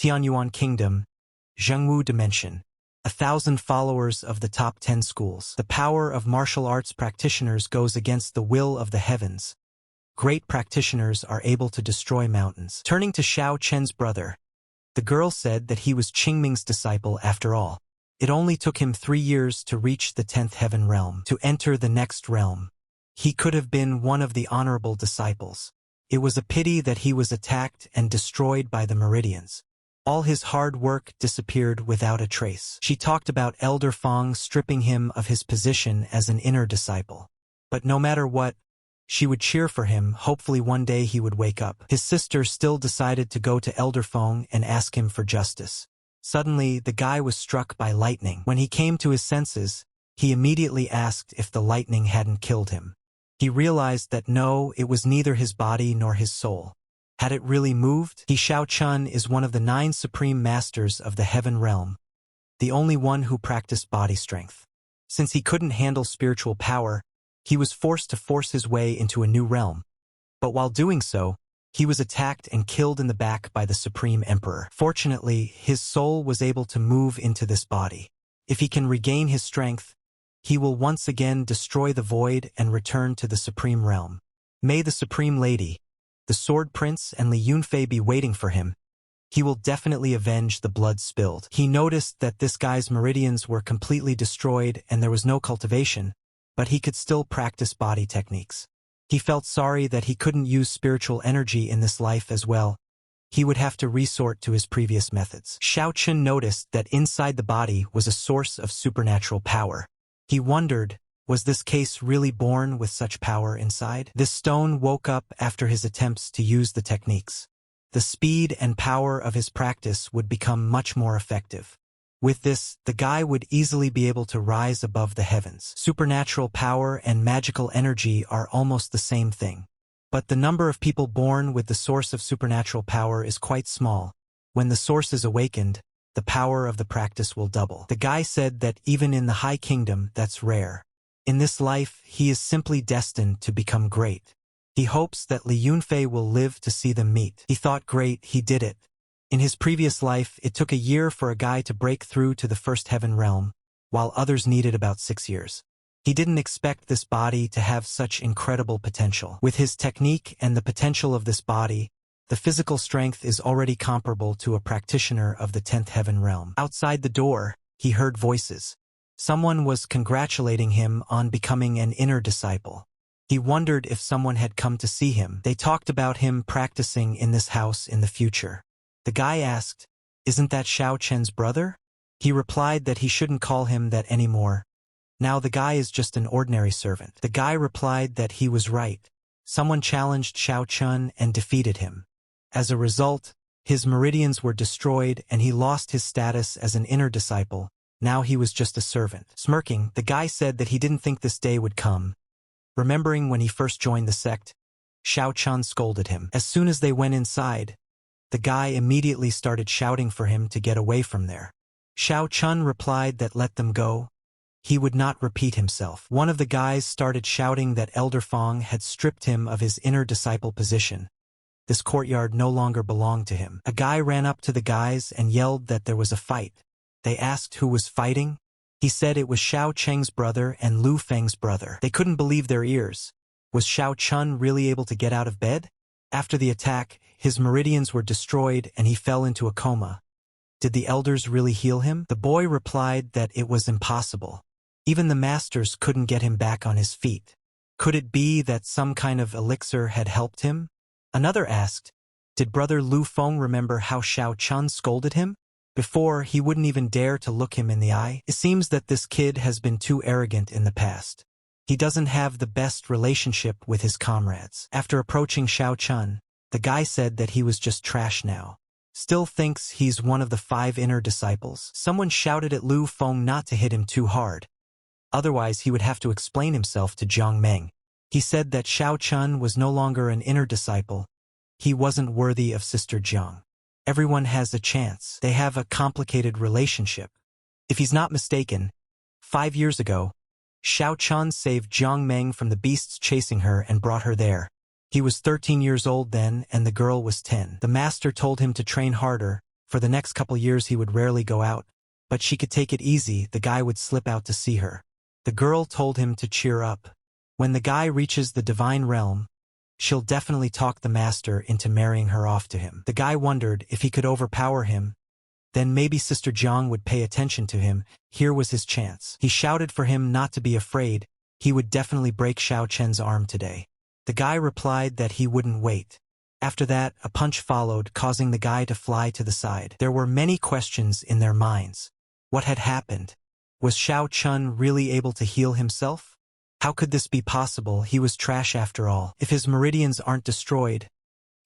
Tianyuan Kingdom, Zhengwu Dimension. 1,000 followers of the top 10 schools. The power of martial arts practitioners goes against the will of the heavens. Great practitioners are able to destroy mountains. Turning to Xiao Chen's brother, the girl said that he was Qingming's disciple after all. It only took him 3 years to reach the 10th heaven realm, to enter the next realm. He could have been one of the honorable disciples. It was a pity that he was attacked and destroyed by the Meridians. All his hard work disappeared without a trace. She talked about Elder Fong stripping him of his position as an inner disciple. But no matter what, she would cheer for him. Hopefully one day he would wake up. His sister still decided to go to Elder Fong and ask him for justice. Suddenly, the guy was struck by lightning. When he came to his senses, he immediately asked if the lightning hadn't killed him. He realized that no, it was neither his body nor his soul. Had it really moved? Xiao Chun is one of the 9 supreme masters of the heaven realm, the only one who practiced body strength. Since he couldn't handle spiritual power, he was forced to force his way into a new realm. But while doing so, he was attacked and killed in the back by the Supreme Emperor. Fortunately, his soul was able to move into this body. If he can regain his strength, he will once again destroy the void and return to the Supreme Realm. May the Supreme Lady, the Sword Prince, and Li Yunfei be waiting for him. He will definitely avenge the blood spilled. He noticed that this guy's meridians were completely destroyed and there was no cultivation, but he could still practice body techniques. He felt sorry that he couldn't use spiritual energy in this life as well. He would have to resort to his previous methods. Xiao Chun noticed that inside the body was a source of supernatural power. He wondered, was this case really born with such power inside? This stone woke up after his attempts to use the techniques. The speed and power of his practice would become much more effective. With this, the guy would easily be able to rise above the heavens. Supernatural power and magical energy are almost the same thing. But the number of people born with the source of supernatural power is quite small. When the source is awakened, the power of the practice will double. The guy said that even in the High Kingdom, that's rare. In this life, he is simply destined to become great. He hopes that Li Yunfei will live to see them meet. He thought great, he did it. In his previous life, it took a year for a guy to break through to the first heaven realm, while others needed about 6 years. He didn't expect this body to have such incredible potential. With his technique and the potential of this body, the physical strength is already comparable to a practitioner of the 10th heaven realm. Outside the door, he heard voices. Someone was congratulating him on becoming an inner disciple. He wondered if someone had come to see him. They talked about him practicing in this house in the future. The guy asked, "Isn't that Xiao Chen's brother?" He replied that he shouldn't call him that anymore. Now the guy is just an ordinary servant. The guy replied that he was right. Someone challenged Xiao Chun and defeated him. As a result, his meridians were destroyed and he lost his status as an inner disciple. Now he was just a servant. Smirking, the guy said that he didn't think this day would come. Remembering when he first joined the sect, Xiao Chun scolded him. As soon as they went inside, the guy immediately started shouting for him to get away from there. Xiao Chun replied that let them go. He would not repeat himself. One of the guys started shouting that Elder Fong had stripped him of his inner disciple position. This courtyard no longer belonged to him. A guy ran up to the guys and yelled that there was a fight. They asked who was fighting. He said it was Xiao Cheng's brother and Lu Feng's brother. They couldn't believe their ears. Was Xiao Chun really able to get out of bed? After the attack, his meridians were destroyed and he fell into a coma. Did the elders really heal him? The boy replied that it was impossible. Even the masters couldn't get him back on his feet. Could it be that some kind of elixir had helped him? Another asked, did brother Lu Feng remember how Xiao Chun scolded him? Before, he wouldn't even dare to look him in the eye. It seems that this kid has been too arrogant in the past. He doesn't have the best relationship with his comrades. After approaching Xiao Chun, the guy said that he was just trash now. Still thinks he's one of the 5 inner disciples. Someone shouted at Lu Feng not to hit him too hard. Otherwise, he would have to explain himself to Jiang Meng. He said that Xiao Chun was no longer an inner disciple. He wasn't worthy of Sister Jiang. Everyone has a chance. They have a complicated relationship. If he's not mistaken, 5 years ago, Xiao Chun saved Jiang Meng from the beasts chasing her and brought her there. He was 13 years old then and the girl was 10. The master told him to train harder, For the next couple years he would rarely go out, but she could take it easy, the guy would slip out to see her. The girl told him to cheer up. When the guy reaches the divine realm, she'll definitely talk the master into marrying her off to him. The guy wondered if he could overpower him, then maybe Sister Jiang would pay attention to him. Here was his chance. He shouted for him not to be afraid. He would definitely break Xiao Chen's arm today. The guy replied that he wouldn't wait. After that, a punch followed, causing the guy to fly to the side. There were many questions in their minds. What had happened? Was Xiao Chen really able to heal himself? How could this be possible? He was trash after all. If his meridians aren't destroyed,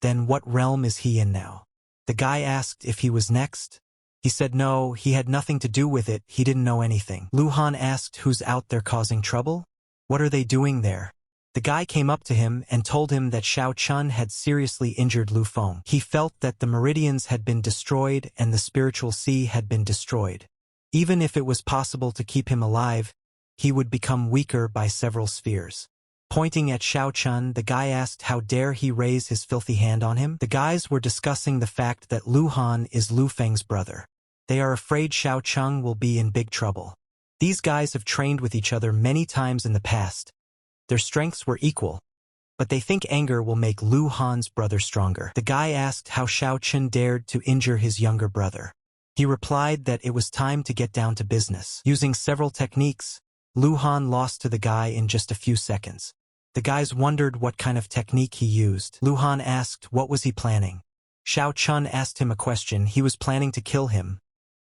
then what realm is he in now? The guy asked if he was next. He said no, he had nothing to do with it, he didn't know anything. Lu Han asked who's out there causing trouble? What are they doing there? The guy came up to him and told him that Xiao Chen had seriously injured Lu Feng. He felt that the meridians had been destroyed and the spiritual sea had been destroyed. Even if it was possible to keep him alive, he would become weaker by several spheres. Pointing at Xiao Chen, the guy asked how dare he raise his filthy hand on him. The guys were discussing the fact that Lu Han is Lu Feng's brother. They are afraid Xiao Chen will be in big trouble. These guys have trained with each other many times in the past. Their strengths were equal, but they think anger will make Lu Han's brother stronger. The guy asked how Xiao Chen dared to injure his younger brother. He replied that it was time to get down to business. Using several techniques, Lu Han lost to the guy in just a few seconds. The guys wondered what kind of technique he used. Lu Han asked what was he planning. Xiao Chen asked him a question. He was planning to kill him,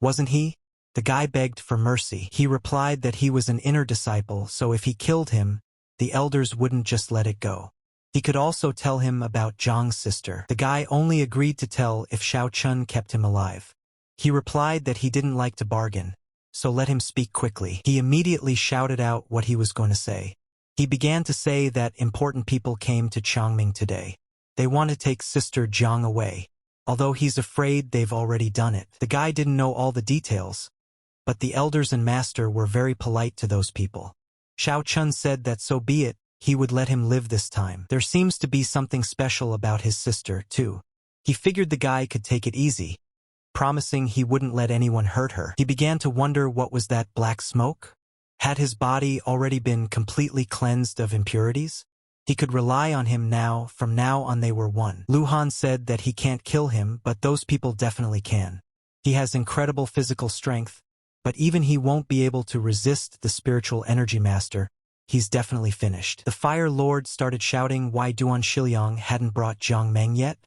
wasn't he? The guy begged for mercy. He replied that he was an inner disciple, so if he killed him, the elders wouldn't just let it go. He could also tell him about Zhang's sister. The guy only agreed to tell if Xiao Chen kept him alive. He replied that he didn't like to bargain, so let him speak quickly. He immediately shouted out what he was going to say. He began to say that important people came to Changming today. They want to take Sister Jiang away, although he's afraid they've already done it. The guy didn't know all the details, but the elders and master were very polite to those people. Xiao Chen said that so be it, he would let him live this time. There seems to be something special about his sister, too. He figured the guy could take it easy, promising he wouldn't let anyone hurt her. He began to wonder what was that black smoke? Had his body already been completely cleansed of impurities? He could rely on him now, from now on they were one. Lu Han said that he can't kill him, but those people definitely can. He has incredible physical strength, but even he won't be able to resist the spiritual energy master. He's definitely finished. The Fire Lord started shouting why Duan Shiliang hadn't brought Jiang Meng yet.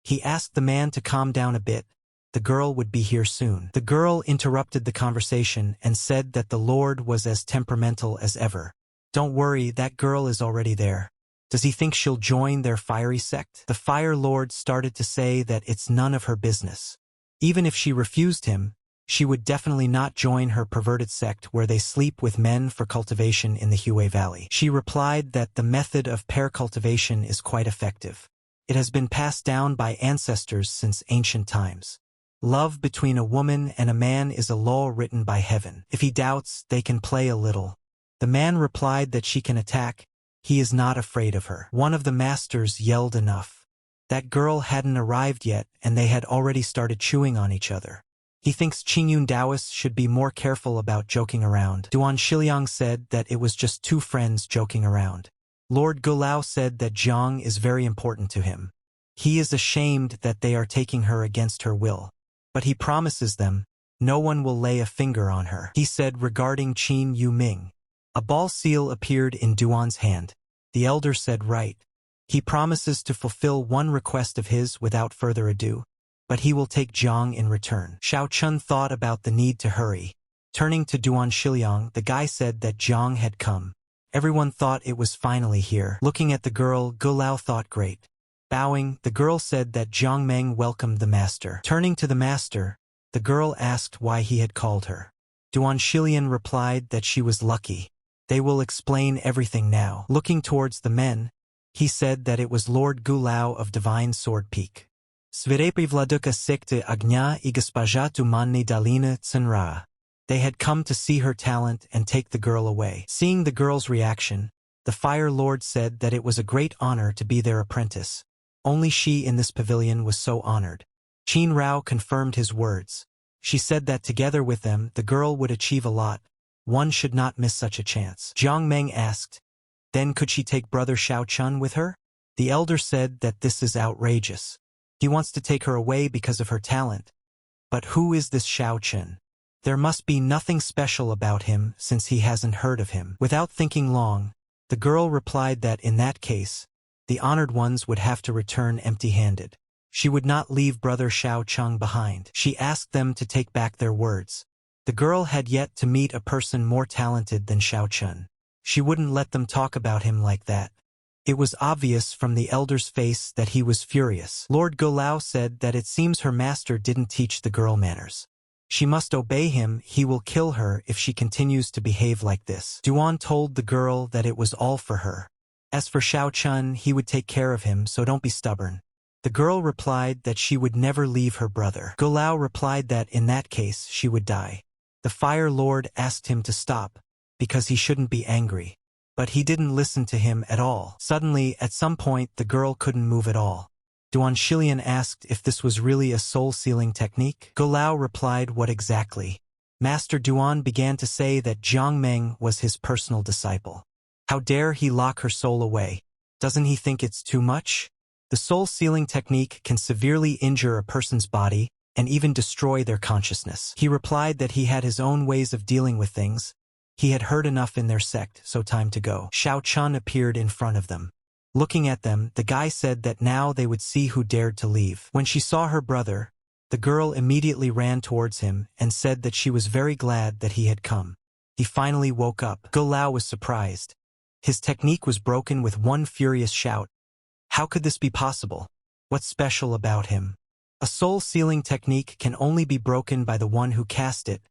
He asked the man to calm down a bit. The girl would be here soon. The girl interrupted the conversation and said that the Lord was as temperamental as ever. Don't worry, that girl is already there. Does he think she'll join their fiery sect? The Fire Lord started to say that it's none of her business. Even if she refused him, she would definitely not join her perverted sect where they sleep with men for cultivation in the Hue Valley. She replied that the method of pair cultivation is quite effective. It has been passed down by ancestors since ancient times. Love between a woman and a man is a law written by heaven. If he doubts, they can play a little. The man replied that she can attack. He is not afraid of her. One of the masters yelled enough. That girl hadn't arrived yet, and they had already started chewing on each other. He thinks Qingyun Taoists should be more careful about joking around. Duan Shiliang said that it was just two friends joking around. Lord Gulao said that Jiang is very important to him. He is ashamed that they are taking her against her will. But he promises them, no one will lay a finger on her. He said regarding Qin Yu Ming. A ball seal appeared in Duan's hand. The elder said right. He promises to fulfill one request of his without further ado, but he will take Jiang in return. Xiao Chen thought about the need to hurry. Turning to Duan Shiliang, the guy said that Jiang had come. Everyone thought it was finally here. Looking at the girl, Gulao thought great. Bowing, the girl said that Jiang Meng welcomed the master. Turning to the master, the girl asked why he had called her. Duan Shiliang replied that she was lucky. They will explain everything now. Looking towards the men, he said that it was Lord Gulao of Divine Sword Peak. Svirepi Vladuka Sekte Agnya I Gaspaja Tumanni Dalina Tsenra. They had come to see her talent and take the girl away. Seeing the girl's reaction, the Fire Lord said that it was a great honor to be their apprentice. Only she in this pavilion was so honored. Qin Rao confirmed his words. She said that together with them, the girl would achieve a lot. One should not miss such a chance. Jiang Meng asked, then could she take brother Xiao Chun with her? The elder said that this is outrageous. He wants to take her away because of her talent. But who is this Xiao Chun? There must be nothing special about him since he hasn't heard of him. Without thinking long, the girl replied that in that case, the honored ones would have to return empty-handed. She would not leave brother Xiao Chun behind. She asked them to take back their words. The girl had yet to meet a person more talented than Xiao Chun. She wouldn't let them talk about him like that. It was obvious from the elder's face that he was furious. Lord Golao said that it seems her master didn't teach the girl manners. She must obey him, he will kill her if she continues to behave like this. Duan told the girl that it was all for her. As for Xiao Chun, he would take care of him, so don't be stubborn. The girl replied that she would never leave her brother. Golao replied that in that case she would die. The Fire Lord asked him to stop, because he shouldn't be angry. But he didn't listen to him at all. Suddenly, at some point, the girl couldn't move at all. Duan Shilian asked if this was really a soul-sealing technique. Golao replied what exactly. Master Duan began to say that Jiang Meng was his personal disciple. How dare he lock her soul away? Doesn't he think it's too much? The soul-sealing technique can severely injure a person's body and even destroy their consciousness. He replied that he had his own ways of dealing with things. He had heard enough in their sect, so time to go. Xiao Chun appeared in front of them. Looking at them, the guy said that now they would see who dared to leave. When she saw her brother, the girl immediately ran towards him and said that she was very glad that he had come. He finally woke up. Golao was surprised. His technique was broken with one furious shout. How could this be possible? What's special about him? A soul-sealing technique can only be broken by the one who cast it.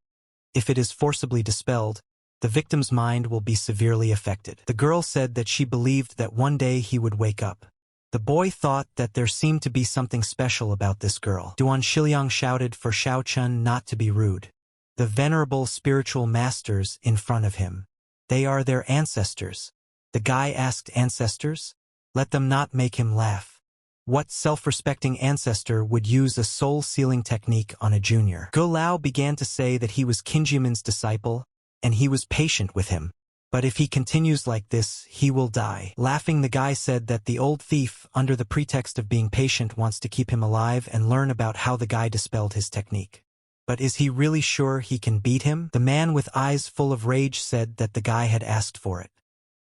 If it is forcibly dispelled, the victim's mind will be severely affected. The girl said that she believed that one day he would wake up. The boy thought that there seemed to be something special about this girl. Duan Shiliang shouted for Xiao Chun not to be rude. The venerable spiritual masters in front of him. They are their ancestors. The guy asked ancestors? Let them not make him laugh. What self-respecting ancestor would use a soul-sealing technique on a junior? Golao began to say that he was Qinjimin's disciple, and he was patient with him. But if he continues like this, he will die. Laughing, the guy said that the old thief, under the pretext of being patient, wants to keep him alive and learn about how the guy dispelled his technique. But is he really sure he can beat him? The man with eyes full of rage said that the guy had asked for it.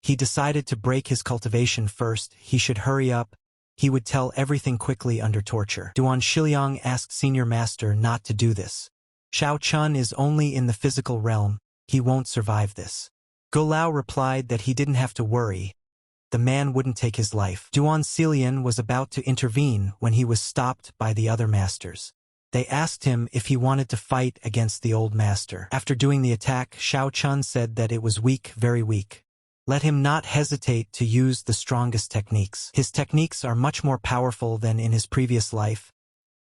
He decided to break his cultivation first. He should hurry up. He would tell everything quickly under torture. Duan Shiliang asked Senior Master not to do this. Xiao Chun is only in the physical realm. He won't survive this. Golao replied that he didn't have to worry. The man wouldn't take his life. Duan Xilian was about to intervene when he was stopped by the other masters. They asked him if he wanted to fight against the old master. After doing the attack, Xiao Chun said that it was weak, very weak. Let him not hesitate to use the strongest techniques. His techniques are much more powerful than in his previous life.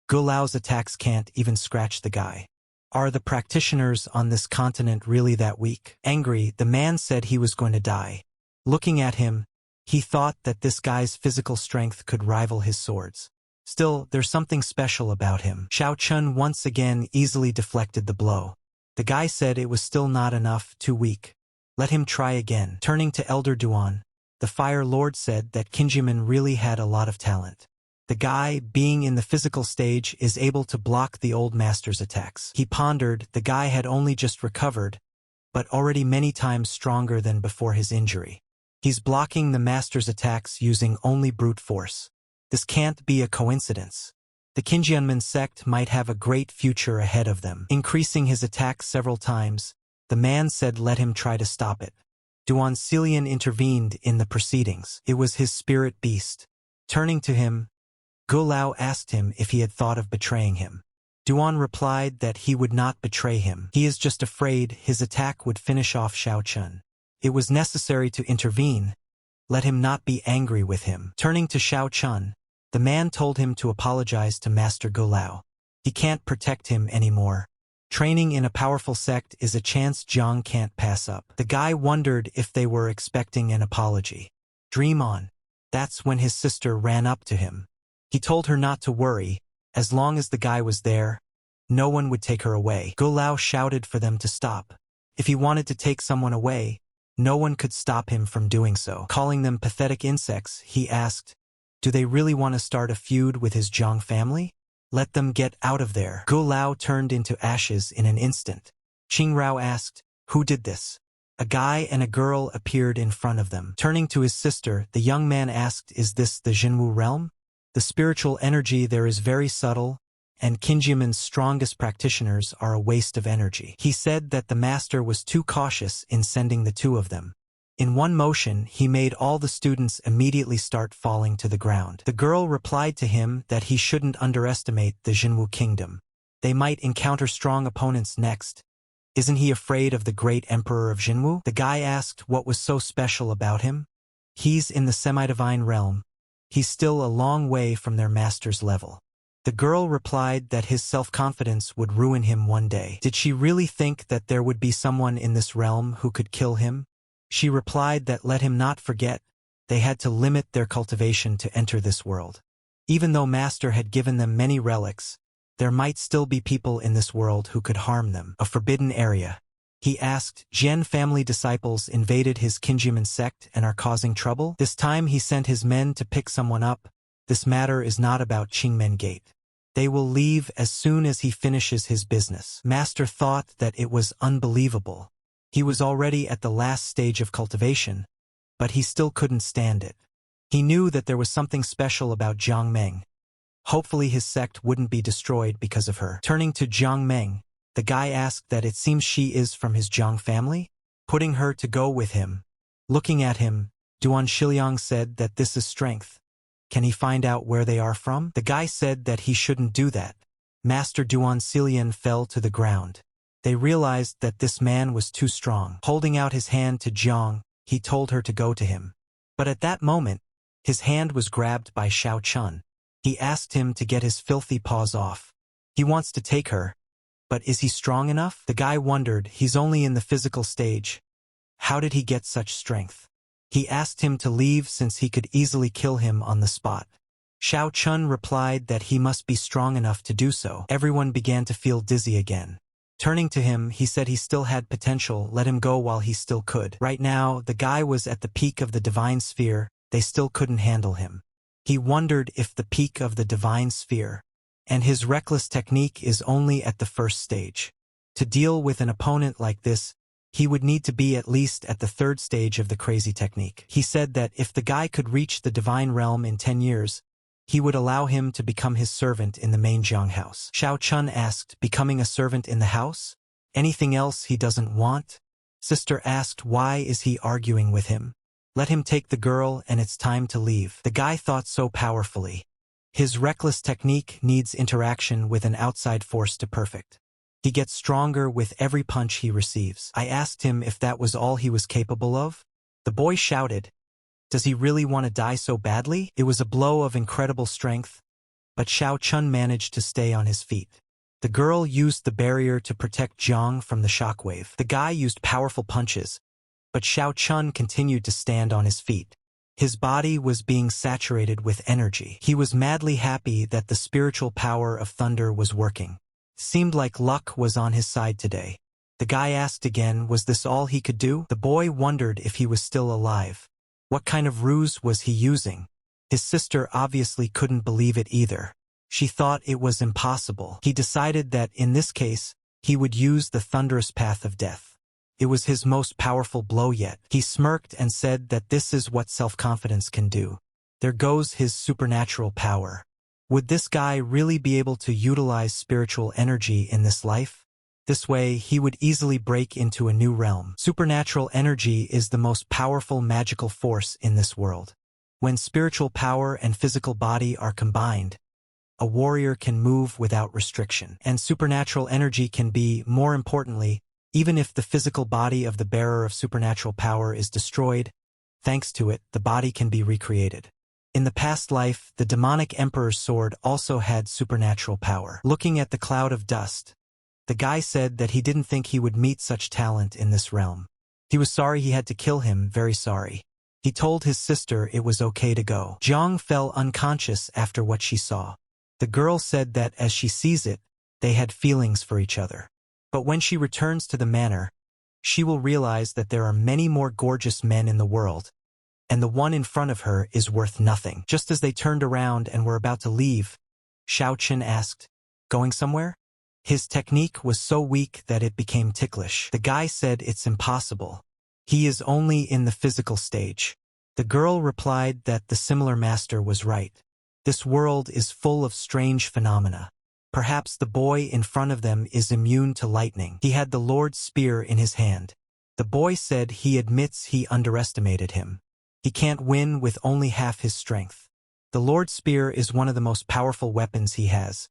Golao's attacks can't even scratch the guy. Are the practitioners on this continent really that weak? Angry, the man said he was going to die. Looking at him, he thought that this guy's physical strength could rival his swords. Still, there's something special about him. Xiao Chun once again easily deflected the blow. The guy said it was still not enough, too weak. Let him try again. Turning to Elder Duan, the Fire Lord said that Qinjimin really had a lot of talent. The guy, being in the physical stage, is able to block the old master's attacks. He pondered. The guy had only just recovered, but already many times stronger than before his injury. He's blocking the master's attacks using only brute force. This can't be a coincidence. The Qinjianmen sect might have a great future ahead of them. Increasing his attacks several times, the man said let him try to stop it. Duan Xilian intervened in the proceedings. It was his spirit beast. Turning to him, Golao asked him if he had thought of betraying him. Duan replied that he would not betray him. He is just afraid his attack would finish off Xiao Chun. It was necessary to intervene. Let him not be angry with him. Turning to Xiao Chun, the man told him to apologize to Master Golao. He can't protect him anymore. Training in a powerful sect is a chance Jiang can't pass up. The guy wondered if they were expecting an apology. Dream on. That's when his sister ran up to him. He told her not to worry, As long as the guy was there, no one would take her away. Gu Lao shouted for them to stop. If he wanted to take someone away, no one could stop him from doing so. Calling them pathetic insects, he asked, "Do they really want to start a feud with his Jiang family? Let them get out of there." Gu Lao turned into ashes in an instant. Qing Rao asked, "Who did this?" A guy and a girl appeared in front of them. Turning to his sister, the young man asked, "Is this the Jinwu realm? The spiritual energy there is very subtle, and Kinjiaman's strongest practitioners are a waste of energy." He said that the master was too cautious in sending the two of them. In one motion, he made all the students immediately start falling to the ground. The girl replied to him that he shouldn't underestimate the Jinwu kingdom. They might encounter strong opponents next. Isn't he afraid of the great emperor of Jinwu? The guy asked what was so special about him. He's in the semi-divine realm. He's still a long way from their master's level. The girl replied that his self-confidence would ruin him one day. Did she really think that there would be someone in this realm who could kill him? She replied that let him not forget, they had to limit their cultivation to enter this world. Even though Master had given them many relics, there might still be people in this world who could harm them. A forbidden area. He asked, Jian family disciples invaded his Kinjiaman sect and are causing trouble? This time he sent his men to pick someone up. This matter is not about Qingmen Gate. They will leave as soon as he finishes his business. Master thought that it was unbelievable. He was already at the last stage of cultivation, but he still couldn't stand it. He knew that there was something special about Jiang Meng. Hopefully his sect wouldn't be destroyed because of her. Turning to Jiang Meng, the guy asked that it seems she is from his Jiang family, putting her to go with him. Looking at him, Duan Shiliang said that this is strength. Can he find out where they are from? The guy said that he shouldn't do that. Master Duan Xilian fell to the ground. They realized that this man was too strong. Holding out his hand to Jiang, he told her to go to him. But at that moment, his hand was grabbed by Xiao Chun. He asked him to get his filthy paws off. He wants to take her, but is he strong enough? The guy wondered, he's only in the physical stage. How did he get such strength? He asked him to leave since he could easily kill him on the spot. Xiao Chun replied that he must be strong enough to do so. Everyone began to feel dizzy again. Turning to him, he said he still had potential, let him go while he still could. Right now, the guy was at the peak of the divine sphere, they still couldn't handle him. He wondered if the peak of the divine sphere, and his reckless technique is only at the first stage. To deal with an opponent like this, he would need to be at least at the third stage of the crazy technique. He said that if the guy could reach the divine realm in 10 years, he would allow him to become his servant in the main Jiang house. Xiao Chun asked, becoming a servant in the house? Anything else he doesn't want? Sister asked, why is he arguing with him? Let him take the girl and it's time to leave. The guy thought so powerfully. His reckless technique needs interaction with an outside force to perfect. He gets stronger with every punch he receives. I asked him if that was all he was capable of. The boy shouted, does he really want to die so badly? It was a blow of incredible strength, but Xiao Chun managed to stay on his feet. The girl used the barrier to protect Jiang from the shockwave. The guy used powerful punches, but Xiao Chun continued to stand on his feet. His body was being saturated with energy. He was madly happy that the spiritual power of thunder was working. Seemed like luck was on his side today. The guy asked again, was this all he could do? The boy wondered if he was still alive. What kind of ruse was he using? His sister obviously couldn't believe it either. She thought it was impossible. He decided that in this case, he would use the thunderous path of death. It was his most powerful blow yet. He smirked and said that this is what self-confidence can do. There goes his supernatural power. Would this guy really be able to utilize spiritual energy in this life? This way, he would easily break into a new realm. Supernatural energy is the most powerful magical force in this world. When spiritual power and physical body are combined, a warrior can move without restriction. And supernatural energy can be, more importantly, even if the physical body of the bearer of supernatural power is destroyed, thanks to it, the body can be recreated. In the past life, the demonic emperor's sword also had supernatural power. Looking at the cloud of dust, the guy said that he didn't think he would meet such talent in this realm. He was sorry he had to kill him, very sorry. He told his sister it was okay to go. Jiang fell unconscious after what she saw. The girl said that as she sees it, they had feelings for each other. But when she returns to the manor, she will realize that there are many more gorgeous men in the world, and the one in front of her is worth nothing. Just as they turned around and were about to leave, Xiao Chen asked, "Going somewhere?" His technique was so weak that it became ticklish. The guy said it's impossible. He is only in the physical stage. The girl replied that the similar master was right. This world is full of strange phenomena. Perhaps the boy in front of them is immune to lightning. He had the Lord's spear in his hand. The boy said he admits he underestimated him. He can't win with only half his strength. The Lord's spear is one of the most powerful weapons he has,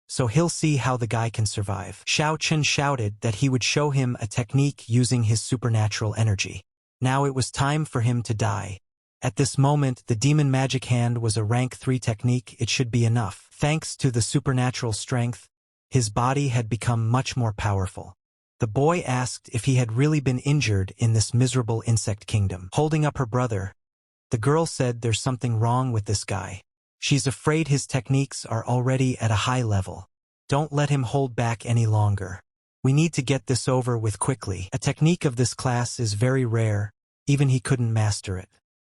so he'll see how the guy can survive. Xiao Chen shouted that he would show him a technique using his supernatural energy. Now it was time for him to die. At this moment, the demon magic hand was a rank 3 technique. It should be enough. Thanks to the supernatural strength, his body had become much more powerful. The boy asked if he had really been injured in this miserable insect kingdom. Holding up her brother, the girl said there's something wrong with this guy. She's afraid his techniques are already at a high level. Don't let him hold back any longer. We need to get this over with quickly. A technique of this class is very rare, even he couldn't master it.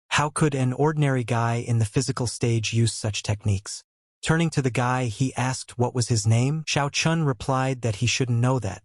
How could an ordinary guy in the physical stage use such techniques? Turning to the guy, he asked what was his name. Xiao Chun replied that he shouldn't know that.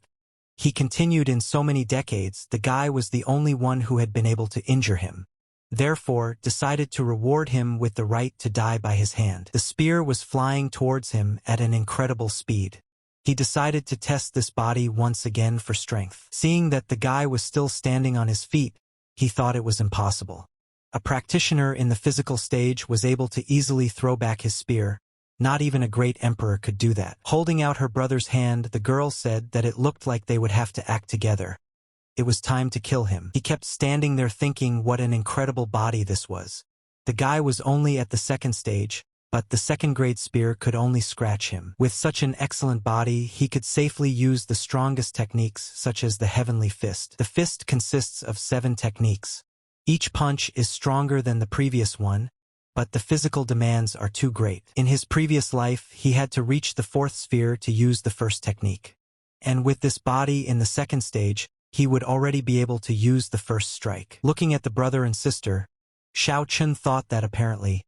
He continued, in so many decades, the guy was the only one who had been able to injure him. Therefore, decided to reward him with the right to die by his hand. The spear was flying towards him at an incredible speed. He decided to test this body once again for strength. Seeing that the guy was still standing on his feet, he thought it was impossible. A practitioner in the physical stage was able to easily throw back his spear. Not even a great emperor could do that. Holding out her brother's hand, the girl said that it looked like they would have to act together. It was time to kill him. He kept standing there thinking what an incredible body this was. The guy was only at the second stage, but the second-grade spear could only scratch him. With such an excellent body, he could safely use the strongest techniques, such as the Heavenly Fist. The fist consists of 7 techniques. Each punch is stronger than the previous one, but the physical demands are too great. In his previous life, he had to reach the 4th sphere to use the first technique. And with this body in the second stage, he would already be able to use the first strike. Looking at the brother and sister, Xiao Chun thought that apparently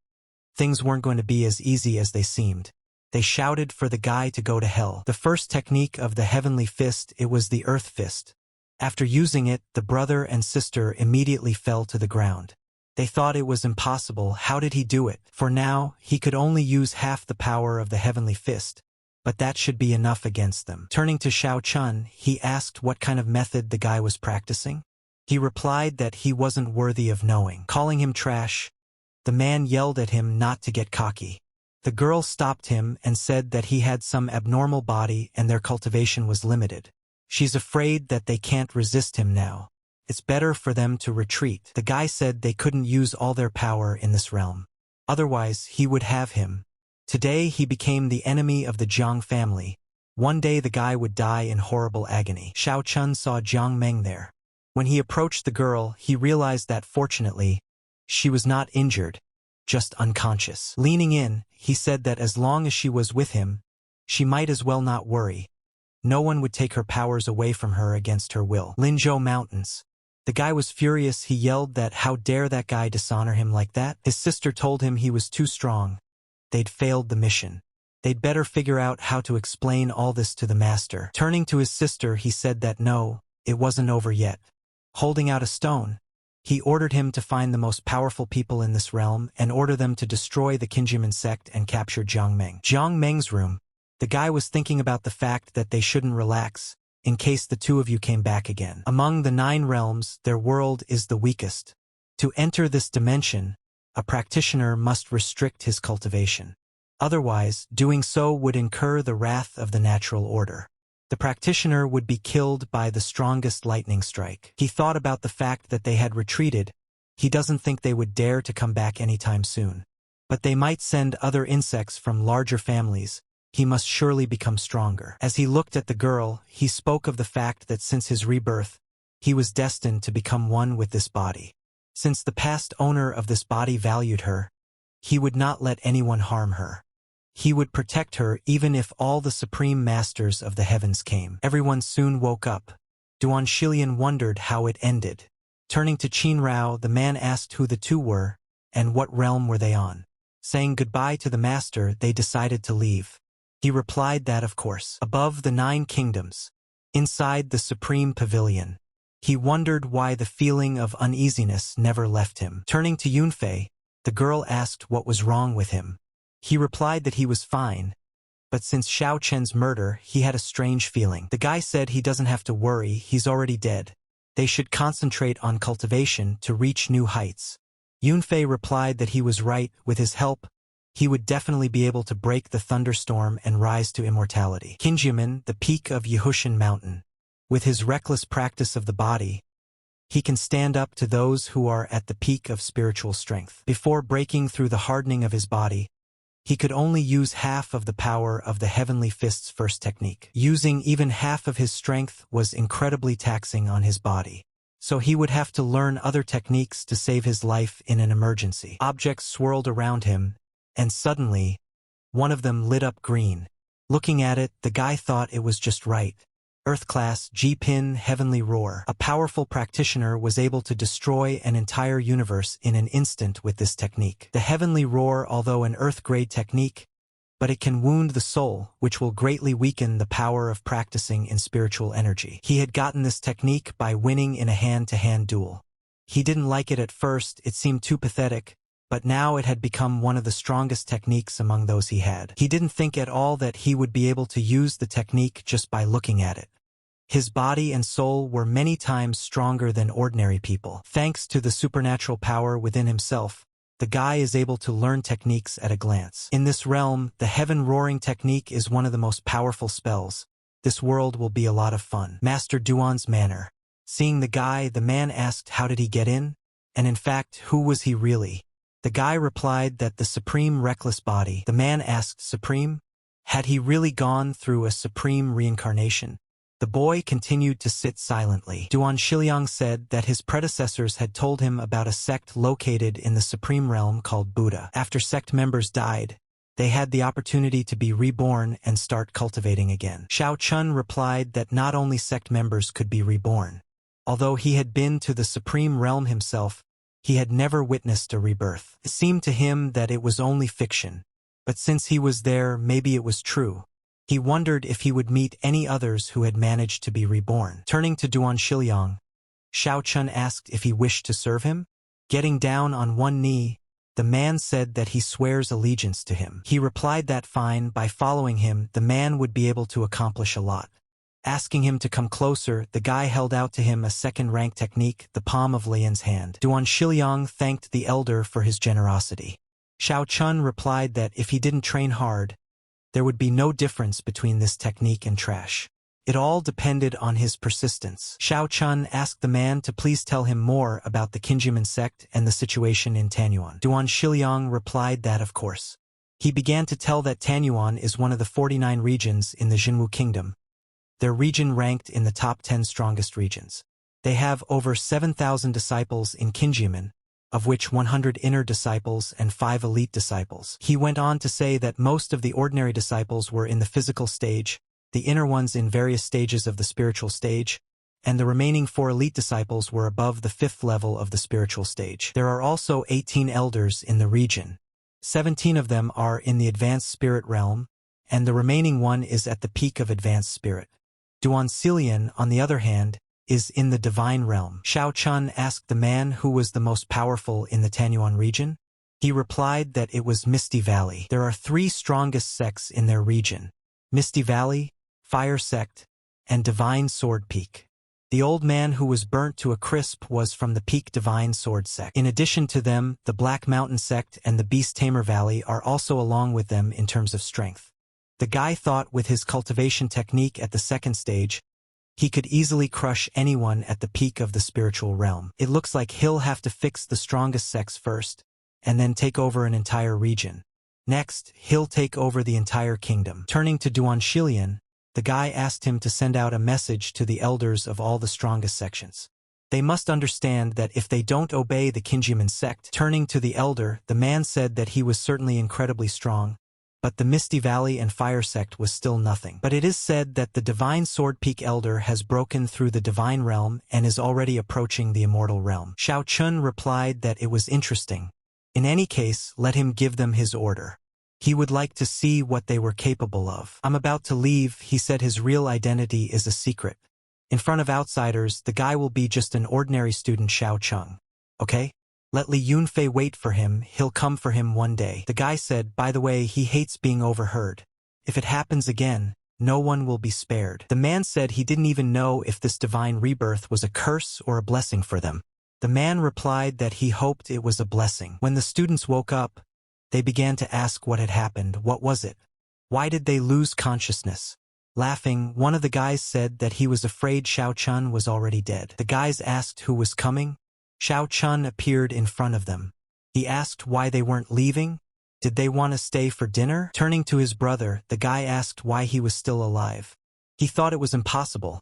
things weren't going to be as easy as they seemed. They shouted for the guy to go to hell. The first technique of the Heavenly Fist, it was the Earth Fist. After using it, the brother and sister immediately fell to the ground. They thought it was impossible. How did he do it? For now, he could only use half the power of the Heavenly Fist, but that should be enough against them. Turning to Xiao Chun, he asked what kind of method the guy was practicing. He replied that he wasn't worthy of knowing. Calling him trash, the man yelled at him not to get cocky. The girl stopped him and said that he had some abnormal body and their cultivation was limited. She's afraid that they can't resist him now. It's better for them to retreat. The guy said they couldn't use all their power in this realm. Otherwise, he would have him. Today he became the enemy of the Jiang family. One day the guy would die in horrible agony. Xiao Chun saw Jiang Meng there. When he approached the girl, he realized that fortunately, she was not injured, just unconscious. Leaning in, he said that as long as she was with him, she might as well not worry. No one would take her powers away from her against her will. Linzhou Mountains. The guy was furious. He yelled that how dare that guy dishonor him like that? His sister told him he was too strong. They'd failed the mission. They'd better figure out how to explain all this to the master. Turning to his sister, he said that no, it wasn't over yet. Holding out a stone, he ordered him to find the most powerful people in this realm and order them to destroy the Qinjimin sect and capture Jiang Meng. Jiang Meng's room. The guy was thinking about the fact that they shouldn't relax, in case the two of you came back again. Among the 9 realms, their world is the weakest. To enter this dimension, a practitioner must restrict his cultivation. Otherwise, doing so would incur the wrath of the natural order. The practitioner would be killed by the strongest lightning strike. He thought about the fact that they had retreated. He doesn't think they would dare to come back anytime soon. But they might send other insects from larger families. He must surely become stronger. As he looked at the girl, he spoke of the fact that since his rebirth, he was destined to become one with this body. Since the past owner of this body valued her, he would not let anyone harm her. He would protect her even if all the supreme masters of the heavens came. Everyone soon woke up. Duan Shilian wondered how it ended. Turning to Qin Rao, the man asked who the two were, and what realm were they on. Saying goodbye to the master, they decided to leave. He replied that of course. Above the 9 kingdoms, inside the supreme pavilion, he wondered why the feeling of uneasiness never left him. Turning to Yunfei, the girl asked what was wrong with him. He replied that he was fine, but since Xiao Chen's murder, he had a strange feeling. The guy said he doesn't have to worry, he's already dead. They should concentrate on cultivation to reach new heights. Yunfei replied that he was right. With his help, he would definitely be able to break the thunderstorm and rise to immortality. Kinjiman, the peak of Yehushan Mountain. With his reckless practice of the body, he can stand up to those who are at the peak of spiritual strength. Before breaking through the hardening of his body, he could only use half of the power of the Heavenly Fist's first technique. Using even half of his strength was incredibly taxing on his body, so he would have to learn other techniques to save his life in an emergency. Objects swirled around him, and suddenly, one of them lit up green. Looking at it, the guy thought it was just right. Earth Class G-Pin Heavenly Roar. A powerful practitioner was able to destroy an entire universe in an instant with this technique. The Heavenly Roar, although an Earth-grade technique, but it can wound the soul, which will greatly weaken the power of practicing in spiritual energy. He had gotten this technique by winning in a hand-to-hand duel. He didn't like it at first, it seemed too pathetic, but now it had become one of the strongest techniques among those he had. He didn't think at all that he would be able to use the technique just by looking at it. His body and soul were many times stronger than ordinary people. Thanks to the supernatural power within himself, the guy is able to learn techniques at a glance. In this realm, the Heaven Roaring technique is one of the most powerful spells. This world will be a lot of fun. Master Duan's manner. Seeing the guy, the man asked how did he get in? And in fact, who was he really? The guy replied that the supreme reckless body. The man asked, supreme? Had he really gone through a supreme reincarnation? The boy continued to sit silently. Duan Shiliang said that his predecessors had told him about a sect located in the supreme realm called Buddha. After sect members died, they had the opportunity to be reborn and start cultivating again. Xiao Chun replied that not only sect members could be reborn. Although he had been to the supreme realm himself, he had never witnessed a rebirth. It seemed to him that it was only fiction, but since he was there, maybe it was true. He wondered if he would meet any others who had managed to be reborn. Turning to Duan Shiliang, Xiao Chun asked if he wished to serve him. Getting down on one knee, the man said that he swears allegiance to him. He replied that fine, by following him, the man would be able to accomplish a lot. Asking him to come closer, the guy held out to him a second-rank technique, the palm of Lian's hand. Duan Shiliang thanked the elder for his generosity. Xiao Chun replied that if he didn't train hard, there would be no difference between this technique and trash. It all depended on his persistence. Xiao Chun asked the man to please tell him more about the Kinjiman sect and the situation in Tanyuan. Duan Shiliang replied that of course. He began to tell that Tanyuan is one of the 49 regions in the Jinwu Kingdom. Their region ranked in the top 10 strongest regions. They have over 7,000 disciples in Kinjiman, of which 100 inner disciples and 5 elite disciples. He went on to say that most of the ordinary disciples were in the physical stage, the inner ones in various stages of the spiritual stage, and the remaining 4 elite disciples were above the 5th level of the spiritual stage. There are also 18 elders in the region. 17 of them are in the advanced spirit realm, and the remaining one is at the peak of advanced spirit. Duan Xilian, on the other hand, is in the divine realm. Xiao Chun asked the man who was the most powerful in the Tanyuan region. He replied that it was Misty Valley. There are 3 strongest sects in their region: Misty Valley, Fire Sect, and Divine Sword Peak. The old man who was burnt to a crisp was from the Peak Divine Sword Sect. In addition to them, the Black Mountain Sect and the Beast Tamer Valley are also along with them in terms of strength. The guy thought with his cultivation technique at the second stage, he could easily crush anyone at the peak of the spiritual realm. It looks like he'll have to fix the strongest sects first, and then take over an entire region. Next, he'll take over the entire kingdom. Turning to Duan Shilian, the guy asked him to send out a message to the elders of all the strongest sections. They must understand that if they don't obey the Kinjiman sect. Turning to the elder, the man said that he was certainly incredibly strong, but the Misty Valley and Fire Sect was still nothing. But it is said that the Divine Sword Peak Elder has broken through the Divine Realm and is already approaching the Immortal Realm. Xiao Chun replied that it was interesting. In any case, let him give them his order. He would like to see what they were capable of. I'm about to leave, he said. His real identity is a secret. In front of outsiders, the guy will be just an ordinary student, Xiao Chun. Okay? Let Li Yunfei wait for him, he'll come for him one day. The guy said, by the way, he hates being overheard. If it happens again, no one will be spared. The man said he didn't even know if this divine rebirth was a curse or a blessing for them. The man replied that he hoped it was a blessing. When the students woke up, they began to ask what had happened. What was it? Why did they lose consciousness? Laughing, one of the guys said that he was afraid Xiao Chun was already dead. The guys asked who was coming. Xiao Chun appeared in front of them. He asked why they weren't leaving. Did they want to stay for dinner? Turning to his brother, the guy asked why he was still alive. He thought it was impossible.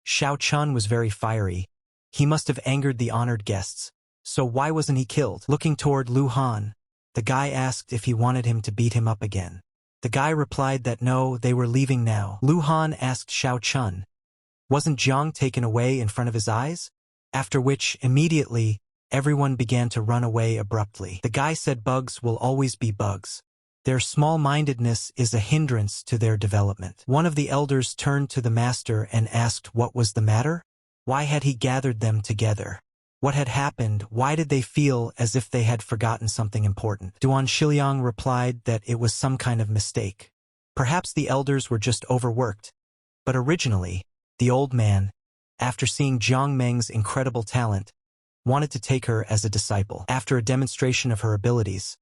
Xiao Chun was very fiery. He must have angered the honored guests. So why wasn't he killed? Looking toward Lu Han, the guy asked if he wanted him to beat him up again. The guy replied that no, they were leaving now. Lu Han asked Xiao Chun, wasn't Jiang taken away in front of his eyes? After which, immediately, everyone began to run away abruptly. The guy said bugs will always be bugs. Their small-mindedness is a hindrance to their development. One of the elders turned to the master and asked what was the matter? Why had he gathered them together? What had happened? Why did they feel as if they had forgotten something important? Duan Shiliang replied that it was some kind of mistake. Perhaps the elders were just overworked. But originally, the old man, after seeing Jiang Meng's incredible talent, wanted to take her as a disciple. After a demonstration of her abilities,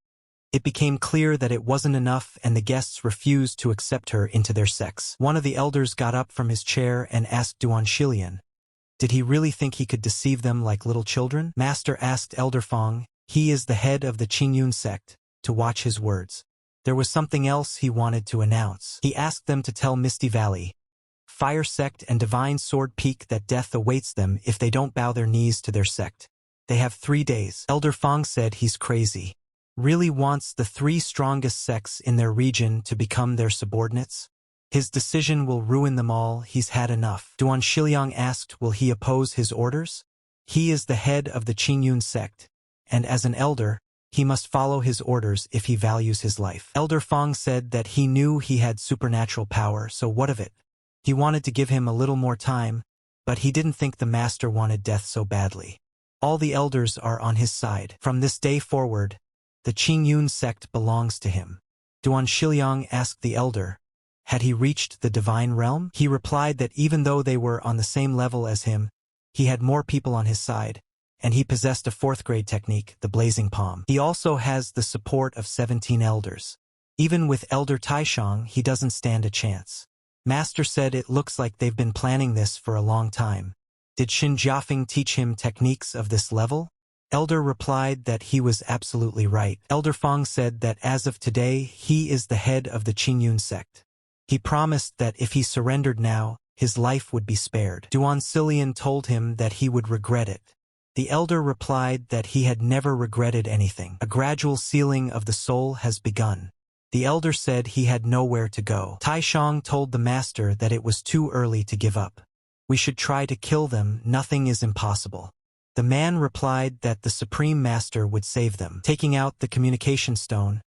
it became clear that it wasn't enough and the guests refused to accept her into their sects. One of the elders got up from his chair and asked Duan Shilian, did he really think he could deceive them like little children? Master asked Elder Fong, he is the head of the Qingyun sect, to watch his words. There was something else he wanted to announce. He asked them to tell Misty Valley, Fire Sect and Divine Sword Peak that death awaits them if they don't bow their knees to their sect. They have 3 days. Elder Fong said he's crazy. Really wants the 3 strongest sects in their region to become their subordinates? His decision will ruin them all, he's had enough. Duan Shiliang asked will he oppose his orders? He is the head of the Qingyun sect, and as an elder, he must follow his orders if he values his life. Elder Fong said that he knew he had supernatural power, so what of it? He wanted to give him a little more time, but he didn't think the master wanted death so badly. All the elders are on his side. From this day forward, the Qingyun sect belongs to him. Duan Shiliang asked the elder, had he reached the divine realm? He replied that even though they were on the same level as him, he had more people on his side, and he possessed a 4th grade technique, the blazing palm. He also has the support of 17 elders. Even with Elder Taishang, he doesn't stand a chance. Master said it looks like they've been planning this for a long time. Did Xin Jiafeng teach him techniques of this level? Elder replied that he was absolutely right. Elder Fong said that as of today, he is the head of the Qingyun sect. He promised that if he surrendered now, his life would be spared. Duan Xilian told him that he would regret it. The elder replied that he had never regretted anything. A gradual sealing of the soul has begun. The elder said he had nowhere to go. Taishang told the master that it was too early to give up. We should try to kill them, nothing is impossible. The man replied that the Supreme Master would save them. Taking out the communication stone,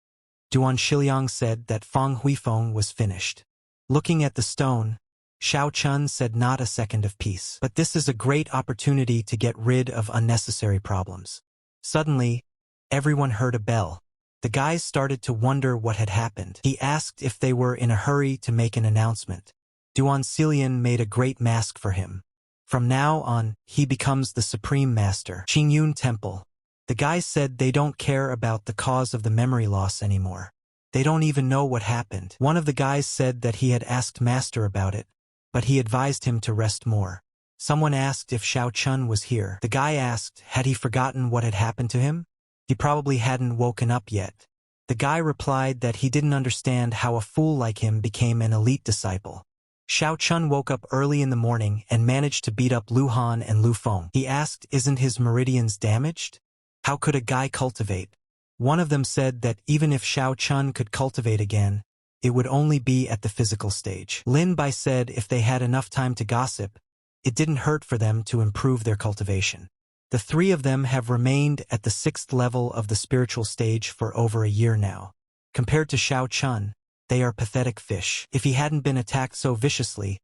Duan Shiliang said that Feng Huifeng was finished. Looking at the stone, Xiao Chun said not a second of peace. But this is a great opportunity to get rid of unnecessary problems. Suddenly, everyone heard a bell. The guys started to wonder what had happened. He asked if they were in a hurry to make an announcement. Duan Xilian made a great mask for him. From now on, he becomes the Supreme Master. Qingyun Temple. The guys said they don't care about the cause of the memory loss anymore. They don't even know what happened. One of the guys said that he had asked Master about it, but he advised him to rest more. Someone asked if Xiao Chun was here. The guy asked, had he forgotten what had happened to him? He probably hadn't woken up yet. The guy replied that he didn't understand how a fool like him became an elite disciple. Xiao Chun woke up early in the morning and managed to beat up Lu Han and Lu Feng. He asked, isn't his meridians damaged? How could a guy cultivate? One of them said that even if Xiao Chun could cultivate again, it would only be at the physical stage. Lin Bai said if they had enough time to gossip, it didn't hurt for them to improve their cultivation. The three of them have remained at the 6th level of the spiritual stage for over a year now. Compared to Xiao Chun, they are pathetic fish. If he hadn't been attacked so viciously,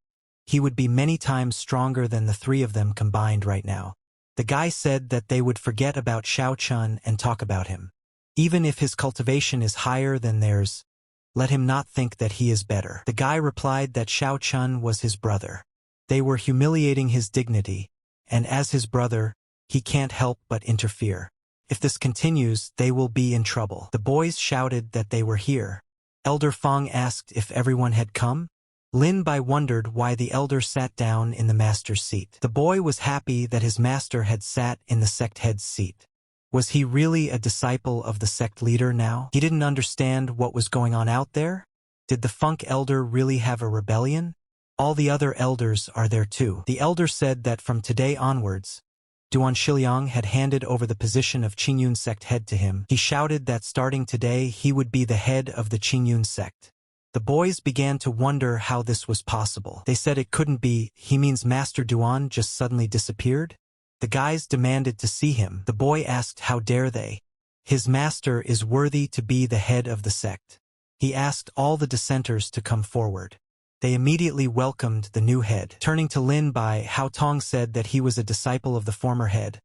he would be many times stronger than the three of them combined right now. The guy said that they would forget about Xiao Chun and talk about him. Even if his cultivation is higher than theirs, let him not think that he is better. The guy replied that Xiao Chun was his brother. They were humiliating his dignity, and as his brother, he can't help but interfere. If this continues, they will be in trouble. The boys shouted that they were here. Elder Fong asked if everyone had come. Lin Bai wondered why the elder sat down in the master's seat. The boy was happy that his master had sat in the sect head's seat. Was he really a disciple of the sect leader now? He didn't understand what was going on out there. Did the Funk elder really have a rebellion? All the other elders are there too. The elder said that from today onwards, Duan Shiliang had handed over the position of Qingyun sect head to him. He shouted that starting today he would be the head of the Qingyun sect. The boys began to wonder how this was possible. They said it couldn't be. He means Master Duan just suddenly disappeared? The guys demanded to see him. The boy asked how dare they. His master is worthy to be the head of the sect. He asked all the dissenters to come forward. They immediately welcomed the new head. Turning to Lin Bai, Hao Tong said that he was a disciple of the former head.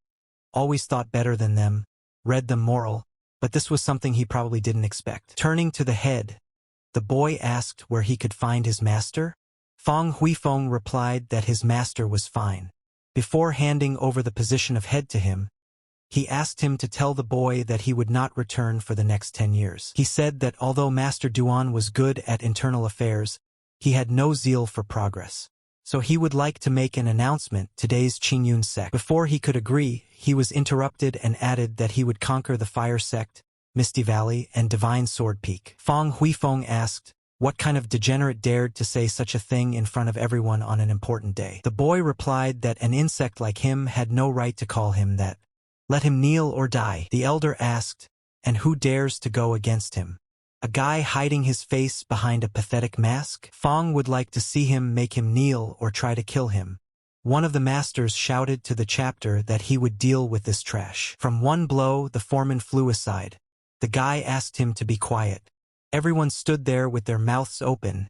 Always thought better than them, read them moral, but this was something he probably didn't expect. Turning to the head, the boy asked where he could find his master. Fong Huifeng replied that his master was fine. Before handing over the position of head to him, he asked him to tell the boy that he would not return for the next 10 years. He said that although Master Duan was good at internal affairs, he had no zeal for progress. So he would like to make an announcement today's Qingyun sect. Before he could agree, he was interrupted and added that he would conquer the Fire sect, Misty Valley, and Divine Sword Peak. Fong Huifeng asked, what kind of degenerate dared to say such a thing in front of everyone on an important day? The boy replied that an insect like him had no right to call him that. Let him kneel or die. The elder asked, and who dares to go against him? A guy hiding his face behind a pathetic mask? Fong would like to see him make him kneel or try to kill him. One of the masters shouted to the chapter that he would deal with this trash. From one blow, the foreman flew aside. The guy asked him to be quiet. Everyone stood there with their mouths open.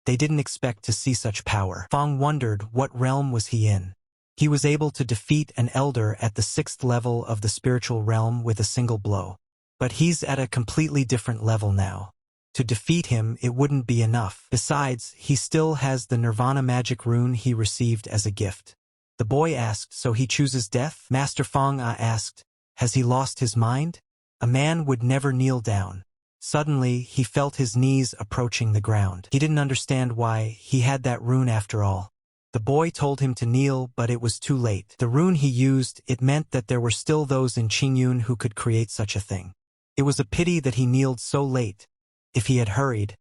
They didn't expect to see such power. Fong wondered what realm was he in. He was able to defeat an elder at the 6th level of the spiritual realm with a single blow. But he's at a completely different level now. To defeat him, it wouldn't be enough. Besides, he still has the Nirvana magic rune he received as a gift. The boy asked, so he chooses death? Master Fong asked, has he lost his mind? A man would never kneel down. Suddenly, he felt his knees approaching the ground. He didn't understand why he had that rune after all. The boy told him to kneel, but it was too late. The rune he used, it meant that there were still those in Qingyun who could create such a thing. It was a pity that he kneeled so late. If he had hurried,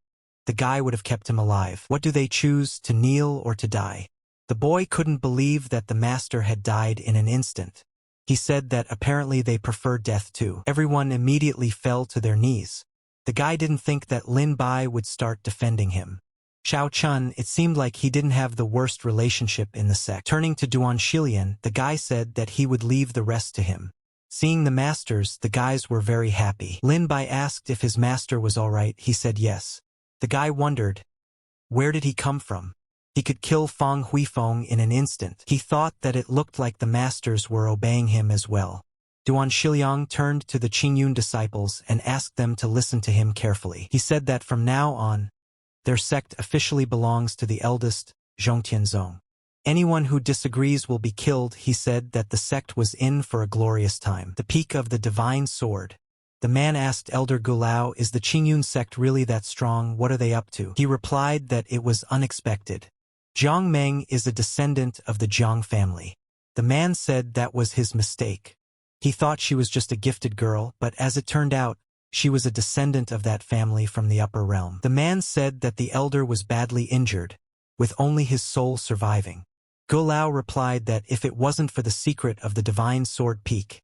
the guy would have kept him alive. What do they choose, to kneel or to die? The boy couldn't believe that the master had died in an instant. He said that apparently they prefer death too. Everyone immediately fell to their knees. The guy didn't think that Lin Bai would start defending him. Xiao Chun, it seemed like he didn't have the worst relationship in the sect. Turning to Duan Shilian, the guy said that he would leave the rest to him. Seeing the masters, the guys were very happy. Lin Bai asked if his master was all right. He said yes. The guy wondered, where did he come from? He could kill Fong Huifeng in an instant. He thought that it looked like the masters were obeying him as well. Duan Shiliang turned to the Qingyun disciples and asked them to listen to him carefully. He said that from now on, their sect officially belongs to the eldest, Zhongtianzong. Anyone who disagrees will be killed. He said that the sect was in for a glorious time. The peak of the divine sword. The man asked Elder Gulao, is the Qingyun sect really that strong? What are they up to? He replied that it was unexpected. Jiang Meng is a descendant of the Jiang family. The man said that was his mistake. He thought she was just a gifted girl, but as it turned out, she was a descendant of that family from the upper realm. The man said that the elder was badly injured, with only his soul surviving. Gulao replied that if it wasn't for the secret of the divine sword peak,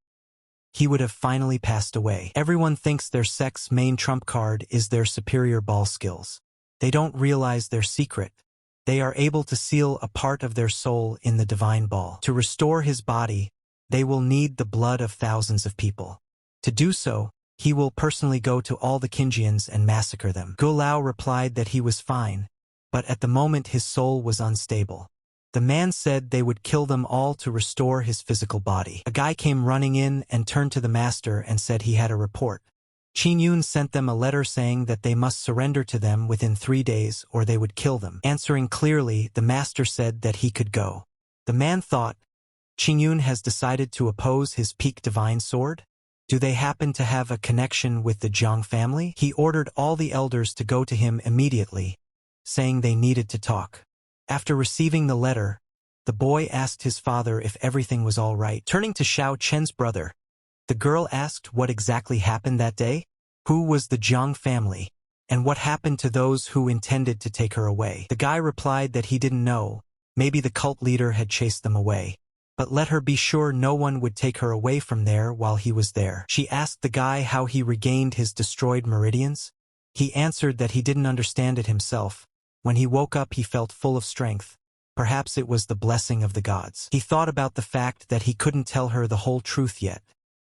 he would have finally passed away. Everyone thinks their sect's main trump card is their superior ball skills. They don't realize their secret. They are able to seal a part of their soul in the divine ball. To restore his body, they will need the blood of thousands of people. To do so, he will personally go to all the Kinjians and massacre them. Gulao replied that he was fine, but at the moment his soul was unstable. The man said they would kill them all to restore his physical body. A guy came running in and turned to the master and said he had a report. Qin Yun sent them a letter saying that they must surrender to them within 3 days or they would kill them. Answering clearly, the master said that he could go. The man thought, Qin Yun has decided to oppose his peak divine sword? Do they happen to have a connection with the Jiang family? He ordered all the elders to go to him immediately, saying they needed to talk. After receiving the letter, the boy asked his father if everything was all right. Turning to Xiao Chen's brother, the girl asked what exactly happened that day, who was the Jiang family, and what happened to those who intended to take her away. The guy replied that he didn't know, maybe the cult leader had chased them away, but let her be sure no one would take her away from there while he was there. She asked the guy how he regained his destroyed meridians. He answered that he didn't understand it himself. When he woke up he felt full of strength. Perhaps it was the blessing of the gods. He thought about the fact that he couldn't tell her the whole truth yet.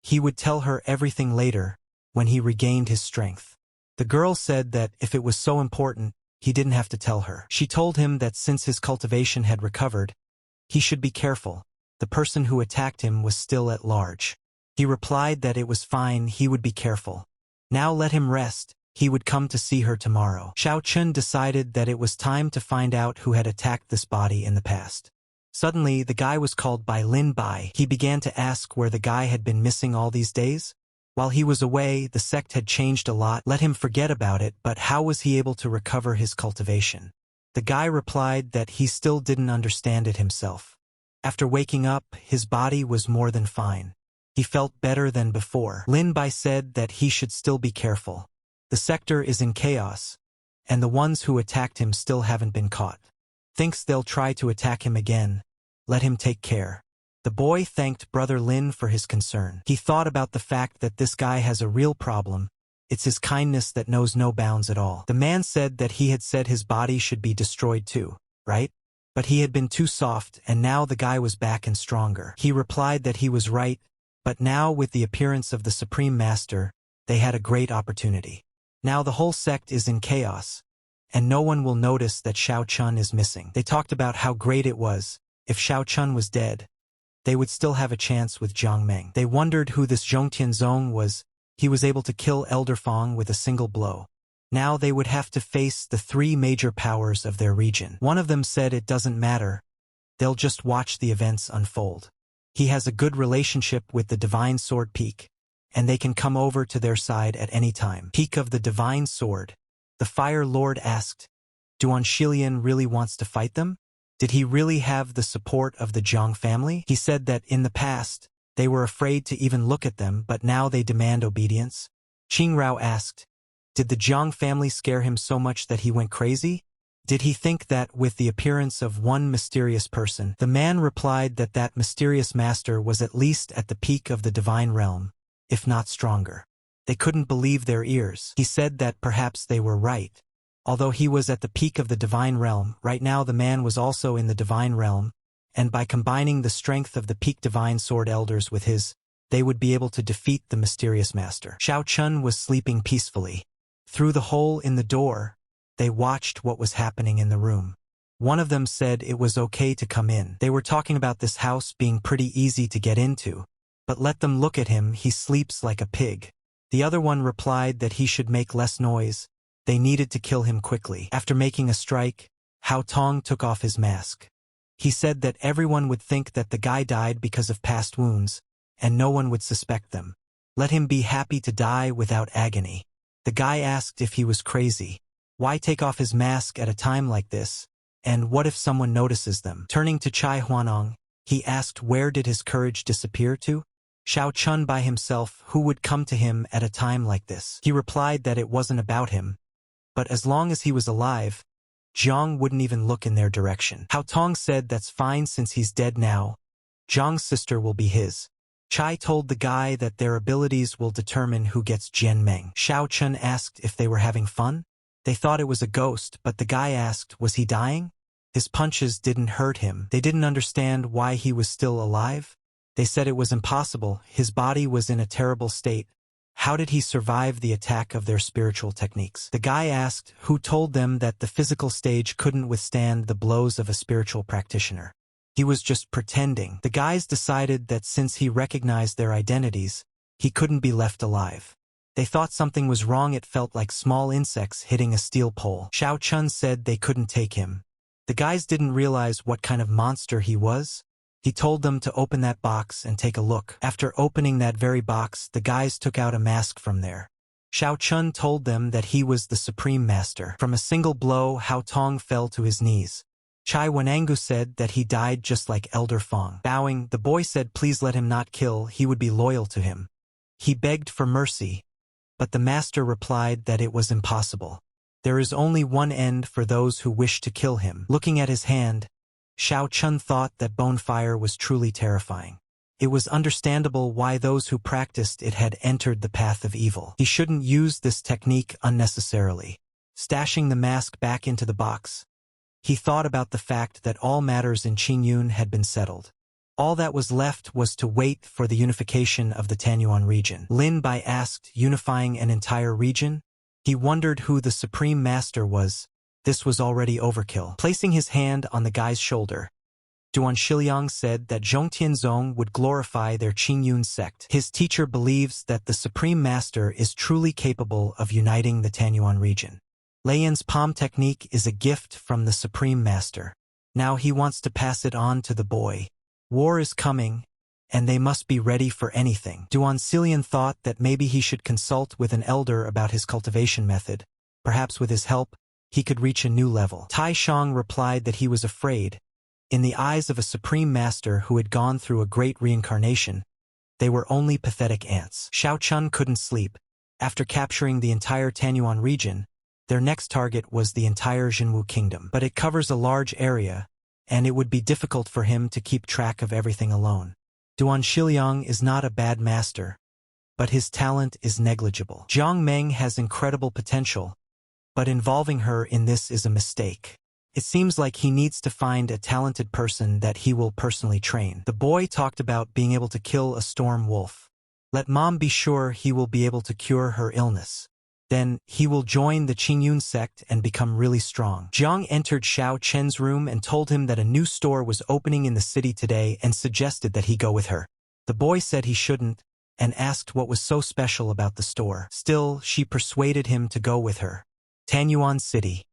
He would tell her everything later, when he regained his strength. The girl said that if it was so important, he didn't have to tell her. She told him that since his cultivation had recovered, he should be careful. The person who attacked him was still at large. He replied that it was fine, he would be careful. Now let him rest. He would come to see her tomorrow. Xiao Chun decided that it was time to find out who had attacked this body in the past. Suddenly, the guy was called by Lin Bai. He began to ask where the guy had been missing all these days. While he was away, the sect had changed a lot. Let him forget about it, but how was he able to recover his cultivation? The guy replied that he still didn't understand it himself. After waking up, his body was more than fine. He felt better than before. Lin Bai said that he should still be careful. The sector is in chaos, and the ones who attacked him still haven't been caught. Thinks they'll try to attack him again. Let him take care. The boy thanked Brother Lin for his concern. He thought about the fact that this guy has a real problem. It's his kindness that knows no bounds at all. The man said that he had said his body should be destroyed too, right? But he had been too soft, and now the guy was back and stronger. He replied that he was right, but now with the appearance of the Supreme Master, they had a great opportunity. Now the whole sect is in chaos, and no one will notice that Xiao Chun is missing. They talked about how great it was. If Xiao Chun was dead, they would still have a chance with Jiang Meng. They wondered who this Zhong Tianzong was. He was able to kill Elder Fong with a single blow. Now they would have to face the 3 major powers of their region. One of them said it doesn't matter. They'll just watch the events unfold. He has a good relationship with the Divine Sword Peak, and they can come over to their side at any time. Peak of the Divine Sword. The Fire Lord asked, Duan Shilian really wants to fight them? Did he really have the support of the Jiang family? He said that in the past, they were afraid to even look at them, but now they demand obedience. Qing Rao asked, did the Jiang family scare him so much that he went crazy? Did he think that with the appearance of one mysterious person? The man replied that that mysterious master was at least at the peak of the divine realm, if not stronger. They couldn't believe their ears. He said that perhaps they were right. Although he was at the peak of the divine realm, right now the man was also in the divine realm, and by combining the strength of the peak divine sword elders with his, they would be able to defeat the mysterious master. Xiao Chun was sleeping peacefully. Through the hole in the door, they watched what was happening in the room. One of them said it was okay to come in. They were talking about this house being pretty easy to get into, but let them look at him, he sleeps like a pig. The other one replied that he should make less noise. They needed to kill him quickly. After making a strike, Hao Tong took off his mask. He said that everyone would think that the guy died because of past wounds, and no one would suspect them. Let him be happy to die without agony. The guy asked if he was crazy. Why take off his mask at a time like this? And what if someone notices them? Turning to Chai Huanong, he asked where did his courage disappear to? Xiao Chun by himself, who would come to him at a time like this? He replied that it wasn't about him, but as long as he was alive, Zhang wouldn't even look in their direction. Hao Tong said that's fine since he's dead now. Zhang's sister will be his. Chai told the guy that their abilities will determine who gets Jian Meng. Xiao Chun asked if they were having fun. They thought it was a ghost, but the guy asked, was he dying? His punches didn't hurt him. They didn't understand why he was still alive. They said it was impossible. His body was in a terrible state. How did he survive the attack of their spiritual techniques? The guy asked, who told them that the physical stage couldn't withstand the blows of a spiritual practitioner. He was just pretending. The guys decided that since he recognized their identities, he couldn't be left alive. They thought something was wrong. It felt like small insects hitting a steel pole. Xiao Chun said they couldn't take him. The guys didn't realize what kind of monster he was. He told them to open that box and take a look. After opening that very box, the guys took out a mask from there. Xiao Chun told them that he was the Supreme Master. From a single blow, Hao Tong fell to his knees. Chai Wenangu said that he died just like Elder Fong. Bowing, the boy said please let him not kill, he would be loyal to him. He begged for mercy, but the master replied that it was impossible. There is only one end for those who wish to kill him. Looking at his hand, Xiao Chun thought that bonfire was truly terrifying. It was understandable why those who practiced it had entered the path of evil. He shouldn't use this technique unnecessarily. Stashing the mask back into the box, he thought about the fact that all matters in Qingyun had been settled. All that was left was to wait for the unification of the Tanyuan region. Lin Bai asked, unifying an entire region? He wondered who the Supreme Master was. This was already overkill. Placing his hand on the guy's shoulder, Duan Shiliang said that Zhongtianzong would glorify their Qingyun sect. His teacher believes that the Supreme Master is truly capable of uniting the Tanyuan region. Lei Yan's palm technique is a gift from the Supreme Master. Now he wants to pass it on to the boy. War is coming, and they must be ready for anything. Duan Xilian thought that maybe he should consult with an elder about his cultivation method. Perhaps with his help, he could reach a new level. Tai Shang replied that he was afraid. In the eyes of a Supreme Master who had gone through a great reincarnation, they were only pathetic ants. Xiao Chun couldn't sleep. After capturing the entire Tanyuan region, their next target was the entire Jinwu kingdom. But it covers a large area, and it would be difficult for him to keep track of everything alone. Duan Shiliang is not a bad master, but his talent is negligible. Jiang Meng has incredible potential, but involving her in this is a mistake. It seems like he needs to find a talented person that he will personally train. The boy talked about being able to kill a storm wolf. Let mom be sure he will be able to cure her illness. Then, he will join the Qingyun sect and become really strong. Jiang entered Xiao Chen's room and told him that a new store was opening in the city today and suggested that he go with her. The boy said he shouldn't, and asked what was so special about the store. Still, she persuaded him to go with her. Tanyuan City.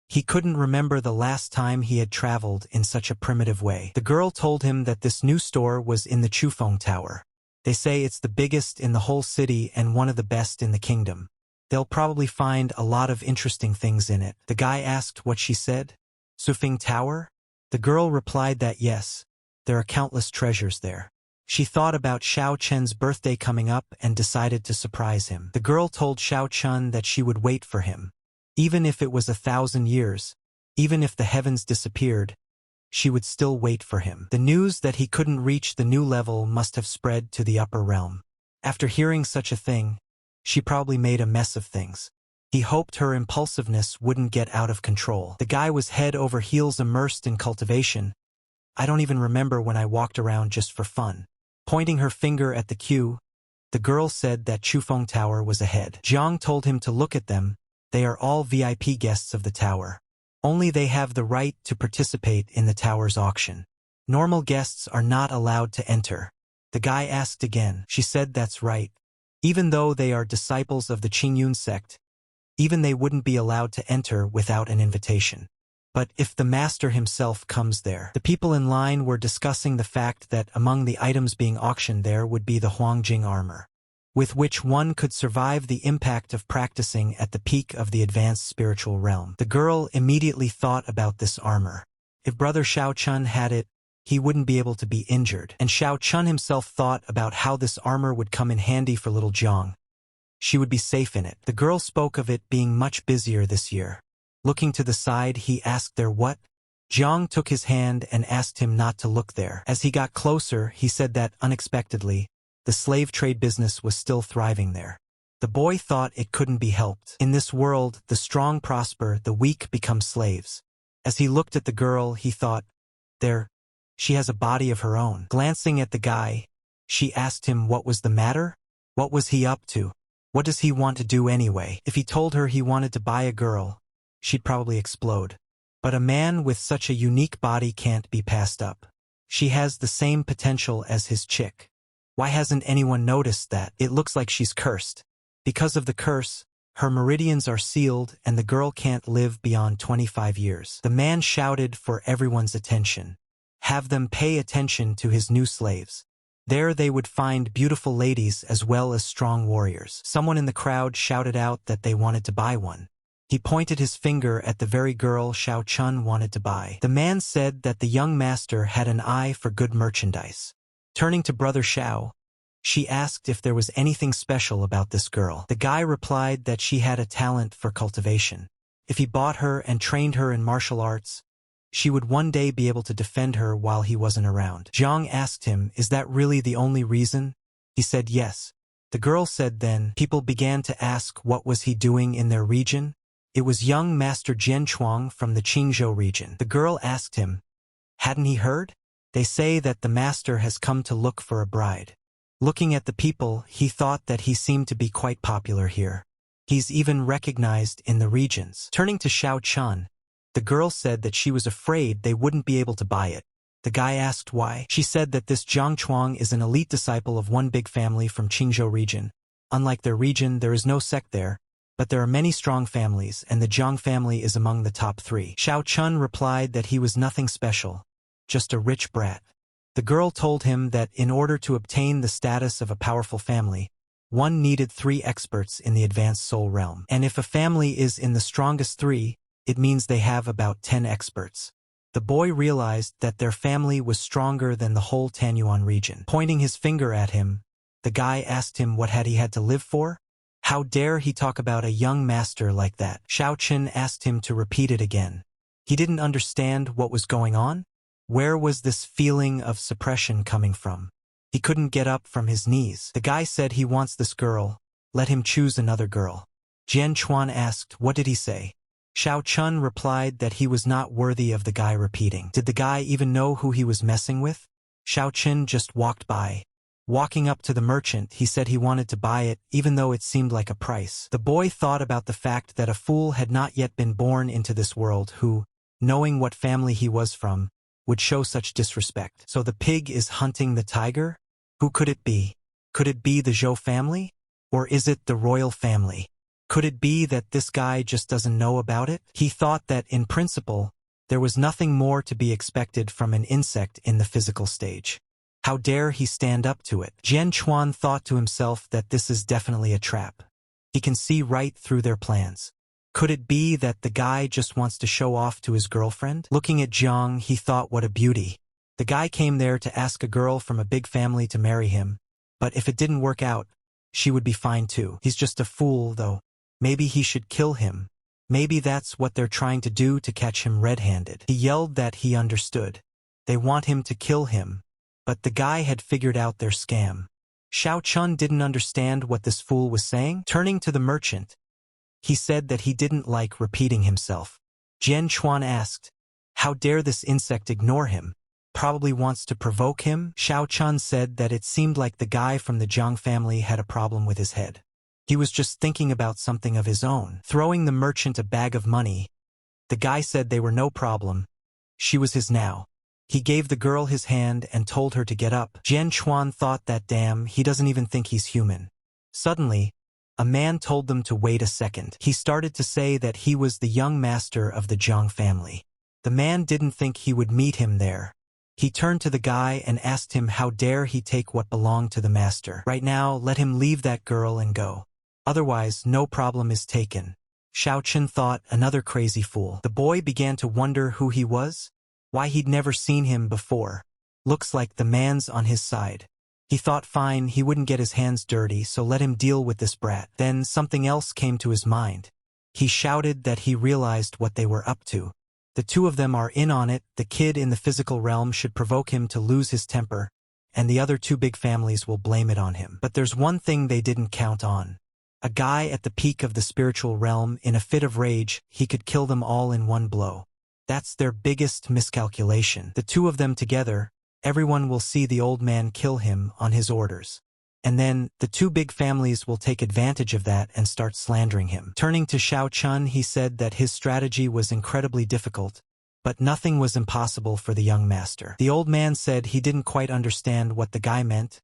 He couldn't remember the last time he had traveled in such a primitive way. The girl told him that this new store was in the Chufeng Tower. They say it's the biggest in the whole city and one of the best in the kingdom. They'll probably find a lot of interesting things in it. The guy asked what she said. Sufing Tower? The girl replied that yes, there are countless treasures there. She thought about Xiao Chen's birthday coming up and decided to surprise him. The girl told Xiao Chen that she would wait for him. Even if it was 1,000 years, even if the heavens disappeared, she would still wait for him. The news that he couldn't reach the new level must have spread to the upper realm. After hearing such a thing, she probably made a mess of things. He hoped her impulsiveness wouldn't get out of control. The guy was head over heels immersed in cultivation. I don't even remember when I walked around just for fun. Pointing her finger at the queue, the girl said that Chufeng Tower was ahead. Jiang told him to look at them. They are all VIP guests of the tower. Only they have the right to participate in the tower's auction. Normal guests are not allowed to enter. The guy asked again. She said that's right. Even though they are disciples of the Qingyun sect, even they wouldn't be allowed to enter without an invitation. But if the master himself comes there, the people in line were discussing the fact that among the items being auctioned there would be the Huangjing armor, with which one could survive the impact of practicing at the peak of the advanced spiritual realm. The girl immediately thought about this armor. If Brother Xiao Chun had it, he wouldn't be able to be injured. And Xiao Chun himself thought about how this armor would come in handy for little Jiang. She would be safe in it. The girl spoke of it being much busier this year. Looking to the side, he asked there what? Jiang took his hand and asked him not to look there. As he got closer, he said that, unexpectedly, the slave trade business was still thriving there. The boy thought it couldn't be helped. In this world, the strong prosper, the weak become slaves. As he looked at the girl, he thought, there, she has a body of her own. Glancing at the guy, she asked him what was the matter? What was he up to? What does he want to do anyway? If he told her he wanted to buy a girl, she'd probably explode. But a man with such a unique body can't be passed up. She has the same potential as his chick. Why hasn't anyone noticed that? It looks like she's cursed. Because of the curse, her meridians are sealed and the girl can't live beyond 25 years. The man shouted for everyone's attention. Have them pay attention to his new slaves. There they would find beautiful ladies as well as strong warriors. Someone in the crowd shouted out that they wanted to buy one. He pointed his finger at the very girl Xiao Chun wanted to buy. The man said that the young master had an eye for good merchandise. Turning to Brother Xiao, she asked if there was anything special about this girl. The guy replied that she had a talent for cultivation. If he bought her and trained her in martial arts, she would one day be able to defend her while he wasn't around. Jiang asked him, is that really the only reason? He said yes. The girl said then, people began to ask what was he doing in their region? It was young Master Jian Chuang from the Qingzhou region. The girl asked him, hadn't he heard? They say that the master has come to look for a bride. Looking at the people, he thought that he seemed to be quite popular here. He's even recognized in the regions. Turning to Xiao Chun, the girl said that she was afraid they wouldn't be able to buy it. The guy asked why. She said that this Jiang Chuang is an elite disciple of one big family from Qingzhou region. Unlike their region, there is no sect there, but there are many strong families, and the Jiang family is among the top 3. Xiao Chun replied that he was nothing special, just a rich brat. The girl told him that in order to obtain the status of a powerful family, one needed 3 experts in the advanced soul realm. And if a family is in the strongest 3, it means they have about 10 experts. The boy realized that their family was stronger than the whole Tanyuan region. Pointing his finger at him, the guy asked him what had he had to live for? How dare he talk about a young master like that? Xiao Chun asked him to repeat it again. He didn't understand what was going on. Where was this feeling of suppression coming from? He couldn't get up from his knees. The guy said he wants this girl. Let him choose another girl. Jian Chuan asked, what did he say? Xiao Chun replied that he was not worthy of the guy repeating. Did the guy even know who he was messing with? Xiao Chun just walked by. Walking up to the merchant, he said he wanted to buy it, even though it seemed like a price. The boy thought about the fact that a fool had not yet been born into this world who, knowing what family he was from, would show such disrespect. So the pig is hunting the tiger? Who could it be? Could it be the Zhou family? Or is it the royal family? Could it be that this guy just doesn't know about it? He thought that, in principle, there was nothing more to be expected from an insect in the physical stage. How dare he stand up to it? Jian Chuan thought to himself that this is definitely a trap. He can see right through their plans. Could it be that the guy just wants to show off to his girlfriend? Looking at Jiang, he thought what a beauty. The guy came there to ask a girl from a big family to marry him, but if it didn't work out, she would be fine too. He's just a fool, though. Maybe he should kill him. Maybe that's what they're trying to do to catch him red-handed. He yelled that he understood. They want him to kill him. But the guy had figured out their scam. Xiao Chun didn't understand what this fool was saying. Turning to the merchant, he said that he didn't like repeating himself. Jian Chuan asked, how dare this insect ignore him? Probably wants to provoke him? Xiao Chun said that it seemed like the guy from the Jiang family had a problem with his head. He was just thinking about something of his own. Throwing the merchant a bag of money, the guy said they were no problem. She was his now. He gave the girl his hand and told her to get up. Jian Chuan thought that damn, he doesn't even think he's human. Suddenly, a man told them to wait a second. He started to say that he was the young master of the Jiang family. The man didn't think he would meet him there. He turned to the guy and asked him how dare he take what belonged to the master. Right now, let him leave that girl and go. Otherwise, no problem is taken. Xiao Chun thought, another crazy fool. The boy began to wonder who he was. Why he'd never seen him before. Looks like the man's on his side. He thought fine, he wouldn't get his hands dirty, so let him deal with this brat. Then something else came to his mind. He shouted that he realized what they were up to. The two of them are in on it. The kid in the physical realm should provoke him to lose his temper, and the other 2 big families will blame it on him. But there's one thing they didn't count on. A guy at the peak of the spiritual realm, in a fit of rage, he could kill them all in one blow. That's their biggest miscalculation. The two of them together, everyone will see the old man kill him on his orders. And then, the two big families will take advantage of that and start slandering him. Turning to Xiao Chun, he said that his strategy was incredibly difficult, but nothing was impossible for the young master. The old man said he didn't quite understand what the guy meant,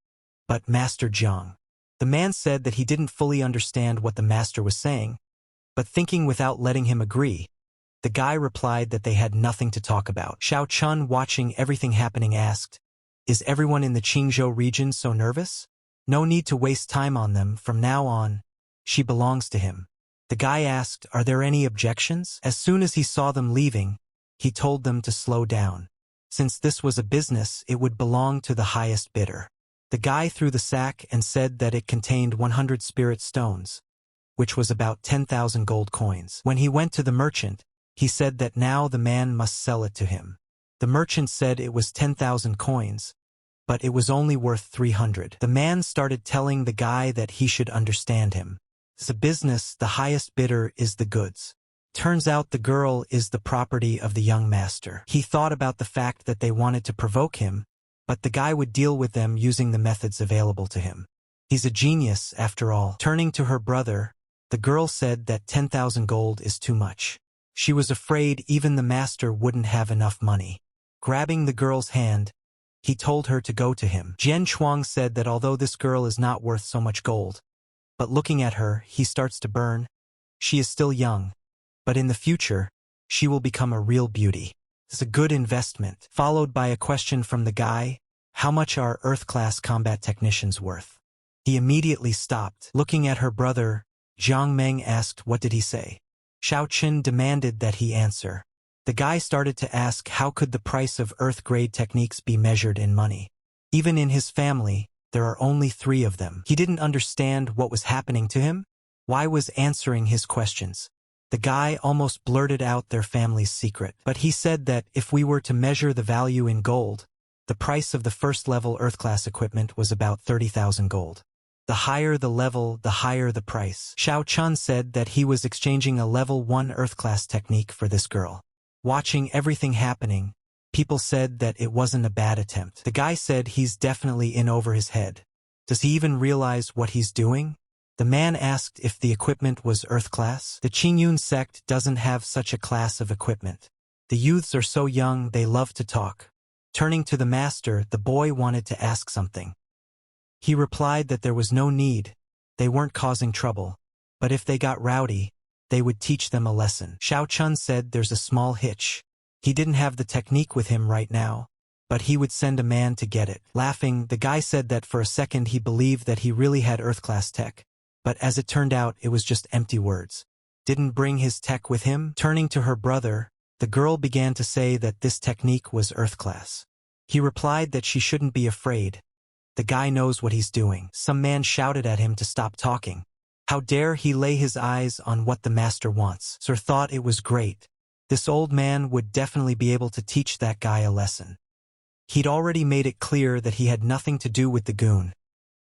but Master Jiang. The man said that he didn't fully understand what the master was saying, but thinking without letting him agree, the guy replied that they had nothing to talk about. Xiao Chun, watching everything happening, asked, "Is everyone in the Qingzhou region so nervous? No need to waste time on them. From now on, she belongs to him." The guy asked, "Are there any objections?" As soon as he saw them leaving, he told them to slow down. Since this was a business, it would belong to the highest bidder. The guy threw the sack and said that it contained 100 spirit stones, which was about 10,000 gold coins. When he went to the merchant, he said that now the man must sell it to him. The merchant said it was 10,000 coins, but it was only worth 300. The man started telling the guy that he should understand him. It's a business, the highest bidder is the goods. Turns out the girl is the property of the young master. He thought about the fact that they wanted to provoke him, but the guy would deal with them using the methods available to him. He's a genius, after all. Turning to her brother, the girl said that 10,000 gold is too much. She was afraid even the master wouldn't have enough money. Grabbing the girl's hand, he told her to go to him. Jian Chuang said that although this girl is not worth so much gold, but looking at her, he starts to burn. She is still young, but in the future, she will become a real beauty. It's a good investment. Followed by a question from the guy, "How much are Earth-class combat technicians worth?" He immediately stopped. Looking at her brother, Zhang Meng asked, "What did he say?" Xiao Qin demanded that he answer. The guy started to ask how could the price of Earth-grade techniques be measured in money. Even in his family, there are only 3 of them. He didn't understand what was happening to him. Why was answering his questions? The guy almost blurted out their family's secret. But he said that if we were to measure the value in gold, the price of the first-level Earth-class equipment was about 30,000 gold. The higher the level, the higher the price. Xiao Chun said that he was exchanging a level 1 Earth-class technique for this girl. Watching everything happening, people said that it wasn't a bad attempt. The guy said he's definitely in over his head. Does he even realize what he's doing? The man asked if the equipment was Earth-class. The Qingyun sect doesn't have such a class of equipment. The youths are so young they love to talk. Turning to the master, the boy wanted to ask something. He replied that there was no need, they weren't causing trouble, but if they got rowdy, they would teach them a lesson. Xiao Chun said there's a small hitch. He didn't have the technique with him right now, but he would send a man to get it. Laughing, the guy said that for a second he believed that he really had Earth-class tech. But as it turned out, it was just empty words. Didn't bring his tech with him? Turning to her brother, the girl began to say that this technique was Earth-class. He replied that she shouldn't be afraid. The guy knows what he's doing. Some man shouted at him to stop talking. How dare he lay his eyes on what the master wants? Sir thought it was great. This old man would definitely be able to teach that guy a lesson. He'd already made it clear that he had nothing to do with the goon,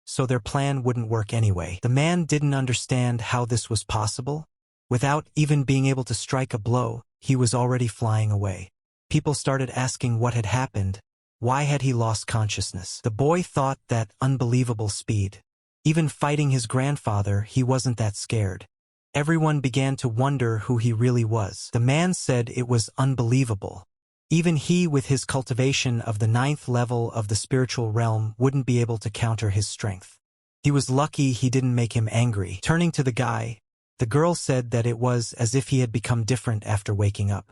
so their plan wouldn't work anyway. The man didn't understand how this was possible. Without even being able to strike a blow, he was already flying away. People started asking what had happened. Why had he lost consciousness? The boy thought that unbelievable speed. Even fighting his grandfather, he wasn't that scared. Everyone began to wonder who he really was. The man said it was unbelievable. Even he, with his cultivation of the 9th level of the spiritual realm, wouldn't be able to counter his strength. He was lucky he didn't make him angry. Turning to the guy, the girl said that it was as if he had become different after waking up.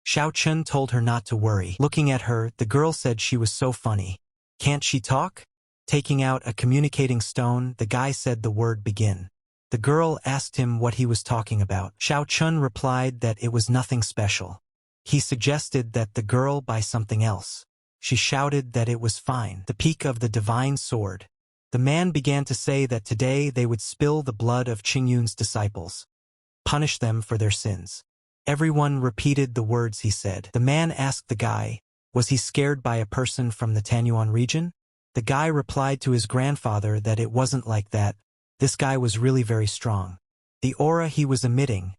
Xiao Chun told her not to worry. Looking at her, the girl said she was so funny. Can't she talk? Taking out a communicating stone, the guy said the word begin. The girl asked him what he was talking about. Xiao Chun replied that it was nothing special. He suggested that the girl buy something else. She shouted that it was fine. The peak of the divine sword. The man began to say that today they would spill the blood of Qingyun's disciples. Punish them for their sins. Everyone repeated the words he said. The man asked the guy, was he scared by a person from the Tanyuan region? The guy replied to his grandfather that it wasn't like that, This guy was really very strong. The aura he was emitting,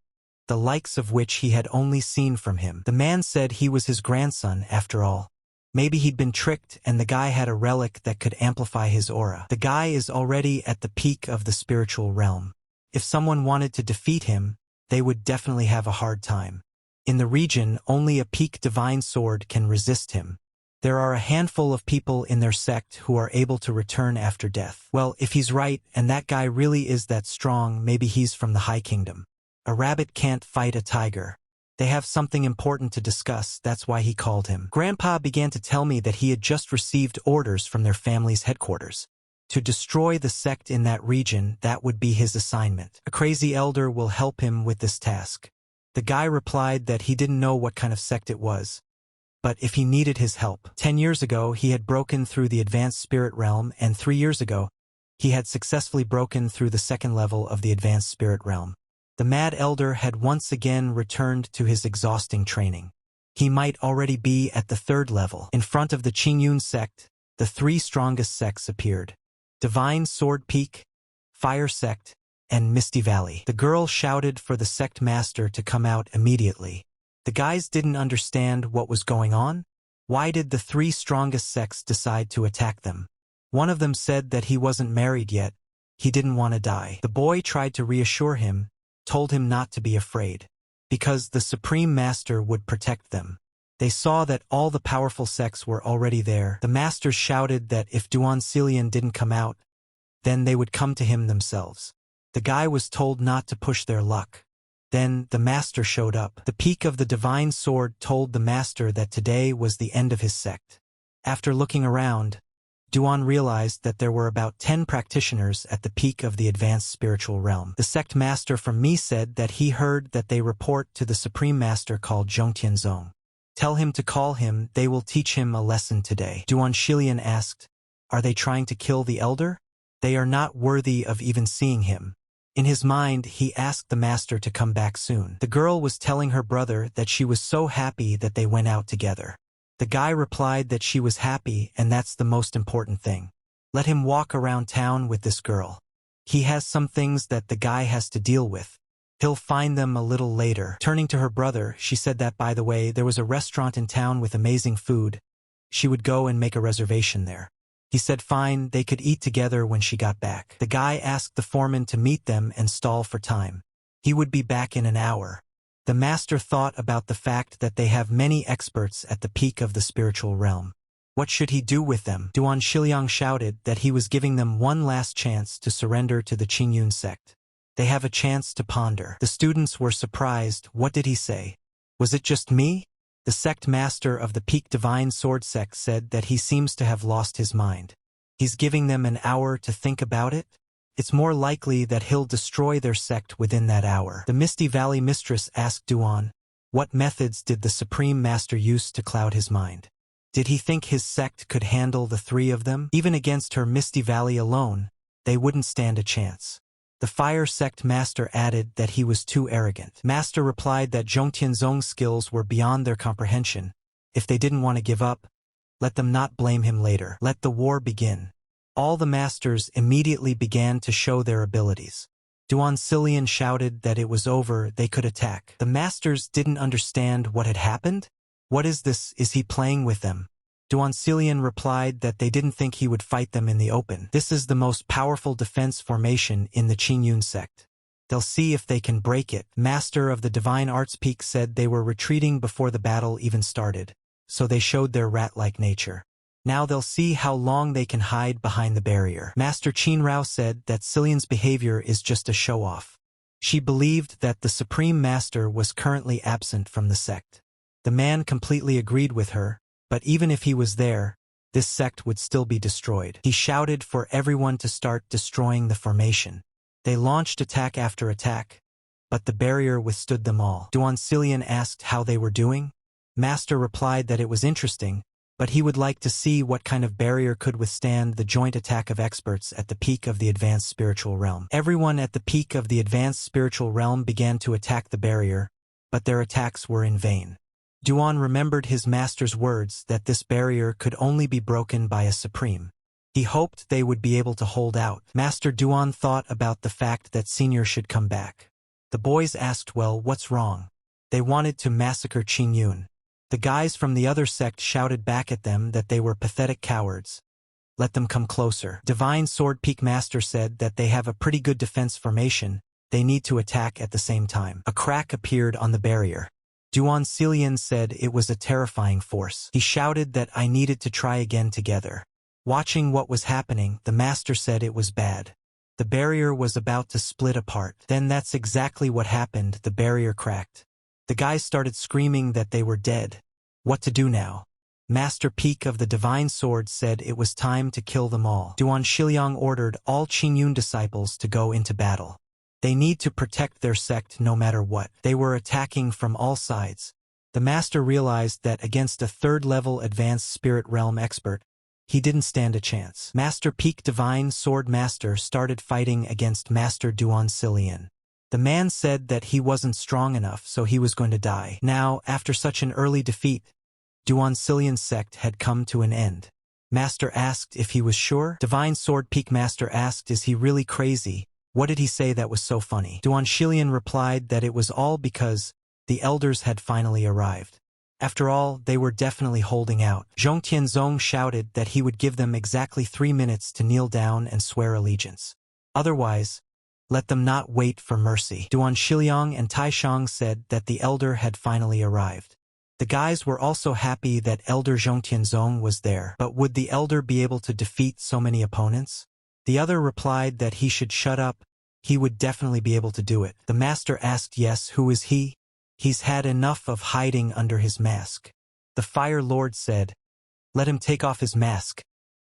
the likes of which he had only seen from him. The man said he was his grandson after all. Maybe he'd been tricked and the guy had a relic that could amplify his aura. The guy is already at the peak of the spiritual realm. If someone wanted to defeat him, they would definitely have a hard time. In the region, only a peak divine sword can resist him. There are a handful of people in their sect who are able to return after death. Well, if he's right and that guy really is that strong, maybe he's from the High Kingdom. A rabbit can't fight a tiger. They have something important to discuss, that's why he called him. Grandpa began to tell me that he had just received orders from their family's headquarters. To destroy the sect in that region, that would be his assignment. A crazy elder will help him with this task. The guy replied that he didn't know what kind of sect it was, but if he needed his help. 10 years ago, he had broken through the advanced spirit realm, and 3 years ago, he had successfully broken through the second level of the advanced spirit realm. The mad elder had once again returned to his exhausting training. He might already be at the 3rd level. In front of the Qingyun sect, the 3 strongest sects appeared: Divine Sword Peak, Fire Sect, and Misty Valley. The girl shouted for the sect master to come out immediately. The guys didn't understand what was going on. Why did the 3 strongest sects decide to attack them? One of them said that he wasn't married yet. He didn't want to die. The boy tried to reassure him, told him not to be afraid, because the Supreme Master would protect them. They saw that all the powerful sects were already there. The masters shouted that if Duan Xilian didn't come out, then they would come to him themselves. The guy was told not to push their luck. Then the master showed up. The peak of the divine sword told the master that today was the end of his sect. After looking around, Duan realized that there were about 10 practitioners at the peak of the advanced spiritual realm. The sect master from Mi said that he heard that they report to the Supreme Master called Zhongtianzong. Tell him to call him, they will teach him a lesson today. Duan Xilian asked, are they trying to kill the elder? They are not worthy of even seeing him. In his mind, he asked the master to come back soon. The girl was telling her brother that she was so happy that they went out together. The guy replied that she was happy and that's the most important thing. Let him walk around town with this girl. He has some things that the guy has to deal with. He'll find them a little later. Turning to her brother, she said that, by the way, there was a restaurant in town with amazing food. She would go and make a reservation there. He said fine, they could eat together when she got back. The guy asked the foreman to meet them and stall for time. He would be back in an hour. The master thought about the fact that they have many experts at the peak of the spiritual realm. What should he do with them? Duan Xiliang shouted that he was giving them one last chance to surrender to the Qingyun sect. They have a chance to ponder. The students were surprised. What did he say? Was it just me? The sect master of the Peak Divine Sword sect said that he seems to have lost his mind. He's giving them an hour to think about it? It's more likely that he'll destroy their sect within that hour. The Misty Valley mistress asked Duan, what methods did the Supreme Master use to cloud his mind? Did he think his sect could handle the 3 of them? Even against her Misty Valley alone, they wouldn't stand a chance. The Fire Sect Master added that he was too arrogant. Master replied that Zhongtianzong's skills were beyond their comprehension. If they didn't want to give up, let them not blame him later. Let the war begin. All the masters immediately began to show their abilities. Duan Xilian shouted that it was over, they could attack. The masters didn't understand what had happened. What is this? Is he playing with them? Duan Xilian replied that they didn't think he would fight them in the open. This is the most powerful defense formation in the Qingyun sect. They'll see if they can break it. Master of the Divine Arts Peak said they were retreating before the battle even started, so they showed their rat-like nature. Now they'll see how long they can hide behind the barrier. Master Qinrao said that Xilian's behavior is just a show-off. She believed that the Supreme Master was currently absent from the sect. The man completely agreed with her, but even if he was there, this sect would still be destroyed. He shouted for everyone to start destroying the formation. They launched attack after attack, but the barrier withstood them all. Duan Xilian asked how they were doing. Master replied that it was interesting, but he would like to see what kind of barrier could withstand the joint attack of experts at the peak of the advanced spiritual realm. Everyone at the peak of the advanced spiritual realm began to attack the barrier, but their attacks were in vain. Duan remembered his master's words that this barrier could only be broken by a supreme. He hoped they would be able to hold out. Master Duan thought about the fact that Senior should come back. The boys asked, well, what's wrong? They wanted to massacre Qing Yun. The guys from the other sect shouted back at them that they were pathetic cowards. Let them come closer. Divine Sword Peak Master said that they have a pretty good defense formation. They need to attack at the same time. A crack appeared on the barrier. Duan Xilian said it was a terrifying force. He shouted that I needed to try again together. Watching what was happening, the master said it was bad. The barrier was about to split apart. Then that's exactly what happened. The barrier cracked. The guys started screaming that they were dead. What to do now? Master Peak of the Divine Sword said it was time to kill them all. Duan Shiliang ordered all Qing Yun disciples to go into battle. They need to protect their sect no matter what. They were attacking from all sides. The master realized that against a third-level advanced spirit realm expert, he didn't stand a chance. Master Peak Divine Sword Master started fighting against Master Duan Xilian. The man said that he wasn't strong enough, so he was going to die. Now, after such an early defeat, Duan Xilian's sect had come to an end. Master asked if he was sure. Divine Sword Peak Master asked, is he really crazy? What did he say that was so funny? Duan Xilian replied that it was all because the elders had finally arrived. After all, they were definitely holding out. Zhong Tianzong shouted that he would give them exactly 3 minutes to kneel down and swear allegiance. Otherwise, let them not wait for mercy. Duan Shiliang and Taishang said that the elder had finally arrived. The guys were also happy that Elder Zhong Tianzong was there. But would the elder be able to defeat so many opponents? The other replied that he should shut up. He would definitely be able to do it. The master asked, yes, who is he? He's had enough of hiding under his mask. The Fire Lord said, let him take off his mask.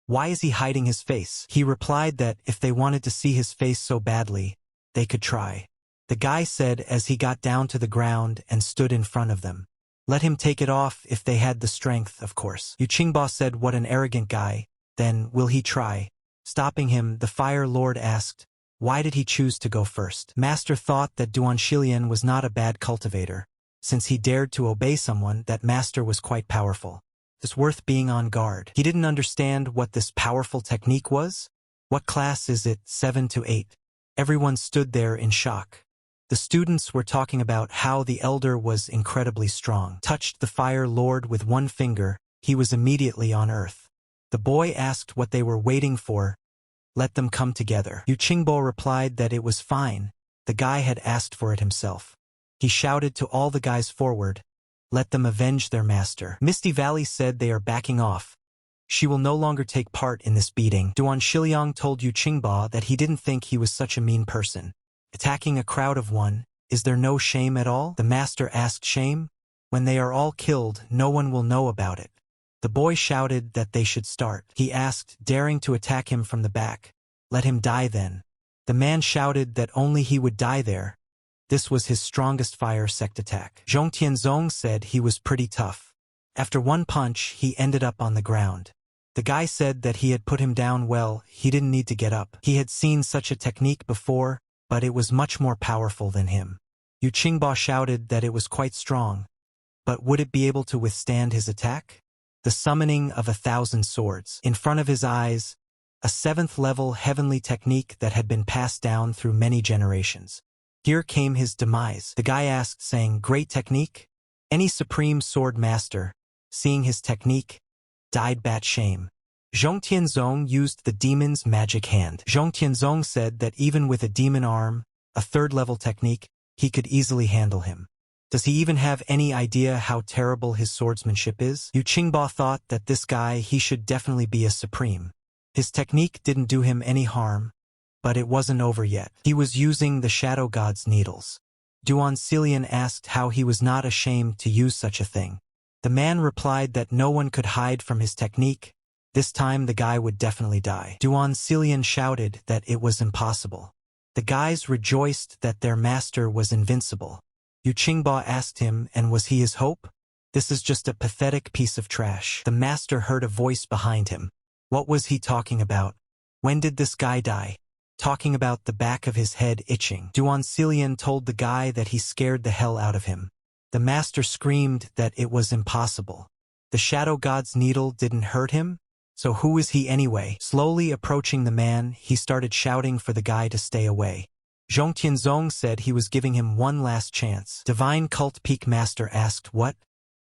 Why is he hiding his face? He replied that if they wanted to see his face so badly, they could try. The guy said as he got down to the ground and stood in front of them. Let him take it off if they had the strength, of course. Yu Qingba said, what an arrogant guy. Then, will he try? Stopping him, the Fire Lord asked, why did he choose to go first? Master thought that Duan Shilian was not a bad cultivator. Since he dared to obey someone, that master was quite powerful. It's worth being on guard. He didn't understand what this powerful technique was. What class is it? 7 to 8. Everyone stood there in shock. The students were talking about how the elder was incredibly strong. Touched the Fire Lord with one finger, he was immediately on earth. The boy asked what they were waiting for. Let them come together. Yu Qingbo replied that it was fine. The guy had asked for it himself. He shouted to all the guys forward. Let them avenge their master. Misty Valley said they are backing off. She will no longer take part in this beating. Duan Shiliang told Yu Qingba that he didn't think he was such a mean person. Attacking a crowd of one, is there no shame at all? The master asked, shame? When they are all killed, no one will know about it. The boy shouted that they should start. He asked, daring to attack him from the back. Let him die then. The man shouted that only he would die there. This was his strongest fire sect attack. Zhong Tianzong said he was pretty tough. After one punch, he ended up on the ground. The guy said that he had put him down well, he didn't need to get up. He had seen such a technique before, but it was much more powerful than him. Yu Qingba shouted that it was quite strong. But would it be able to withstand his attack? The summoning of 1,000 swords. In front of his eyes, a 7th-level heavenly technique that had been passed down through many generations. Here came his demise. The guy asked, saying, great technique? Any supreme sword master, seeing his technique, died bat shame. Zhong Tianzong used the demon's magic hand. Zhong Tianzong said that even with a demon arm, a 3rd-level technique, he could easily handle him. Does he even have any idea how terrible his swordsmanship is? Yu Qingba thought that this guy, he should definitely be a supreme. His technique didn't do him any harm, but it wasn't over yet. He was using the Shadow God's needles. Duan Xilian asked how he was not ashamed to use such a thing. The man replied that no one could hide from his technique. This time the guy would definitely die. Duan Xilian shouted that it was impossible. The guys rejoiced that their master was invincible. Yu Qingba asked him, and was he his hope? This is just a pathetic piece of trash. The master heard a voice behind him. What was he talking about? When did this guy die? Talking about the back of his head itching. Duan Xilian told the guy that he scared the hell out of him. The master screamed that it was impossible. The Shadow God's needle didn't hurt him? So who is he anyway? Slowly approaching the man, he started shouting for the guy to stay away. Zhong Tianzong said he was giving him one last chance. Divine Cult Peak Master asked what?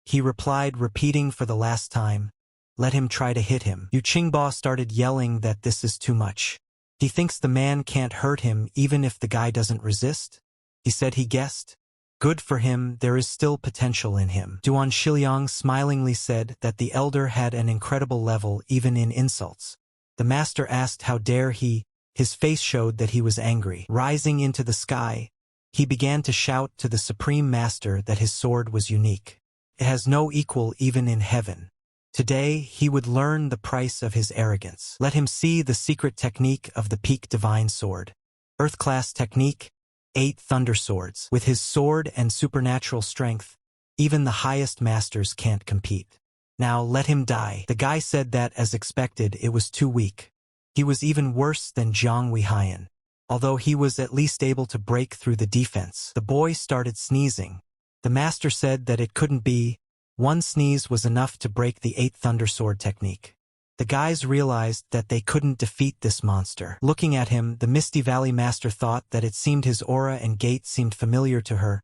He replied, repeating for the last time, let him try to hit him. Yu Qingba started yelling that this is too much. He thinks the man can't hurt him even if the guy doesn't resist? He said he guessed. Good for him, there is still potential in him. Duan Shiliang smilingly said that the elder had an incredible level even in insults. The master asked how dare he. His face showed that he was angry. Rising into the sky, he began to shout to the Supreme Master that his sword was unique. It has no equal even in heaven. Today, he would learn the price of his arrogance. Let him see the secret technique of the Peak Divine Sword. Earth-class technique, 8 Thunder Swords. With his sword and supernatural strength, even the highest masters can't compete. Now let him die. The guy said that as expected, it was too weak. He was even worse than Jiang Weihayan. Although he was at least able to break through the defense. The boy started sneezing. The master said that it couldn't be. One sneeze was enough to break the 8 Thunder Sword technique. The guys realized that they couldn't defeat this monster. Looking at him, the Misty Valley Master thought that it seemed his aura and gait seemed familiar to her.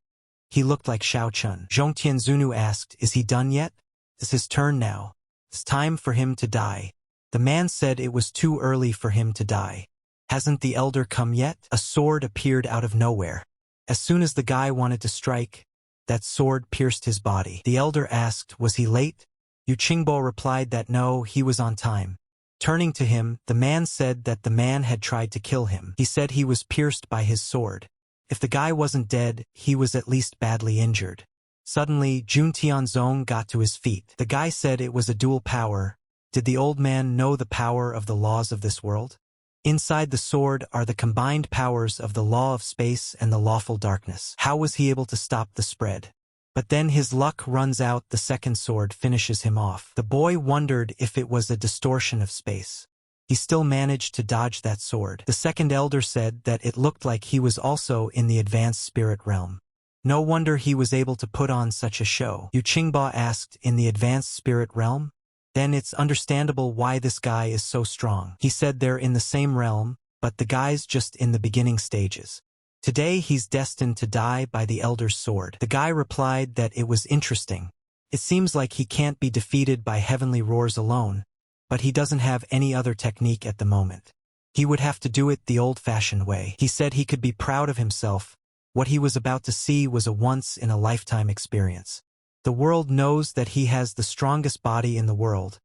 He looked like Shao Chun. Zhong Tianzunu asked, is he done yet? It's his turn now. It's time for him to die. The man said it was too early for him to die. Hasn't the elder come yet? A sword appeared out of nowhere. As soon as the guy wanted to strike, that sword pierced his body. The elder asked, was he late? Yu Qingbo replied that no, he was on time. Turning to him, the man said that the man had tried to kill him. He said he was pierced by his sword. If the guy wasn't dead, he was at least badly injured. Suddenly, Jun Tianzong got to his feet. The guy said it was a dual power. Did the old man know the power of the laws of this world? Inside the sword are the combined powers of the law of space and the lawful darkness. How was he able to stop the spread? But then his luck runs out, the second sword finishes him off. The boy wondered if it was a distortion of space. He still managed to dodge that sword. The second elder said that it looked like he was also in the advanced spirit realm. No wonder he was able to put on such a show. Yu Qingba asked, in the advanced spirit realm? Then it's understandable why this guy is so strong. He said they're in the same realm, but the guy's just in the beginning stages. Today he's destined to die by the elder's sword. The guy replied that it was interesting. It seems like he can't be defeated by heavenly roars alone, but he doesn't have any other technique at the moment. He would have to do it the old-fashioned way. He said he could be proud of himself. What he was about to see was a once-in-a-lifetime experience. The world knows that he has the strongest body in the world,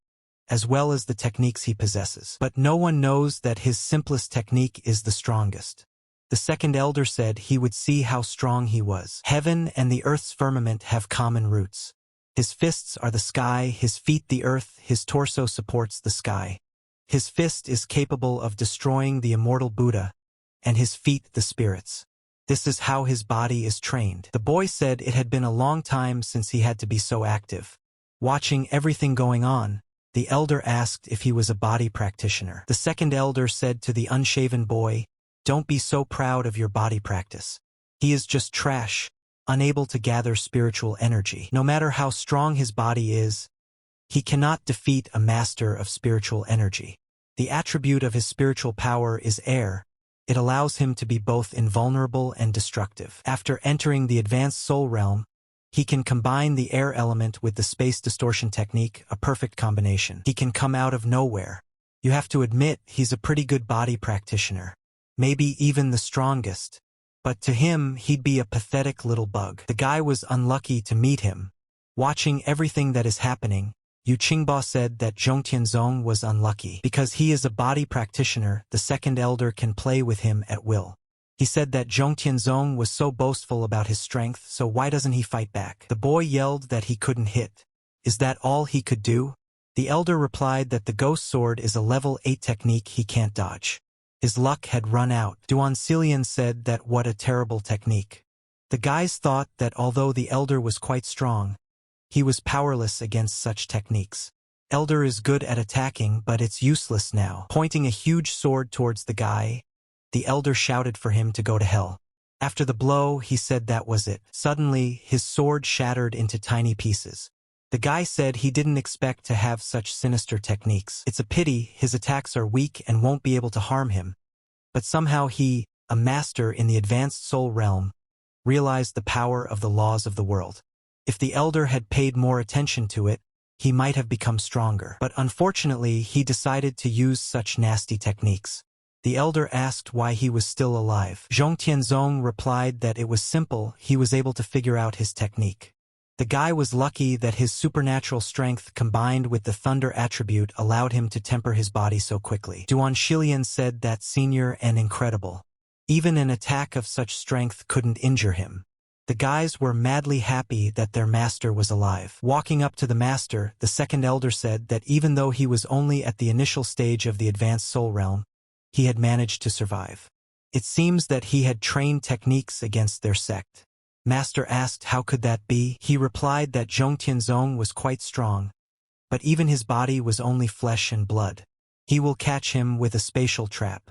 as well as the techniques he possesses. But no one knows that his simplest technique is the strongest. The second elder said he would see how strong he was. Heaven and the earth's firmament have common roots. His fists are the sky, his feet the earth, his torso supports the sky. His fist is capable of destroying the immortal Buddha, and his feet the spirits. This is how his body is trained. The boy said it had been a long time since he had to be so active. Watching everything going on, the elder asked if he was a body practitioner. The second elder said to the unshaven boy, don't be so proud of your body practice. He is just trash, unable to gather spiritual energy. No matter how strong his body is, he cannot defeat a master of spiritual energy. The attribute of his spiritual power is air. It allows him to be both invulnerable and destructive. After entering the advanced soul realm, he can combine the air element with the space distortion technique, a perfect combination. He can come out of nowhere. You have to admit he's a pretty good body practitioner. Maybe even the strongest. But to him, he'd be a pathetic little bug. The guy was unlucky to meet him. Watching everything that is happening, Yu Qingba said that Zhong Tianzong was unlucky. Because he is a body practitioner, the second elder can play with him at will. He said that Zhong Tianzong was so boastful about his strength, so why doesn't he fight back? The boy yelled that he couldn't hit. Is that all he could do? The elder replied that the ghost sword is a level 8 technique he can't dodge. His luck had run out. Duan Xilian said that what a terrible technique. The guys thought that although the elder was quite strong, he was powerless against such techniques. Elder is good at attacking, but it's useless now. Pointing a huge sword towards the guy, the elder shouted for him to go to hell. After the blow, he said that was it. Suddenly, his sword shattered into tiny pieces. The guy said he didn't expect to have such sinister techniques. It's a pity his attacks are weak and won't be able to harm him. But somehow he, a master in the advanced soul realm, realized the power of the laws of the world. If the elder had paid more attention to it, he might have become stronger. But unfortunately, he decided to use such nasty techniques. The elder asked why he was still alive. Zhong Tianzong replied that it was simple, he was able to figure out his technique. The guy was lucky that his supernatural strength combined with the thunder attribute allowed him to temper his body so quickly. Duan Shilian said that senior and incredible. Even an attack of such strength couldn't injure him. The guys were madly happy that their master was alive. Walking up to the master, the second elder said that even though he was only at the initial stage of the advanced soul realm, he had managed to survive. It seems that he had trained techniques against their sect. Master asked how could that be. He replied that Zhong Tianzong was quite strong, but even his body was only flesh and blood. He will catch him with a spatial trap.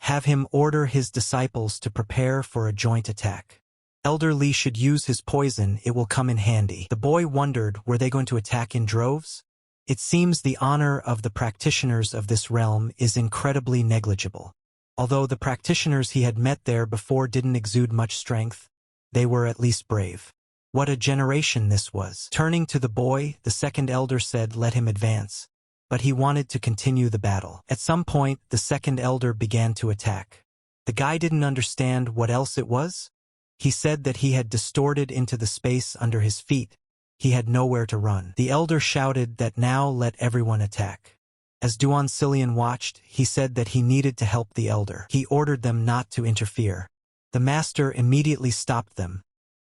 Have him order his disciples to prepare for a joint attack. Elder Li should use his poison, it will come in handy. The boy wondered, were they going to attack in droves? It seems the honor of the practitioners of this realm is incredibly negligible. Although the practitioners he had met there before didn't exude much strength, they were at least brave. What a generation this was. Turning to the boy, the second elder said let him advance. But he wanted to continue the battle. At some point, the second elder began to attack. The guy didn't understand what else it was. He said that he had distorted into the space under his feet. He had nowhere to run. The elder shouted that now let everyone attack. As Duan Silian watched, he said that he needed to help the elder. He ordered them not to interfere. The master immediately stopped them,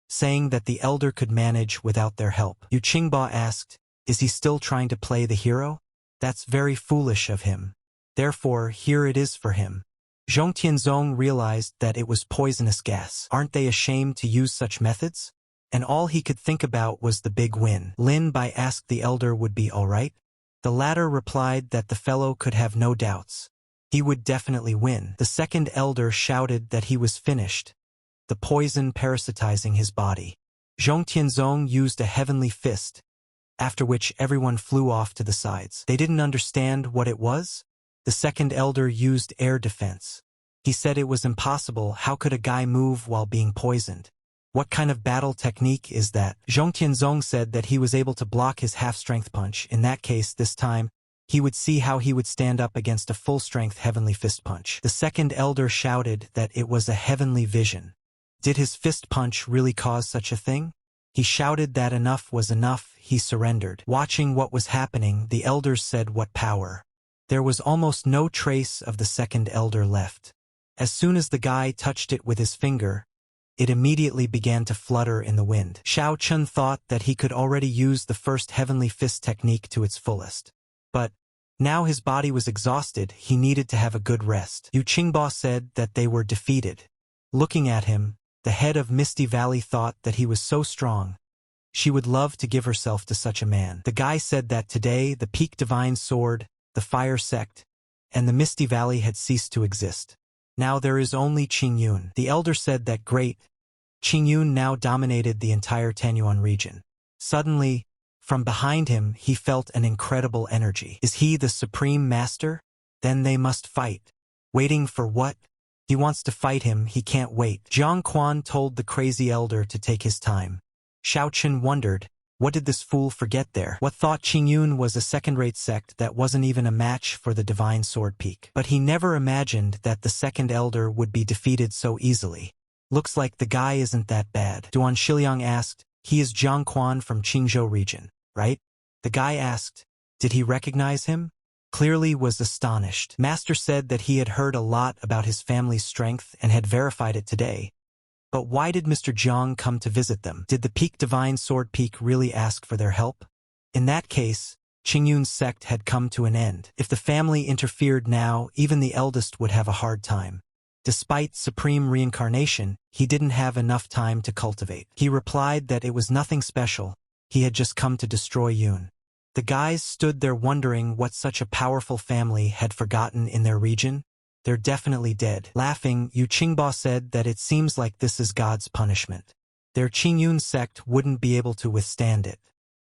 saying that the elder could manage without their help. Yu Qingba asked, is he still trying to play the hero? That's very foolish of him. Therefore, here it is for him. Zhong Tianzong realized that it was poisonous gas. Aren't they ashamed to use such methods? And all he could think about was the big win. Lin Bai asked the elder would be all right. The latter replied that the fellow could have no doubts. He would definitely win. The second elder shouted that he was finished, the poison parasitizing his body. Zhong Tianzong used a heavenly fist, after which everyone flew off to the sides. They didn't understand what it was. The second elder used air defense. He said it was impossible. How could a guy move while being poisoned? What kind of battle technique is that? Zhong Tianzong said that he was able to block his half-strength punch. In that case, this time, he would see how he would stand up against a full-strength heavenly fist punch. The second elder shouted that it was a heavenly vision. Did his fist punch really cause such a thing? He shouted that enough was enough. He surrendered. Watching what was happening, the elders said what power. There was almost no trace of the second elder left. As soon as the guy touched it with his finger, it immediately began to flutter in the wind. Xiao Chun thought that he could already use the first heavenly fist technique to its fullest. But now his body was exhausted, he needed to have a good rest. Yu Qingba said that they were defeated. Looking at him, the head of Misty Valley thought that he was so strong. She would love to give herself to such a man. The guy said that today the Peak Divine Sword, the Fire Sect, and the Misty Valley had ceased to exist. Now there is only Qingyun. The elder said that great. Qingyun now dominated the entire Tanyuan region. Suddenly, from behind him, he felt an incredible energy. Is he the supreme master? Then they must fight. Waiting for what? He wants to fight him, he can't wait. Jiang Quan told the crazy elder to take his time. Xiao Chen wondered, what did this fool forget there? What thought Qingyun was a second-rate sect that wasn't even a match for the Divine Sword Peak. But he never imagined that the second elder would be defeated so easily. Looks like the guy isn't that bad. Duan Shiliang asked, he is Jiang Quan from Qingzhou region, right? The guy asked, did he recognize him? Clearly was astonished. Master said that he had heard a lot about his family's strength and had verified it today. But why did Mr. Jiang come to visit them? Did the Peak Divine Sword Peak really ask for their help? In that case, Qingyun's sect had come to an end. If the family interfered now, even the eldest would have a hard time. Despite supreme reincarnation, he didn't have enough time to cultivate. He replied that it was nothing special. He had just come to destroy Yun. The guys stood there wondering what such a powerful family had forgotten in their region. They're definitely dead. Laughing, Yu Qingba said that it seems like this is God's punishment. Their Qingyun sect wouldn't be able to withstand it.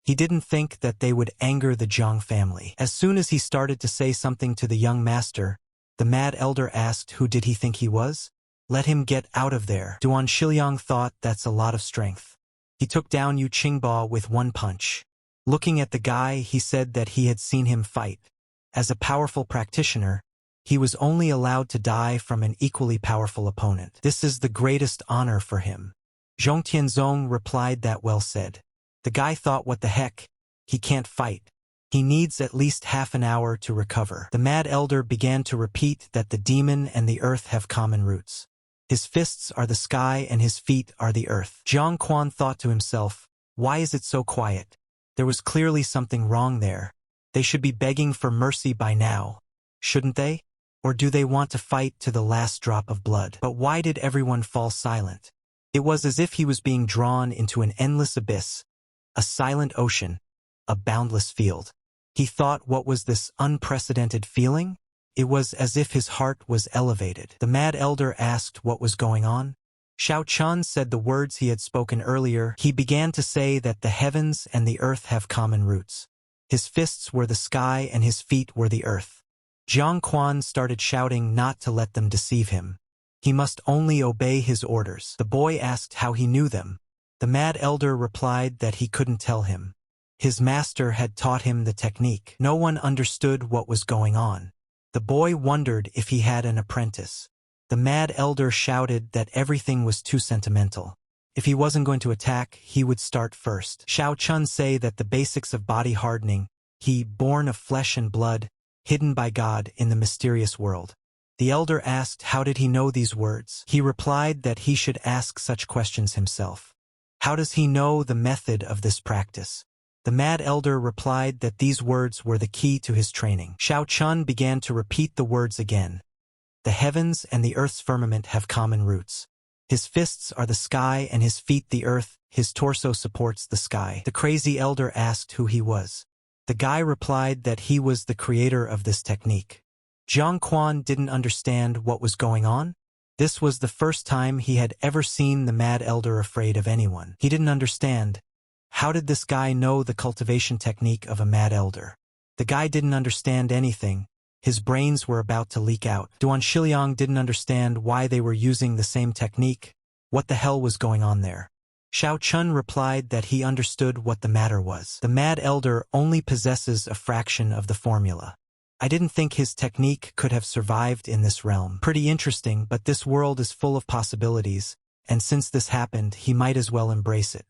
He didn't think that they would anger the Jiang family. As soon as he started to say something to the young master, the mad elder asked who did he think he was? Let him get out of there. Duan Shiliang thought that's a lot of strength. He took down Yu Qingba with one punch. Looking at the guy, he said that he had seen him fight. As a powerful practitioner, he was only allowed to die from an equally powerful opponent. This is the greatest honor for him. Zhong Tianzong replied that well said. The guy thought, what the heck? He can't fight. He needs at least half an hour to recover. The mad elder began to repeat that the demon and the earth have common roots. His fists are the sky and his feet are the earth. Jiang Quan thought to himself, why is it so quiet? There was clearly something wrong there. They should be begging for mercy by now, shouldn't they? Or do they want to fight to the last drop of blood? But why did everyone fall silent? It was as if he was being drawn into an endless abyss, a silent ocean, a boundless field. He thought, what was this unprecedented feeling? It was as if his heart was elevated. The mad elder asked what was going on. Xiao Chun said the words he had spoken earlier. He began to say that the heavens and the earth have common roots. His fists were the sky and his feet were the earth. Jiang Quan started shouting not to let them deceive him. He must only obey his orders. The boy asked how he knew them. The mad elder replied that he couldn't tell him. His master had taught him the technique. No one understood what was going on. The boy wondered if he had an apprentice. The mad elder shouted that everything was too sentimental. If he wasn't going to attack, he would start first. Xiao Chun say that the basics of body hardening, he, born of flesh and blood, hidden by God in the mysterious world. The elder asked how did he know these words. He replied that he should ask such questions himself. How does he know the method of this practice? The mad elder replied that these words were the key to his training. Xiao Chun began to repeat the words again. The heavens and the earth's firmament have common roots. His fists are the sky and his feet the earth, his torso supports the sky. The crazy elder asked who he was. The guy replied that he was the creator of this technique. Jiang Quan didn't understand what was going on. This was the first time he had ever seen the mad elder afraid of anyone. He didn't understand. How did this guy know the cultivation technique of a mad elder? The guy didn't understand anything. His brains were about to leak out. Duan Shiliang didn't understand why they were using the same technique. What the hell was going on there? Xiao Chun replied that he understood what the matter was. The mad elder only possesses a fraction of the formula. I didn't think his technique could have survived in this realm. Pretty interesting, but this world is full of possibilities, and since this happened, he might as well embrace it.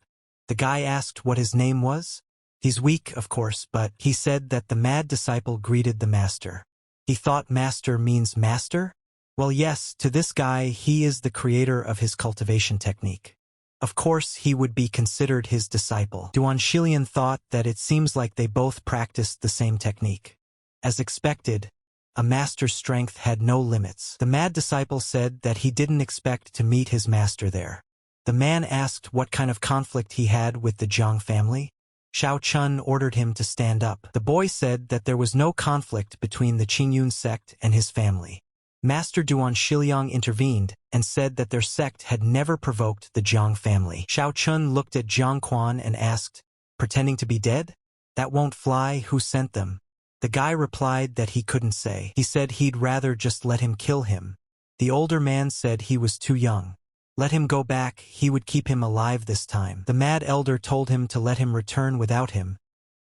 The guy asked what his name was. He's weak, of course, but he said that the mad disciple greeted the master. He thought master means master? Well, yes, to this guy, he is the creator of his cultivation technique. Of course, he would be considered his disciple. Duan Shilian thought that it seems like they both practiced the same technique. As expected, a master's strength had no limits. The mad disciple said that he didn't expect to meet his master there. The man asked what kind of conflict he had with the Jiang family. Xiao Chun ordered him to stand up. The boy said that there was no conflict between the Qingyun sect and his family. Master Duan Shiliang intervened and said that their sect had never provoked the Jiang family. Xiao Chun looked at Jiang Quan and asked, pretending to be dead? That won't fly, who sent them? The guy replied that he couldn't say. He said he'd rather just let him kill him. The older man said he was too young. Let him go back, he would keep him alive this time. The mad elder told him to let him return without him.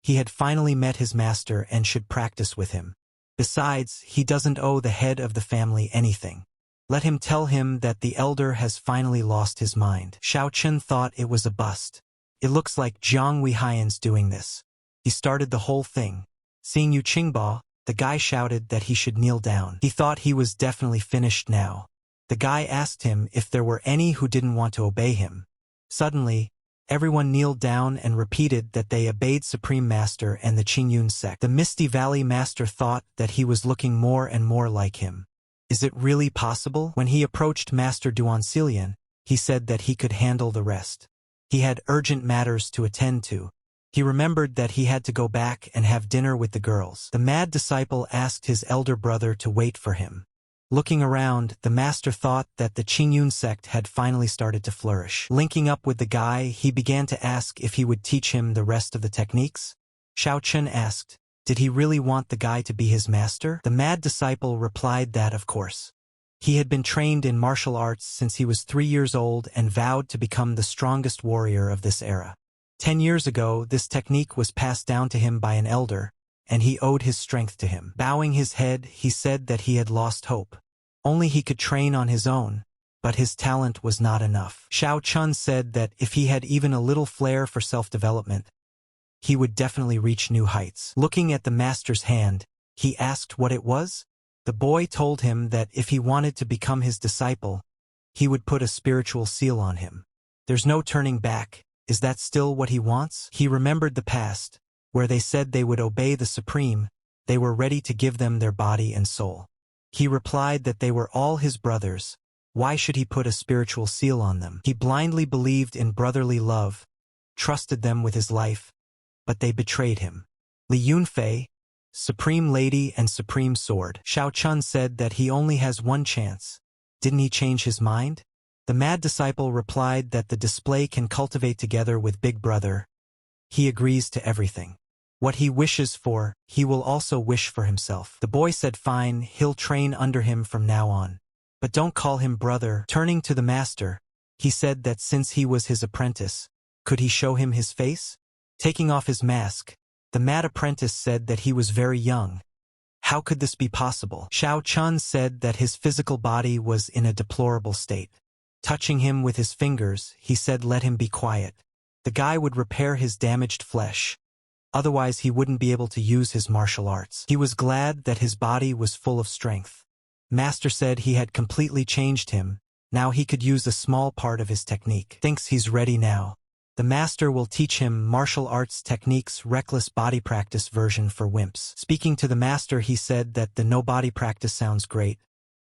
He had finally met his master and should practice with him. Besides, he doesn't owe the head of the family anything. Let him tell him that the elder has finally lost his mind. Xiao Chun thought it was a bust. It looks like Jiang Weihaian's doing this. He started the whole thing. Seeing Yu Qingba, the guy shouted that he should kneel down. He thought he was definitely finished now. The guy asked him if there were any who didn't want to obey him. Suddenly, everyone kneeled down and repeated that they obeyed Supreme Master and the Qingyun sect. The Misty Valley Master thought that he was looking more and more like him. Is it really possible? When he approached Master Duan Xilian, he said that he could handle the rest. He had urgent matters to attend to. He remembered that he had to go back and have dinner with the girls. The mad disciple asked his elder brother to wait for him. Looking around, the master thought that the Qingyun sect had finally started to flourish. Linking up with the guy, he began to ask if he would teach him the rest of the techniques. Xiao Chun asked, did he really want the guy to be his master? The mad disciple replied that of course. He had been trained in martial arts since he was 3 years old and vowed to become the strongest warrior of this era. 10 years ago, this technique was passed down to him by an elder, and he owed his strength to him. Bowing his head, he said that he had lost hope. Only he could train on his own, but his talent was not enough. Xiao Chun said that if he had even a little flair for self-development, he would definitely reach new heights. Looking at the master's hand, he asked what it was. The boy told him that if he wanted to become his disciple, he would put a spiritual seal on him. There's no turning back. Is that still what he wants? He remembered the past, where they said they would obey the Supreme, they were ready to give them their body and soul. He replied that they were all his brothers. Why should he put a spiritual seal on them? He blindly believed in brotherly love, trusted them with his life, but they betrayed him. Li Yunfei, Supreme Lady and Supreme Sword. Xiao Chun said that he only has one chance. Didn't he change his mind? The mad disciple replied that the display can cultivate together with Big Brother. He agrees to everything. What he wishes for, he will also wish for himself. The boy said fine, he'll train under him from now on. But don't call him brother. Turning to the master, he said that since he was his apprentice, could he show him his face? Taking off his mask, the mad apprentice said that he was very young. How could this be possible? Xiao Chun said that his physical body was in a deplorable state. Touching him with his fingers, he said let him be quiet. The guy would repair his damaged flesh. Otherwise he wouldn't be able to use his martial arts. He was glad that his body was full of strength. Master said he had completely changed him. Now he could use a small part of his technique. Thinks he's ready now. The master will teach him martial arts techniques reckless body practice version for wimps. Speaking to the master, he said that the no body practice sounds great.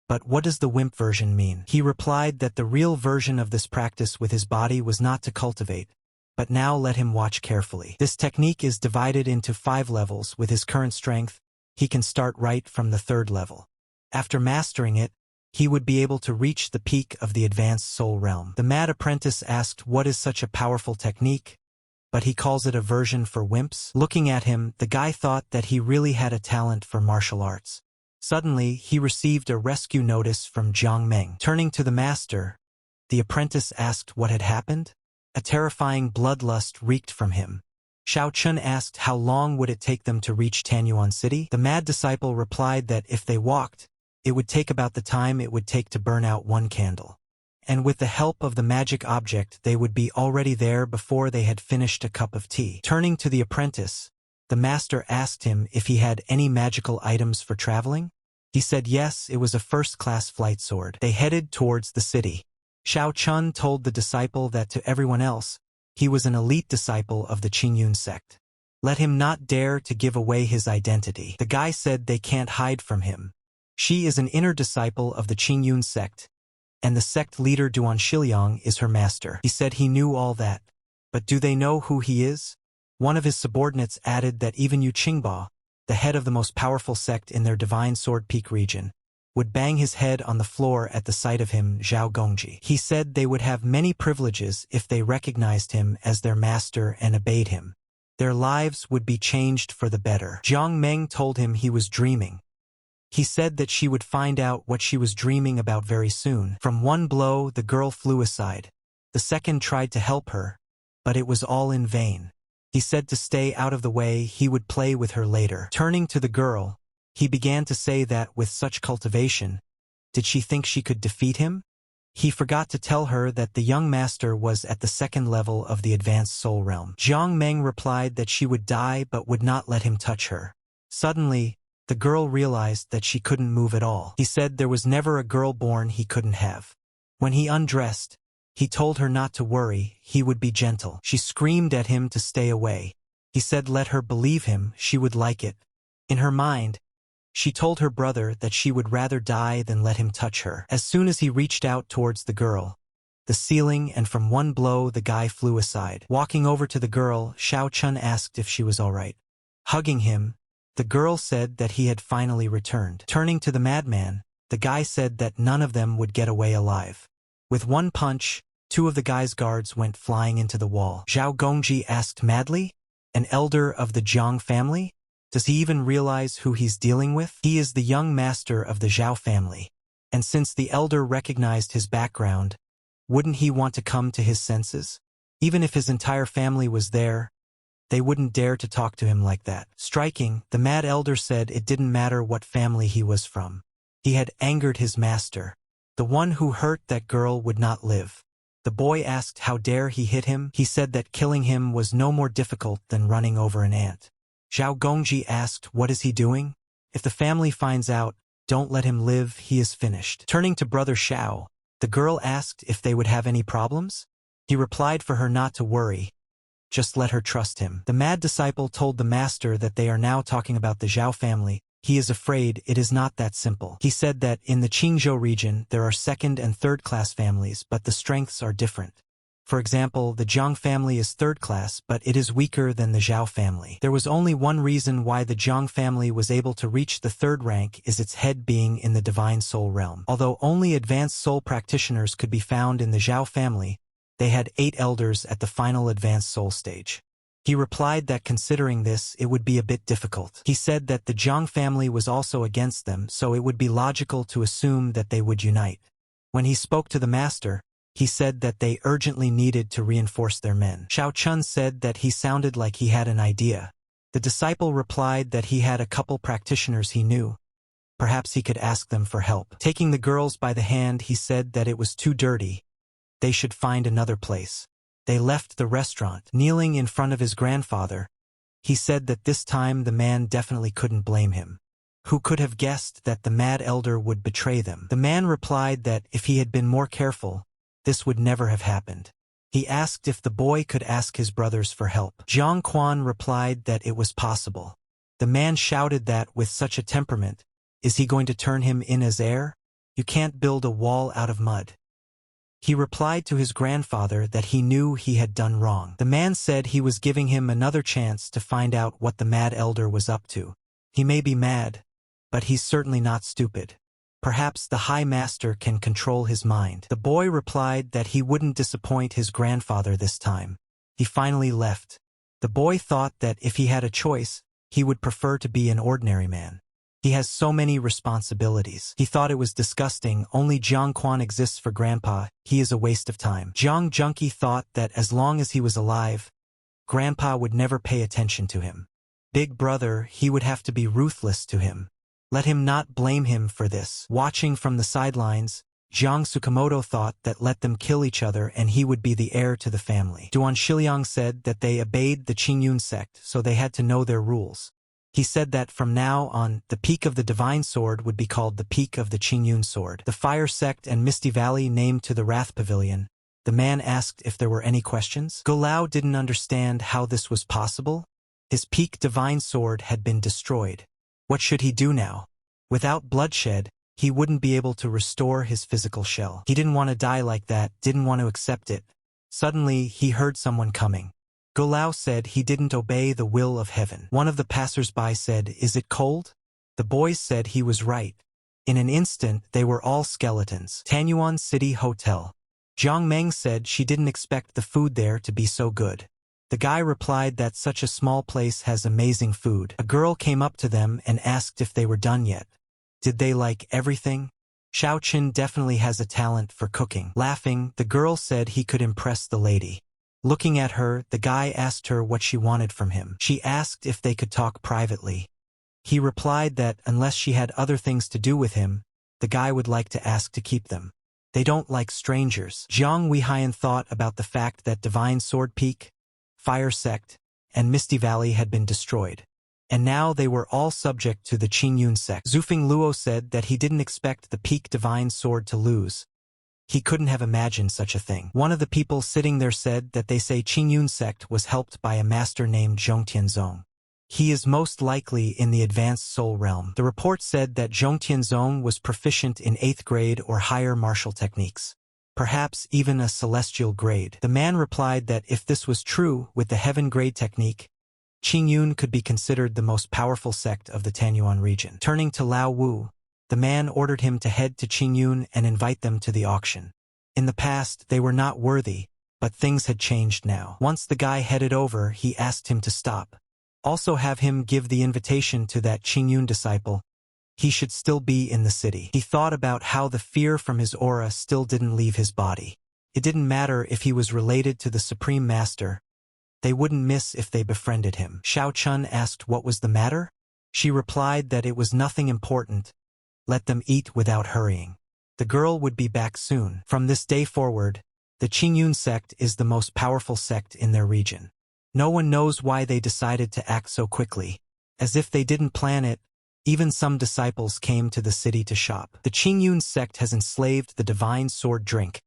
But what does the wimp version mean? He replied that the real version of this practice with his body was not to cultivate. But now let him watch carefully. This technique is divided into 5 levels. With his current strength, he can start right from the 3rd level. After mastering it, he would be able to reach the peak of the advanced soul realm. The mad apprentice asked what is such a powerful technique, but he calls it a version for wimps. Looking at him, the guy thought that he really had a talent for martial arts. Suddenly, he received a rescue notice from Jiang Meng. Turning to the master, the apprentice asked what had happened. A terrifying bloodlust reeked from him. Xiao Chun asked how long would it take them to reach Tanyuan City. The mad disciple replied that if they walked, it would take about the time it would take to burn out 1 candle. And with the help of the magic object, they would be already there before they had finished a cup of tea. Turning to the apprentice, the master asked him if he had any magical items for traveling. He said yes, it was a first-class flight sword. They headed towards the city. Xiao Chun told the disciple that to everyone else, he was an elite disciple of the Qingyun sect. Let him not dare to give away his identity. The guy said they can't hide from him. She is an inner disciple of the Qingyun sect, and the sect leader Duan Shiliang is her master. He said he knew all that. But do they know who he is? One of his subordinates added that even Yu Qingba, the head of the most powerful sect in their Divine Sword Peak region, would bang his head on the floor at the sight of him. Zhao Gongji. He said they would have many privileges if they recognized him as their master and obeyed him. Their lives would be changed for the better. Jiang Meng told him he was dreaming. He said that she would find out what she was dreaming about very soon. From one blow, the girl flew aside. The second tried to help her, but it was all in vain. He said to stay out of the way, he would play with her later. Turning to the girl, he began to say that with such cultivation, did she think she could defeat him? He forgot to tell her that the young master was at the 2nd level of the advanced soul realm. Jiang Meng replied that she would die but would not let him touch her. Suddenly, the girl realized that she couldn't move at all. He said there was never a girl born he couldn't have. When he undressed, he told her not to worry, he would be gentle. She screamed at him to stay away. He said let her believe him, she would like it. In her mind, she told her brother that she would rather die than let him touch her. As soon as he reached out towards the girl, the ceiling and from one blow the guy flew aside. Walking over to the girl, Xiao Chun asked if she was all right. Hugging him, the girl said that he had finally returned. Turning to the madman, the guy said that none of them would get away alive. With one punch, 2 of the guy's guards went flying into the wall. Zhao Gongji asked madly, "An elder of the Jiang family? Does he even realize who he's dealing with? He is the young master of the Zhao family. And since the elder recognized his background, wouldn't he want to come to his senses? Even if his entire family was there, they wouldn't dare to talk to him like that." Striking, the mad elder said it didn't matter what family he was from. He had angered his master. The one who hurt that girl would not live. The boy asked how dare he hit him. He said that killing him was no more difficult than running over an ant. Zhao Gongji asked, "What is he doing? If the family finds out, don't let him live, he is finished." Turning to Brother Xiao, the girl asked if they would have any problems. He replied for her not to worry. Just let her trust him. The mad disciple told the master that they are now talking about the Zhao family. He is afraid it is not that simple. He said that in the Qingzhou region there are second and third class families, but the strengths are different. For example, the Jiang family is third class, but it is weaker than the Zhao family. There was only one reason why the Jiang family was able to reach the third rank, is its head being in the divine soul realm. Although only advanced soul practitioners could be found in the Zhao family, they had 8 elders at the final advanced soul stage. He replied that considering this, it would be a bit difficult. He said that the Jiang family was also against them, so it would be logical to assume that they would unite. When he spoke to the master, he said that they urgently needed to reinforce their men. Xiao Chun said that he sounded like he had an idea. The disciple replied that he had a couple practitioners he knew. Perhaps he could ask them for help. Taking the girls by the hand, he said that it was too dirty. They should find another place. They left the restaurant. Kneeling in front of his grandfather, he said that this time the man definitely couldn't blame him. Who could have guessed that the mad elder would betray them? The man replied that if he had been more careful, this would never have happened. He asked if the boy could ask his brothers for help. Jiang Quan replied that it was possible. The man shouted that with such a temperament, is he going to turn him in as heir? You can't build a wall out of mud. He replied to his grandfather that he knew he had done wrong. The man said he was giving him another chance to find out what the mad elder was up to. He may be mad, but he's certainly not stupid. Perhaps the High Master can control his mind. The boy replied that he wouldn't disappoint his grandfather this time. He finally left. The boy thought that if he had a choice, he would prefer to be an ordinary man. He has so many responsibilities. He thought it was disgusting. Only Jiang Quan exists for Grandpa. He is a waste of time. Jiang Junkie thought that as long as he was alive, Grandpa would never pay attention to him. Big brother, he would have to be ruthless to him. Let him not blame him for this. Watching from the sidelines, Jiang Tsukamoto thought that let them kill each other and he would be the heir to the family. Duan Shiliang said that they obeyed the Qingyun sect, so they had to know their rules. He said that from now on, the peak of the divine sword would be called the peak of the Qingyun sword. The fire sect and Misty Valley named to the Wrath Pavilion. The man asked if there were any questions. Golao didn't understand how this was possible. His peak divine sword had been destroyed. What should he do now? Without bloodshed, he wouldn't be able to restore his physical shell. He didn't want to die like that, didn't want to accept it. Suddenly, he heard someone coming. Golao said he didn't obey the will of heaven. One of the passers-by said, "Is it cold?" The boys said he was right. In an instant, they were all skeletons. Tanyuan City Hotel. Jiang Meng said she didn't expect the food there to be so good. The guy replied that such a small place has amazing food. A girl came up to them and asked if they were done yet. Did they like everything? Xiao Qin definitely has a talent for cooking. Laughing, the girl said he could impress the lady. Looking at her, the guy asked her what she wanted from him. She asked if they could talk privately. He replied that unless she had other things to do with him, the guy would like to ask to keep them. They don't like strangers. Jiang Weihan thought about the fact that Divine Sword Peak, Fire Sect, and Misty Valley had been destroyed. And now they were all subject to the Qingyun sect. Zufeng Luo said that he didn't expect the Peak Divine Sword to lose. He couldn't have imagined such a thing. One of the people sitting there said that they say Qingyun sect was helped by a master named Zhong Tianzong. He is most likely in the advanced soul realm. The report said that Zhong Tianzong was proficient in 8th grade or higher martial techniques. Perhaps even a celestial grade. The man replied that if this was true, with the heaven grade technique, Qingyun could be considered the most powerful sect of the Tanyuan region. Turning to Lao Wu, The man ordered him to head to Qingyun and invite them to the auction. In the past, they were not worthy, but things had changed now. Once the guy headed over, he asked him to stop. Also have him give the invitation to that Qingyun disciple. He should still be in the city. He thought about how the fear from his aura still didn't leave his body. It didn't matter if he was related to the Supreme Master. They wouldn't miss if they befriended him. Xiao Chun asked what was the matter. She replied that it was nothing important. Let them eat without hurrying. The girl would be back soon. From this day forward, the Qingyun sect is the most powerful sect in their region. No one knows why they decided to act so quickly. As if they didn't plan it, even some disciples came to the city to shop. The Qingyun sect has enslaved the divine sword drink,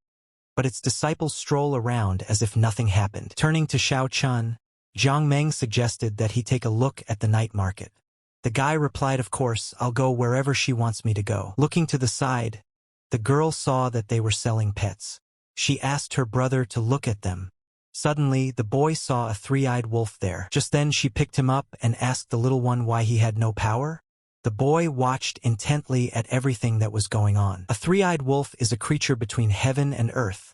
but its disciples stroll around as if nothing happened. Turning to Xiao Chun, Jiang Meng suggested that he take a look at the night market. The guy replied, of course, I'll go wherever she wants me to go. Looking to the side, the girl saw that they were selling pets. She asked her brother to look at them. Suddenly, the boy saw a three-eyed wolf there. Just then she picked him up and asked the little one why he had no power. The boy watched intently at everything that was going on. A three-eyed wolf is a creature between heaven and earth.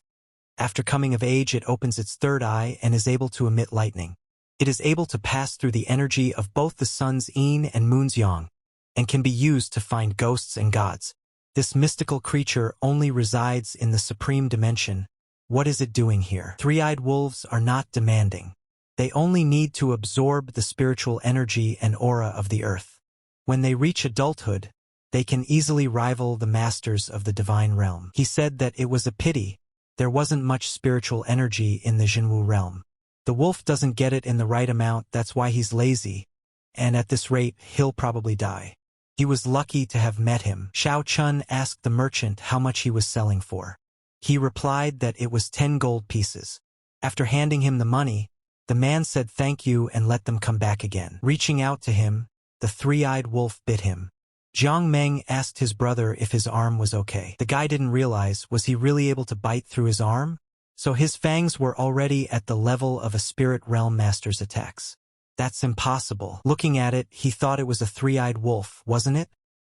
After coming of age, it opens its third eye and is able to emit lightning. It is able to pass through the energy of both the sun's yin and moon's yang, and can be used to find ghosts and gods. This mystical creature only resides in the supreme dimension. What is it doing here? Three-eyed wolves are not demanding. They only need to absorb the spiritual energy and aura of the earth. When they reach adulthood, they can easily rival the masters of the divine realm. He said that it was a pity there wasn't much spiritual energy in the Jinwu realm. The wolf doesn't get it in the right amount, that's why he's lazy, and at this rate, he'll probably die. He was lucky to have met him. Xiao Chun asked the merchant how much he was selling for. He replied that it was 10 gold pieces. After handing him the money, the man said thank you and let them come back again. Reaching out to him, the three-eyed wolf bit him. Jiang Meng asked his brother if his arm was okay. The guy didn't realize, was he really able to bite through his arm? So his fangs were already at the level of a spirit realm master's attacks. That's impossible. Looking at it, he thought it was a three-eyed wolf, wasn't it?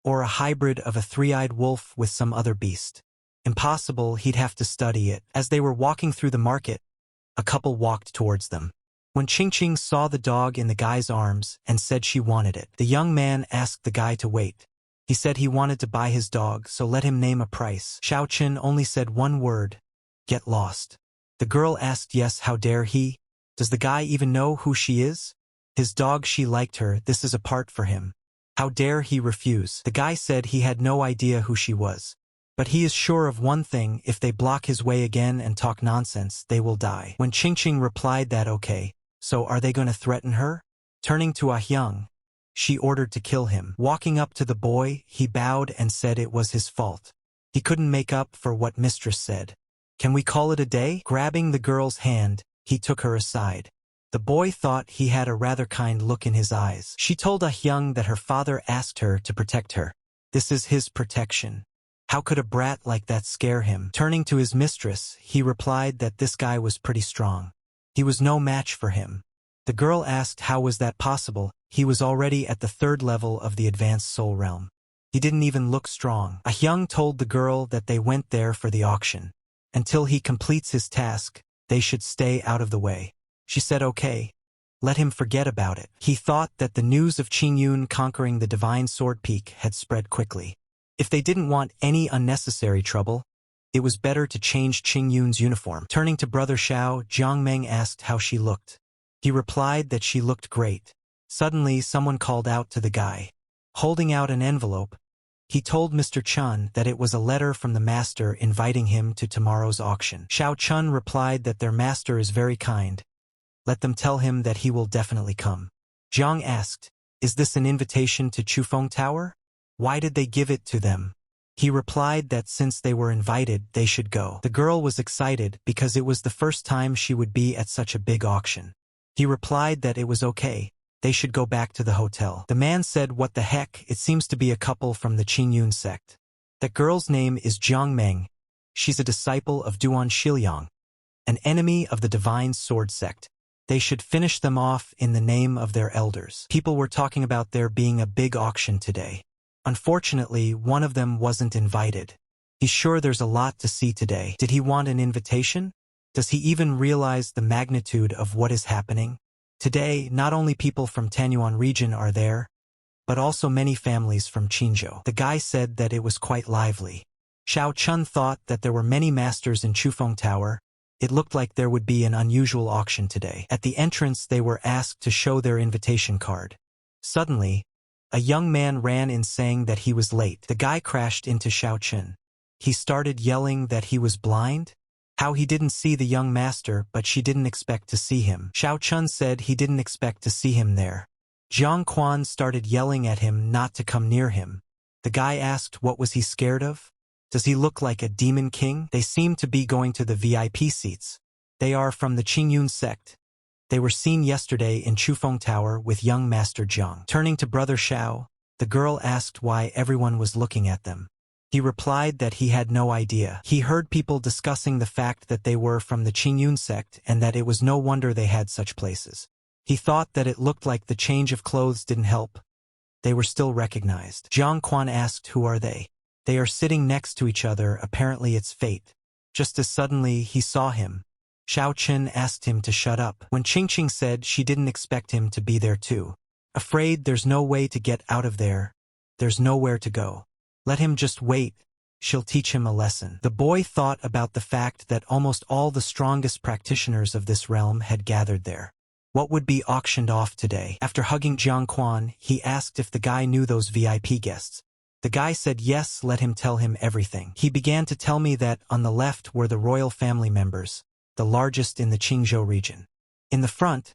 Or a hybrid of a three-eyed wolf with some other beast. Impossible, he'd have to study it. As they were walking through the market, a couple walked towards them. When Qingqing saw the dog in the guy's arms and said she wanted it, the young man asked the guy to wait. He said he wanted to buy his dog, so let him name a price. Xiao Qin only said one word, get lost. The girl asked, yes, how dare he? Does the guy even know who she is? His dog, she liked her, this is a part for him. How dare he refuse? The guy said he had no idea who she was. But he is sure of one thing, if they block his way again and talk nonsense, they will die. When Qingqing replied that okay, so are they going to threaten her? Turning to Ah Hyung, she ordered to kill him. Walking up to the boy, he bowed and said it was his fault. He couldn't make up for what mistress said. Can we call it a day? Grabbing the girl's hand, he took her aside. The boy thought he had a rather kind look in his eyes. She told Ah Hyung that her father asked her to protect her. This is his protection. How could a brat like that scare him? Turning to his mistress, he replied that this guy was pretty strong. He was no match for him. The girl asked how was that possible. He was already at the 3rd level of the advanced soul realm. He didn't even look strong. Ah Hyung told the girl that they went there for the auction. Until he completes his task, they should stay out of the way. She said okay. Let him forget about it. He thought that the news of Qingyun conquering the Divine Sword Peak had spread quickly. If they didn't want any unnecessary trouble, it was better to change Qingyun's uniform. Turning to Brother Xiao, Jiang Meng asked how she looked. He replied that she looked great. Suddenly, someone called out to the guy. Holding out an envelope, he told Mr. Chun that it was a letter from the master inviting him to tomorrow's auction. Xiao Chun replied that their master is very kind. Let them tell him that he will definitely come. Jiang asked, is this an invitation to Chufeng Tower? Why did they give it to them? He replied that since they were invited, they should go. The girl was excited because it was the first time she would be at such a big auction. He replied that it was okay. They should go back to the hotel. The man said, what the heck, it seems to be a couple from the Qingyun sect. That girl's name is Jiang Meng. She's a disciple of Duan Shiliang, an enemy of the Divine Sword sect. They should finish them off in the name of their elders. People were talking about there being a big auction today. Unfortunately, one of them wasn't invited. He's sure there's a lot to see today. Did he want an invitation? Does he even realize the magnitude of what is happening? Today, not only people from Tanyuan region are there, but also many families from Qinzhou. The guy said that it was quite lively. Xiao Chun thought that there were many masters in Chufeng Tower. It looked like there would be an unusual auction today. At the entrance, they were asked to show their invitation card. Suddenly, a young man ran in saying that he was late. The guy crashed into Xiao Chun. He started yelling that he was blind, how he didn't see the young master, but she didn't expect to see him. Xiao Chun said he didn't expect to see him there. Jiang Quan started yelling at him not to come near him. The guy asked what was he scared of? Does he look like a demon king? They seem to be going to the VIP seats. They are from the Qingyun sect. They were seen yesterday in Chufeng Tower with young Master Jiang. Turning to Brother Xiao, the girl asked why everyone was looking at them. He replied that he had no idea. He heard people discussing the fact that they were from the Qingyun sect and that it was no wonder they had such places. He thought that it looked like the change of clothes didn't help. They were still recognized. Jiang Quan asked who are they. They are sitting next to each other, apparently it's fate. Just as suddenly he saw him. Xiao Chen asked him to shut up. When Qingqing said she didn't expect him to be there too. Afraid there's no way to get out of there. There's nowhere to go. Let him just wait. She'll teach him a lesson. The boy thought about the fact that almost all the strongest practitioners of this realm had gathered there. What would be auctioned off today? After hugging Jiang Quan, he asked if the guy knew those VIP guests. The guy said yes, let him tell him everything. He began to tell me that on the left were the royal family members, the largest in the Qingzhou region. In the front,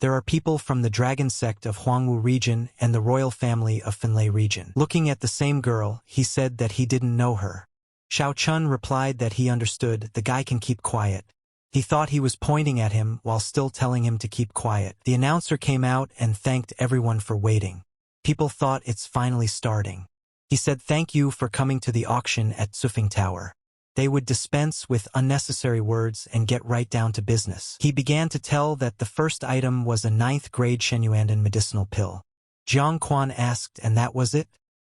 there are people from the dragon sect of Huangwu region and the royal family of Finlay region. Looking at the same girl, he said that he didn't know her. Xiao Chun replied that he understood, the guy can keep quiet. He thought he was pointing at him while still telling him to keep quiet. The announcer came out and thanked everyone for waiting. People thought it's finally starting. He said thank you for coming to the auction at Chufeng Tower. They would dispense with unnecessary words and get right down to business. He began to tell that the first item was a 9th grade Shenyuandan medicinal pill. Jiang Quan asked, and that was it?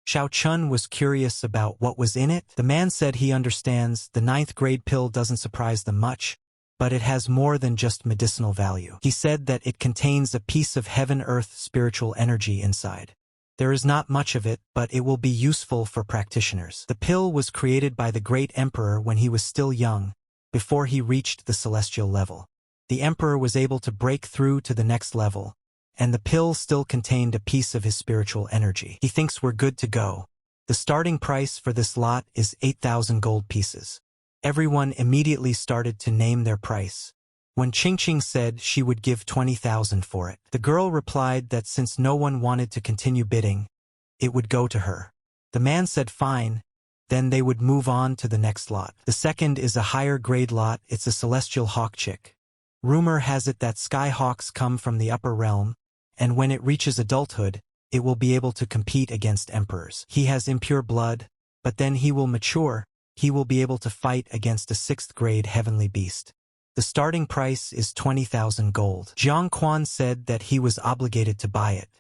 Xiao Chun was curious about what was in it. The man said he understands the 9th grade pill doesn't surprise them much, but it has more than just medicinal value. He said that it contains a piece of heaven-earth spiritual energy inside. There is not much of it, but it will be useful for practitioners. The pill was created by the great emperor when he was still young, before he reached the celestial level. The emperor was able to break through to the next level, and the pill still contained a piece of his spiritual energy. He thinks we're good to go. The starting price for this lot is 8,000 gold pieces. Everyone immediately started to name their price. When Qingqing said she would give 20,000 for it, the girl replied that since no one wanted to continue bidding, it would go to her. The man said fine, then they would move on to the next lot. The second is a higher grade lot, it's a celestial hawk chick. Rumor has it that sky hawks come from the upper realm, and when it reaches adulthood, it will be able to compete against emperors. He has impure blood, but then he will mature, he will be able to fight against a 6th grade heavenly beast. The starting price is 20,000 gold. Jiang Quan said that he was obligated to buy it.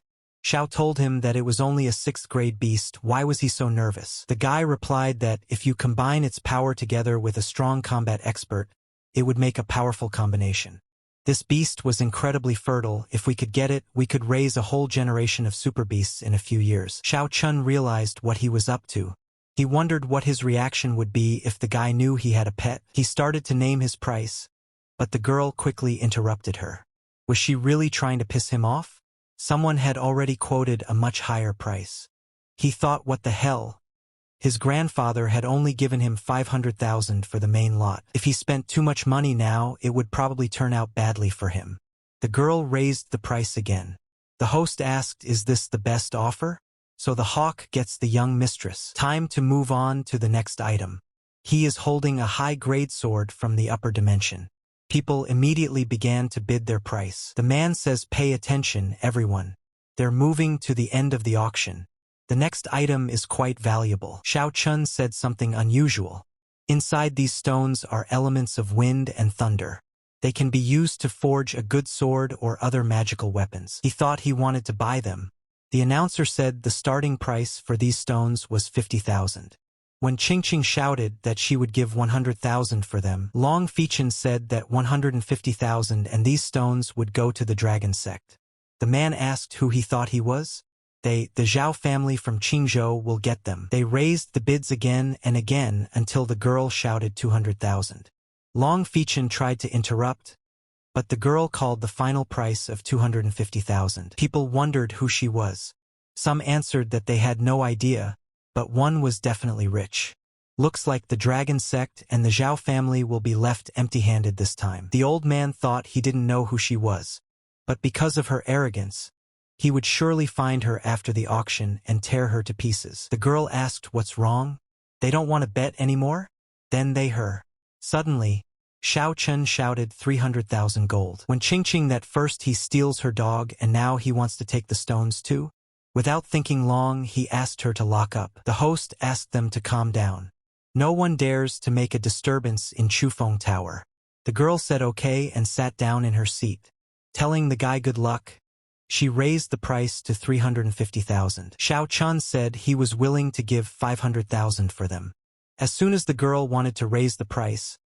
Xiao told him that it was only a 6th grade beast, why was he so nervous? The guy replied that if you combine its power together with a strong combat expert, it would make a powerful combination. This beast was incredibly fertile, if we could get it, we could raise a whole generation of super beasts in a few years. Xiao Chun realized what he was up to. He wondered what his reaction would be if the guy knew he had a pet. He started to name his price, but the girl quickly interrupted her. Was she really trying to piss him off? Someone had already quoted a much higher price. He thought, what the hell? His grandfather had only given him 500,000 for the main lot. If he spent too much money now, it would probably turn out badly for him. The girl raised the price again. The host asked, is this the best offer? So the hawk gets the young mistress. Time to move on to the next item. He is holding a high-grade sword from the upper dimension. People immediately began to bid their price. The man says, pay attention, everyone. They're moving to the end of the auction. The next item is quite valuable. Xiao Chun said something unusual. Inside these stones are elements of wind and thunder. They can be used to forge a good sword or other magical weapons. He thought he wanted to buy them, The announcer said the starting price for these stones was 50,000. When Qingqing shouted that she would give 100,000 for them, Long Fechen said that 150,000 and these stones would go to the dragon sect. The man asked who he thought he was. The Zhao family from Qingzhou will get them. They raised the bids again and again until the girl shouted 200,000. Long Fechen tried to interrupt, but the girl called the final price of 250,000. People wondered who she was. Some answered that they had no idea, but one was definitely rich. Looks like the dragon sect and the Zhao family will be left empty-handed this time. The old man thought he didn't know who she was, but because of her arrogance, he would surely find her after the auction and tear her to pieces. The girl asked what's wrong. They don't want to bet anymore? Then they her. Suddenly, Xiao Chen shouted 300,000 gold. When Qingqing that first he steals her dog and now he wants to take the stones too? Without thinking long, he asked her to lock up. The host asked them to calm down. No one dares to make a disturbance in Chufeng Tower. The girl said okay and sat down in her seat. Telling the guy good luck, she raised the price to 350,000. Xiao Chun said he was willing to give 500,000 for them. As soon as the girl wanted to raise the price,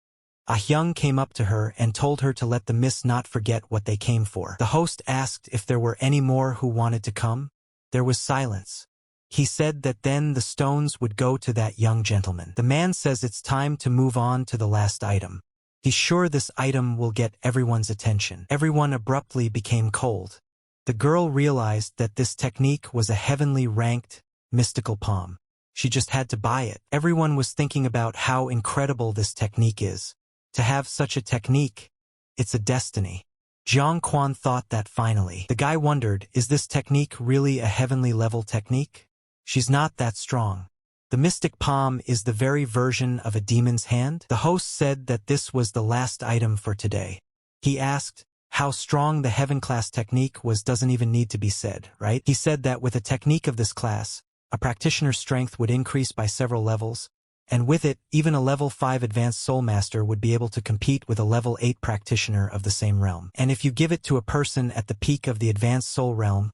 Ah Hyung came up to her and told her to let the miss not forget what they came for. The host asked if there were any more who wanted to come. There was silence. He said that then the stones would go to that young gentleman. The man says it's time to move on to the last item. He's sure this item will get everyone's attention. Everyone abruptly became cold. The girl realized that this technique was a heavenly ranked, mystical palm. She just had to buy it. Everyone was thinking about how incredible this technique is. To have such a technique, it's a destiny. Jiang Quan thought that finally. The guy wondered, is this technique really a heavenly level technique? She's not that strong. The mystic palm is the very version of a demon's hand. The host said that this was the last item for today. He asked, how strong the heaven class technique was doesn't even need to be said, right? He said that with a technique of this class, a practitioner's strength would increase by several levels, and with it, even a level 5 advanced soul master would be able to compete with a level 8 practitioner of the same realm. And if you give it to a person at the peak of the advanced soul realm,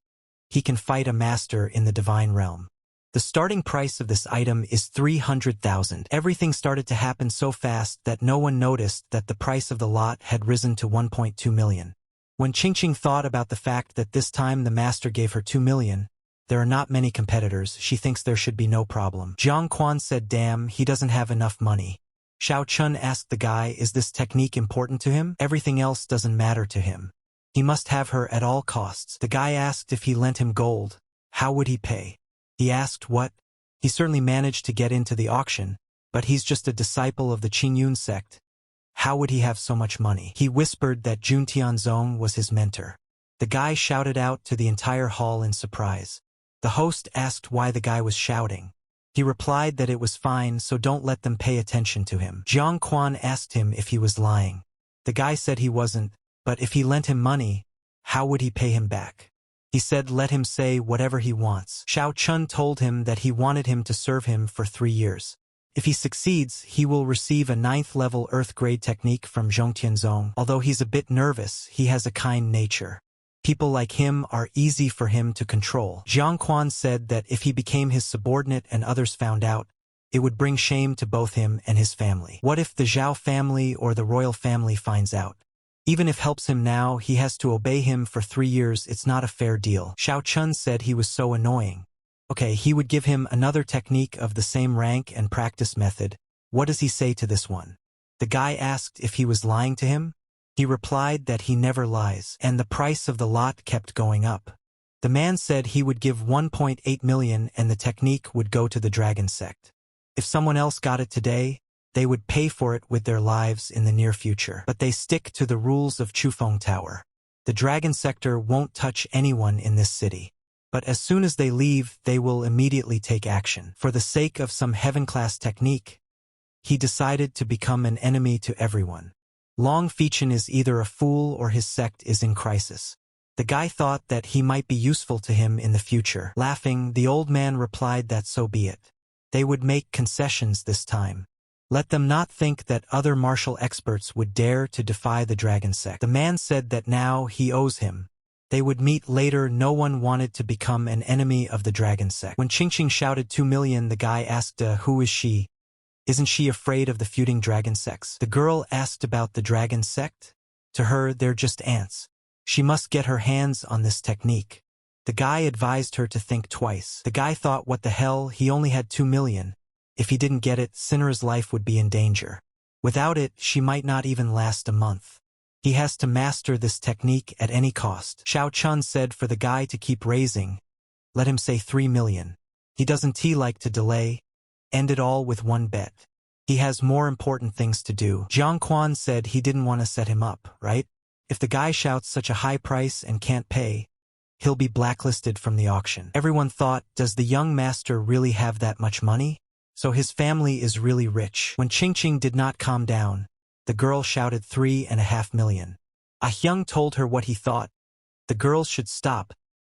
he can fight a master in the divine realm. The starting price of this item is 300,000. Everything started to happen so fast that no one noticed that the price of the lot had risen to 1.2 million. When Qingqing thought about the fact that this time the master gave her 2 million, there are not many competitors, she thinks there should be no problem. Jiang Quan said damn, he doesn't have enough money. Xiao Chun asked the guy, is this technique important to him? Everything else doesn't matter to him. He must have her at all costs. The guy asked if he lent him gold, how would he pay? He asked what? He certainly managed to get into the auction, but he's just a disciple of the Qingyun sect. How would he have so much money? He whispered that Jun Tianzong was his mentor. The guy shouted out to the entire hall in surprise. The host asked why the guy was shouting. He replied that it was fine, so don't let them pay attention to him. Jiang Quan asked him if he was lying. The guy said he wasn't, but if he lent him money, how would he pay him back? He said let him say whatever he wants. Xiao Chun told him that he wanted him to serve him for 3 years. If he succeeds, he will receive a 9th level earth grade technique from Zhong Tianzong. Although he's a bit nervous, he has a kind nature. People like him are easy for him to control. Jiang Quan said that if he became his subordinate and others found out, it would bring shame to both him and his family. What if the Zhao family or the royal family finds out? Even if helps him now, he has to obey him for 3 years. It's not a fair deal. Xiao Chun said he was so annoying. Okay, he would give him another technique of the same rank and practice method. What does he say to this one? The guy asked if he was lying to him. He replied that he never lies, and the price of the lot kept going up. The man said he would give 1.8 million and the technique would go to the dragon sect. If someone else got it today, they would pay for it with their lives in the near future. But they stick to the rules of Chufeng Tower. The dragon sector won't touch anyone in this city. But as soon as they leave, they will immediately take action. For the sake of some heaven-class technique, he decided to become an enemy to everyone. Long Fechen is either a fool or his sect is in crisis. The guy thought that he might be useful to him in the future. Laughing, the old man replied that so be it. They would make concessions this time. Let them not think that other martial experts would dare to defy the dragon sect. The man said that now he owes him. They would meet later. No one wanted to become an enemy of the dragon sect. When Qingqing shouted 2 million, the guy asked, who is she? Isn't she afraid of the feuding dragon sects? The girl asked about the dragon sect. To her, they're just ants. She must get her hands on this technique. The guy advised her to think twice. The guy thought, what the hell, he only had 2 million. If he didn't get it, Cinera's life would be in danger. Without it, she might not even last a month. He has to master this technique at any cost. Xiao Chun said for the guy to keep raising. Let him say 3 million. He doesn't like to delay. End it all with one bet. He has more important things to do. Jiang Quan said he didn't want to set him up, right? If the guy shouts such a high price and can't pay, he'll be blacklisted from the auction. Everyone thought, does the young master really have that much money? So his family is really rich. When Qingqing did not calm down, the girl shouted 3.5 million. Ah Hyung told her what he thought. The girls should stop.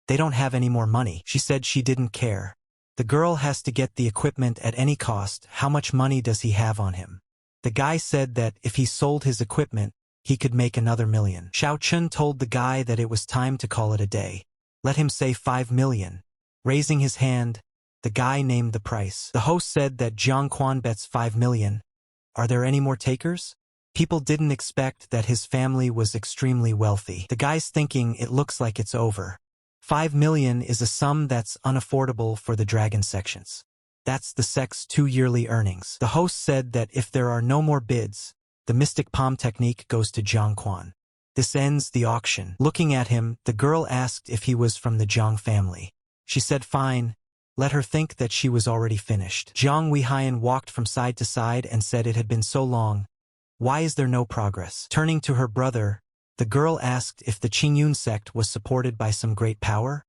They don't have any more money. She said she didn't care. The girl has to get the equipment at any cost. How much money does he have on him? The guy said that if he sold his equipment, he could make another million. Xiao Chun told the guy that it was time to call it a day. Let him say 5 million. Raising his hand, the guy named the price. The host said that Jiang Quan bets 5 million. Are there any more takers? People didn't expect that his family was extremely wealthy. The guy's thinking, it looks like it's over. 5 million is a sum that's unaffordable for the dragon sections. That's the sect's 2 yearly earnings. The host said that if there are no more bids, the mystic palm technique goes to Jiang Quan. This ends the auction. Looking at him, the girl asked if he was from the Jiang family. She said fine. Let her think that she was already finished. Jiang Weihan walked from side to side and said it had been so long. Why is there no progress? Turning to her brother, the girl asked if the Qingyun sect was supported by some great power.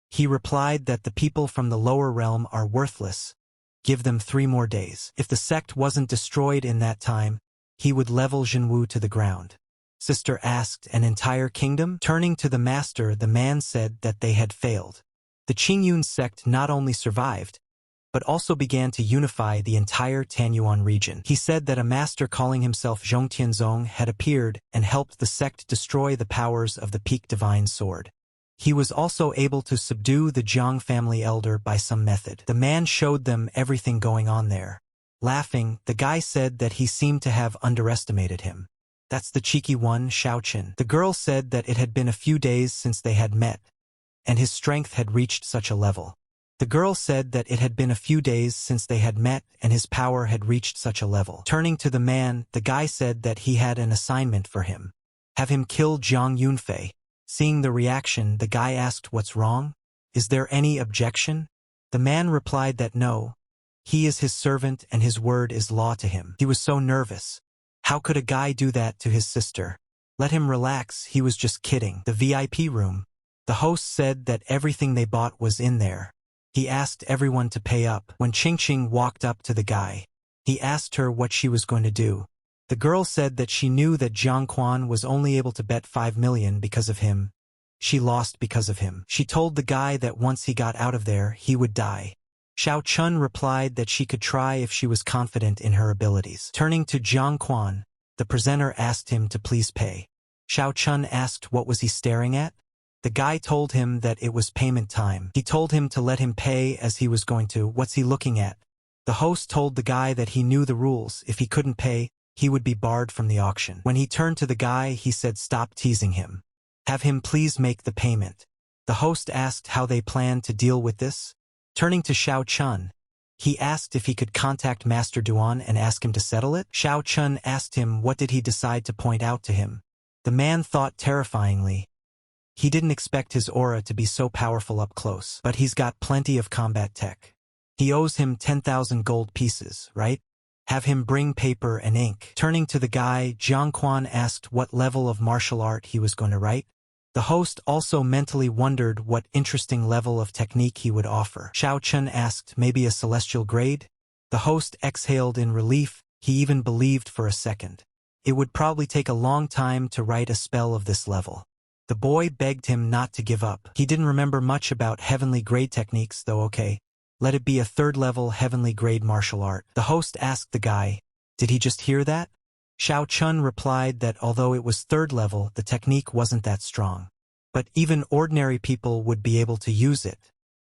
He replied that the people from the lower realm are worthless. Give them 3 more days. If the sect wasn't destroyed in that time, he would level Jinwu to the ground. Sister asked, an entire kingdom? Turning to the master, the man said that they had failed. The Qingyun sect not only survived, but also began to unify the entire Tanyuan region. He said that a master calling himself Zhongtianzong had appeared and helped the sect destroy the powers of the Peak Divine Sword. He was also able to subdue the Jiang family elder by some method. The man showed them everything going on there. Laughing, the guy said that he seemed to have underestimated him. That's the cheeky one, Xiaoqin. The girl said that it had been a few days since they had met, and his strength had reached such a level. The girl said that it had been a few days since they had met and his power had reached such a level. Turning to the man, the guy said that he had an assignment for him. Have him kill Jiang Yunfei. Seeing the reaction, the guy asked what's wrong? Is there any objection? The man replied that no. He is his servant and his word is law to him. He was so nervous. How could a guy do that to his sister? Let him relax, he was just kidding. The VIP room. The host said that everything they bought was in there. He asked everyone to pay up. When Qingqing walked up to the guy, he asked her what she was going to do. The girl said that she knew that Jiang Quan was only able to bet 5 million because of him. She lost because of him. She told the guy that once he got out of there, he would die. Xiao Chun replied that she could try if she was confident in her abilities. Turning to Jiang Quan, the presenter asked him to please pay. Xiao Chun asked what was he staring at? The guy told him that it was payment time. He told him to let him pay as he was going to. What's he looking at? The host told the guy that he knew the rules. If he couldn't pay, he would be barred from the auction. When he turned to the guy, he said stop teasing him. Have him please make the payment. The host asked how they planned to deal with this. Turning to Xiao Chun, he asked if he could contact Master Duan and ask him to settle it. Xiao Chun asked him what did he decide to point out to him. The man thought terrifyingly. He didn't expect his aura to be so powerful up close, but he's got plenty of combat tech. He owes him 10,000 gold pieces, right? Have him bring paper and ink. Turning to the guy, Jiang Quan asked what level of martial art he was going to write. The host also mentally wondered what interesting level of technique he would offer. Xiao Chun asked maybe a celestial grade? The host exhaled in relief. He even believed for a second. It would probably take a long time to write a spell of this level. The boy begged him not to give up. He didn't remember much about heavenly grade techniques, though okay. Let it be a 3rd level heavenly grade martial art. The host asked the guy, did he just hear that? Xiao Chun replied that although it was 3rd level, the technique wasn't that strong. but even ordinary people would be able to use it.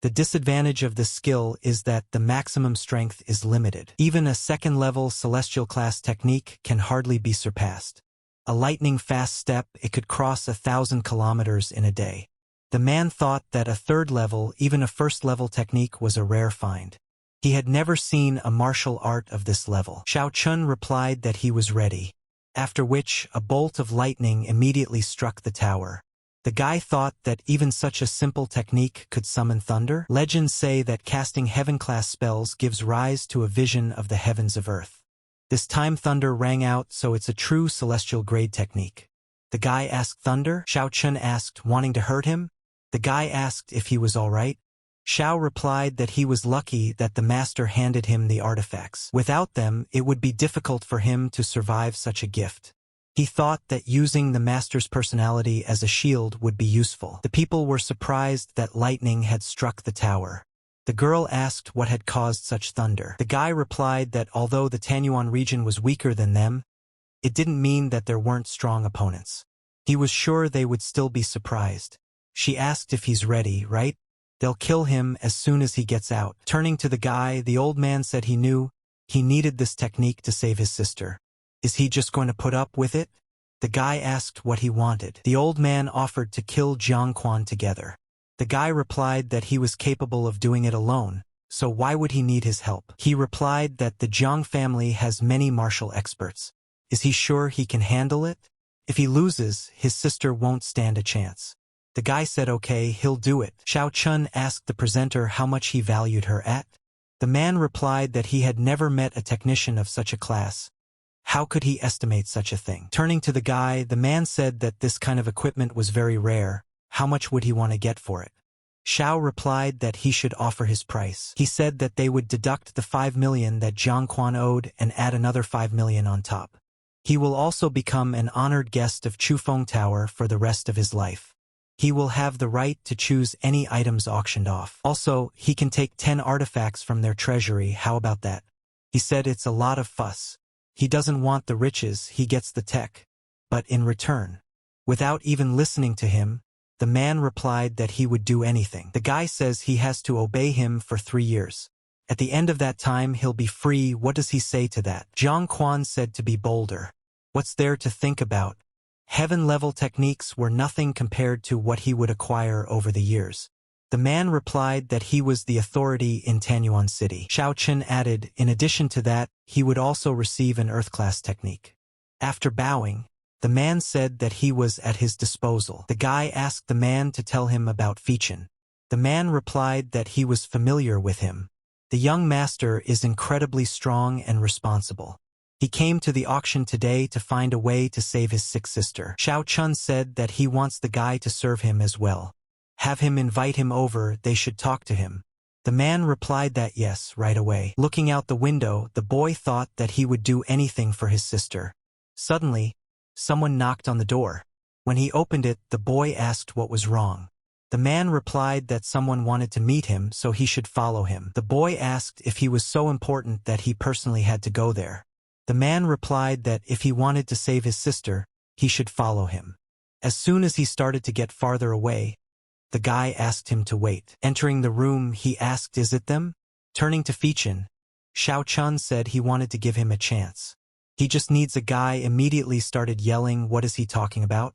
The disadvantage of this skill is that the maximum strength is limited. Even a second-level celestial class technique can hardly be surpassed. A lightning-fast step, it could cross 1,000 kilometers in a day. The man thought that a third-level, even a first-level technique was a rare find. He had never seen a martial art of this level. Xiao Chun replied that he was ready, after which a bolt of lightning immediately struck the tower. The guy thought that even such a simple technique could summon thunder. Legends say that casting heaven-class spells gives rise to a vision of the heavens of earth. This time thunder rang out, so it's a true celestial grade technique. The guy asked thunder. Xiao Chun asked, wanting to hurt him. The guy asked if he was all right. Xiao replied that he was lucky that the master handed him the artifacts. Without them, it would be difficult for him to survive such a gift. He thought that using the master's personality as a shield would be useful. The people were surprised that lightning had struck the tower. The girl asked what had caused such thunder. The guy replied that although the Tanyuan region was weaker than them, it didn't mean that there weren't strong opponents. He was sure they would still be surprised. She asked if he's ready, right? They'll kill him as soon as he gets out. Turning to the guy, the old man said he knew he needed this technique to save his sister. Is he just going to put up with it? The guy asked what he wanted. The old man offered to kill Jiang Quan together. The guy replied that he was capable of doing it alone, so why would he need his help? He replied that the Jiang family has many martial experts. Is he sure he can handle it? If he loses, his sister won't stand a chance. The guy said okay, he'll do it. Xiao Chun asked the presenter how much he valued her at. The man replied that he had never met a technician of such a class. How could he estimate such a thing? Turning to the guy, the man said that this kind of equipment was very rare. How much would he want to get for it? Xiao replied that he should offer his price. He said that they would deduct the 5 million that Jiang Quan owed and add another 5 million on top. He will also become an honored guest of Chufeng Tower for the rest of his life. He will have the right to choose any items auctioned off. Also, he can take 10 artifacts from their treasury. How about that? He said it's a lot of fuss. He doesn't want the riches, he gets the tech. But in return, without even listening to him, the man replied that he would do anything. The guy says he has to obey him for 3 years. At the end of that time, he'll be free. What does he say to that? Jiang Quan said to be bolder. What's there to think about? Heaven-level techniques were nothing compared to what he would acquire over the years. The man replied that he was the authority in Tanyuan City. Xiao Chun added, in addition to that, he would also receive an Earth-class technique. After bowing, the man said that he was at his disposal. The guy asked the man to tell him about Feichin. The man replied that he was familiar with him. The young master is incredibly strong and responsible. He came to the auction today to find a way to save his sick sister. Xiao Chun said that he wants the guy to serve him as well. Have him invite him over, they should talk to him. The man replied that yes, right away. Looking out the window, the boy thought that he would do anything for his sister. Suddenly, someone knocked on the door. When he opened it, the boy asked what was wrong. The man replied that someone wanted to meet him, so he should follow him. The boy asked if he was so important that he personally had to go there. The man replied that if he wanted to save his sister, he should follow him. As soon as he started to get farther away, the guy asked him to wait. Entering the room, he asked, is it them? Turning to Feichin, Xiao Chun said he wanted to give him a chance. He just needs a guy. Immediately started yelling, what is he talking about?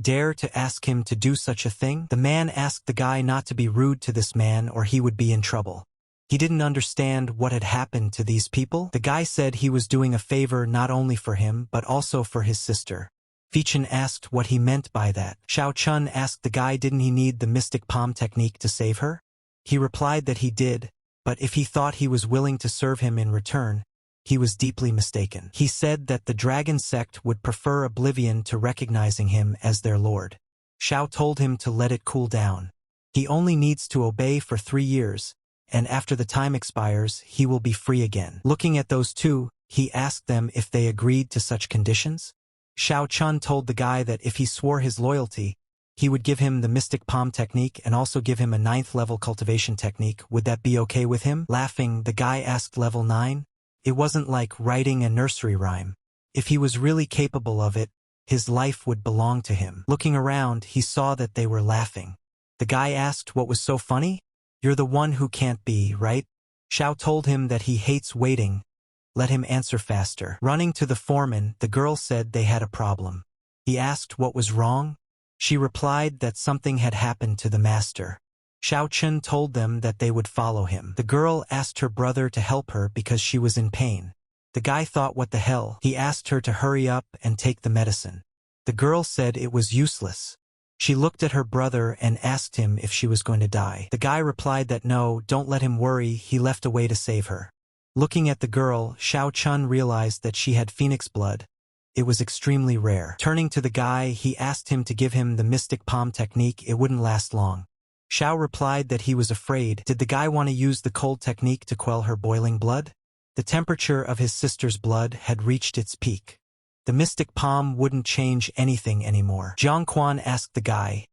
Dare to ask him to do such a thing? The man asked the guy not to be rude to this man or he would be in trouble. He didn't understand what had happened to these people. The guy said he was doing a favor not only for him but also for his sister. Feichin asked what he meant by that. Xiao Chun asked the guy didn't he need the mystic palm technique to save her? He replied that he did, but if he thought he was willing to serve him in return, he was deeply mistaken. He said that the dragon sect would prefer oblivion to recognizing him as their lord. Xiao told him to let it cool down. He only needs to obey for 3 years, and after the time expires, he will be free again. Looking at those two, he asked them if they agreed to such conditions. Xiao Chun told the guy that if he swore his loyalty, he would give him the mystic palm technique and also give him a 9th level cultivation technique. Would that be okay with him? Laughing, the guy asked level 9. It wasn't like writing a nursery rhyme. If he was really capable of it, his life would belong to him. Looking around, he saw that they were laughing. The guy asked what was so funny? You're the one who can't be, right? Xiao told him that he hates waiting. Let him answer faster. Running to the foreman, the girl said they had a problem. He asked what was wrong. She replied that something had happened to the master. Xiao Chun told them that they would follow him. The girl asked her brother to help her because she was in pain. The guy thought, what the hell? He asked her to hurry up and take the medicine. The girl said it was useless. She looked at her brother and asked him if she was going to die. The guy replied that no, don't let him worry, he left a way to save her. Looking at the girl, Xiao Chun realized that she had phoenix blood. It was extremely rare. Turning to the guy, he asked him to give him the mystic palm technique. It wouldn't last long. Xiao replied that he was afraid. Did the guy want to use the cold technique to quell her boiling blood? The temperature of his sister's blood had reached its peak. The mystic palm wouldn't change anything anymore. Jiang Quan asked the guy,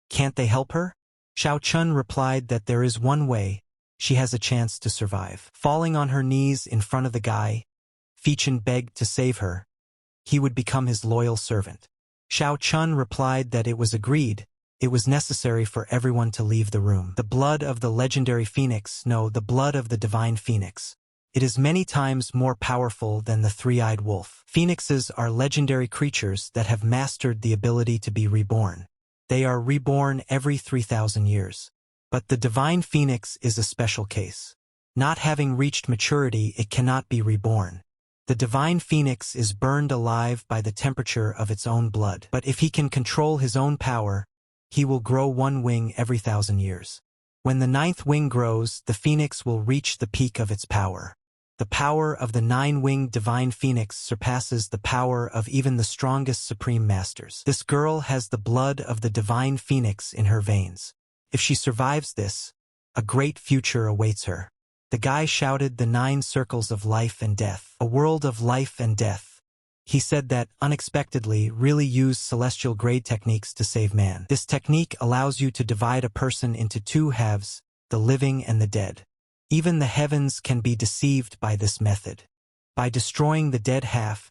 can't they help her? Xiao Chun replied that there is one way. She has a chance to survive. Falling on her knees in front of the guy, Fichin begged to save her. He would become his loyal servant. Xiao Chun replied that it was agreed. It was necessary for everyone to leave the room. The blood of the legendary phoenix, no, the blood of the divine phoenix. It is many times more powerful than the three-eyed wolf. Phoenixes are legendary creatures that have mastered the ability to be reborn. They are reborn every 3,000 years. But the divine phoenix is a special case. Not having reached maturity, it cannot be reborn. The divine phoenix is burned alive by the temperature of its own blood. But if he can control his own power, he will grow one wing every 1,000 years. When the 9th wing grows, the phoenix will reach the peak of its power. The power of the 9-winged divine phoenix surpasses the power of even the strongest supreme masters. This girl has the blood of the divine phoenix in her veins. If she survives this, a great future awaits her. The guy shouted the 9 circles of life and death. A world of life and death. He said that, unexpectedly, really used celestial grade techniques to save man. This technique allows you to divide a person into 2 halves, the living and the dead. Even the heavens can be deceived by this method. By destroying the dead half,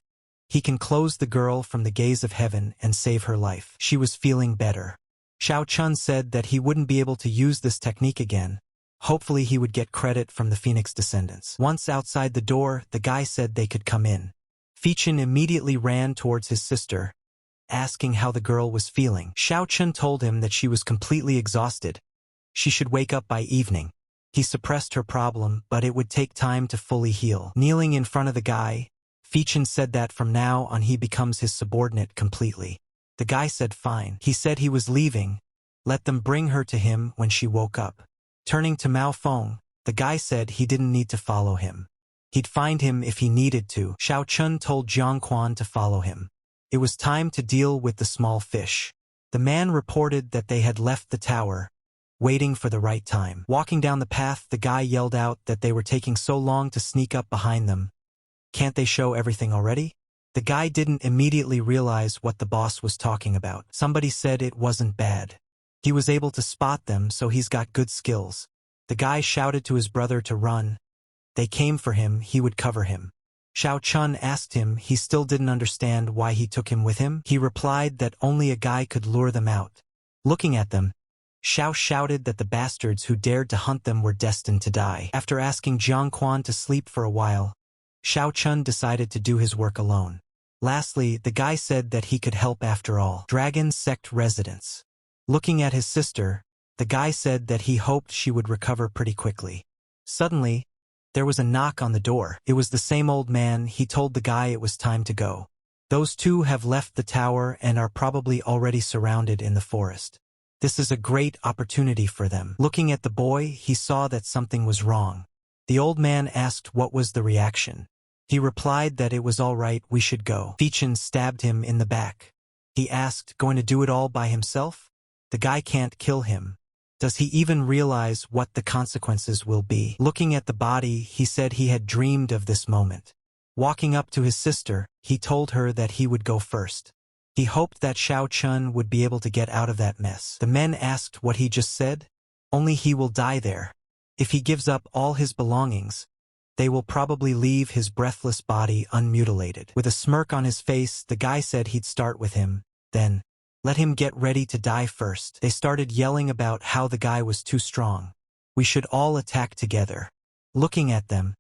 he can close the girl from the gaze of heaven and save her life. She was feeling better. Xiao Chun said that he wouldn't be able to use this technique again. Hopefully he would get credit from the Phoenix descendants. Once outside the door, the guy said they could come in. Fichin immediately ran towards his sister, asking how the girl was feeling. Xiao Chun told him that she was completely exhausted. She should wake up by evening. He suppressed her problem, but it would take time to fully heal. Kneeling in front of the guy, Fichin said that from now on he becomes his subordinate completely. The guy said fine. He said he was leaving. Let them bring her to him when she woke up. Turning to Mao Feng, the guy said he didn't need to follow him. He'd find him if he needed to. Xiao Chun told Jiang Quan to follow him. It was time to deal with the small fish. The man reported that they had left the tower, waiting for the right time. Walking down the path, the guy yelled out that they were taking so long to sneak up behind them. Can't they show everything already? The guy didn't immediately realize what the boss was talking about. Somebody said it wasn't bad. He was able to spot them, so he's got good skills. The guy shouted to his brother to run. They came for him, he would cover him. Xiao Chun asked him, he still didn't understand why he took him with him. He replied that only a guy could lure them out. Looking at them, Xiao shouted that the bastards who dared to hunt them were destined to die. After asking Jiang Quan to sleep for a while, Xiao Chun decided to do his work alone. Lastly, the guy said that he could help after all. Dragon Sect residence. Looking at his sister, the guy said that he hoped she would recover pretty quickly. Suddenly, there was a knock on the door. It was the same old man. He told the guy it was time to go. Those two have left the tower and are probably already surrounded in the forest. This is a great opportunity for them. Looking at the boy, he saw that something was wrong. The old man asked what was the reaction. He replied that it was all right, we should go. Fichin stabbed him in the back. He asked, going to do it all by himself? The guy can't kill him. Does he even realize what the consequences will be? Looking at the body, he said he had dreamed of this moment. Walking up to his sister, he told her that he would go first. He hoped that Xiao Chun would be able to get out of that mess. The men asked what he just said. Only he will die there. If he gives up all his belongings, They will probably leave his breathless body unmutilated. With a smirk on his face, the guy said he'd start with him, then let him get ready to die first. They started yelling about how the guy was too strong. We should all attack together. Looking at them,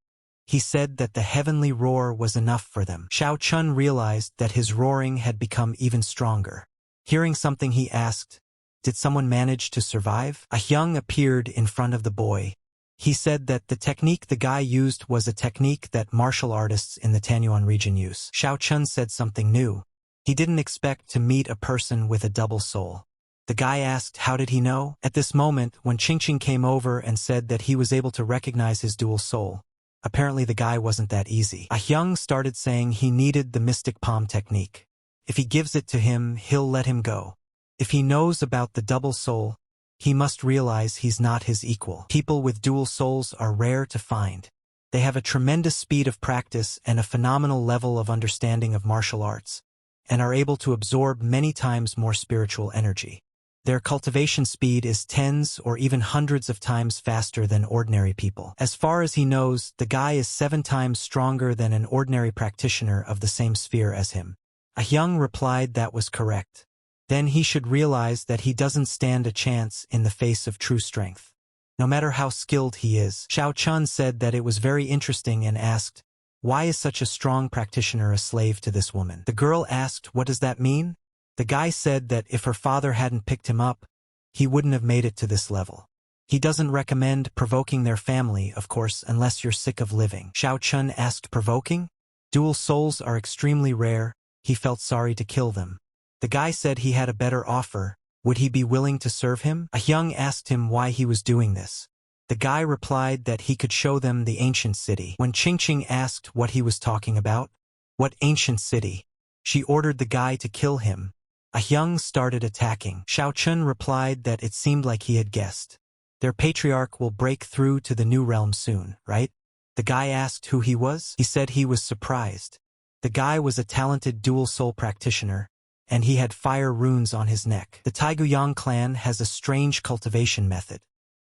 he said that the heavenly roar was enough for them. Xiao Chun realized that his roaring had become even stronger. Hearing something, he asked, "Did someone manage to survive?" A young appeared in front of the boy. He said that the technique the guy used was a technique that martial artists in the Tanyuan region use. Xiao Chun said something new. He didn't expect to meet a person with a double soul. The guy asked how did he know? At this moment, when Qingqing came over and said that he was able to recognize his dual soul, apparently the guy wasn't that easy. Ah Hyung started saying he needed the mystic palm technique. If he gives it to him, he'll let him go. If he knows about the double soul, he must realize he's not his equal. People with dual souls are rare to find. They have a tremendous speed of practice and a phenomenal level of understanding of martial arts, and are able to absorb many times more spiritual energy. Their cultivation speed is tens or even hundreds of times faster than ordinary people. As far as he knows, the guy is 7 times stronger than an ordinary practitioner of the same sphere as him. Ah Hyung replied that was correct. Then he should realize that he doesn't stand a chance in the face of true strength, no matter how skilled he is. Xiao Chun said that it was very interesting and asked, "Why is such a strong practitioner a slave to this woman?" The girl asked, "What does that mean?" The guy said that if her father hadn't picked him up, he wouldn't have made it to this level. He doesn't recommend provoking their family, of course, unless you're sick of living. Xiao Chun asked, "Provoking? Dual souls are extremely rare." He felt sorry to kill them. The guy said he had a better offer. Would he be willing to serve him? Ah Hyung asked him why he was doing this. The guy replied that he could show them the ancient city. When Qingqing asked what he was talking about, "What ancient city?" she ordered the guy to kill him. Ah Hyung started attacking. Xiao Chun replied that it seemed like he had guessed. Their patriarch will break through to the new realm soon, right? The guy asked who he was. He said he was surprised. The guy was a talented dual soul practitioner, and he had fire runes on his neck. The Taiguyang clan has a strange cultivation method.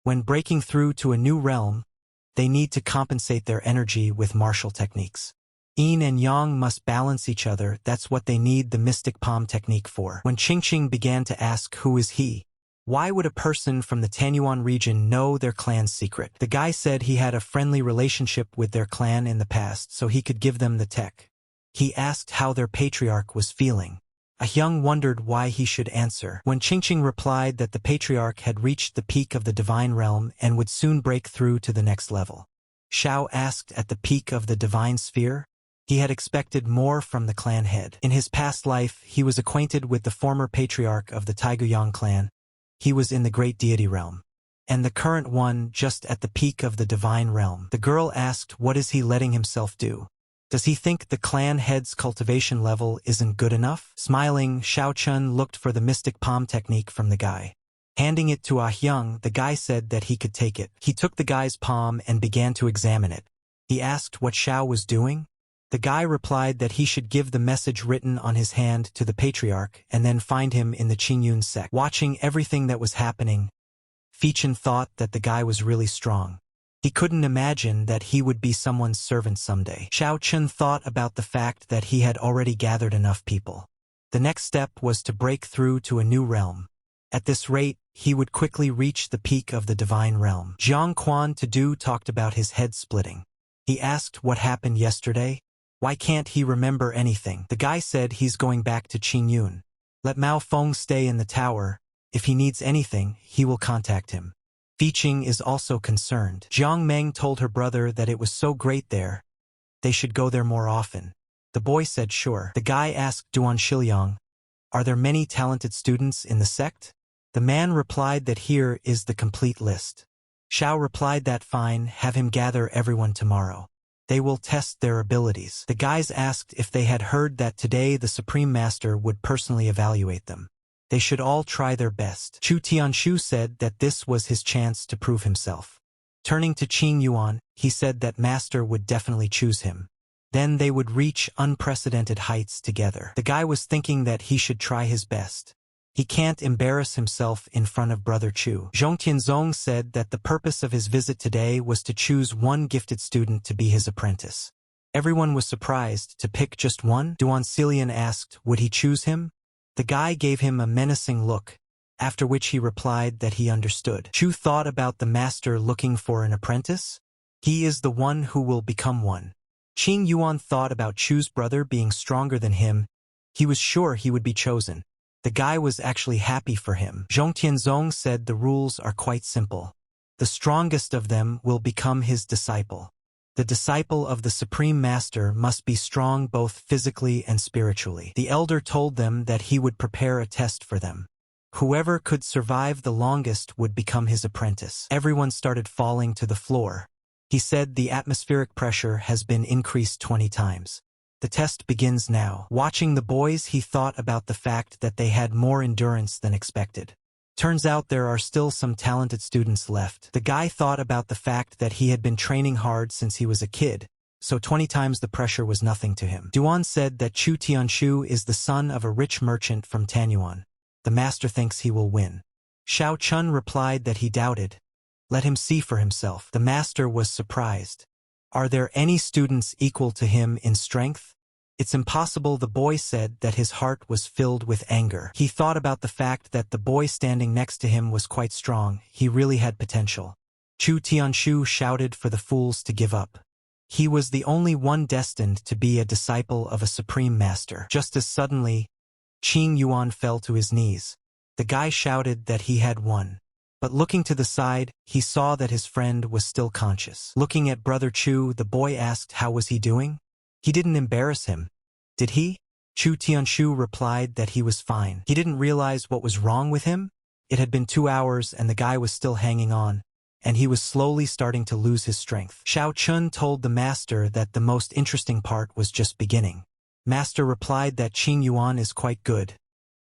When breaking through to a new realm, they need to compensate their energy with martial techniques. Yin and Yang must balance each other. That's what they need the mystic palm technique for. When Qingqing began to ask who is he, why would a person from the Tanyuan region know their clan's secret? The guy said he had a friendly relationship with their clan in the past, so he could give them the tech. He asked how their patriarch was feeling. Ah Hyung wondered why he should answer. When Qingqing replied that the patriarch had reached the peak of the divine realm and would soon break through to the next level. Xiao asked, at the peak of the divine sphere? He had expected more from the clan head. In his past life, he was acquainted with the former patriarch of the Taiguyang clan. He was in the great deity realm, and the current one just at the peak of the divine realm. The girl asked, what is he letting himself do? Does he think the clan head's cultivation level isn't good enough? Smiling, Xiao Chun looked for the mystic palm technique from the guy. Handing it to Ah Hyung, the guy said that he could take it. He took the guy's palm and began to examine it. He asked what Xiao was doing. The guy replied that he should give the message written on his hand to the patriarch and then find him in the Qingyun sect. Watching everything that was happening, Feichin thought that the guy was really strong. He couldn't imagine that he would be someone's servant someday. Xiao Chun thought about the fact that he had already gathered enough people. The next step was to break through to a new realm. At this rate, he would quickly reach the peak of the divine realm. Jiang Quan Tadu talked about his head splitting. He asked what happened yesterday. Why can't he remember anything? The guy said he's going back to Qingyun. Let Mao Feng stay in the tower. If he needs anything, he will contact him. Feichin is also concerned. Jiang Meng told her brother that it was so great there. They should go there more often. The boy said sure. The guy asked Duan Shiliang, are there many talented students in the sect? The man replied that here is the complete list. Xiao replied that fine, have him gather everyone tomorrow. They will test their abilities. The guys asked if they had heard that today the Supreme Master would personally evaluate them. They should all try their best. Chu Tianshu said that this was his chance to prove himself. Turning to Qing Yuan, he said that Master would definitely choose him. Then they would reach unprecedented heights together. The guy was thinking that he should try his best. He can't embarrass himself in front of Brother Chu. Zhong Tianzong said that the purpose of his visit today was to choose one gifted student to be his apprentice. Everyone was surprised to pick just one. Duan Xilian asked, would he choose him? The guy gave him a menacing look, after which he replied that he understood. Chu thought about the master looking for an apprentice. He is the one who will become one. Qing Yuan thought about Chu's brother being stronger than him. He was sure he would be chosen. The guy was actually happy for him. Zhong Tianzong said the rules are quite simple. The strongest of them will become his disciple. The disciple of the Supreme Master must be strong both physically and spiritually. The elder told them that he would prepare a test for them. Whoever could survive the longest would become his apprentice. Everyone started falling to the floor. He said the atmospheric pressure has been increased 20 times. The test begins now. Watching the boys, he thought about the fact that they had more endurance than expected. Turns out there are still some talented students left. The guy thought about the fact that he had been training hard since he was a kid, so 20 times the pressure was nothing to him. Duan said that Chu Tianshu is the son of a rich merchant from Tanyuan. The master thinks he will win. Xiao Chun replied that he doubted. Let him see for himself. The master was surprised. Are there any students equal to him in strength? It's impossible. The boy said that his heart was filled with anger. He thought about the fact that the boy standing next to him was quite strong. He really had potential. Chu Tianshu shouted for the fools to give up. He was the only one destined to be a disciple of a supreme master. Just as suddenly, Qing Yuan fell to his knees. The guy shouted that he had won. But looking to the side, he saw that his friend was still conscious. Looking at Brother Chu, the boy asked how was he doing? He didn't embarrass him, did he? Chu Tianshu replied that he was fine. He didn't realize what was wrong with him. It had been 2 hours and the guy was still hanging on, and he was slowly starting to lose his strength. Xiao Chun told the master that the most interesting part was just beginning. Master replied that Qing Yuan is quite good.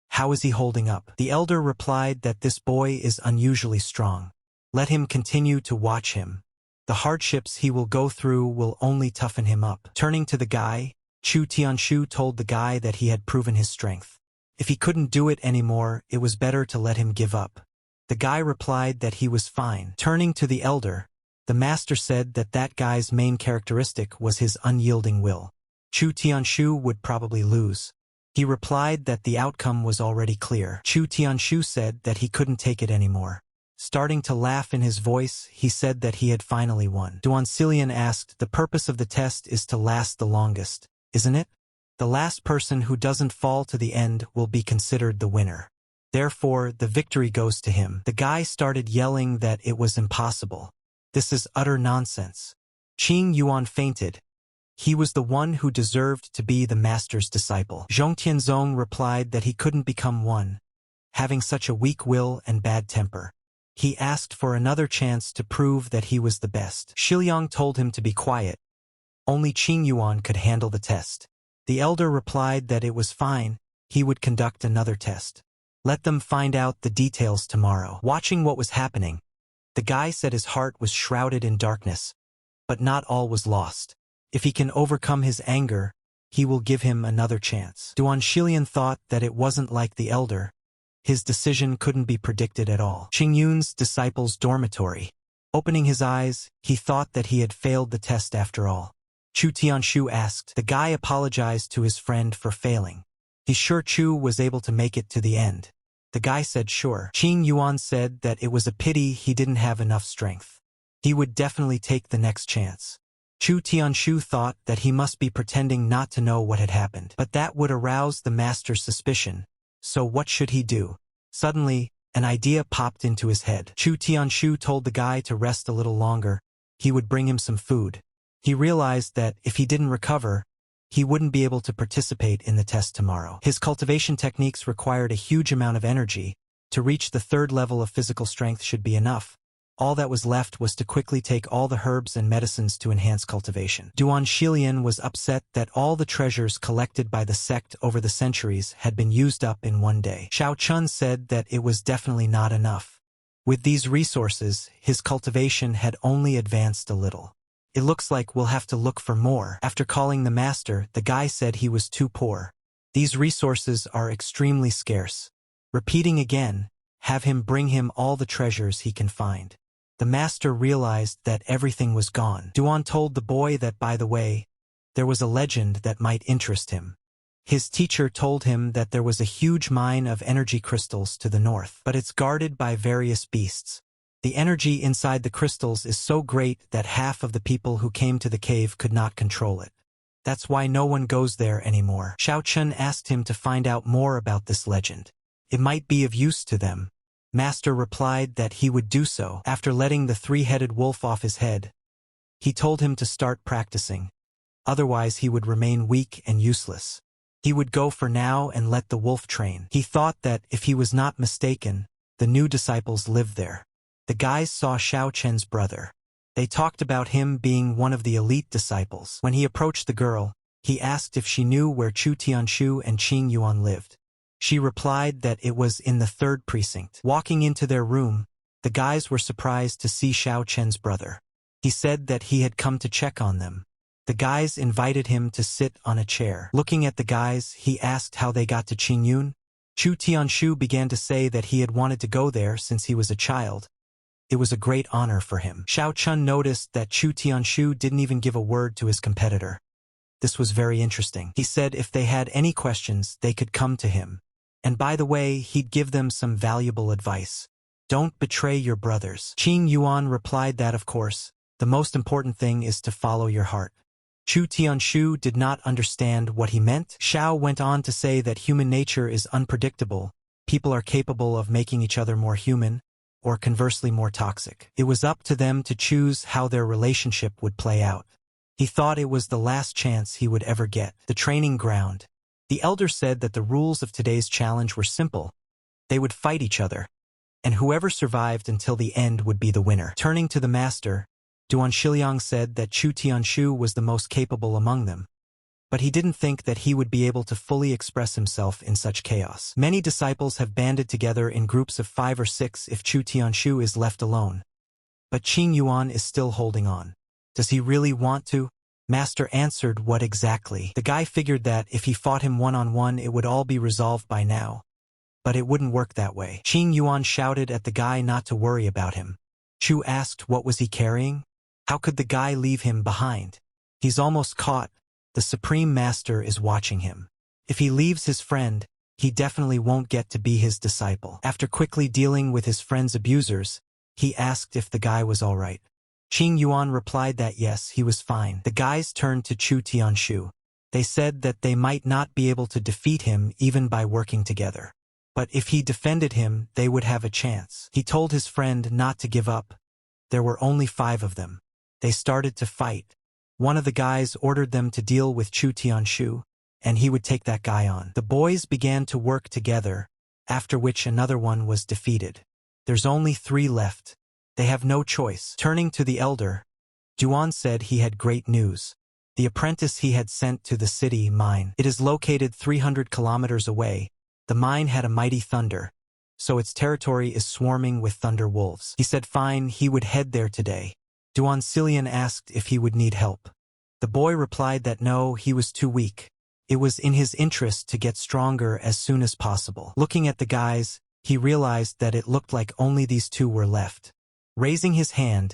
How is he holding up? The elder replied that this boy is unusually strong. Let him continue to watch him. The hardships he will go through will only toughen him up. Turning to the guy, Chu Tianshu told the guy that he had proven his strength. If he couldn't do it anymore, it was better to let him give up. The guy replied that he was fine. Turning to the elder, the master said that that guy's main characteristic was his unyielding will. Chu Tianshu would probably lose. He replied that the outcome was already clear. Chu Tianshu said that he couldn't take it anymore. Starting to laugh in his voice, he said that he had finally won. Duan Xilian asked, the purpose of the test is to last the longest, isn't it? The last person who doesn't fall to the end will be considered the winner. Therefore, the victory goes to him. The guy started yelling that it was impossible. This is utter nonsense. Qing Yuan fainted. He was the one who deserved to be the master's disciple. Zhong Tianzong replied that he couldn't become one, having such a weak will and bad temper. He asked for another chance to prove that he was the best. Shiliang told him to be quiet. Only Qing Yuan could handle the test. The elder replied that it was fine, he would conduct another test. Let them find out the details tomorrow. Watching what was happening, the guy said his heart was shrouded in darkness, but not all was lost. If he can overcome his anger, he will give him another chance. Duan Shilian thought that it wasn't like the elder. His decision couldn't be predicted at all. Qing Yun's disciple's dormitory. Opening his eyes, he thought that he had failed the test after all. Chu Tianshu asked. The guy apologized to his friend for failing. He's sure Chu was able to make it to the end. The guy said sure. Qing Yuan said that it was a pity he didn't have enough strength. He would definitely take the next chance. Chu Tianshu thought that he must be pretending not to know what had happened. But that would arouse the master's suspicion. So what should he do? Suddenly, an idea popped into his head. Chu Tianshu told the guy to rest a little longer. He would bring him some food. He realized that if he didn't recover, he wouldn't be able to participate in the test tomorrow. His cultivation techniques required a huge amount of energy. To reach the 3rd level of physical strength should be enough. All that was left was to quickly take all the herbs and medicines to enhance cultivation. Duan Shilian was upset that all the treasures collected by the sect over the centuries had been used up in one day. Xiao Chun said that it was definitely not enough. With these resources, his cultivation had only advanced a little. It looks like we'll have to look for more. After calling the master, the guy said he was too poor. These resources are extremely scarce. repeating again, "Have him bring him all the treasures he can find." The master realized that everything was gone. Duan told the boy that, by the way, there was a legend that might interest him. His teacher told him that there was a huge mine of energy crystals to the north, but it's guarded by various beasts. The energy inside the crystals is so great that half of the people who came to the cave could not control it. That's why no one goes there anymore. Xiao Chun asked him to find out more about this legend. It might be of use to them. Master replied that he would do so. After letting the three-headed wolf off his head, he told him to start practicing. Otherwise he would remain weak and useless. He would go for now and let the wolf train. He thought that, if he was not mistaken, the new disciples lived there. The guys saw Xiao Chen's brother. They talked about him being one of the elite disciples. When he approached the girl, he asked if she knew where Chu Tianshu and Qing Yuan lived. She replied that it was in the 3rd precinct. Walking into their room, the guys were surprised to see Xiao Chen's brother. He said that he had come to check on them. The guys invited him to sit on a chair. Looking at the guys, he asked how they got to Qingyun. Chu Tianshu began to say that he had wanted to go there since he was a child. It was a great honor for him. Xiao Chun noticed that Chu Tianshu didn't even give a word to his competitor. This was very interesting. He said if they had any questions, they could come to him. And by the way, he'd give them some valuable advice. Don't betray your brothers. Qing Yuan replied that, of course, the most important thing is to follow your heart. Chu Tianshu did not understand what he meant. Xiao went on to say that human nature is unpredictable. People are capable of making each other more human, or conversely more toxic. It was up to them to choose how their relationship would play out. He thought it was the last chance he would ever get. The training ground. The elder said that the rules of today's challenge were simple. They would fight each other, and whoever survived until the end would be the winner. Turning to the master, Duan Shiliang said that Chu Tianshu was the most capable among them, but he didn't think that he would be able to fully express himself in such chaos. Many disciples have banded together in groups of 5 or 6 if Chu Tianshu is left alone. But Qing Yuan is still holding on. Does he really want to? Master answered, what exactly? The guy figured that if he fought him one-on-one it would all be resolved by now. But it wouldn't work that way. Qing Yuan shouted at the guy not to worry about him. Chu asked what was he carrying? How could the guy leave him behind? He's almost caught. The Supreme Master is watching him. If he leaves his friend, he definitely won't get to be his disciple. After quickly dealing with his friend's abusers, he asked if the guy was all right. Qing Yuan replied that yes, he was fine. The guys turned to Chu Tianshu. They said that they might not be able to defeat him even by working together. But if he defended him, they would have a chance. He told his friend not to give up. There were only 5 of them. They started to fight. One of the guys ordered them to deal with Chu Tianshu, and he would take that guy on. The boys began to work together, after which another one was defeated. There's only 3 left. They have no choice. Turning to the elder, Duan said he had great news. The apprentice he had sent to the city mine. It is located 300 kilometers away. The mine had a mighty thunder, so its territory is swarming with thunder wolves. He said fine, he would head there today. Duan Silian asked if he would need help. The boy replied that no, he was too weak. It was in his interest to get stronger as soon as possible. Looking at the guys, he realized that it looked like only these 2 were left. Raising his hand,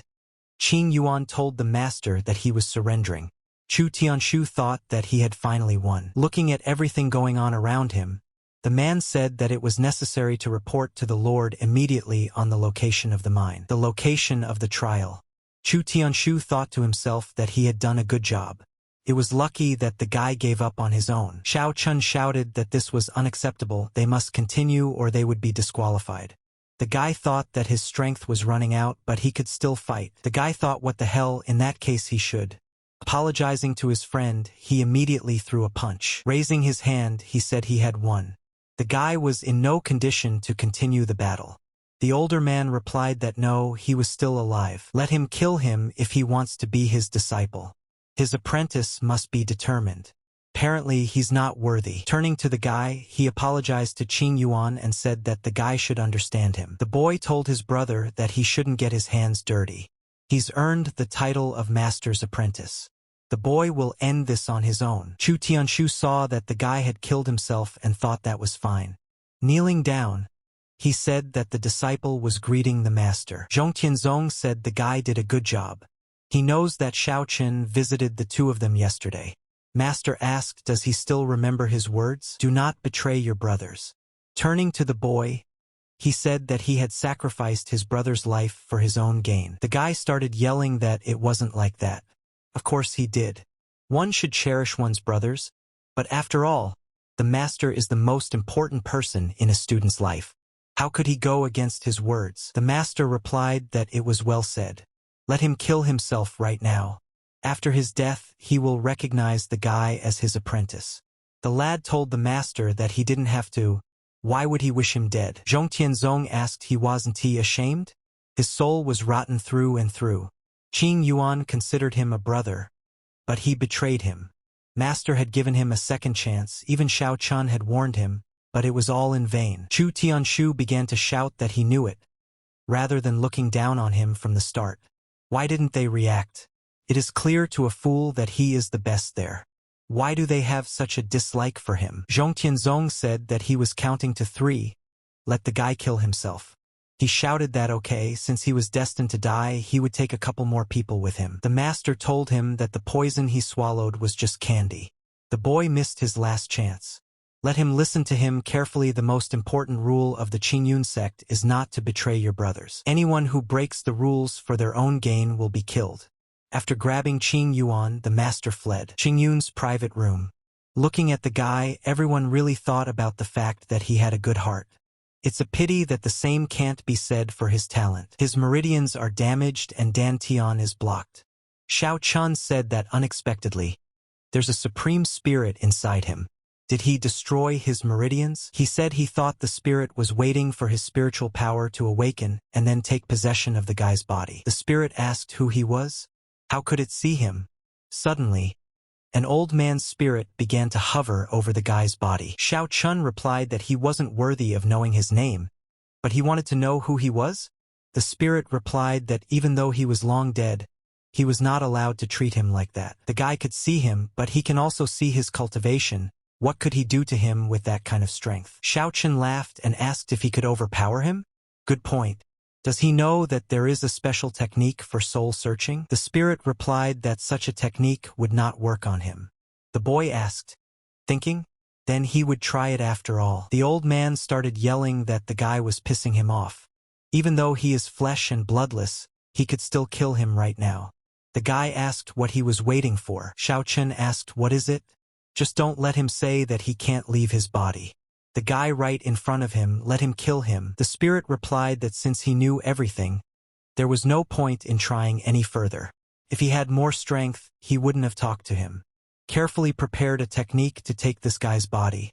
Qing Yuan told the master that he was surrendering. Chu Tianshu thought that he had finally won. Looking at everything going on around him, the man said that it was necessary to report to the Lord immediately on the location of the mine, the location of the trial. Chu Tianshu thought to himself that he had done a good job. It was lucky that the guy gave up on his own. Xiao Chun shouted that this was unacceptable, they must continue or they would be disqualified. The guy thought that his strength was running out, but he could still fight. The guy thought what the hell, in that case he should. Apologizing to his friend, he immediately threw a punch. Raising his hand, he said he had won. The guy was in no condition to continue the battle. The older man replied that no, he was still alive. Let him kill him if he wants to be his disciple. His apprentice must be determined. Apparently, he's not worthy. Turning to the guy, he apologized to Qing Yuan and said that the guy should understand him. The boy told his brother that he shouldn't get his hands dirty. He's earned the title of master's apprentice. The boy will end this on his own. Chu Tianshu saw that the guy had killed himself and thought that was fine. Kneeling down, he said that the disciple was greeting the master. Zhong Tianzong said the guy did a good job. He knows that Xiao Chen visited the two of them yesterday. Master asked, does he still remember his words? Do not betray your brothers. Turning to the boy, he said that he had sacrificed his brother's life for his own gain. The guy started yelling that it wasn't like that. Of course he did. One should cherish one's brothers, but after all, the master is the most important person in a student's life. How could he go against his words? The master replied that it was well said. Let him kill himself right now. After his death, he will recognize the guy as his apprentice. The lad told the master that he didn't have to. Why would he wish him dead? Zhong Tianzong asked, he wasn't he ashamed? His soul was rotten through and through. Qing Yuan considered him a brother, but he betrayed him. Master had given him a second chance, even Xiao Chun had warned him, but it was all in vain. Chu Tianshu began to shout that he knew it, rather than looking down on him from the start. Why didn't they react? It is clear to a fool that he is the best there. Why do they have such a dislike for him? Zhong Tianzong said that he was counting to 3. Let the guy kill himself. He shouted that okay, since he was destined to die, he would take a couple more people with him. The master told him that the poison he swallowed was just candy. The boy missed his last chance. Let him listen to him carefully. The most important rule of the Qingyun sect is not to betray your brothers. Anyone who breaks the rules for their own gain will be killed. After grabbing Qing Yuan, the master fled. Qingyun's private room. Looking at the guy, everyone really thought about the fact that he had a good heart. It's a pity that the same can't be said for his talent. His meridians are damaged and Dantian is blocked. Xiao Chun said that unexpectedly. There's a supreme spirit inside him. Did he destroy his meridians? He said he thought the spirit was waiting for his spiritual power to awaken and then take possession of the guy's body. The spirit asked who he was. How could it see him? Suddenly, an old man's spirit began to hover over the guy's body. Xiao Chun replied that he wasn't worthy of knowing his name, but he wanted to know who he was. The spirit replied that even though he was long dead, he was not allowed to treat him like that. The guy could see him, but he can also see his cultivation. What could he do to him with that kind of strength? Xiao Chun laughed and asked if he could overpower him. Good point. Does he know that there is a special technique for soul searching? The spirit replied that such a technique would not work on him. The boy asked, thinking, then he would try it after all. The old man started yelling that the guy was pissing him off. Even though he is flesh and bloodless, he could still kill him right now. The guy asked what he was waiting for. Xiao Chun asked, what is it? Just don't let him say that he can't leave his body. The guy right in front of him, let him kill him. The spirit replied that since he knew everything, there was no point in trying any further. If he had more strength, he wouldn't have talked to him. Carefully prepared a technique to take this guy's body.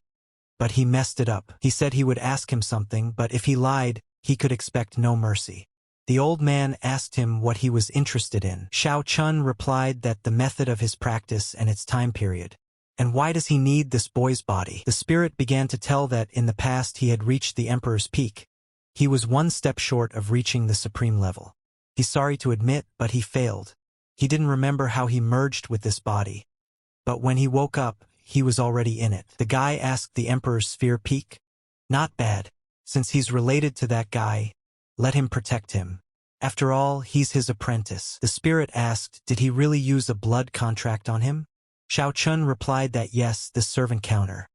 But he messed it up. He said he would ask him something, but if he lied, he could expect no mercy. The old man asked him what he was interested in. Xiao Chun replied that the method of his practice and its time period. And why does he need this boy's body? The spirit began to tell that in the past he had reached the emperor's peak. He was one step short of reaching the supreme level. He's sorry to admit, but he failed. He didn't remember how he merged with this body. But when he woke up, he was already in it. The guy asked the emperor's sphere peak. Not bad. Since he's related to that guy, let him protect him. After all, he's his apprentice. The spirit asked, did he really use a blood contract on him? Xiao Chun replied that yes, this servant counter.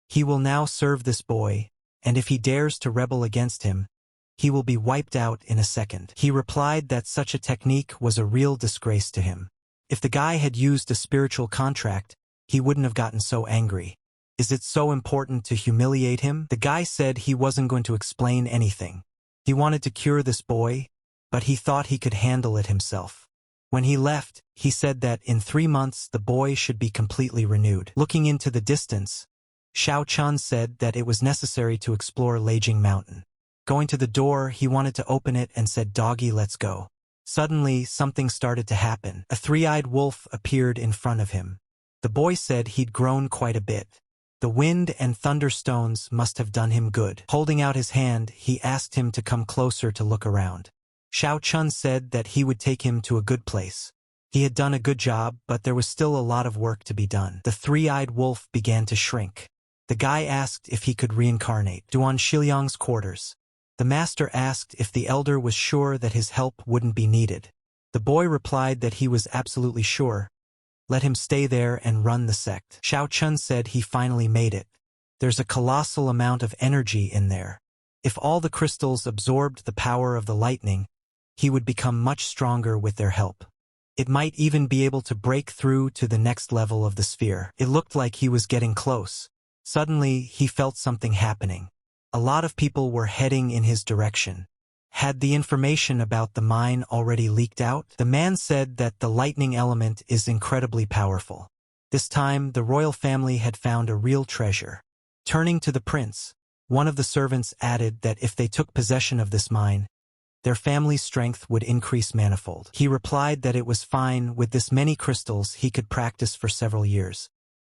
He will now serve this boy, and if he dares to rebel against him, he will be wiped out in a second. He replied that such a technique was a real disgrace to him. If the guy had used a spiritual contract, he wouldn't have gotten so angry. Is it so important to humiliate him? The guy said he wasn't going to explain anything. He wanted to cure this boy, but he thought he could handle it himself. When he left, he said that in 3 months the boy should be completely renewed. Looking into the distance, Xiao Chun said that it was necessary to explore Leijing Mountain. Going to the door, he wanted to open it and said, "Doggy, let's go." Suddenly, something started to happen. A three-eyed wolf appeared in front of him. The boy said he'd grown quite a bit. The wind and thunderstones must have done him good. Holding out his hand, he asked him to come closer to look around. Xiao Chun said that he would take him to a good place. He had done a good job, but there was still a lot of work to be done. The three-eyed wolf began to shrink. The guy asked if he could reincarnate. Duan Shiliang's quarters. The master asked if the elder was sure that his help wouldn't be needed. The boy replied that he was absolutely sure. Let him stay there and run the sect. Xiao Chun said he finally made it. There's a colossal amount of energy in there. If all the crystals absorbed the power of the lightning, he would become much stronger with their help. It might even be able to break through to the next level of the sphere. It looked like he was getting close. Suddenly, he felt something happening. A lot of people were heading in his direction. Had the information about the mine already leaked out? The man said that the lightning element is incredibly powerful. This time, the royal family had found a real treasure. Turning to the prince, one of the servants added that if they took possession of this mine, their family's strength would increase manifold. He replied that it was fine. With this many crystals he could practice for several years.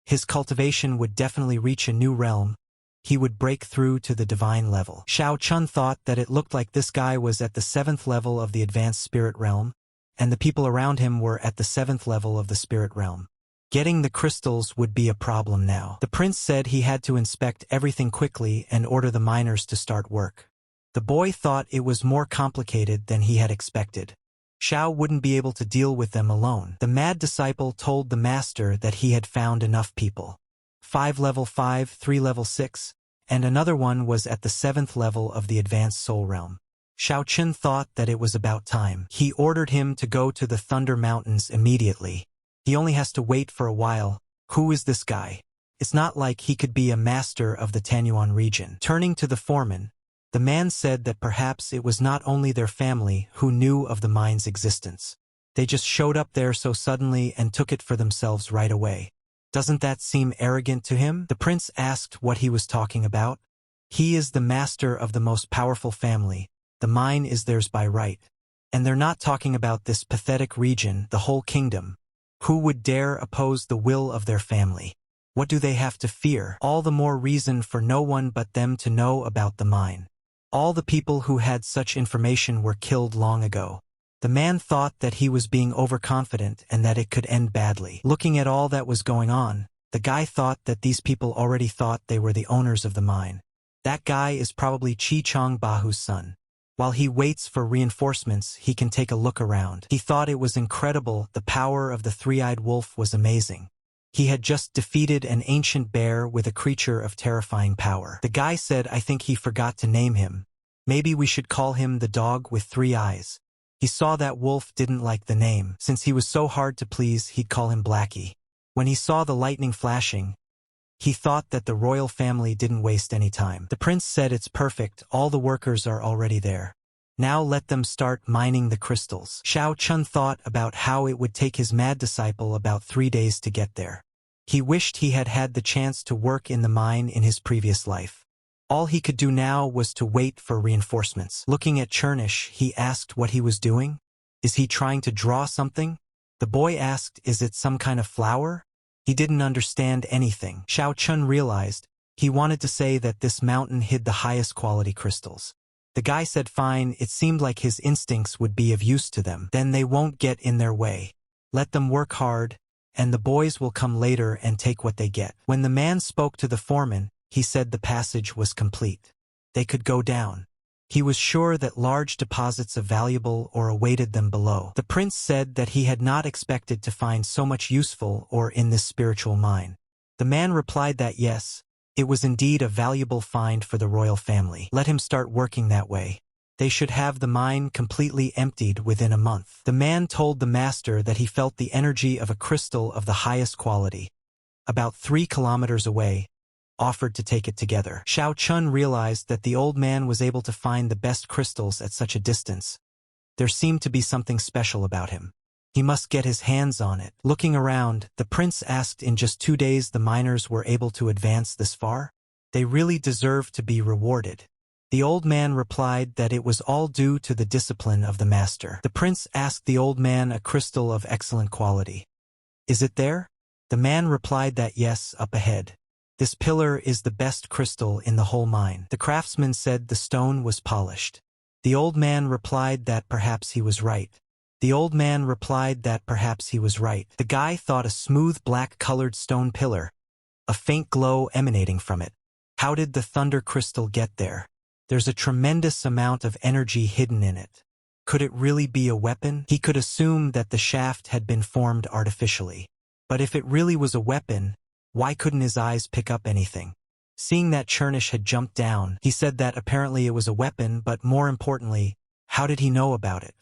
His cultivation would definitely reach a new realm. He would break through to the divine level. Xiao Chun thought that it looked like this guy was at the 7th level of the advanced spirit realm, and the people around him were at the 7th level of the spirit realm. Getting the crystals would be a problem now. The prince said he had to inspect everything quickly and order the miners to start work. The boy thought it was more complicated than he had expected. Xiao wouldn't be able to deal with them alone. The mad disciple told the master that he had found enough people. 5 level 5, 3 level 6, and another one was at the 7th level of the advanced soul realm. Xiao Chun thought that it was about time. He ordered him to go to the Thunder Mountains immediately. He only has to wait for a while. Who is this guy? It's not like he could be a master of the Tanyuan region. Turning to the foreman, the man said that perhaps it was not only their family who knew of the mine's existence. They just showed up there so suddenly and took it for themselves right away. Doesn't that seem arrogant to him? The prince asked what he was talking about. He is the master of the most powerful family. The mine is theirs by right. And they're not talking about this pathetic region, the whole kingdom. Who would dare oppose the will of their family? What do they have to fear? All the more reason for no one but them to know about the mine. All the people who had such information were killed long ago. The man thought that he was being overconfident and that it could end badly. Looking at all that was going on, the guy thought that these people already thought they were the owners of the mine. That guy is probably Chi Chong Bahu's son. While he waits for reinforcements, he can take a look around. He thought it was incredible. The power of the three-eyed wolf was amazing. He had just defeated an ancient bear with a creature of terrifying power. The guy said, I think he forgot to name him. Maybe we should call him the dog with 3 eyes. He saw that wolf didn't like the name. Since he was so hard to please, he'd call him Blackie. When he saw the lightning flashing, he thought that the royal family didn't waste any time. The prince said it's perfect, all the workers are already there. Now let them start mining the crystals. Xiao Chun thought about how it would take his mad disciple about 3 days to get there. He wished he had had the chance to work in the mine in his previous life. All he could do now was to wait for reinforcements. Looking at Chernish, he asked what he was doing. Is he trying to draw something? The boy asked, is it some kind of flower? He didn't understand anything. Xiao Chun realized he wanted to say that this mountain hid the highest quality crystals. The guy said fine, it seemed like his instincts would be of use to them. Then they won't get in their way. Let them work hard, and the boys will come later and take what they get. When the man spoke to the foreman, he said the passage was complete. They could go down. He was sure that large deposits of valuable ore awaited them below. The prince said that he had not expected to find so much useful ore in this spiritual mine. The man replied that yes, it was indeed a valuable find for the royal family. Let him start working that way. They should have the mine completely emptied within a month. The man told the master that he felt the energy of a crystal of the highest quality, about 3 kilometers away, offered to take it together. Xiao Chun realized that the old man was able to find the best crystals at such a distance. There seemed to be something special about him. He must get his hands on it. Looking around, the prince asked in just 2 days the miners were able to advance this far? They really deserved to be rewarded. The old man replied that it was all due to the discipline of the master. The prince asked the old man a crystal of excellent quality. Is it there? The man replied that yes, up ahead. This pillar is the best crystal in the whole mine. The craftsman said the stone was polished. The old man replied that perhaps he was right. The old man replied that perhaps he was right. The guy thought a smooth black-colored stone pillar. a faint glow emanating from it. How did the thunder crystal get there? There's a tremendous amount of energy hidden in it. Could it really be a weapon? He could assume that the shaft had been formed artificially. But if it really was a weapon, why couldn't his eyes pick up anything? Seeing that Chernish had jumped down, he said that apparently it was a weapon, but more importantly, how did he know about it?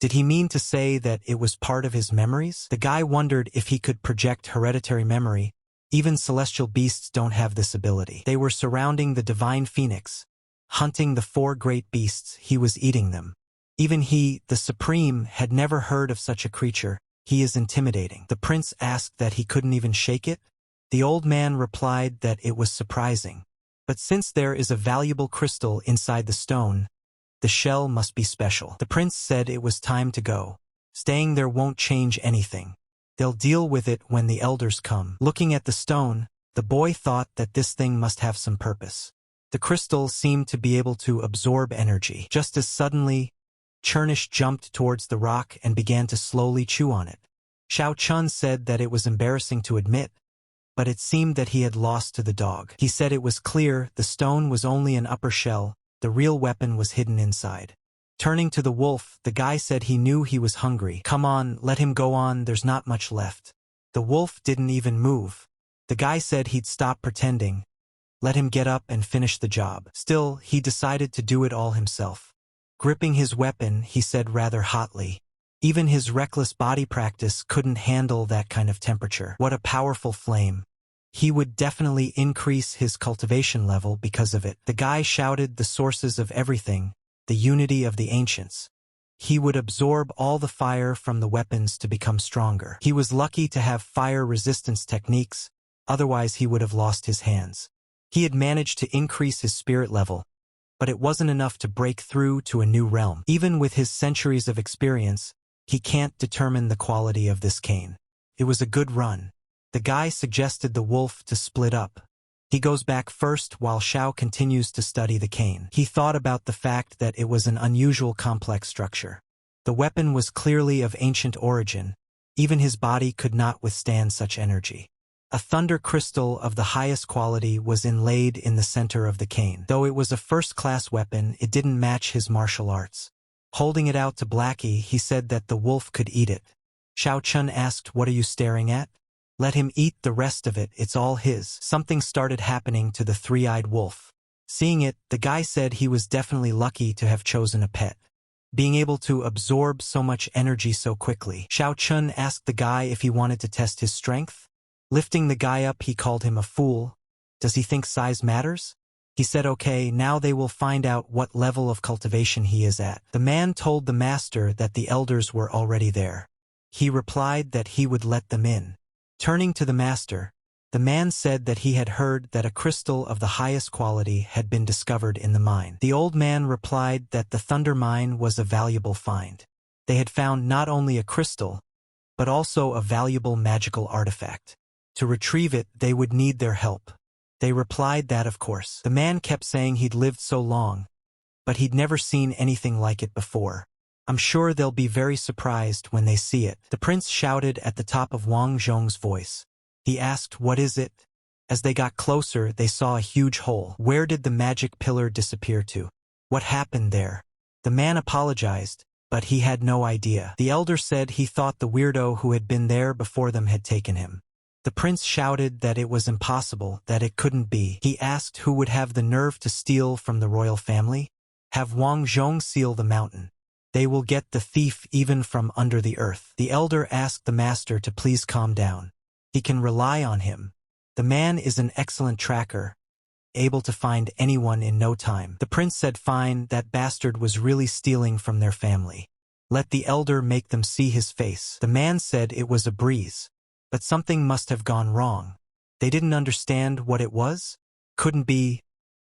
Did he mean to say that it was part of his memories? The guy wondered if he could project hereditary memory. Even celestial beasts don't have this ability. They were surrounding the divine phoenix, hunting the 4 great beasts. He was eating them. Even he, the Supreme, had never heard of such a creature. He is intimidating. The prince asked that he couldn't even shake it. The old man replied that it was surprising. But since there is a valuable crystal inside the stone, the shell must be special. The prince said it was time to go. Staying there won't change anything. They'll deal with it when the elders come. Looking at the stone, the boy thought that this thing must have some purpose. The crystal seemed to be able to absorb energy. Just as suddenly, Chernish jumped towards the rock and began to slowly chew on it. Xiao Chun said that it was embarrassing to admit, but it seemed that he had lost to the dog. He said it was clear the stone was only an upper shell, the real weapon was hidden inside. Turning to the wolf, the guy said he knew he was hungry. Come on, let him go on, there's not much left. The wolf didn't even move. The guy said he'd stop pretending. Let him get up and finish the job. Still, he decided to do it all himself. Gripping his weapon, he said rather hotly. Even his reckless body practice couldn't handle that kind of temperature. What a powerful flame. He would definitely increase his cultivation level because of it. The guy shouted the sources of everything, the unity of the ancients. He would absorb all the fire from the weapons to become stronger. He was lucky to have fire resistance techniques, otherwise he would have lost his hands. He had managed to increase his spirit level, but it wasn't enough to break through to a new realm. Even with his centuries of experience, he can't determine the quality of this cane. It was a good run. The guy suggested the wolf to split up. He goes back first while Xiao continues to study the cane. He thought about the fact that it was an unusual complex structure. The weapon was clearly of ancient origin. Even his body could not withstand such energy. A thunder crystal of the highest quality was inlaid in the center of the cane. Though it was a first-class weapon, it didn't match his martial arts. Holding it out to Blackie, he said that the wolf could eat it. Xiao Chun asked, "What are you staring at?" "Let him eat the rest of it, it's all his." Something started happening to the three-eyed wolf. Seeing it, the guy said he was definitely lucky to have chosen a pet. Being able to absorb so much energy so quickly. Xiao Chun asked the guy if he wanted to test his strength. Lifting the guy up, he called him a fool. Does he think size matters? He said okay, now they will find out what level of cultivation he is at. The man told the master that the elders were already there. He replied that he would let them in. Turning to the master, the man said that he had heard that a crystal of the highest quality had been discovered in the mine. The old man replied that the thunder mine was a valuable find. They had found not only a crystal, but also a valuable magical artifact. To retrieve it, they would need their help. They replied that of course. The man kept saying he'd lived so long, but he'd never seen anything like it before. I'm sure they'll be very surprised when they see it. The prince shouted at the top of Wang Zhong's voice. He asked, "What is it?" As they got closer, they saw a huge hole. Where did the magic pillar disappear to? What happened there? The man apologized, but he had no idea. The elder said he thought the weirdo who had been there before them had taken him. The prince shouted that it was impossible, that it couldn't be. He asked who would have the nerve to steal from the royal family. Have Wang Zhong seal the mountain. They will get the thief even from under the earth. The elder asked the master to please calm down. He can rely on him. The man is an excellent tracker, able to find anyone in no time. The prince said fine, that bastard was really stealing from their family. Let the elder make them see his face. The man said it was a breeze. But something must have gone wrong. They didn't understand what it was? Couldn't be.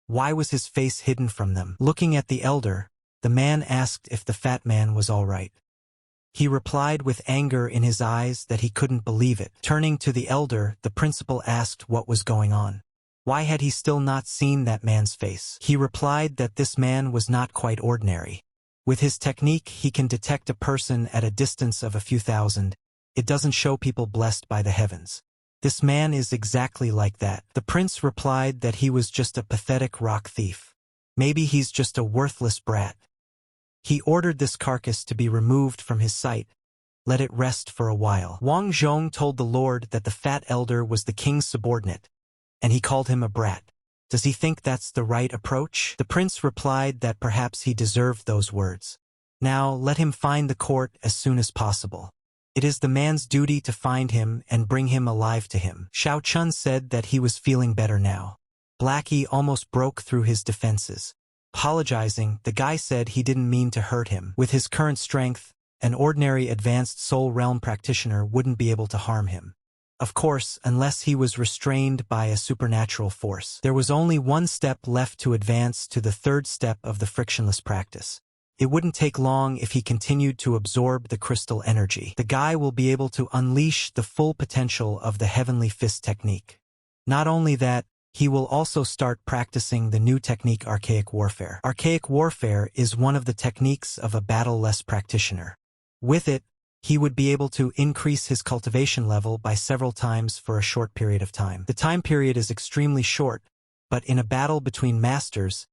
Why was his face hidden from them? Looking at the elder, the man asked if the fat man was all right. He replied with anger in his eyes that he couldn't believe it. Turning to the elder, the principal asked what was going on. Why had he still not seen that man's face? He replied that this man was not quite ordinary. With his technique, he can detect a person at a distance of a few thousand. It doesn't show people blessed by the heavens. This man is exactly like that. The prince replied that he was just a pathetic rock thief. Maybe he's just a worthless brat. He ordered this carcass to be removed from his sight. Let it rest for a while. Wang Zhong told the lord that the fat elder was the king's subordinate, and he called him a brat. Does he think that's the right approach? The prince replied that perhaps he deserved those words. Now let him find the court as soon as possible. It is the man's duty to find him and bring him alive to him. Xiao Chun said that he was feeling better now. Blackie almost broke through his defenses. Apologizing, the guy said he didn't mean to hurt him. With his current strength, an ordinary advanced soul realm practitioner wouldn't be able to harm him. Of course, unless he was restrained by a supernatural force. There was only one step left to advance to the third step of the frictionless practice. It wouldn't take long if he continued to absorb the crystal energy. The guy will be able to unleash the full potential of the Heavenly Fist technique. Not only that, he will also start practicing the new technique Archaic Warfare. Archaic Warfare is one of the techniques of a battle-less practitioner. With it, he would be able to increase his cultivation level by several times for a short period of time. The time period is extremely short, but in a battle between masters,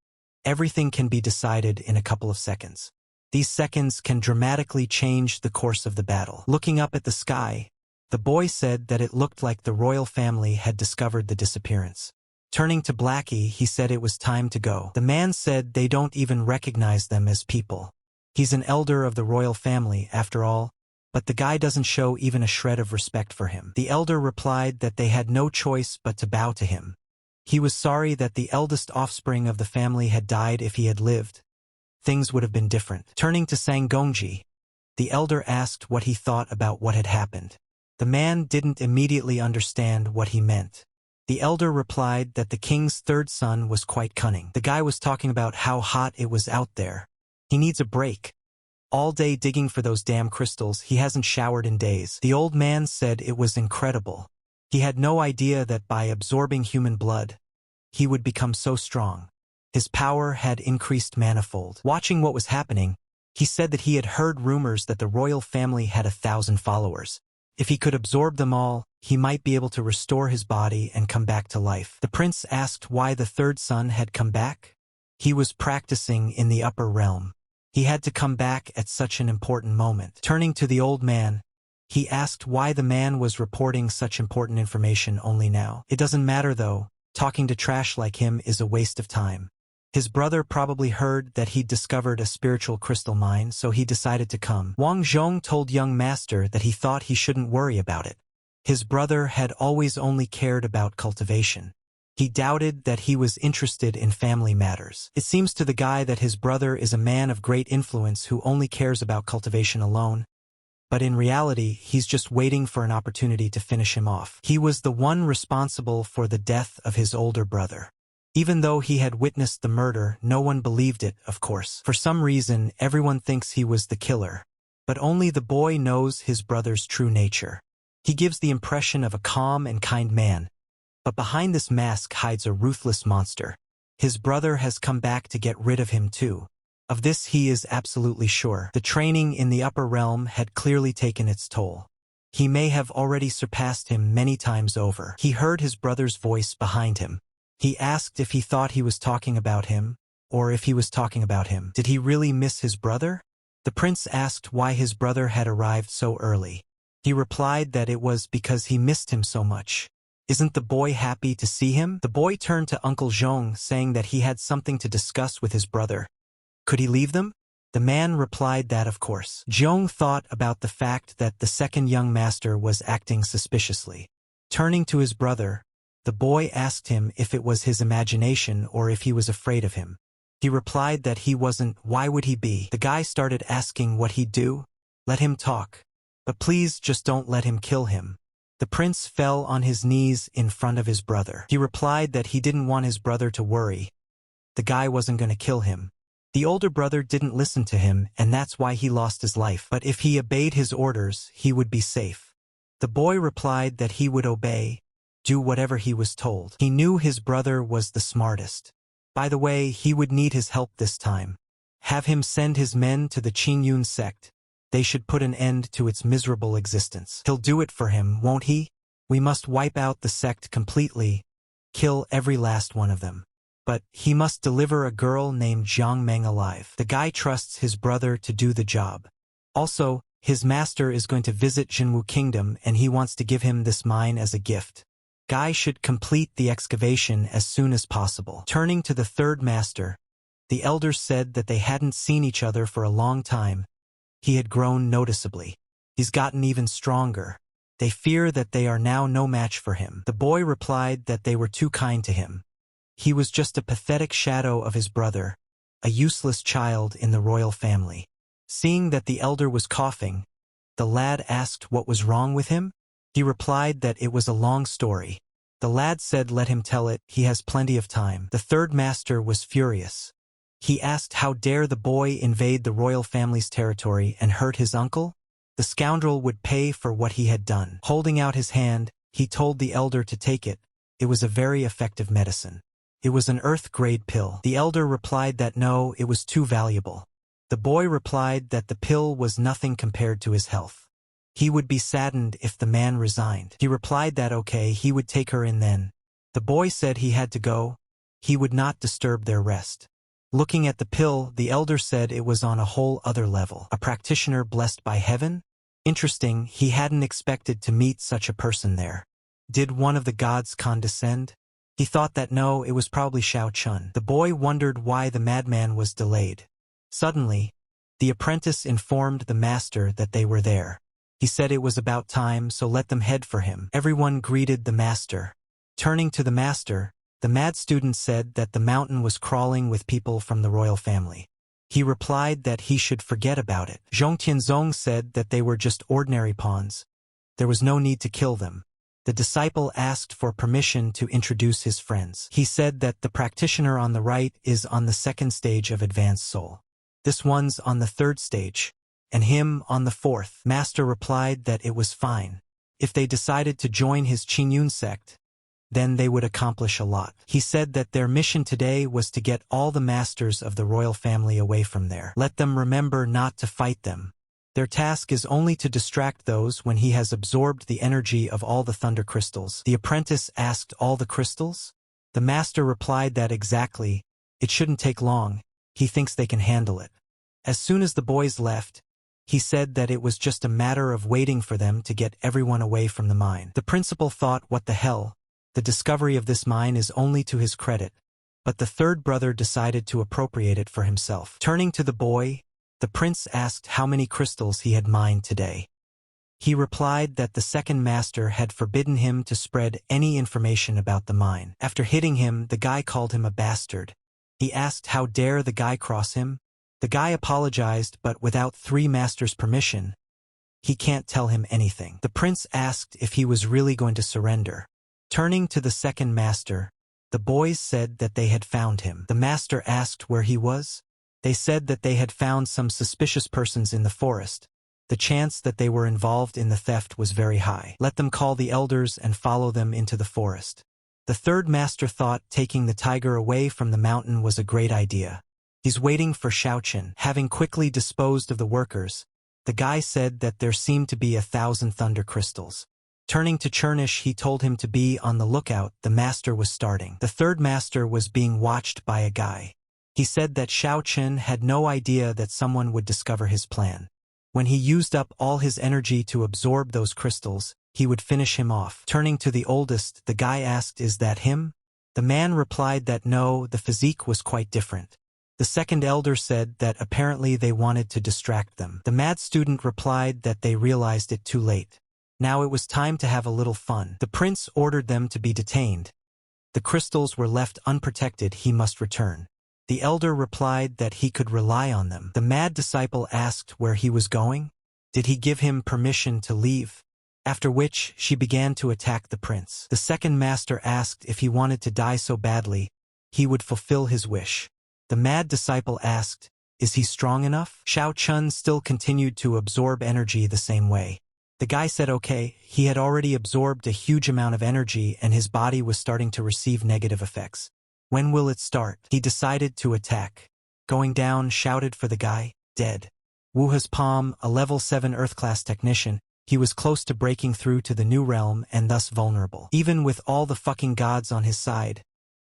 everything can be decided in a couple of seconds. These seconds can dramatically change the course of the battle. Looking up at the sky, the boy said that it looked like the royal family had discovered the disappearance. Turning to Blackie, he said it was time to go. The man said they don't even recognize them as people. He's an elder of the royal family, after all, but the guy doesn't show even a shred of respect for him. The elder replied that they had no choice but to bow to him. He was sorry that the eldest offspring of the family had died. If he had lived, things would have been different. Turning to Sangongji, the elder asked what he thought about what had happened. The man didn't immediately understand what he meant. The elder replied that the king's third son was quite cunning. The guy was talking about how hot it was out there. He needs a break. All day digging for those damn crystals, he hasn't showered in days. The old man said it was incredible. He had no idea that by absorbing human blood, he would become so strong. His power had increased manifold. Watching what was happening, he said that he had heard rumors that the royal family had 1,000 followers. If he could absorb them all, he might be able to restore his body and come back to life. The prince asked why the third son had come back. He was practicing in the upper realm. He had to come back at such an important moment. Turning to the old man, he asked why the man was reporting such important information only now. It doesn't matter though, talking to trash like him is a waste of time. His brother probably heard that he'd discovered a spiritual crystal mine, so he decided to come. Wang Zhong told young master that he thought he shouldn't worry about it. His brother had always only cared about cultivation. He doubted that he was interested in family matters. It seems to the guy that his brother is a man of great influence who only cares about cultivation alone. But in reality, he's just waiting for an opportunity to finish him off. He was the one responsible for the death of his older brother. Even though he had witnessed the murder, no one believed it, of course. For some reason, everyone thinks he was the killer. But only the boy knows his brother's true nature. He gives the impression of a calm and kind man. But behind this mask hides a ruthless monster. His brother has come back to get rid of him too. Of this he is absolutely sure. The training in the upper realm had clearly taken its toll. He may have already surpassed him many times over. He heard his brother's voice behind him. He asked if he thought he was talking about him, or if he was talking about him. Did he really miss his brother? The prince asked why his brother had arrived so early. He replied that it was because he missed him so much. Isn't the boy happy to see him? The boy turned to Uncle Zhong, saying that he had something to discuss with his brother. Could he leave them? The man replied that of course. Zhong thought about the fact that the second young master was acting suspiciously. Turning to his brother, the boy asked him if it was his imagination or if he was afraid of him. He replied that he wasn't. Why would he be? The guy started asking what he'd do. Let him talk. But please just don't let him kill him. The prince fell on his knees in front of his brother. He replied that he didn't want his brother to worry. The guy wasn't going to kill him. The older brother didn't listen to him, and that's why he lost his life. But if he obeyed his orders, he would be safe. The boy replied that he would obey, do whatever he was told. He knew his brother was the smartest. By the way, he would need his help this time. Have him send his men to the Qingyun sect. They should put an end to its miserable existence. He'll do it for him, won't he? We must wipe out the sect completely, kill every last one of them. But he must deliver a girl named Jiang Meng alive. The guy trusts his brother to do the job. Also, his master is going to visit Jinwu Kingdom and he wants to give him this mine as a gift. Guy should complete the excavation as soon as possible. Turning to the third master, the elders said that they hadn't seen each other for a long time. He had grown noticeably. He's gotten even stronger. They fear that they are now no match for him. The boy replied that they were too kind to him. He was just a pathetic shadow of his brother, a useless child in the royal family. Seeing that the elder was coughing, the lad asked what was wrong with him. He replied that it was a long story. The lad said let him tell it, he has plenty of time. The third master was furious. He asked how dare the boy invade the royal family's territory and hurt his uncle? The scoundrel would pay for what he had done. Holding out his hand, he told the elder to take it. It was a very effective medicine. It was an earth-grade pill. The elder replied that no, it was too valuable. The boy replied that the pill was nothing compared to his health. He would be saddened if the man resigned. He replied that okay, he would take her in then. The boy said he had to go. He would not disturb their rest. Looking at the pill, the elder said it was on a whole other level. A practitioner blessed by heaven? Interesting, he hadn't expected to meet such a person there. Did one of the gods condescend? He thought that no, it was probably Shao Chun. The boy wondered why the madman was delayed. Suddenly, the apprentice informed the master that they were there. He said it was about time, so let them head for him. Everyone greeted the master. Turning to the master, the mad student said that the mountain was crawling with people from the royal family. He replied that he should forget about it. Zhong Tianzong said that they were just ordinary pawns. There was no need to kill them. The disciple asked for permission to introduce his friends. He said that the practitioner on the right is on the second stage of advanced soul. This one's on the third stage, and him on the fourth. Master replied that it was fine. If they decided to join his Qingyun sect, then they would accomplish a lot. He said that their mission today was to get all the masters of the royal family away from there. Let them remember not to fight them. Their task is only to distract those when he has absorbed the energy of all the thunder crystals. The apprentice asked all the crystals? The master replied that exactly. It shouldn't take long. He thinks they can handle it. As soon as the boys left, he said that it was just a matter of waiting for them to get everyone away from the mine. The principal thought, what the hell? The discovery of this mine is only to his credit. But the third brother decided to appropriate it for himself. Turning to the boy, the prince asked how many crystals he had mined today. He replied that the second master had forbidden him to spread any information about the mine. After hitting him, the guy called him a bastard. He asked how dare the guy cross him. The guy apologized, but without three masters' permission, he can't tell him anything. The prince asked if he was really going to surrender. Turning to the second master, the boys said that they had found him. The master asked where he was. They said that they had found some suspicious persons in the forest. The chance that they were involved in the theft was very high. Let them call the elders and follow them into the forest. The third master thought taking the tiger away from the mountain was a great idea. He's waiting for Shaoqin. Having quickly disposed of the workers, the guy said that there seemed to be 1,000 thunder crystals. Turning to Chernish, he told him to be on the lookout. The master was starting. The third master was being watched by a guy. He said that Shaoqin had no idea that someone would discover his plan. When he used up all his energy to absorb those crystals, he would finish him off. Turning to the oldest, the guy asked, "Is that him?" The man replied that no, the physique was quite different. The second elder said that apparently they wanted to distract them. The mad student replied that they realized it too late. Now it was time to have a little fun. The prince ordered them to be detained. The crystals were left unprotected, he must return. The elder replied that he could rely on them. The mad disciple asked where he was going. Did he give him permission to leave? After which, she began to attack the prince. The second master asked if he wanted to die so badly, he would fulfill his wish. The mad disciple asked, is he strong enough? Shao Chun still continued to absorb energy the same way. The guy said okay, he had already absorbed a huge amount of energy and his body was starting to receive negative effects. When will it start? He decided to attack. Going down, shouted for the guy, dead. Wuha's palm, a level 7 Earth-class technician, He was close to breaking through to the new realm and thus vulnerable. Even with all the fucking gods on his side,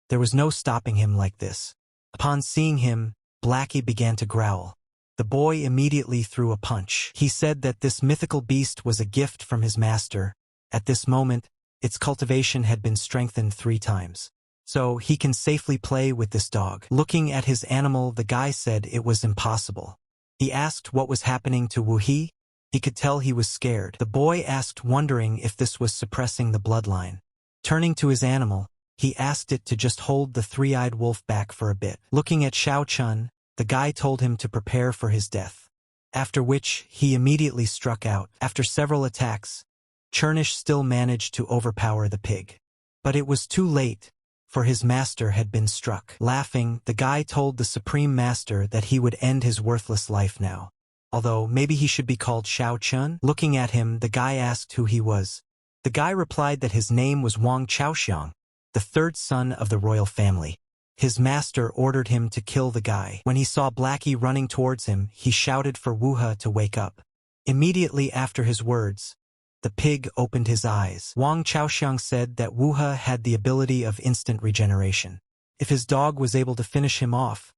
there was no stopping him like this. Upon seeing him, Blackie began to growl. The boy immediately threw a punch. He said that this mythical beast was a gift from his master. At this moment, its cultivation had been strengthened 3 times. So he can safely play with this dog. Looking at his animal, the guy said it was impossible. He asked what was happening to Wu-He. He could tell he was scared. The boy asked, wondering if this was suppressing the bloodline. Turning to his animal, he asked it to just hold the 3-eyed wolf back for a bit. Looking at Xiao Chun, the guy told him to prepare for his death. After which, he immediately struck out. After several attacks, Chernish still managed to overpower the pig. But it was too late, for his master had been struck. Laughing, the guy told the Supreme Master that he would end his worthless life now. Although maybe he should be called Xiao Chun. Looking at him, the guy asked who he was. The guy replied that his name was Wang Chaoxiang, the 3rd son of the royal family. His master ordered him to kill the guy. When he saw Blackie running towards him, he shouted for Wu-He to wake up. Immediately after his words, the pig opened his eyes. Wang Chaoxiang said that Wu-He had the ability of instant regeneration. If his dog was able to finish him off,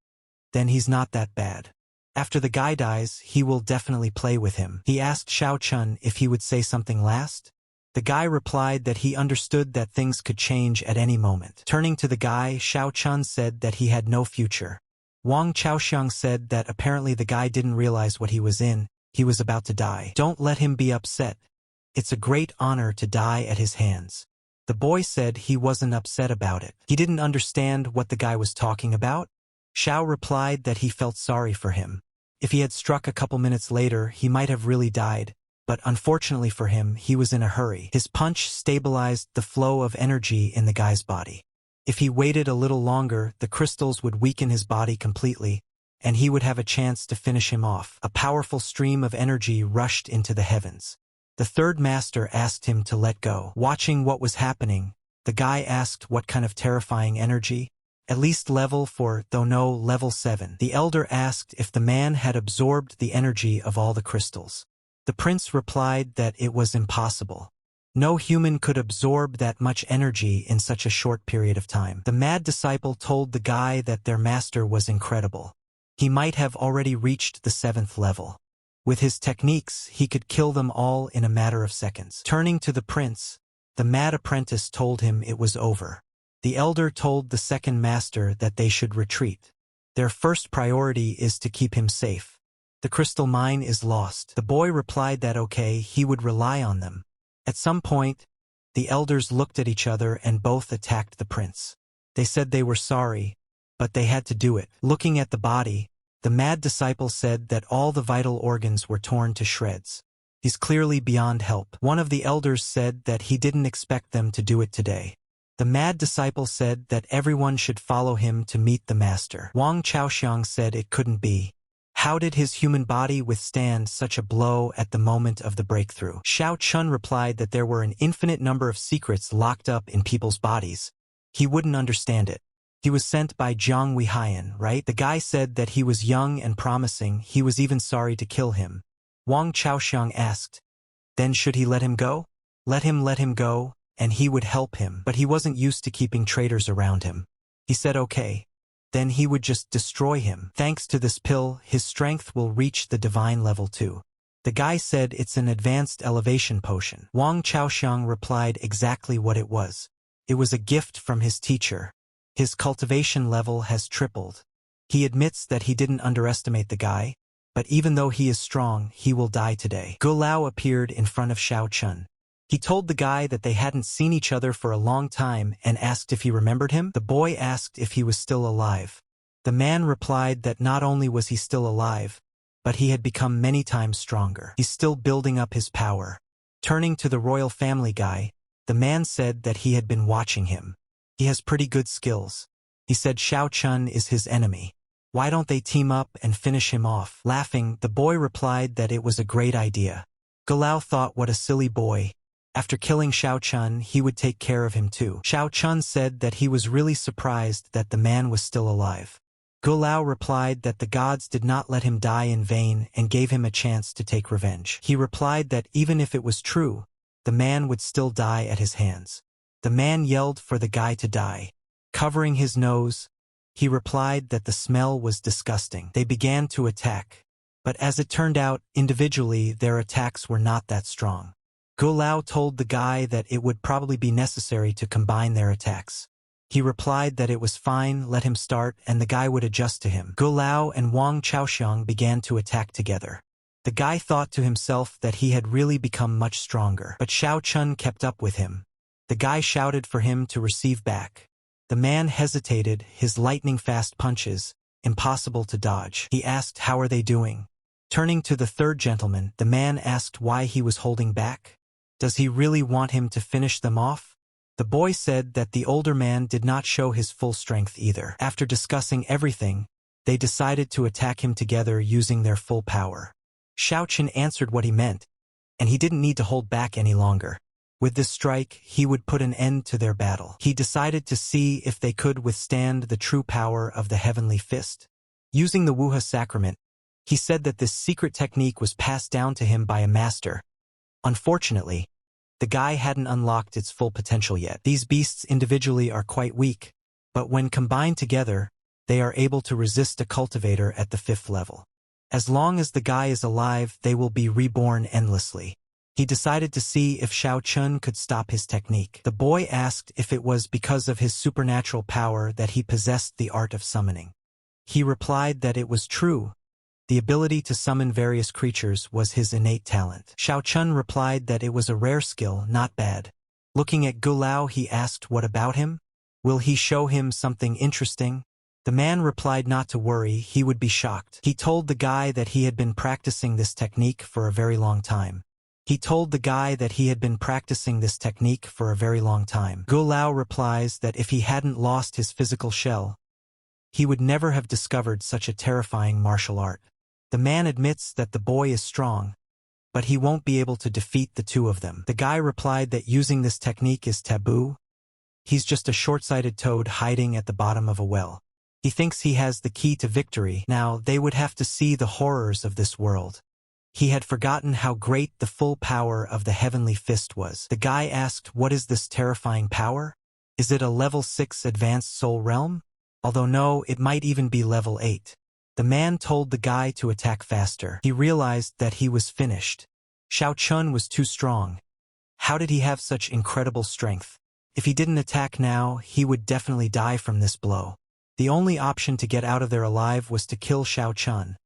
then he's not that bad. After the guy dies, he will definitely play with him. He asked Xiao Chun if he would say something last. The guy replied that he understood that things could change at any moment. Turning to the guy, Xiao Chun said that he had no future. Wang Chaoxiang said that apparently the guy didn't realize what he was in. He was about to die. Don't let him be upset. It's a great honor to die at his hands. The boy said he wasn't upset about it. He didn't understand what the guy was talking about. Xiao replied that he felt sorry for him. If he had struck a couple minutes later, he might have really died. But unfortunately for him, he was in a hurry. His punch stabilized the flow of energy in the guy's body. If he waited a little longer, the crystals would weaken his body completely, and he would have a chance to finish him off. A powerful stream of energy rushed into the heavens. The 3rd master asked him to let go. Watching what was happening, the guy asked what kind of terrifying energy. At least level 4, though no level 7. The elder asked if the man had absorbed the energy of all the crystals. The prince replied that it was impossible. No human could absorb that much energy in such a short period of time. The mad disciple told the guy that their master was incredible. He might have already reached the 7th level. With his techniques, he could kill them all in a matter of seconds. Turning to the prince, the mad apprentice told him it was over. The elder told the 2nd master that they should retreat. Their first priority is to keep him safe. The crystal mine is lost. The boy replied that okay, he would rely on them. At some point, the elders looked at each other and both attacked the prince. They said they were sorry, but they had to do it. Looking at the body, the mad disciple said that all the vital organs were torn to shreds. He's clearly beyond help. One of the elders said that he didn't expect them to do it today. The mad disciple said that everyone should follow him to meet the master. Wang Chaoxiang said it couldn't be. How did his human body withstand such a blow at the moment of the breakthrough? Xiao Chun replied that there were an infinite number of secrets locked up in people's bodies. He wouldn't understand it. He was sent by Jiang Weihayan, right? The guy said that he was young and promising. He was even sorry to kill him. Wang Chaoxiang asked, then should he let him go? Let him go, and he would help him. But he wasn't used to keeping traitors around him. He said okay. Then he would just destroy him. Thanks to this pill, his strength will reach the divine level 2. The guy said it's an advanced elevation potion. Wang Chaoxiang replied exactly what it was. It was a gift from his teacher. His cultivation level has tripled. He admits that he didn't underestimate the guy, but even though he is strong, he will die today. Gulao appeared in front of Xiao Chun. He told the guy that they hadn't seen each other for a long time and asked if he remembered him. The boy asked if he was still alive. The man replied that not only was he still alive, but he had become many times stronger. He's still building up his power. Turning to the royal family guy, the man said that he had been watching him. He has pretty good skills. He said Xiao Chun is his enemy. Why don't they team up and finish him off? Laughing, the boy replied that it was a great idea. Gulao thought what a silly boy. After killing Xiao Chun, he would take care of him too. Xiao Chun said that he was really surprised that the man was still alive. Gulao replied that the gods did not let him die in vain and gave him a chance to take revenge. He replied that even if it was true, the man would still die at his hands. The man yelled for the guy to die. Covering his nose, he replied that the smell was disgusting. They began to attack. But as it turned out, individually their attacks were not that strong. Gulao told the guy that it would probably be necessary to combine their attacks. He replied that it was fine, let him start, and the guy would adjust to him. Gulao and Wang Chaoxiang began to attack together. The guy thought to himself that he had really become much stronger, but Xiao Chun kept up with him. The guy shouted for him to receive back. The man hesitated, his lightning-fast punches, impossible to dodge. He asked, "How are they doing?" Turning to the third gentleman, the man asked why he was holding back. Does he really want him to finish them off? The boy said that the older man did not show his full strength either. After discussing everything, they decided to attack him together using their full power. Xiao Chen answered what he meant, and he didn't need to hold back any longer. With this strike, he would put an end to their battle. He decided to see if they could withstand the true power of the heavenly fist. Using the Wuha sacrament, he said that this secret technique was passed down to him by a master. Unfortunately, the guy hadn't unlocked its full potential yet. These beasts individually are quite weak, but when combined together, they are able to resist a cultivator at the 5th level. As long as the guy is alive, they will be reborn endlessly. He decided to see if Xiao Chun could stop his technique. The boy asked if it was because of his supernatural power that he possessed the art of summoning. He replied that it was true. The ability to summon various creatures was his innate talent. Xiao Chun replied that it was a rare skill, not bad. Looking at Gulao, he asked what about him? Will he show him something interesting? The man replied not to worry, he would be shocked. He told the guy that he had been practicing this technique for a very long time. Gulao replies that if he hadn't lost his physical shell, he would never have discovered such a terrifying martial art. The man admits that the boy is strong, but he won't be able to defeat the two of them. The guy replied that using this technique is taboo. He's just a short-sighted toad hiding at the bottom of a well. He thinks he has the key to victory. Now they would have to see the horrors of this world. He had forgotten how great the full power of the heavenly fist was. The guy asked, what is this terrifying power? Is it a level 6 advanced soul realm? Although no, it might even be level 8. The man told the guy to attack faster. He realized that he was finished. Xiao Chun was too strong. How did he have such incredible strength? If he didn't attack now, he would definitely die from this blow. The only option to get out of there alive was to kill Xiao Chun.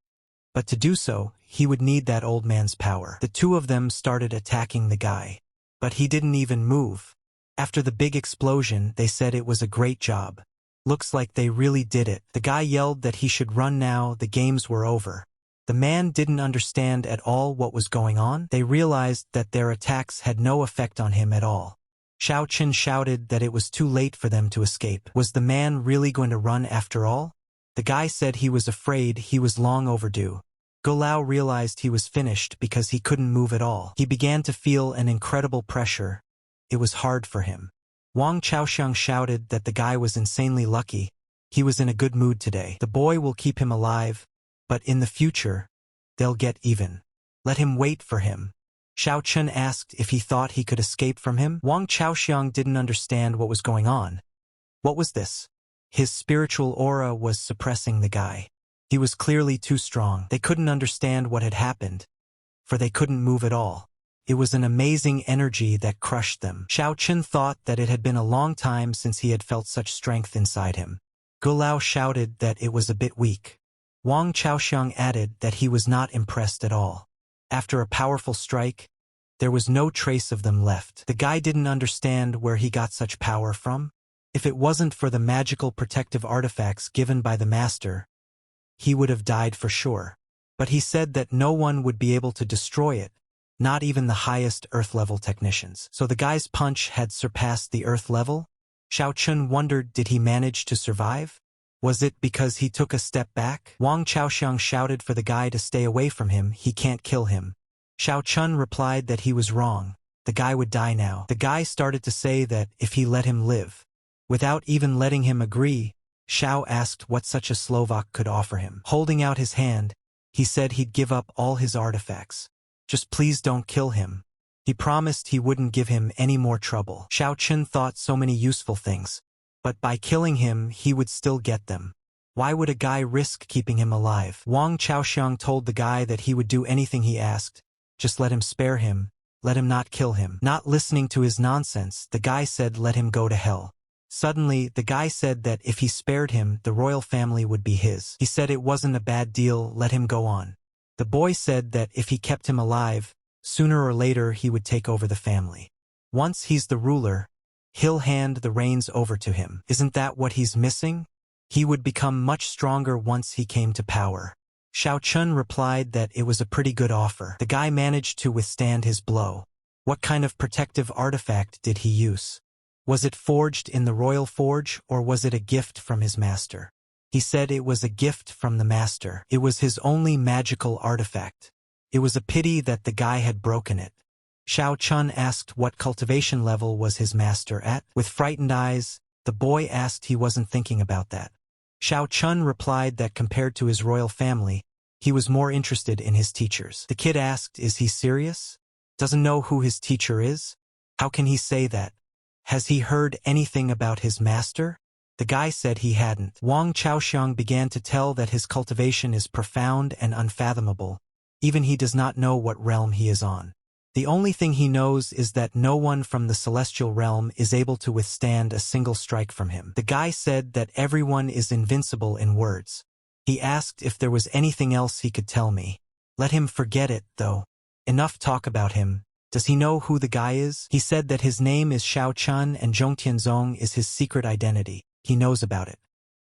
But to do so, he would need that old man's power. The two of them started attacking the guy. But he didn't even move. After the big explosion, they said it was a great job. Looks like they really did it. The guy yelled that he should run now, the games were over. The man didn't understand at all what was going on. They realized that their attacks had no effect on him at all. Xiao Chen shouted that it was too late for them to escape. Was the man really going to run after all? The guy said he was afraid he was long overdue. Gulao realized he was finished because he couldn't move at all. He began to feel an incredible pressure. It was hard for him. Wang Chaoxiang shouted that the guy was insanely lucky. He was in a good mood today. The boy will keep him alive, but in the future, they'll get even. Let him wait for him. Xiao Chun asked if he thought he could escape from him. Wang Chaoxiang didn't understand what was going on. What was this? His spiritual aura was suppressing the guy. He was clearly too strong. They couldn't understand what had happened, for they couldn't move at all. It was an amazing energy that crushed them. Xiao Chun thought that it had been a long time since he had felt such strength inside him. Gulao shouted that it was a bit weak. Wang Chaoxiang added that he was not impressed at all. After a powerful strike, there was no trace of them left. The guy didn't understand where he got such power from. If it wasn't for the magical protective artifacts given by the master, he would have died for sure. But he said that no one would be able to destroy it. Not even the highest Earth-level technicians. So the guy's punch had surpassed the Earth level? Xiao Chun wondered, did he manage to survive? Was it because he took a step back? Wang Chaoxiang shouted for the guy to stay away from him, he can't kill him. Xiao Chun replied that he was wrong. The guy would die now. The guy started to say that if he let him live. Without even letting him agree, Xiao asked what such a Slovak could offer him. Holding out his hand, he said he'd give up all his artifacts. Just please don't kill him. He promised he wouldn't give him any more trouble. Xiao Chun thought so many useful things, but by killing him he would still get them. Why would a guy risk keeping him alive? Wang Chaoxiang told the guy that he would do anything he asked. Just let him spare him, let him not kill him. Not listening to his nonsense, the guy said let him go to hell. Suddenly, the guy said that if he spared him, the royal family would be his. He said it wasn't a bad deal, let him go on. The boy said that if he kept him alive, sooner or later he would take over the family. Once he's the ruler, he'll hand the reins over to him. Isn't that what he's missing? He would become much stronger once he came to power. Xiao Chun replied that it was a pretty good offer. The guy managed to withstand his blow. What kind of protective artifact did he use? Was it forged in the royal forge, or was it a gift from his master? He said it was a gift from the master. It was his only magical artifact. It was a pity that the guy had broken it. Xiao Chun asked what cultivation level was his master at. With frightened eyes, the boy asked he wasn't thinking about that. Xiao Chun replied that compared to his royal family, he was more interested in his teachers. The kid asked, is he serious? Doesn't know who his teacher is? How can he say that? Has he heard anything about his master? The guy said he hadn't. Wang Chaoxiang began to tell that his cultivation is profound and unfathomable. Even he does not know what realm he is on. The only thing he knows is that no one from the celestial realm is able to withstand a single strike from him. The guy said that everyone is invincible in words. He asked if there was anything else he could tell me. Let him forget it, though. Enough talk about him. Does he know who the guy is? He said that his name is Xiao Chun and Zhongtianzong is his secret identity. He knows about it.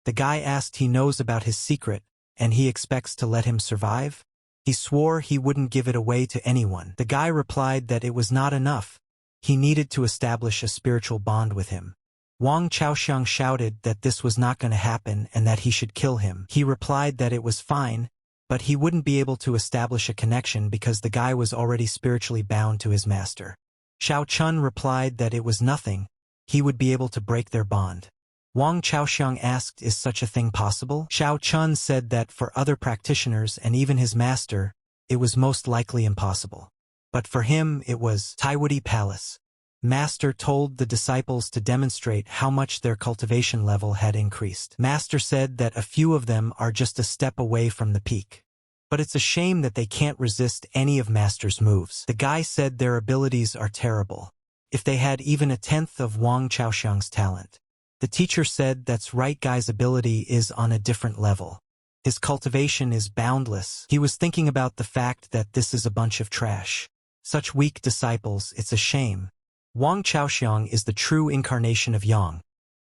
The guy asked he knows about his secret, and he expects to let him survive? He swore he wouldn't give it away to anyone. The guy replied that it was not enough. He needed to establish a spiritual bond with him. Wang Chaoxiang shouted that this was not going to happen and that he should kill him. He replied that it was fine, but he wouldn't be able to establish a connection because the guy was already spiritually bound to his master. Xiao Chun replied that it was nothing. He would be able to break their bond. Wang Chaoxiang asked, is such a thing possible? Xiao Chun said that for other practitioners and even his master, it was most likely impossible. But for him it was. Taiwudi Palace. Master told the disciples to demonstrate how much their cultivation level had increased. Master said that a few of them are just a step away from the peak. But it's a shame that they can't resist any of Master's moves. The guy said their abilities are terrible. If they had even a tenth of Wang Chaoxiang's talent. The teacher said that's right, guy's ability is on a different level. His cultivation is boundless. He was thinking about the fact that this is a bunch of trash. Such weak disciples, it's a shame. Wang Chaoxiang is the true incarnation of Yang.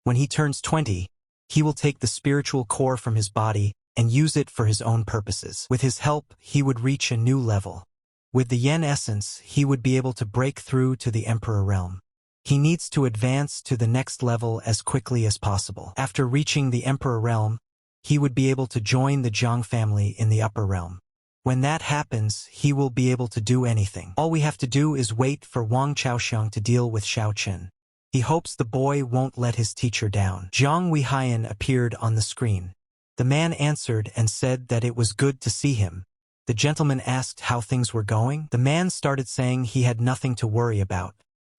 When he turns 20, he will take the spiritual core from his body and use it for his own purposes. With his help, he would reach a new level. With the Yen essence, he would be able to break through to the Emperor realm. He needs to advance to the next level as quickly as possible. After reaching the Emperor realm, he would be able to join the Jiang family in the upper realm. When that happens, he will be able to do anything. All we have to do is wait for Wang Chaoxiang to deal with Xiao Chun. He hopes the boy won't let his teacher down. Jiang Weihayan appeared on the screen. The man answered and said that it was good to see him. The gentleman asked how things were going. The man started saying he had nothing to worry about.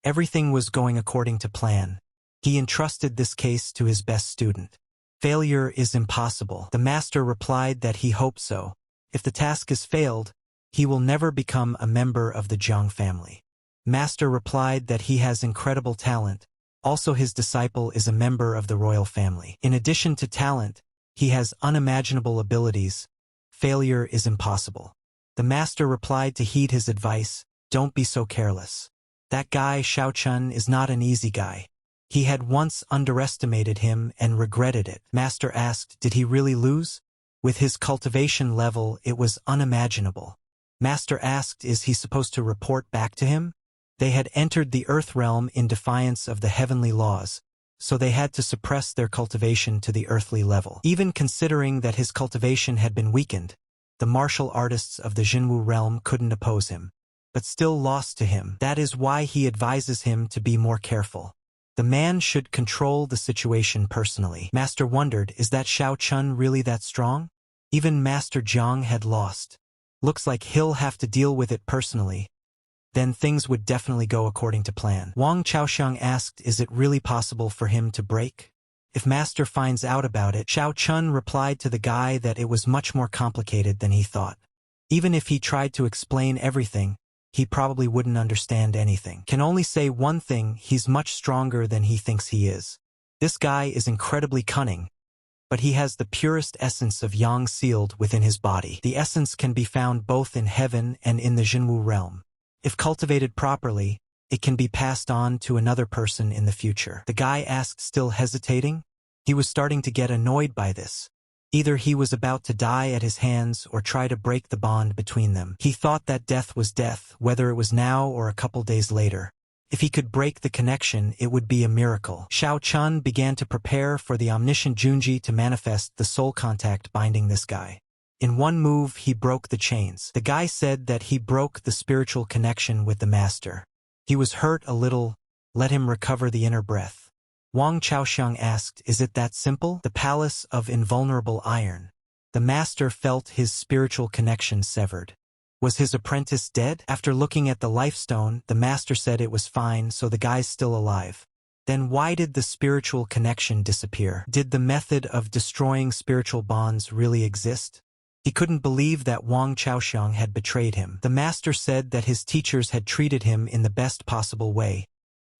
Everything was going according to plan. He entrusted this case to his best student. Failure is impossible. The master replied that he hoped so. If the task is failed, he will never become a member of the Jiang family. Master replied that he has incredible talent. Also, his disciple is a member of the royal family. In addition to talent, he has unimaginable abilities. Failure is impossible. The master replied to heed his advice, don't be so careless. That guy Xiao Chun is not an easy guy. He had once underestimated him and regretted it. Master asked, did he really lose? With his cultivation level, it was unimaginable. Master asked, is he supposed to report back to him? They had entered the earth realm in defiance of the heavenly laws, so they had to suppress their cultivation to the earthly level. Even considering that his cultivation had been weakened, the martial artists of the Jinwu realm couldn't oppose him, but still lost to him. That is why he advises him to be more careful. The man should control the situation personally. Master wondered, is that Xiao Chun really that strong? Even Master Jiang had lost. Looks like he'll have to deal with it personally. Then things would definitely go according to plan. Wang Chaoxiang asked, is it really possible for him to break? If Master finds out about it, Xiao Chun replied to the guy that it was much more complicated than he thought. Even if he tried to explain everything, he probably wouldn't understand anything. Can only say one thing, he's much stronger than he thinks he is. This guy is incredibly cunning, but he has the purest essence of Yang sealed within his body. The essence can be found both in heaven and in the Jinwu realm. If cultivated properly, it can be passed on to another person in the future. The guy asked, still hesitating. He was starting to get annoyed by this. Either he was about to die at his hands or try to break the bond between them. He thought that death was death, whether it was now or a couple days later. If he could break the connection, it would be a miracle. Xiao Chun began to prepare for the omniscient Junji to manifest the soul contact binding this guy. In one move, he broke the chains. The guy said that he broke the spiritual connection with the master. He was hurt a little. Let him recover the inner breath. Wang Chaoxiang asked, is it that simple? The palace of invulnerable iron. The master felt his spiritual connection severed. Was his apprentice dead? After looking at the life stone, the master said it was fine, so the guy's still alive. Then why did the spiritual connection disappear? Did the method of destroying spiritual bonds really exist? He couldn't believe that Wang Chaoxiang had betrayed him. The master said that his teachers had treated him in the best possible way,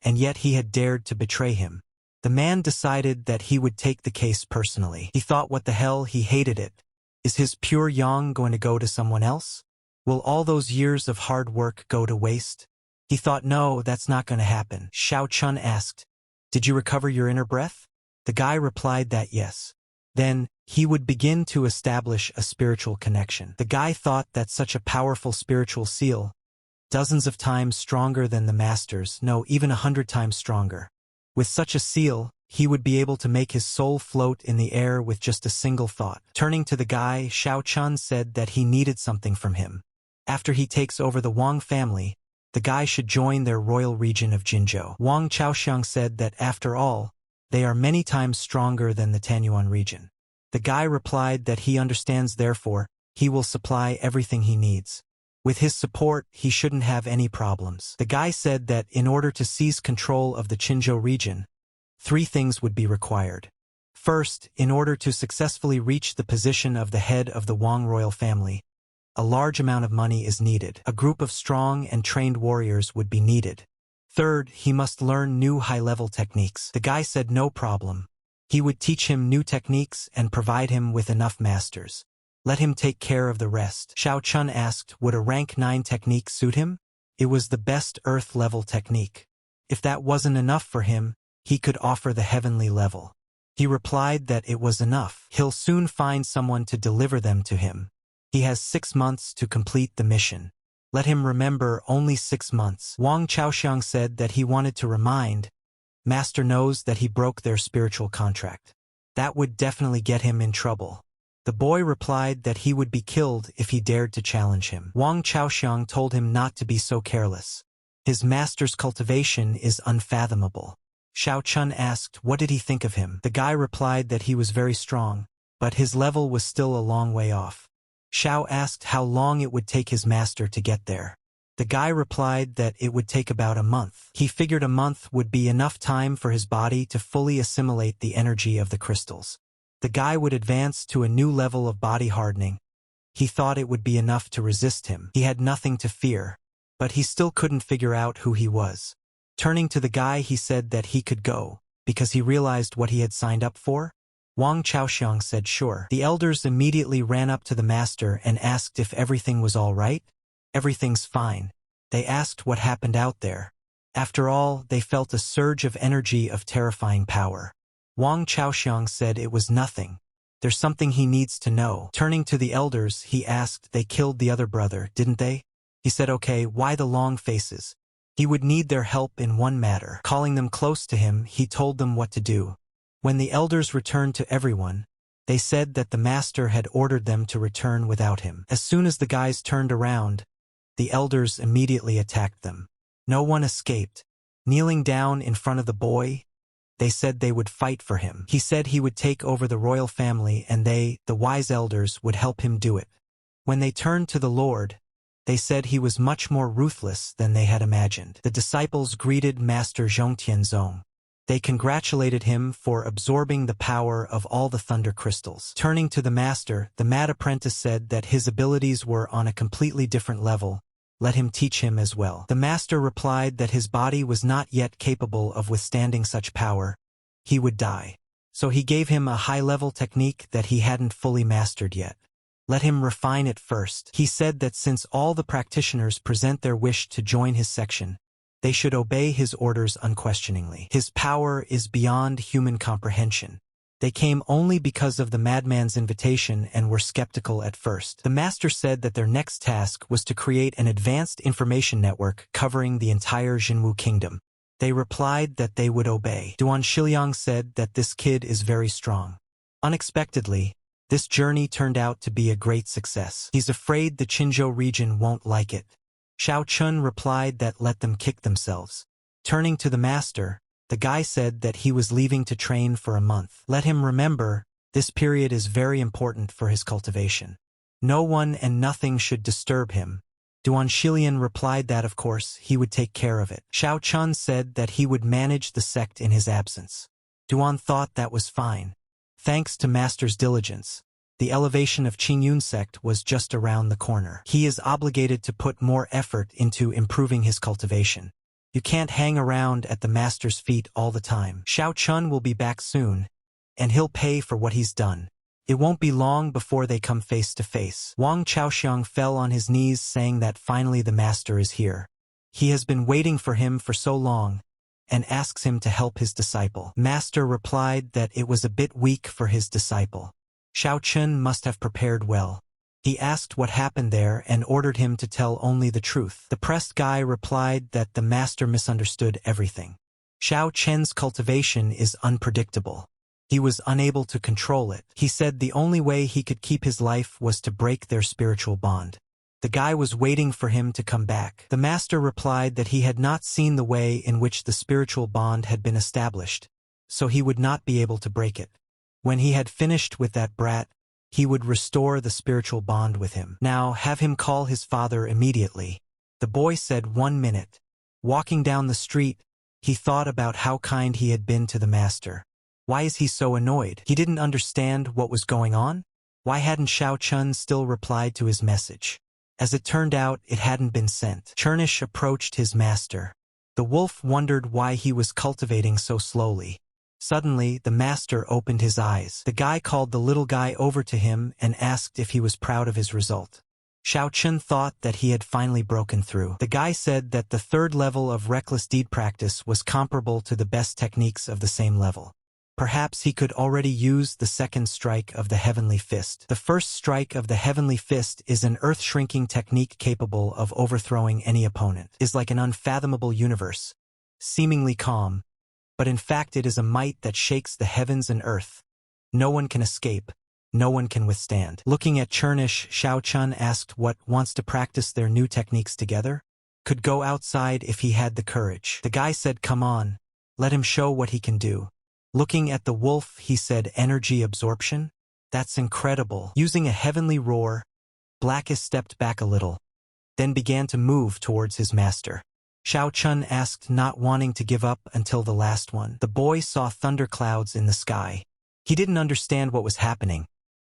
and yet he had dared to betray him. The man decided that he would take the case personally. He thought, what the hell, he hated it. Is his pure yang going to go to someone else? Will all those years of hard work go to waste? He thought, no, that's not going to happen. Xiao Chun asked, did you recover your inner breath? The guy replied that yes. Then, he would begin to establish a spiritual connection. The guy thought that such a powerful spiritual seal, dozens of times stronger than the master's, no, even 100 times stronger. With such a seal, he would be able to make his soul float in the air with just a single thought. Turning to the guy, Xiao Chun said that he needed something from him. After he takes over the Wang family, the guy should join their royal region of Jinzhou. Wang Chaoxiang said that after all, they are many times stronger than the Tanyuan region. The guy replied that he understands, therefore, he will supply everything he needs. With his support, he shouldn't have any problems. The guy said that in order to seize control of the Qinzhou region, 3 things would be required. First, in order to successfully reach the position of the head of the Wang royal family, a large amount of money is needed. A group of strong and trained warriors would be needed. Third, he must learn new high-level techniques. The guy said no problem. He would teach him new techniques and provide him with enough masters. Let him take care of the rest. Xiao Chun asked, would a rank 9 technique suit him? It was the best earth-level technique. If that wasn't enough for him, he could offer the heavenly level. He replied that it was enough. He'll soon find someone to deliver them to him. He has 6 months to complete the mission. Let him remember only 6 months. Wang Chaoxiang said that he wanted to remind Master knows that he broke their spiritual contract. That would definitely get him in trouble. The boy replied that he would be killed if he dared to challenge him. Wang Chaoxiang told him not to be so careless. His master's cultivation is unfathomable. Xiao Chun asked, what did he think of him? The guy replied that he was very strong, but his level was still a long way off. Xiao asked how long it would take his master to get there. The guy replied that it would take about a month. He figured a month would be enough time for his body to fully assimilate the energy of the crystals. The guy would advance to a new level of body hardening. He thought it would be enough to resist him. He had nothing to fear, but he still couldn't figure out who he was. Turning to the guy, he said that he could go, because he realized what he had signed up for. Wang Chaoxiang said sure. The elders immediately ran up to the master and asked if everything was all right. Everything's fine. They asked what happened out there. After all, they felt a surge of energy of terrifying power. Wang Chaoxiang said it was nothing. There's something he needs to know. Turning to the elders, he asked, they killed the other brother, didn't they? He said okay, why the long faces? He would need their help in one matter. Calling them close to him, he told them what to do. When the elders returned to everyone, they said that the master had ordered them to return without him. As soon as the guys turned around, the elders immediately attacked them. No one escaped. Kneeling down in front of the boy, they said they would fight for him. He said he would take over the royal family and they, the wise elders, would help him do it. When they turned to the Lord, they said he was much more ruthless than they had imagined. The disciples greeted Master Zhongtianzong. They congratulated him for absorbing the power of all the thunder crystals. Turning to the master, the mad apprentice said that his abilities were on a completely different level. Let him teach him as well. The master replied that his body was not yet capable of withstanding such power. He would die. So he gave him a high-level technique that he hadn't fully mastered yet. Let him refine it first. He said that since all the practitioners present their wish to join his section, they should obey his orders unquestioningly. His power is beyond human comprehension. They came only because of the madman's invitation and were skeptical at first. The master said that their next task was to create an advanced information network covering the entire Jinwu kingdom. They replied that they would obey. Duan Shiliang said that this kid is very strong. Unexpectedly, this journey turned out to be a great success. He's afraid the Qinzhou region won't like it. Xiao Chun replied that let them kick themselves. Turning to the master, the guy said that he was leaving to train for a month. Let him remember, this period is very important for his cultivation. No one and nothing should disturb him. Duan Shilian replied that of course he would take care of it. Xiao Chun said that he would manage the sect in his absence. Duan thought that was fine. Thanks to master's diligence, the elevation of Qingyun sect was just around the corner. He is obligated to put more effort into improving his cultivation. You can't hang around at the master's feet all the time. Xiao Chun will be back soon, and he'll pay for what he's done. It won't be long before they come face to face. Wang Chaoxiang fell on his knees saying that finally the master is here. He has been waiting for him for so long, and asks him to help his disciple. Master replied that it was a bit weak for his disciple. Xiao Chun must have prepared well. He asked what happened there and ordered him to tell only the truth. The pressed guy replied that the master misunderstood everything. Xiao Chen's cultivation is unpredictable. He was unable to control it. He said the only way he could keep his life was to break their spiritual bond. The guy was waiting for him to come back. The master replied that he had not seen the way in which the spiritual bond had been established, so he would not be able to break it. When he had finished with that brat, he would restore the spiritual bond with him. Now have him call his father immediately. The boy said 1 minute. Walking down the street, he thought about how kind he had been to the master. Why is he so annoyed? He didn't understand what was going on? Why hadn't Xiao Chun still replied to his message? As it turned out, it hadn't been sent. Chernish approached his master. The wolf wondered why he was cultivating so slowly. Suddenly, the master opened his eyes. The guy called the little guy over to him and asked if he was proud of his result. Xiao Chun thought that he had finally broken through. The guy said that the third level of reckless deed practice was comparable to the best techniques of the same level. Perhaps he could already use the second strike of the Heavenly Fist. The first strike of the Heavenly Fist is an earth-shrinking technique capable of overthrowing any opponent. It is like an unfathomable universe, seemingly calm, but in fact it is a might that shakes the heavens and earth. No one can escape. No one can withstand. Looking at Chernish, Xiao Chun asked what wants to practice their new techniques together? Could go outside if he had the courage. The guy said come on. Let him show what he can do. Looking at the wolf, he said energy absorption? That's incredible. Using a heavenly roar, Blackus stepped back a little, then began to move towards his master. Xiao Chun asked, not wanting to give up until the last one. The boy saw thunderclouds in the sky. He didn't understand what was happening.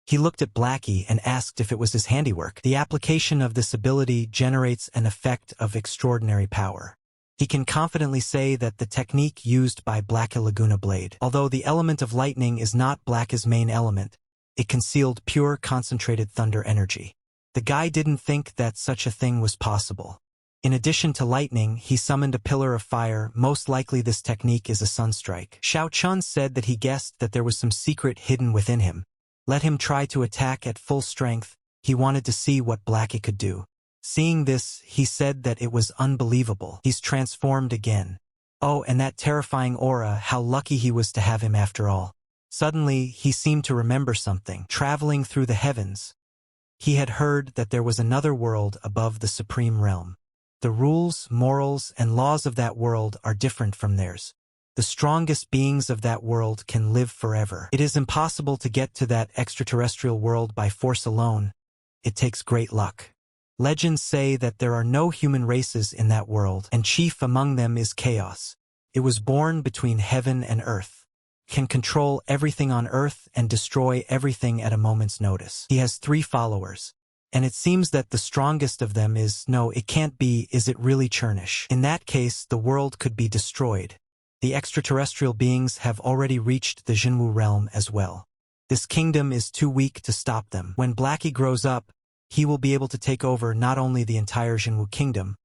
He looked at Blackie and asked if it was his handiwork. The application of this ability generates an effect of extraordinary power. He can confidently say that the technique used by Blackie Laguna Blade, although the element of lightning is not Blackie's main element, it concealed pure concentrated thunder energy. The guy didn't think that such a thing was possible. In addition to lightning, he summoned a pillar of fire. Most likely this technique is a sunstrike. Xiao Chun said that he guessed that there was some secret hidden within him. Let him try to attack at full strength. He wanted to see what Blackie could do. Seeing this, he said that it was unbelievable. He's transformed again. Oh, and that terrifying aura, how lucky he was to have him after all. Suddenly, he seemed to remember something. Traveling through the heavens, he had heard that there was another world above the supreme realm. The rules, morals, and laws of that world are different from theirs. The strongest beings of that world can live forever. It is impossible to get to that extraterrestrial world by force alone. It takes great luck. Legends say that there are no human races in that world, and chief among them is Chaos. It was born between heaven and earth, can control everything on earth and destroy everything at a moment's notice. He has 3 followers, and it seems that the strongest of them is, no, it can't be, is it really Chernish? In that case, the world could be destroyed. The extraterrestrial beings have already reached the Jinwu realm as well. This kingdom is too weak to stop them. When Blackie grows up, he will be able to take over not only the entire Jinwu kingdom,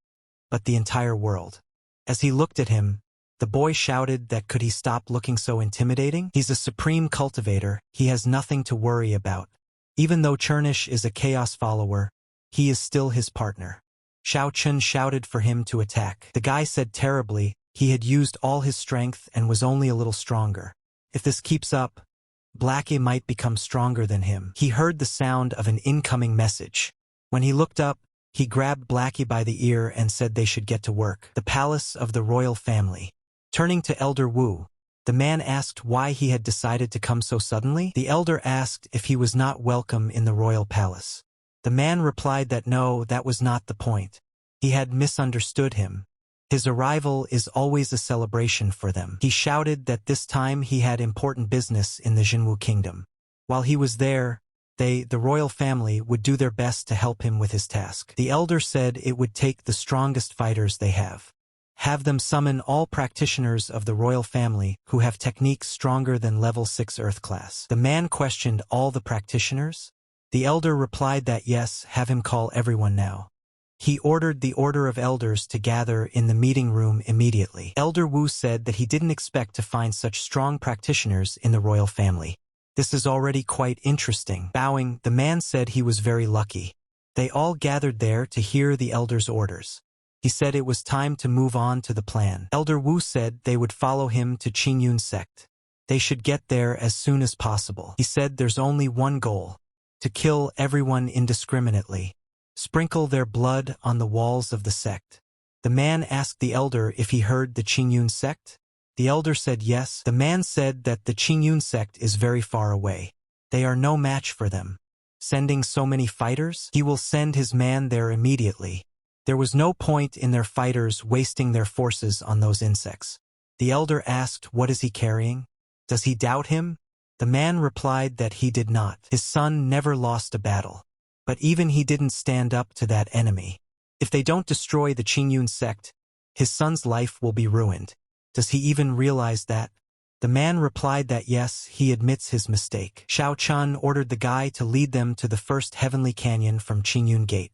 but the entire world. As he looked at him, the boy shouted that could he stop looking so intimidating? He's a supreme cultivator, he has nothing to worry about. Even though Chernish is a chaos follower, he is still his partner. Xiao Chun shouted for him to attack. The guy said terribly, he had used all his strength and was only a little stronger. If this keeps up, Blackie might become stronger than him. He heard the sound of an incoming message. When he looked up, he grabbed Blackie by the ear and said they should get to work. The palace of the royal family. Turning to Elder Wu, the man asked why he had decided to come so suddenly. The elder asked if he was not welcome in the royal palace. The man replied that no, that was not the point. He had misunderstood him. His arrival is always a celebration for them. He shouted that this time he had important business in the Jinwu kingdom. While he was there, the royal family, would do their best to help him with his task. The elder said it would take the strongest fighters they have. Have them summon all practitioners of the royal family who have techniques stronger than level 6 earth class. The man questioned all the practitioners. The elder replied that yes, have him call everyone now. He ordered the order of elders to gather in the meeting room immediately. Elder Wu said that he didn't expect to find such strong practitioners in the royal family. This is already quite interesting. Bowing, the man said he was very lucky. They all gathered there to hear the elder's orders. He said it was time to move on to the plan. Elder Wu said they would follow him to Qingyun sect. They should get there as soon as possible. He said there's only one goal: to kill everyone indiscriminately. Sprinkle their blood on the walls of the sect. The man asked the elder if he heard the Qingyun sect. The elder said yes. The man said that the Qingyun sect is very far away. They are no match for them. Sending so many fighters? He will send his man there immediately. There was no point in their fighters wasting their forces on those insects. The elder asked, what is he carrying? Does he doubt him? The man replied that he did not. His son never lost a battle. But even he didn't stand up to that enemy. If they don't destroy the Qingyun sect, his son's life will be ruined. Does he even realize that? The man replied that yes, he admits his mistake. Xiao Chun ordered the guy to lead them to the first heavenly canyon from Qingyun Gate.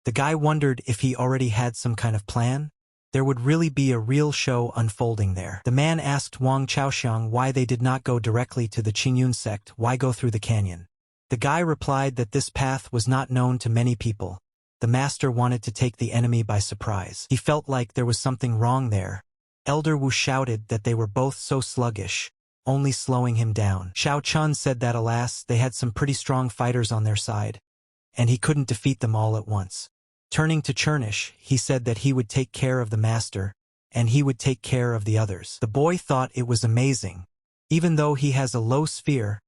The guy wondered if he already had some kind of plan. There would really be a real show unfolding there. The man asked Wang Chaoxiang why they did not go directly to the Qingyun sect, why go through the canyon. The guy replied that this path was not known to many people. The master wanted to take the enemy by surprise. He felt like there was something wrong there. Elder Wu shouted that they were both so sluggish, only slowing him down. Xiao Chun said that alas, they had some pretty strong fighters on their side, and he couldn't defeat them all at once. Turning to Chernish, he said that he would take care of the master, and he would take care of the others. The boy thought it was amazing. Even though he has a low sphere,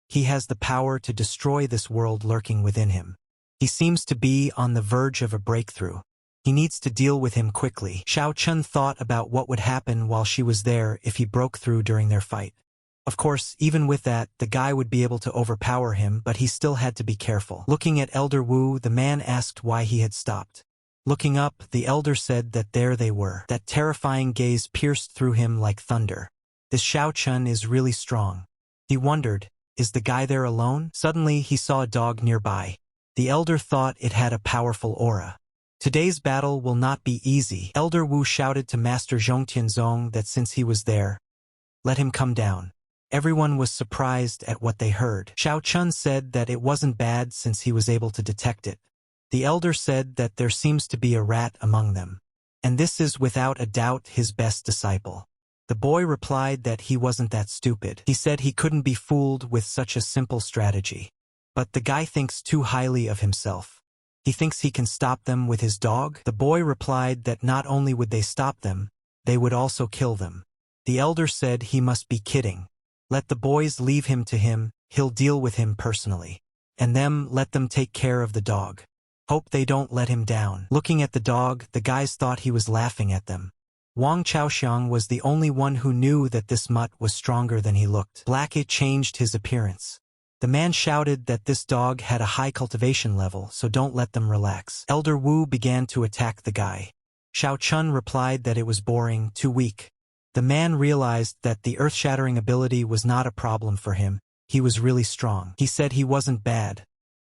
he has the power to destroy this world lurking within him. He seems to be on the verge of a breakthrough. He needs to deal with him quickly. Xiao Chun thought about what would happen while she was there if he broke through during their fight. Of course, even with that, the guy would be able to overpower him, but he still had to be careful. Looking at Elder Wu, the man asked why he had stopped. Looking up, the elder said that there they were. That terrifying gaze pierced through him like thunder. This Xiao Chun is really strong. He wondered, is the guy there alone? Suddenly, he saw a dog nearby. The elder thought it had a powerful aura. Today's battle will not be easy. Elder Wu shouted to Master Zhongtianzong that since he was there, let him come down. Everyone was surprised at what they heard. Xiao Chun said that it wasn't bad since he was able to detect it. The elder said that there seems to be a rat among them, and this is without a doubt his best disciple. The boy replied that he wasn't that stupid. He said he couldn't be fooled with such a simple strategy. But the guy thinks too highly of himself. He thinks he can stop them with his dog? The boy replied that not only would they stop them, they would also kill them. The elder said he must be kidding. Let the boys leave him to him, he'll deal with him personally. And let them take care of the dog. Hope they don't let him down. Looking at the dog, the guys thought he was laughing at them. Wang Chaoxiang was the only one who knew that this mutt was stronger than he looked. Blackie changed his appearance. The man shouted that this dog had a high cultivation level, so don't let them relax. Elder Wu began to attack the guy. Xiao Chun replied that it was boring, too weak. The man realized that the earth-shattering ability was not a problem for him. He was really strong. He said he wasn't bad,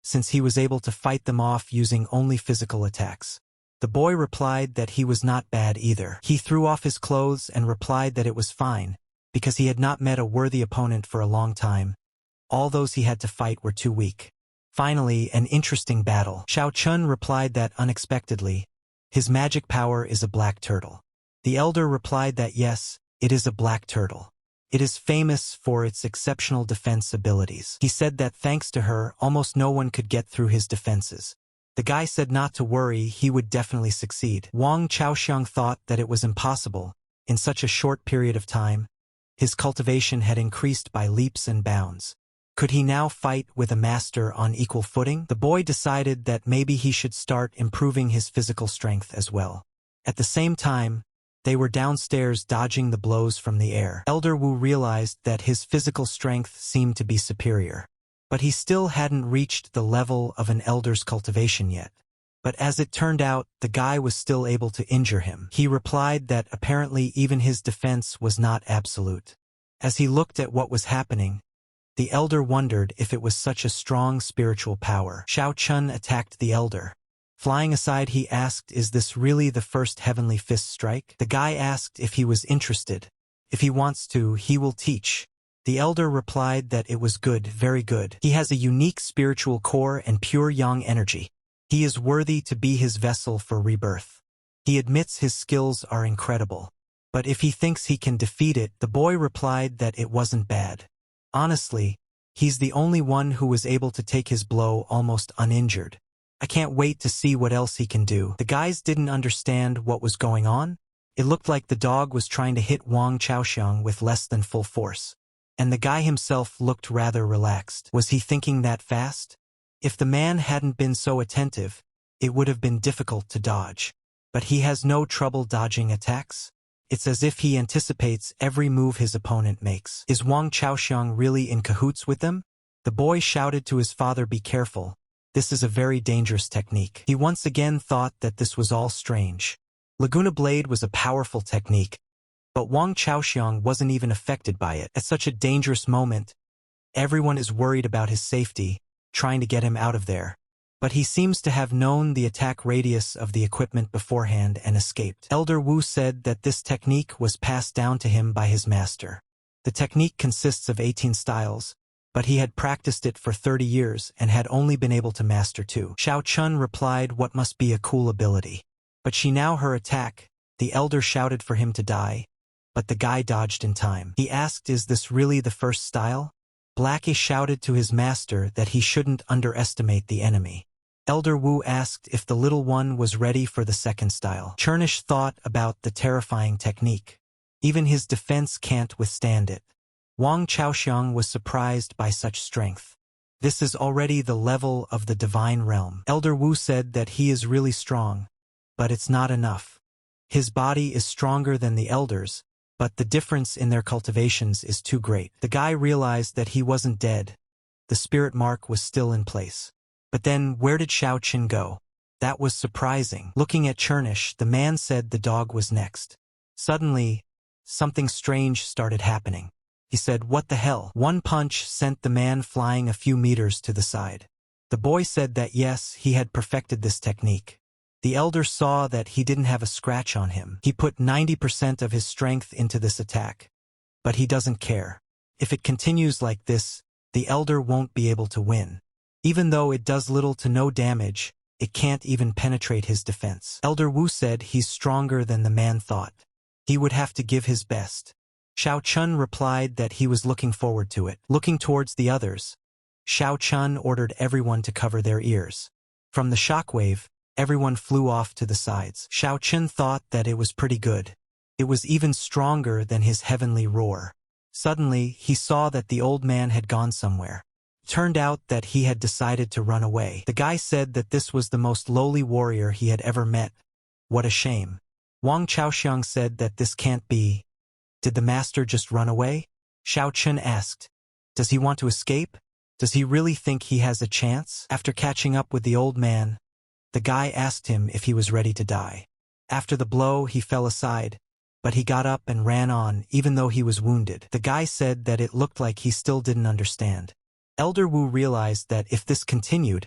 since he was able to fight them off using only physical attacks. The boy replied that he was not bad either. He threw off his clothes and replied that it was fine, because he had not met a worthy opponent for a long time. All those he had to fight were too weak. Finally, an interesting battle. Xiao Chun replied that unexpectedly, his magic power is a black turtle. The elder replied that yes, it is a black turtle. It is famous for its exceptional defense abilities. He said that thanks to her, almost no one could get through his defenses. The guy said not to worry, he would definitely succeed. Wang Chaoxiang thought that it was impossible. In such a short period of time, his cultivation had increased by leaps and bounds. Could he now fight with a master on equal footing? The boy decided that maybe he should start improving his physical strength as well. At the same time, they were downstairs dodging the blows from the air. Elder Wu realized that his physical strength seemed to be superior. But he still hadn't reached the level of an elder's cultivation yet. But as it turned out, the guy was still able to injure him. He replied that apparently even his defense was not absolute. As he looked at what was happening, the elder wondered if it was such a strong spiritual power. Xiao Chun attacked the elder. Flying aside, he asked, "Is this really the first heavenly fist strike?" The guy asked if he was interested. If he wants to, he will teach. The elder replied that it was good, very good. He has a unique spiritual core and pure yang energy. He is worthy to be his vessel for rebirth. He admits his skills are incredible. But if he thinks he can defeat it, the boy replied that it wasn't bad. Honestly, he's the only one who was able to take his blow almost uninjured. I can't wait to see what else he can do. The guys didn't understand what was going on. It looked like the dog was trying to hit Wang Chaoxiang with less than full force. And the guy himself looked rather relaxed. Was he thinking that fast? If the man hadn't been so attentive, it would have been difficult to dodge. But he has no trouble dodging attacks. It's as if he anticipates every move his opponent makes. Is Wang Chaoxiang really in cahoots with them? The boy shouted to his father, "Be careful. This is a very dangerous technique." He once again thought that this was all strange. Laguna Blade was a powerful technique, but Wang Chaoxiang wasn't even affected by it. At such a dangerous moment, everyone is worried about his safety, trying to get him out of there. But he seems to have known the attack radius of the equipment beforehand and escaped. Elder Wu said that this technique was passed down to him by his master. The technique consists of 18 styles, but he had practiced it for 30 years and had only been able to master 2. Xiao Chun replied, "What must be a cool ability." But she now her attack. The elder shouted for him to die, but the guy dodged in time. He asked, "Is this really the first style?" Blackie shouted to his master that he shouldn't underestimate the enemy. Elder Wu asked if the little one was ready for the second style. Chernish thought about the terrifying technique. Even his defense can't withstand it. Wang Chaoxiang was surprised by such strength. This is already the level of the divine realm. Elder Wu said that he is really strong, but it's not enough. His body is stronger than the elders, but the difference in their cultivations is too great. The guy realized that he wasn't dead. The spirit mark was still in place. But then, where did Xiao Qin go? That was surprising. Looking at Chernish, the man said the dog was next. Suddenly, something strange started happening. He said, "What the hell?" One punch sent the man flying a few meters to the side. The boy said that yes, he had perfected this technique. The elder saw that he didn't have a scratch on him. He put 90% of his strength into this attack. But he doesn't care. If it continues like this, the elder won't be able to win. Even though it does little to no damage, it can't even penetrate his defense. Elder Wu said he's stronger than the man thought. He would have to give his best. Xiao Chun replied that he was looking forward to it. Looking towards the others, Xiao Chun ordered everyone to cover their ears. From the shockwave, everyone flew off to the sides. Xiao Chun thought that it was pretty good. It was even stronger than his heavenly roar. Suddenly, he saw that the old man had gone somewhere. Turned out that he had decided to run away. The guy said that this was the most lowly warrior he had ever met. What a shame. Wang Chaoxiang said that this can't be. Did the master just run away? Xiao Chun asked. Does he want to escape? Does he really think he has a chance? After catching up with the old man, the guy asked him if he was ready to die. After the blow, he fell aside, but he got up and ran on, even though he was wounded. The guy said that it looked like he still didn't understand. Elder Wu realized that if this continued,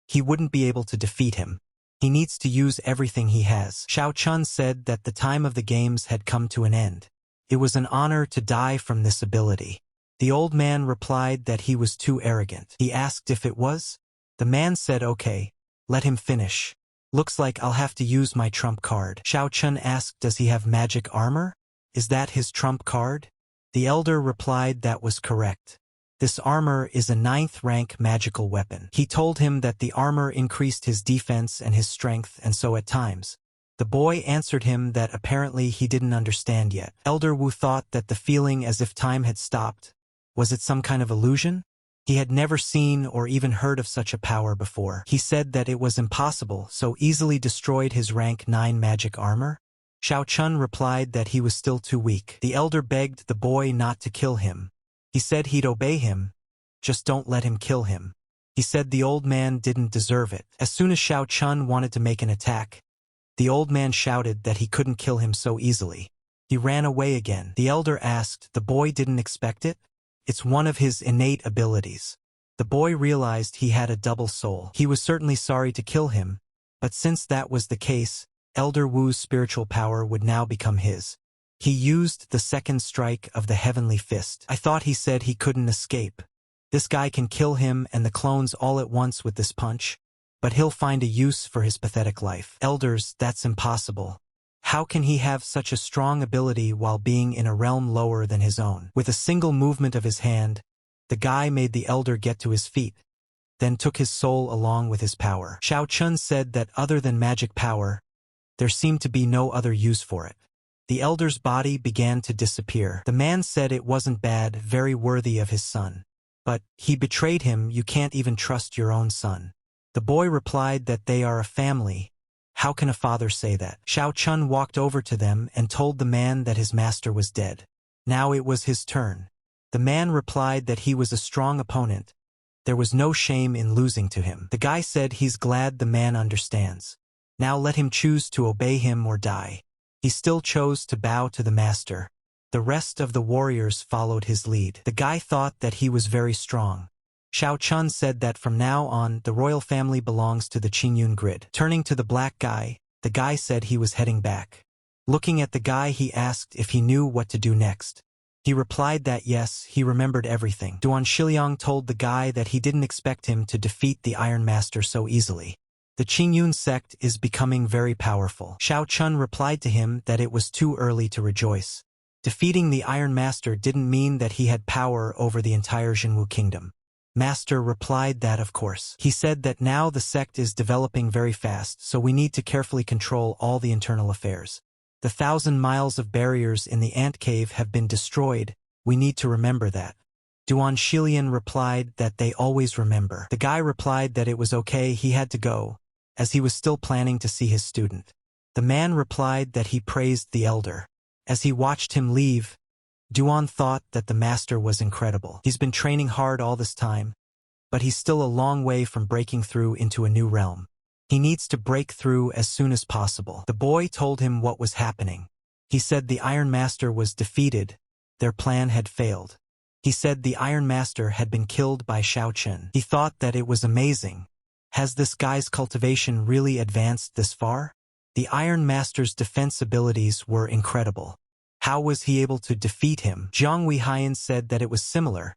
he wouldn't be able to defeat him. He needs to use everything he has. Xiao Chun said that the time of the games had come to an end. It was an honor to die from this ability. The old man replied that he was too arrogant. He asked if it was. The man said okay, let him finish. Looks like I'll have to use my trump card. Xiao Chun asked, does he have magic armor? Is that his trump card? The elder replied that was correct. This armor is a 9th rank magical weapon. He told him that the armor increased his defense and his strength, and so at times. The boy answered him that apparently he didn't understand yet. Elder Wu thought that the feeling as if time had stopped. Was it some kind of illusion? He had never seen or even heard of such a power before. He said that it was impossible, so easily destroyed his rank 9 magic armor. Xiao Chun replied that he was still too weak. The elder begged the boy not to kill him. He said he'd obey him, just don't let him kill him. He said the old man didn't deserve it. As soon as Xiao Chun wanted to make an attack, the old man shouted that he couldn't kill him so easily. He ran away again. The elder asked, the boy didn't expect it? It's one of his innate abilities. The boy realized he had a double soul. He was certainly sorry to kill him, but since that was the case, Elder Wu's spiritual power would now become his. He used the second strike of the heavenly fist. I thought he said he couldn't escape. This guy can kill him and the clones all at once with this punch, but he'll find a use for his pathetic life. Elders, that's impossible. How can he have such a strong ability while being in a realm lower than his own? With a single movement of his hand, the guy made the elder get to his feet, then took his soul along with his power. Xiao Chun said that other than magic power, there seemed to be no other use for it. The elder's body began to disappear. The man said it wasn't bad, very worthy of his son. But he betrayed him, you can't even trust your own son. The boy replied that they are a family. How can a father say that? Xiao Chun walked over to them and told the man that his master was dead. Now it was his turn. The man replied that he was a strong opponent. There was no shame in losing to him. The guy said he's glad the man understands. Now let him choose to obey him or die. He still chose to bow to the master. The rest of the warriors followed his lead. The guy thought that he was very strong. Xiao Chun said that from now on, the royal family belongs to the Qingyun grid. Turning to the black guy, the guy said he was heading back. Looking at the guy, he asked if he knew what to do next. He replied that yes, he remembered everything. Duan Shiliang told the guy that he didn't expect him to defeat the Iron Master so easily. The Qingyun sect is becoming very powerful. Xiao Chun replied to him that it was too early to rejoice. Defeating the Iron Master didn't mean that he had power over the entire Jinwu kingdom. Master replied that of course. He said that now the sect is developing very fast, so we need to carefully control all the internal affairs. The 1,000 miles of barriers in the ant cave have been destroyed. We need to remember that. Duan Shilian replied that they always remember. The guy replied that it was okay, he had to go, as he was still planning to see his student. The man replied that he praised the elder. As he watched him leave, Duan thought that the master was incredible. He's been training hard all this time, but he's still a long way from breaking through into a new realm. He needs to break through as soon as possible. The boy told him what was happening. He said the Iron Master was defeated. Their plan had failed. He said the Iron Master had been killed by Xiao Chun. He thought that it was amazing. Has this guy's cultivation really advanced this far? The Iron Master's defense abilities were incredible. How was he able to defeat him? Jiang Weihayan said that it was similar,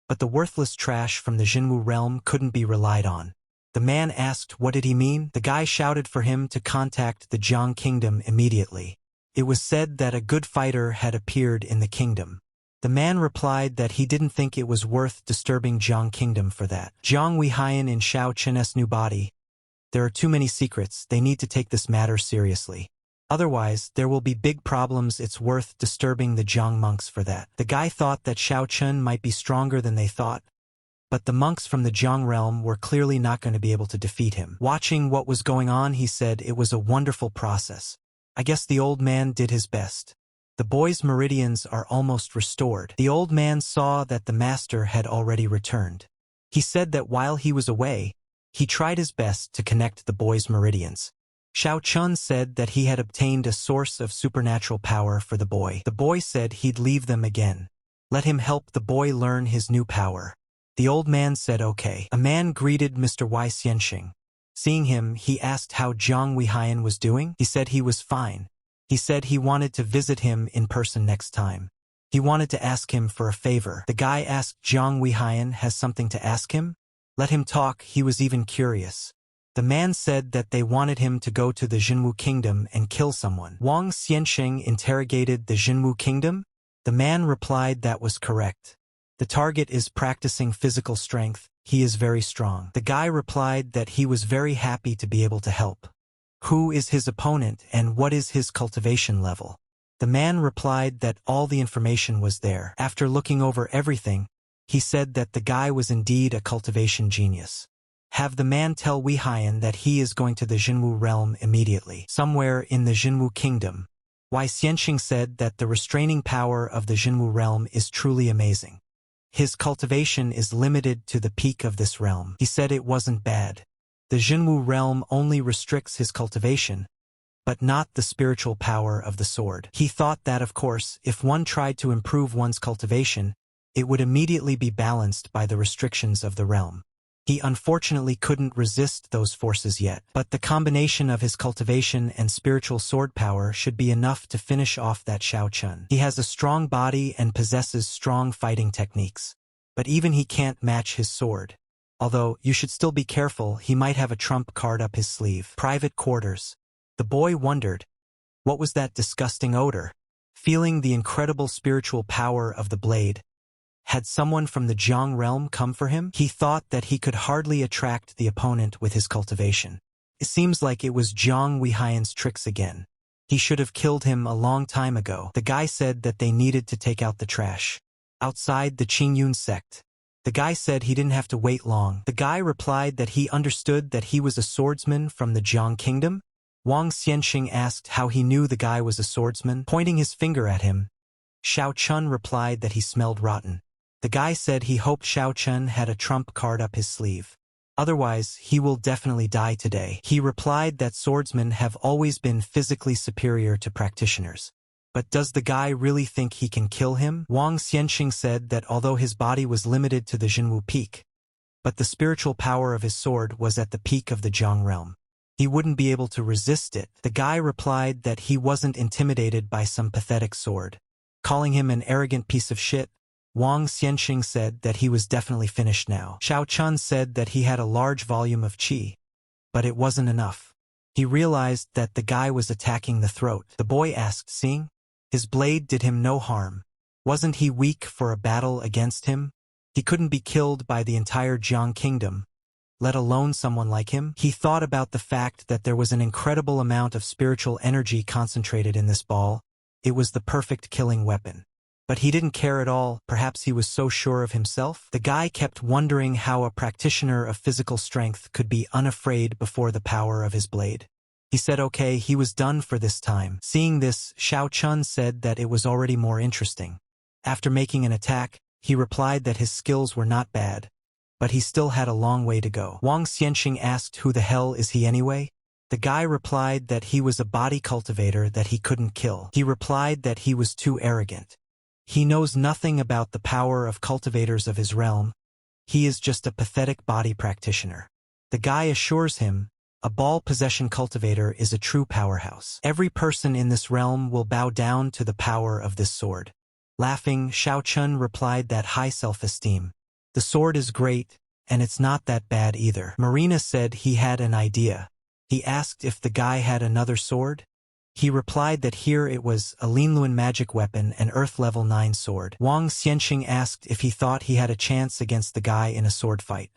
but the worthless trash from the Jinwu realm couldn't be relied on. The man asked what did he mean? The guy shouted for him to contact the Jiang kingdom immediately. It was said that a good fighter had appeared in the kingdom. The man replied that he didn't think it was worth disturbing Jiang kingdom for that. Jiang Weihayan in Xiao Chen's new body. There are too many secrets, they need to take this matter seriously. Otherwise, there will be big problems, it's worth disturbing the Jiang monks for that. The guy thought that Xiao Chun might be stronger than they thought, but the monks from the Jiang realm were clearly not going to be able to defeat him. Watching what was going on, he said it was a wonderful process. I guess the old man did his best. The boy's meridians are almost restored. The old man saw that the master had already returned. He said that while he was away, he tried his best to connect the boy's meridians. Xiao Chun said that he had obtained a source of supernatural power for the boy. The boy said he'd leave them again. Let him help the boy learn his new power. The old man said okay. A man greeted Mr. Y Xianxing. Seeing him, he asked how Jiang Weihan was doing. He said he was fine. He said he wanted to visit him in person next time. He wanted to ask him for a favor. The guy asked Jiang Weihan has something to ask him? Let him talk, he was even curious. The man said that they wanted him to go to the Jinwu kingdom and kill someone. Wang Xianxing interrogated the Jinwu kingdom. The man replied that was correct. The target is practicing physical strength. He is very strong. The guy replied that he was very happy to be able to help. Who is his opponent and what is his cultivation level? The man replied that all the information was there. After looking over everything, he said that the guy was indeed a cultivation genius. Have the man tell Weihan that he is going to the Jinwu realm immediately, somewhere in the Jinwu kingdom. Wei Xianxing said that the restraining power of the Jinwu realm is truly amazing. His cultivation is limited to the peak of this realm. He said it wasn't bad. The Jinwu realm only restricts his cultivation, but not the spiritual power of the sword. He thought that, of course, if one tried to improve one's cultivation, it would immediately be balanced by the restrictions of the realm. He unfortunately couldn't resist those forces yet, but the combination of his cultivation and spiritual sword power should be enough to finish off that Xiao Chun. He has a strong body and possesses strong fighting techniques, but even he can't match his sword. Although, you should still be careful, he might have a trump card up his sleeve. Private quarters. The boy wondered, what was that disgusting odor? Feeling the incredible spiritual power of the blade, had someone from the Jiang realm come for him? He thought that he could hardly attract the opponent with his cultivation. It seems like it was Jiang Weihan's tricks again. He should have killed him a long time ago. The guy said that they needed to take out the trash. Outside the Qingyun sect. The guy said he didn't have to wait long. The guy replied that he understood that he was a swordsman from the Jiang kingdom. Wang Xianxing asked how he knew the guy was a swordsman, pointing his finger at him. Xiao Chun replied that he smelled rotten. The guy said he hoped Xiao Chun had a trump card up his sleeve. Otherwise, he will definitely die today. He replied that swordsmen have always been physically superior to practitioners. But does the guy really think he can kill him? Wang Xianxing said that although his body was limited to the Jinwu peak, but the spiritual power of his sword was at the peak of the Jiang realm. He wouldn't be able to resist it. The guy replied that he wasn't intimidated by some pathetic sword. Calling him an arrogant piece of shit, Wang Xianxing said that he was definitely finished now. Xiao Chun said that he had a large volume of qi, but it wasn't enough. He realized that the guy was attacking the throat. The boy asked, seeing his blade did him no harm. Wasn't he weak for a battle against him? He couldn't be killed by the entire Jiang kingdom, let alone someone like him. He thought about the fact that there was an incredible amount of spiritual energy concentrated in this ball. It was the perfect killing weapon. But he didn't care at all. Perhaps he was so sure of himself. The guy kept wondering how a practitioner of physical strength could be unafraid before the power of his blade. He said okay, he was done for this time. Seeing this, Xiao Chun said that it was already more interesting. After making an attack, he replied that his skills were not bad, but he still had a long way to go. Wang Xianxing asked who the hell is he anyway? The guy replied that he was a body cultivator that he couldn't kill. He replied that he was too arrogant. He knows nothing about the power of cultivators of his realm. He is just a pathetic body practitioner. The guy assures him, a ball possession cultivator is a true powerhouse. Every person in this realm will bow down to the power of this sword. Laughing, Xiao Chun replied that high self-esteem. The sword is great, and it's not that bad either. Marina said he had an idea. He asked if the guy had another sword. He replied that here it was, a Linluan magic weapon and Earth level 9 sword. Wang Xianxing asked if he thought he had a chance against the guy in a sword fight.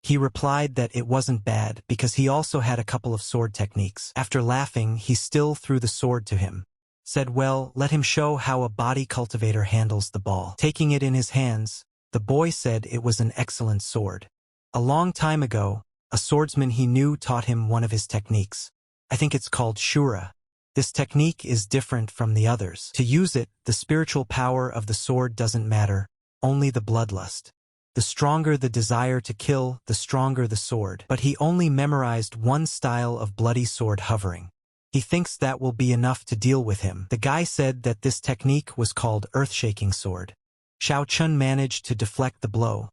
He replied that it wasn't bad because he also had a couple of sword techniques. After laughing, he still threw the sword to him. Said, well, let him show how a body cultivator handles the ball. Taking it in his hands, the boy said it was an excellent sword. A long time ago, a swordsman he knew taught him one of his techniques. I think it's called Shura. This technique is different from the others. To use it, the spiritual power of the sword doesn't matter, only the bloodlust. The stronger the desire to kill, the stronger the sword. But he only memorized one style of bloody sword hovering. He thinks that will be enough to deal with him. The guy said that this technique was called earth-shaking sword. Xiao Chun managed to deflect the blow,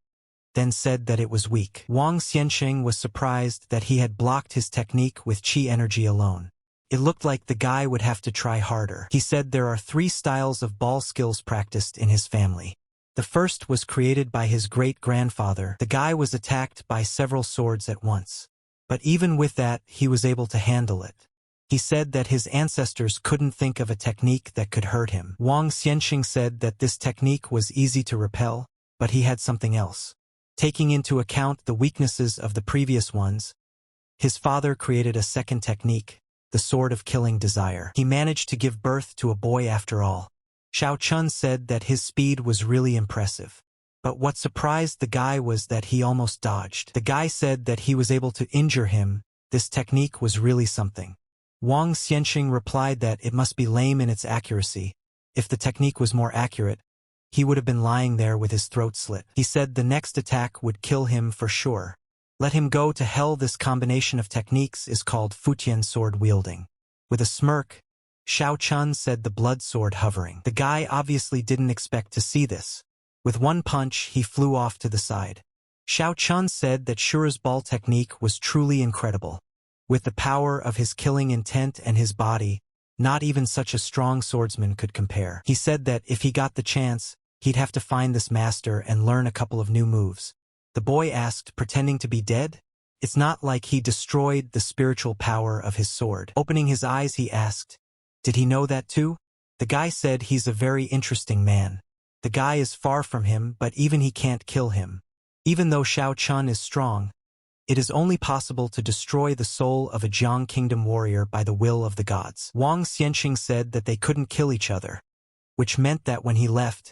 then said that it was weak. Wang Xiansheng was surprised that he had blocked his technique with qi energy alone. It looked like the guy would have to try harder. He said there are 3 styles of ball skills practiced in his family. The first was created by his great-grandfather. The guy was attacked by several swords at once. But even with that, he was able to handle it. He said that his ancestors couldn't think of a technique that could hurt him. Wang Xianxing said that this technique was easy to repel, but he had something else. Taking into account the weaknesses of the previous ones, his father created a second technique, the sword of killing desire. He managed to give birth to a boy after all. Xiao Chun said that his speed was really impressive. But what surprised the guy was that he almost dodged. The guy said that he was able to injure him. This technique was really something. Wang Xianxing replied that it must be lame in its accuracy. If the technique was more accurate, he would have been lying there with his throat slit. He said the next attack would kill him for sure. Let him go to hell. This combination of techniques is called Futian sword wielding. With a smirk, Xiao Chun said the blood sword hovering. The guy obviously didn't expect to see this. With one punch, he flew off to the side. Xiao Chun said that Shura's ball technique was truly incredible. With the power of his killing intent and his body, not even such a strong swordsman could compare. He said that if he got the chance, he'd have to find this master and learn a couple of new moves. The boy asked, pretending to be dead? It's not like he destroyed the spiritual power of his sword. Opening his eyes, he asked, did he know that too? The guy said he's a very interesting man. The guy is far from him, but even he can't kill him. Even though Xiao Chun is strong, it is only possible to destroy the soul of a Jiang Kingdom warrior by the will of the gods. Wang Xianxing said that they couldn't kill each other, which meant that when he left,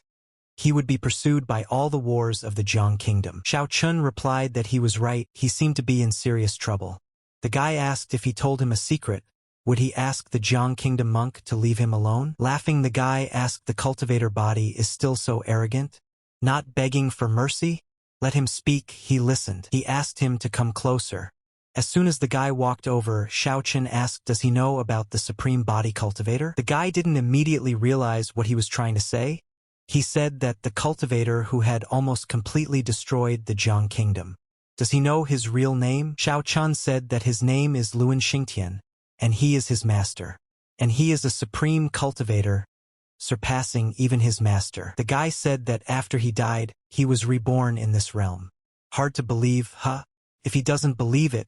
he would be pursued by all the wars of the Jiang Kingdom. Xiao Chun replied that he was right. He seemed to be in serious trouble. The guy asked if he told him a secret, would he ask the Jiang Kingdom monk to leave him alone? Laughing, the guy asked the cultivator body is still so arrogant, not begging for mercy? Let him speak. He listened. He asked him to come closer. As soon as the guy walked over, Xiao Chun asked, does he know about the supreme body cultivator? The guy didn't immediately realize what he was trying to say. He said that the cultivator who had almost completely destroyed the Jiang Kingdom. Does he know his real name? Xiao Chun said that his name is Luan Xingtian, and he is his master. And he is a supreme cultivator, surpassing even his master. The guy said that after he died, he was reborn in this realm. Hard to believe, huh? If he doesn't believe it,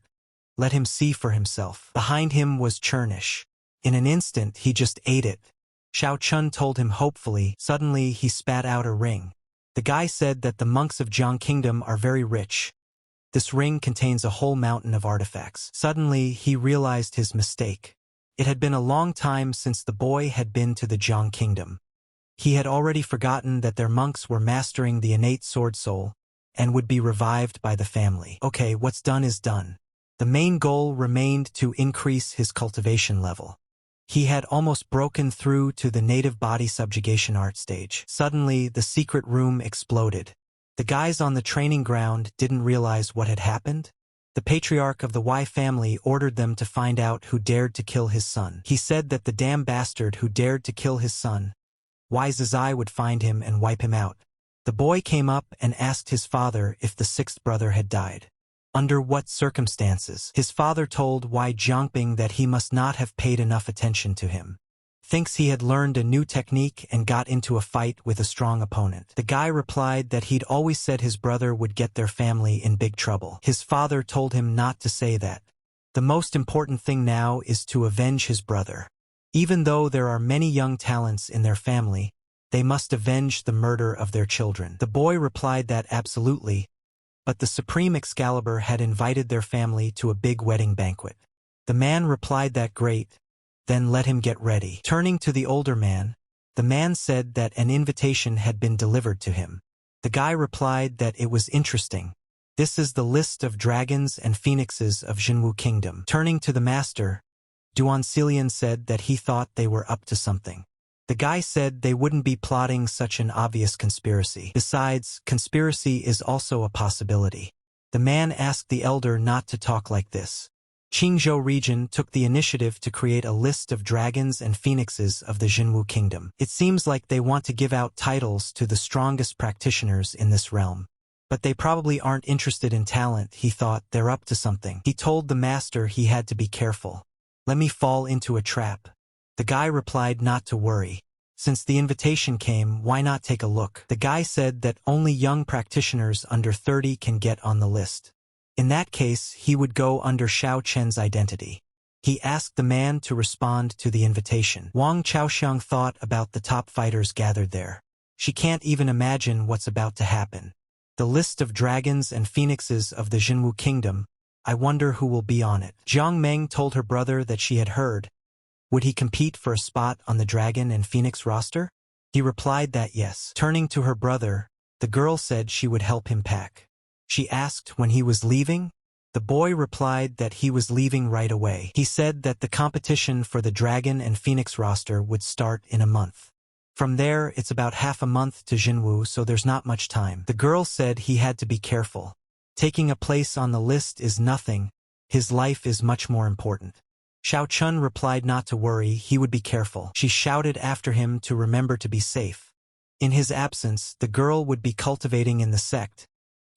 let him see for himself. Behind him was Churnish. In an instant, he just ate it. Xiao Chun told him hopefully. Suddenly, he spat out a ring. The guy said that the monks of Jiang Kingdom are very rich. This ring contains a whole mountain of artifacts. Suddenly, he realized his mistake. It had been a long time since the boy had been to the Jiang Kingdom. He had already forgotten that their monks were mastering the innate sword soul and would be revived by the family. Okay, what's done is done. The main goal remained to increase his cultivation level. He had almost broken through to the native body subjugation art stage. Suddenly, the secret room exploded. The guys on the training ground didn't realize what had happened. The patriarch of the Y family ordered them to find out who dared to kill his son. He said that the damn bastard who dared to kill his son, Y Zizai, would find him and wipe him out. The boy came up and asked his father if the 6th brother had died. Under what circumstances? His father told Y Jiangping that he must not have paid enough attention to him. Thinks he had learned a new technique and got into a fight with a strong opponent. The guy replied that he'd always said his brother would get their family in big trouble. His father told him not to say that. The most important thing now is to avenge his brother. Even though there are many young talents in their family, they must avenge the murder of their children. The boy replied that absolutely. but the Supreme Excalibur had invited their family to a big wedding banquet. The man replied that great, then let him get ready. Turning to the older man, the man said that an invitation had been delivered to him. The guy replied that it was interesting. This is the list of dragons and phoenixes of Jinwu Kingdom. Turning to the master, Duan Cilian said that he thought they were up to something. The guy said they wouldn't be plotting such an obvious conspiracy. Besides, conspiracy is also a possibility. The man asked the elder not to talk like this. Qingzhou region took the initiative to create a list of dragons and phoenixes of the Jinwu Kingdom. It seems like they want to give out titles to the strongest practitioners in this realm. But they probably aren't interested in talent, he thought. They're up to something. He told the master he had to be careful. Let me fall into a trap. The guy replied not to worry. Since the invitation came, why not take a look? The guy said that only young practitioners under 30 can get on the list. In that case, he would go under Xiao Chen's identity. He asked the man to respond to the invitation. Wang Chaoxiang thought about the top fighters gathered there. She can't even imagine what's about to happen. The list of dragons and phoenixes of the Jinwu Kingdom, I wonder who will be on it. Jiang Meng told her brother that she had heard. Would he compete for a spot on the dragon and phoenix roster? He replied that yes. Turning to her brother, the girl said she would help him pack. She asked when he was leaving. The boy replied that he was leaving right away. He said that the competition for the dragon and phoenix roster would start in a month. From there, it's about half a month to Jinwu, so there's not much time. The girl said he had to be careful. Taking a place on the list is nothing. His life is much more important. Xiao Chun replied not to worry, he would be careful. She shouted after him to remember to be safe. In his absence, the girl would be cultivating in the sect.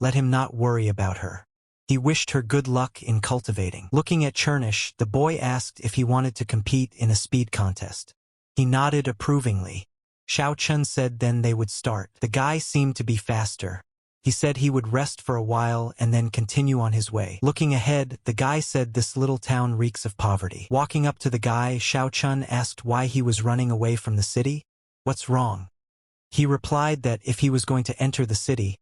Let him not worry about her. He wished her good luck in cultivating. Looking at Chernish, the boy asked if he wanted to compete in a speed contest. He nodded approvingly. Xiao Chun said then they would start. The guy seemed to be faster. He said he would rest for a while and then continue on his way. Looking ahead, the guy said this little town reeks of poverty. Walking up to the guy, Xiao Chun asked why he was running away from the city. What's wrong? He replied that if he was going to enter the city,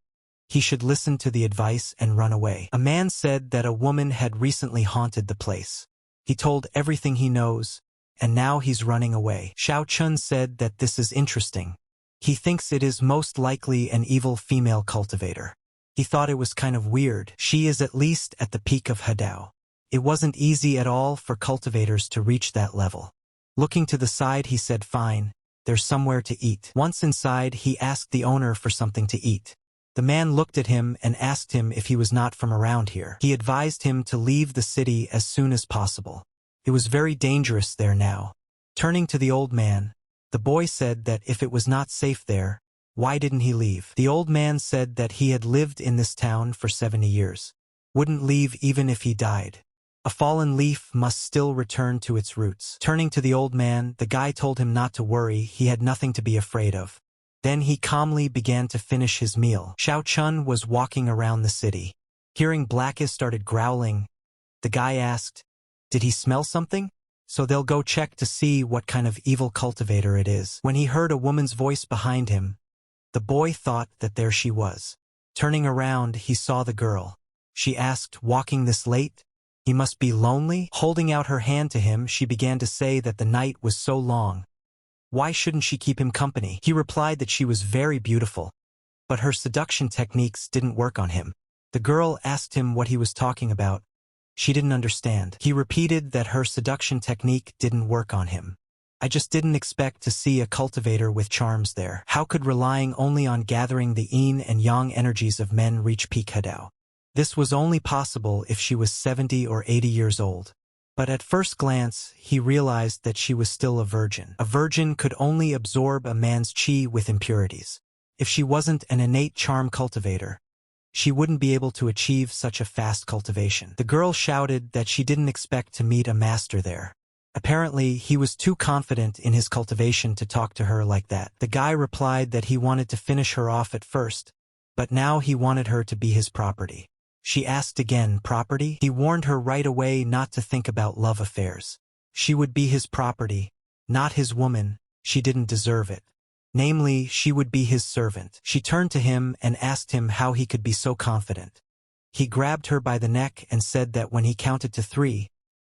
he should listen to the advice and run away. A man said that a woman had recently haunted the place. He told everything he knows, and now he's running away. Xiao Chun said that this is interesting. He thinks it is most likely an evil female cultivator. He thought it was kind of weird. She is at least at the peak of Hadao. It wasn't easy at all for cultivators to reach that level. Looking to the side, he said fine, there's somewhere to eat. Once inside, he asked the owner for something to eat. The man looked at him and asked him if he was not from around here. He advised him to leave the city as soon as possible. It was very dangerous there now. Turning to the old man, the boy said that if it was not safe there, why didn't he leave? The old man said that he had lived in this town for 70 years. Wouldn't leave even if he died. A fallen leaf must still return to its roots. Turning to the old man, the guy told him not to worry, he had nothing to be afraid of. Then he calmly began to finish his meal. Xiao Chun was walking around the city. Hearing Blackus started growling, the guy asked, did he smell something? So they'll go check to see what kind of evil cultivator it is. When he heard a woman's voice behind him, the boy thought that there she was. Turning around, he saw the girl. She asked, walking this late? He must be lonely? Holding out her hand to him, she began to say that the night was so long. Why shouldn't she keep him company? He replied that she was very beautiful, but her seduction techniques didn't work on him. The girl asked him what he was talking about. She didn't understand. He repeated that her seduction technique didn't work on him. I just didn't expect to see a cultivator with charms there. How could relying only on gathering the yin and yang energies of men reach peak Hadao? This was only possible if she was 70 or 80 years old. But at first glance, he realized that she was still a virgin. A virgin could only absorb a man's chi with impurities. If she wasn't an innate charm cultivator, she wouldn't be able to achieve such a fast cultivation. The girl shouted that she didn't expect to meet a master there. Apparently, he was too confident in his cultivation to talk to her like that. The guy replied that he wanted to finish her off at first, but now he wanted her to be his property. She asked again, property? He warned her right away not to think about love affairs. She would be his property, not his woman. She didn't deserve it. Namely, she would be his servant. She turned to him and asked him how he could be so confident. He grabbed her by the neck and said that when he counted to 3,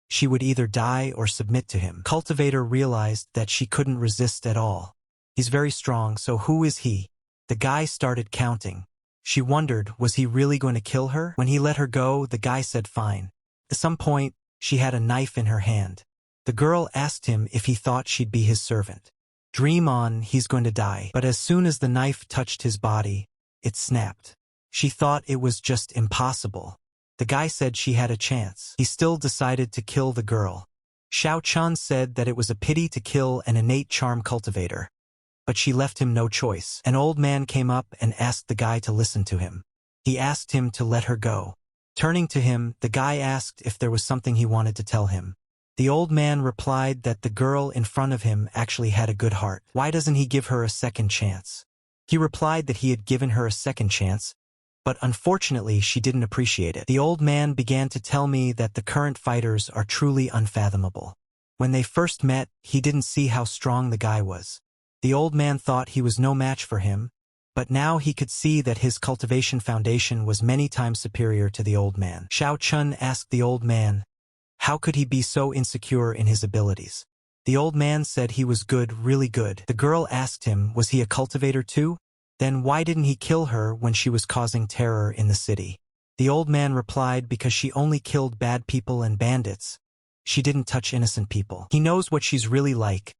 she would either die or submit to him. Cultivator realized that she couldn't resist at all. He's very strong, so who is he? The guy started counting. She wondered, was he really going to kill her? When he let her go, the guy said fine. At some point, she had a knife in her hand. The girl asked him if he thought she'd be his servant. Dream on, he's going to die. But as soon as the knife touched his body, it snapped. She thought it was just impossible. The guy said she had a chance. He still decided to kill the girl. Xiao Chun said that it was a pity to kill an innate charm cultivator. But she left him no choice. An old man came up and asked the guy to listen to him. He asked him to let her go. Turning to him, the guy asked if there was something he wanted to tell him. The old man replied that the girl in front of him actually had a good heart. Why doesn't he give her a second chance? He replied that he had given her a second chance, but unfortunately she didn't appreciate it. The old man began to tell me that the current fighters are truly unfathomable. When they first met, he didn't see how strong the guy was. The old man thought he was no match for him, but now he could see that his cultivation foundation was many times superior to the old man. Xiao Chun asked the old man, how could he be so insecure in his abilities? The old man said he was good, really good. The girl asked him, was he a cultivator too? Then why didn't he kill her when she was causing terror in the city? The old man replied because she only killed bad people and bandits. She didn't touch innocent people. He knows what she's really like,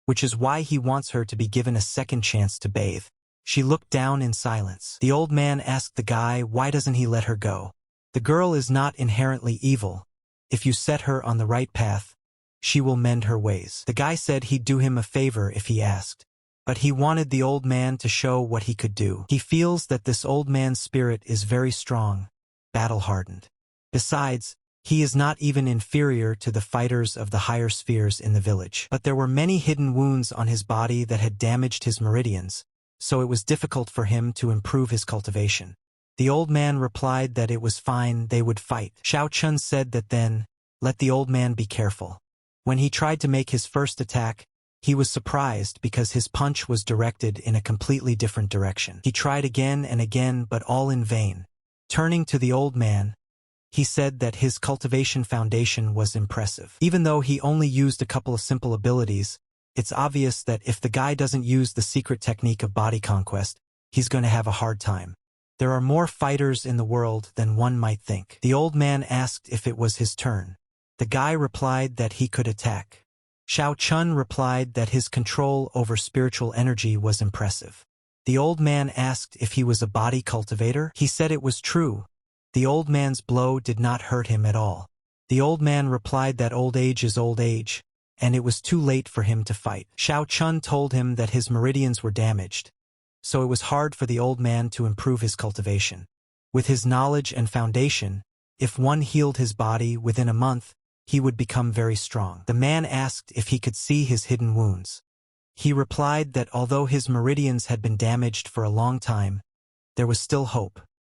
which is why he wants her to be given a second chance to bathe. She looked down in silence. The old man asked the guy, why doesn't he let her go? The girl is not inherently evil. If you set her on the right path, she will mend her ways. The guy said he'd do him a favor if he asked. But he wanted the old man to show what he could do. He feels that this old man's spirit is very strong, battle-hardened. Besides, he is not even inferior to the fighters of the higher spheres in the village. But there were many hidden wounds on his body that had damaged his meridians, so it was difficult for him to improve his cultivation. The old man replied that it was fine, they would fight. Xiao Chun said that then, let the old man be careful. When he tried to make his first attack, he was surprised because his punch was directed in a completely different direction. He tried again and again, but all in vain. Turning to the old man, he said that his cultivation foundation was impressive. Even though he only used a couple of simple abilities, it's obvious that if the guy doesn't use the secret technique of body conquest, he's going to have a hard time. There are more fighters in the world than one might think. The old man asked if it was his turn. The guy replied that he could attack. Xiao Chun replied that his control over spiritual energy was impressive. The old man asked if he was a body cultivator. He said it was true. The old man's blow did not hurt him at all. The old man replied that old age is old age, and it was too late for him to fight. Xiao Chun told him that his meridians were damaged, so it was hard for the old man to improve his cultivation. With his knowledge and foundation, if one healed his body within a month, he would become very strong. The man asked if he could see his hidden wounds. He replied that although his meridians had been damaged for a long time, there was still hope.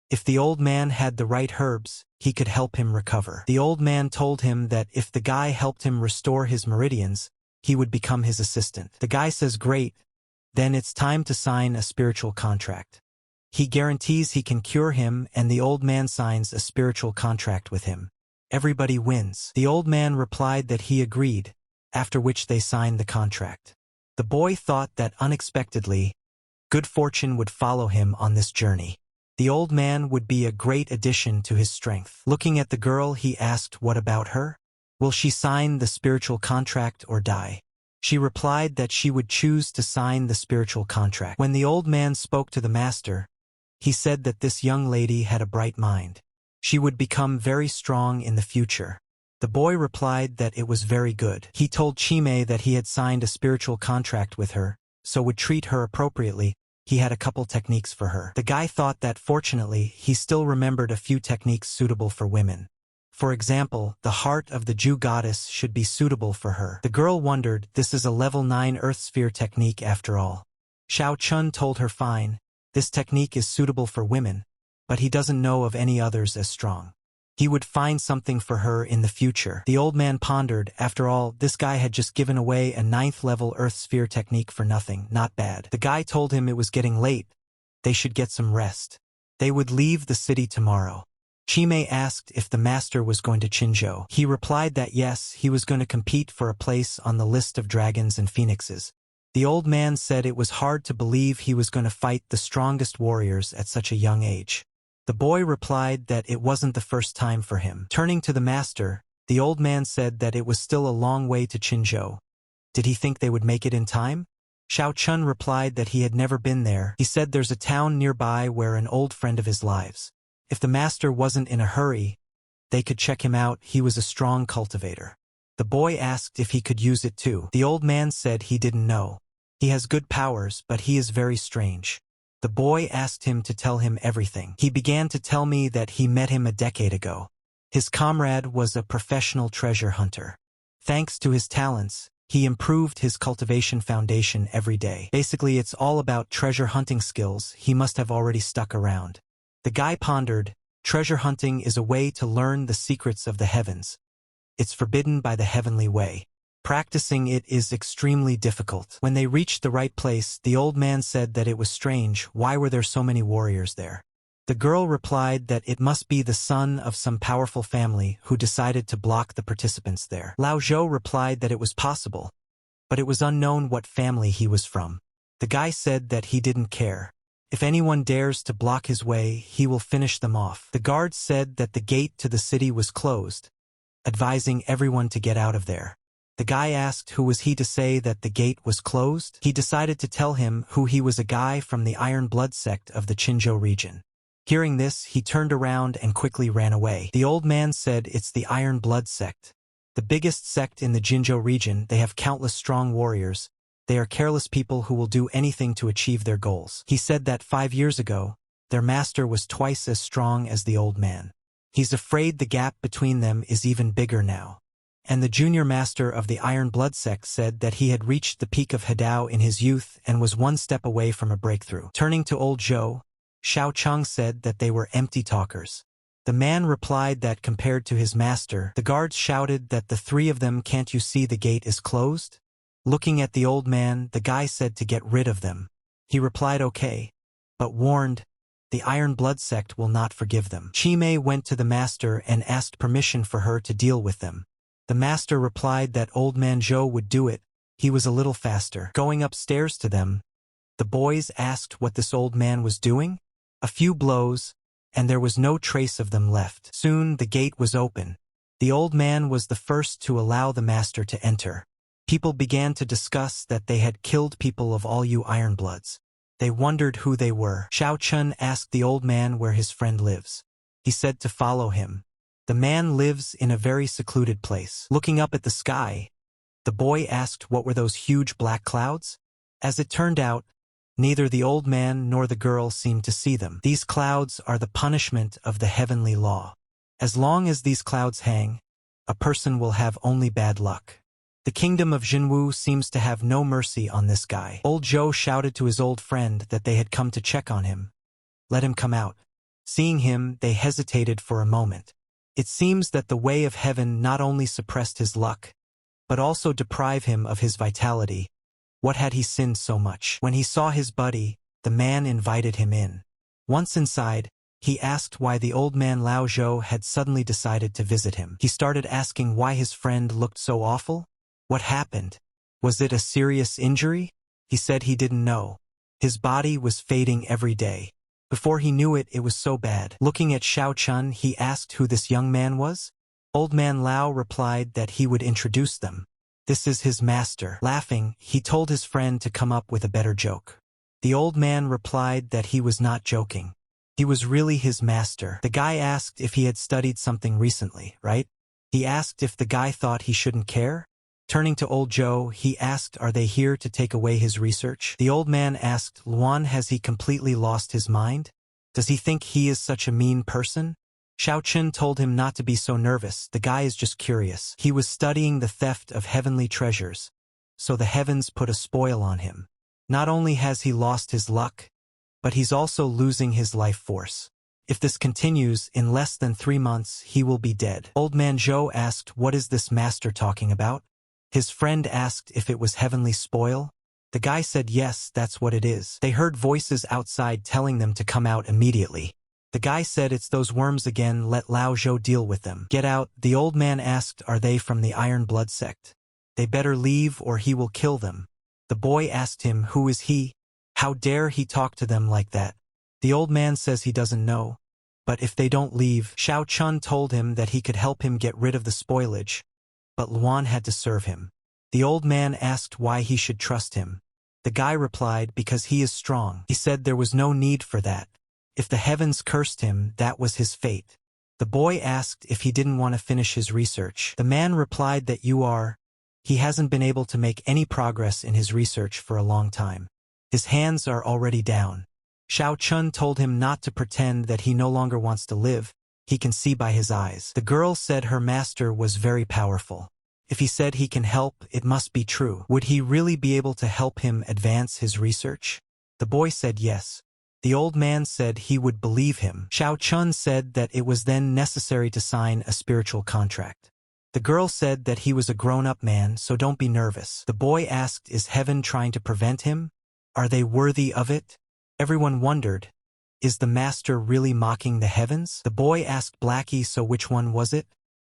If the old man had the right herbs, he could help him recover. The old man told him that if the guy helped him restore his meridians, he would become his assistant. The guy says, great, then it's time to sign a spiritual contract. He guarantees he can cure him, and the old man signs a spiritual contract with him. Everybody wins. The old man replied that he agreed, after which they signed the contract. The boy thought that unexpectedly, good fortune would follow him on this journey. The old man would be a great addition to his strength. Looking at the girl, he asked, what about her? Will she sign the spiritual contract or die? She replied that she would choose to sign the spiritual contract. When the old man spoke to the master, he said that this young lady had a bright mind. She would become very strong in the future. The boy replied that it was very good. He told Chime that he had signed a spiritual contract with her, so would treat her appropriately. He had a couple techniques for her. The guy thought that fortunately, he still remembered a few techniques suitable for women. For example, the heart of the Jew goddess should be suitable for her. The girl wondered, this is a level 9 earth sphere technique after all. Xiao Chun told her fine, this technique is suitable for women, but he doesn't know of any others as strong. He would find something for her in the future. The old man pondered, after all, this guy had just given away a 9th level earth sphere technique for nothing, not bad. The guy told him it was getting late, they should get some rest. They would leave the city tomorrow. Chime asked if the master was going to Chinjo. He replied that yes, he was going to compete for a place on the list of dragons and phoenixes. The old man said it was hard to believe he was going to fight the strongest warriors at such a young age. The boy replied that it wasn't the first time for him. Turning to the master, the old man said that it was still a long way to Chinjo. Did he think they would make it in time? Xiao Chun replied that he had never been there. He said there's a town nearby where an old friend of his lives. If the master wasn't in a hurry, they could check him out. He was a strong cultivator. The boy asked if he could use it too. The old man said he didn't know. He has good powers, but he is very strange. The boy asked him to tell him everything. He began to tell me that he met him a decade ago. His comrade was a professional treasure hunter. Thanks to his talents, he improved his cultivation foundation every day. Basically, it's all about treasure hunting skills. He must have already stuck around. The guy pondered, treasure hunting is a way to learn the secrets of the heavens. It's forbidden by the heavenly way. Practicing it is extremely difficult. When they reached the right place, the old man said that it was strange. Why were there so many warriors there? The girl replied that it must be the son of some powerful family who decided to block the participants there. Lao Zhou replied that it was possible, but it was unknown what family he was from. The guy said that he didn't care. If anyone dares to block his way, he will finish them off. The guards said that the gate to the city was closed, advising everyone to get out of there. The guy asked who was he to say that the gate was closed. He decided to tell him who he was, a guy from the Iron Blood sect of the Chinjo region. Hearing this, he turned around and quickly ran away. The old man said it's the Iron Blood sect. The biggest sect in the Jinzhou region. They have countless strong warriors. They are careless people who will do anything to achieve their goals. He said that 5 years ago, their master was twice as strong as the old man. He's afraid the gap between them is even bigger now. And the junior master of the Iron Blood sect said that he had reached the peak of Hadao in his youth and was one step away from a breakthrough. Turning to old Zhou, Xiao Cheng said that they were empty talkers. The man replied that compared to his master, the guards shouted that the three of them, can't you see the gate is closed? Looking at the old man, the guy said to get rid of them. He replied okay, but warned, the Iron Blood sect will not forgive them. Chime went to the master and asked permission for her to deal with them. The master replied that old man Zhou would do it. He was a little faster. Going upstairs to them, the boys asked what this old man was doing. A few blows, and there was no trace of them left. Soon the gate was open. The old man was the first to allow the master to enter. People began to discuss that they had killed people of all you Ironbloods. They wondered who they were. Xiao Chun asked the old man where his friend lives. He said to follow him. The man lives in a very secluded place. Looking up at the sky, the boy asked what were those huge black clouds? As it turned out, neither the old man nor the girl seemed to see them. These clouds are the punishment of the heavenly law. As long as these clouds hang, a person will have only bad luck. The kingdom of Jinwu seems to have no mercy on this guy. Old Zhou shouted to his old friend that they had come to check on him. Let him come out. Seeing him, they hesitated for a moment. It seems that the way of heaven not only suppressed his luck, but also deprived him of his vitality. What had he sinned so much? When he saw his buddy, the man invited him in. Once inside, he asked why the old man Lao Zhou had suddenly decided to visit him. He started asking why his friend looked so awful. What happened? Was it a serious injury? He said he didn't know. His body was fading every day. Before he knew it, it was so bad. Looking at Xiao Chun, he asked who this young man was. Old man Lao replied that he would introduce them. This is his master. Laughing, he told his friend to come up with a better joke. The old man replied that he was not joking. He was really his master. The guy asked if he had studied something recently, right? He asked if the guy thought he shouldn't care. Turning to old Zhou, he asked, are they here to take away his research? The old man asked, Luan, has he completely lost his mind? Does he think he is such a mean person? Xiao Chun told him not to be so nervous. The guy is just curious. He was studying the theft of heavenly treasures, so the heavens put a spoil on him. Not only has he lost his luck, but he's also losing his life force. If this continues, in less than 3 months, he will be dead. Old man Zhou asked, what is this master talking about? His friend asked if it was heavenly spoil. The guy said yes, that's what it is. They heard voices outside telling them to come out immediately. The guy said, "It's those worms again, let Lao Zhou deal with them." "Get out," the old man asked. "Are they from the Iron Blood sect?" "They better leave or he will kill them." The boy asked him, "Who is he? How dare he talk to them like that?" The old man says he doesn't know. But if they don't leave, Xiao Chun told him that he could help him get rid of the spoilage. But Luan had to serve him. The old man asked why he should trust him. The guy replied, "Because he is strong." He said there was no need for that. If the heavens cursed him, that was his fate. The boy asked if he didn't want to finish his research. The man replied that he hasn't been able to make any progress in his research for a long time. His hands are already down. Xiao Chun told him not to pretend that he no longer wants to live. He can see by his eyes. The girl said her master was very powerful. If he said he can help, it must be true. Would he really be able to help him advance his research? The boy said yes. The old man said he would believe him. Xiao Chun said that it was then necessary to sign a spiritual contract. The girl said that he was a grown-up man, so don't be nervous. The boy asked, "Is heaven trying to prevent him? Are they worthy of it?" Everyone wondered, is the master really mocking the heavens? The boy asked Blackie, "So which one was it?"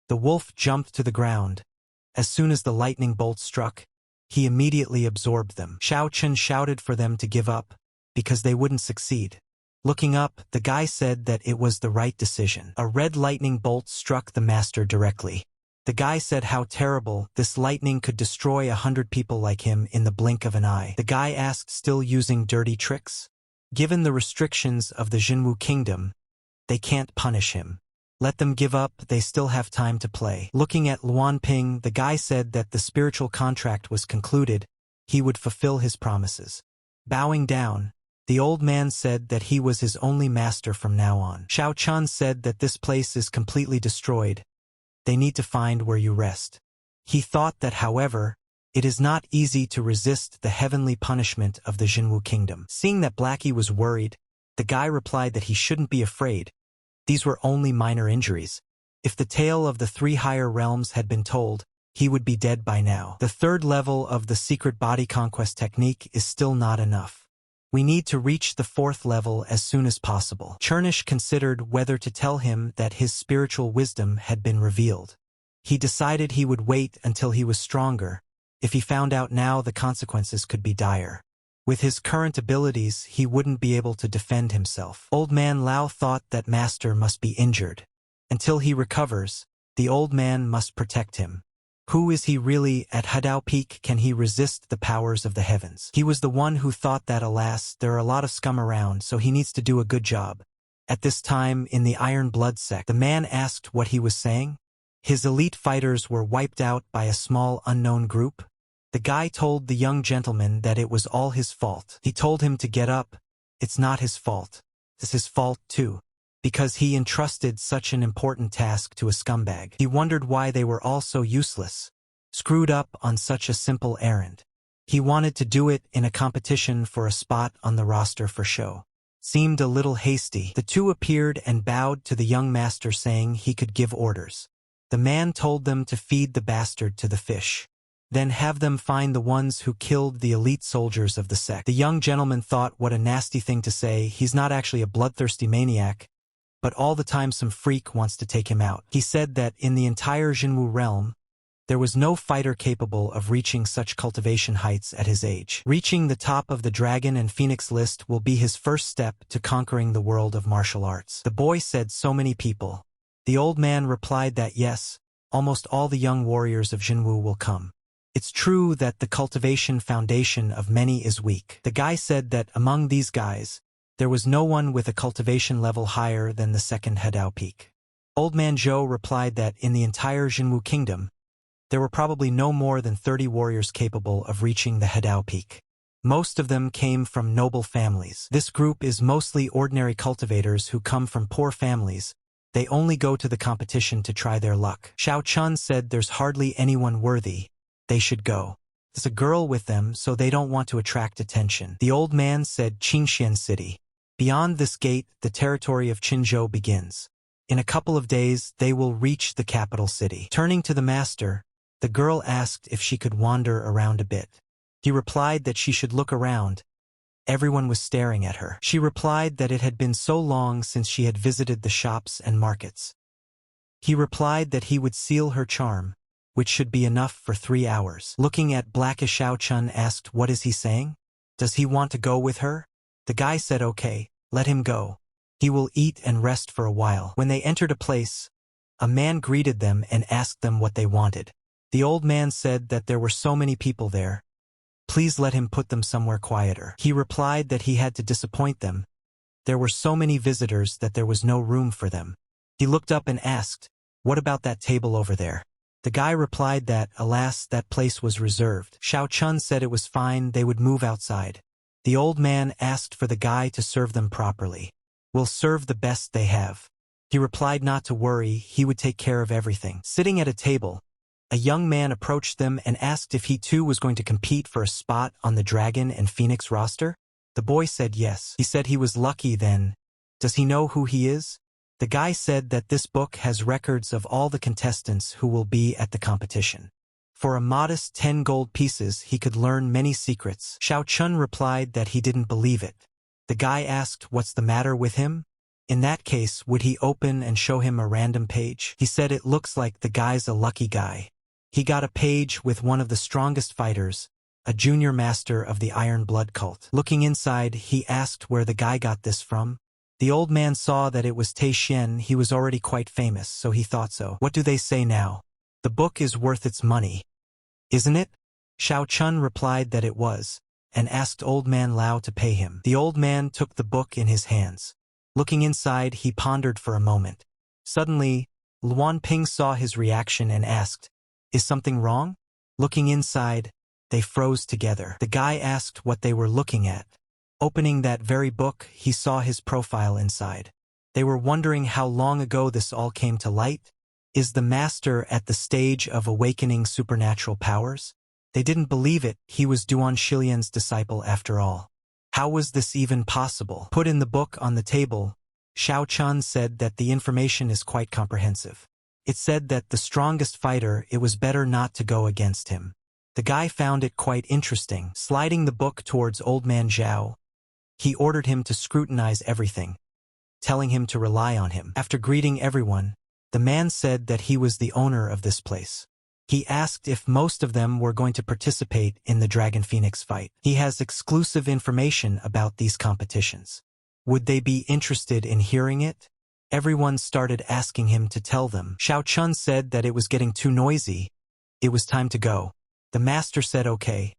The wolf jumped to the ground. As soon as the lightning bolt struck, he immediately absorbed them. Xiao Chun shouted for them to give up, because they wouldn't succeed. Looking up, the guy said that it was the right decision. A red lightning bolt struck the master directly. The guy said how terrible, this lightning could destroy 100 people like him in the blink of an eye. The guy asked, "Still using dirty tricks?" Given the restrictions of the Jinwu kingdom, they can't punish him. Let them give up, they still have time to play. Looking at Luan Ping, the guy said that the spiritual contract was concluded, he would fulfill his promises. Bowing down, the old man said that he was his only master from now on. Xiao Chun said that this place is completely destroyed. They need to find where you rest. He thought that, however, it is not easy to resist the heavenly punishment of the Jinwu kingdom. Seeing that Blackie was worried, the guy replied that he shouldn't be afraid. These were only minor injuries. If the tale of the 3 higher realms had been told, he would be dead by now. The 3rd level of the secret body conquest technique is still not enough. We need to reach the 4th level as soon as possible. Chernish considered whether to tell him that his spiritual wisdom had been revealed. He decided he would wait until he was stronger. If he found out now, the consequences could be dire. With his current abilities, he wouldn't be able to defend himself. Old man Lao thought that master must be injured. Until he recovers, the old man must protect him. Who is he really? At Hadao Peak, can he resist the powers of the heavens? He was the one who thought that, alas, there are a lot of scum around, so he needs to do a good job. At this time, in the Iron Blood sect, the man asked what he was saying. His elite fighters were wiped out by a small unknown group. The guy told the young gentleman that it was all his fault. He told him to get up. It's not his fault. It's his fault too. Because he entrusted such an important task to a scumbag. He wondered why they were all so useless, screwed up on such a simple errand. He wanted to do it in a competition for a spot on the roster for show. Seemed a little hasty. The two appeared and bowed to the young master, saying he could give orders. The man told them to feed the bastard to the fish. Then have them find the ones who killed the elite soldiers of the sect. The young gentleman thought, what a nasty thing to say. He's not actually a bloodthirsty maniac, but all the time some freak wants to take him out. He said that in the entire Jinwu realm, there was no fighter capable of reaching such cultivation heights at his age. Reaching the top of the Dragon and Phoenix list will be his first step to conquering the world of martial arts. The boy said, so many people. The old man replied that yes, almost all the young warriors of Jinwu will come. It's true that the cultivation foundation of many is weak. The guy said that among these guys, there was no one with a cultivation level higher than the second Hadao peak. Old man Zhou replied that in the entire Jinwu kingdom, there were probably no more than 30 warriors capable of reaching the Hadao peak. Most of them came from noble families. This group is mostly ordinary cultivators who come from poor families. They only go to the competition to try their luck. Xiao Chun said there's hardly anyone worthy. They should go. There's a girl with them, so they don't want to attract attention. The old man said Qingxian City. Beyond this gate, the territory of Qinzhou begins. In a couple of days, they will reach the capital city. Turning to the master, the girl asked if she could wander around a bit. He replied that she should look around. Everyone was staring at her. She replied that it had been so long since she had visited the shops and markets. He replied that he would seal her charm, which should be enough for 3 hours. Looking at Blackish, Xiao Chun asked, "What is he saying? Does he want to go with her?" The guy said, "Okay, let him go. He will eat and rest for a while." When they entered a place, a man greeted them and asked them what they wanted. The old man said that there were so many people there. Please let him put them somewhere quieter. He replied that he had to disappoint them. There were so many visitors that there was no room for them. He looked up and asked, "What about that table over there?" The guy replied that, alas, that place was reserved. Xiao Chun said it was fine, they would move outside. The old man asked for the guy to serve them properly. "We'll serve the best they have." He replied not to worry, he would take care of everything. Sitting at a table, a young man approached them and asked if he too was going to compete for a spot on the Dragon and Phoenix roster. The boy said yes. He said he was lucky then. Does he know who he is? The guy said that this book has records of all the contestants who will be at the competition. For a modest 10 gold pieces he could learn many secrets. Xiao Chun replied that he didn't believe it. The guy asked what's the matter with him? In that case, would he open and show him a random page? He said it looks like the guy's a lucky guy. He got a page with one of the strongest fighters, a junior master of the Iron Blood cult. Looking inside, he asked where the guy got this from. The old man saw that it was Tai Xian. He was already quite famous, so he thought so. What do they say now? The book is worth its money, isn't it? Xiao Chun replied that it was, and asked old man Lao to pay him. The old man took the book in his hands. Looking inside, he pondered for a moment. Suddenly, Luan Ping saw his reaction and asked, "Is something wrong?" Looking inside, they froze together. The guy asked what they were looking at. Opening that very book, he saw his profile inside. They were wondering how long ago this all came to light. Is the master at the stage of awakening supernatural powers? They didn't believe it, he was Duan Shilian's disciple after all. How was this even possible? Put in the book on the table, Xiao Chun said that the information is quite comprehensive. It said that the strongest fighter, it was better not to go against him. The guy found it quite interesting. Sliding the book towards old man Zhao, he ordered him to scrutinize everything, telling him to rely on him. After greeting everyone, the man said that he was the owner of this place. He asked if most of them were going to participate in the Dragon Phoenix fight. He has exclusive information about these competitions. Would they be interested in hearing it? Everyone started asking him to tell them. Xiao Chun said that it was getting too noisy. It was time to go. The master said okay.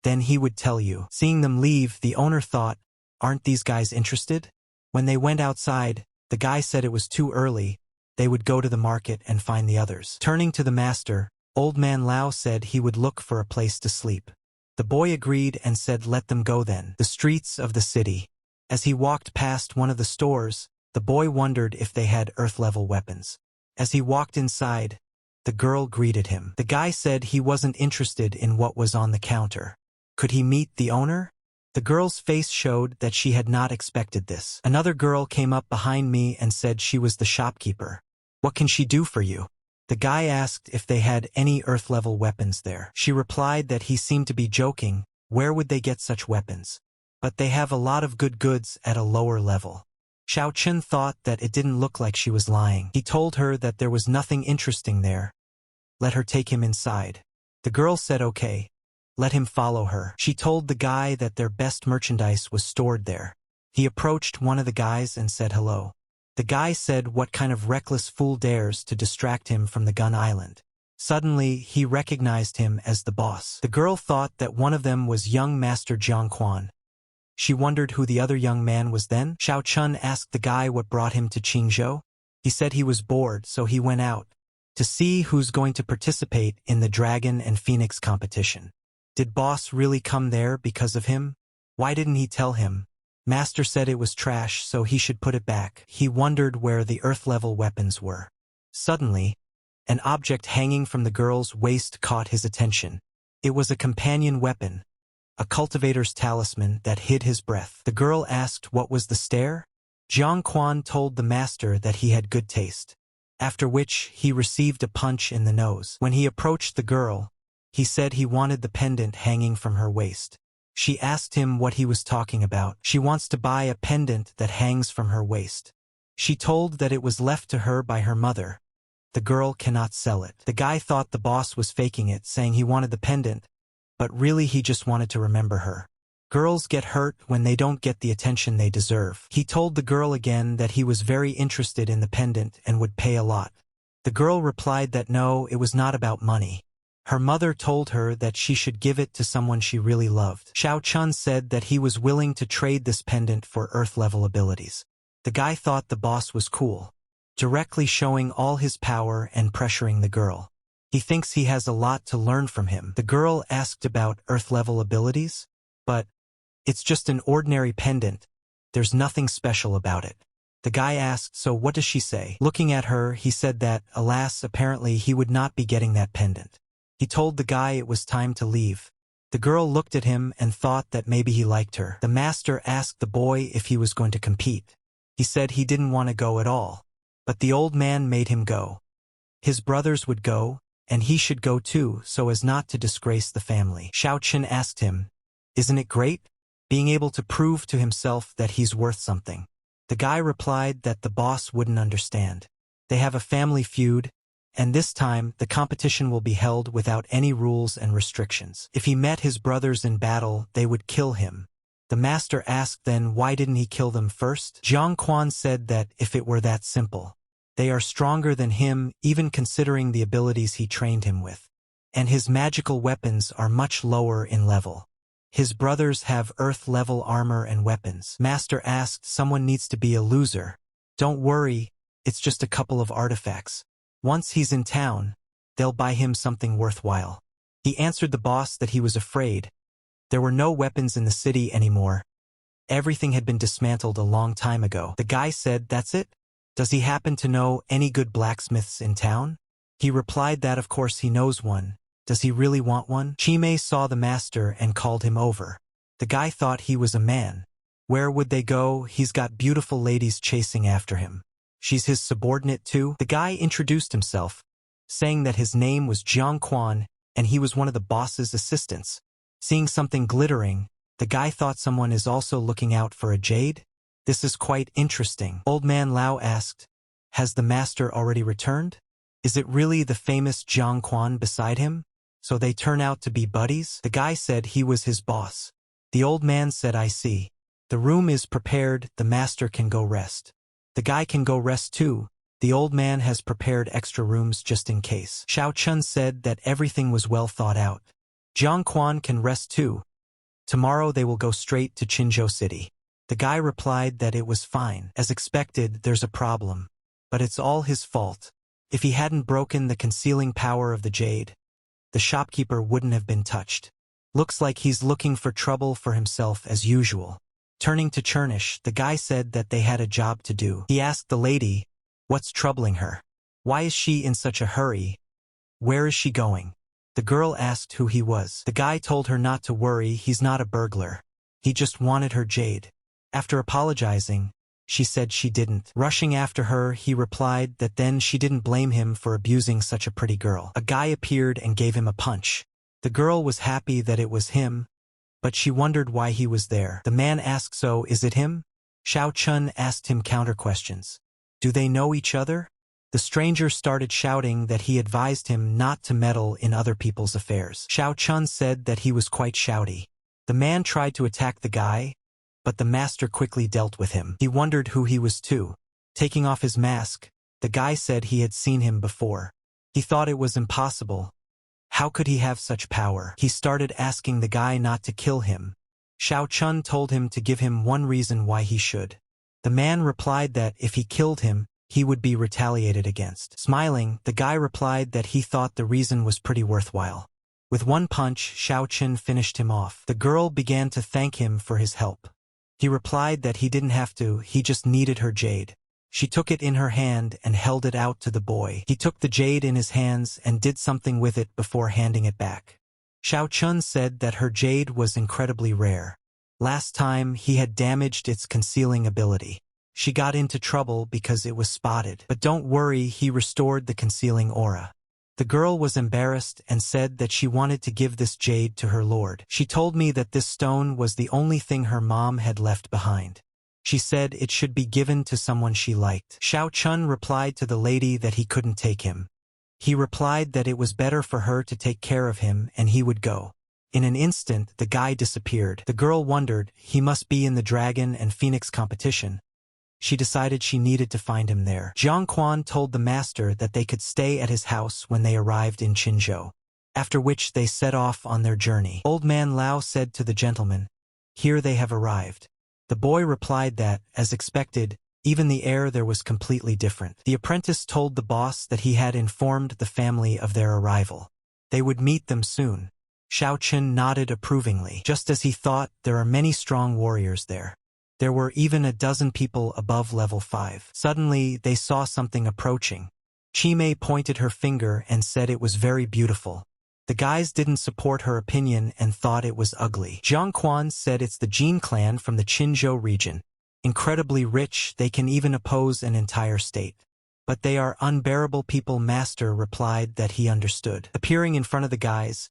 Then he would tell you. Seeing them leave, the owner thought, aren't these guys interested? When they went outside, the guy said it was too early. They would go to the market and find the others. Turning to the master, old man Lao said he would look for a place to sleep. The boy agreed and said let them go then. The streets of the city. As he walked past one of the stores, the boy wondered if they had earth-level weapons. As he walked inside, the girl greeted him. The guy said he wasn't interested in what was on the counter. Could he meet the owner? The girl's face showed that she had not expected this. Another girl came up behind me and said she was the shopkeeper. What can she do for you? The guy asked if they had any earth-level weapons there. She replied that he seemed to be joking. Where would they get such weapons? But they have a lot of good goods at a lower level. Xiao Chun thought that it didn't look like she was lying. He told her that there was nothing interesting there. Let her take him inside. The girl said okay. Let him follow her. She told the guy that their best merchandise was stored there. He approached one of the guys and said hello. The guy said what kind of reckless fool dares to distract him from the gun island. Suddenly, he recognized him as the boss. The girl thought that one of them was young Master Jiang Quan. She wondered who the other young man was then. Xiao Chun asked the guy what brought him to Qingzhou. He said he was bored, so he went out to see who's going to participate in the Dragon and Phoenix competition. Did boss really come there because of him? Why didn't he tell him? Master said it was trash, so he should put it back. He wondered where the earth-level weapons were. Suddenly, an object hanging from the girl's waist caught his attention. It was a companion weapon, a cultivator's talisman that hid his breath. The girl asked what was the stare. Jiang Quan told the master that he had good taste, after which he received a punch in the nose. When he approached the girl, he said he wanted the pendant hanging from her waist. She asked him what he was talking about. She wants to buy a pendant that hangs from her waist. She told that it was left to her by her mother. The girl cannot sell it. The guy thought the boss was faking it, saying he wanted the pendant, but really he just wanted to remember her. Girls get hurt when they don't get the attention they deserve. He told the girl again that he was very interested in the pendant and would pay a lot. The girl replied that no, it was not about money. Her mother told her that she should give it to someone she really loved. Xiao Chun said that he was willing to trade this pendant for Earth-level abilities. The guy thought the boss was cool, directly showing all his power and pressuring the girl. He thinks he has a lot to learn from him. The girl asked about Earth-level abilities, but it's just an ordinary pendant. There's nothing special about it. The guy asked, so what does she say? Looking at her, he said that, alas, apparently he would not be getting that pendant. He told the guy it was time to leave. The girl looked at him and thought that maybe he liked her. The master asked the boy if he was going to compete. He said he didn't want to go at all, but the old man made him go. His brothers would go, and he should go too, so as not to disgrace the family. Xiao Chun asked him, isn't it great, being able to prove to himself that he's worth something? The guy replied that the boss wouldn't understand. They have a family feud, and this time the competition will be held without any rules and restrictions. If he met his brothers in battle, they would kill him. The master asked then why didn't he kill them first? Jiang Quan said that if it were that simple. They are stronger than him, even considering the abilities he trained him with. And his magical weapons are much lower in level. His brothers have Earth-level armor and weapons. Master asked, someone needs to be a loser. Don't worry, it's just a couple of artifacts. Once he's in town, they'll buy him something worthwhile. He answered the boss that he was afraid. There were no weapons in the city anymore. Everything had been dismantled a long time ago. The guy said, that's it? Does he happen to know any good blacksmiths in town? He replied that of course he knows one. Does he really want one? Chimei saw the master and called him over. The guy thought he was a man. Where would they go? He's got beautiful ladies chasing after him. She's his subordinate too? The guy introduced himself, saying that his name was Jiang Quan and he was one of the boss's assistants. Seeing something glittering, the guy thought someone is also looking out for a jade? This is quite interesting. Old man Lao asked, has the master already returned? Is it really the famous Jiang Quan beside him? So they turn out to be buddies? The guy said he was his boss. The old man said, I see. The room is prepared, the master can go rest. The guy can go rest too. The old man has prepared extra rooms just in case. Xiao Chun said that everything was well thought out. Jiang Quan can rest too. Tomorrow they will go straight to Qinzhou City. The guy replied that it was fine. As expected, there's a problem. But it's all his fault. If he hadn't broken the concealing power of the jade, the shopkeeper wouldn't have been touched. Looks like he's looking for trouble for himself as usual. Turning to Chernish, the guy said that they had a job to do. He asked the lady, what's troubling her? Why is she in such a hurry? Where is she going? The girl asked who he was. The guy told her not to worry, he's not a burglar. He just wanted her jade. After apologizing, she said she didn't. Rushing after her, he replied that then she didn't blame him for abusing such a pretty girl. A guy appeared and gave him a punch. The girl was happy that it was him, but she wondered why he was there. The man asked, so is it him? Xiao Chun asked him counter questions. Do they know each other? The stranger started shouting that he advised him not to meddle in other people's affairs. Xiao Chun said that he was quite shouty. The man tried to attack the guy, but the master quickly dealt with him. He wondered who he was too. Taking off his mask, the guy said he had seen him before. He thought it was impossible. How could he have such power? He started asking the guy not to kill him. Xiao Chun told him to give him one reason why he should. The man replied that if he killed him, he would be retaliated against. Smiling, the guy replied that he thought the reason was pretty worthwhile. With one punch, Xiao Chun finished him off. The girl began to thank him for his help. He replied that he didn't have to, he just needed her jade. She took it in her hand and held it out to the boy. He took the jade in his hands and did something with it before handing it back. Xiao Chun said that her jade was incredibly rare. Last time, he had damaged its concealing ability. She got into trouble because it was spotted. But don't worry, he restored the concealing aura. The girl was embarrassed and said that she wanted to give this jade to her lord. She told me that this stone was the only thing her mom had left behind. She said it should be given to someone she liked. Xiao Chun replied to the lady that he couldn't take him. He replied that it was better for her to take care of him and he would go. In an instant, the guy disappeared. The girl wondered, he must be in the dragon and phoenix competition. She decided she needed to find him there. Jiang Quan told the master that they could stay at his house when they arrived in Qinzhou, after which they set off on their journey. Old man Lao said to the gentleman, "Here they have arrived." The boy replied that, as expected, even the air there was completely different. The apprentice told the boss that he had informed the family of their arrival. They would meet them soon. Xiao Chun nodded approvingly. Just as he thought, there are many strong warriors there. There were even a dozen people above level 5. Suddenly, they saw something approaching. Chimei pointed her finger and said it was very beautiful. The guys didn't support her opinion and thought it was ugly. Jiang Quan said it's the Jin clan from the Qinzhou region. Incredibly rich, they can even oppose an entire state. But they are unbearable people. Master replied that he understood. Appearing in front of the guys,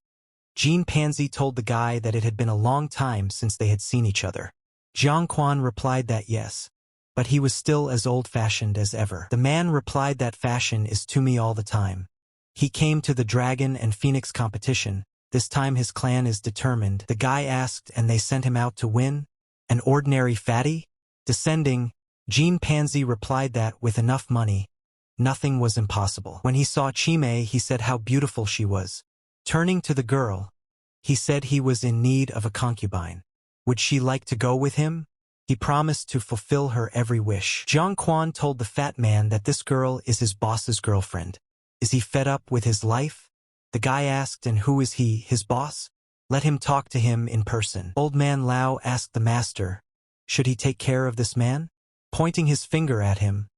Jean Pansy told the guy that it had been a long time since they had seen each other. Jiang Quan replied that yes, but he was still as old-fashioned as ever. The man replied that fashion is to me all the time. He came to the dragon and phoenix competition. This time his clan is determined. The guy asked and they sent him out to win? An ordinary fatty? Descending, Jean Pansy replied that with enough money, nothing was impossible. When he saw Chimei, he said how beautiful she was. Turning to the girl, he said he was in need of a concubine. Would she like to go with him? He promised to fulfill her every wish. Jiang Quan told the fat man that this girl is his boss's girlfriend. Is he fed up with his life? The guy asked, and who is he, his boss? Let him talk to him in person. Old man Lao asked the master, should he take care of this man? Pointing his finger at him,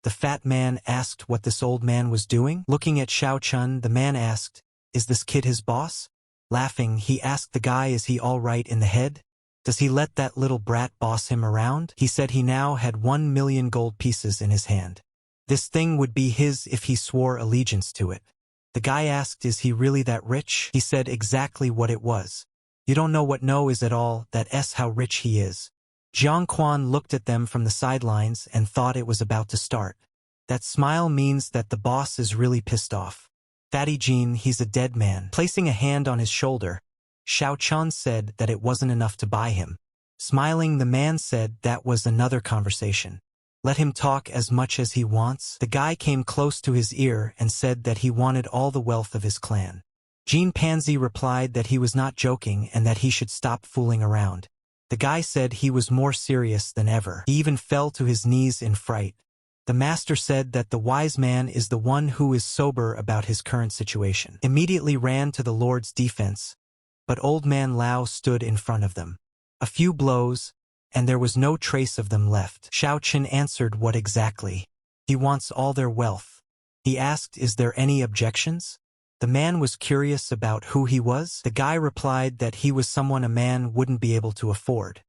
the fat man asked what this old man was doing. Looking at Xiao Chun, the man asked, is this kid his boss? Laughing, he asked the guy, is he all right in the head? Does he let that little brat boss him around? He said he now had 1 million gold pieces in his hand. This thing would be his if he swore allegiance to it. The guy asked, is he really that rich? He said exactly what it was. You don't know what no is at all, that's how rich he is. Jiang Quan looked at them from the sidelines and thought it was about to start. That smile means that the boss is really pissed off. Fatty Jean, he's a dead man. Placing a hand on his shoulder, Xiao Chun said that it wasn't enough to buy him. Smiling, the man said that was another conversation. Let him talk as much as he wants. The guy came close to his ear and said that he wanted all the wealth of his clan. Jean Pansy replied that he was not joking and that he should stop fooling around. The guy said he was more serious than ever. He even fell to his knees in fright. The master said that the wise man is the one who is sober about his current situation. Immediately ran to the Lord's defense, but old man Lao stood in front of them. A few blows, and there was no trace of them left. Xiao Chun answered, what exactly? He wants all their wealth. He asked, is there any objections? The man was curious about who he was. The guy replied that he was someone a man wouldn't be able to afford.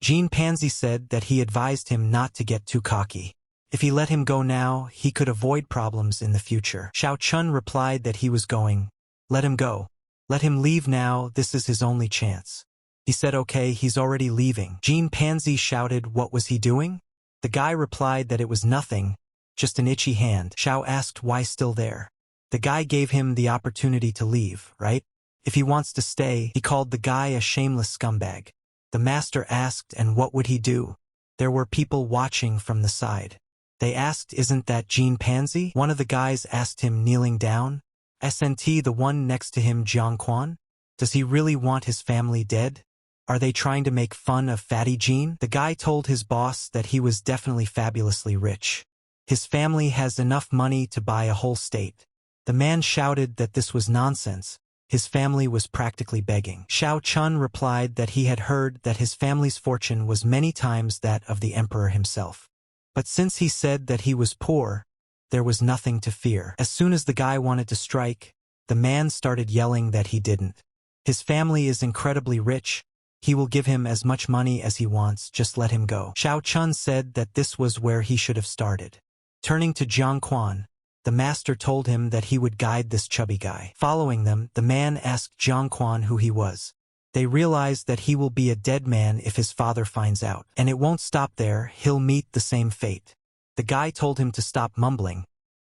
Jean Pansy said that he advised him not to get too cocky. If he let him go now, he could avoid problems in the future. Xiao Chun replied that he was going. Let him go. Let him leave now, this is his only chance. He said okay, he's already leaving. Jean Pansy shouted, what was he doing? The guy replied that it was nothing, just an itchy hand. Xiao asked why still there. The guy gave him the opportunity to leave, right? If he wants to stay, he called the guy a shameless scumbag. The master asked, and what would he do? There were people watching from the side. They asked, isn't that Jean Pansy? One of the guys asked him, kneeling down. SNT, the one next to him, Jiang Quan? Does he really want his family dead? Are they trying to make fun of Fatty Jean? The guy told his boss that he was definitely fabulously rich. His family has enough money to buy a whole state. The man shouted that this was nonsense. His family was practically begging. Xiao Chun replied that he had heard that his family's fortune was many times that of the emperor himself. But since he said that he was poor, there was nothing to fear. As soon as the guy wanted to strike, the man started yelling that he didn't. His family is incredibly rich. He will give him as much money as he wants, just let him go. Xiao Chun said that this was where he should have started. Turning to Jiang Quan, The master told him that he would guide this chubby guy. Following them, the man asked Jiang Quan who he was. They realized that he will be a dead man if his father finds out. And it won't stop there, he'll meet the same fate. The guy told him to stop mumbling.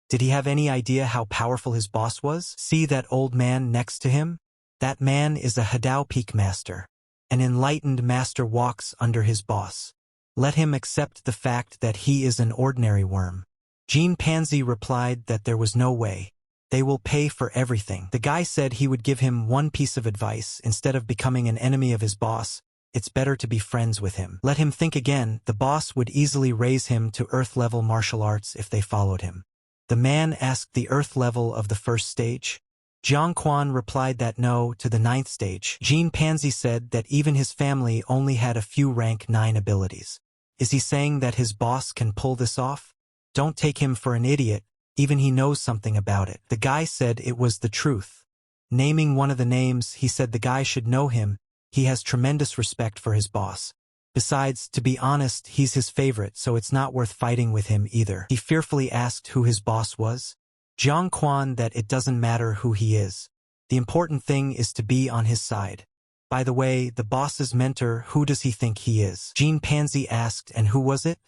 Did he have any idea how powerful his boss was? See that old man next to him? That man is a Hadao Peak master. An enlightened master walks under his boss. Let him accept the fact that he is an ordinary worm. Jean Pansy replied that there was no way. They will pay for everything. The guy said he would give him one piece of advice. Instead of becoming an enemy of his boss, it's better to be friends with him. Let him think again. The boss would easily raise him to Earth-level martial arts if they followed him. The man asked the Earth level of the first stage. Jiang Quan replied that no to the 9th stage. Jean Pansy said that even his family only had a few rank 9 abilities. Is he saying that his boss can pull this off? Don't take him for an idiot, even he knows something about it. The guy said it was the truth. Naming one of the names, he said the guy should know him. He has tremendous respect for his boss. Besides, to be honest, he's his favorite, so it's not worth fighting with him either. He fearfully asked who his boss was. Jiang Quan that it doesn't matter who he is. The important thing is to be on his side. By the way, the boss's mentor, who does he think he is? Jean Pansy asked, and who was it?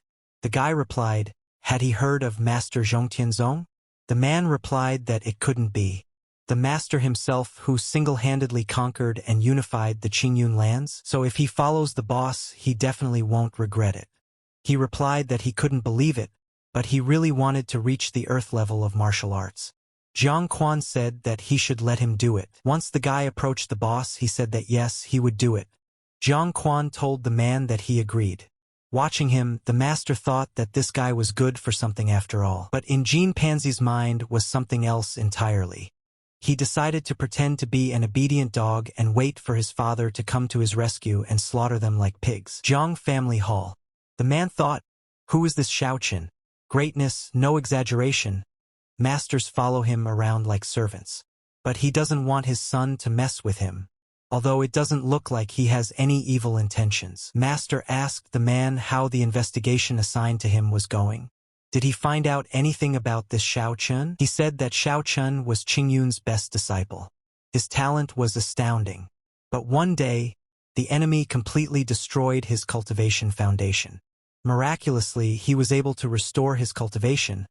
The guy replied, had he heard of Master Zhongtianzong? The man replied that it couldn't be. The master himself who single-handedly conquered and unified the Qingyun lands, so if he follows the boss, he definitely won't regret it. He replied that he couldn't believe it, but he really wanted to reach the Earth level of martial arts. Jiang Quan said that he should let him do it. Once the guy approached the boss, he said that yes, he would do it. Jiang Quan told the man that he agreed. Watching him, the master thought that this guy was good for something after all. But in Jean Pansy's mind was something else entirely. He decided to pretend to be an obedient dog and wait for his father to come to his rescue and slaughter them like pigs. Zhang Family Hall. The man thought, who is this Xiaoqun? Greatness, no exaggeration. Masters follow him around like servants. But he doesn't want his son to mess with him. Although it doesn't look like he has any evil intentions. Master asked the man how the investigation assigned to him was going. Did he find out anything about this Xiaoqun? He said that Xiaoqun was Qingyun's best disciple. His talent was astounding. But one day, the enemy completely destroyed his cultivation foundation. Miraculously, he was able to restore his cultivation.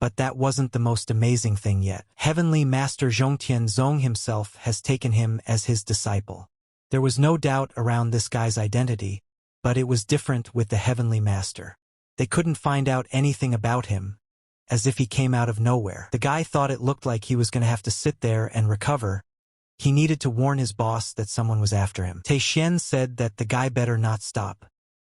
But that wasn't the most amazing thing yet. Heavenly Master Zhongtianzong himself has taken him as his disciple. There was no doubt around this guy's identity, but it was different with the Heavenly Master. They couldn't find out anything about him, as if he came out of nowhere. The guy thought it looked like he was going to have to sit there and recover. He needed to warn his boss that someone was after him. Teixien said that the guy better not stop.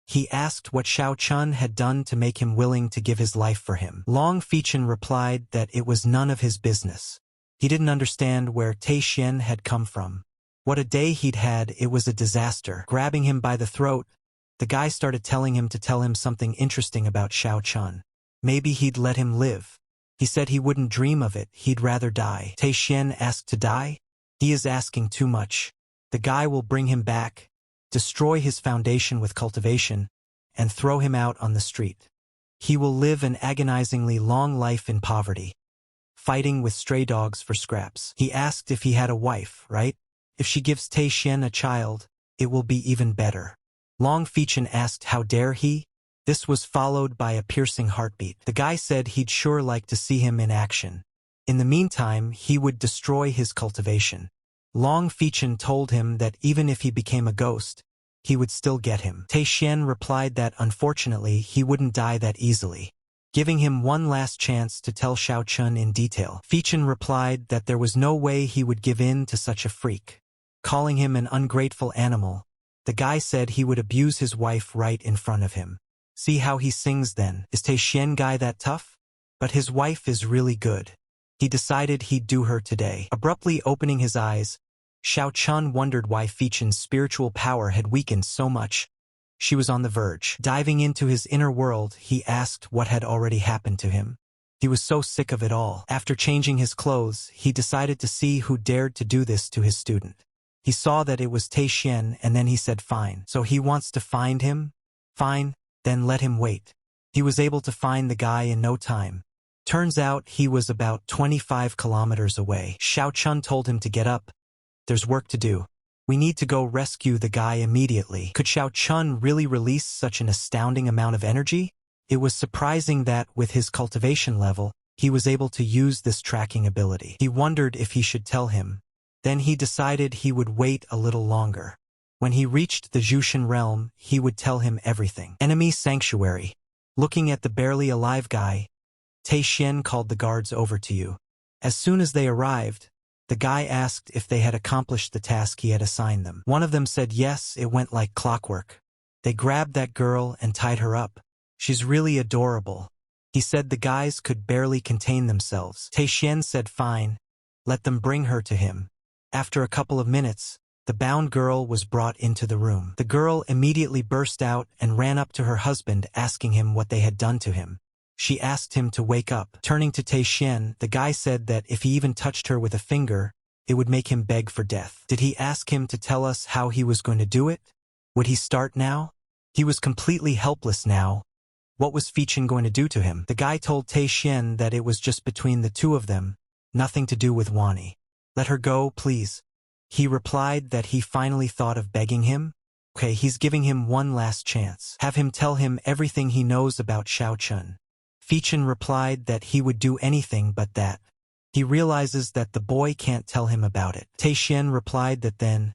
He asked what Xiaoqun had done to make him willing to give his life for him. Long Feichen replied that it was none of his business. He didn't understand where Teixien had come from. What a day he'd had, it was a disaster. Grabbing him by the throat, the guy started telling him to tell him something interesting about Xiaoqun. Maybe he'd let him live. He said he wouldn't dream of it, he'd rather die. Teixien asked to die? He is asking too much. The guy will bring him back, destroy his foundation with cultivation, and throw him out on the street. He will live an agonizingly long life in poverty, fighting with stray dogs for scraps. He asked if he had a wife, right? If she gives Teixien a child, it will be even better. Long Feichen asked how dare he? This was followed by a piercing heartbeat. The guy said he'd sure like to see him in action. In the meantime, he would destroy his cultivation. Long Feichen told him that even if he became a ghost, he would still get him. Teixien replied that unfortunately he wouldn't die that easily, giving him one last chance to tell Xiaoqun in detail. Feichen replied that there was no way he would give in to such a freak. Calling him an ungrateful animal, the guy said he would abuse his wife right in front of him. See how he sings then. Is Teixien guy that tough? But his wife is really good. He decided he'd do her today. Abruptly opening his eyes, Xiaoqun wondered why Feichen's spiritual power had weakened so much. She was on the verge. Diving into his inner world, he asked what had already happened to him. He was so sick of it all. After changing his clothes, he decided to see who dared to do this to his student. He saw that it was Teixien, and then he said fine. So he wants to find him? Fine, then let him wait. He was able to find the guy in no time. Turns out he was about 25 kilometers away. Xiao Chun told him to get up. There's work to do. We need to go rescue the guy immediately. Could Xiao Chun really release such an astounding amount of energy? It was surprising that, with his cultivation level, he was able to use this tracking ability. He wondered if he should tell him. Then he decided he would wait a little longer. When he reached the Jushin realm, he would tell him everything. Enemy sanctuary. Looking at the barely alive guy, Tei Xian called the guards over to you. As soon as they arrived, the guy asked if they had accomplished the task he had assigned them. One of them said yes, it went like clockwork. They grabbed that girl and tied her up. She's really adorable. He said the guys could barely contain themselves. Tei Xian said fine, let them bring her to him. After a couple of minutes, the bound girl was brought into the room. The girl immediately burst out and ran up to her husband, asking him what they had done to him. She asked him to wake up. Turning to Tei Xian, the guy said that if he even touched her with a finger, it would make him beg for death. Did he ask him to tell us how he was going to do it? Would he start now? He was completely helpless now. What was Fichin going to do to him? The guy told Tei Xian that it was just between the two of them, nothing to do with Wani. Let her go, please. He replied that he finally thought of begging him. Okay, he's giving him one last chance. Have him tell him everything he knows about Xiao Chun. Fichin replied that he would do anything but that. He realizes that the boy can't tell him about it. Tei Xian replied that then,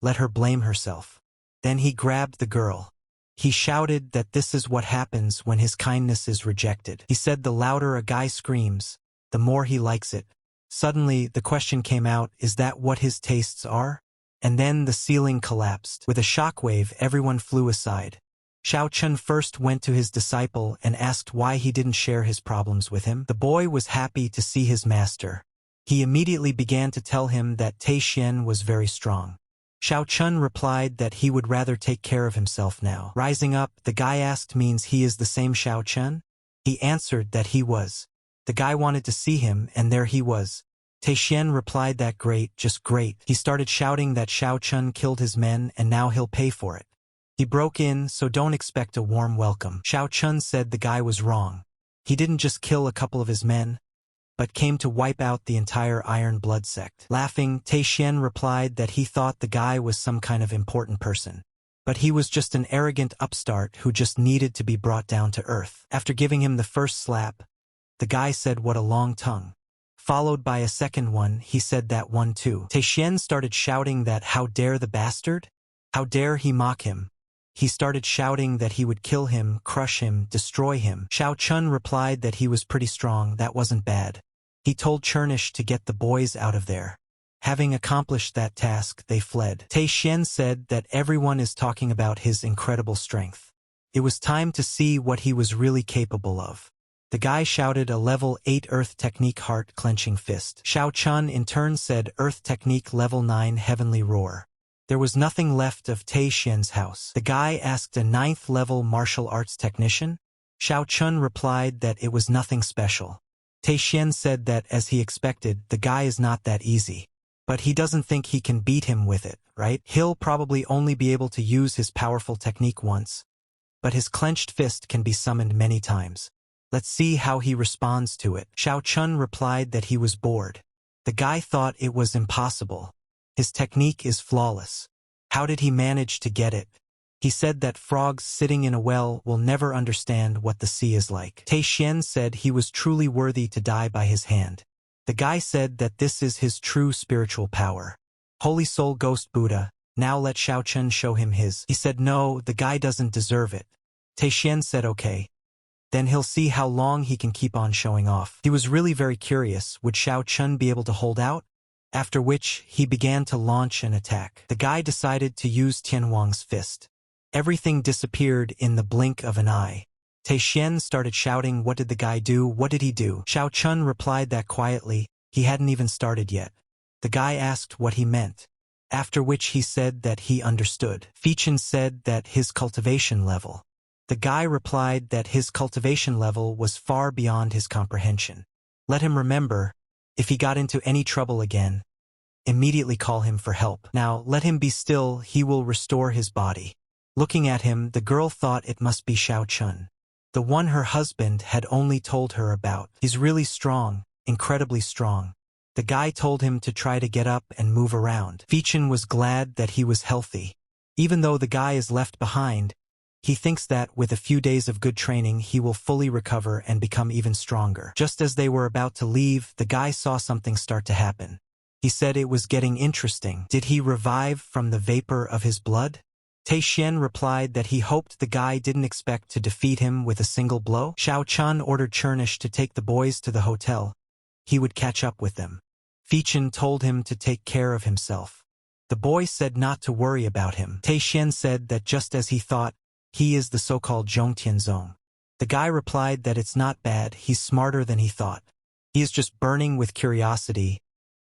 let her blame herself. Then he grabbed the girl. He shouted that this is what happens when his kindness is rejected. He said the louder a guy screams, the more he likes it. Suddenly, the question came out, is that what his tastes are? And then the ceiling collapsed. With a shockwave, everyone flew aside. Xiao Chun first went to his disciple and asked why he didn't share his problems with him. The boy was happy to see his master. He immediately began to tell him that Tei Xian was very strong. Xiao Chun replied that he would rather take care of himself now. Rising up, the guy asked means he is the same Xiao Chun? He answered that he was. The guy wanted to see him, and there he was. Tei Xian replied that great, just great. He started shouting that Xiao Chun killed his men and now he'll pay for it. He broke in, so don't expect a warm welcome. Xiao Chun said the guy was wrong. He didn't just kill a couple of his men, but came to wipe out the entire Iron Blood sect. Laughing, Tei Xian replied that he thought the guy was some kind of important person. But he was just an arrogant upstart who just needed to be brought down to earth. After giving him the first slap, the guy said what a long tongue. Followed by a second one, he said that one too. Tei Xian started shouting that how dare the bastard? How dare he mock him? He started shouting that he would kill him, crush him, destroy him. Xiao Chun replied that he was pretty strong, that wasn't bad. He told Chernish to get the boys out of there. Having accomplished that task, they fled. Tei Xian said that everyone is talking about his incredible strength. It was time to see what he was really capable of. The guy shouted a level 8 Earth Technique heart-clenching fist. Xiao Chun in turn said Earth Technique level 9 Heavenly Roar. There was nothing left of Tei Xian's house. The guy asked a 9th level martial arts technician. Xiao Chun replied that it was nothing special. Tei Xian said that, as he expected, the guy is not that easy. But he doesn't think he can beat him with it, right? He'll probably only be able to use his powerful technique once. But his clenched fist can be summoned many times. Let's see how he responds to it. Xiao Chun replied that he was bored. The guy thought it was impossible. His technique is flawless. How did he manage to get it? He said that frogs sitting in a well will never understand what the sea is like. Tei Xian said he was truly worthy to die by his hand. The guy said that this is his true spiritual power. Holy Soul Ghost Buddha, now let Xiao Chun show him his. He said no, the guy doesn't deserve it. Tei Xian said okay. Then he'll see how long he can keep on showing off. He was really very curious, would Xiao Chun be able to hold out? After which, he began to launch an attack. The guy decided to use Tianhuang's fist. Everything disappeared in the blink of an eye. Tei Xian started shouting, what did the guy do? What did he do? Xiao Chun replied that quietly, he hadn't even started yet. The guy asked what he meant. After which he said that he understood. Fichin said that his cultivation level. The guy replied that his cultivation level was far beyond his comprehension. Let him remember, if he got into any trouble again, immediately call him for help. Now, let him be still, he will restore his body. Looking at him, the girl thought it must be Xiao Chun. The one her husband had only told her about. He's really strong, incredibly strong. The guy told him to try to get up and move around. Feechin was glad that he was healthy. Even though the guy is left behind, he thinks that with a few days of good training he will fully recover and become even stronger. Just as they were about to leave, the guy saw something start to happen. He said it was getting interesting. Did he revive from the vapor of his blood? Teixien replied that he hoped the guy didn't expect to defeat him with a single blow. Xiao Chun ordered Chernish to take the boys to the hotel. He would catch up with them. Feechin told him to take care of himself. The boy said not to worry about him. Teixien said that just as he thought, he is the so-called Zhongtianzong. The guy replied that it's not bad, he's smarter than he thought. He is just burning with curiosity.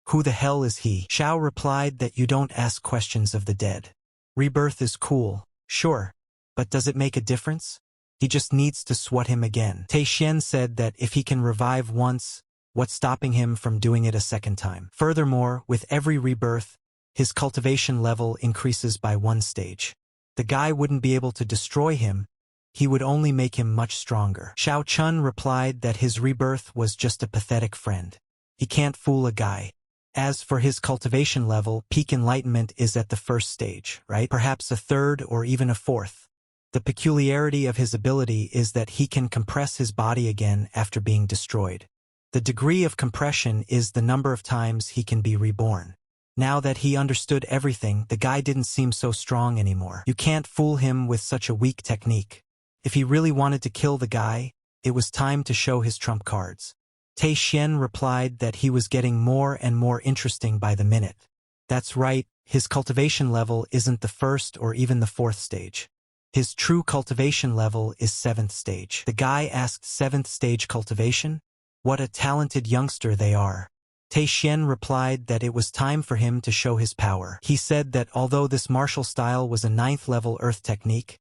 Who the hell is he? Xiao replied that you don't ask questions of the dead. Rebirth is cool, sure, but does it make a difference? He just needs to swat him again. Teixien said that if he can revive once, what's stopping him from doing it a second time? Furthermore, with every rebirth, his cultivation level increases by 1 stage. The guy wouldn't be able to destroy him, he would only make him much stronger. Xiao Chun replied that his rebirth was just a pathetic friend. He can't fool a guy. As for his cultivation level, peak enlightenment is at the 1st stage, right? Perhaps a 3rd or even a 4th. The peculiarity of his ability is that he can compress his body again after being destroyed. The degree of compression is the number of times he can be reborn. Now that he understood everything, the guy didn't seem so strong anymore. You can't fool him with such a weak technique. If he really wanted to kill the guy, it was time to show his trump cards. Teixien replied that he was getting more and more interesting by the minute. That's right, his cultivation level isn't the 1st or even the 4th stage. His true cultivation level is 7th stage. The guy asked 7th stage cultivation? What a talented youngster they are. Teixien replied that it was time for him to show his power. He said that although this martial style was a 9th level earth technique,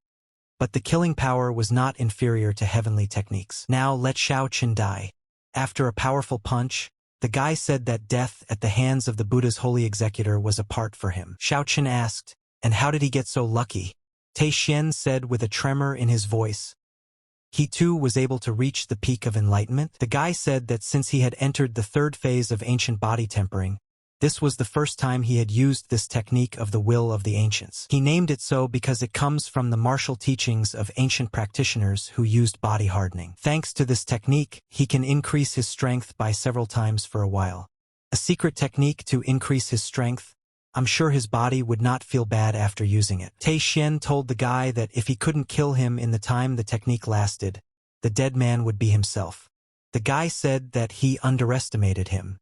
but the killing power was not inferior to heavenly techniques. Now let Xiao Qin die. After a powerful punch, the guy said that death at the hands of the Buddha's holy executor was a part for him. Xiao Qin asked, and how did he get so lucky? Teixien said with a tremor in his voice, he too was able to reach the peak of enlightenment. The guy said that since he had entered the 3rd phase of ancient body tempering, this was the first time he had used this technique of the will of the ancients. He named it so because it comes from the martial teachings of ancient practitioners who used body hardening. Thanks to this technique, he can increase his strength by several times for a while. A secret technique to increase his strength? I'm sure his body would not feel bad after using it. Teixien told the guy that if he couldn't kill him in the time the technique lasted, the dead man would be himself. The guy said that he underestimated him.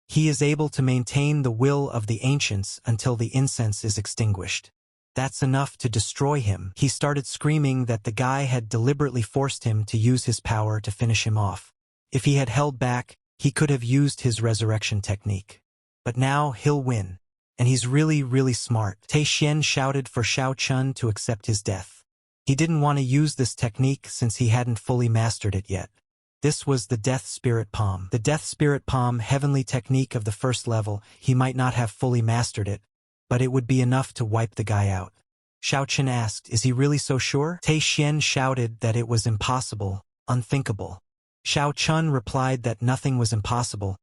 He is able to maintain the will of the ancients until the incense is extinguished. That's enough to destroy him. He started screaming that the guy had deliberately forced him to use his power to finish him off. If he had held back, he could have used his resurrection technique. But now he'll win. And he's really smart. Teixien shouted for Xiao Chun to accept his death. He didn't want to use this technique since he hadn't fully mastered it yet. This was the Death Spirit Palm. The Death Spirit Palm, heavenly technique of the 1st level, he might not have fully mastered it, but it would be enough to wipe the guy out. Xiao Chun asked, is he really so sure? Teixien shouted that it was impossible, unthinkable. Xiao Chun replied that nothing was impossible.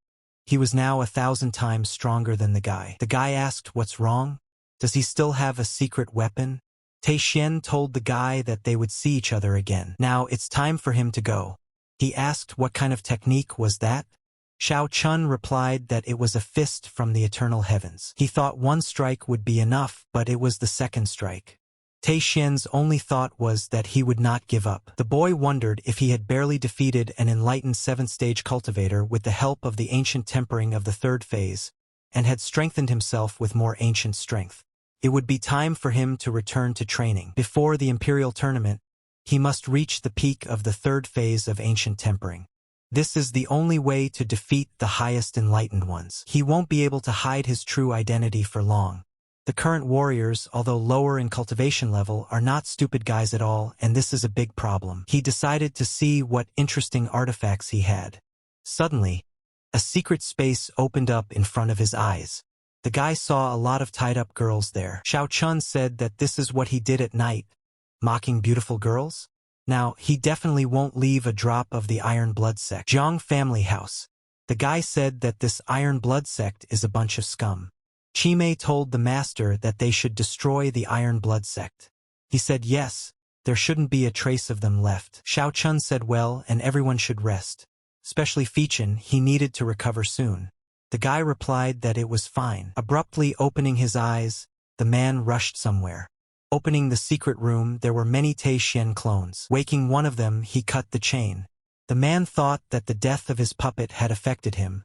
He was now 1,000 times stronger than the guy. The guy asked, what's wrong? Does he still have a secret weapon? Teixien told the guy that they would see each other again. Now it's time for him to go. He asked what kind of technique was that? Xiao Chun replied that it was a fist from the eternal heavens. He thought 1 strike would be enough, but it was the 2nd strike. Teixian's only thought was that he would not give up. The boy wondered if he had barely defeated an enlightened 7th stage cultivator with the help of the ancient tempering of the 3rd phase, and had strengthened himself with more ancient strength. It would be time for him to return to training. Before the imperial tournament, he must reach the peak of the 3rd phase of ancient tempering. This is the only way to defeat the highest enlightened ones. He won't be able to hide his true identity for long. The current warriors, although lower in cultivation level, are not stupid guys at all, and this is a big problem. He decided to see what interesting artifacts he had. Suddenly, a secret space opened up in front of his eyes. The guy saw a lot of tied-up girls there. Xiao Chun said that this is what he did at night, mocking beautiful girls. Now, he definitely won't leave a drop of the Iron Blood sect. Jiang family house. The guy said that this Iron Blood sect is a bunch of scum. Chimei told the master that they should destroy the Iron Blood sect. He said yes, there shouldn't be a trace of them left. Xiao Chun said well, and everyone should rest. Especially Fichin, he needed to recover soon. The guy replied that it was fine. Abruptly opening his eyes, the man rushed somewhere. Opening the secret room, there were many Tei Xian clones. Waking one of them, he cut the chain. The man thought that the death of his puppet had affected him,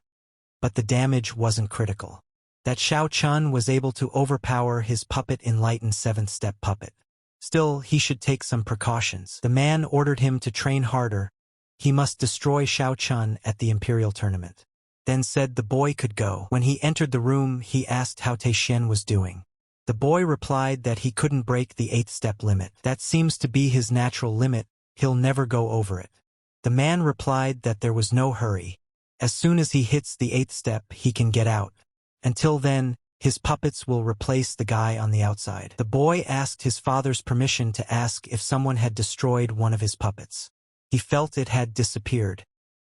but the damage wasn't critical. That Xiao Chun was able to overpower his puppet enlightened 7th step puppet. Still, he should take some precautions. The man ordered him to train harder. He must destroy Xiao Chun at the Imperial tournament. Then said the boy could go. When he entered the room, he asked how Tei Xian was doing. The boy replied that he couldn't break the 8th step limit. That seems to be his natural limit, he'll never go over it. The man replied that there was no hurry. As soon as he hits the 8th step, he can get out. Until then, his puppets will replace the guy on the outside. The boy asked his father's permission to ask if someone had destroyed one of his puppets. He felt it had disappeared.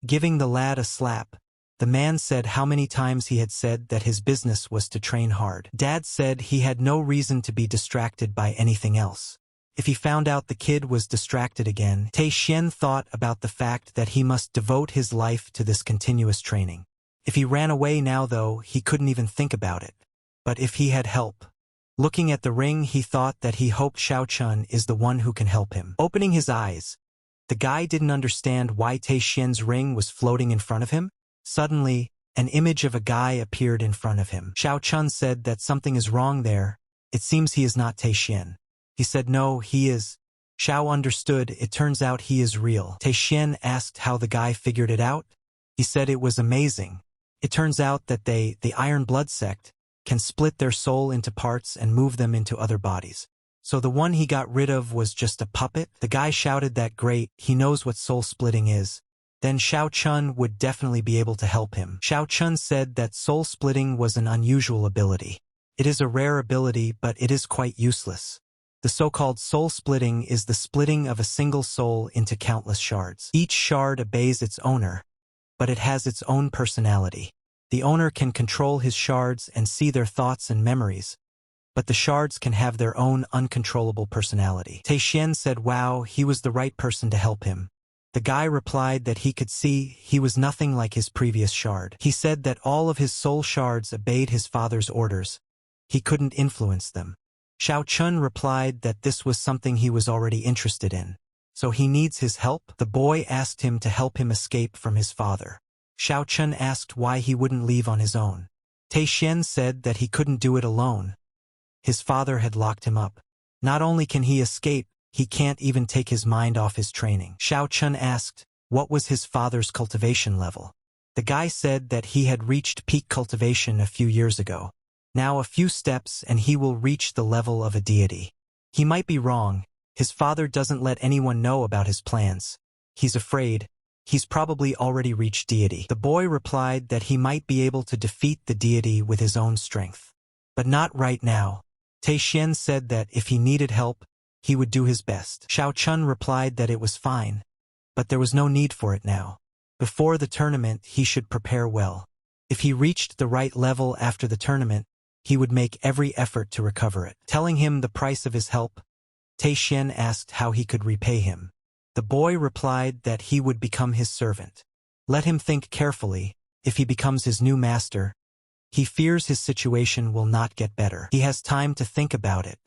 Giving the lad a slap, the man said how many times he had said that his business was to train hard. Dad said he had no reason to be distracted by anything else. If he found out the kid was distracted again, Tei Xian thought about the fact that he must devote his life to this continuous training. If he ran away now though, he couldn't even think about it. But if he had help. Looking at the ring, he thought that he hoped Xiao Chun is the one who can help him. Opening his eyes, the guy didn't understand why Tei Xian's ring was floating in front of him. Suddenly, an image of a guy appeared in front of him. Xiao Chun said that something is wrong there. It seems he is not Tei Xian. He said no, he is. Xiao understood, it turns out he is real. Tei Xian asked how the guy figured it out. He said it was amazing. It turns out that they, the Iron Blood sect, can split their soul into parts and move them into other bodies. So the one he got rid of was just a puppet? The guy shouted that great, he knows what soul splitting is. Then Xiao Chun would definitely be able to help him. Xiao Chun said that soul splitting was an unusual ability. It is a rare ability, but it is quite useless. The so-called soul splitting is the splitting of a single soul into countless shards. Each shard obeys its owner, but it has its own personality. The owner can control his shards and see their thoughts and memories, but the shards can have their own uncontrollable personality. Tei Xian said wow, he was the right person to help him. The guy replied that he could see he was nothing like his previous shard. He said that all of his soul shards obeyed his father's orders. He couldn't influence them. Xiao Chun replied that this was something he was already interested in. So he needs his help? The boy asked him to help him escape from his father. Xiao Chun asked why he wouldn't leave on his own. Tei Xian said that he couldn't do it alone. His father had locked him up. Not only can he escape, he can't even take his mind off his training. Xiao Chun asked, what was his father's cultivation level? The guy said that he had reached peak cultivation a few years ago. Now a few steps and he will reach the level of a deity. He might be wrong. His father doesn't let anyone know about his plans. He's afraid. He's probably already reached deity. The boy replied that he might be able to defeat the deity with his own strength. But not right now. Tei Xian said that if he needed help, he would do his best. Xiao Chun replied that it was fine, but there was no need for it now. Before the tournament, he should prepare well. If he reached the right level after the tournament, he would make every effort to recover it. Telling him the price of his help, Tei Xian asked how he could repay him. The boy replied that he would become his servant. Let him think carefully. If he becomes his new master, he fears his situation will not get better. He has time to think about it.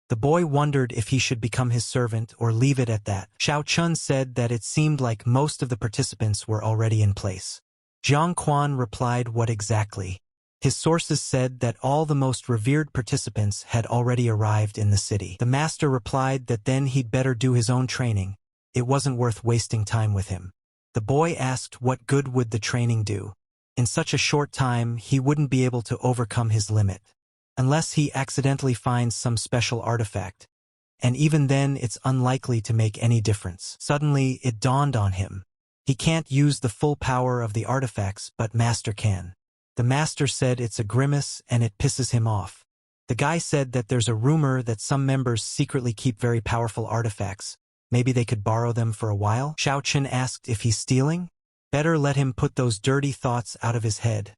The boy wondered if he should become his servant or leave it at that. Xiao Chun said that it seemed like most of the participants were already in place. Jiang Quan replied what exactly? His sources said that all the most revered participants had already arrived in the city. The master replied that then he'd better do his own training. It wasn't worth wasting time with him. The boy asked what good would the training do. In such a short time, he wouldn't be able to overcome his limit. Unless he accidentally finds some special artifact. And even then, it's unlikely to make any difference. Suddenly, it dawned on him. He can't use the full power of the artifacts, but Master can. The master said it's a grimace and it pisses him off. The guy said that there's a rumor that some members secretly keep very powerful artifacts, Maybe they could borrow them for a while? Xiao Chun asked if he's stealing. Better let him put those dirty thoughts out of his head.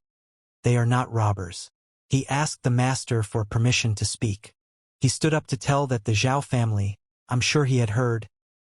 They are not robbers. He asked the master for permission to speak. He stood up to tell that the Zhao family, I'm sure he had heard,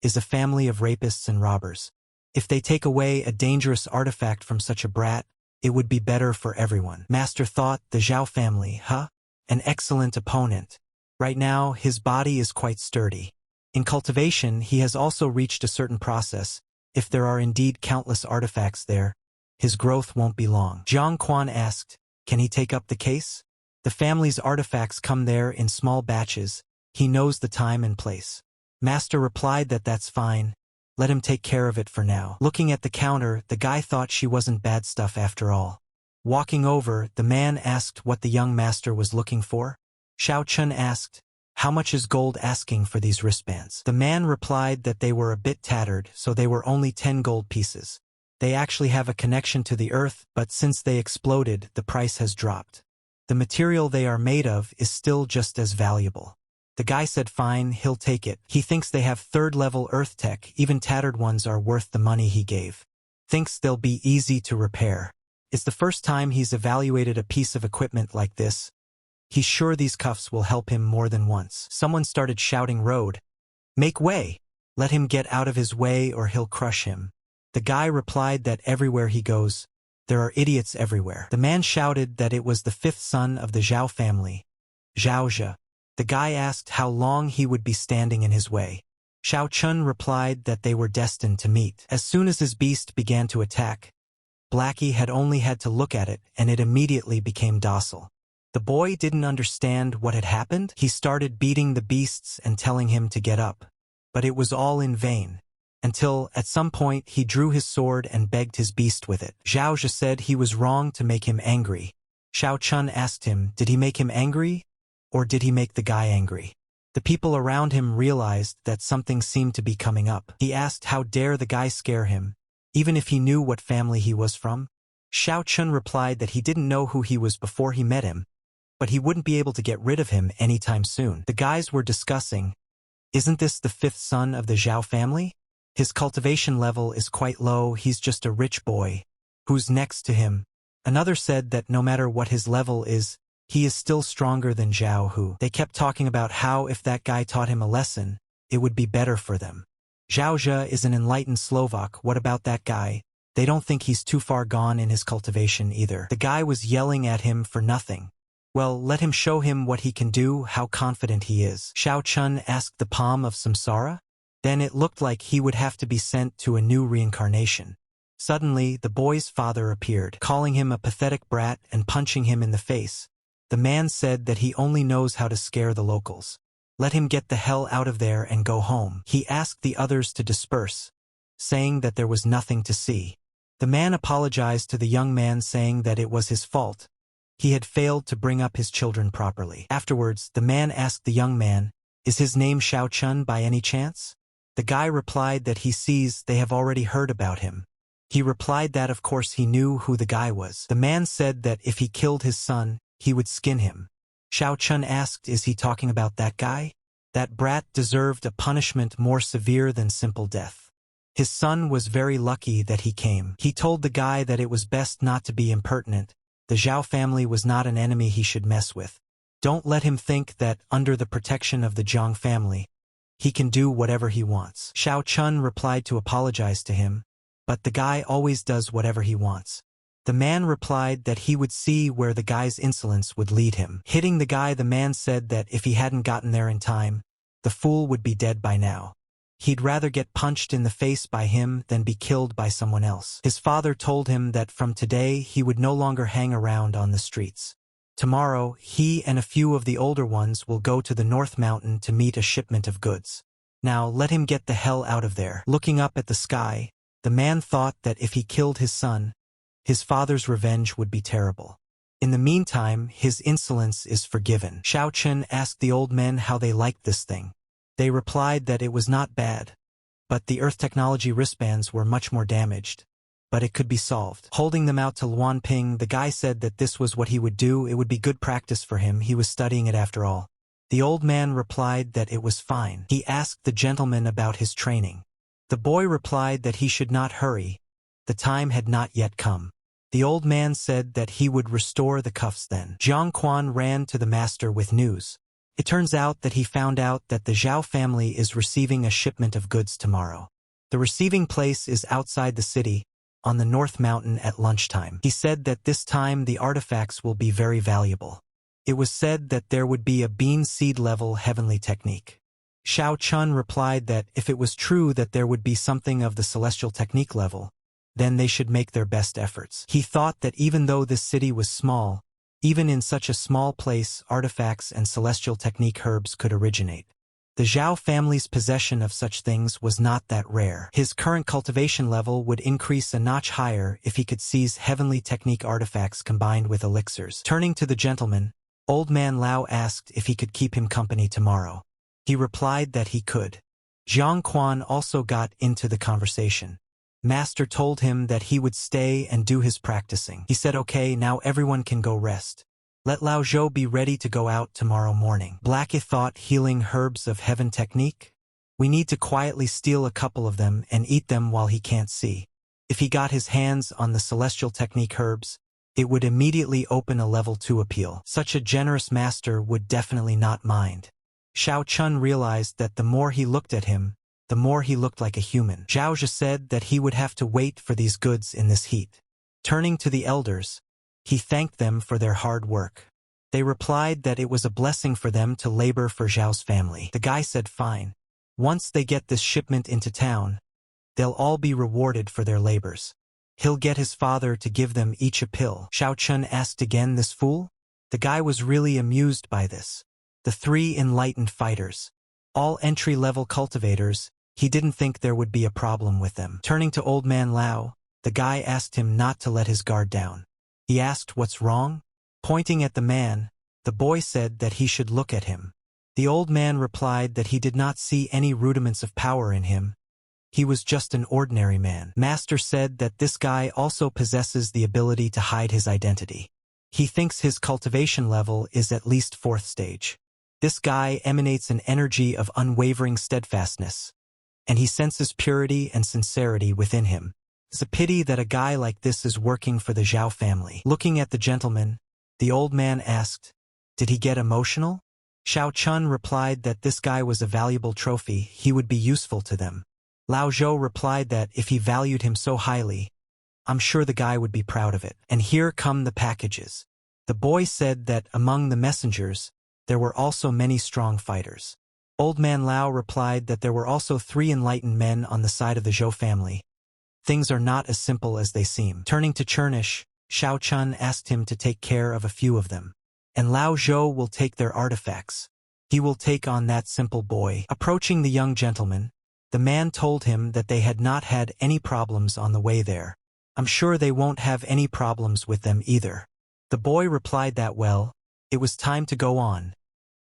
is a family of rapists and robbers. If they take away a dangerous artifact from such a brat, it would be better for everyone. Master thought, the Zhao family, huh? An excellent opponent. Right now, his body is quite sturdy. In cultivation, he has also reached a certain process. If there are indeed countless artifacts there, his growth won't be long. Jiang Quan asked, can he take up the case? The family's artifacts come there in small batches. He knows the time and place. Master replied that that's fine. Let him take care of it for now. Looking at the counter, the guy thought she wasn't bad stuff after all. Walking over, the man asked what the young master was looking for. Xiao Chun asked, how much is gold asking for these wristbands? The man replied that they were a bit tattered, so they were only 10 gold pieces. They actually have a connection to the earth, but since they exploded, the price has dropped. The material they are made of is still just as valuable. The guy said fine, he'll take it. He thinks they have third-level earth tech, even tattered ones are worth the money he gave. Thinks they'll be easy to repair. It's the first time he's evaluated a piece of equipment like this. He's sure these cuffs will help him more than once. Someone started shouting, "Road! Make way! Let him get out of his way or he'll crush him." The guy replied that everywhere he goes, there are idiots everywhere. The man shouted that it was the fifth son of the Zhao family, Zhao Zhe. The guy asked how long he would be standing in his way. Xiao Chun replied that they were destined to meet. As soon as his beast began to attack, Blackie had only had to look at it and it immediately became docile. The boy didn't understand what had happened. He started beating the beasts and telling him to get up. But it was all in vain. Until, at some point, he drew his sword and begged his beast with it. Zhao Zhe said he was wrong to make him angry. Xiao Chun asked him, did he make him angry? Or did he make the guy angry? The people around him realized that something seemed to be coming up. He asked how dare the guy scare him, even if he knew what family he was from? Xiao Chun replied that he didn't know who he was before he met him, but he wouldn't be able to get rid of him anytime soon. The guys were discussing, isn't this the fifth son of the Zhao family? His cultivation level is quite low, he's just a rich boy. Who's next to him? Another said that no matter what his level is, he is still stronger than Zhao Hu. They kept talking about how if that guy taught him a lesson, it would be better for them. Zhao Zhe is an enlightened Slovak, what about that guy? They don't think he's too far gone in his cultivation either. The guy was yelling at him for nothing. Well, let him show him what he can do, how confident he is. Xiao Chun asked the palm of Samsara. Then it looked like he would have to be sent to a new reincarnation. Suddenly, the boy's father appeared, calling him a pathetic brat and punching him in the face. The man said that he only knows how to scare the locals. Let him get the hell out of there and go home. He asked the others to disperse, saying that there was nothing to see. The man apologized to the young man saying that it was his fault. He had failed to bring up his children properly. Afterwards, the man asked the young man, is his name Xiao Chun by any chance? The guy replied that he sees they have already heard about him. He replied that of course he knew who the guy was. The man said that if he killed his son, he would skin him. Xiao Chun asked, is he talking about that guy? That brat deserved a punishment more severe than simple death. His son was very lucky that he came. He told the guy that it was best not to be impertinent. The Zhao family was not an enemy he should mess with. Don't let him think that, under the protection of the Zhang family, he can do whatever he wants. Xiao Chun replied to apologize to him, but the guy always does whatever he wants. The man replied that he would see where the guy's insolence would lead him. Hitting the guy, the man said that if he hadn't gotten there in time, the fool would be dead by now. He'd rather get punched in the face by him than be killed by someone else. His father told him that from today he would no longer hang around on the streets. Tomorrow, he and a few of the older ones will go to the North Mountain to meet a shipment of goods. Now let him get the hell out of there. Looking up at the sky, the man thought that if he killed his son, his father's revenge would be terrible. In the meantime, his insolence is forgiven. Xiao Chun asked the old men how they liked this thing. They replied that it was not bad, but the Earth technology wristbands were much more damaged. But it could be solved. Holding them out to Luan Ping, the guy said that this was what he would do, it would be good practice for him, he was studying it after all. The old man replied that it was fine. He asked the gentleman about his training. The boy replied that he should not hurry. The time had not yet come. The old man said that he would restore the cuffs then. Jiang Quan ran to the master with news. It turns out that he found out that the Zhao family is receiving a shipment of goods tomorrow. The receiving place is outside the city, on the North Mountain at lunchtime. He said that this time the artifacts will be very valuable. It was said that there would be a bean seed level heavenly technique. Xiao Chun replied that if it was true that there would be something of the celestial technique level, then they should make their best efforts. He thought that even though this city was small, even in such a small place artifacts and celestial technique herbs could originate. The Zhao family's possession of such things was not that rare. His current cultivation level would increase a notch higher if he could seize heavenly technique artifacts combined with elixirs. Turning to the gentleman, Old Man Lao asked if he could keep him company tomorrow. He replied that he could. Jiang Quan also got into the conversation. Master told him that he would stay and do his practicing. He said, okay, now everyone can go rest. Let Lao Zhou be ready to go out tomorrow morning. Blackie thought healing herbs of heaven technique? We need to quietly steal a couple of them and eat them while he can't see. If he got his hands on the celestial technique herbs, it would immediately open a level 2 appeal. Such a generous master would definitely not mind. Xiao Chun realized that the more he looked at him, the more he looked like a human. Zhao Zhe said that he would have to wait for these goods in this heat. Turning to the elders, he thanked them for their hard work. They replied that it was a blessing for them to labor for Zhao's family. The guy said fine. Once they get this shipment into town, they'll all be rewarded for their labors. He'll get his father to give them each a pill. Xiao Chun asked again this fool? The guy was really amused by this. The 3 enlightened fighters, all entry-level cultivators, he didn't think there would be a problem with them. Turning to Old Man Lao, the guy asked him not to let his guard down. He asked what's wrong? Pointing at the man, the boy said that he should look at him. The old man replied that he did not see any rudiments of power in him. He was just an ordinary man. Master said that this guy also possesses the ability to hide his identity. He thinks his cultivation level is at least 4th stage. This guy emanates an energy of unwavering steadfastness, and he senses purity and sincerity within him. It's a pity that a guy like this is working for the Zhao family. Looking at the gentleman, the old man asked, did he get emotional? Xiao Chun replied that this guy was a valuable trophy, he would be useful to them. Lao Zhou replied that if he valued him so highly, I'm sure the guy would be proud of it. And here come the packages. The boy said that among the messengers, there were also many strong fighters. Old Man Lao replied that there were also 3 enlightened men on the side of the Zhou family. Things are not as simple as they seem. Turning to Chernish, Xiao Chun asked him to take care of a few of them. And Lao Zhou will take their artifacts. He will take on that simple boy. Approaching the young gentleman, the man told him that they had not had any problems on the way there. I'm sure they won't have any problems with them either. The boy replied that well, it was time to go on.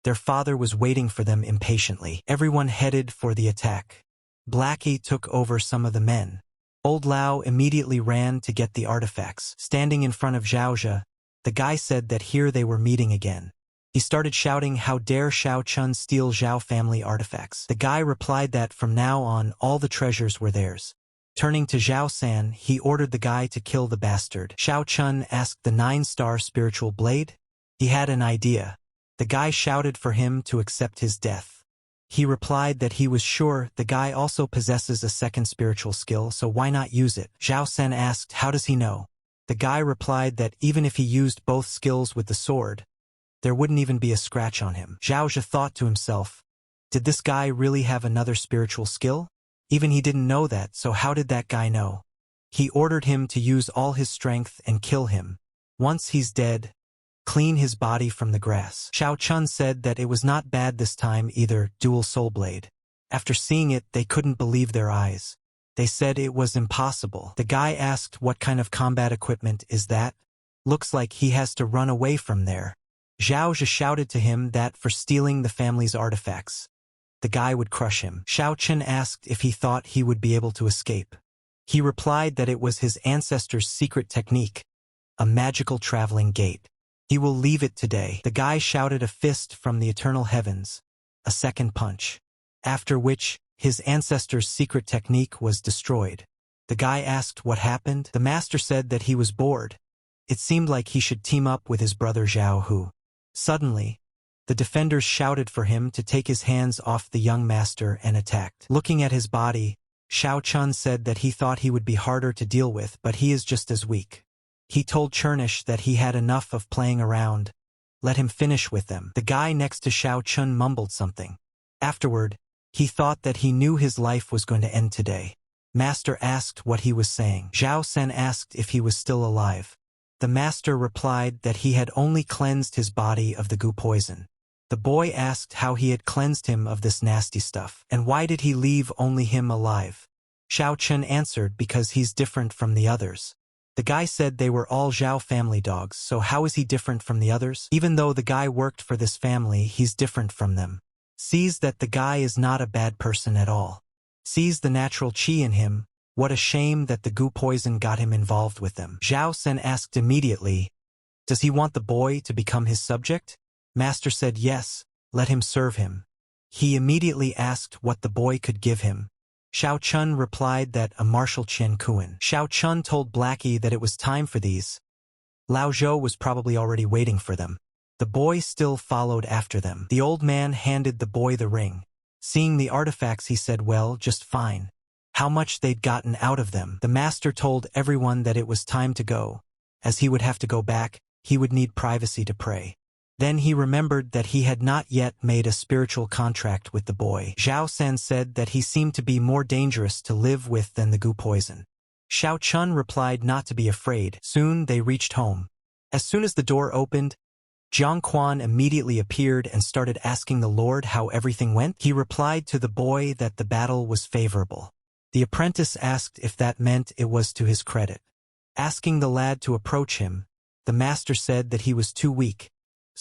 Their father was waiting for them impatiently. Everyone headed for the attack. Blackie took over some of the men. Old Lao immediately ran to get the artifacts. Standing in front of Zhao Zhe, the guy said that here they were meeting again. He started shouting, how dare Xiao Chun steal Zhao family artifacts. The guy replied that from now on all the treasures were theirs. Turning to Zhao San, he ordered the guy to kill the bastard. Xiao Chun asked the 9-star spiritual blade. He had an idea. The guy shouted for him to accept his death. He replied that he was sure the guy also possesses a 2nd spiritual skill, so why not use it? Zhao San asked, how does he know? The guy replied that even if he used both skills with the sword, there wouldn't even be a scratch on him. Zhao Zhe thought to himself, did this guy really have another spiritual skill? Even he didn't know that, so how did that guy know? He ordered him to use all his strength and kill him. Once he's dead, clean his body from the grass. Xiao Chun said that it was not bad this time either, dual soul blade. After seeing it, they couldn't believe their eyes. They said it was impossible. The guy asked what kind of combat equipment is that? Looks like he has to run away from there. Zhao Zhe shouted to him that for stealing the family's artifacts, the guy would crush him. Xiao Chun asked if he thought he would be able to escape. He replied that it was his ancestors' secret technique, a magical traveling gate. He will leave it today. The guy shouted a fist from the eternal heavens, a second punch. After which, his ancestor's secret technique was destroyed. The guy asked what happened. The master said that he was bored. It seemed like he should team up with his brother Zhao Hu. Suddenly, the defenders shouted for him to take his hands off the young master and attacked. Looking at his body, Xiao Chun said that he thought he would be harder to deal with, but he is just as weak. He told Chernish that he had enough of playing around. Let him finish with them. The guy next to Xiao Chun mumbled something. Afterward, he thought that he knew his life was going to end today. Master asked what he was saying. Zhao Sen asked if he was still alive. The master replied that he had only cleansed his body of the goo poison. The boy asked how he had cleansed him of this nasty stuff, and why did he leave only him alive. Xiao Chun answered because he's different from the others. The guy said they were all Zhao family dogs, so how is he different from the others? Even though the guy worked for this family, he's different from them. Sees that the guy is not a bad person at all. Sees the natural chi in him. What a shame that the goo poison got him involved with them. Zhao Sen asked immediately, does he want the boy to become his subject? Master said yes, let him serve him. He immediately asked what the boy could give him. Xiao Chun replied that a martial Chen Kuan. Xiao Chun told Blackie that it was time for these. Lao Zhou was probably already waiting for them. The boy still followed after them. The old man handed the boy the ring. Seeing the artifacts, he said, well, just fine. How much they'd gotten out of them. The master told everyone that it was time to go. As he would have to go back, he would need privacy to pray. Then he remembered that he had not yet made a spiritual contract with the boy. Zhao San said that he seemed to be more dangerous to live with than the goo poison. Xiao Chun replied not to be afraid. Soon they reached home. As soon as the door opened, Jiang Quan immediately appeared and started asking the Lord how everything went. He replied to the boy that the battle was favorable. The apprentice asked if that meant it was to his credit. Asking the lad to approach him, the master said that he was too weak,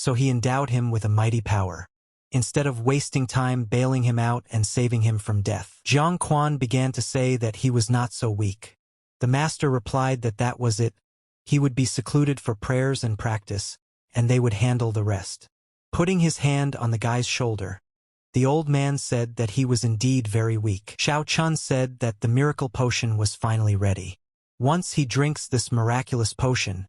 so he endowed him with a mighty power. Instead of wasting time bailing him out and saving him from death, Jiang Quan began to say that he was not so weak. The master replied that that was it. He would be secluded for prayers and practice, and they would handle the rest. Putting his hand on the guy's shoulder, the old man said that he was indeed very weak. Xiao Chun said that the miracle potion was finally ready. Once he drinks this miraculous potion,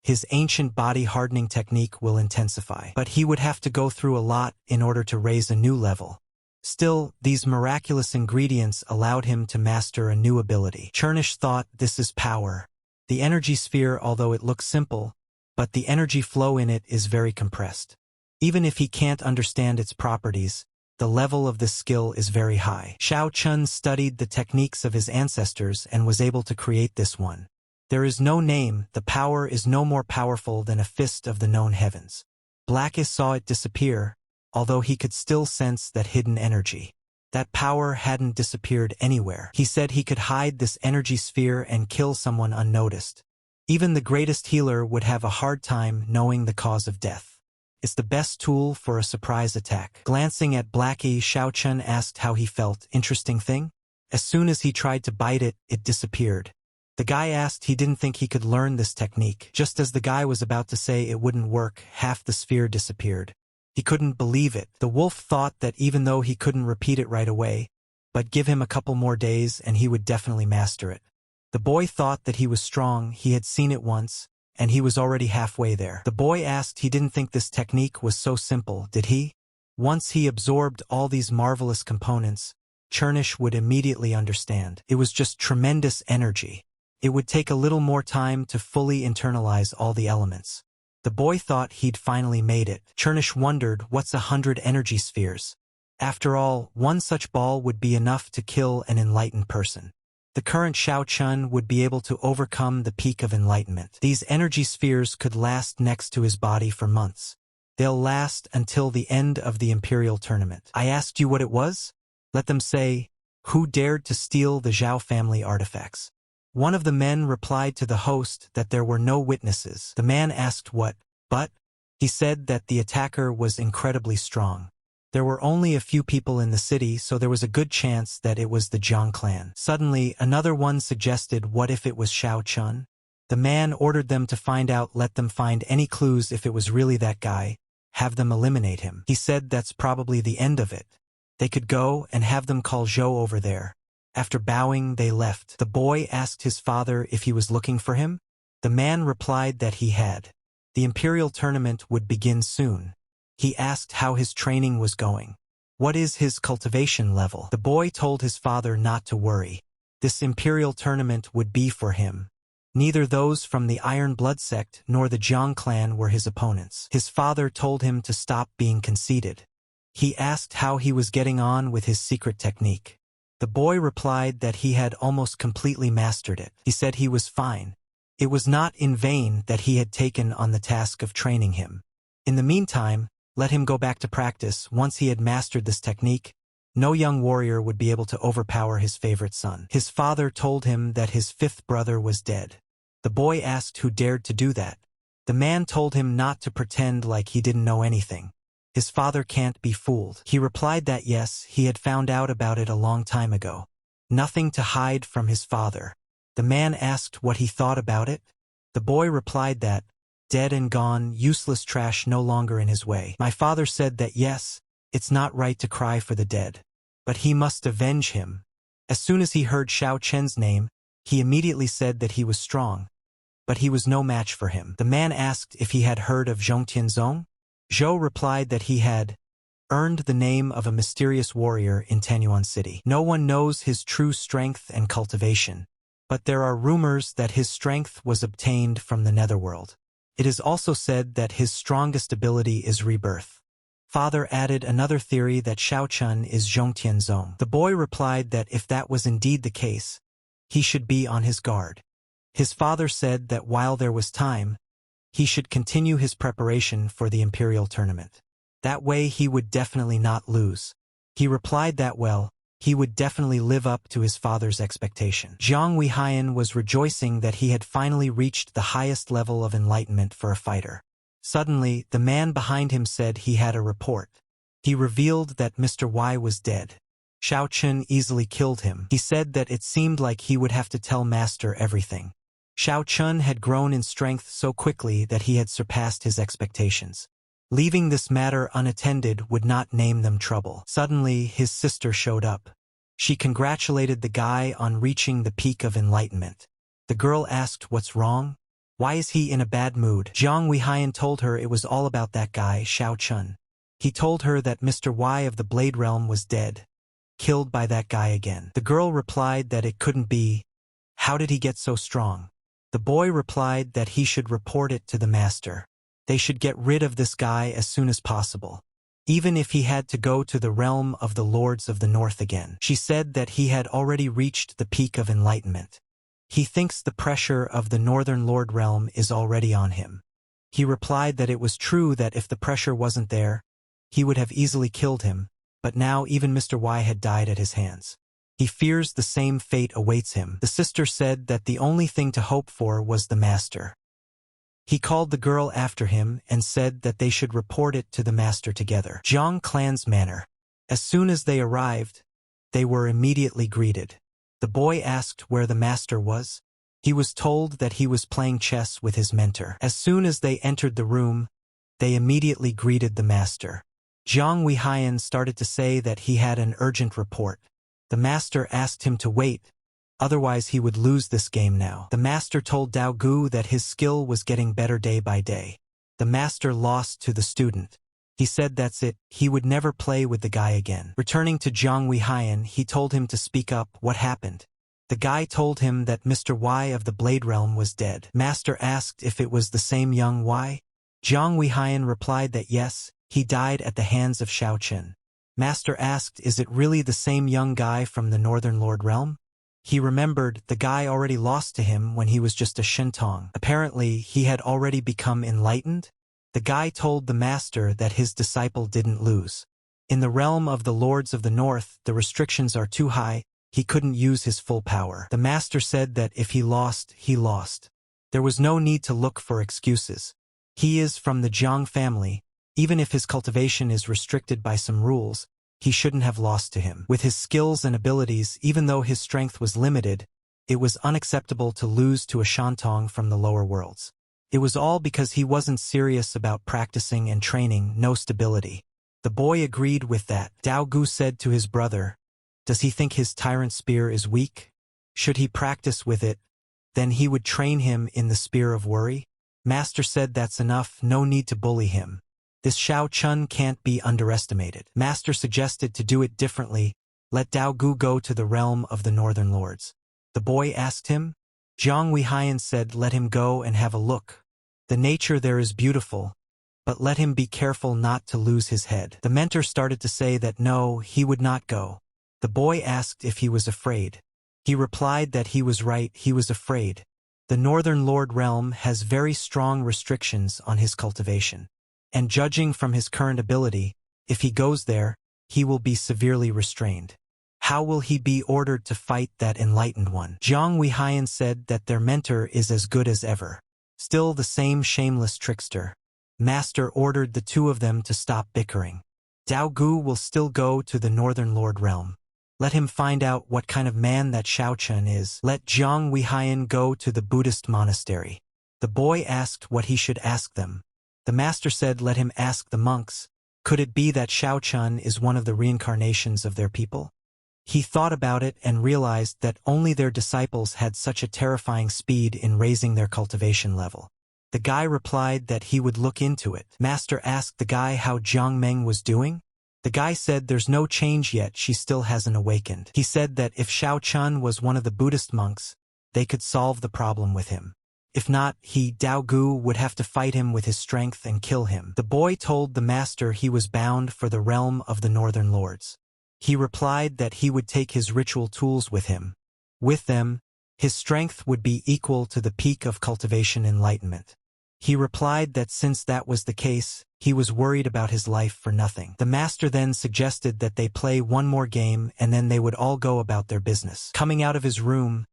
his ancient body hardening technique will intensify. But he would have to go through a lot in order to raise a new level. Still, these miraculous ingredients allowed him to master a new ability. Chernish thought this is power. The energy sphere, although it looks simple, but the energy flow in it is very compressed. Even if he can't understand its properties, the level of this skill is very high. Xiao Chun studied the techniques of his ancestors and was able to create this one. There is no name, the power is no more powerful than a fist of the known heavens. Blackus saw it disappear, although he could still sense that hidden energy. That power hadn't disappeared anywhere. He said he could hide this energy sphere and kill someone unnoticed. Even the greatest healer would have a hard time knowing the cause of death. It's the best tool for a surprise attack. Glancing at Blackie, Xiao Chun asked how he felt. Interesting thing? As soon as he tried to bite it, it disappeared. The guy asked he didn't think he could learn this technique. Just as the guy was about to say it wouldn't work, half the sphere disappeared. He couldn't believe it. The wolf thought that even though he couldn't repeat it right away, but give him a couple more days and he would definitely master it. The boy thought that he was strong, he had seen it once, and he was already halfway there. The boy asked he didn't think this technique was so simple, did he? Once he absorbed all these marvelous components, Chernish would immediately understand. It was just tremendous energy. It would take a little more time to fully internalize all the elements. The boy thought he'd finally made it. Chernish wondered what's 100 energy spheres. After all, one such ball would be enough to kill an enlightened person. The current Xiao Chun would be able to overcome the peak of enlightenment. These energy spheres could last next to his body for months. They'll last until the end of the Imperial Tournament. I asked you what it was? Let them say, who dared to steal the Zhao family artifacts? One of the men replied to the host that there were no witnesses. The man asked what, but? He said that the attacker was incredibly strong. There were only a few people in the city, so there was a good chance that it was the Jiang clan. Suddenly, another one suggested what if it was Xiao Chun? The man ordered them to let them find any clues if it was really that guy, have them eliminate him. He said that's probably the end of it. They could go and have them call Zhou over there. After bowing, they left. The boy asked his father if he was looking for him. The man replied that he had. The imperial tournament would begin soon. He asked how his training was going. What is his cultivation level? The boy told his father not to worry. This imperial tournament would be for him. Neither those from the Iron Blood sect nor the Jiang clan were his opponents. His father told him to stop being conceited. He asked how he was getting on with his secret technique. The boy replied that he had almost completely mastered it. He said he was fine. It was not in vain that he had taken on the task of training him. In the meantime, let him go back to practice. Once he had mastered this technique, no young warrior would be able to overpower his favorite son. His father told him that his fifth brother was dead. The boy asked who dared to do that. The man told him not to pretend like he didn't know anything. His father can't be fooled. He replied that yes, he had found out about it a long time ago. Nothing to hide from his father. The man asked what he thought about it. The boy replied that, dead and gone, useless trash no longer in his way. My father said that yes, it's not right to cry for the dead. But he must avenge him. As soon as he heard Xiao Chen's name, he immediately said that he was strong. But he was no match for him. The man asked if he had heard of Zhong Tianzong. Zhou replied that he had earned the name of a mysterious warrior in Tanyuan City. No one knows his true strength and cultivation, but there are rumors that his strength was obtained from the netherworld. It is also said that his strongest ability is rebirth. Father added another theory that Xiao Chun is Zhong Tianzong. The boy replied that if that was indeed the case, he should be on his guard. His father said that while there was time, he should continue his preparation for the imperial tournament. That way he would definitely not lose. He replied that well, he would definitely live up to his father's expectation. Jiang Weihan was rejoicing that he had finally reached the highest level of enlightenment for a fighter. Suddenly, the man behind him said he had a report. He revealed that Mr. Y was dead. Xiao Chun easily killed him. He said that it seemed like he would have to tell Master everything. Xiao Chun had grown in strength so quickly that he had surpassed his expectations. Leaving this matter unattended would not name them trouble. Suddenly, his sister showed up. She congratulated the guy on reaching the peak of enlightenment. The girl asked what's wrong. Why is he in a bad mood? Jiang Weihan told her it was all about that guy, Xiao Chun. He told her that Mr. Y of the Blade Realm was dead, killed by that guy again. The girl replied that it couldn't be. How did he get so strong? The boy replied that he should report it to the master. They should get rid of this guy as soon as possible, even if he had to go to the realm of the Lords of the North again. She said that he had already reached the peak of enlightenment. He thinks the pressure of the Northern Lord realm is already on him. He replied that it was true that if the pressure wasn't there, he would have easily killed him, but now even Mr. Y had died at his hands. He fears the same fate awaits him. The sister said that the only thing to hope for was the master. He called the girl after him and said that they should report it to the master together. Jiang clan's manor. As soon as they arrived, they were immediately greeted. The boy asked where the master was. He was told that he was playing chess with his mentor. As soon as they entered the room, they immediately greeted the master. Jiang Weihan started to say that he had an urgent report. The master asked him to wait, otherwise he would lose this game now. The master told Dao Gu that his skill was getting better day by day. The master lost to the student. He said that's it, he would never play with the guy again. Returning to Jiang Weihan, he told him to speak up. What happened? The guy told him that Mr. Y of the Blade Realm was dead. Master asked if it was the same young Y. Jiang Weihan replied that yes, he died at the hands of Xiao Chen. Master asked, is it really the same young guy from the Northern Lord Realm? He remembered the guy already lost to him when he was just a Shentong. Apparently, he had already become enlightened. The guy told the master that his disciple didn't lose. In the realm of the Lords of the North, the restrictions are too high, he couldn't use his full power. The master said that if he lost, he lost. There was no need to look for excuses. He is from the Jiang family. Even if his cultivation is restricted by some rules, he shouldn't have lost to him. With his skills and abilities, even though his strength was limited, it was unacceptable to lose to a Shantong from the lower worlds. It was all because he wasn't serious about practicing and training, no stability. The boy agreed with that. Dao Gu said to his brother, "Does he think his tyrant spear is weak? Should he practice with it? Then he would train him in the spear of worry." Master said that's enough, no need to bully him. This Xiao Chun can't be underestimated. Master suggested to do it differently, let Dao Gu go to the realm of the Northern Lords. The boy asked him. Zhang Weihan said let him go and have a look. The nature there is beautiful, but let him be careful not to lose his head. The mentor started to say that no, he would not go. The boy asked if he was afraid. He replied that he was right, he was afraid. The Northern Lord realm has very strong restrictions on his cultivation. And judging from his current ability, if he goes there, he will be severely restrained. How will he be ordered to fight that enlightened one? Zhang Weihan said that their mentor is as good as ever. Still the same shameless trickster. Master ordered the two of them to stop bickering. Dao Gu will still go to the Northern Lord realm. Let him find out what kind of man that Xiao Chun is. Let Zhang Weihan go to the Buddhist monastery. The boy asked what he should ask them. The master said let him ask the monks. Could it be that Xiao Chun is one of the reincarnations of their people? He thought about it and realized that only their disciples had such a terrifying speed in raising their cultivation level. The guy replied that he would look into it. Master asked the guy how Jiang Meng was doing. The guy said there's no change yet, she still hasn't awakened. He said that if Xiao Chun was one of the Buddhist monks, they could solve the problem with him. If not, Dao Gu, would have to fight him with his strength and kill him. The boy told the master he was bound for the realm of the Northern Lords. He replied that he would take his ritual tools with him. With them, his strength would be equal to the peak of cultivation enlightenment. He replied that since that was the case, he was worried about his life for nothing. The master then suggested that they play one more game and then they would all go about their business. Coming out of his room,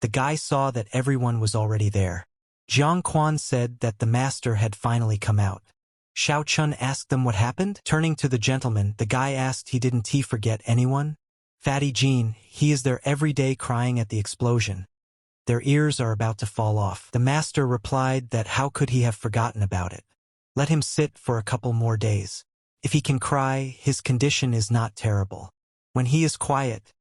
the guy saw that everyone was already there. Jiang Quan said that the master had finally come out. Xiao Chun asked them what happened. Turning to the gentleman, the guy asked didn't he forget anyone? Fatty Jean, he is there every day crying at the explosion. Their ears are about to fall off. The master replied that how could he have forgotten about it? Let him sit for a couple more days. If he can cry, his condition is not terrible. When he is quiet,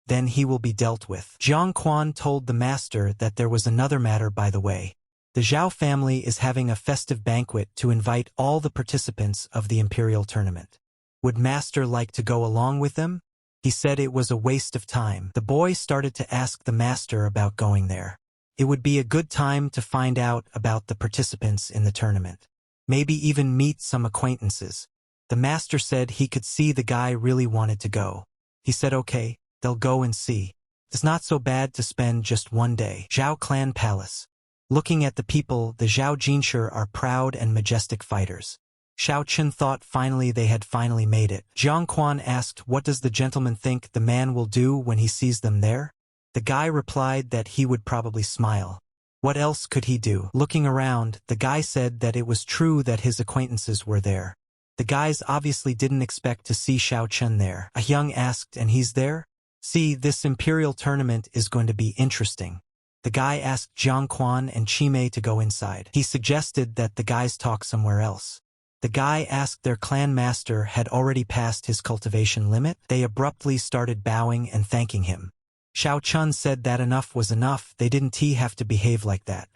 then he will be dealt with. Jiang Quan told the master that there was another matter by the way. The Zhao family is having a festive banquet to invite all the participants of the imperial tournament. Would master like to go along with them? He said it was a waste of time. The boy started to ask the master about going there. It would be a good time to find out about the participants in the tournament. Maybe even meet some acquaintances. The master said he could see the guy really wanted to go. He said okay, they'll go and see. It's not so bad to spend just one day. Zhao Clan Palace. Looking at the people, the Zhao Jinshi are proud and majestic fighters. Xiao Chun thought finally they had finally made it. Jiang Quan asked what does the gentleman think the man will do when he sees them there? The guy replied that he would probably smile. What else could he do? Looking around, the guy said that it was true that his acquaintances were there. The guys obviously didn't expect to see Xiao Chun there. A young asked, and he's there? See, this imperial tournament is going to be interesting. The guy asked Jiang Quan and Chimei to go inside. He suggested that the guys talk somewhere else. The guy asked their clan master had already passed his cultivation limit. They abruptly started bowing and thanking him. Xiao Chun said that enough was enough, they didn't have to behave like that.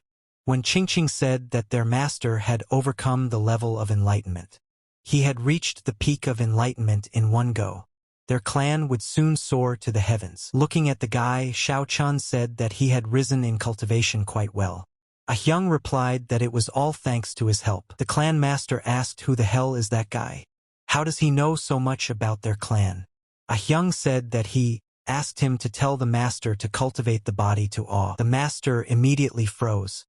When Qingqing said that their master had overcome the level of enlightenment. He had reached the peak of enlightenment in one go. Their clan would soon soar to the heavens. Looking at the guy, Xiao Chun said that he had risen in cultivation quite well. Ahyung replied that it was all thanks to his help. The clan master asked who the hell is that guy? How does he know so much about their clan? Ahyung said that he asked him to tell the master to cultivate the body to awe. The master immediately froze.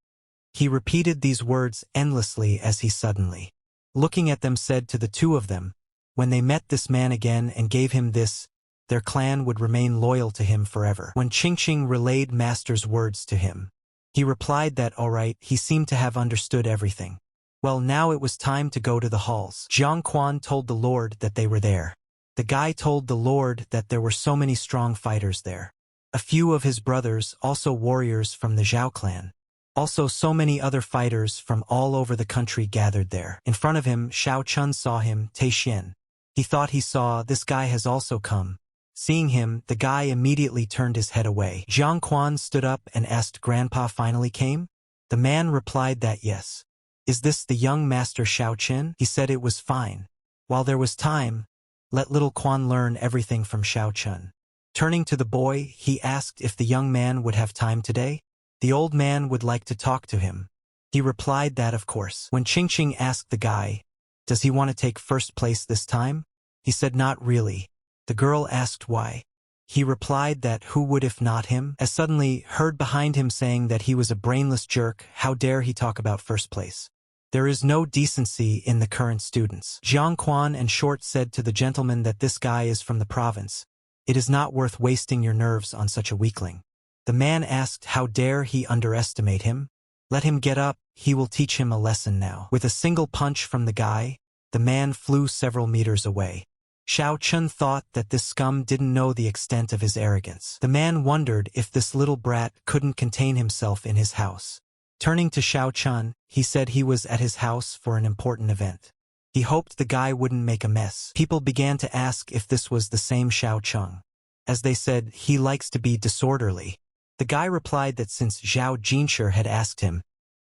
He repeated these words endlessly as he suddenly, looking at them, said to the two of them, when they met this man again and gave him this, their clan would remain loyal to him forever. When Qingqing relayed master's words to him, he replied that all right, he seemed to have understood everything. Well, now it was time to go to the halls. Jiang Quan told the Lord that they were there. The guy told the Lord that there were so many strong fighters there. A few of his brothers, also warriors from the Zhao clan. Also so many other fighters from all over the country gathered there. In front of him, Xiao Chun saw him, Tei Xian. He thought he saw, this guy has also come. Seeing him, the guy immediately turned his head away. Jiang Quan stood up and asked, Grandpa finally came? The man replied that yes. Is this the young master Xiao Qin? He said it was fine. While there was time, let little Quan learn everything from Xiao Chun. Turning to the boy, he asked if the young man would have time today. The old man would like to talk to him. He replied that of course. When Qingqing asked the guy, does he want to take first place this time? He said not really. The girl asked why. He replied that who would if not him, as suddenly heard behind him saying that he was a brainless jerk, how dare he talk about first place. There is no decency in the current students. Jiang Quan and Short said to the gentleman that this guy is from the province. It is not worth wasting your nerves on such a weakling. The man asked how dare he underestimate him? Let him get up, he will teach him a lesson now. With a single punch from the guy, the man flew several meters away. Xiao Chun thought that this scum didn't know the extent of his arrogance. The man wondered if this little brat couldn't contain himself in his house. Turning to Xiao Chun, he said he was at his house for an important event. He hoped the guy wouldn't make a mess. People began to ask if this was the same Xiao Chun. As they said, he likes to be disorderly. The guy replied that since Zhao Jinshi had asked him,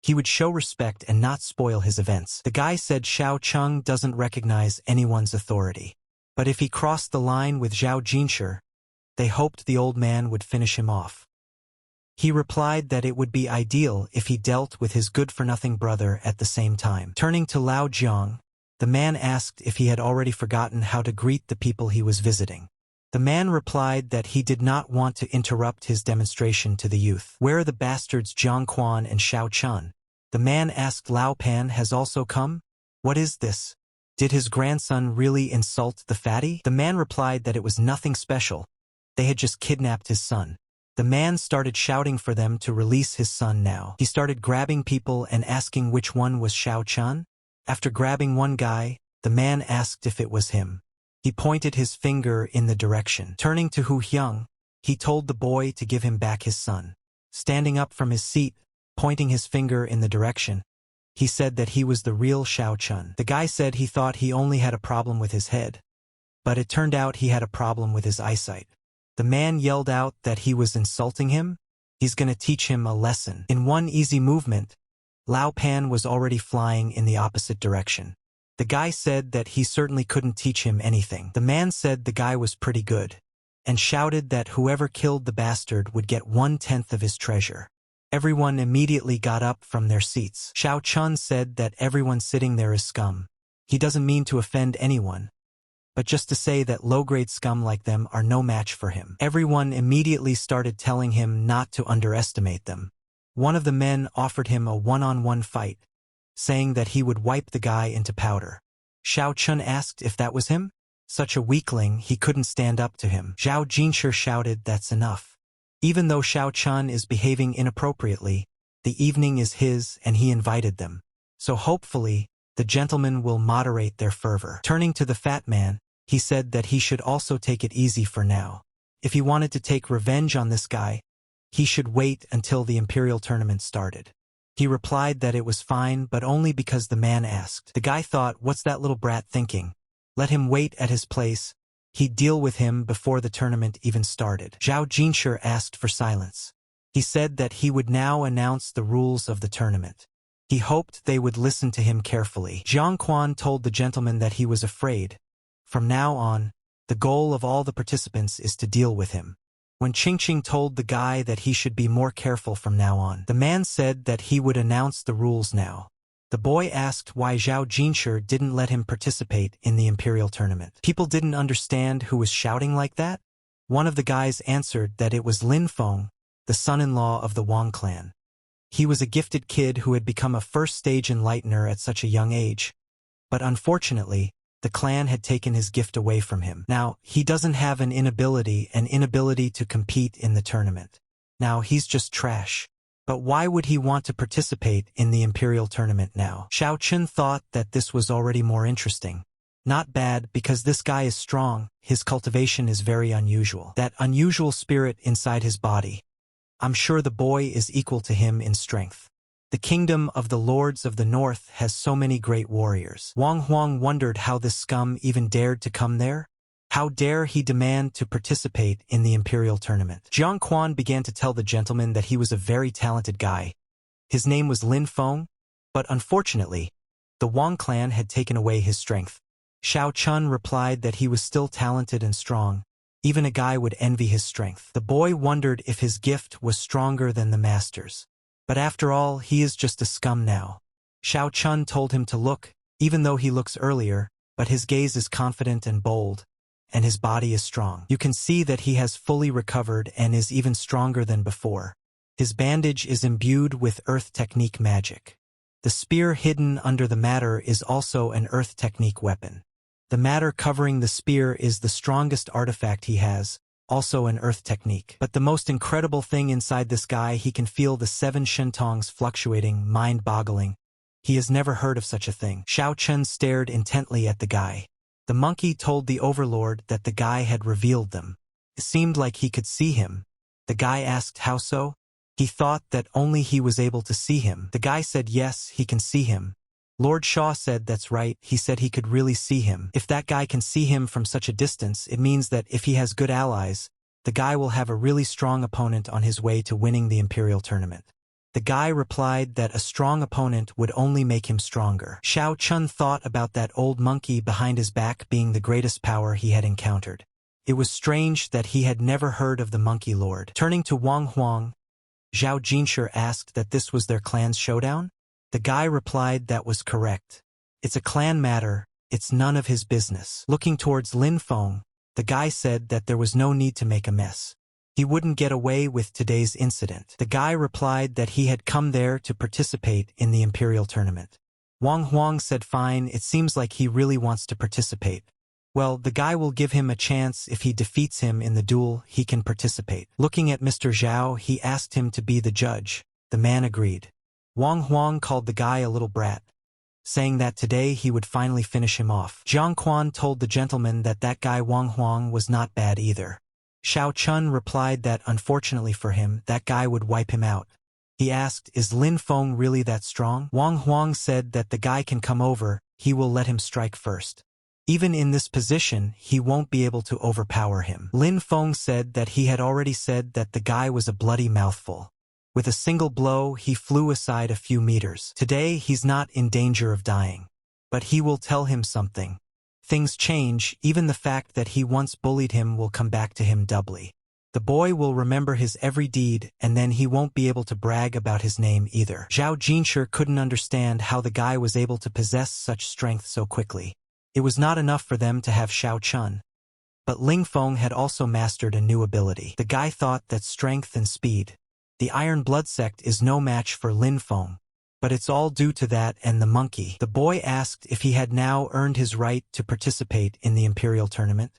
he would show respect and not spoil his events. The guy said Xiao Chun doesn't recognize anyone's authority. But if he crossed the line with Zhao Jinshi, they hoped the old man would finish him off. He replied that it would be ideal if he dealt with his good-for-nothing brother at the same time. Turning to Lao Jiang, the man asked if he had already forgotten how to greet the people he was visiting. The man replied that he did not want to interrupt his demonstration to the youth. Where are the bastards Jiang Quan and Xiao Chun? The man asked. Lao Pan has also come? What is this? Did his grandson really insult the fatty? The man replied that it was nothing special. They had just kidnapped his son. The man started shouting for them to release his son now. He started grabbing people and asking which one was Xiao Chun. After grabbing one guy, the man asked if it was him. He pointed his finger in the direction. Turning to Hu Hyung, he told the boy to give him back his son. Standing up from his seat, pointing his finger in the direction, he said that he was the real Xiao Chun. The guy said he thought he only had a problem with his head, but it turned out he had a problem with his eyesight. The man yelled out that he was insulting him. He's gonna teach him a lesson. In one easy movement, Lao Pan was already flying in the opposite direction. The guy said that he certainly couldn't teach him anything. The man said the guy was pretty good, and shouted that whoever killed the bastard would get 1/10 of his treasure. Everyone immediately got up from their seats. Xiao Chun said that everyone sitting there is scum. He doesn't mean to offend anyone, but just to say that low-grade scum like them are no match for him. Everyone immediately started telling him not to underestimate them. One of the men offered him a one-on-one fight, saying that he would wipe the guy into powder. Xiao Chun asked if that was him. Such a weakling, he couldn't stand up to him. Zhao Jinshi shouted, that's enough. Even though Xiao Chun is behaving inappropriately, the evening is his and he invited them. So hopefully, the gentleman will moderate their fervor. Turning to the fat man, he said that he should also take it easy for now. If he wanted to take revenge on this guy, he should wait until the imperial tournament started. He replied that it was fine, but only because the man asked. The guy thought, what's that little brat thinking? Let him wait at his place. He'd deal with him before the tournament even started. Zhao Jinshi asked for silence. He said that he would now announce the rules of the tournament. He hoped they would listen to him carefully. Jiang Quan told the gentleman that he was afraid. From now on, the goal of all the participants is to deal with him. When Qingqing told the guy that he should be more careful from now on, the man said that he would announce the rules now. The boy asked why Zhao Jinshi didn't let him participate in the imperial tournament. People didn't understand who was shouting like that. One of the guys answered that it was Lin Feng, the son-in-law of the Wang clan. He was a gifted kid who had become a first-stage enlightener at such a young age. But unfortunately, the clan had taken his gift away from him. Now, he doesn't have an inability to compete in the tournament. Now, he's just trash. But why would he want to participate in the imperial tournament now? Xiao Chun thought that this was already more interesting. Not bad, because this guy is strong, his cultivation is very unusual. That unusual spirit inside his body. I'm sure the boy is equal to him in strength. The kingdom of the Lords of the North has so many great warriors. Wang Huang wondered how this scum even dared to come there. How dare he demand to participate in the imperial tournament? Jiang Quan began to tell the gentleman that he was a very talented guy. His name was Lin Feng, but unfortunately, the Wang clan had taken away his strength. Xiao Chun replied that he was still talented and strong. Even a guy would envy his strength. The boy wondered if his gift was stronger than the master's. But after all, he is just a scum now. Xiao Chun told him to look, even though he looks earlier, but his gaze is confident and bold, and his body is strong. You can see that he has fully recovered and is even stronger than before. His bandage is imbued with earth technique magic. The spear hidden under the matter is also an earth technique weapon. The matter covering the spear is the strongest artifact he has, also an earth technique. But the most incredible thing inside this guy, he can feel the 7 shentongs fluctuating, mind-boggling. He has never heard of such a thing. Xiao Chun stared intently at the guy. The monkey told the overlord that the guy had revealed them. It seemed like he could see him. The guy asked how so? He thought that only he was able to see him. The guy said yes, he can see him. Lord Shaw said that's right, he said he could really see him. If that guy can see him from such a distance, it means that if he has good allies, the guy will have a really strong opponent on his way to winning the imperial tournament. The guy replied that a strong opponent would only make him stronger. Xiao Chun thought about that old monkey behind his back being the greatest power he had encountered. It was strange that he had never heard of the Monkey Lord. Turning to Wang Huang, Zhao Jinshi asked that this was their clan's showdown? The guy replied that was correct. It's a clan matter, it's none of his business. Looking towards Lin Feng, the guy said that there was no need to make a mess. He wouldn't get away with today's incident. The guy replied that he had come there to participate in the imperial tournament. Wang Huang said fine, it seems like he really wants to participate. Well, the guy will give him a chance. If he defeats him in the duel, he can participate. Looking at Mr. Zhao, he asked him to be the judge. The man agreed. Wang Huang called the guy a little brat, saying that today he would finally finish him off. Jiang Quan told the gentleman that that guy Wang Huang was not bad either. Xiao Chun replied that unfortunately for him, that guy would wipe him out. He asked, is Lin Feng really that strong? Wang Huang said that the guy can come over, he will let him strike first. Even in this position, he won't be able to overpower him. Lin Feng said that he had already said that the guy was a bloody mouthful. With a single blow, he flew aside a few meters. Today, he's not in danger of dying. But he will tell him something. Things change, even the fact that he once bullied him will come back to him doubly. The boy will remember his every deed, and then he won't be able to brag about his name either. Zhao Jinshi couldn't understand how the guy was able to possess such strength so quickly. It was not enough for them to have Xiao Chun. But Ling Feng had also mastered a new ability. The guy thought that strength and speed. The Iron Blood sect is no match for Lin Feng. But it's all due to that and the monkey. The boy asked if he had now earned his right to participate in the imperial tournament.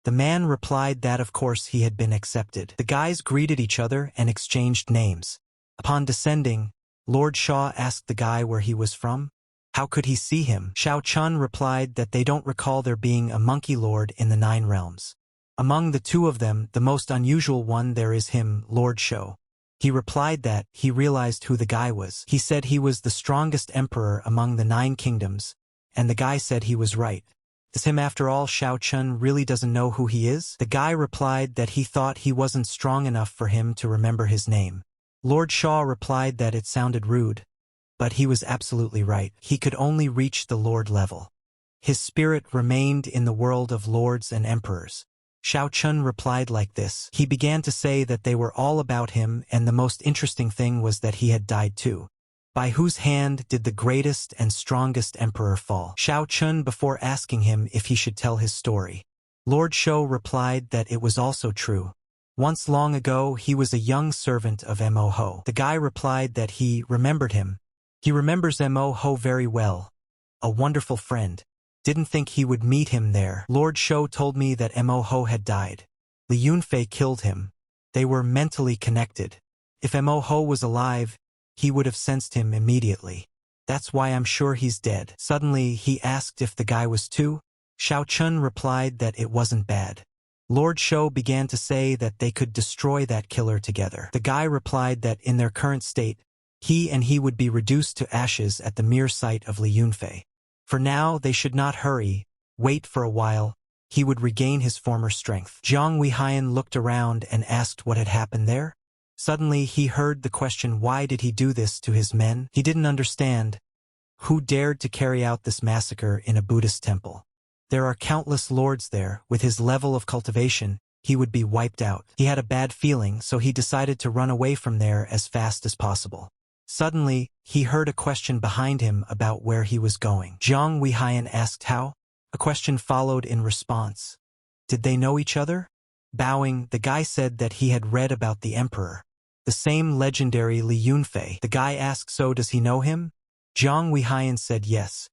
The man replied that of course he had been accepted. The guys greeted each other and exchanged names. Upon descending, Lord Shaw asked the guy where he was from. How could he see him? Xiao Chun replied that they don't recall there being a monkey lord in the 9 realms. Among the 2 of them, the most unusual one there is him, Lord Shou. He replied that he realized who the guy was. He said he was the strongest emperor among the 9 kingdoms, and the guy said he was right. Is him after all? Xiao Chun really doesn't know who he is? The guy replied that he thought he wasn't strong enough for him to remember his name. Lord Shaw replied that it sounded rude. But he was absolutely right. He could only reach the lord level. His spirit remained in the world of lords and emperors. Xiao Chun replied like this. He began to say that they were all about him, and the most interesting thing was that he had died too. By whose hand did the greatest and strongest emperor fall? Xiao Chun before asking him if he should tell his story. Lord Shou replied that it was also true. Once long ago he was a young servant of Mo Ho. The guy replied that he remembered him. He remembers Mo Ho very well. A wonderful friend. Didn't think he would meet him there. Lord Shou told me that Mo Ho had died. Li Yunfei killed him. They were mentally connected. If Mo Ho was alive, he would have sensed him immediately. That's why I'm sure he's dead. Suddenly, he asked if the guy was too. Xiao Chun replied that it wasn't bad. Lord Shou began to say that they could destroy that killer together. The guy replied that in their current state, he would be reduced to ashes at the mere sight of Li Yunfei. For now, they should not hurry, wait for a while, he would regain his former strength. Jiang Weihan looked around and asked what had happened there. Suddenly, he heard the question, why did he do this to his men? He didn't understand. Who dared to carry out this massacre in a Buddhist temple? There are countless lords there. With his level of cultivation, he would be wiped out. He had a bad feeling, so he decided to run away from there as fast as possible. Suddenly, he heard a question behind him about where he was going. Jiang Weihan asked how. A question followed in response. Did they know each other? Bowing, the guy said that he had read about the emperor. The same legendary Li Yunfei. The guy asked, so does he know him? Jiang Weihan said yes.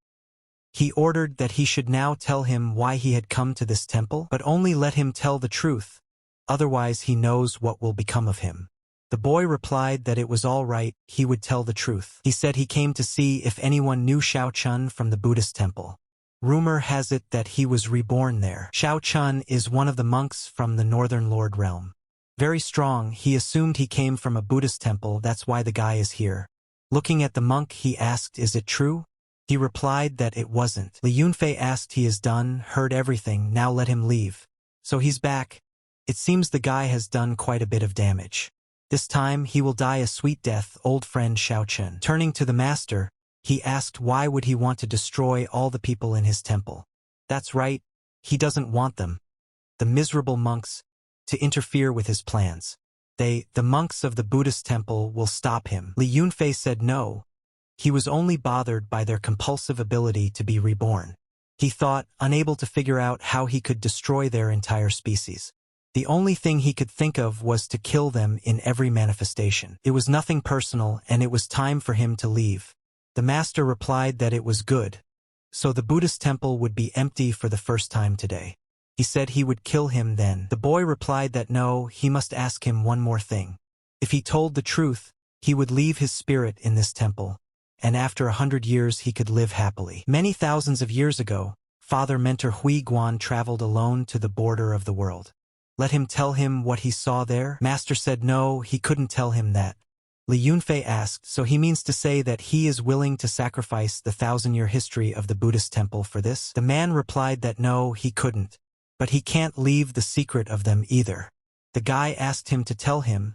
He ordered that he should now tell him why he had come to this temple, but only let him tell the truth. Otherwise he knows what will become of him. The boy replied that it was all right, he would tell the truth. He said he came to see if anyone knew Xiao Chun from the Buddhist temple. Rumor has it that he was reborn there. Xiao Chun is one of the monks from the Northern Lord realm. Very strong, he assumed he came from a Buddhist temple, that's why the guy is here. Looking at the monk, he asked, is it true? He replied that it wasn't. Li Yunfei asked, he is done, heard everything, now let him leave. So he's back. It seems the guy has done quite a bit of damage. This time he will die a sweet death, old friend Xiao Chun. Turning to the master, he asked why would he want to destroy all the people in his temple. That's right, he doesn't want them, the miserable monks, to interfere with his plans. The monks of the Buddhist temple will stop him. Li Yunfei said no. He was only bothered by their compulsive ability to be reborn. He thought, unable to figure out how he could destroy their entire species. The only thing he could think of was to kill them in every manifestation. It was nothing personal, and it was time for him to leave. The master replied that it was good. So the Buddhist temple would be empty for the first time today. He said he would kill him then. The boy replied that no, he must ask him one more thing. If he told the truth, he would leave his spirit in this temple, and after 100 years he could live happily. Many thousands of years ago, Father Mentor Hui Guan traveled alone to the border of the world. Let him tell him what he saw there? Master said no, he couldn't tell him that. Li Yunfei asked, so he means to say that he is willing to sacrifice the 1,000-year history of the Buddhist temple for this? The man replied that no, he couldn't. But he can't leave the secret of them either. The guy asked him to tell him.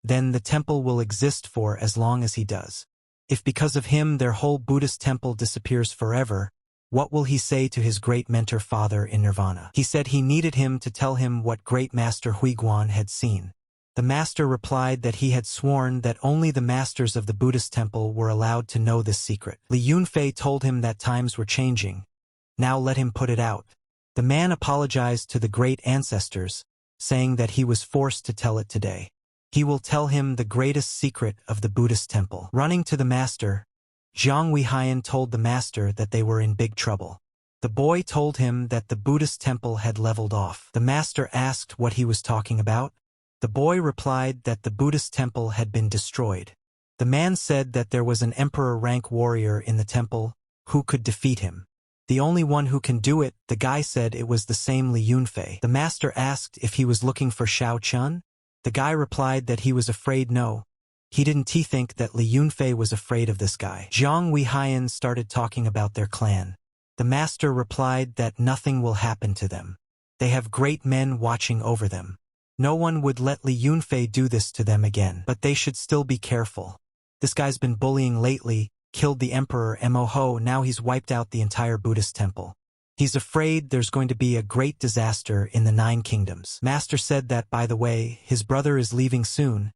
Then the temple will exist for as long as he does. If because of him their whole Buddhist temple disappears forever, what will he say to his great mentor father in Nirvana? He said he needed him to tell him what great master Huiguan had seen. The master replied that he had sworn that only the masters of the Buddhist temple were allowed to know this secret. Li Yunfei told him that times were changing. Now let him put it out. The man apologized to the great ancestors, saying that he was forced to tell it today. He will tell him the greatest secret of the Buddhist temple. Running to the master, Jiang Weihan told the master that they were in big trouble. The boy told him that the Buddhist temple had leveled off. The master asked what he was talking about. The boy replied that the Buddhist temple had been destroyed. The man said that there was an emperor-rank warrior in the temple who could defeat him. The only one who can do it, the guy said it was the same Li Yunfei. The master asked if he was looking for Xiao Chun. The guy replied that he was afraid no. He didn't think that Li Yunfei was afraid of this guy. Jiang Weihan started talking about their clan. The master replied that nothing will happen to them. They have great men watching over them. No one would let Li Yunfei do this to them again, but they should still be careful. This guy's been bullying lately, killed the emperor Moho, now he's wiped out the entire Buddhist temple. He's afraid there's going to be a great disaster in the 9 kingdoms. Master said that, by the way, his brother is leaving soon.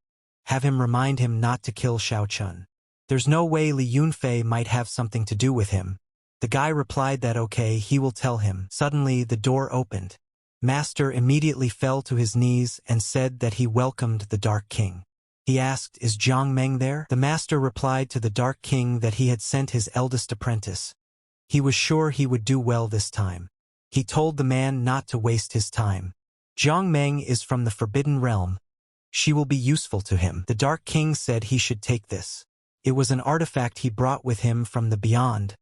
Have him remind him not to kill Xiao Chun. There's no way Li Yunfei might have something to do with him. The guy replied that okay, he will tell him. Suddenly the door opened. Master immediately fell to his knees and said that he welcomed the Dark King. He asked, is Jiang Meng there? The master replied to the Dark King that he had sent his eldest apprentice. He was sure he would do well this time. He told the man not to waste his time. Jiang Meng is from the Forbidden Realm. She will be useful to him. The Dark King said he should take this. It was an artifact he brought with him from the beyond,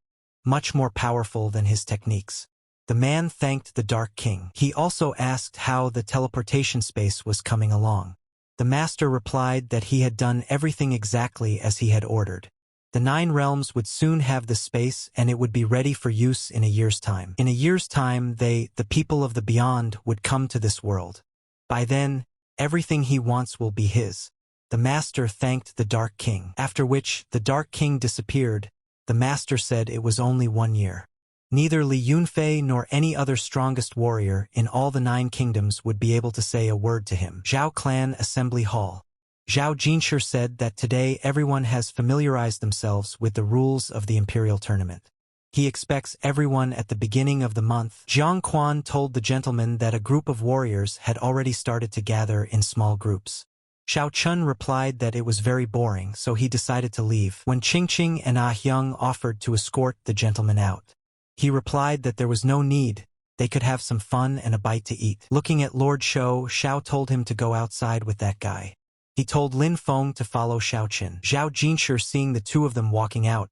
much more powerful than his techniques. The man thanked the Dark King. He also asked how the teleportation space was coming along. The master replied that he had done everything exactly as he had ordered. The 9 realms would soon have the space and it would be ready for use in a year's time. In a year's time the people of the beyond, would come to this world. By then, everything he wants will be his. The master thanked the Dark King, after which the Dark King disappeared. The master said it was only 1 year. Neither Li Yunfei nor any other strongest warrior in all the 9 kingdoms would be able to say a word to him. Zhao Clan Assembly Hall. Zhao Jinshi said that today everyone has familiarized themselves with the rules of the Imperial Tournament. He expects everyone at the beginning of the month. Jiang Quan told the gentleman that a group of warriors had already started to gather in small groups. Xiao Chun replied that it was very boring, so he decided to leave. When Qingqing and Ah Hyung offered to escort the gentleman out, he replied that there was no need, they could have some fun and a bite to eat. Looking at Lord Shou, Xiao told him to go outside with that guy. He told Lin Feng to follow Xiaoqin. Zhao Jinshi, seeing the 2 of them walking out,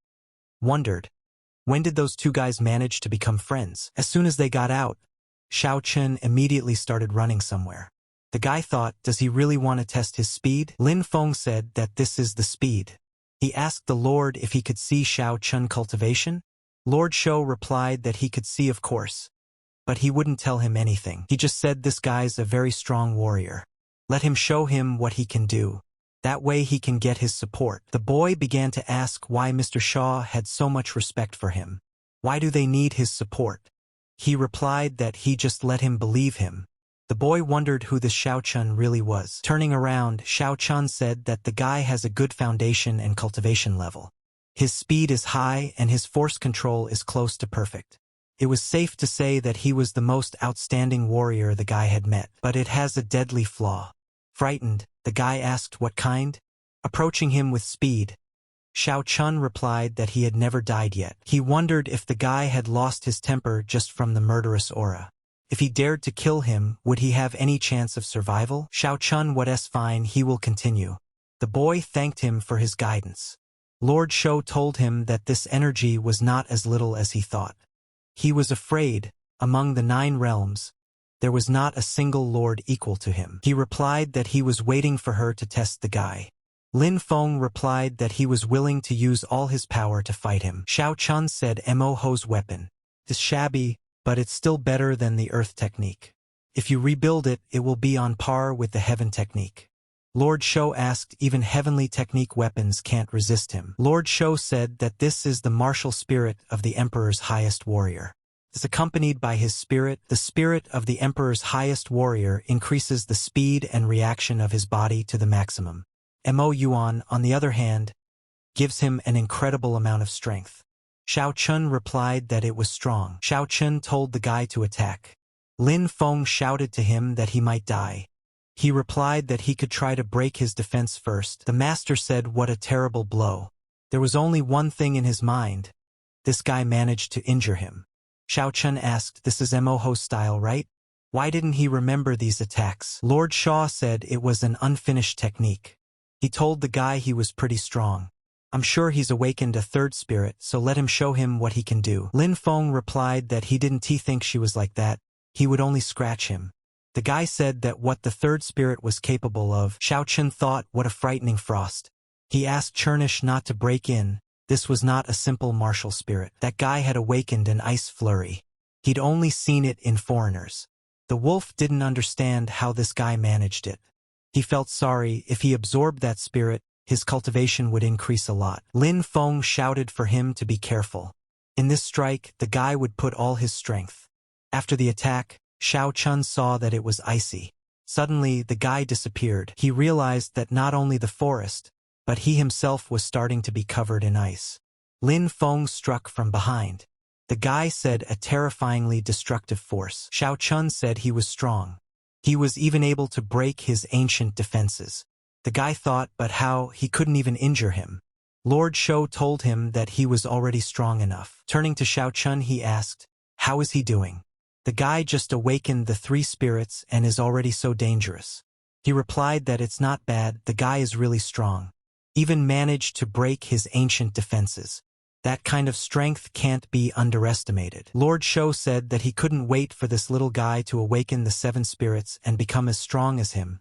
wondered, when did those 2 guys manage to become friends? As soon as they got out, Xiaoqin immediately started running somewhere. The guy thought, does he really want to test his speed? Lin Feng said that this is the speed. He asked the Lord if he could see Xiaoqin cultivation. Lord Shou replied that he could see, of course. But he wouldn't tell him anything. He just said this guy's a very strong warrior. Let him show him what he can do. That way he can get his support. The boy began to ask why Mr. Shaw had so much respect for him. Why do they need his support? He replied that he just let him believe him. The boy wondered who this Xiaoqin really was. Turning around, Xiaoqin said that the guy has a good foundation and cultivation level. His speed is high and his force control is close to perfect. It was safe to say that he was the most outstanding warrior the guy had met. But it has a deadly flaw. Frightened, the guy asked what kind? Approaching him with speed, Xiaoqin replied that he had never died yet. He wondered if the guy had lost his temper just from the murderous aura. If he dared to kill him, would he have any chance of survival? Xiaoqin, what's fine, he will continue. The boy thanked him for his guidance. Lord Shou told him that this energy was not as little as he thought. He was afraid, among the 9 realms, there was not a single lord equal to him. He replied that he was waiting for her to test the guy. Lin Feng replied that he was willing to use all his power to fight him. Xiaoqin said Mo Ho's weapon is shabby, but it's still better than the earth technique. If you rebuild it, it will be on par with the heaven technique. Lord Shou asked even heavenly technique weapons can't resist him. Lord Shou said that this is the martial spirit of the Emperor's highest warrior. It's accompanied by his spirit. The spirit of the Emperor's highest warrior increases the speed and reaction of his body to the maximum. Mo Yuan, on the other hand, gives him an incredible amount of strength. Xiaoqin replied that it was strong. Xiaoqin told the guy to attack. Lin Feng shouted to him that he might die. He replied that he could try to break his defense first. The master said what a terrible blow. There was only one thing in his mind. This guy managed to injure him. Xiaoqin asked, this is Mo Ho's style, right? Why didn't he remember these attacks? Lord Shaw said it was an unfinished technique. He told the guy he was pretty strong. I'm sure he's awakened a 3rd spirit, so let him show him what he can do. Lin Feng replied that he didn't think she was like that. He would only scratch him. The guy said that what the 3rd spirit was capable of. Xiaoqin thought, what a frightening frost. He asked Chernish not to break in. This was not a simple martial spirit. That guy had awakened an ice flurry. He'd only seen it in foreigners. The wolf didn't understand how this guy managed it. He felt sorry. If he absorbed that spirit, his cultivation would increase a lot. Lin Feng shouted for him to be careful. In this strike, the guy would put all his strength. After the attack, Xiaoqin saw that it was icy. Suddenly, the guy disappeared. He realized that not only the forest, but he himself was starting to be covered in ice. Lin Feng struck from behind. The guy said a terrifyingly destructive force. Xiaoqin said he was strong. He was even able to break his ancient defenses. The guy thought, but how? He couldn't even injure him. Lord Shou told him that he was already strong enough. Turning to Xiaoqin, he asked, how is he doing? The guy just awakened the 3 spirits and is already so dangerous. He replied that it's not bad, the guy is really strong. Even managed to break his ancient defenses. That kind of strength can't be underestimated. Lord Shou said that he couldn't wait for this little guy to awaken the 7 spirits and become as strong as him,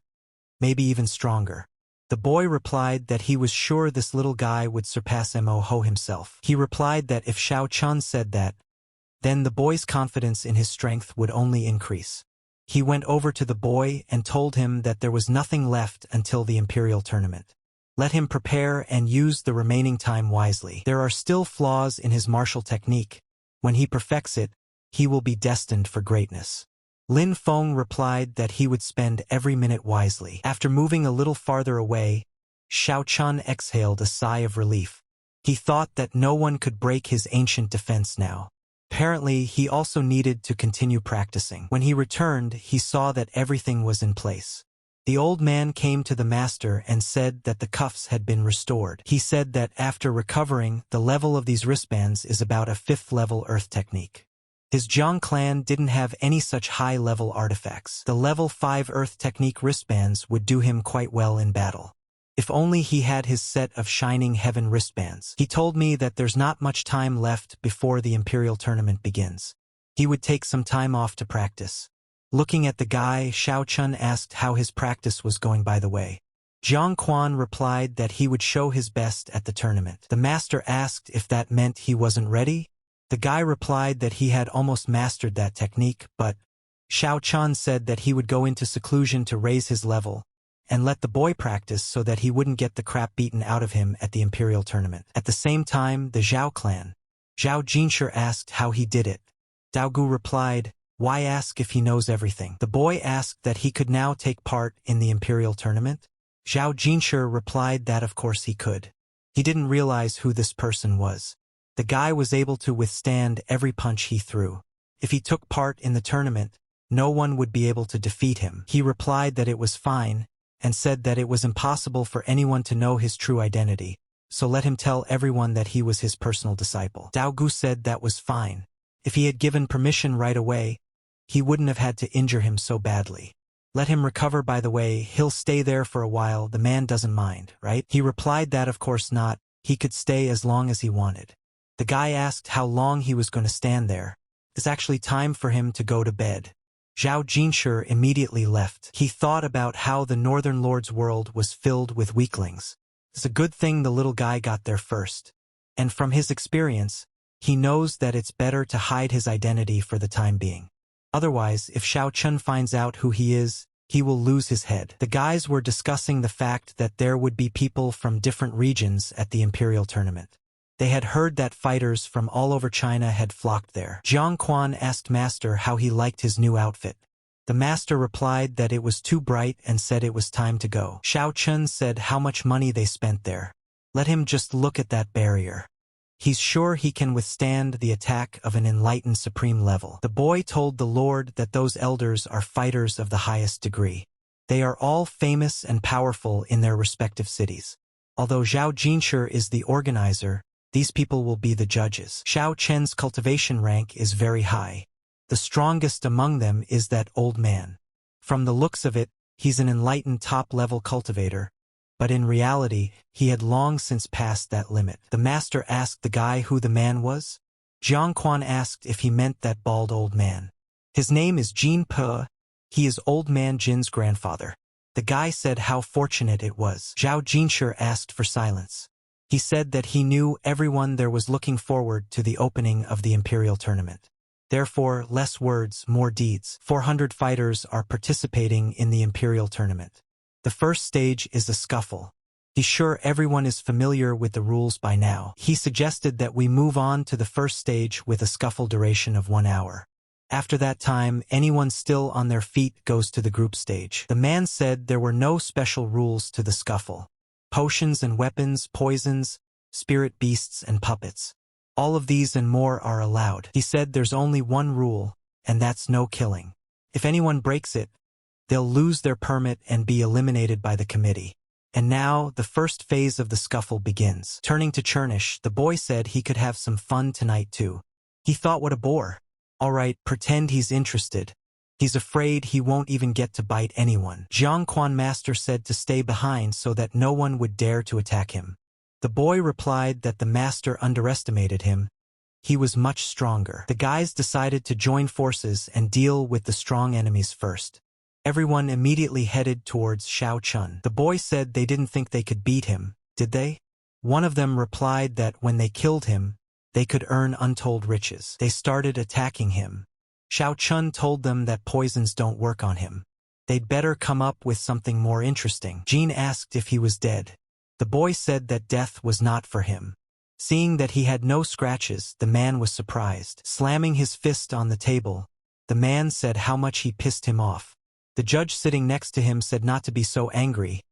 maybe even stronger. The boy replied that he was sure this little guy would surpass Mo Ho himself. He replied that if Xiao Chun said that, then the boy's confidence in his strength would only increase. He went over to the boy and told him that there was nothing left until the Imperial Tournament. Let him prepare and use the remaining time wisely. There are still flaws in his martial technique. When he perfects it, he will be destined for greatness. Lin Feng replied that he would spend every minute wisely. After moving a little farther away, Xiao Chun exhaled a sigh of relief. He thought that no one could break his ancient defense now. Apparently, he also needed to continue practicing. When he returned, he saw that everything was in place. The old man came to the master and said that the cuffs had been restored. He said that after recovering, the level of these wristbands is about a 5th level earth technique. His Jiang clan didn't have any such high-level artifacts. The level 5 earth technique wristbands would do him quite well in battle. If only he had his set of shining heaven wristbands. He told me that there's not much time left before the Imperial Tournament begins. He would take some time off to practice. Looking at the guy, Xiao Chun asked how his practice was going by the way. Jiang Quan replied that he would show his best at the tournament. The master asked if that meant he wasn't ready. The guy replied that he had almost mastered that technique, but Xiao Chun said that he would go into seclusion to raise his level and let the boy practice so that he wouldn't get the crap beaten out of him at the Imperial Tournament. At the same time, the Zhao clan. Zhao Jinshi asked how he did it. Dao Gu replied, "Why ask if he knows everything?" The boy asked that he could now take part in the Imperial Tournament. Zhao Jinshi replied that of course he could. He didn't realize who this person was. The guy was able to withstand every punch he threw. If he took part in the tournament, no one would be able to defeat him. He replied that it was fine, and said that it was impossible for anyone to know his true identity, so let him tell everyone that he was his personal disciple. Dao Gu said that was fine. If he had given permission right away, he wouldn't have had to injure him so badly. Let him recover by the way, he'll stay there for a while, the man doesn't mind, right? He replied that of course not, he could stay as long as he wanted. The guy asked how long he was going to stand there. It's actually time for him to go to bed. Zhao Jinshi immediately left. He thought about how the Northern Lord's world was filled with weaklings. It's a good thing the little guy got there first. And from his experience, he knows that it's better to hide his identity for the time being. Otherwise, if Xiao Chun finds out who he is, he will lose his head. The guys were discussing the fact that there would be people from different regions at the Imperial Tournament. They had heard that fighters from all over China had flocked there. Jiang Quan asked Master how he liked his new outfit. The Master replied that it was too bright and said it was time to go. Xiao Chun said how much money they spent there. Let him just look at that barrier. He's sure he can withstand the attack of an enlightened supreme level. The boy told the Lord that those elders are fighters of the highest degree. They are all famous and powerful in their respective cities. Although Zhao Jinshi is the organizer, these people will be the judges. Xiao Chen's cultivation rank is very high. The strongest among them is that old man. From the looks of it, he's an enlightened top-level cultivator, but in reality, he had long since passed that limit. The master asked the guy who the man was. Jiang Quan asked if he meant that bald old man. His name is Jin Pe. He is old man Jin's grandfather. The guy said how fortunate it was. Zhao Jinshi asked for silence. He said that he knew everyone there was looking forward to the opening of the Imperial Tournament. Therefore, less words, more deeds. 400 fighters are participating in the Imperial Tournament. The first stage is a scuffle. He's sure everyone is familiar with the rules by now. He suggested that we move on to the first stage with a scuffle duration of 1 hour. After that time, anyone still on their feet goes to the group stage. The man said there were no special rules to the scuffle. Potions and weapons, poisons, spirit beasts and puppets. All of these and more are allowed. He said there's only one rule, and that's no killing. If anyone breaks it, they'll lose their permit and be eliminated by the committee. And now, the first phase of the scuffle begins. Turning to Chernish, the boy said he could have some fun tonight too. He thought what a bore. All right, pretend he's interested. He's afraid he won't even get to bite anyone. Jiang Quan Master said to stay behind so that no one would dare to attack him. The boy replied that the master underestimated him. He was much stronger. The guys decided to join forces and deal with the strong enemies first. Everyone immediately headed towards Xiao Chun. The boy said they didn't think they could beat him, did they? One of them replied that when they killed him, they could earn untold riches. They started attacking him. Xiao Chun told them that poisons don't work on him. They'd better come up with something more interesting. Jean asked if he was dead. The boy said that death was not for him. Seeing that he had no scratches, the man was surprised. Slamming his fist on the table, the man said how much he pissed him off. The judge sitting next to him said not to be so angry.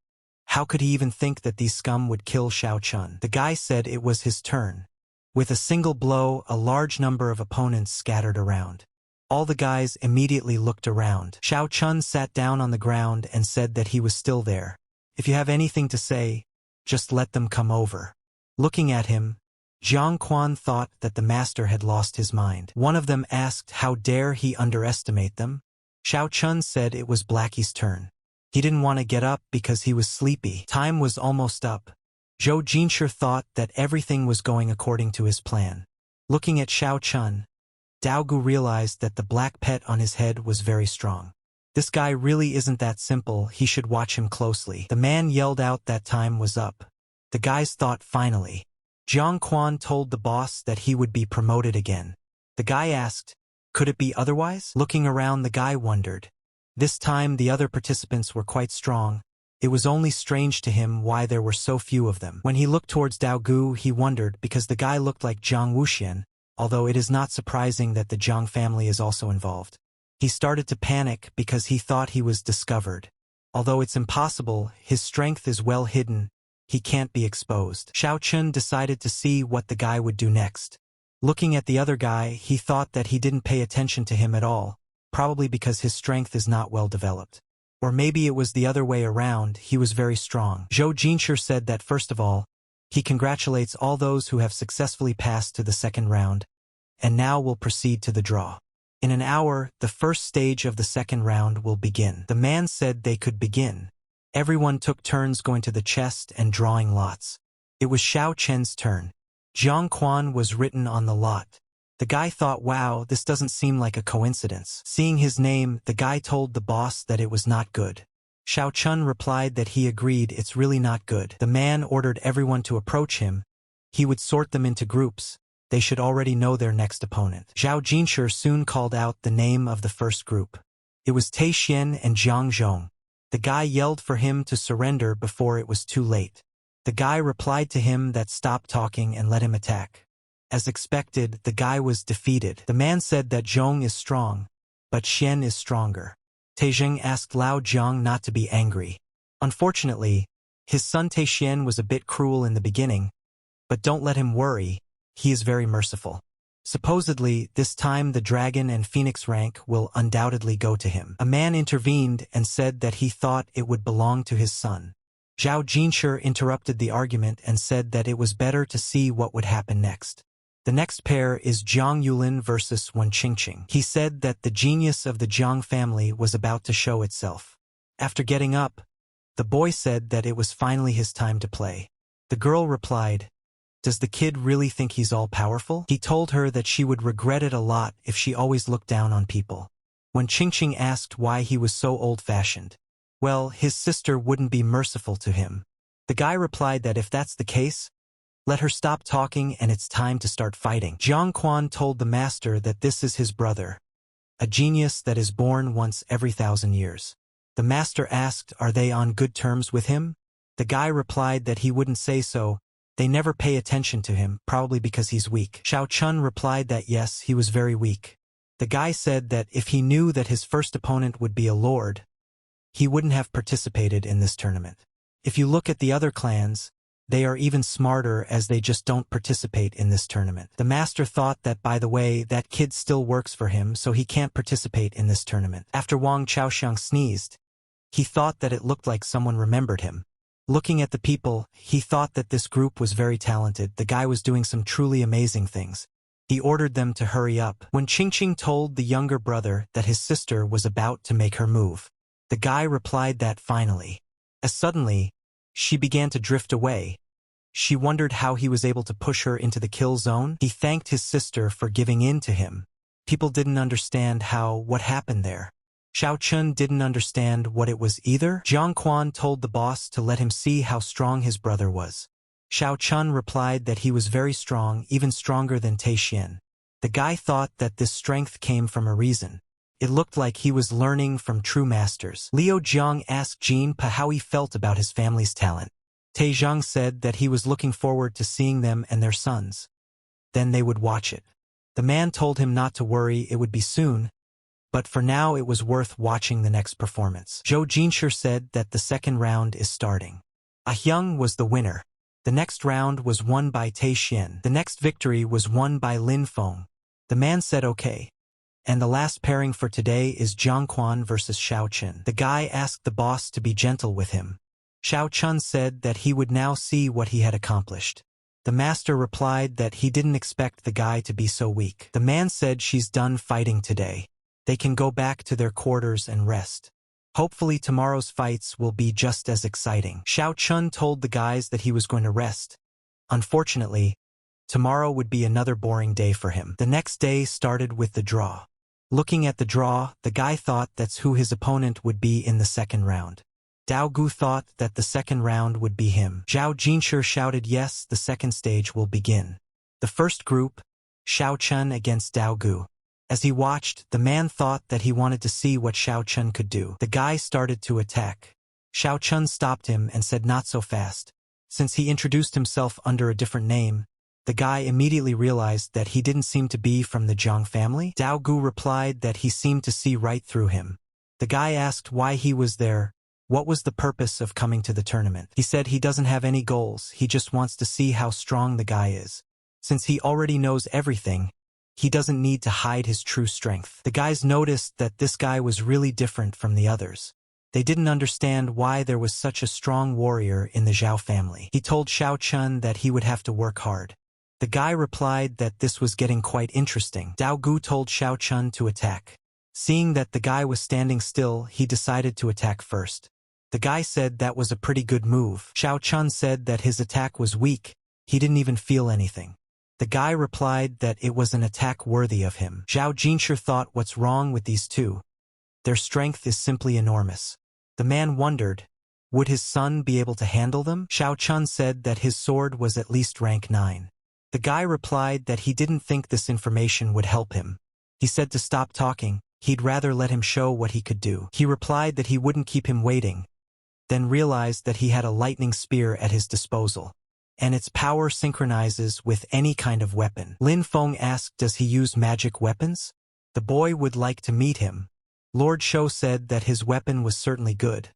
How could he even think that these scum would kill Xiao Chun? The guy said it was his turn. With a single blow, a large number of opponents scattered around. All the guys immediately looked around. Xiao Chun sat down on the ground and said that he was still there. If you have anything to say, just let them come over. Looking at him, Jiang Quan thought that the master had lost his mind. One of them asked how dare he underestimate them. Xiao Chun said it was Blackie's turn. He didn't want to get up because he was sleepy. Time was almost up. Zhou Jinshi thought that everything was going according to his plan. Looking at Xiao Chun, Daogu realized that the black pet on his head was very strong. This guy really isn't that simple, he should watch him closely. The man yelled out that time was up. The guys thought finally. Jiang Quan told the boss that he would be promoted again. The guy asked, could it be otherwise? Looking around, the guy wondered. This time the other participants were quite strong. It was only strange to him why there were so few of them. When he looked towards Daogu, he wondered because the guy looked like Zhang Wuxian, although it is not surprising that the Zhang family is also involved. He started to panic because he thought he was discovered. Although it's impossible, his strength is well hidden, he can't be exposed. Xiao Chun decided to see what the guy would do next. Looking at the other guy, he thought that he didn't pay attention to him at all, probably because his strength is not well developed. Or maybe it was the other way around, he was very strong. Zhou Jinshi said that first of all, he congratulates all those who have successfully passed to the second round, and now will proceed to the draw. In an hour, the first stage of the second round will begin. The man said they could begin. Everyone took turns going to the chest and drawing lots. It was Xiao Chen's turn. Jiang Quan was written on the lot. The guy thought, wow, this doesn't seem like a coincidence. Seeing his name, the guy told the boss that it was not good. Xiao Chun replied that he agreed it's really not good. The man ordered everyone to approach him. He would sort them into groups. They should already know their next opponent. Zhou Jinshi soon called out the name of the first group. It was Tai Xian and Jiang Zhong. The guy yelled for him to surrender before it was too late. The guy replied to him that stop talking and let him attack. As expected, the guy was defeated. The man said that Zhong is strong, but Xian is stronger. Taizheng asked Lao Jiang not to be angry. Unfortunately, his son Taixian was a bit cruel in the beginning, but don't let him worry, he is very merciful. Supposedly, this time the dragon and phoenix rank will undoubtedly go to him. A man intervened and said that he thought it would belong to his son. Zhou Jinshi interrupted the argument and said that it was better to see what would happen next. The next pair is Jiang Yulin versus Wen Qingqing. He said that the genius of the Jiang family was about to show itself. After getting up, the boy said that it was finally his time to play. The girl replied, does the kid really think he's all-powerful? He told her that she would regret it a lot if she always looked down on people. When Qingqing asked why he was so old-fashioned, well, his sister wouldn't be merciful to him. The guy replied that if that's the case, let her stop talking and it's time to start fighting. Jiang Quan told the master that this is his brother, a genius that is born once every 1,000 years. The master asked, are they on good terms with him? The guy replied that he wouldn't say so. They never pay attention to him, probably because he's weak. Xiao Chun replied that yes, he was very weak. The guy said that if he knew that his first opponent would be a lord, he wouldn't have participated in this tournament. If you look at the other clans, they are even smarter as they just don't participate in this tournament. The master thought that, by the way, that kid still works for him, so he can't participate in this tournament. After Wang Chaoxiang sneezed, he thought that it looked like someone remembered him. Looking at the people, he thought that this group was very talented. The guy was doing some truly amazing things. He ordered them to hurry up. When Qingqing told the younger brother that his sister was about to make her move, the guy replied that finally. As suddenly, she began to drift away. She wondered how he was able to push her into the kill zone. He thanked his sister for giving in to him. People didn't understand what happened there. Xiao Chun didn't understand what it was either. Jiang Quan told the boss to let him see how strong his brother was. Xiao Chun replied that he was very strong, even stronger than Tai Xian. The guy thought that this strength came from a reason. It looked like he was learning from true masters. Liu Jiang asked Jin Pa how he felt about his family's talent. Tai Zhang said that he was looking forward to seeing them and their sons. Then they would watch it. The man told him not to worry, it would be soon, but for now it was worth watching the next performance. Zhou Jinshi said that the second round is starting. Ah Hyung was the winner. The next round was won by Tai Xian. The next victory was won by Lin Feng. The man said okay. And the last pairing for today is Jiang Quan versus Xiao Chun. The guy asked the boss to be gentle with him. Xiao Chun said that he would now see what he had accomplished. The master replied that he didn't expect the guy to be so weak. The man said she's done fighting today. They can go back to their quarters and rest. Hopefully tomorrow's fights will be just as exciting. Xiao Chun told the guys that he was going to rest. Unfortunately, tomorrow would be another boring day for him. The next day started with the draw. Looking at the draw, the guy thought that's who his opponent would be in the second round. Dao Gu thought that the second round would be him. Zhao Jinshi shouted yes, the second stage will begin. The first group, Xiao Chun against Dao Gu. As he watched, the man thought that he wanted to see what Xiao Chun could do. The guy started to attack. Xiao Chun stopped him and said not so fast. Since he introduced himself under a different name, the guy immediately realized that he didn't seem to be from the Zhang family. Dao Gu replied that he seemed to see right through him. The guy asked why he was there, what was the purpose of coming to the tournament. He said he doesn't have any goals, he just wants to see how strong the guy is. Since he already knows everything, he doesn't need to hide his true strength. The guys noticed that this guy was really different from the others. They didn't understand why there was such a strong warrior in the Zhao family. He told Xiao Chun that he would have to work hard. The guy replied that this was getting quite interesting. Dao Gu told Xiao Chun to attack. Seeing that the guy was standing still, he decided to attack first. The guy said that was a pretty good move. Xiao Chun said that his attack was weak, he didn't even feel anything. The guy replied that it was an attack worthy of him. Zhao Jinshi thought what's wrong with these two? Their strength is simply enormous. The man wondered, would his son be able to handle them? Xiao Chun said that his sword was at least rank 9. The guy replied that he didn't think this information would help him. He said to stop talking, he'd rather let him show what he could do. He replied that he wouldn't keep him waiting, then realized that he had a lightning spear at his disposal, and its power synchronizes with any kind of weapon. Lin Feng asked, does he use magic weapons? The boy would like to meet him. Lord Shou said that his weapon was certainly good,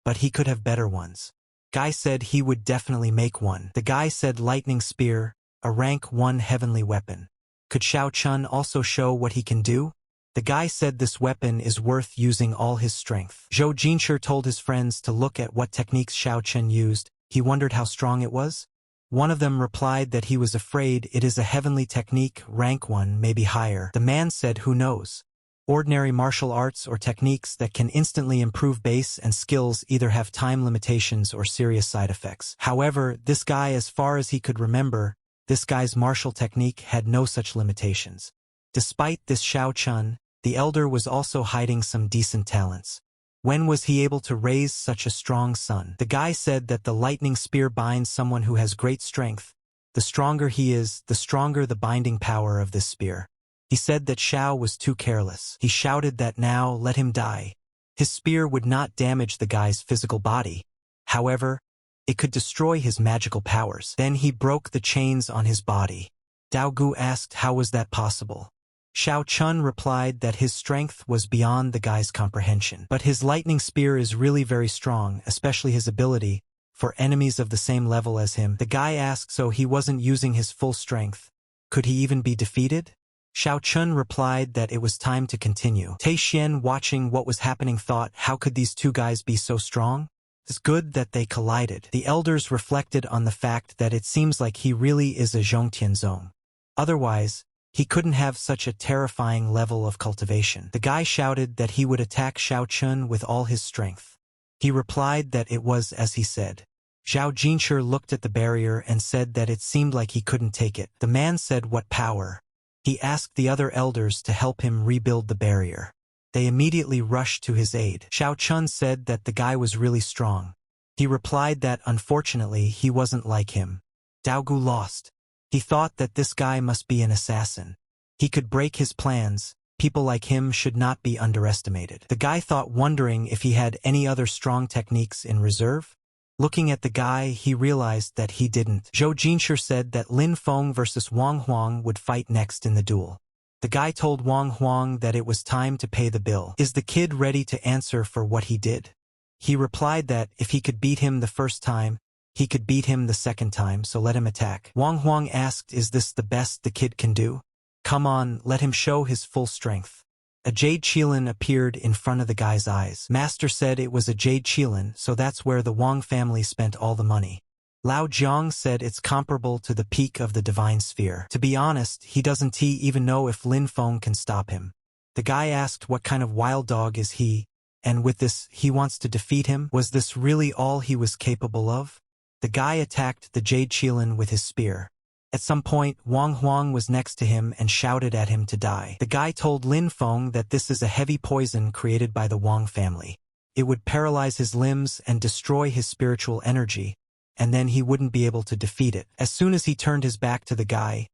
but he could have better ones. Guy said he would definitely make one. The guy said lightning spear, a rank 1 heavenly weapon. Could Xiao Chun also show what he can do? The guy said this weapon is worth using all his strength. Zhou Jinshi told his friends to look at what techniques Xiao Chun used. He wondered how strong it was. One of them replied that he was afraid it is a heavenly technique, rank 1, maybe higher. The man said who knows? Ordinary martial arts or techniques that can instantly improve base and skills either have time limitations or serious side effects. However, this guy, as far as he could remember, this guy's martial technique had no such limitations. Despite this, Xiao Chun, the elder, was also hiding some decent talents. When was he able to raise such a strong son? The guy said that the lightning spear binds someone who has great strength. The stronger he is, the stronger the binding power of this spear. He said that Xiao was too careless. He shouted that now let him die. His spear would not damage the guy's physical body. However, it could destroy his magical powers. Then he broke the chains on his body. Dao Gu asked how was that possible. Xiao Chun replied that his strength was beyond the guy's comprehension. But his lightning spear is really very strong, especially his ability, for enemies of the same level as him. The guy asked so he wasn't using his full strength. Could he even be defeated? Xiao Chun replied that it was time to continue. Tai Xian, watching what was happening, thought, how could these two guys be so strong? It's good that they collided. The elders reflected on the fact that it seems like he really is a Zhongtianzong. Otherwise, he couldn't have such a terrifying level of cultivation. The guy shouted that he would attack Xiao Chun with all his strength. He replied that it was as he said. Zhao Jinshi looked at the barrier and said that it seemed like he couldn't take it. The man said, "What power?" He asked the other elders to help him rebuild the barrier. They immediately rushed to his aid. Xiao Chun said that the guy was really strong. He replied that unfortunately he wasn't like him. Daogu lost. He thought that this guy must be an assassin. He could break his plans. People like him should not be underestimated. The guy thought, wondering if he had any other strong techniques in reserve. Looking at the guy, he realized that he didn't. Zhou Jinshi said that Lin Feng versus Wang Huang would fight next in the duel. The guy told Wang Huang that it was time to pay the bill. Is the kid ready to answer for what he did? He replied that if he could beat him the first time, he could beat him the second time, so let him attack. Wang Huang asked, is this the best the kid can do? Come on, let him show his full strength. A jade qilin appeared in front of the guy's eyes. Master said it was a jade qilin, so that's where the Wang family spent all the money. Lao Jiang said it's comparable to the peak of the divine sphere. To be honest, he doesn't even know if Lin Feng can stop him. The guy asked what kind of wild dog is he, and with this, he wants to defeat him. Was this really all he was capable of? The guy attacked the jade qilin with his spear. At some point, Wang Huang was next to him and shouted at him to die. The guy told Lin Feng that this is a heavy poison created by the Wang family. It would paralyze his limbs and destroy his spiritual energy, and then he wouldn't be able to defeat it. As soon as he turned his back to the guy,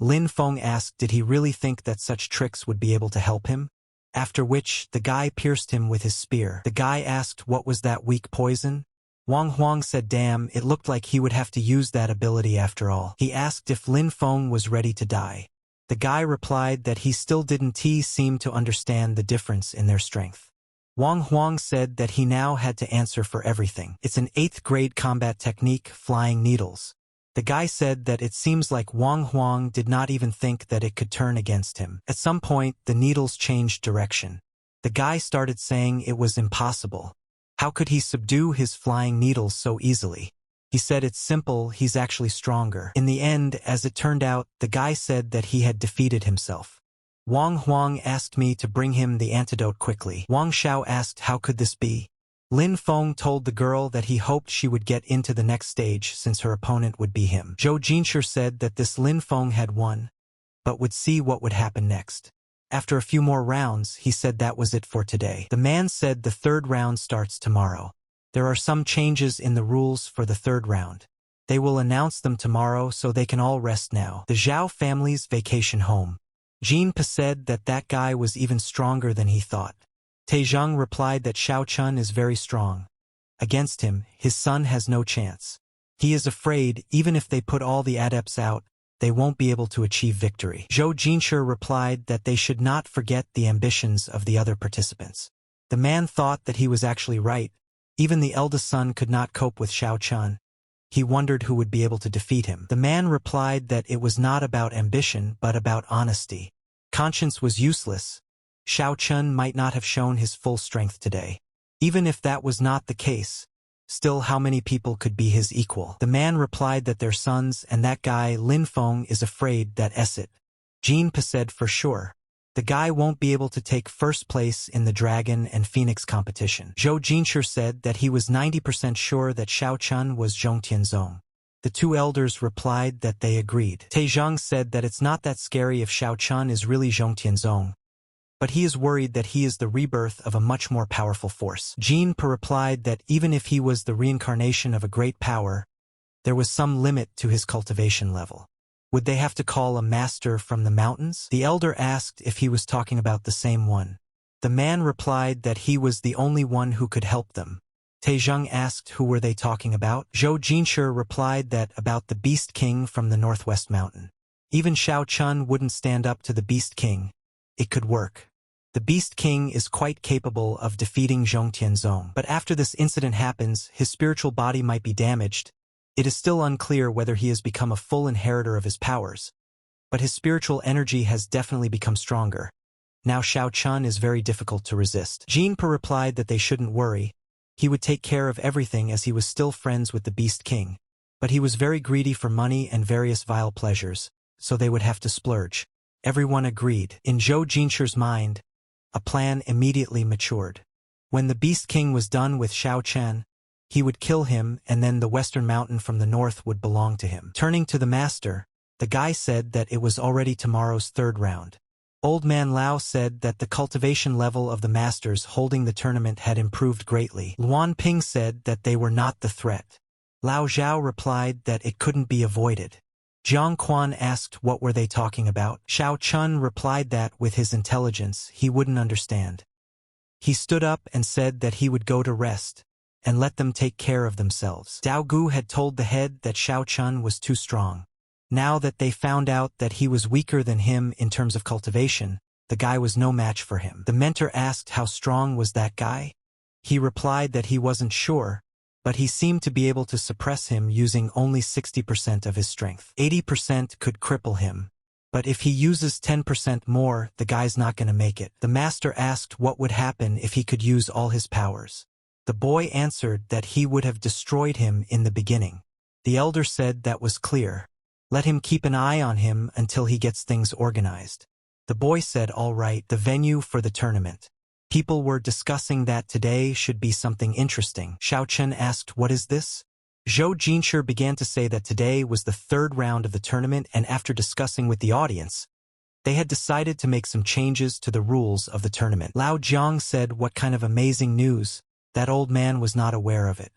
Lin Feng asked did he really think that such tricks would be able to help him? After which, the guy pierced him with his spear. The guy asked what was that weak poison? Wang Huang said damn, it looked like he would have to use that ability after all. He asked if Lin Feng was ready to die. The guy replied that he still didn't seem to understand the difference in their strength. Wang Huang said that he now had to answer for everything. It's an 8th grade combat technique, flying needles. The guy said that it seems like Wang Huang did not even think that it could turn against him. At some point, the needles changed direction. The guy started saying it was impossible. How could he subdue his flying needles so easily? He said it's simple, he's actually stronger. In the end, as it turned out, the guy said that he had defeated himself. Wang Huang asked me to bring him the antidote quickly. Wang Xiao asked how could this be? Lin Feng told the girl that he hoped she would get into the next stage since her opponent would be him. Zhou Jinshi said that this Lin Feng had won, but would see what would happen next. After a few more rounds, he said that was it for today. The man said the 3rd round starts tomorrow. There are some changes in the rules for the 3rd round. They will announce them tomorrow so they can all rest now. The Zhao family's vacation home. Jin Pa said that that guy was even stronger than he thought. Taizheng replied that Xiao Chun is very strong. Against him, his son has no chance. He is afraid even if they put all the adepts out, they won't be able to achieve victory. Zhou Jinshi replied that they should not forget the ambitions of the other participants. The man thought that he was actually right. Even the eldest son could not cope with Xiao Chun. He wondered who would be able to defeat him. The man replied that it was not about ambition but about honesty. Conscience was useless. Xiao Chun might not have shown his full strength today. Even if that was not the case, still how many people could be his equal? The man replied that their sons and that guy Lin Feng is afraid that it. Jin Pa said for sure. The guy won't be able to take first place in the Dragon and Phoenix competition. Zhou Jinshi said that he was 90% sure that Xiao Chun was Zhong Tianzong. The 2 elders replied that they agreed. Taizheng said that it's not that scary if Xiao Chun is really Zhong Tianzong, but he is worried that he is the rebirth of a much more powerful force. Jin Pa replied that even if he was the reincarnation of a great power, there was some limit to his cultivation level. Would they have to call a master from the mountains? The elder asked if he was talking about the same one. The man replied that he was the only one who could help them. Taizheng asked who were they talking about? Zhou Jinshi replied that about the Beast King from the Northwest Mountain. Even Xiao Chun wouldn't stand up to the Beast King. It could work. The Beast King is quite capable of defeating Zhong Tianzong. But after this incident happens, his spiritual body might be damaged. It is still unclear whether he has become a full inheritor of his powers. But his spiritual energy has definitely become stronger. Now Xiao Chun is very difficult to resist. Jin Pa replied that they shouldn't worry. He would take care of everything as he was still friends with the Beast King. But he was very greedy for money and various vile pleasures, so they would have to splurge. Everyone agreed. In Zhou Jinshi's mind, a plan immediately matured. When the Beast King was done with Xiao Chen, He would kill him, and then the western mountain from the north would belong to him. Turning to the master, the guy said that it was already tomorrow's third round. Old man Lao said that the cultivation level of the masters holding the tournament had improved greatly. Luan Ping said that they were not the threat. Lao Zhao replied that it couldn't be avoided. Jiang Quan asked what were they talking about. Xiao Chun replied that with his intelligence he wouldn't understand. He stood up and said that he would go to rest and let them take care of themselves. Dao Gu had told the head that Xiao Chun was too strong. Now that they found out that he was weaker than him in terms of cultivation, the guy was no match for him. The mentor asked how strong was that guy. He replied that he wasn't sure, but he seemed to be able to suppress him using only 60% of his strength. 80% could cripple him, but if he uses 10% more, the guy's not going to make it. The master asked what would happen if he could use all his powers. The boy answered that he would have destroyed him in the beginning. The elder said that was clear. Let him keep an eye on him until he gets things organized. The boy said all right. The venue for the tournament. People were discussing that today should be something interesting. Xiao Chen asked, what is this? Zhou Jinshi began to say that today was the third round of the tournament, and after discussing with the audience, they had decided to make some changes to the rules of the tournament. Lao Jiang said, what kind of amazing news? That old man was not aware of it.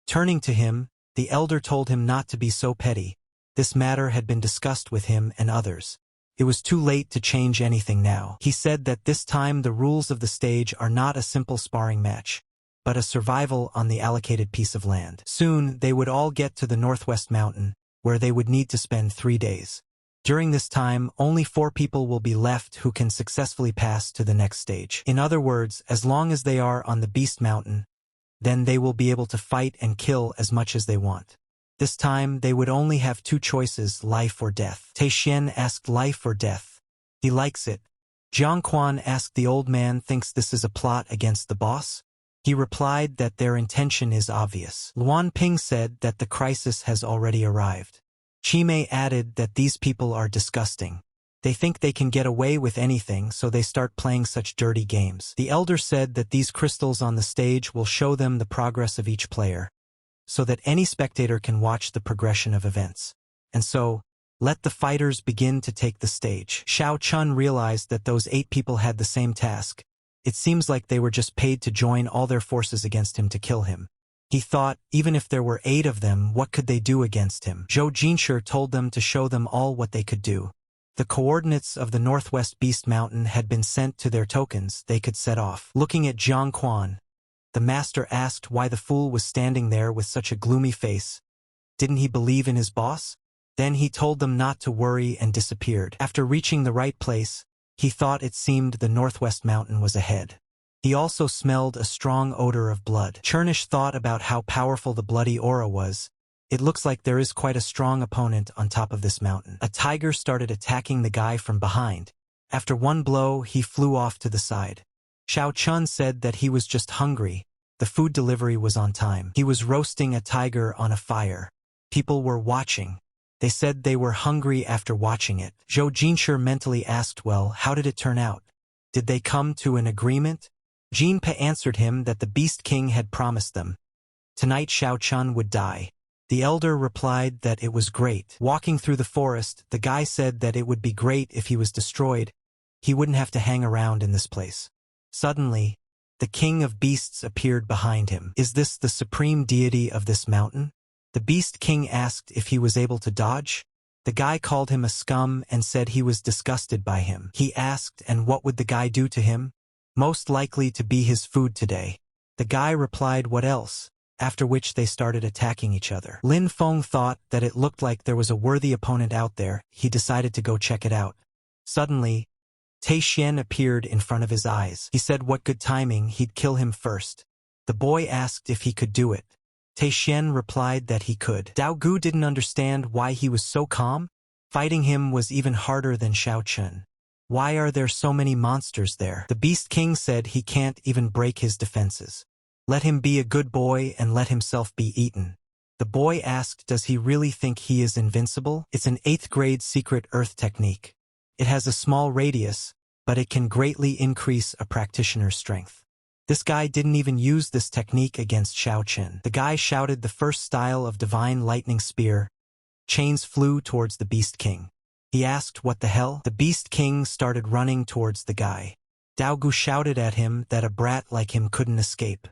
Turning to him, the elder told him not to be so petty. This matter had been discussed with him and others. It was too late to change anything now. He said that this time the rules of the stage are not a simple sparring match, but a survival on the allocated piece of land. Soon, they would all get to the northwest mountain, where they would need to spend 3 days. During this time, only 4 people will be left who can successfully pass to the next stage. In other words, as long as they are on the Beast Mountain, then they will be able to fight and kill as much as they want. This time, they would only have 2 choices, life or death. Teixien asked life or death. He likes it. Jiang Quan asked the old man thinks this is a plot against the boss. He replied that their intention is obvious. Luan Ping said that the crisis has already arrived. Chimei added that these people are disgusting. They think they can get away with anything, so they start playing such dirty games. The elder said that these crystals on the stage will show them the progress of each player, so that any spectator can watch the progression of events. And so, let the fighters begin to take the stage. Xiao Chun realized that those 8 people had the same task. It seems like they were just paid to join all their forces against him to kill him. He thought, even if there were 8 of them, what could they do against him? Zhou Jinshi told them to show them all what they could do. The coordinates of the Northwest Beast Mountain had been sent to their tokens. They could set off. Looking at Jiang Quan, the master asked why the fool was standing there with such a gloomy face. Didn't he believe in his boss? Then he told them not to worry and disappeared. After reaching the right place, he thought it seemed the Northwest Mountain was ahead. He also smelled a strong odor of blood. Chernish thought about how powerful the bloody aura was. It looks like there is quite a strong opponent on top of this mountain. A tiger started attacking the guy from behind. After one blow, he flew off to the side. Xiao Chun said that he was just hungry. The food delivery was on time. He was roasting a tiger on a fire. People were watching. They said they were hungry after watching it. Zhou Jinshi mentally asked, well, how did it turn out? Did they come to an agreement? Jinpe answered him that the Beast King had promised them. Tonight Xiao Chun would die. The elder replied that it was great. Walking through the forest, the guy said that it would be great if he was destroyed. He wouldn't have to hang around in this place. Suddenly, the king of beasts appeared behind him. Is this the supreme deity of this mountain? The Beast King asked if he was able to dodge. The guy called him a scum and said he was disgusted by him. He asked, and what would the guy do to him? Most likely to be his food today. The guy replied, what else? After which they started attacking each other. Lin Feng thought that it looked like there was a worthy opponent out there. He decided to go check it out. Suddenly, Teixien appeared in front of his eyes. He said what good timing, he'd kill him first. The boy asked if he could do it. Teixien replied that he could. Dao Gu didn't understand why he was so calm. Fighting him was even harder than Xiao Chun. Why are there so many monsters there? The Beast King said he can't even break his defenses. Let him be a good boy and let himself be eaten. The boy asked, does he really think he is invincible? It's an 8th grade secret earth technique. It has a small radius, but it can greatly increase a practitioner's strength. This guy didn't even use this technique against Xiao Chen. The guy shouted the first style of divine lightning spear. Chains flew towards the Beast King. He asked what the hell? The Beast King started running towards the guy. Daogu shouted at him that a brat like him couldn't escape.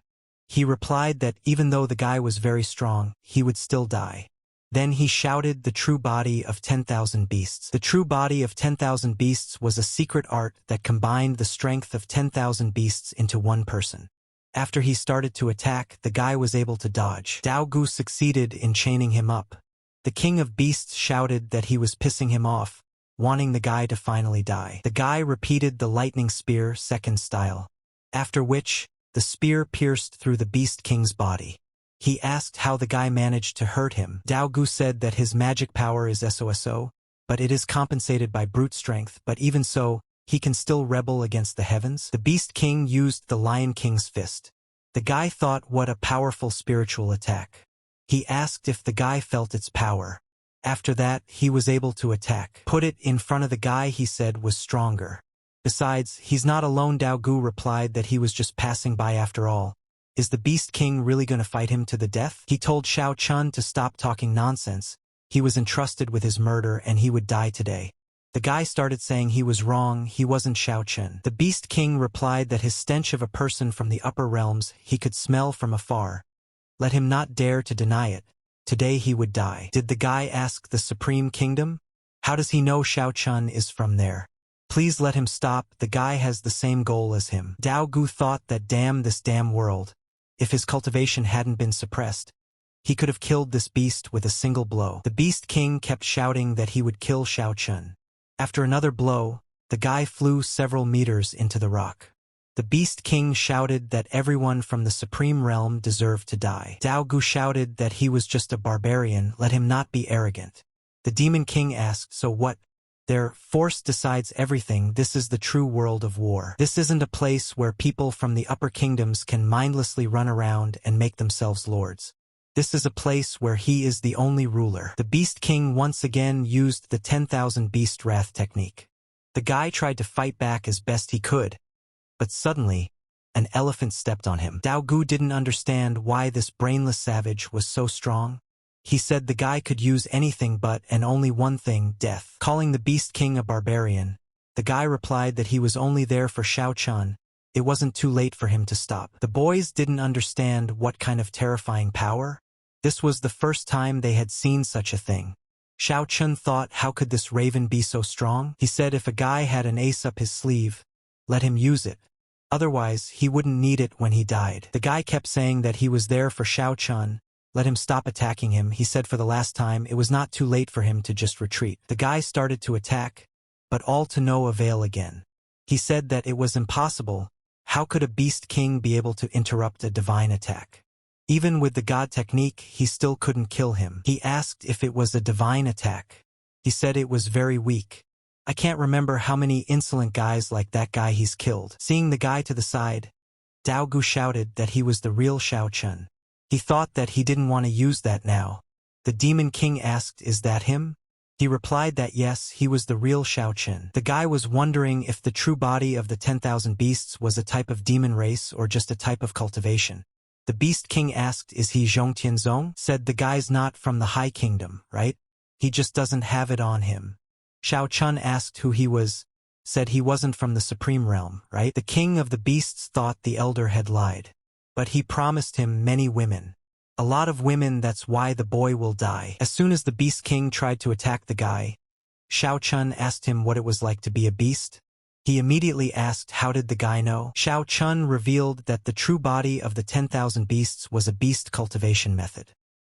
He replied that even though the guy was very strong, he would still die. Then he shouted the true body of 10,000 beasts. The true body of 10,000 beasts was a secret art that combined the strength of 10,000 beasts into one person. After he started to attack, the guy was able to dodge. Daogu succeeded in chaining him up. The king of beasts shouted that he was pissing him off, wanting the guy to finally die. The guy repeated the lightning spear second style, after which, the spear pierced through the Beast King's body. He asked how the guy managed to hurt him. Daogu said that his magic power is SOSO, but it is compensated by brute strength, but even so, he can still rebel against the heavens. The Beast King used the Lion King's fist. The guy thought what a powerful spiritual attack. He asked if the guy felt its power. After that, he was able to attack. Put it in front of the guy, he said, was stronger. Besides, he's not alone. Daogu replied that he was just passing by after all. Is the Beast King really going to fight him to the death? He told Xiao Chun to stop talking nonsense. He was entrusted with his murder and he would die today. The guy started saying he was wrong, he wasn't Xiao Chun. The Beast King replied that his stench of a person from the upper realms he could smell from afar. Let him not dare to deny it. Today he would die. Did the guy ask the Supreme Kingdom? How does he know Xiao Chun is from there? Please let him stop, the guy has the same goal as him. Daogu thought that damn this damn world. If his cultivation hadn't been suppressed, he could have killed this beast with a single blow. The Beast King kept shouting that he would kill Xiao Chun. After another blow, the guy flew several meters into the rock. The Beast King shouted that everyone from the Supreme Realm deserved to die. Daogu shouted that he was just a barbarian, let him not be arrogant. The Demon King asked, so what? Their force decides everything. This is the true world of war. This isn't a place where people from the upper kingdoms can mindlessly run around and make themselves lords. This is a place where he is the only ruler. The Beast King once again used the 10,000 beast wrath technique. The guy tried to fight back as best he could, but suddenly, an elephant stepped on him. Daogu didn't understand why this brainless savage was so strong. He said the guy could use anything but and only one thing, death. Calling the Beast King a barbarian, the guy replied that he was only there for Xiao Chun. It wasn't too late for him to stop. The boys didn't understand what kind of terrifying power. This was the first time they had seen such a thing. Xiao Chun thought, how could this raven be so strong? He said if a guy had an ace up his sleeve, let him use it. Otherwise, he wouldn't need it when he died. The guy kept saying that he was there for Xiao Chun. Let him stop attacking him. He said for the last time it was not too late for him to just retreat. The guy started to attack, but all to no avail again. He said that it was impossible. How could a Beast King be able to interrupt a divine attack? Even with the god technique, he still couldn't kill him. He asked if it was a divine attack. He said it was very weak. I can't remember how many insolent guys like that guy he's killed. Seeing the guy to the side, Daogu shouted that he was the real Xiao Chun. He thought that he didn't want to use that now. The Demon King asked, is that him? He replied that yes, he was the real Xiao Chun. The guy was wondering if the true body of the 10,000 beasts was a type of demon race or just a type of cultivation. The Beast King asked, is he Zhongtianzong? Said the guy's not from the High Kingdom, right? He just doesn't have it on him. Xiao Chun asked who he was. Said he wasn't from the Supreme Realm, right? The King of the Beasts thought the elder had lied. But he promised him many women. A lot of women, that's why the boy will die. As soon as the Beast King tried to attack the guy, Xiao Chun asked him what it was like to be a beast. He immediately asked how did the guy know? Xiao Chun revealed that the true body of the 10,000 beasts was a beast cultivation method.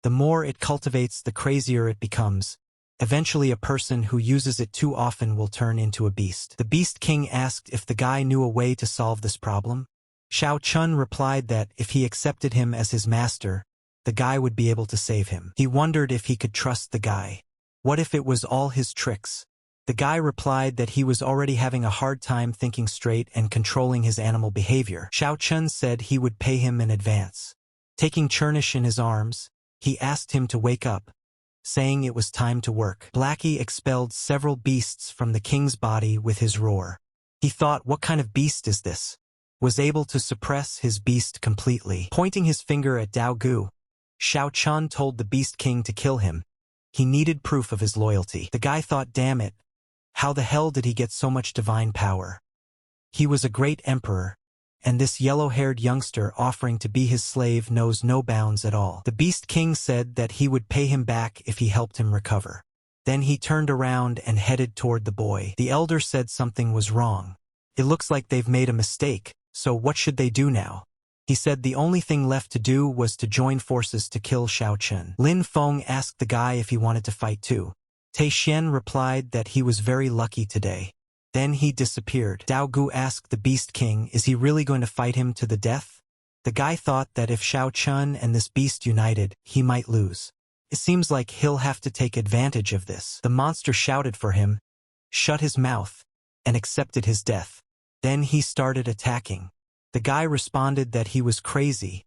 The more it cultivates, the crazier it becomes. Eventually a person who uses it too often will turn into a beast. The Beast King asked if the guy knew a way to solve this problem. Xiao Chun replied that if he accepted him as his master, the guy would be able to save him. He wondered if he could trust the guy. What if it was all his tricks? The guy replied that he was already having a hard time thinking straight and controlling his animal behavior. Xiao Chun said he would pay him in advance. Taking Chernish in his arms, he asked him to wake up, saying it was time to work. Blackie expelled several beasts from the king's body with his roar. He thought, what kind of beast is this? was able to suppress his beast completely. Pointing his finger at Dao Gu, Shao Chun told the Beast King to kill him. He needed proof of his loyalty. The guy thought, damn it, how the hell did he get so much divine power? He was a great emperor, and this yellow-haired youngster offering to be his slave knows no bounds at all. The Beast King said that he would pay him back if he helped him recover. Then he turned around and headed toward the boy. The elder said something was wrong. It looks like they've made a mistake, so what should they do now? He said the only thing left to do was to join forces to kill Shao Chun. Lin Feng asked the guy if he wanted to fight too. Tai Xian replied that he was very lucky today. Then he disappeared. Dao Gu asked the Beast King, is he really going to fight him to the death? The guy thought that if Shao Chun and this beast united, he might lose. It seems like he'll have to take advantage of this. The monster shouted for him, shut his mouth, and accepted his death. Then he started attacking. The guy responded that he was crazy,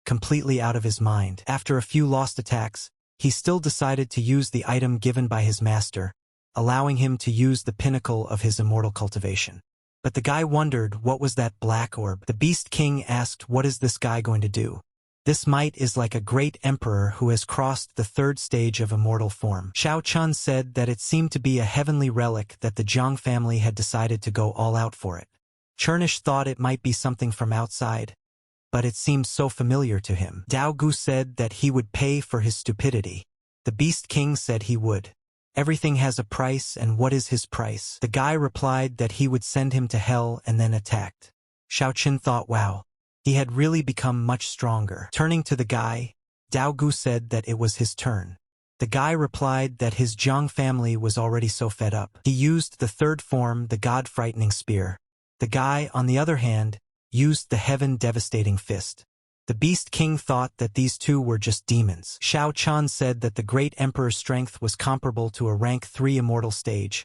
completely out of his mind. After a few lost attacks, he still decided to use the item given by his master, allowing him to use the pinnacle of his immortal cultivation. But the guy wondered what was that black orb. The Beast King asked, what is this guy going to do? This might is like a great emperor who has crossed the third stage of immortal form. Shao Chun said that it seemed to be a heavenly relic that the Zhang family had decided to go all out for it. Chernish thought it might be something from outside, but it seemed so familiar to him. Dao Gu said that he would pay for his stupidity. The Beast King said he would. Everything has a price, and what is his price? The guy replied that he would send him to hell and then attacked. Shao Chun thought, wow, he had really become much stronger. Turning to the guy, Dao Gu said that it was his turn. The guy replied that his Zhang family was already so fed up. He used the third form, the God-frightening spear. The guy, on the other hand, used the heaven-devastating fist. The Beast King thought that these two were just demons. Shao Chun said that the great emperor's strength was comparable to a rank 3 immortal stage.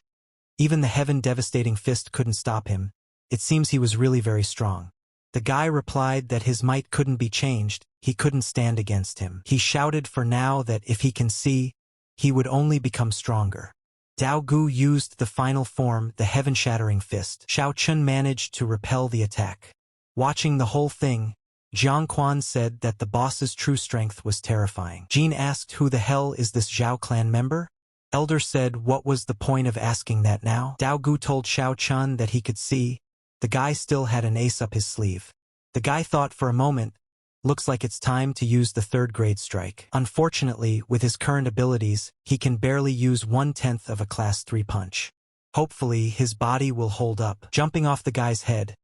Even the heaven-devastating fist couldn't stop him. It seems he was really very strong. The guy replied that his might couldn't be changed, he couldn't stand against him. He shouted for now that if he can see, he would only become stronger. Dao Gu used the final form, the heaven-shattering fist. Shao Chun managed to repel the attack. Watching the whole thing, Jiang Quan said that the boss's true strength was terrifying. Jean asked, who the hell is this Zhao clan member? Elder said, what was the point of asking that now? Dao Gu told Shao Chun that he could see. The guy still had an ace up his sleeve. The guy thought for a moment, looks like it's time to use the third-grade strike. Unfortunately, with his current abilities, he can barely use 1/10 of a class 3 punch. Hopefully, his body will hold up. Jumping off the guy's head,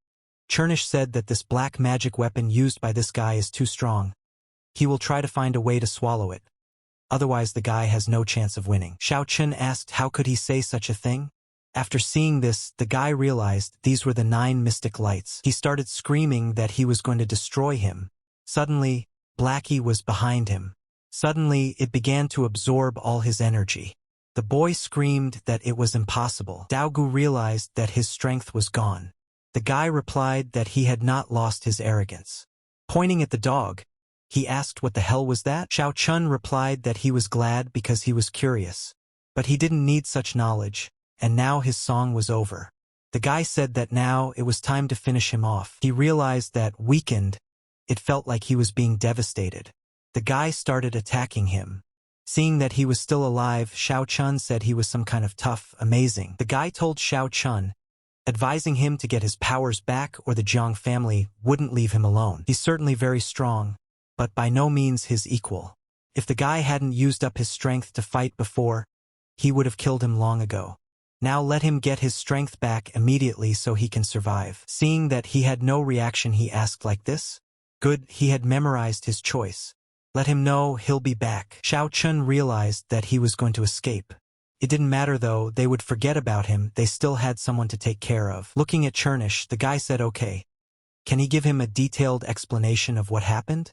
Chernish said that this black magic weapon used by this guy is too strong. He will try to find a way to swallow it. Otherwise, the guy has no chance of winning. Shao Chun asked how could he say such a thing? After seeing this, the guy realized these were the 9 mystic lights. He started screaming that he was going to destroy him. Suddenly, Blackie was behind him. Suddenly, it began to absorb all his energy. The boy screamed that it was impossible. Dao Gu realized that his strength was gone. The guy replied that he had not lost his arrogance. Pointing at the dog, he asked what the hell was that? Shao Chun replied that he was glad because he was curious. But he didn't need such knowledge, and now his song was over. The guy said that now it was time to finish him off. He realized that, weakened, it felt like he was being devastated. The guy started attacking him. Seeing that he was still alive, Shao Chun said he was some kind of tough, amazing. The guy told Shao Chun, advising him to get his powers back or the Jiang family wouldn't leave him alone. He's certainly very strong, but by no means his equal. If the guy hadn't used up his strength to fight before, he would have killed him long ago. Now let him get his strength back immediately so he can survive. Seeing that he had no reaction, he asked like this. Good, he had memorized his choice. Let him know he'll be back. Shao Chun realized that he was going to escape. It didn't matter though, they would forget about him, they still had someone to take care of. Looking at Chernish, the guy said okay. Can he give him a detailed explanation of what happened?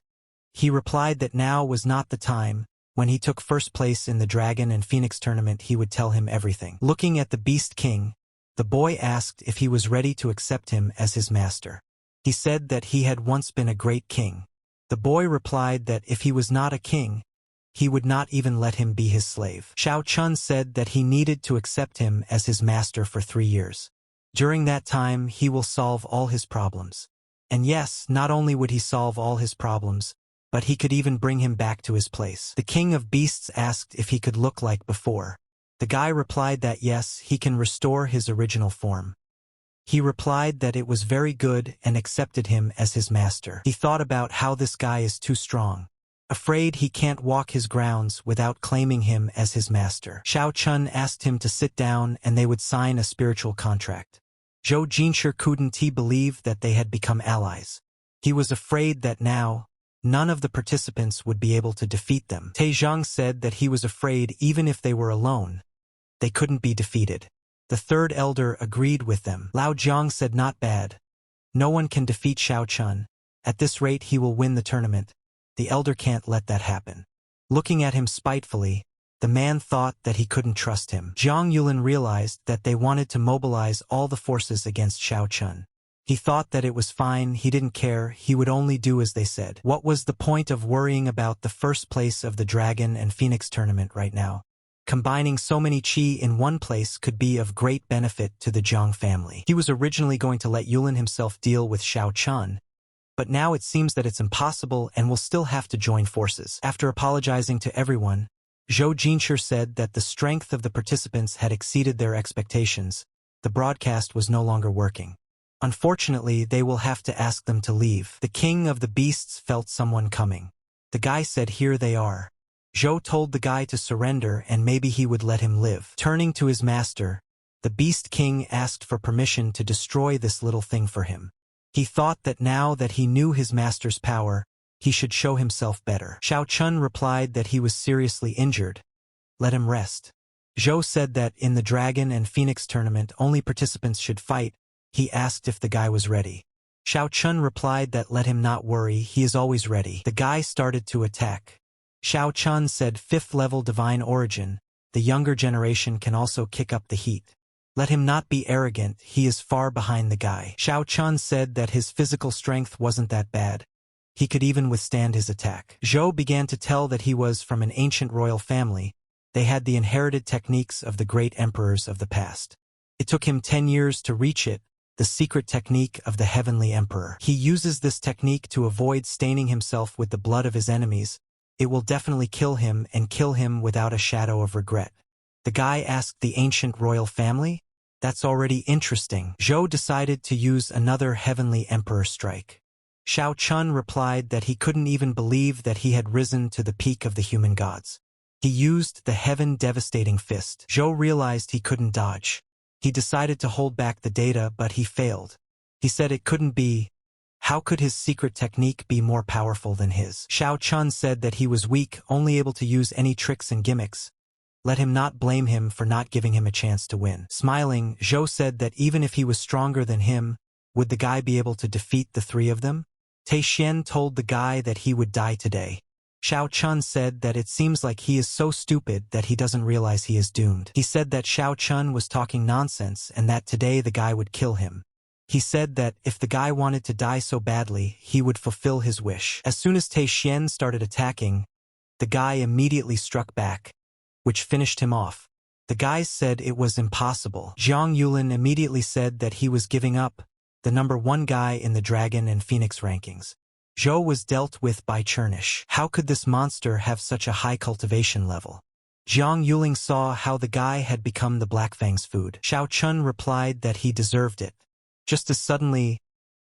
He replied that now was not the time. When he took first place in the Dragon and Phoenix tournament, he would tell him everything. Looking at the Beast King, the boy asked if he was ready to accept him as his master. He said that he had once been a great king. The boy replied that if he was not a king, he would not even let him be his slave. Shao Chun said that he needed to accept him as his master for 3 years. During that time, he will solve all his problems. And yes, not only would he solve all his problems, but he could even bring him back to his place. The king of beasts asked if he could look like before. The guy replied that yes, he can restore his original form. He replied that it was very good and accepted him as his master. He thought about how this guy is too strong. Afraid he can't walk his grounds without claiming him as his master. Xiao Chun asked him to sit down and they would sign a spiritual contract. Zhou Jinshi couldn't believe that they had become allies. He was afraid that now, none of the participants would be able to defeat them. Taizhang said that he was afraid even if they were alone, they couldn't be defeated. The third elder agreed with them. Lao Jiang said not bad. No one can defeat Xiao Chun. At this rate he will win the tournament. The elder can't let that happen. Looking at him spitefully, the man thought that he couldn't trust him. Zhang Yulin realized that they wanted to mobilize all the forces against Xiao Chun. He thought that it was fine, he didn't care, he would only do as they said. What was the point of worrying about the first place of the Dragon and Phoenix tournament right now? Combining so many chi in one place could be of great benefit to the Jiang family. He was originally going to let Yulin himself deal with Xiao Chun, but now it seems that it's impossible and will still have to join forces. After apologizing to everyone, Zhou Jinshi said that the strength of the participants had exceeded their expectations. The broadcast was no longer working. Unfortunately, they will have to ask them to leave. The king of the beasts felt someone coming. The guy said here they are. Zhou told the guy to surrender and maybe he would let him live. Turning to his master, the beast king asked for permission to destroy this little thing for him. He thought that now that he knew his master's power, he should show himself better. Xiao Chun replied that he was seriously injured. Let him rest. Zhou said that in the Dragon and Phoenix tournament only participants should fight. He asked if the guy was ready. Xiao Chun replied that let him not worry, he is always ready. The guy started to attack. Xiao Chun said 5th level divine origin, the younger generation can also kick up the heat. Let him not be arrogant, he is far behind the guy. Xiao Chun said that his physical strength wasn't that bad. He could even withstand his attack. Zhou began to tell that he was from an ancient royal family. They had the inherited techniques of the great emperors of the past. It took him 10 years to reach it, the secret technique of the heavenly emperor. He uses this technique to avoid staining himself with the blood of his enemies. It will definitely kill him and kill him without a shadow of regret. The guy asked the ancient royal family? That's already interesting. Zhou decided to use another heavenly emperor strike. Xiao Chun replied that he couldn't even believe that he had risen to the peak of the human gods. He used the heaven-devastating fist. Zhou realized he couldn't dodge. He decided to hold back the data, but he failed. He said it couldn't be. How could his secret technique be more powerful than his? Xiao Chun said that he was weak, only able to use any tricks and gimmicks. Let him not blame him for not giving him a chance to win. Smiling, Zhou said that even if he was stronger than him, would the guy be able to defeat the three of them? Taixian told the guy that he would die today. Xiao Chun said that it seems like he is so stupid that he doesn't realize he is doomed. He said that Xiao Chun was talking nonsense and that today the guy would kill him. He said that if the guy wanted to die so badly, he would fulfill his wish. As soon as Taixian started attacking, the guy immediately struck back, which finished him off. The guys said it was impossible. Zhang Yulin immediately said that he was giving up, the number 1 guy in the Dragon and Phoenix rankings. Zhou was dealt with by Chernish. How could this monster have such a high cultivation level? Zhang Yulin saw how the guy had become the Blackfang's food. Xiao Chun replied that he deserved it. Just as suddenly,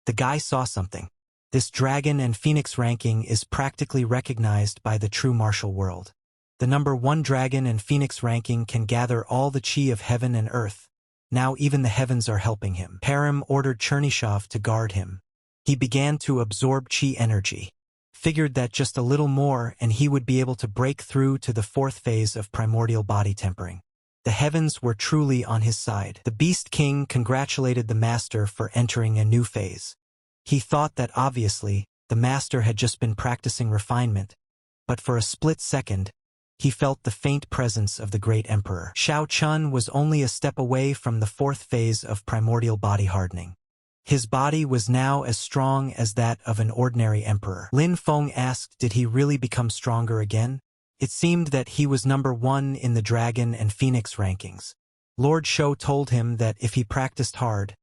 the guy saw something. This Dragon and Phoenix ranking is practically recognized by the true martial world. The number 1 Dragon and Phoenix ranking can gather all the chi of heaven and earth. Now even the heavens are helping him. Param ordered Chernyshov to guard him. He began to absorb chi energy. Figured that just a little more and he would be able to break through to the 4th phase of primordial body tempering. The heavens were truly on his side. The Beast King congratulated the master for entering a new phase. He thought that obviously, the master had just been practicing refinement, but for a split second, he felt the faint presence of the great emperor. Xiao Chun was only a step away from the 4th phase of primordial body hardening. His body was now as strong as that of an ordinary emperor. Lin Feng asked, did he really become stronger again? It seemed that he was number 1 in the Dragon and Phoenix rankings. Lord Shou told him that if he practiced hard,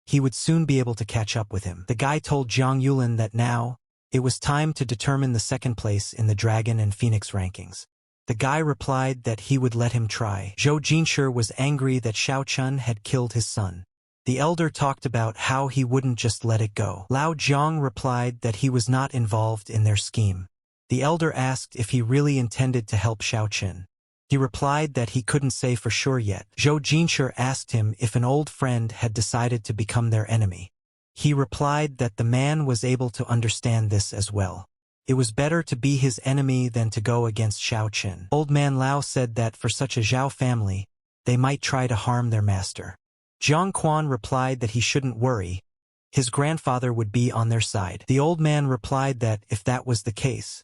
he would soon be able to catch up with him. The guy told Jiang Yulin that now, it was time to determine the second place in the Dragon and Phoenix rankings. The guy replied that he would let him try. Zhou Jinshi was angry that Xiao Chun had killed his son. The elder talked about how he wouldn't just let it go. Lao Jiang replied that he was not involved in their scheme. The elder asked if he really intended to help Xiao Chun. He replied that he couldn't say for sure yet. Zhou Jinshi asked him if an old friend had decided to become their enemy. He replied that the man was able to understand this as well. It was better to be his enemy than to go against Xiao Chun. Old man Lao said that for such a Zhao family, they might try to harm their master. Jiang Quan replied that he shouldn't worry. His grandfather would be on their side. The old man replied that if that was the case,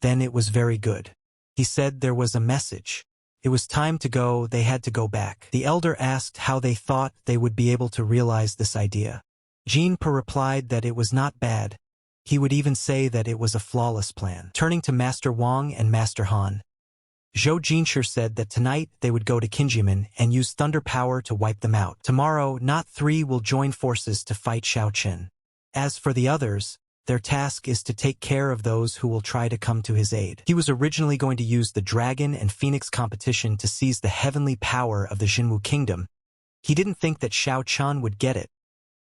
then it was very good. He said there was a message. It was time to go, they had to go back. The elder asked how they thought they would be able to realize this idea. Jin Per replied that it was not bad. He would even say that it was a flawless plan. Turning to Master Wang and Master Han, Zhou Jinshi said that tonight they would go to Kinjimen and use thunder power to wipe them out. Tomorrow, not three will join forces to fight Xiao Chun. As for the others, their task is to take care of those who will try to come to his aid. He was originally going to use the Dragon and Phoenix competition to seize the heavenly power of the Jinwu Kingdom. He didn't think that Xiao Chun would get it,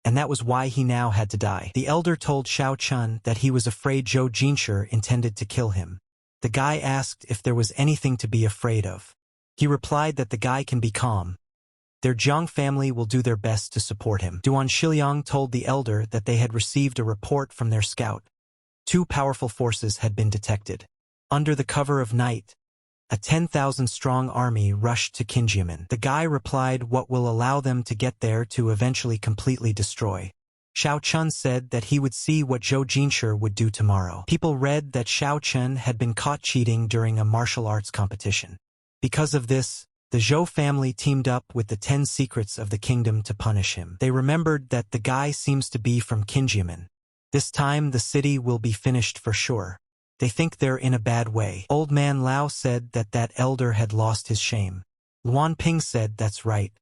and that was why he now had to die. The elder told Xiao Chun that he was afraid Zhou Jinshi intended to kill him. The guy asked if there was anything to be afraid of. He replied that the guy can be calm. Their Jiang family will do their best to support him. Duan Shiliang told the elder that they had received a report from their scout. 2 powerful forces had been detected. Under the cover of night, a 10,000-strong army rushed to Kinjimen. The guy replied what will allow them to get there to eventually completely destroy. Xiao Chun said that he would see what Zhou Jinshi would do tomorrow. People read that Xiao Chun had been caught cheating during a martial arts competition. Because of this, the Zhou family teamed up with the 10 secrets of the kingdom to punish him. They remembered that the guy seems to be from Kinjimen. This time the city will be finished for sure. They think they're in a bad way. Old man Lao said that that elder had lost his shame. Luan Ping said that's right.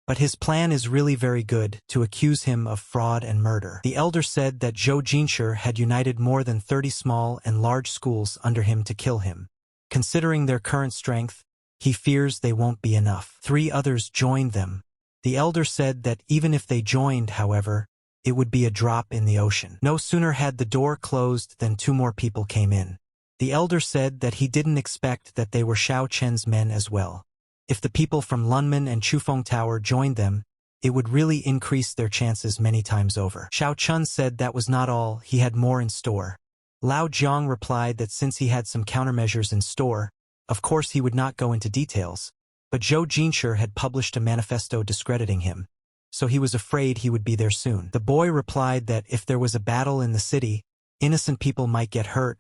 But his plan is really very good, to accuse him of fraud and murder. The elder said that Zhou Jinshi had united more than 30 small and large schools under him to kill him. Considering their current strength, he fears they won't be enough. 3 others joined them. The elder said that even if they joined, however, it would be a drop in the ocean. No sooner had the door closed than 2 more people came in. The elder said that he didn't expect that they were Xiao Chen's men as well. If the people from Lunman and Chufeng Tower joined them, it would really increase their chances many times over. Xiao Chun said that was not all, he had more in store. Lao Jiang replied that since he had some countermeasures in store, of course he would not go into details, but Zhou Jinshi had published a manifesto discrediting him, so he was afraid he would be there soon. The boy replied that if there was a battle in the city, innocent people might get hurt.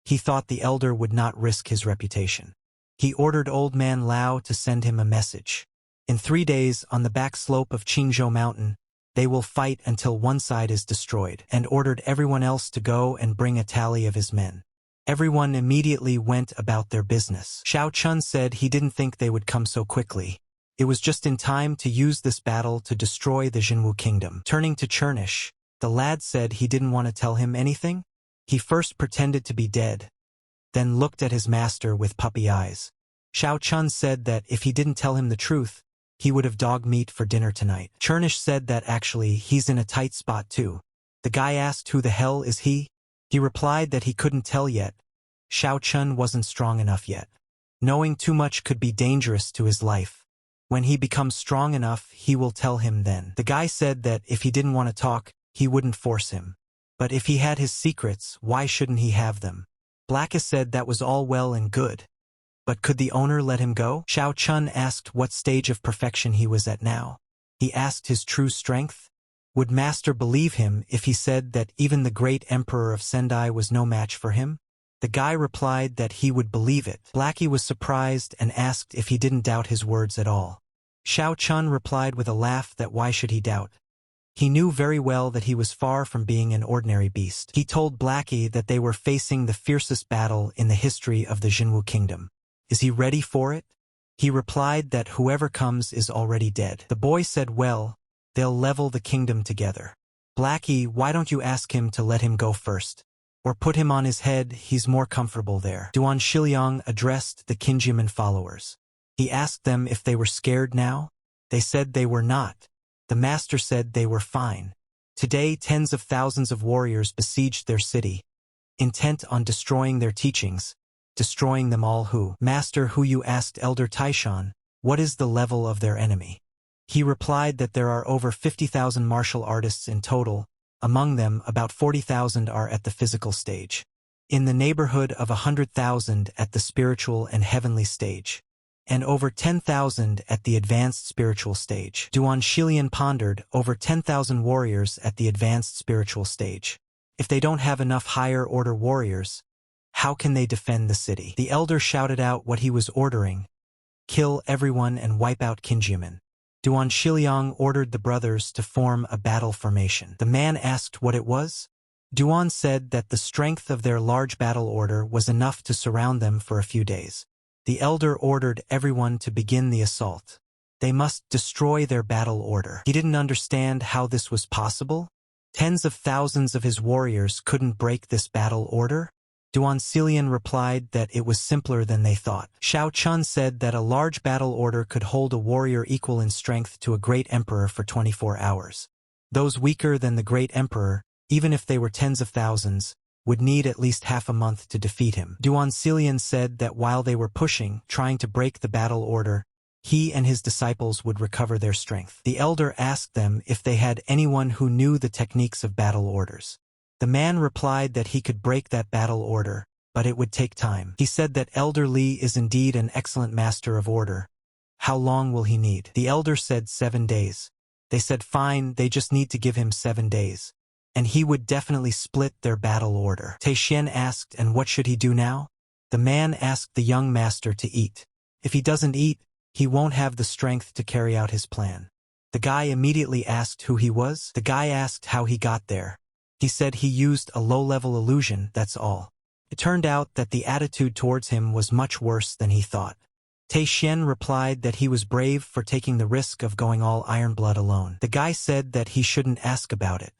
He thought the elder would not risk his reputation. He ordered old man Lao to send him a message. In 3 days, on the back slope of Qingzhou Mountain, they will fight until one side is destroyed, and ordered everyone else to go and bring a tally of his men. Everyone immediately went about their business. Xiao Chun said he didn't think they would come so quickly. It was just in time to use this battle to destroy the Jinwu Kingdom. Turning to Chernish, the lad said he didn't want to tell him anything. He first pretended to be dead, then looked at his master with puppy eyes. Xiao Chun said that if he didn't tell him the truth, he would have dog meat for dinner tonight. Chernish said that actually he's in a tight spot too. The guy asked who the hell is he? He replied that he couldn't tell yet. Xiao Chun wasn't strong enough yet. Knowing too much could be dangerous to his life. When he becomes strong enough, he will tell him then. The guy said that if he didn't want to talk, he wouldn't force him. But if he had his secrets, why shouldn't he have them? Blackus said that was all well and good. But could the owner let him go? Xiao Chun asked what stage of perfection he was at now. He asked his true strength. Would Master believe him if he said that even the great Emperor of Sendai was no match for him? The guy replied that he would believe it. Blackie was surprised and asked if he didn't doubt his words at all. Xiao Chun replied with a laugh that why should he doubt? He knew very well that he was far from being an ordinary beast. He told Blackie that they were facing the fiercest battle in the history of the Jinwu Kingdom. Is he ready for it? He replied that whoever comes is already dead. The boy said, well, They'll level the kingdom together. Blackie, why don't you ask him to let him go first? Or put him on his head, he's more comfortable there. Duan Shiliang addressed the Kinjiman followers. He asked them if they were scared now. They said they were not. The master said they were fine. Today, tens of thousands of warriors besieged their city, intent on destroying their teachings, destroying them all. Who? Master Hu asked Elder Taishan, what is the level of their enemy? He replied that there are over 50,000 martial artists in total. Among them, about 40,000 are at the physical stage. In the neighborhood of 100,000 at the spiritual and heavenly stage. And over 10,000 at the advanced spiritual stage. Duan Shilian pondered, over 10,000 warriors at the advanced spiritual stage. If they don't have enough higher-order warriors, how can they defend the city? The elder shouted out what he was ordering. Kill everyone and wipe out Kinjiman. Duan Shiliang ordered the brothers to form a battle formation. The man asked what it was. Duan said that the strength of their large battle order was enough to surround them for a few days. The elder ordered everyone to begin the assault. They must destroy their battle order. He didn't understand how this was possible. Tens of thousands of his warriors couldn't break this battle order. Duan Xilian replied that it was simpler than they thought. Xiao Chun said that a large battle order could hold a warrior equal in strength to a great emperor for 24 hours. Those weaker than the great emperor, even if they were tens of thousands, would need at least half a month to defeat him. Duan Xilian said that while they were pushing, trying to break the battle order, he and his disciples would recover their strength. The elder asked them if they had anyone who knew the techniques of battle orders. The man replied that he could break that battle order, but it would take time. He said that Elder Li is indeed an excellent master of order. How long will he need? The elder said 7 days. They said fine, they just need to give him 7 days. And he would definitely split their battle order. Teixien asked, and what should he do now? The man asked the young master to eat. If he doesn't eat, he won't have the strength to carry out his plan. The guy immediately asked who he was. The guy asked how he got there. He said he used a low-level illusion, that's all. It turned out that the attitude towards him was much worse than he thought. Teixien replied that he was brave for taking the risk of going all Iron Blood alone. The guy said that he shouldn't ask about it.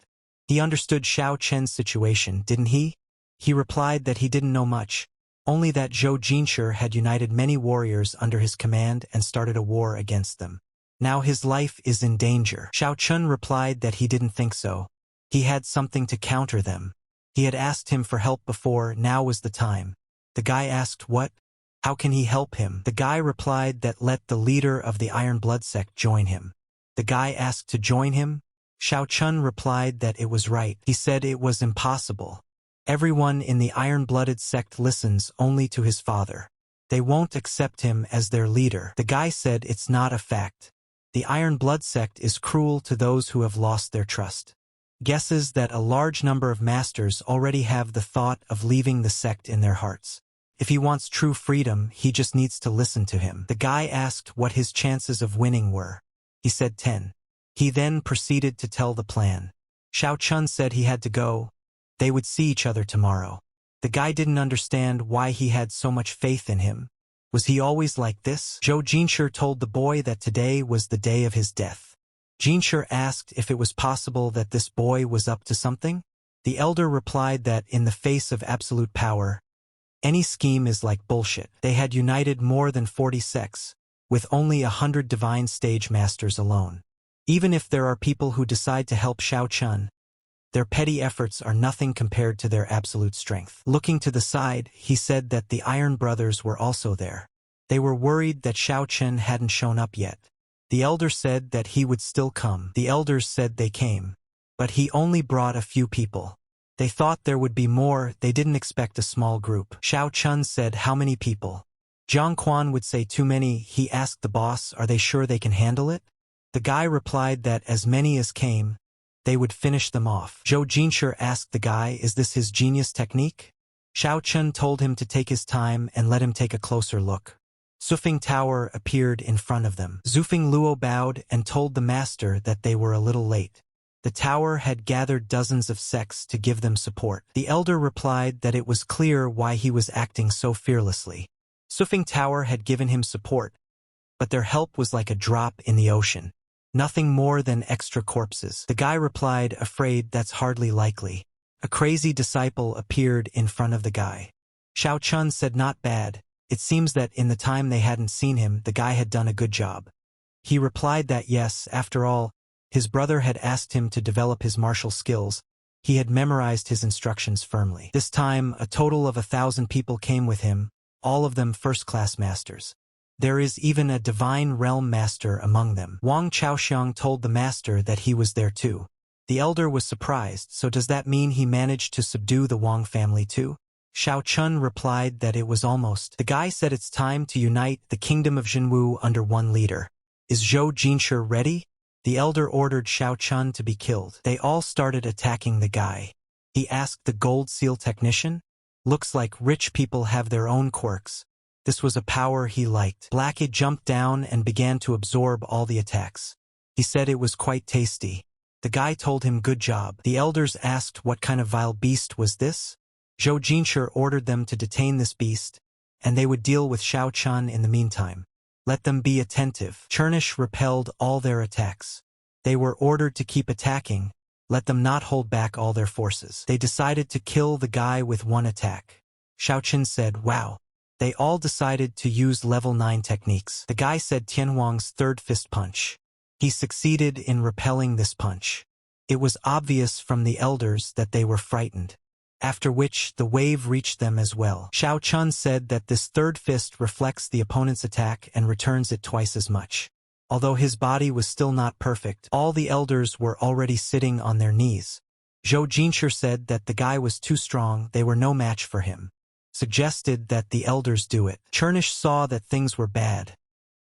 He understood Xiao Chen's situation, didn't he? He replied that he didn't know much, only that Zhou Jinshi had united many warriors under his command and started a war against them. Now his life is in danger. Xiao Chun replied that he didn't think so. He had something to counter them. He had asked him for help before, now was the time. The guy asked what? How can he help him? The guy replied that let the leader of the Iron Blood sect join him. The guy asked to join him. Xiao Chun replied that it was right. He said it was impossible. Everyone in the Iron-Blooded sect listens only to his father. They won't accept him as their leader. The guy said it's not a fact. The Iron Blood sect is cruel to those who have lost their trust. Guesses that a large number of masters already have the thought of leaving the sect in their hearts. If he wants true freedom, he just needs to listen to him. The guy asked what his chances of winning were. He said 10. He then proceeded to tell the plan. Xiao Chun said he had to go. They would see each other tomorrow. The guy didn't understand why he had so much faith in him. Was he always like this? Zhou Jinshi told the boy that today was the day of his death. Jinshi asked if it was possible that this boy was up to something. The elder replied that in the face of absolute power, any scheme is like bullshit. They had united more than 40 sects, with only 100 divine stage masters alone. Even if there are people who decide to help Xiao Chun, their petty efforts are nothing compared to their absolute strength. Looking to the side, he said that the Iron Brothers were also there. They were worried that Xiao Chun hadn't shown up yet. The elder said that he would still come. The elders said they came, but he only brought a few people. They thought there would be more, they didn't expect a small group. Xiao Chun said how many people? Jiang Quan would say too many. He asked the boss, are they sure they can handle it? The guy replied that as many as came, they would finish them off. Zhou Jinshi asked the guy, is this his genius technique? Xiao Chun told him to take his time and let him take a closer look. Sufing Tower appeared in front of them. Zufeng Luo bowed and told the master that they were a little late. The tower had gathered dozens of sects to give them support. The elder replied that it was clear why he was acting so fearlessly. Sufing Tower had given him support, but their help was like a drop in the ocean. Nothing more than extra corpses. The guy replied, afraid that's hardly likely. A crazy disciple appeared in front of the guy. Xiao Chun said not bad. It seems that in the time they hadn't seen him, the guy had done a good job. He replied that yes, after all, his brother had asked him to develop his martial skills. He had memorized his instructions firmly. This time, a total of 1,000 people came with him, all of them first-class masters. There is even a divine realm master among them. Wang Chaoxiang told the master that he was there too. The elder was surprised, so does that mean he managed to subdue the Wang family too? Xiao Chun replied that it was almost. The guy said it's time to unite the kingdom of Jinwu under one leader. Is Zhou Jinshi ready? The elder ordered Xiao Chun to be killed. They all started attacking the guy. He asked the gold seal technician. Looks like rich people have their own quirks. This was a power he liked. Blackie jumped down and began to absorb all the attacks. He said it was quite tasty. The guy told him good job. The elders asked what kind of vile beast was this? Zhou Jinshi ordered them to detain this beast, and they would deal with Xiao Chun in the meantime. Let them be attentive. Chernish repelled all their attacks. They were ordered to keep attacking. Let them not hold back all their forces. They decided to kill the guy with one attack. Xiao Chun said, wow. They all decided to use level 9 techniques. The guy said Tianhuang's third fist punch. He succeeded in repelling this punch. It was obvious from the elders that they were frightened. After which, the wave reached them as well. Xiao Chun said that this third fist reflects the opponent's attack and returns it twice as much. Although his body was still not perfect, all the elders were already sitting on their knees. Zhou Jinshi said that the guy was too strong, they were no match for him. Suggested that the elders do it. Chernish saw that things were bad.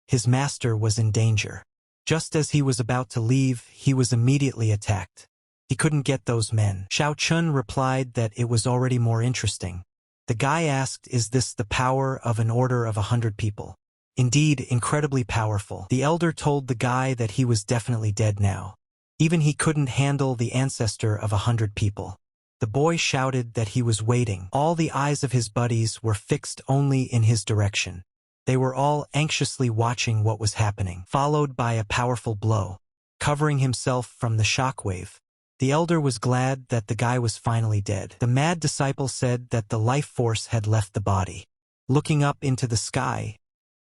His master was in danger. Just as he was about to leave, he was immediately attacked. He couldn't get those men. Xiao Chun replied that it was already more interesting. The guy asked, is this the power of an order of 100 people? Indeed, incredibly powerful. The elder told the guy that he was definitely dead now. Even he couldn't handle the ancestor of 100 people. The boy shouted that he was waiting. All the eyes of his buddies were fixed only in his direction. They were all anxiously watching what was happening, followed by a powerful blow, covering himself from the shockwave. The elder was glad that the guy was finally dead. The mad disciple said that the life force had left the body. Looking up into the sky,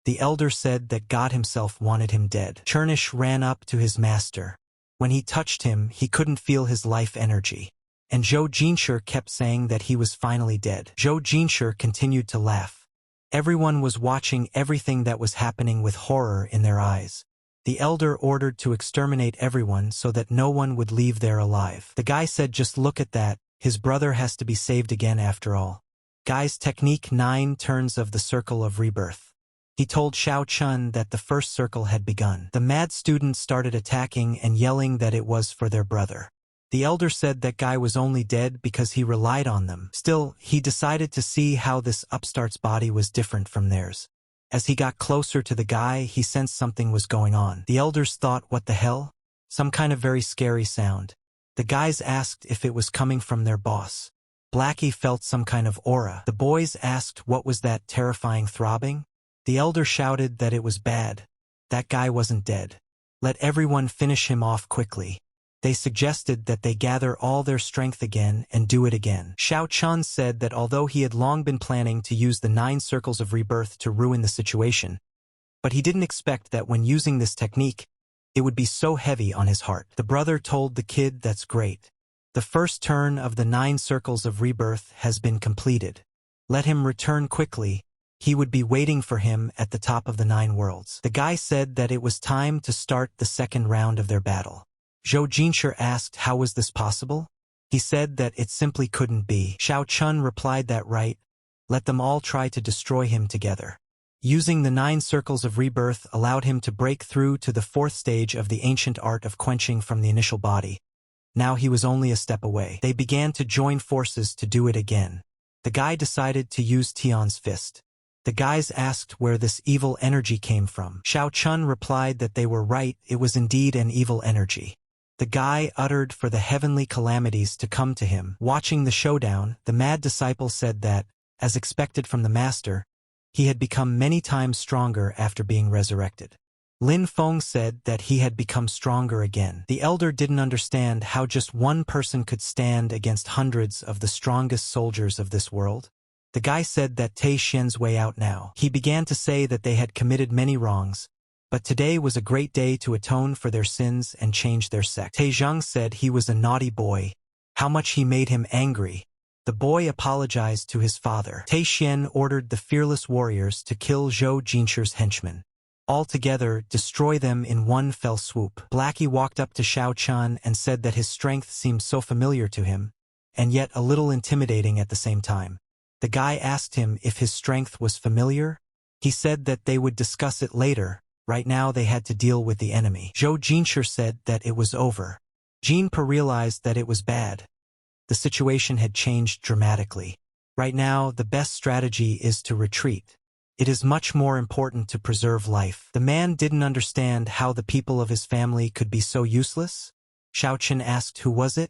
the elder said that God himself wanted him dead. Chernish ran up to his master. When he touched him, he couldn't feel his life energy. And Zhou Jinshi kept saying that he was finally dead. Zhou Jinshi continued to laugh. Everyone was watching everything that was happening with horror in their eyes. The elder ordered to exterminate everyone so that no one would leave there alive. The guy said, just look at that, his brother has to be saved again after all. Guy's technique 9 turns of the circle of rebirth. He told Xiao Chun that the first circle had begun. The mad students started attacking and yelling that it was for their brother. The elder said that guy was only dead because he relied on them. Still, he decided to see how this upstart's body was different from theirs. As he got closer to the guy, he sensed something was going on. The elders thought, what the hell? Some kind of very scary sound. The guys asked if it was coming from their boss. Blackie felt some kind of aura. The boys asked what was that terrifying throbbing? The elder shouted that it was bad. That guy wasn't dead. Let everyone finish him off quickly. They suggested that they gather all their strength again and do it again. Xiao Chun said that although he had long been planning to use the 9 circles of rebirth to ruin the situation, but he didn't expect that when using this technique, it would be so heavy on his heart. The brother told the kid, that's great. The first turn of the 9 circles of rebirth has been completed. Let him return quickly. He would be waiting for him at the top of the 9 worlds. The guy said that it was time to start the second round of their battle. Zhou Jinshi asked how was this possible? He said that it simply couldn't be. Xiao Chun replied that right, let them all try to destroy him together. Using the 9 circles of rebirth allowed him to break through to the 4th stage of the ancient art of quenching from the initial body. Now he was only a step away. They began to join forces to do it again. The guy decided to use Tian's fist. The guys asked where this evil energy came from. Xiao Chun replied that they were right, it was indeed an evil energy. The guy uttered for the heavenly calamities to come to him. Watching the showdown, the mad disciple said that, as expected from the master, he had become many times stronger after being resurrected. Lin Feng said that he had become stronger again. The elder didn't understand how just one person could stand against hundreds of the strongest soldiers of this world. The guy said that Tai Xian's way out now. He began to say that they had committed many wrongs, but today was a great day to atone for their sins and change their sect. Tai Zhang said he was a naughty boy. How much he made him angry. The boy apologized to his father. Tai Xian ordered the fearless warriors to kill Zhou Jinshi's henchmen. Altogether, destroy them in one fell swoop. Blackie walked up to Xiao Chun and said that his strength seemed so familiar to him, and yet a little intimidating at the same time. The guy asked him if his strength was familiar. He said that they would discuss it later. Right now they had to deal with the enemy. Zhou Jinshi said that it was over. Jinpa realized that it was bad. The situation had changed dramatically. Right now, the best strategy is to retreat. It is much more important to preserve life. The man didn't understand how the people of his family could be so useless. Xiao Chen asked who was it?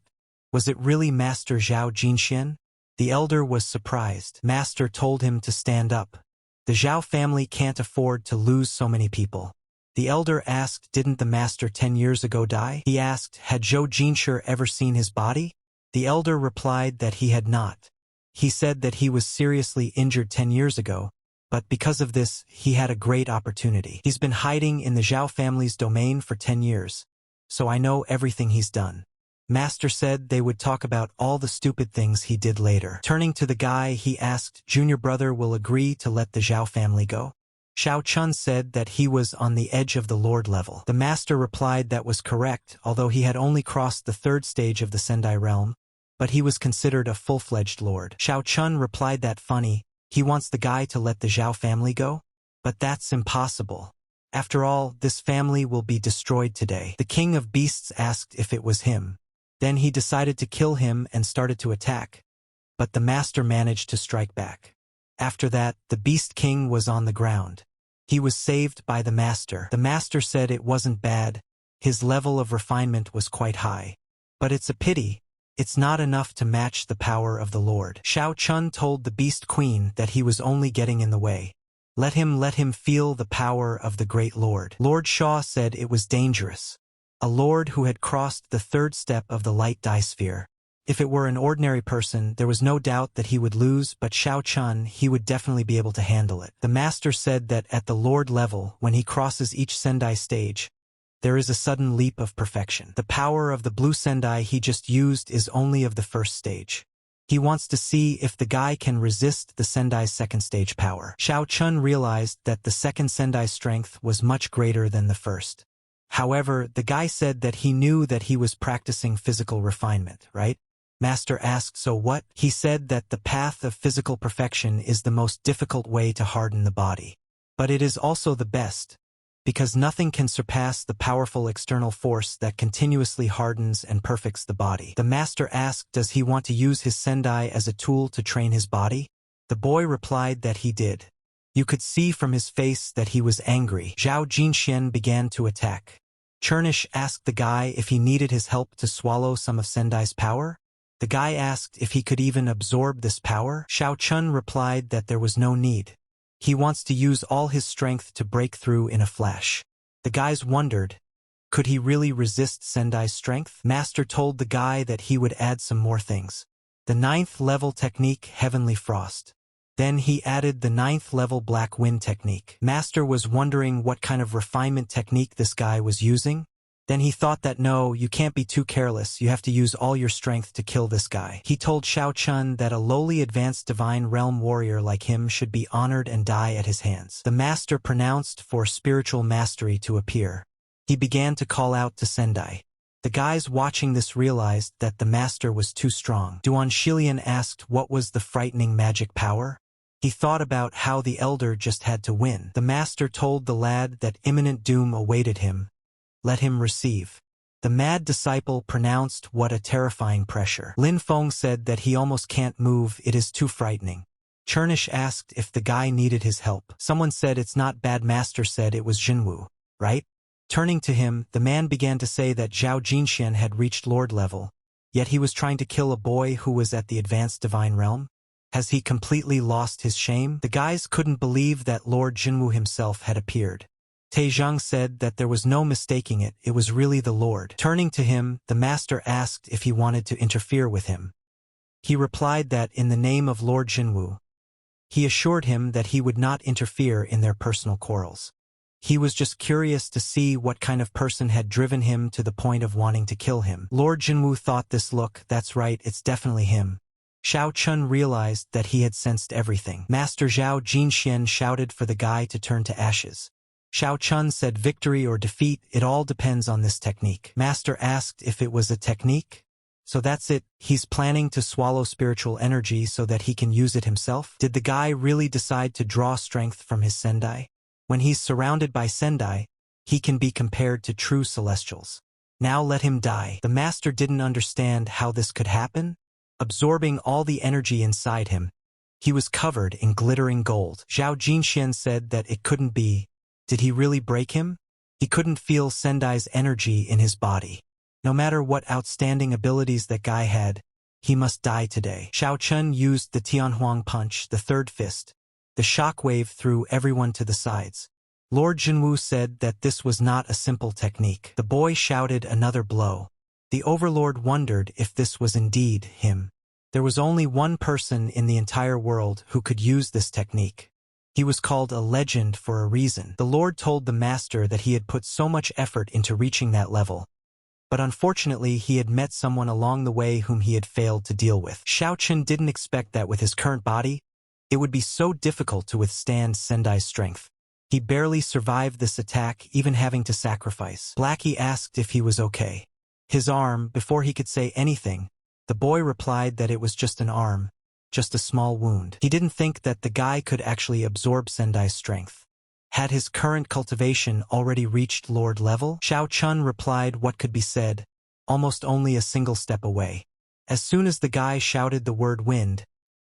Was it really Master Zhao Jinxian? The elder was surprised. Master told him to stand up. The Zhao family can't afford to lose so many people. The elder asked, didn't the master 10 years ago die? He asked, had Zhou Jinshi ever seen his body? The elder replied that he had not. He said that he was seriously injured 10 years ago, but because of this, he had a great opportunity. He's been hiding in the Zhao family's domain for 10 years, so I know everything he's done. Master said they would talk about all the stupid things he did later. Turning to the guy, he asked, junior brother will agree to let the Zhao family go? Xiao Chun said that he was on the edge of the Lord level. The master replied that was correct, although he had only crossed the third stage of the Sendai realm, but he was considered a full-fledged lord. Xiao Chun replied that funny, he wants the guy to let the Zhao family go? But that's impossible. After all, this family will be destroyed today. The king of beasts asked if it was him. Then he decided to kill him and started to attack. But the master managed to strike back. After that, the beast king was on the ground. He was saved by the master. The master said it wasn't bad. His level of refinement was quite high. But it's a pity. It's not enough to match the power of the Lord. Xiao Chun told the beast queen that he was only getting in the way. Let him feel the power of the great Lord. Lord Shaw said it was dangerous. A lord who had crossed the third step of the light dye sphere. If it were an ordinary person, there was no doubt that he would lose, but Xiao Chun, he would definitely be able to handle it. The master said that at the lord level, when he crosses each Sendai stage, there is a sudden leap of perfection. The power of the blue Sendai he just used is only of the first stage. He wants to see if the guy can resist the Sendai's second stage power. Xiao Chun realized that the second Sendai's strength was much greater than the first. However, the guy said that he knew that he was practicing physical refinement, right? Master asked, so what? He said that the path of physical perfection is the most difficult way to harden the body. But it is also the best, because nothing can surpass the powerful external force that continuously hardens and perfects the body. The master asked, does he want to use his Sendai as a tool to train his body? The boy replied that he did. You could see from his face that he was angry. Zhao Jinxian began to attack. Chernish asked the guy if he needed his help to swallow some of Sendai's power. The guy asked if he could even absorb this power. Xiao Chun replied that there was no need. He wants to use all his strength to break through in a flash. The guys wondered, could he really resist Sendai's strength? Master told the guy that he would add some more things. The 9th level technique, Heavenly Frost. Then he added the 9th level Black Wind technique. Master was wondering what kind of refinement technique this guy was using. Then he thought that no, you can't be too careless, you have to use all your strength to kill this guy. He told Xiao Chun that a lowly advanced divine realm warrior like him should be honored and die at his hands. The master pronounced for spiritual mastery to appear. He began to call out to Sendai. The guys watching this realized that the master was too strong. Duan Shilian asked what was the frightening magic power. He thought about how the elder just had to win. The master told the lad that imminent doom awaited him. Let him receive. The mad disciple pronounced, what a terrifying pressure. Lin Feng said that he almost can't move, it is too frightening. Chernish asked if the guy needed his help. Someone said it's not bad. Master said it was Jinwu, right? Turning to him, the man began to say that Zhao Jinxian had reached lord level, yet he was trying to kill a boy who was at the advanced divine realm. Has he completely lost his shame? The guys couldn't believe that Lord Jinwu himself had appeared. Taizhang said that there was no mistaking it, it was really the Lord. Turning to him, the master asked if he wanted to interfere with him. He replied that in the name of Lord Jinwu, he assured him that he would not interfere in their personal quarrels. He was just curious to see what kind of person had driven him to the point of wanting to kill him. Lord Jinwu thought this look, that's right, it's definitely him. Xiao Chun realized that he had sensed everything. Master Zhao Jinxian shouted for the guy to turn to ashes. Xiao Chun said victory or defeat, it all depends on this technique. Master asked if it was a technique. So that's it, he's planning to swallow spiritual energy so that he can use it himself? Did the guy really decide to draw strength from his Sendai? When he's surrounded by Sendai, he can be compared to true celestials. Now let him die. The master didn't understand how this could happen. Absorbing all the energy inside him, he was covered in glittering gold. Zhao Jinxian said that it couldn't be. Did he really break him? He couldn't feel Sendai's energy in his body. No matter what outstanding abilities that guy had, he must die today. Xiao Chun used the Tianhuang punch, the third fist. The shockwave threw everyone to the sides. Lord Jinwu said that this was not a simple technique. The boy shouted another blow. The overlord wondered if this was indeed him. There was only one person in the entire world who could use this technique. He was called a legend for a reason. The Lord told the master that he had put so much effort into reaching that level. But unfortunately, he had met someone along the way whom he had failed to deal with. Xiao Chun didn't expect that with his current body, it would be so difficult to withstand Sendai's strength. He barely survived this attack, even having to sacrifice. Blackie asked if he was okay. His arm, before he could say anything, the boy replied that it was just an arm. Just a small wound. He didn't think that the guy could actually absorb Sendai's strength. Had his current cultivation already reached Lord level? Xiao Chun replied what could be said, almost only a single step away. As soon as the guy shouted the word wind,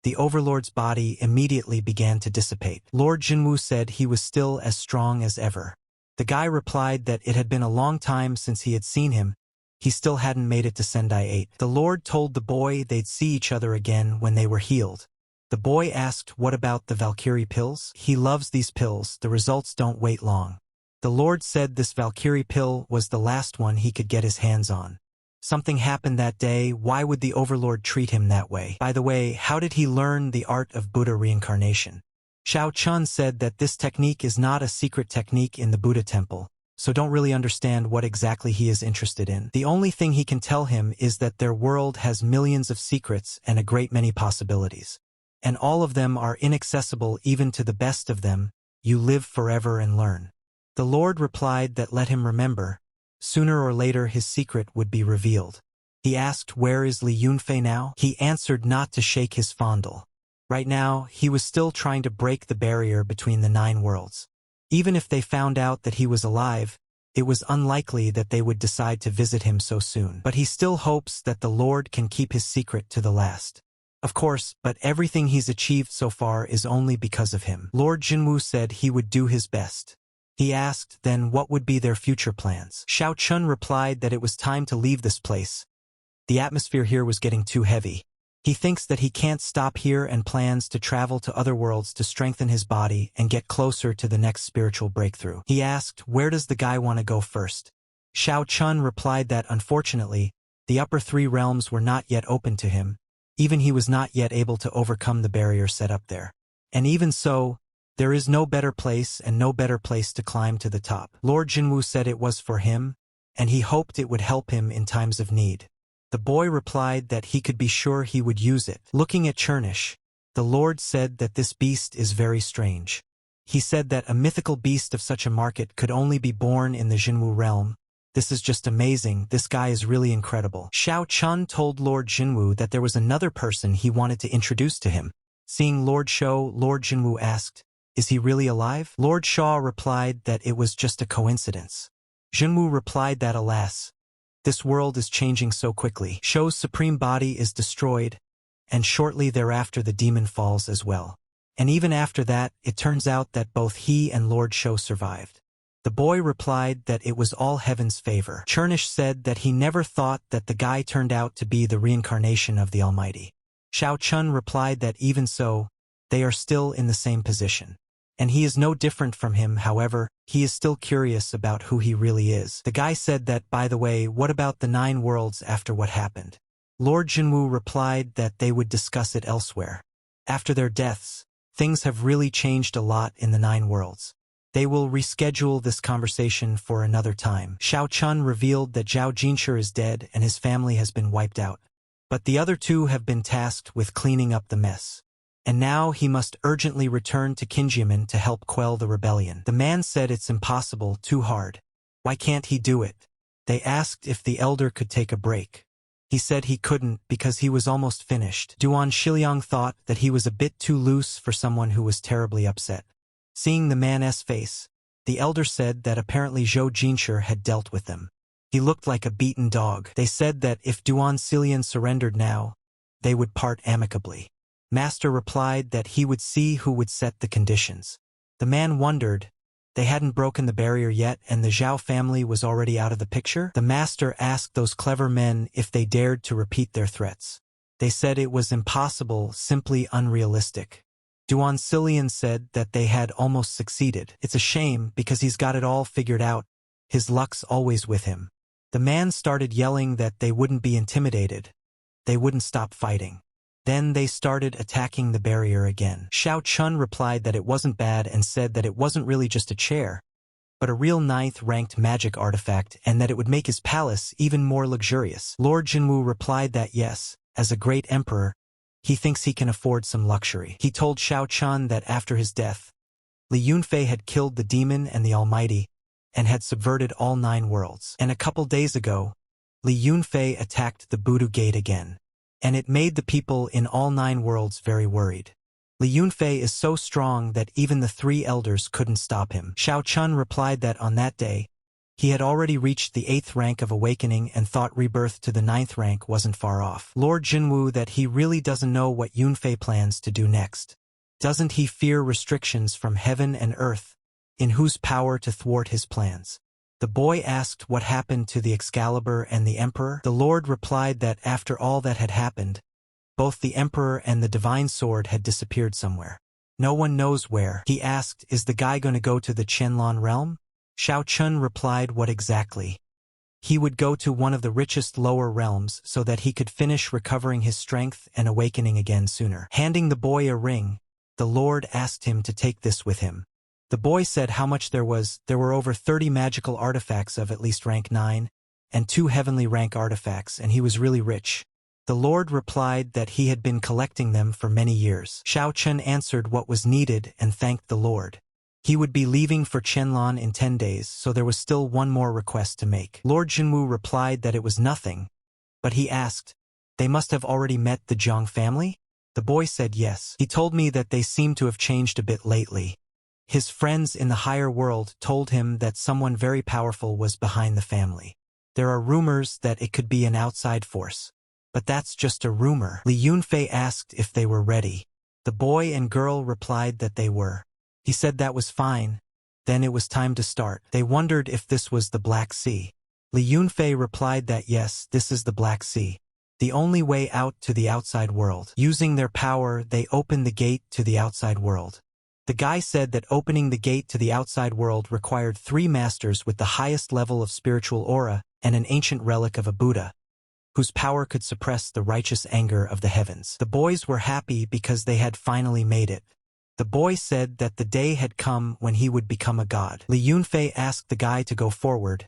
the overlord's body immediately began to dissipate. Lord Jinwu said he was still as strong as ever. The guy replied that it had been a long time since he had seen him. He still hadn't made it to Sendai 8. The Lord told the boy they'd see each other again when they were healed. The boy asked what about the Valkyrie pills? He loves these pills, the results don't wait long. The Lord said this Valkyrie pill was the last one he could get his hands on. Something happened that day, why would the Overlord treat him that way? By the way, how did he learn the art of Buddha reincarnation? Xiao Chun said that this technique is not a secret technique in the Buddha temple, so don't really understand what exactly he is interested in. The only thing he can tell him is that their world has millions of secrets and a great many possibilities. And all of them are inaccessible even to the best of them. You live forever and learn. The Lord replied that let him remember. Sooner or later his secret would be revealed. He asked where is Li Yunfei now? He answered not to shake his fondle. Right now, he was still trying to break the barrier between the 9 worlds. Even if they found out that he was alive, it was unlikely that they would decide to visit him so soon. But he still hopes that the Lord can keep his secret to the last. Of course, but everything he's achieved so far is only because of him. Lord Jinwu said he would do his best. He asked then what would be their future plans. Xiao Chun replied that it was time to leave this place. The atmosphere here was getting too heavy. He thinks that he can't stop here and plans to travel to other worlds to strengthen his body and get closer to the next spiritual breakthrough. He asked, where does the guy want to go first? Xiao Chun replied that unfortunately, the upper 3 realms were not yet open to him. Even he was not yet able to overcome the barrier set up there. And even so, there is no better place and no better place to climb to the top. Lord Jinwu said it was for him, and he hoped it would help him in times of need. The boy replied that he could be sure he would use it. Looking at Chernish, the Lord said that this beast is very strange. He said that a mythical beast of such a market could only be born in the Jinwu realm. This is just amazing, this guy is really incredible. Xiao Chun told Lord Jinwu that there was another person he wanted to introduce to him. Seeing Lord Shou, Lord Jinwu asked, is he really alive? Lord Shaw replied that it was just a coincidence. Jinwu replied that alas, this world is changing so quickly. Shou's supreme body is destroyed, and shortly thereafter the demon falls as well. And even after that, it turns out that both he and Lord Shou survived. The boy replied that it was all heaven's favor. Chernish said that he never thought that the guy turned out to be the reincarnation of the Almighty. Xiao Chun replied that even so, they are still in the same position. And he is no different from him. However, he is still curious about who he really is. The guy said that, by the way, what about the 9 worlds after what happened? Lord Jinwoo replied that they would discuss it elsewhere. After their deaths, things have really changed a lot in the 9 worlds. They will reschedule this conversation for another time. Xiao Chun revealed that Zhao Jinshi is dead and his family has been wiped out. But the other 2 have been tasked with cleaning up the mess. And now he must urgently return to Kinjiamen to help quell the rebellion. The man said it's impossible, too hard. Why can't he do it? They asked if the elder could take a break. He said he couldn't because he was almost finished. Duan Shiliang thought that he was a bit too loose for someone who was terribly upset. Seeing the man's face, the elder said that apparently Zhou Jinshi had dealt with them. He looked like a beaten dog. They said that if Duan Xilian surrendered now, they would part amicably. Master replied that he would see who would set the conditions. The man wondered. They hadn't broken the barrier yet and the Zhao family was already out of the picture? The master asked those clever men if they dared to repeat their threats. They said it was impossible, simply unrealistic. Duan Xilian said that they had almost succeeded. It's a shame because he's got it all figured out. His luck's always with him. The man started yelling that they wouldn't be intimidated. They wouldn't stop fighting. Then they started attacking the barrier again. Xiao Chun replied that it wasn't bad and said that it wasn't really just a chair, but a real 9th-ranked magic artifact and that it would make his palace even more luxurious. Lord Jinwoo replied that yes, as a great emperor, he thinks he can afford some luxury. He told Xiao Chun that after his death, Li Yunfei had killed the demon and the Almighty and had subverted all 9 worlds. And a couple days ago, Li Yunfei attacked the Budu Gate again. And it made the people in all 9 worlds very worried. Li Yunfei is so strong that even the 3 elders couldn't stop him. Xiao Chun replied that on that day, he had already reached the 8th rank of awakening and thought rebirth to the 9th rank wasn't far off. Lord Jinwoo that he really doesn't know what Yunfei plans to do next. Doesn't he fear restrictions from heaven and earth, in whose power to thwart his plans? The boy asked what happened to the Excalibur and the Emperor. The Lord replied that after all that had happened, both the Emperor and the Divine Sword had disappeared somewhere. No one knows where. He asked, is the guy going to go to the Qianlan realm? Xiao Chun replied what exactly. He would go to one of the richest lower realms so that he could finish recovering his strength and awakening again sooner. Handing the boy a ring, the Lord asked him to take this with him. The boy said how much there was. There were over 30 magical artifacts of at least rank 9, and 2 heavenly rank artifacts, and he was really rich. The Lord replied that he had been collecting them for many years. Xiao Chun answered what was needed and thanked the Lord. He would be leaving for Qianlan in 10 days, so there was still one more request to make. Lord Jinwoo replied that it was nothing, but he asked, they must have already met the Zhang family? The boy said yes. He told me that they seem to have changed a bit lately. His friends in the higher world told him that someone very powerful was behind the family. There are rumors that it could be an outside force. But that's just a rumor. Li Yunfei asked if they were ready. The boy and girl replied that they were. He said that was fine. Then it was time to start. They wondered if this was the Black Sea. Li Yunfei replied that yes, this is the Black Sea. The only way out to the outside world. Using their power, they opened the gate to the outside world. The guy said that opening the gate to the outside world required 3 masters with the highest level of spiritual aura and an ancient relic of a Buddha, whose power could suppress the righteous anger of the heavens. The boys were happy because they had finally made it. The boy said that the day had come when he would become a god. Li Yunfei asked the guy to go forward.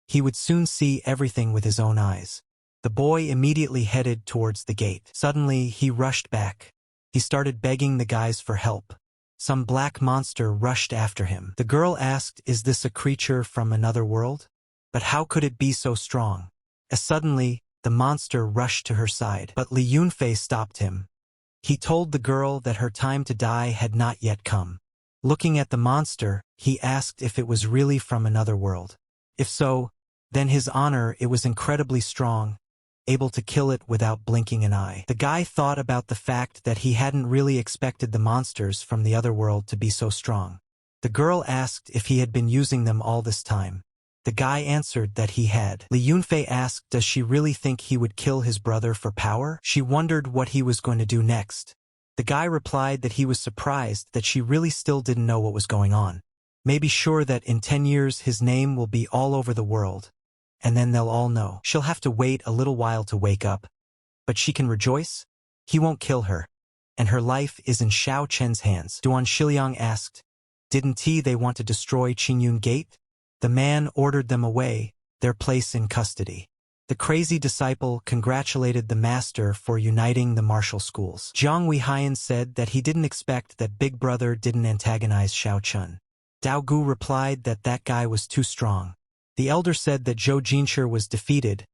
He would soon see everything with his own eyes. The boy immediately headed towards the gate. Suddenly, he rushed back. He started begging the guys for help. Some black monster rushed after him. The girl asked, is this a creature from another world? But how could it be so strong? As suddenly, the monster rushed to her side. But Li Yunfei stopped him. He told the girl that her time to die had not yet come. Looking at the monster, he asked if it was really from another world. If so, then his honor, it was incredibly strong, able to kill it without blinking an eye. The guy thought about the fact that he hadn't really expected the monsters from the other world to be so strong. The girl asked if he had been using them all this time. The guy answered that he had. Li Yunfei asked, does she really think he would kill his brother for power? She wondered what he was going to do next. The guy replied that he was surprised that she really still didn't know what was going on. Maybe sure that in 10 years his name will be all over the world. And then they'll all know. She'll have to wait a little while to wake up. But she can rejoice? He won't kill her. And her life is in Xiao Chen's hands. Duan Shiliang asked, didn't they want to destroy Qingyun Gate? The man ordered them away, their place in custody. The crazy disciple congratulated the master for uniting the martial schools. Jiang Weihan said that he didn't expect that Big Brother didn't antagonize Xiao Chun. Dao Gu replied that that guy was too strong. The elder said that Zhou Jinshi was defeated.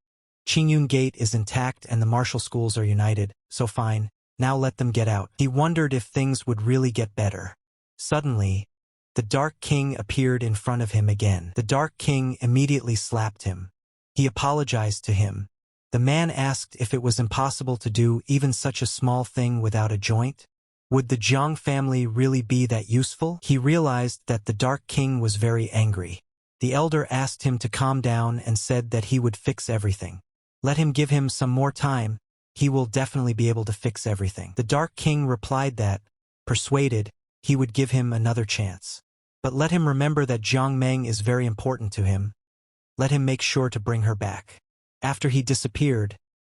Qingyun Gate is intact and the martial schools are united, so fine, now let them get out. He wondered if things would really get better. Suddenly, the Dark King appeared in front of him again. The Dark King immediately slapped him. He apologized to him. The man asked if it was impossible to do even such a small thing without a joint. Would the Jiang family really be that useful? He realized that the Dark King was very angry. The elder asked him to calm down and said that he would fix everything. Let him give him some more time. He will definitely be able to fix everything. The Dark King replied that, persuaded, he would give him another chance. But let him remember that Jiang Meng is very important to him. Let him make sure to bring her back. After he disappeared,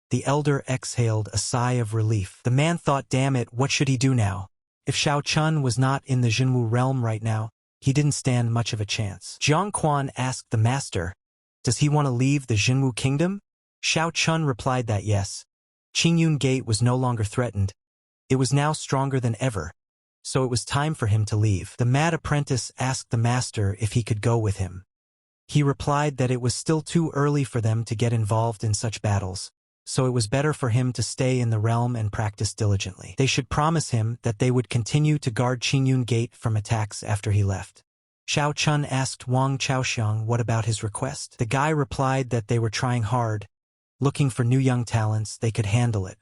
the elder exhaled a sigh of relief. The man thought, damn it, what should he do now? If Xiao Chun was not in the Jinwu realm right now, he didn't stand much of a chance. Jiang Quan asked the master, does he want to leave the Jinwu kingdom? Xiao Chun replied that yes. Qingyun Gate was no longer threatened. It was now stronger than ever. So it was time for him to leave. The mad apprentice asked the master if he could go with him. He replied that it was still too early for them to get involved in such battles, so it was better for him to stay in the realm and practice diligently. They should promise him that they would continue to guard Qingyun Gate from attacks after he left. Xiao Chun asked Wang Chaoxiang what about his request. The guy replied that they were trying hard, looking for new young talents, they could handle it.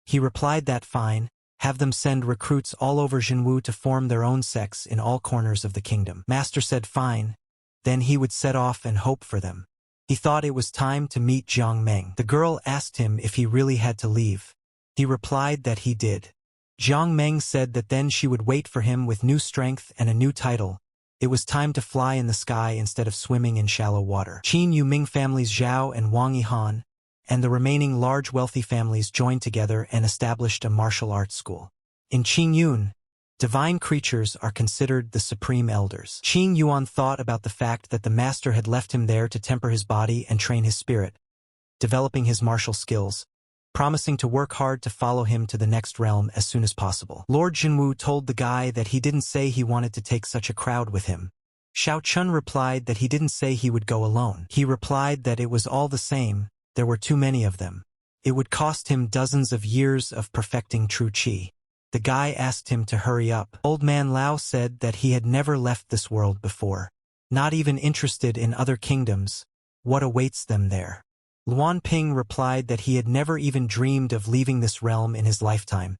He replied that fine, have them send recruits all over Jinwu to form their own sects in all corners of the kingdom. Master said fine. Then he would set off and hope for them. He thought it was time to meet Jiang Meng. The girl asked him if he really had to leave. He replied that he did. Jiang Meng said that then she would wait for him with new strength and a new title. It was time to fly in the sky instead of swimming in shallow water. Qin Yuming families Zhao and Wang Yihan, and the remaining large wealthy families joined together and established a martial arts school. In Qingyun, divine creatures are considered the supreme elders. Qin Yuan thought about the fact that the master had left him there to temper his body and train his spirit, developing his martial skills, promising to work hard to follow him to the next realm as soon as possible. Lord Jinwu told the guy that he didn't say he wanted to take such a crowd with him. Xiao Chun replied that he didn't say he would go alone. He replied that it was all the same, there were too many of them. It would cost him dozens of years of perfecting true qi. The guy asked him to hurry up. Old man Lao said that he had never left this world before. Not even interested in other kingdoms. What awaits them there? Luan Ping replied that he had never even dreamed of leaving this realm in his lifetime.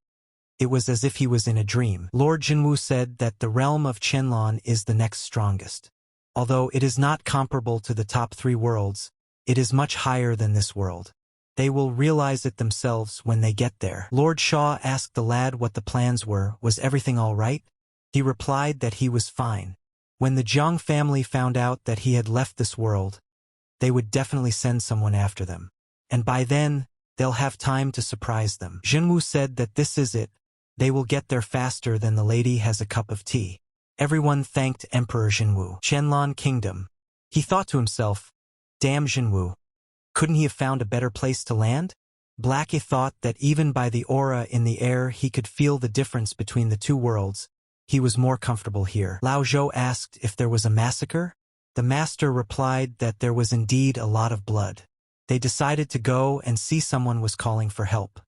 It was as if he was in a dream. Lord Jinwu said that the realm of Qianlan is the next strongest. Although it is not comparable to the top 3 worlds, it is much higher than this world. They will realize it themselves when they get there. Lord Shaw asked the lad what the plans were. Was everything all right? He replied that he was fine. When the Jiang family found out that he had left this world, they would definitely send someone after them. And by then, they'll have time to surprise them. Jinwu said that this is it. They will get there faster than the lady has a cup of tea. Everyone thanked Emperor Jinwu. Qianlan Kingdom. He thought to himself, damn Jinwu. Couldn't he have found a better place to land? Blackie thought that even by the aura in the air he could feel the difference between the 2 worlds. He was more comfortable here. Lao Zhou asked if there was a massacre. The master replied that there was indeed a lot of blood. They decided to go and see someone was calling for help.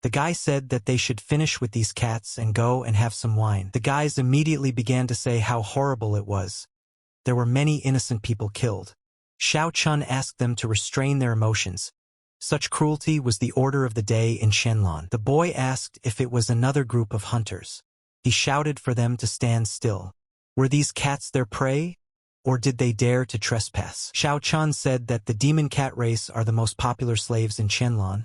The guy said that they should finish with these cats and go and have some wine. The guys immediately began to say how horrible it was. There were many innocent people killed. Xiao Chun asked them to restrain their emotions. Such cruelty was the order of the day in Qianlan. The boy asked if it was another group of hunters. He shouted for them to stand still. Were these cats their prey? Or did they dare to trespass? Xiao Chun said that the demon cat race are the most popular slaves in Qianlan.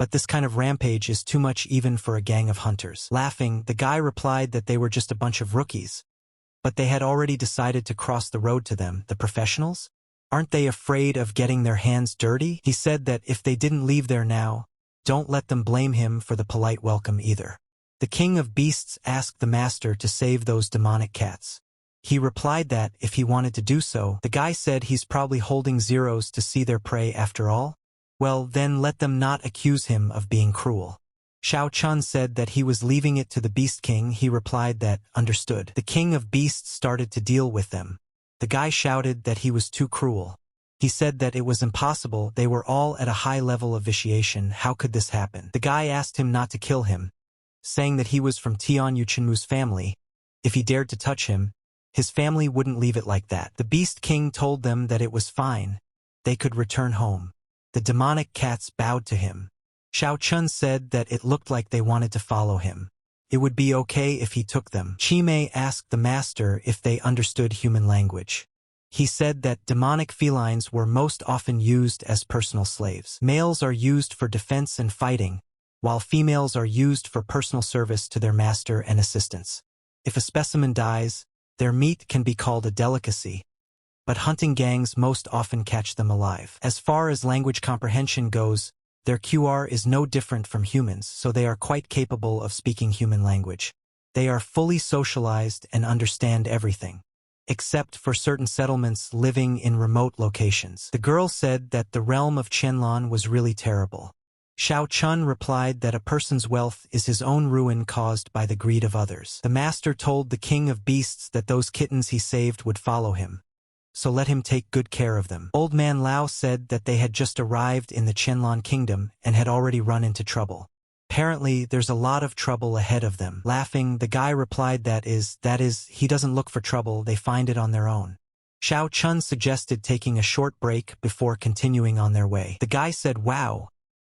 but this kind of rampage is too much even for a gang of hunters. Laughing, the guy replied that they were just a bunch of rookies. But they had already decided to cross the road to them, the professionals? Aren't they afraid of getting their hands dirty? He said that if they didn't leave there now, don't let them blame him for the polite welcome either. The king of beasts asked the master to save those demonic cats. He replied that, if he wanted to do so, the guy said he's probably holding zeros to see their prey after all. Well, then let them not accuse him of being cruel. Shao Chun said that he was leaving it to the Beast King. He replied that, understood. The king of beasts started to deal with them. The guy shouted that he was too cruel. He said that it was impossible, they were all at a high level of vitiation, how could this happen? The guy asked him not to kill him, saying that he was from Tian Yuchenmu's family. If he dared to touch him, his family wouldn't leave it like that. The Beast King told them that it was fine. They could return home. The demonic cats bowed to him. Shao Chun said that it looked like they wanted to follow him. It would be okay if he took them. Chimei asked the master if they understood human language. He said that demonic felines were most often used as personal slaves. Males are used for defense and fighting, while females are used for personal service to their master and assistants. If a specimen dies, their meat can be called a delicacy, but hunting gangs most often catch them alive. As far as language comprehension goes, their QR is no different from humans, so they are quite capable of speaking human language. They are fully socialized and understand everything, except for certain settlements living in remote locations. The girl said that the realm of Qianlan was really terrible. Shao Chun replied that a person's wealth is his own ruin caused by the greed of others. The master told the king of beasts that those kittens he saved would follow him, so let him take good care of them. Old man Lao said that they had just arrived in the Qianlan kingdom and had already run into trouble. Apparently, there's a lot of trouble ahead of them. Laughing, the guy replied that is, he doesn't look for trouble, they find it on their own. Shao Chun suggested taking a short break before continuing on their way. The guy said, wow,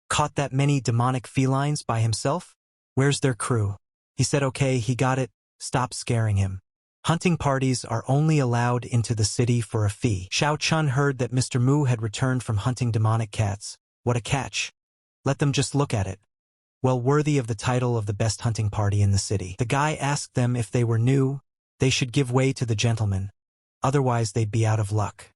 caught that many demonic felines by himself? Where's their crew? He said okay, he got it, stop scaring him. Hunting parties are only allowed into the city for a fee. Shao Chun heard that Mr. Mu had returned from hunting demonic cats. What a catch. Let them just look at it. Well worthy of the title of the best hunting party in the city. The guy asked them if they were new, they should give way to the gentleman. Otherwise they'd be out of luck.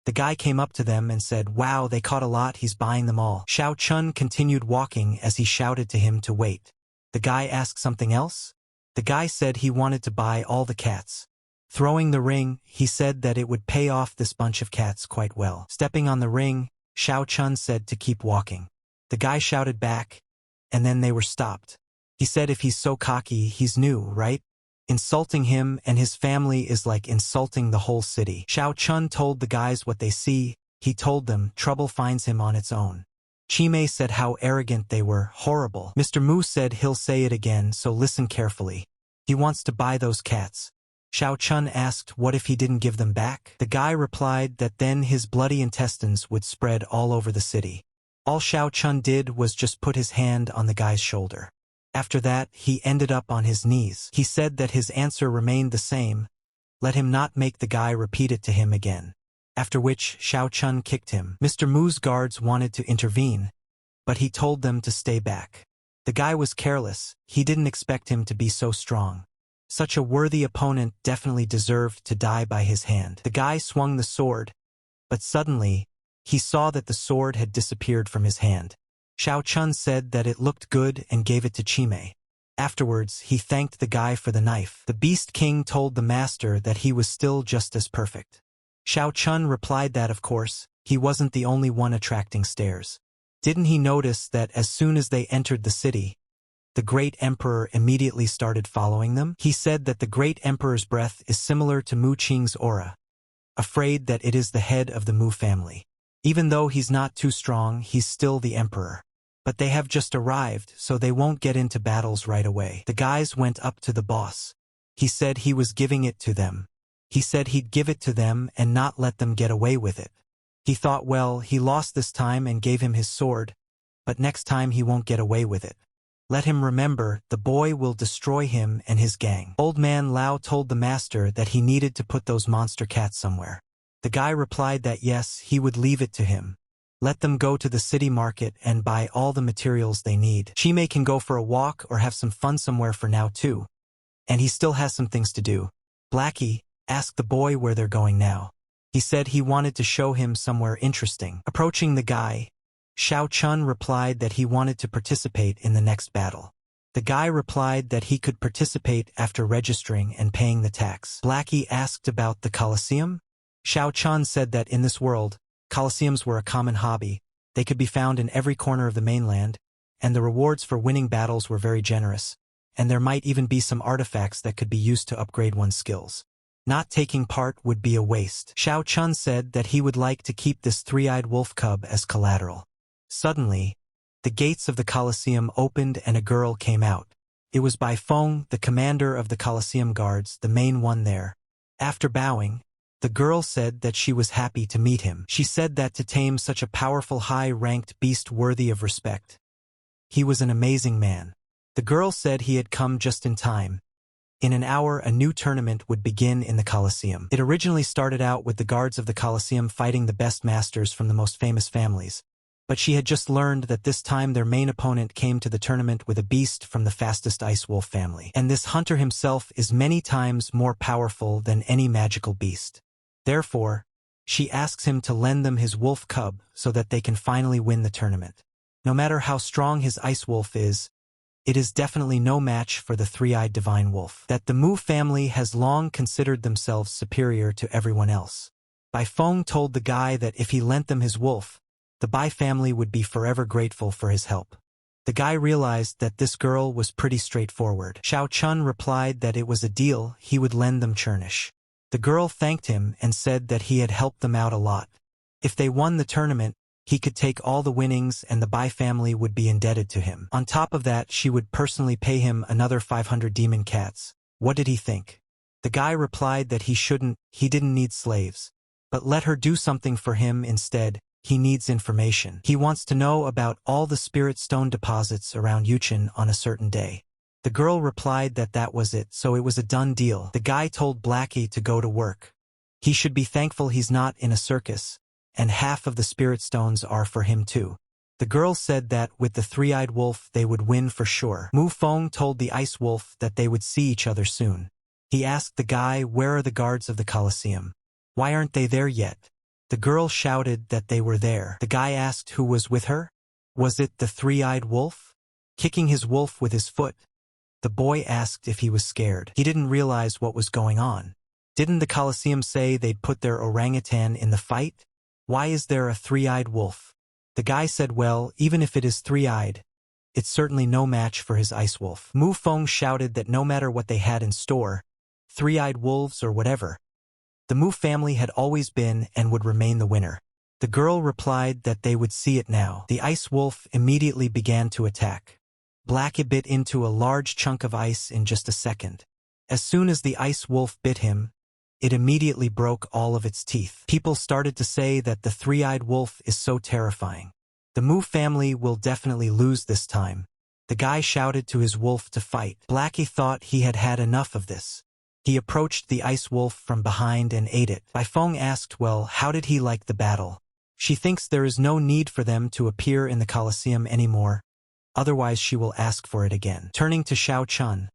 The guy came up to them and said, wow, they caught a lot, he's buying them all. Shao Chun continued walking as he shouted to him to wait. The guy asked something else? The guy said he wanted to buy all the cats. Throwing the ring, he said that it would pay off this bunch of cats quite well. Stepping on the ring, Shao Chun said to keep walking. The guy shouted back, and then they were stopped. He said if he's so cocky, he's new, right? Insulting him and his family is like insulting the whole city. Shao Chun told the guys what they see. He told them trouble finds him on its own. Chimei said how arrogant they were, horrible. Mr. Mu said he'll say it again, so listen carefully. He wants to buy those cats. Shao Chun asked what if he didn't give them back? The guy replied that then his bloody intestines would spread all over the city. All Shao Chun did was just put his hand on the guy's shoulder. After that, he ended up on his knees. He said that his answer remained the same. Let him not make the guy repeat it to him again. After which, Shao Chun kicked him. Mr. Mu's guards wanted to intervene, but he told them to stay back. The guy was careless. He didn't expect him to be so strong. Such a worthy opponent definitely deserved to die by his hand. The guy swung the sword, but suddenly, he saw that the sword had disappeared from his hand. Shao Chun said that it looked good and gave it to Chimei. Afterwards, he thanked the guy for the knife. The Beast King told the master that he was still just as perfect. Shao Chun replied that of course, he wasn't the only one attracting stares. Didn't he notice that as soon as they entered the city, the great emperor immediately started following them? He said that the great emperor's breath is similar to Mu Qing's aura, afraid that it is the head of the Mu family. Even though he's not too strong, he's still the emperor. But they have just arrived, so they won't get into battles right away. The guys went up to the boss. He said he was giving it to them. He said he'd give it to them and not let them get away with it. He thought, well, he lost this time and gave him his sword, but next time he won't get away with it. Let him remember, the boy will destroy him and his gang. Old man Lao told the master that he needed to put those monster cats somewhere. The guy replied that yes, he would leave it to him. Let them go to the city market and buy all the materials they need. Chime can go for a walk or have some fun somewhere for now too. And he still has some things to do. Blackie asked the boy where they're going now. He said he wanted to show him somewhere interesting. Approaching the guy, Xiao Chun replied that he wanted to participate in the next battle. The guy replied that he could participate after registering and paying the tax. Blackie asked about the Colosseum. Xiao Chun said that in this world, Colosseums were a common hobby. They could be found in every corner of the mainland, and the rewards for winning battles were very generous, and there might even be some artifacts that could be used to upgrade one's skills. Not taking part would be a waste. Xiao Chun said that he would like to keep this three-eyed wolf cub as collateral. Suddenly, the gates of the Colosseum opened and a girl came out. It was Bai Feng, the commander of the Colosseum guards, the main one there. After bowing, the girl said that she was happy to meet him. She said that to tame such a powerful high-ranked beast worthy of respect. He was an amazing man. The girl said he had come just in time. In an hour, a new tournament would begin in the Colosseum. It originally started out with the guards of the Colosseum fighting the best masters from the most famous families. But she had just learned that this time their main opponent came to the tournament with a beast from the fastest ice wolf family. And this hunter himself is many times more powerful than any magical beast. Therefore, she asks him to lend them his wolf cub so that they can finally win the tournament. No matter how strong his ice wolf is, it is definitely no match for the three-eyed divine wolf. That the Mu family has long considered themselves superior to everyone else. Bai Feng told the guy that if he lent them his wolf, the Bai family would be forever grateful for his help. The guy realized that this girl was pretty straightforward. Xiao Chun replied that it was a deal, he would lend them Churnish. The girl thanked him and said that he had helped them out a lot. If they won the tournament, he could take all the winnings and the Bai family would be indebted to him. On top of that, she would personally pay him another 500 demon cats. What did he think? The guy replied that he didn't need slaves. But let her do something for him instead. He needs information. He wants to know about all the spirit stone deposits around Yuchin on a certain day. The girl replied that that was it, so it was a done deal. The guy told Blackie to go to work. He should be thankful he's not in a circus, and half of the spirit stones are for him too. The girl said that with the three-eyed wolf they would win for sure. Mu Feng told the ice wolf that they would see each other soon. He asked the guy, where are the guards of the Colosseum? Why aren't they there yet? The girl shouted that they were there. The guy asked who was with her. Was it the three-eyed wolf? Kicking his wolf with his foot. The boy asked if he was scared. He didn't realize what was going on. Didn't the Colosseum say they'd put their orangutan in the fight? Why is there a three-eyed wolf? The guy said, well, even if it is three-eyed, it's certainly no match for his ice wolf. Mu Feng shouted that no matter what they had in store, three-eyed wolves or whatever, the Mu family had always been and would remain the winner. The girl replied that they would see it now. The ice wolf immediately began to attack. Blackie bit into a large chunk of ice in just a second. As soon as the ice wolf bit him, it immediately broke all of its teeth. People started to say that the three-eyed wolf is so terrifying. The Mu family will definitely lose this time. The guy shouted to his wolf to fight. Blackie thought he had had enough of this. He approached the ice wolf from behind and ate it. Bai Feng asked, well, how did he like the battle? She thinks there is no need for them to appear in the Colosseum anymore, otherwise she will ask for it again. Turning to Xiao Chun,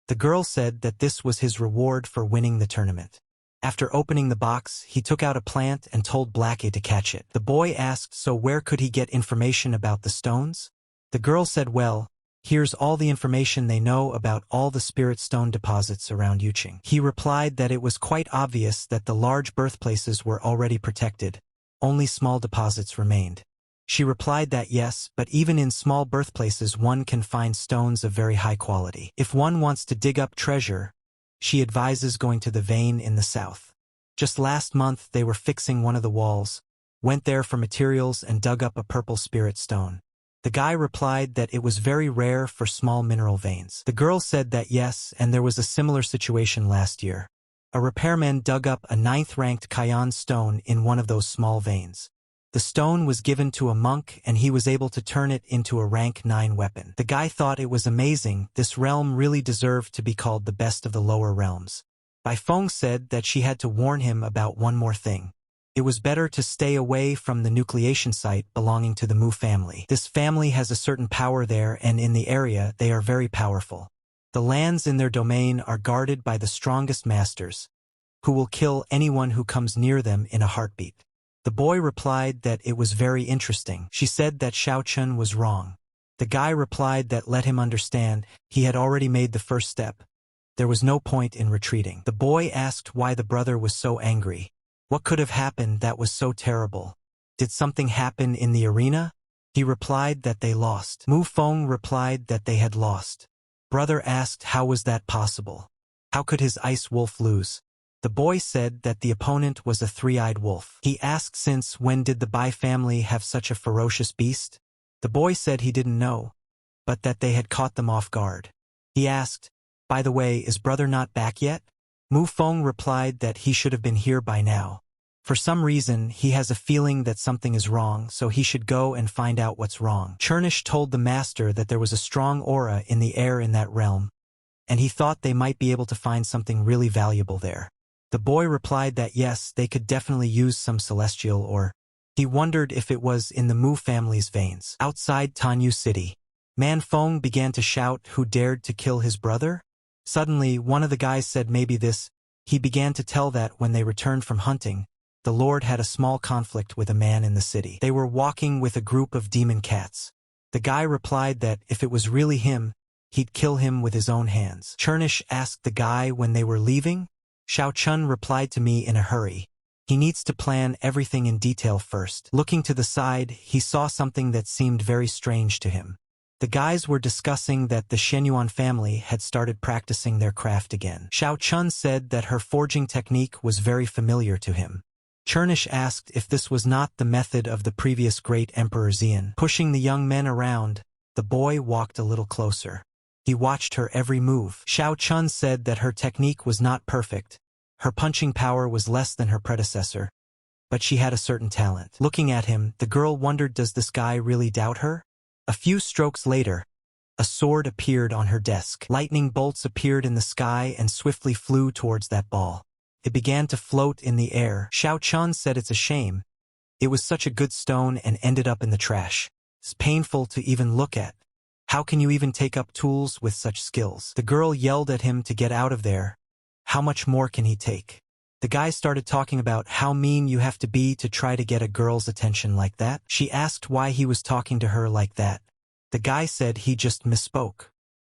the girl said that this was his reward for winning the tournament. After opening the box, he took out a plant and told Blackie to catch it. The boy asked, so where could he get information about the stones? The girl said, well, here's all the information they know about all the spirit stone deposits around Yuqing. He replied that it was quite obvious that the large birthplaces were already protected. Only small deposits remained. She replied that yes, but even in small birthplaces one can find stones of very high quality. If one wants to dig up treasure, she advises going to the vein in the south. Just last month they were fixing one of the walls, went there for materials and dug up a purple spirit stone. The guy replied that it was very rare for small mineral veins. The girl said that yes, and there was a similar situation last year. A repairman dug up a 9th-ranked Kayan stone in one of those small veins. The stone was given to a monk and he was able to turn it into a rank 9 weapon. The guy thought it was amazing, this realm really deserved to be called the best of the lower realms. Bai Feng said that she had to warn him about one more thing. It was better to stay away from the nucleation site belonging to the Mu family. This family has a certain power there, and in the area they are very powerful. The lands in their domain are guarded by the strongest masters, who will kill anyone who comes near them in a heartbeat. The boy replied that it was very interesting. She said that Xiao Chun was wrong. The guy replied that let him understand, he had already made the first step. There was no point in retreating. The boy asked why the brother was so angry. What could have happened that was so terrible? Did something happen in the arena? He replied that they lost. Mu Feng replied that they had lost. Brother asked how was that possible? How could his ice wolf lose? The boy said that the opponent was a three-eyed wolf. He asked since when did the Bai family have such a ferocious beast? The boy said he didn't know, but that they had caught them off guard. He asked, by the way, is brother not back yet? Mu Feng replied that he should have been here by now. For some reason, he has a feeling that something is wrong, so he should go and find out what's wrong. Chernish told the master that there was a strong aura in the air in that realm, and he thought they might be able to find something really valuable there. The boy replied that yes, they could definitely use some celestial ore. He wondered if it was in the Mu family's veins. Outside Tanyu City, Man Feng began to shout who dared to kill his brother? Suddenly, one of the guys said maybe this. He began to tell that when they returned from hunting, the Lord had a small conflict with a man in the city. They were walking with a group of demon cats. The guy replied that if it was really him, he'd kill him with his own hands. Chernish asked the guy when they were leaving. Xiao Chun replied to me in a hurry. He needs to plan everything in detail first. Looking to the side, he saw something that seemed very strange to him. The guys were discussing that the Shenyuan family had started practicing their craft again. Xiao Chun said that her forging technique was very familiar to him. Chernish asked if this was not the method of the previous great Emperor Xian. Pushing the young men around, the boy walked a little closer. He watched her every move. Xiao Chun said that her technique was not perfect. Her punching power was less than her predecessor, but she had a certain talent. Looking at him, the girl wondered, does this guy really doubt her? A few strokes later, a sword appeared on her desk. Lightning bolts appeared in the sky and swiftly flew towards that ball. It began to float in the air. Xiao Chun said it's a shame. It was such a good stone and ended up in the trash. It's painful to even look at. How can you even take up tools with such skills? The girl yelled at him to get out of there. How much more can he take? The guy started talking about how mean you have to be to try to get a girl's attention like that. She asked why he was talking to her like that. The guy said he just misspoke.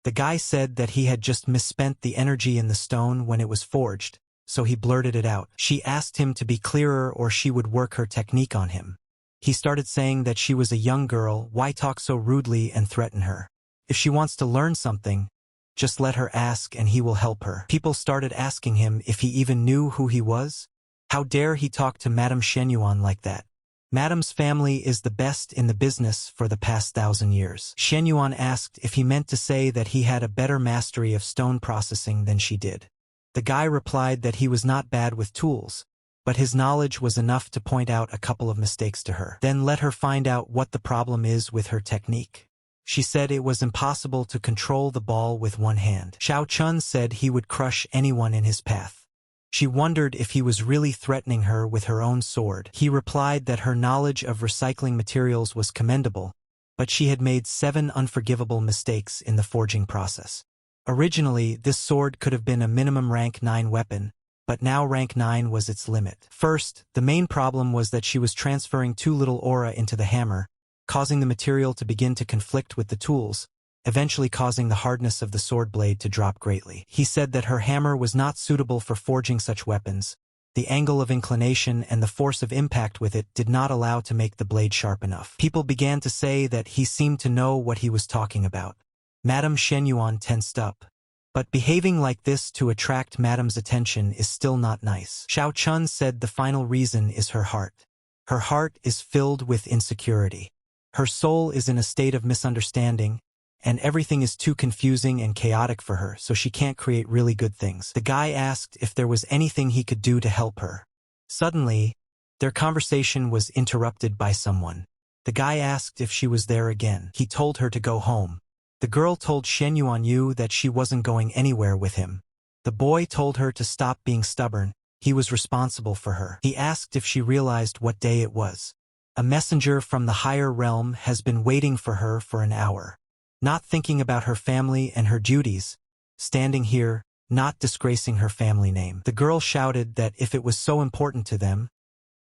The guy said that he had just misspent the energy in the stone when it was forged, so he blurted it out. She asked him to be clearer or she would work her technique on him. He started saying that she was a young girl, why talk so rudely and threaten her? If she wants to learn something, just let her ask and he will help her. People started asking him if he even knew who he was. How dare he talk to Madame Shenyuan like that? Madame's family is the best in the business for the past 1,000 years. Shenyuan asked if he meant to say that he had a better mastery of stone processing than she did. The guy replied that he was not bad with tools, but his knowledge was enough to point out a couple of mistakes to her. Then let her find out what the problem is with her technique. She said it was impossible to control the ball with one hand. Xiao Chun said he would crush anyone in his path. She wondered if he was really threatening her with her own sword. He replied that her knowledge of recycling materials was commendable, but she had made 7 unforgivable mistakes in the forging process. Originally, this sword could have been a minimum rank 9 weapon, but now rank 9 was its limit. First, the main problem was that she was transferring too little aura into the hammer, causing the material to begin to conflict with the tools, eventually causing the hardness of the sword blade to drop greatly. He said that her hammer was not suitable for forging such weapons. The angle of inclination and the force of impact with it did not allow to make the blade sharp enough. People began to say that he seemed to know what he was talking about. Madame Shenyuan tensed up. But behaving like this to attract Madame's attention is still not nice. Xiao Chun said the final reason is her heart. Her heart is filled with insecurity. Her soul is in a state of misunderstanding, and everything is too confusing and chaotic for her, so she can't create really good things. The guy asked if there was anything he could do to help her. Suddenly, their conversation was interrupted by someone. The guy asked if she was there again. He told her to go home. The girl told Shen Yuanyu that she wasn't going anywhere with him. The boy told her to stop being stubborn, He was responsible for her. He asked if she realized what day it was. A messenger from the higher realm has been waiting for her for an hour. Not thinking about her family and her duties, standing here, not disgracing her family name. The girl shouted that if it was so important to them,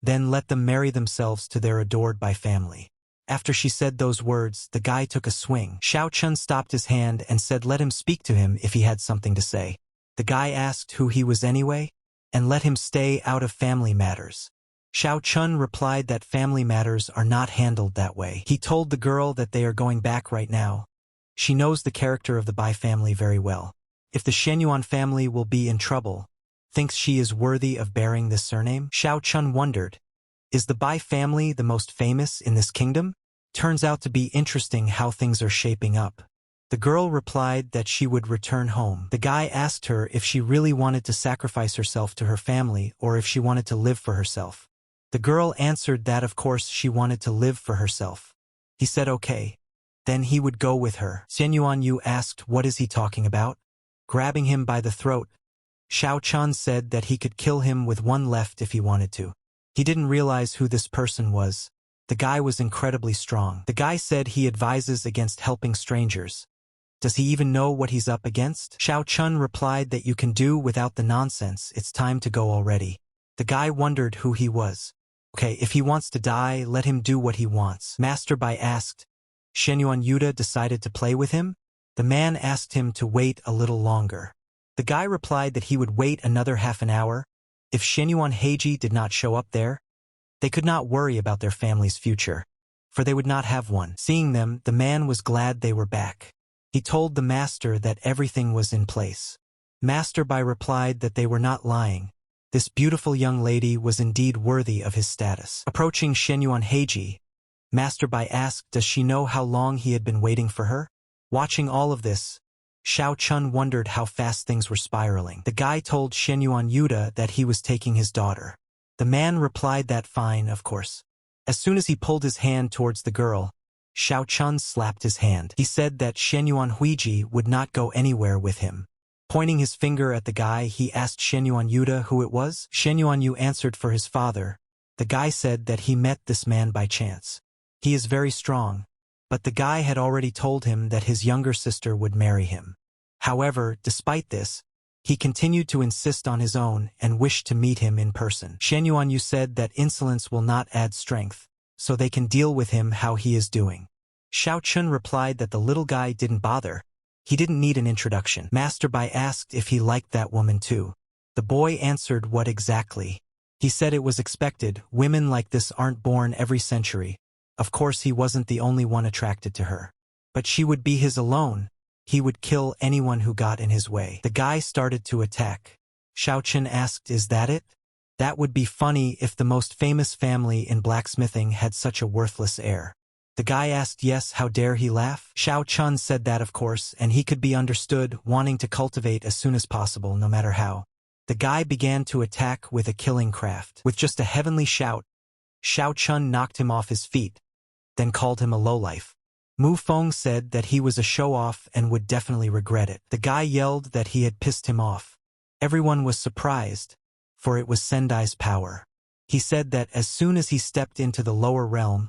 then let them marry themselves to their adored by family. After she said those words, the guy took a swing. Xiao Chun stopped his hand and said let him speak to him if he had something to say. The guy asked who he was anyway, and let him stay out of family matters. Xiao Chun replied that family matters are not handled that way. He told the girl that they are going back right now. She knows the character of the Bai family very well. If the Shenyuan family will be in trouble, thinks she is worthy of bearing this surname? Xiao Chun wondered, is the Bai family the most famous in this kingdom? Turns out to be interesting how things are shaping up. The girl replied that she would return home. The guy asked her if she really wanted to sacrifice herself to her family or if she wanted to live for herself. The girl answered that of course she wanted to live for herself. He said okay. Then he would go with her. Xianyuan Yu asked what is he talking about? Grabbing him by the throat. Xiao Chun said that he could kill him with one left if he wanted to. He didn't realize who this person was. The guy was incredibly strong. The guy said he advises against helping strangers. Does he even know what he's up against? Xiao Chun replied that you can do without the nonsense, it's time to go already. The guy wondered who he was. Okay, if he wants to die, let him do what he wants. Master Bai asked. Shenyuan Yuta decided to play with him? The man asked him to wait a little longer. The guy replied that he would wait another half an hour. If Shenyuan Heiji did not show up there, they could not worry about their family's future, for they would not have one. Seeing them, the man was glad they were back. He told the master that everything was in place. Master Bai replied that they were not lying. This beautiful young lady was indeed worthy of his status. Approaching Shenyuan Heiji, Master Bai asked does she know how long he had been waiting for her? Watching all of this, Xiao Chun wondered how fast things were spiraling. The guy told Shenyuan Yuta that he was taking his daughter. The man replied that fine, of course. As soon as he pulled his hand towards the girl, Xiao Chun slapped his hand. He said that Shenyuan Huiji would not go anywhere with him. Pointing his finger at the guy, he asked Shenyuan Yuta who it was. Shenyuan Yu answered for his father. The guy said that he met this man by chance. He is very strong, but the guy had already told him that his younger sister would marry him. However, despite this, he continued to insist on his own and wished to meet him in person. Shenyuan Yu said that insolence will not add strength, so they can deal with him how he is doing. Xiao Chun replied that the little guy didn't bother. He didn't need an introduction. Master Bai asked if he liked that woman too. The boy answered what exactly. He said it was expected, women like this aren't born every century. Of course he wasn't the only one attracted to her. But she would be his alone. He would kill anyone who got in his way. The guy started to attack. Xiao Chun asked, is that it? That would be funny if the most famous family in blacksmithing had such a worthless heir. The guy asked yes, how dare he laugh? Xiao Chun said that of course, and he could be understood, wanting to cultivate as soon as possible, no matter how. The guy began to attack with a killing craft. With just a heavenly shout, Xiao Chun knocked him off his feet, then called him a lowlife. Mu Feng said that he was a show-off and would definitely regret it. The guy yelled that he had pissed him off. Everyone was surprised, for it was Sendai's power. He said that as soon as he stepped into the lower realm,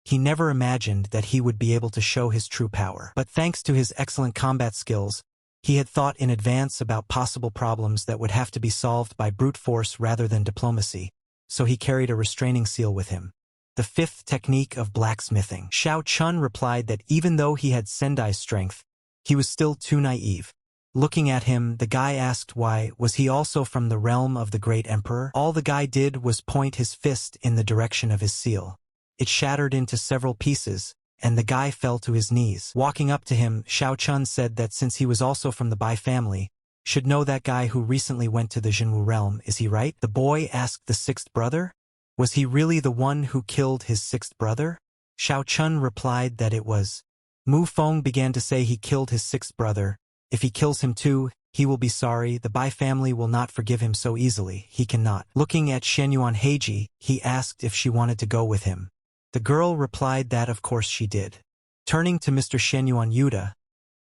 he never imagined that he would be able to show his true power. But thanks to his excellent combat skills, he had thought in advance about possible problems that would have to be solved by brute force rather than diplomacy, so he carried a restraining seal with him. The fifth technique of blacksmithing. Xiao Chun replied that even though he had Sendai's strength, he was still too naive. Looking at him, the guy asked why, was he also from the realm of the great emperor? All the guy did was point his fist in the direction of his seal. It shattered into several pieces, and the guy fell to his knees. Walking up to him, Xiao Chun said that since he was also from the Bai family, should know that guy who recently went to the Jinwu realm, is he right? The boy asked the sixth brother. Was he really the one who killed his sixth brother? Xiao Chun replied that it was. Mu Feng began to say he killed his sixth brother. If he kills him too, he will be sorry. The Bai family will not forgive him so easily. He cannot. Looking at Shenyuan Heiji, he asked if she wanted to go with him. The girl replied that of course she did. Turning to Mr. Shenyuan Yuta,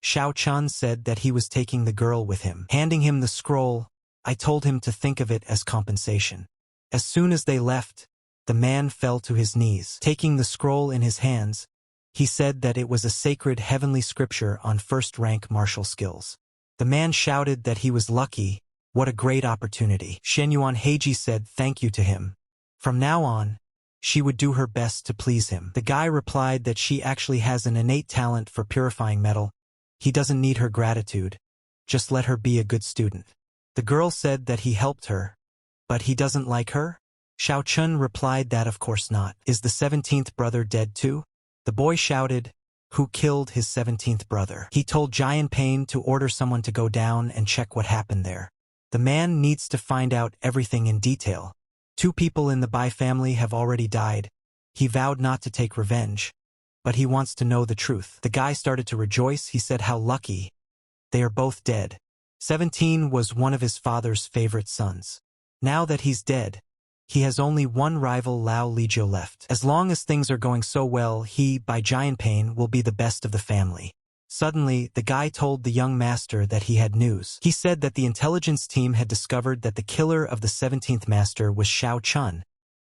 Xiao Chun said that he was taking the girl with him. Handing him the scroll, I told him to think of it as compensation. As soon as they left, the man fell to his knees. Taking the scroll in his hands, he said that it was a sacred heavenly scripture on first-rank martial skills. The man shouted that he was lucky. What a great opportunity. Shenyuan Heiji said thank you to him. From now on, she would do her best to please him. The guy replied that she actually has an innate talent for purifying metal. He doesn't need her gratitude. Just let her be a good student. The girl said that he helped her, but he doesn't like her? Xiao Chun replied that of course not. Is the 17th brother dead too? The boy shouted, who killed his 17th brother? He told Giant Pain to order someone to go down and check what happened there. The man needs to find out everything in detail. 2 people in the Bai family have already died. He vowed not to take revenge, but he wants to know the truth. The guy started to rejoice. He said how lucky. They are both dead. 17 was one of his father's favorite sons. Now that he's dead, he has only one rival, Lao Ligio, left. As long as things are going so well, he, by Giant Pain, will be the best of the family. Suddenly, the guy told the young master that he had news. He said that the intelligence team had discovered that the killer of the 17th master was Xiao Chun,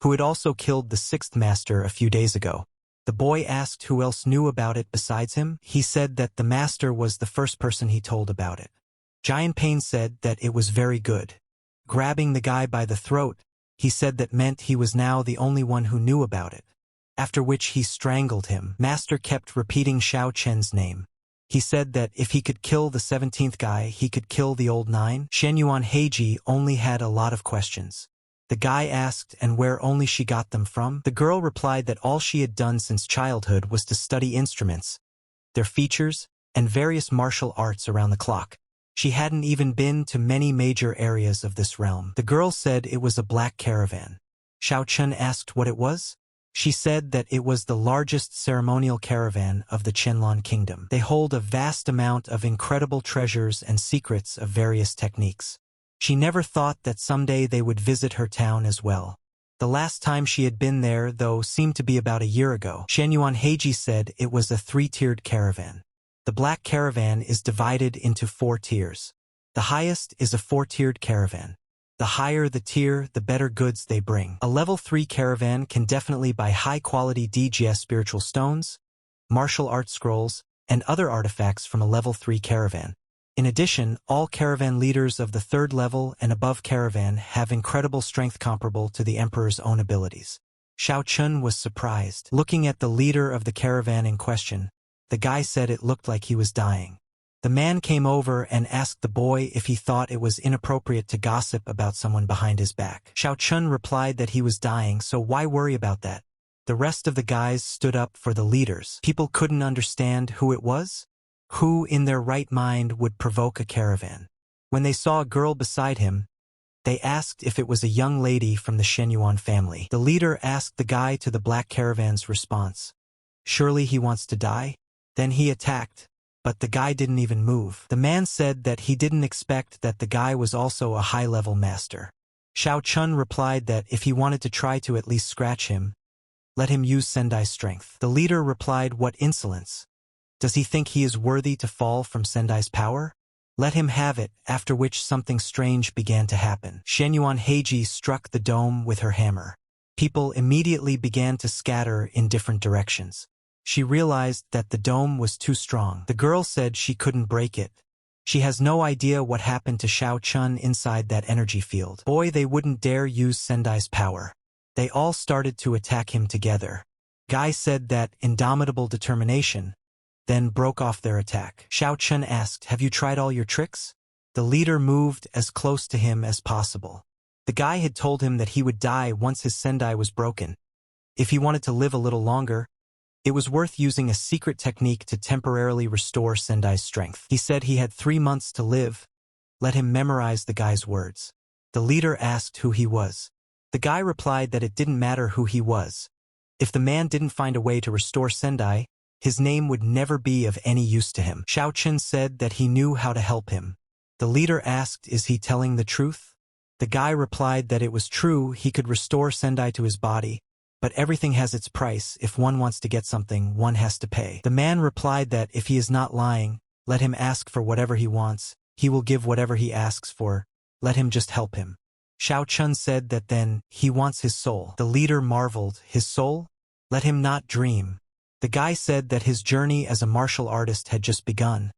who had also killed the 6th master a few days ago. The boy asked who else knew about it besides him. He said that the master was the first person he told about it. Giant Pain said that it was very good. Grabbing the guy by the throat, he said that meant he was now the only one who knew about it. After which he strangled him. Master kept repeating Xiao Chen's name. He said that if he could kill the 17th guy, he could kill the old 9. Shenyuan Heiji only had a lot of questions. The guy asked and where only she got them from. The girl replied that all she had done since childhood was to study instruments, their features, and various martial arts around the clock. She hadn't even been to many major areas of this realm. The girl said it was a black caravan. Xiao Chun asked what it was. She said that it was the largest ceremonial caravan of the Qianlong kingdom. They hold a vast amount of incredible treasures and secrets of various techniques. She never thought that someday they would visit her town as well. The last time she had been there, though, seemed to be about a year ago. Shenyuan Heiji said it was a 3-tiered caravan. The black caravan is divided into 4 tiers. The highest is a 4-tiered caravan. The higher the tier, the better goods they bring. A level 3 caravan can definitely buy high-quality DGS spiritual stones, martial arts scrolls, and other artifacts from a level 3 caravan. In addition, all caravan leaders of the 3rd level and above caravan have incredible strength comparable to the emperor's own abilities. Xiao Chun was surprised. Looking at the leader of the caravan in question, the guy said it looked like he was dying. The man came over and asked the boy if he thought it was inappropriate to gossip about someone behind his back. Xiao Chun replied that he was dying, so why worry about that? The rest of the guys stood up for the leaders. People couldn't understand who it was. Who in their right mind would provoke a caravan? When they saw a girl beside him, they asked if it was a young lady from the Shenyuan family. The leader asked the guy to the black caravan's response. Surely he wants to die? Then he attacked, but the guy didn't even move. The man said that he didn't expect that the guy was also a high-level master. Xiao Chun replied that if he wanted to try to at least scratch him, let him use Sendai's strength. The leader replied, what insolence! Does he think he is worthy to fall from Sendai's power? Let him have it, after which something strange began to happen. Shenyuan Heiji struck the dome with her hammer. People immediately began to scatter in different directions. She realized that the dome was too strong. The girl said she couldn't break it. She has no idea what happened to Xiao Chun inside that energy field. Boy, they wouldn't dare use Sendai's power. They all started to attack him together. Guy said that indomitable determination, then broke off their attack. Xiao Chun asked, have you tried all your tricks? The leader moved as close to him as possible. The guy had told him that he would die once his Sendai was broken. If he wanted to live a little longer, it was worth using a secret technique to temporarily restore Sendai's strength. He said he had 3 months to live. Let him memorize the guy's words. The leader asked who he was. The guy replied that it didn't matter who he was. If the man didn't find a way to restore Sendai, his name would never be of any use to him. Xiao Chun said that he knew how to help him. The leader asked, is he telling the truth? The guy replied that it was true he could restore Sendai to his body, but everything has its price. If one wants to get something, one has to pay. The man replied that if he is not lying, let him ask for whatever he wants. He will give whatever he asks for. let him just help him. Xiao Chun said that then, he wants his soul. The leader marveled, his soul? Let him not dream. The guy said that his journey as a martial artist had just begun.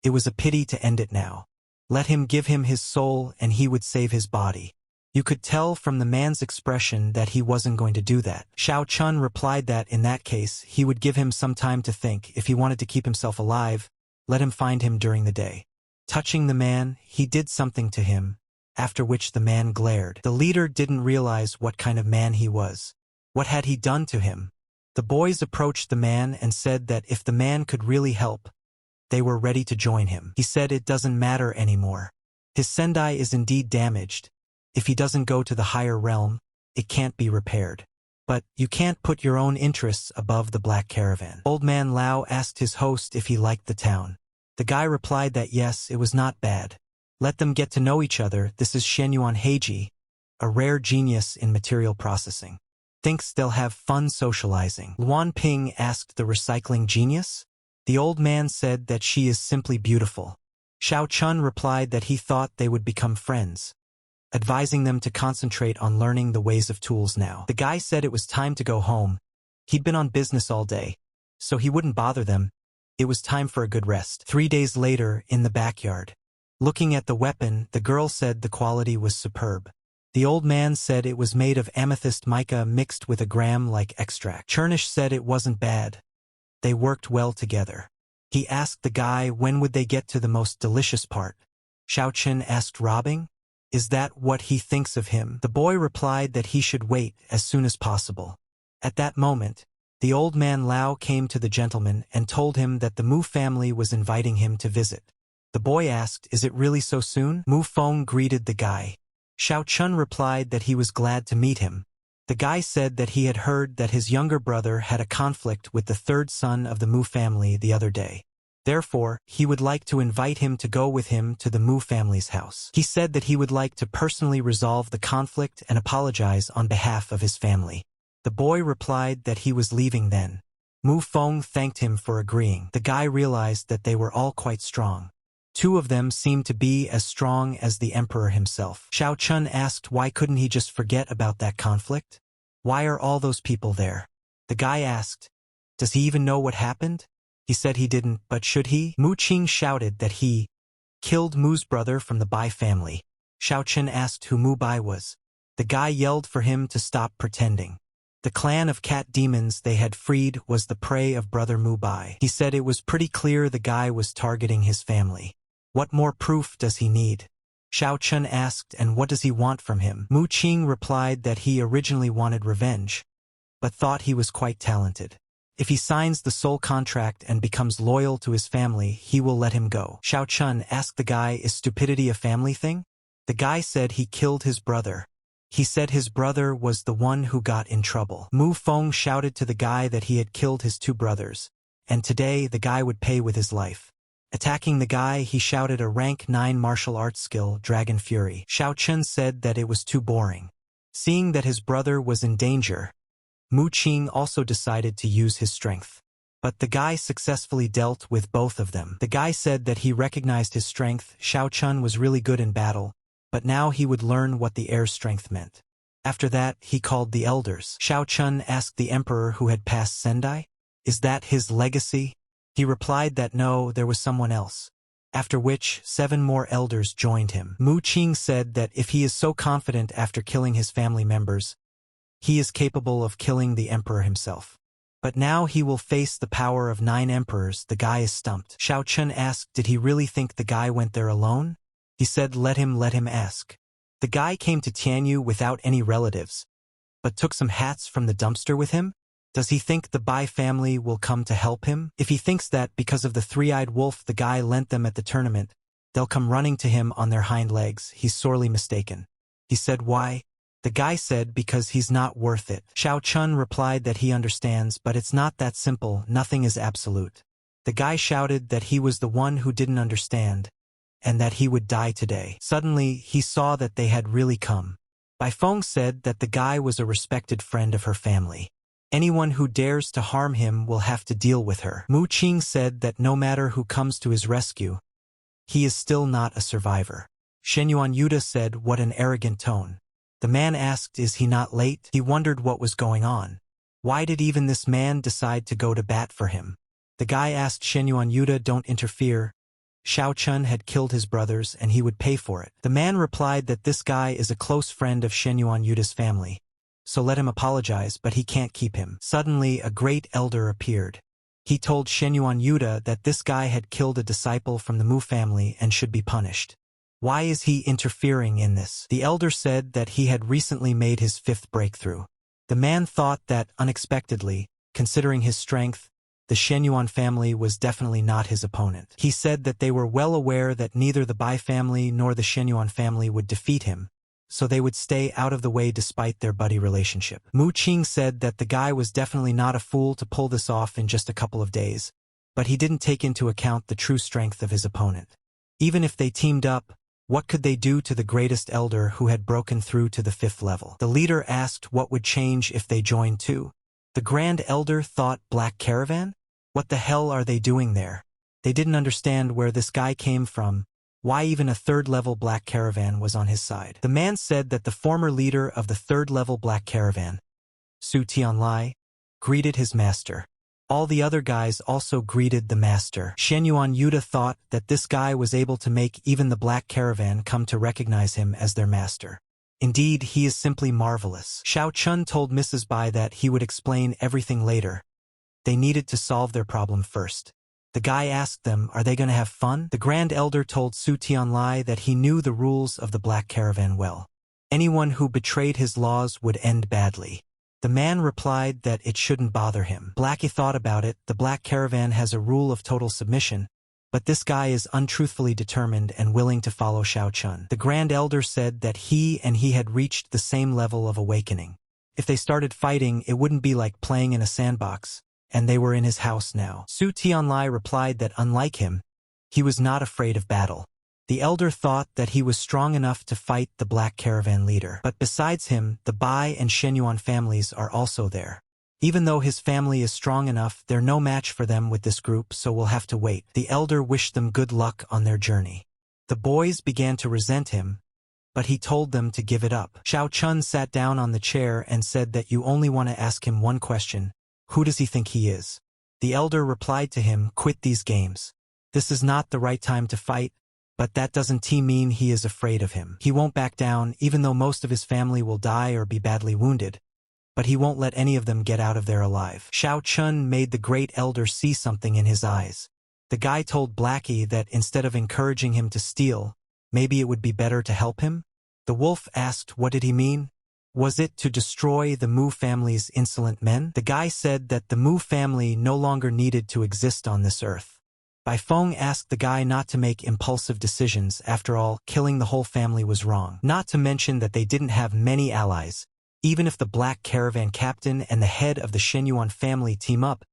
It was a pity to end it now. Let him give him his soul and he would save his body. You could tell from the man's expression that he wasn't going to do that. Xiao Chun replied that in that case, he would give him some time to think. If he wanted to keep himself alive, let him find him during the day. Touching the man, he did something to him, after which the man glared. The leader didn't realize what kind of man he was. What had he done to him? The boys approached the man and said that if the man could really help, they were ready to join him. He said it doesn't matter anymore. His sendai is indeed damaged. If he doesn't go to the higher realm, it can't be repaired. But you can't put your own interests above the black caravan. Old man Lao asked his host if he liked the town. The guy replied that yes, it was not bad. Let them get to know each other. This is Shenyuan Heiji, a rare genius in material processing. Thinks they'll have fun socializing. Luan Ping asked the recycling genius. The old man said that she is simply beautiful. Xiao Chun replied that he thought they would become friends, advising them to concentrate on learning the ways of tools now. The guy said it was time to go home. He'd been on business all day, so he wouldn't bother them. It was time for a good rest. 3 days later, in the backyard. Looking at the weapon, the girl said the quality was superb. The old man said it was made of amethyst mica mixed with a gram-like extract. Chernish said it wasn't bad. They worked well together. He asked the guy when would they get to the most delicious part. Xiao Chun asked robbing. Is that what he thinks of him? The boy replied that he should wait as soon as possible. At that moment, the old man Lao came to the gentleman and told him that the Mu family was inviting him to visit. The boy asked, is it really so soon? Mu Feng greeted the guy. Xiao Chun replied that he was glad to meet him. The guy said that he had heard that his younger brother had a conflict with the third son of the Mu family the other day. Therefore, he would like to invite him to go with him to the Mu family's house. He said that he would like to personally resolve the conflict and apologize on behalf of his family. The boy replied that he was leaving then. Mu Feng thanked him for agreeing. The guy realized that they were all quite strong. 2 of them seemed to be as strong as the emperor himself. Xiao Chun asked why couldn't he just forget about that conflict? Why are all those people there? The guy asked, does he even know what happened? He said he didn't, but should he? Mu Qing shouted that he killed Mu's brother from the Bai family. Xiao Chun asked who Mu Bai was. The guy yelled for him to stop pretending. The clan of cat demons they had freed was the prey of brother Mu Bai. He said it was pretty clear the guy was targeting his family. What more proof does he need? Xiao Chun asked, and what does he want from him? Mu Qing replied that he originally wanted revenge, but thought he was quite talented. If he signs the soul contract and becomes loyal to his family, he will let him go. Xiao Chun asked the guy, is stupidity a family thing? The guy said he killed his brother. He said his brother was the one who got in trouble. Mu Feng shouted to the guy that he had killed his 2 brothers, and today the guy would pay with his life. Attacking the guy, he shouted a rank 9 martial arts skill, Dragon Fury. Xiao Chun said that it was too boring. Seeing that his brother was in danger, Mu Qing also decided to use his strength. But the guy successfully dealt with both of them. The guy said that he recognized his strength. Xiao Chun was really good in battle, but now he would learn what the air strength meant. After that, he called the elders. Xiao Chun asked the emperor who had passed Sendai, is that his legacy? He replied that no, there was someone else. After which, 7 more elders joined him. Mu Qing said that if he is so confident after killing his family members, he is capable of killing the emperor himself. But now he will face the power of 9 emperors. The guy is stumped. Xiao Chun asked, did he really think the guy went there alone? He said let him ask. The guy came to Tianyu without any relatives, but took some hats from the dumpster with him? Does he think the Bai family will come to help him? If he thinks that because of the 3-eyed wolf the guy lent them at the tournament, they'll come running to him on their hind legs, he's sorely mistaken. He said why? The guy said because he's not worth it. Xiao Chun replied that he understands, but it's not that simple, nothing is absolute. The guy shouted that he was the one who didn't understand, and that he would die today. Suddenly, he saw that they had really come. Bai Feng said that the guy was a respected friend of her family. Anyone who dares to harm him will have to deal with her. Mu Qing said that no matter who comes to his rescue, he is still not a survivor. Shenyuan Yuta said, "What an arrogant tone." The man asked, "Is he not late?" He wondered what was going on. Why did even this man decide to go to bat for him? The guy asked Shenyuan Yuta, "Don't interfere. Xiao Chun had killed his brothers and he would pay for it." The man replied that this guy is a close friend of Shenyuan Yuta's family, so let him apologize, but he can't keep him. Suddenly, a great elder appeared. He told Shenyuan Yuta that this guy had killed a disciple from the Mu family and should be punished. Why is he interfering in this? The elder said that he had recently made his 5th breakthrough. The man thought that, unexpectedly, considering his strength, the Shenyuan family was definitely not his opponent. He said that they were well aware that neither the Bai family nor the Shenyuan family would defeat him, so they would stay out of the way despite their buddy relationship. Mu Qing said that the guy was definitely not a fool to pull this off in just a couple of days, but he didn't take into account the true strength of his opponent. Even if they teamed up, what could they do to the greatest elder who had broken through to the 5th level? The leader asked what would change if they joined too. The Grand Elder thought, Black Caravan? What the hell are they doing there? They didn't understand where this guy came from, why even a 3rd-level Black Caravan was on his side. The man said that the former leader of the 3rd-level Black Caravan, Su Tianlai, greeted his master. All the other guys also greeted the master. Shenyuan Yuta thought that this guy was able to make even the Black Caravan come to recognize him as their master. Indeed, he is simply marvelous. Xiao Chun told Mrs. Bai that he would explain everything later. They needed to solve their problem first. The guy asked them, "Are they going to have fun?" The Grand Elder told Su Tianlai that he knew the rules of the Black Caravan well. Anyone who betrayed his laws would end badly. The man replied that it shouldn't bother him. Blackie thought about it. The Black Caravan has a rule of total submission, but this guy is untruthfully determined and willing to follow Xiao Chun. The Grand Elder said that he had reached the same level of awakening. If they started fighting, it wouldn't be like playing in a sandbox, and they were in his house now. Su Tianlai replied that unlike him, he was not afraid of battle. The elder thought that he was strong enough to fight the Black Caravan leader. But besides him, the Bai and Shenyuan families are also there. Even though his family is strong enough, they're no match for them with this group, so we'll have to wait. The elder wished them good luck on their journey. The boys began to resent him, but he told them to give it up. Xiao Chun sat down on the chair and said that you only want to ask him one question. Who does he think he is? The elder replied to him, "Quit these games. This is not the right time to fight, but that doesn't mean he is afraid of him. He won't back down, even though most of his family will die or be badly wounded, but he won't let any of them get out of there alive." Xiao Chun made the great elder see something in his eyes. The guy told Blackie that instead of encouraging him to steal, maybe it would be better to help him. The wolf asked what did he mean? Was it to destroy the Mu family's insolent men? The guy said that the Mu family no longer needed to exist on this earth. Bai Feng asked the guy not to make impulsive decisions. After all, killing the whole family was wrong. Not to mention that they didn't have many allies. Even if the Black Caravan captain and the head of the Shenyuan family team up,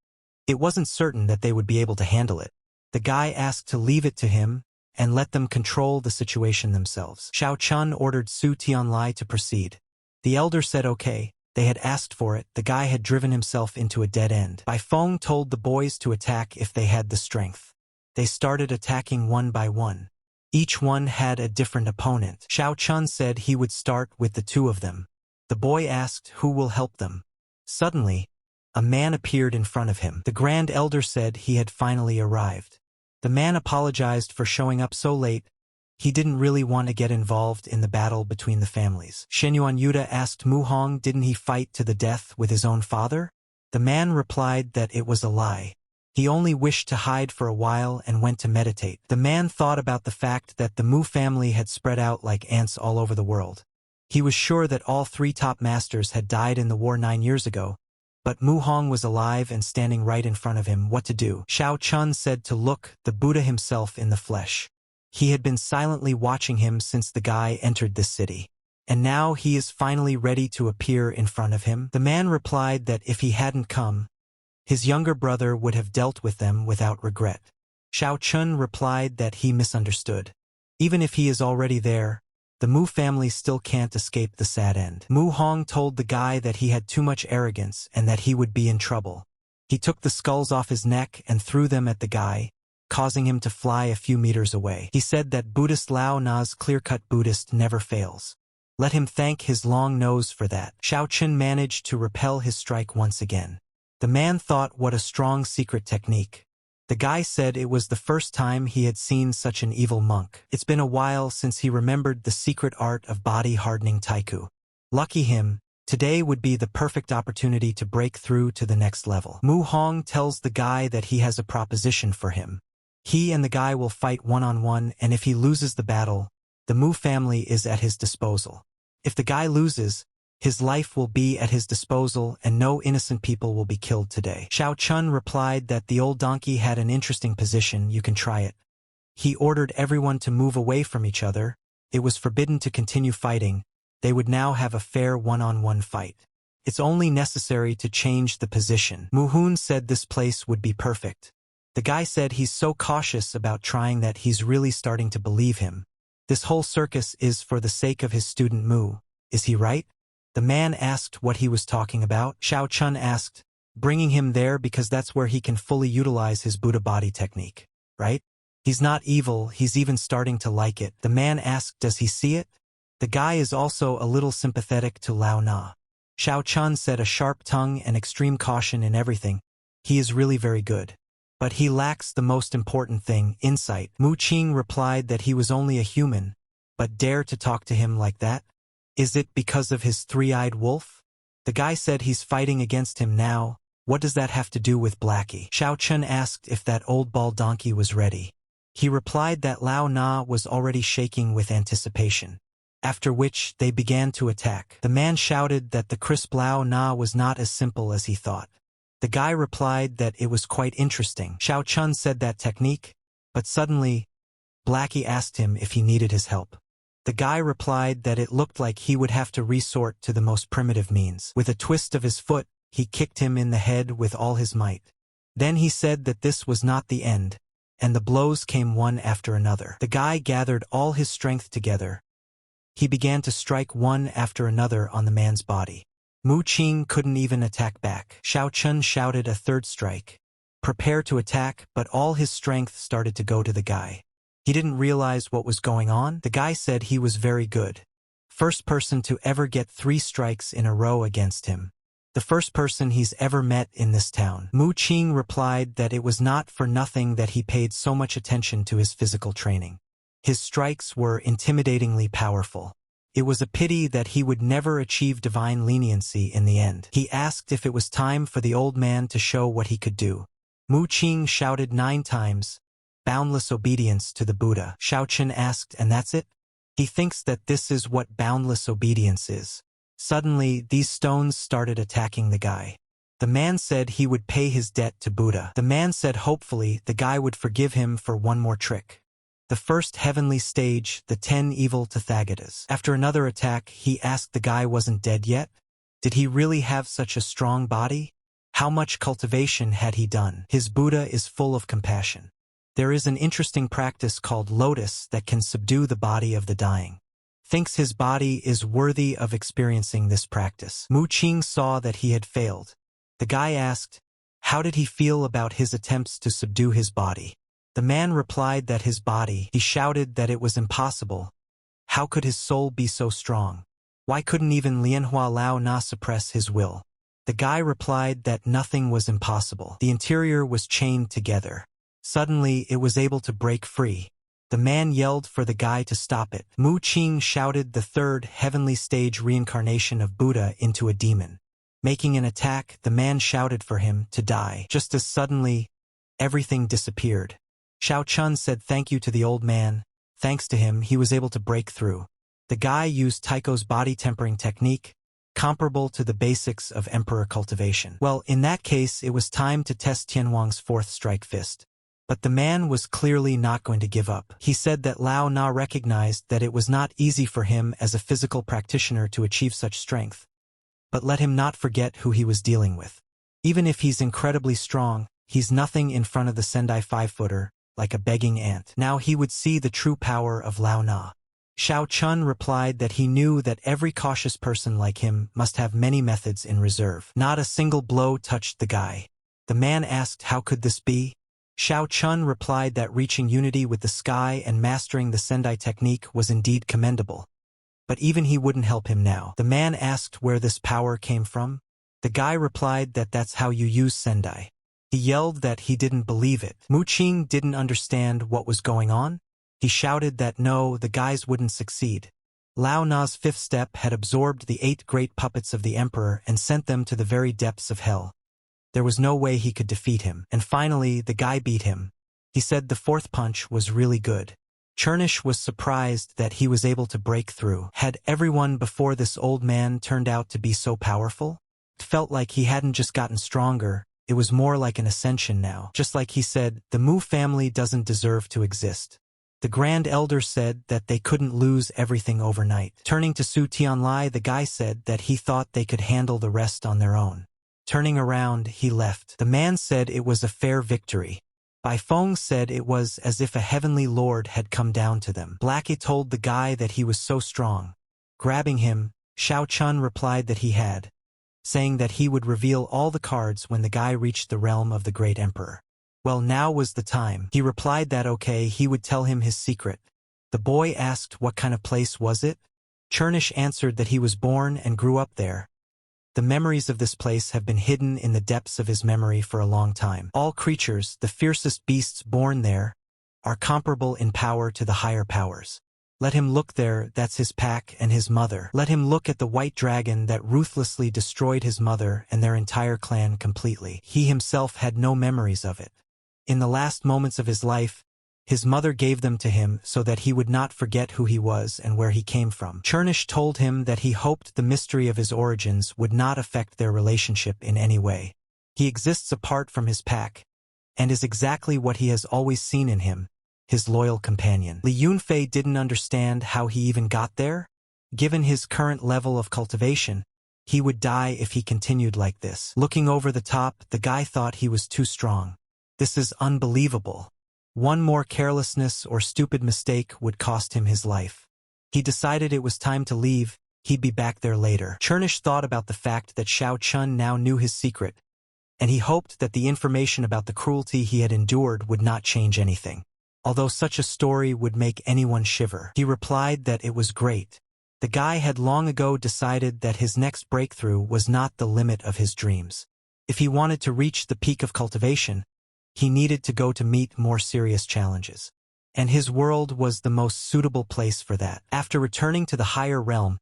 it wasn't certain that they would be able to handle it. The guy asked to leave it to him and let them control the situation themselves. Xiao Chun ordered Su Tianlai to proceed. The elder said okay. They had asked for it. The guy had driven himself into a dead end. Bai Feng told the boys to attack if they had the strength. They started attacking one by one. Each one had a different opponent. Xiao Chun said he would start with the 2 of them. The boy asked who will help them. Suddenly, a man appeared in front of him. The Grand Elder said he had finally arrived. The man apologized for showing up so late. He didn't really want to get involved in the battle between the families. Shenyuan Yuta asked Mu Hong didn't he fight to the death with his own father? The man replied that it was a lie. He only wished to hide for a while and went to meditate. The man thought about the fact that the Mu family had spread out like ants all over the world. He was sure that all 3 top masters had died in the war 9 years ago, but Mu Hong was alive and standing right in front of him. What to do? Xiao Chun said to look the Buddha himself in the flesh. He had been silently watching him since the guy entered this city, and now he is finally ready to appear in front of him. The man replied that if he hadn't come, his younger brother would have dealt with them without regret. Xiao Chun replied that he misunderstood. Even if he is already there, the Mu family still can't escape the sad end. Mu Hong told the guy that he had too much arrogance and that he would be in trouble. He took the skulls off his neck and threw them at the guy, causing him to fly a few meters away. He said that Buddhist Lao Na's clear-cut Buddhist never fails. Let him thank his long nose for that. Xiao Chun managed to repel his strike once again. The man thought what a strong secret technique. The guy said it was the first time he had seen such an evil monk. It's been a while since he remembered the secret art of body-hardening taiku. Lucky him, today would be the perfect opportunity to break through to the next level. Mu Hong tells the guy that he has a proposition for him. He and the guy will fight one-on-one, and if he loses the battle, the Mu family is at his disposal. If the guy loses, his life will be at his disposal and no innocent people will be killed today. Xiao Chun replied that the old donkey had an interesting position, you can try it. He ordered everyone to move away from each other. It was forbidden to continue fighting. They would now have a fair one-on-one fight. It's only necessary to change the position. Mu Hun said this place would be perfect. The guy said he's so cautious about trying that he's really starting to believe him. This whole circus is for the sake of his student Mu. Is he right? The man asked what he was talking about. Xiao Chun asked, bringing him there because that's where he can fully utilize his Buddha body technique, right? He's not evil, he's even starting to like it. The man asked, does he see it? The guy is also a little sympathetic to Lao Na. Xiao Chun said a sharp tongue and extreme caution in everything. He is really very good. But he lacks the most important thing, insight. Mu Qing replied that he was only a human, but dare to talk to him like that? Is it because of his three-eyed wolf? The guy said he's fighting against him now. What does that have to do with Blackie? Xiao Chun asked if that old bald donkey was ready. He replied that Lao Na was already shaking with anticipation. After which, they began to attack. The man shouted that the crisp Lao Na was not as simple as he thought. The guy replied that it was quite interesting. Xiao Chun said that technique, but suddenly, Blackie asked him if he needed his help. The guy replied that it looked like he would have to resort to the most primitive means. With a twist of his foot, he kicked him in the head with all his might. Then he said that this was not the end, and the blows came one after another. The guy gathered all his strength together. He began to strike one after another on the man's body. Mu Qing couldn't even attack back. Xiao Chun shouted a third strike. Prepare to attack, but all his strength started to go to the guy. He didn't realize what was going on. The guy said he was very good. First person to ever get 3 strikes in a row against him. The first person he's ever met in this town. Mu Qing replied that it was not for nothing that he paid so much attention to his physical training. His strikes were intimidatingly powerful. It was a pity that he would never achieve divine leniency in the end. He asked if it was time for the old man to show what he could do. Mu Qing shouted 9 times, boundless obedience to the Buddha. Xiao Chun asked, and that's it? He thinks that this is what boundless obedience is. Suddenly, these stones started attacking the guy. The man said he would pay his debt to Buddha. The man said hopefully the guy would forgive him for one more trick. The first heavenly stage, the 10 evil Tathagatas. After another attack, he asked the guy wasn't dead yet. Did he really have such a strong body? How much cultivation had he done? His Buddha is full of compassion. There is an interesting practice called lotus that can subdue the body of the dying. Thinks his body is worthy of experiencing this practice. Mu Qing saw that he had failed. The guy asked, how did he feel about his attempts to subdue his body? The man replied that his body, he shouted that it was impossible. How could his soul be so strong? Why couldn't even Lianhua Lao Na suppress his will? The guy replied that nothing was impossible. The interior was chained together. Suddenly, it was able to break free. The man yelled for the guy to stop it. Mu Qing shouted the third heavenly stage reincarnation of Buddha into a demon. Making an attack, the man shouted for him to die. Just as suddenly, everything disappeared. Xiao Chun said thank you to the old man. Thanks to him, he was able to break through. The guy used Taiko's body tempering technique, comparable to the basics of emperor cultivation. Well, in that case, it was time to test Tianhuang's 4th strike fist. But the man was clearly not going to give up. He said that Lao Na recognized that it was not easy for him as a physical practitioner to achieve such strength. But let him not forget who he was dealing with. Even if he's incredibly strong, he's nothing in front of the Sendai 5-footer, like a begging ant. Now he would see the true power of Lao Na. Xiao Chun replied that he knew that every cautious person like him must have many methods in reserve. Not a single blow touched the guy. The man asked how could this be? Xiao Chun replied that reaching unity with the sky and mastering the Sendai technique was indeed commendable. But even he wouldn't help him now. The man asked where this power came from. The guy replied that that's how you use Sendai. He yelled that he didn't believe it. Mu Qing didn't understand what was going on. He shouted that no, the guys wouldn't succeed. Lao Na's fifth step had absorbed the 8 great puppets of the emperor and sent them to the very depths of hell. There was no way he could defeat him, and finally the guy beat him. He said the fourth punch was really good. Chernish was surprised that he was able to break through. Had everyone before this old man turned out to be so powerful? It felt like he hadn't just gotten stronger, it was more like an ascension now. Just like he said, the Mu family doesn't deserve to exist. The Grand Elder said that they couldn't lose everything overnight. Turning to Su Tianlai, the guy said that he thought they could handle the rest on their own. Turning around, he left. The man said it was a fair victory. Bai Feng said it was as if a heavenly lord had come down to them. Blackie told the guy that he was so strong. Grabbing him, Xiao Chun replied that he had, saying that he would reveal all the cards when the guy reached the realm of the great emperor. Well, now was the time. He replied that okay, he would tell him his secret. The boy asked what kind of place was it. Chernish answered that he was born and grew up there. The memories of this place have been hidden in the depths of his memory for a long time. All creatures, the fiercest beasts born there, are comparable in power to the higher powers. Let him look there, that's his pack and his mother. Let him look at the white dragon that ruthlessly destroyed his mother and their entire clan completely. He himself had no memories of it. In the last moments of his life, his mother gave them to him so that he would not forget who he was and where he came from. Chernish told him that he hoped the mystery of his origins would not affect their relationship in any way. He exists apart from his pack, and is exactly what he has always seen in him, his loyal companion. Li Yunfei didn't understand how he even got there. Given his current level of cultivation, he would die if he continued like this. Looking over the top, the guy thought he was too strong. This is unbelievable. One more carelessness or stupid mistake would cost him his life. He decided it was time to leave, he'd be back there later. Chernish thought about the fact that Xiao Chun now knew his secret, and he hoped that the information about the cruelty he had endured would not change anything. Although such a story would make anyone shiver. He replied that it was great. The guy had long ago decided that his next breakthrough was not the limit of his dreams. If he wanted to reach the peak of cultivation, he needed to go to meet more serious challenges. And his world was the most suitable place for that. After returning to the higher realm,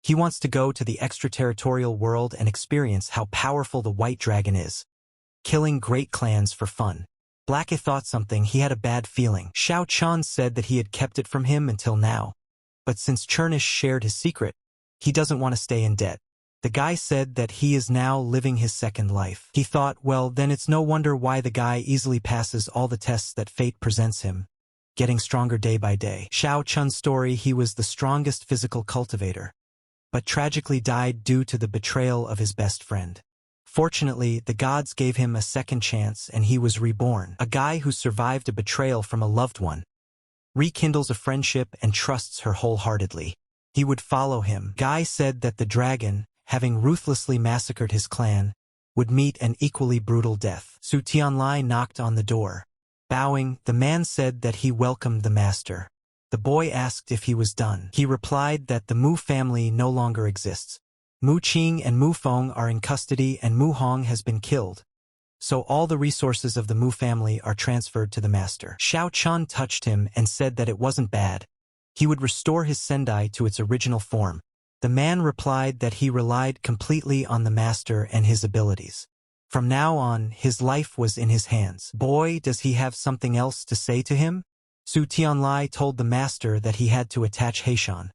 he wants to go to the extraterritorial world and experience how powerful the white dragon is, killing great clans for fun. Blackie thought something, he had a bad feeling. Xiao Chun said that he had kept it from him until now. But since Chernish shared his secret, he doesn't want to stay in debt. The guy said that he is now living his second life. He thought, well, then it's no wonder why the guy easily passes all the tests that fate presents him, getting stronger day by day. Xiao Chun's story, he was the strongest physical cultivator, but tragically died due to the betrayal of his best friend. Fortunately, the gods gave him a second chance and he was reborn. A guy who survived a betrayal from a loved one rekindles a friendship and trusts her wholeheartedly. He would follow him. Guy said that the dragon, having ruthlessly massacred his clan, would meet an equally brutal death. Su Tianlai knocked on the door. Bowing, the man said that he welcomed the master. The boy asked if he was done. He replied that the Mu family no longer exists. Mu Qing and Mu Feng are in custody and Mu Hong has been killed. So all the resources of the Mu family are transferred to the master. Xiao Chun touched him and said that it wasn't bad. He would restore his Sendai to its original form. The man replied that he relied completely on the master and his abilities. From now on, his life was in his hands. Boy, does he have something else to say to him? Su Tianlai told the master that he had to attach Heishan.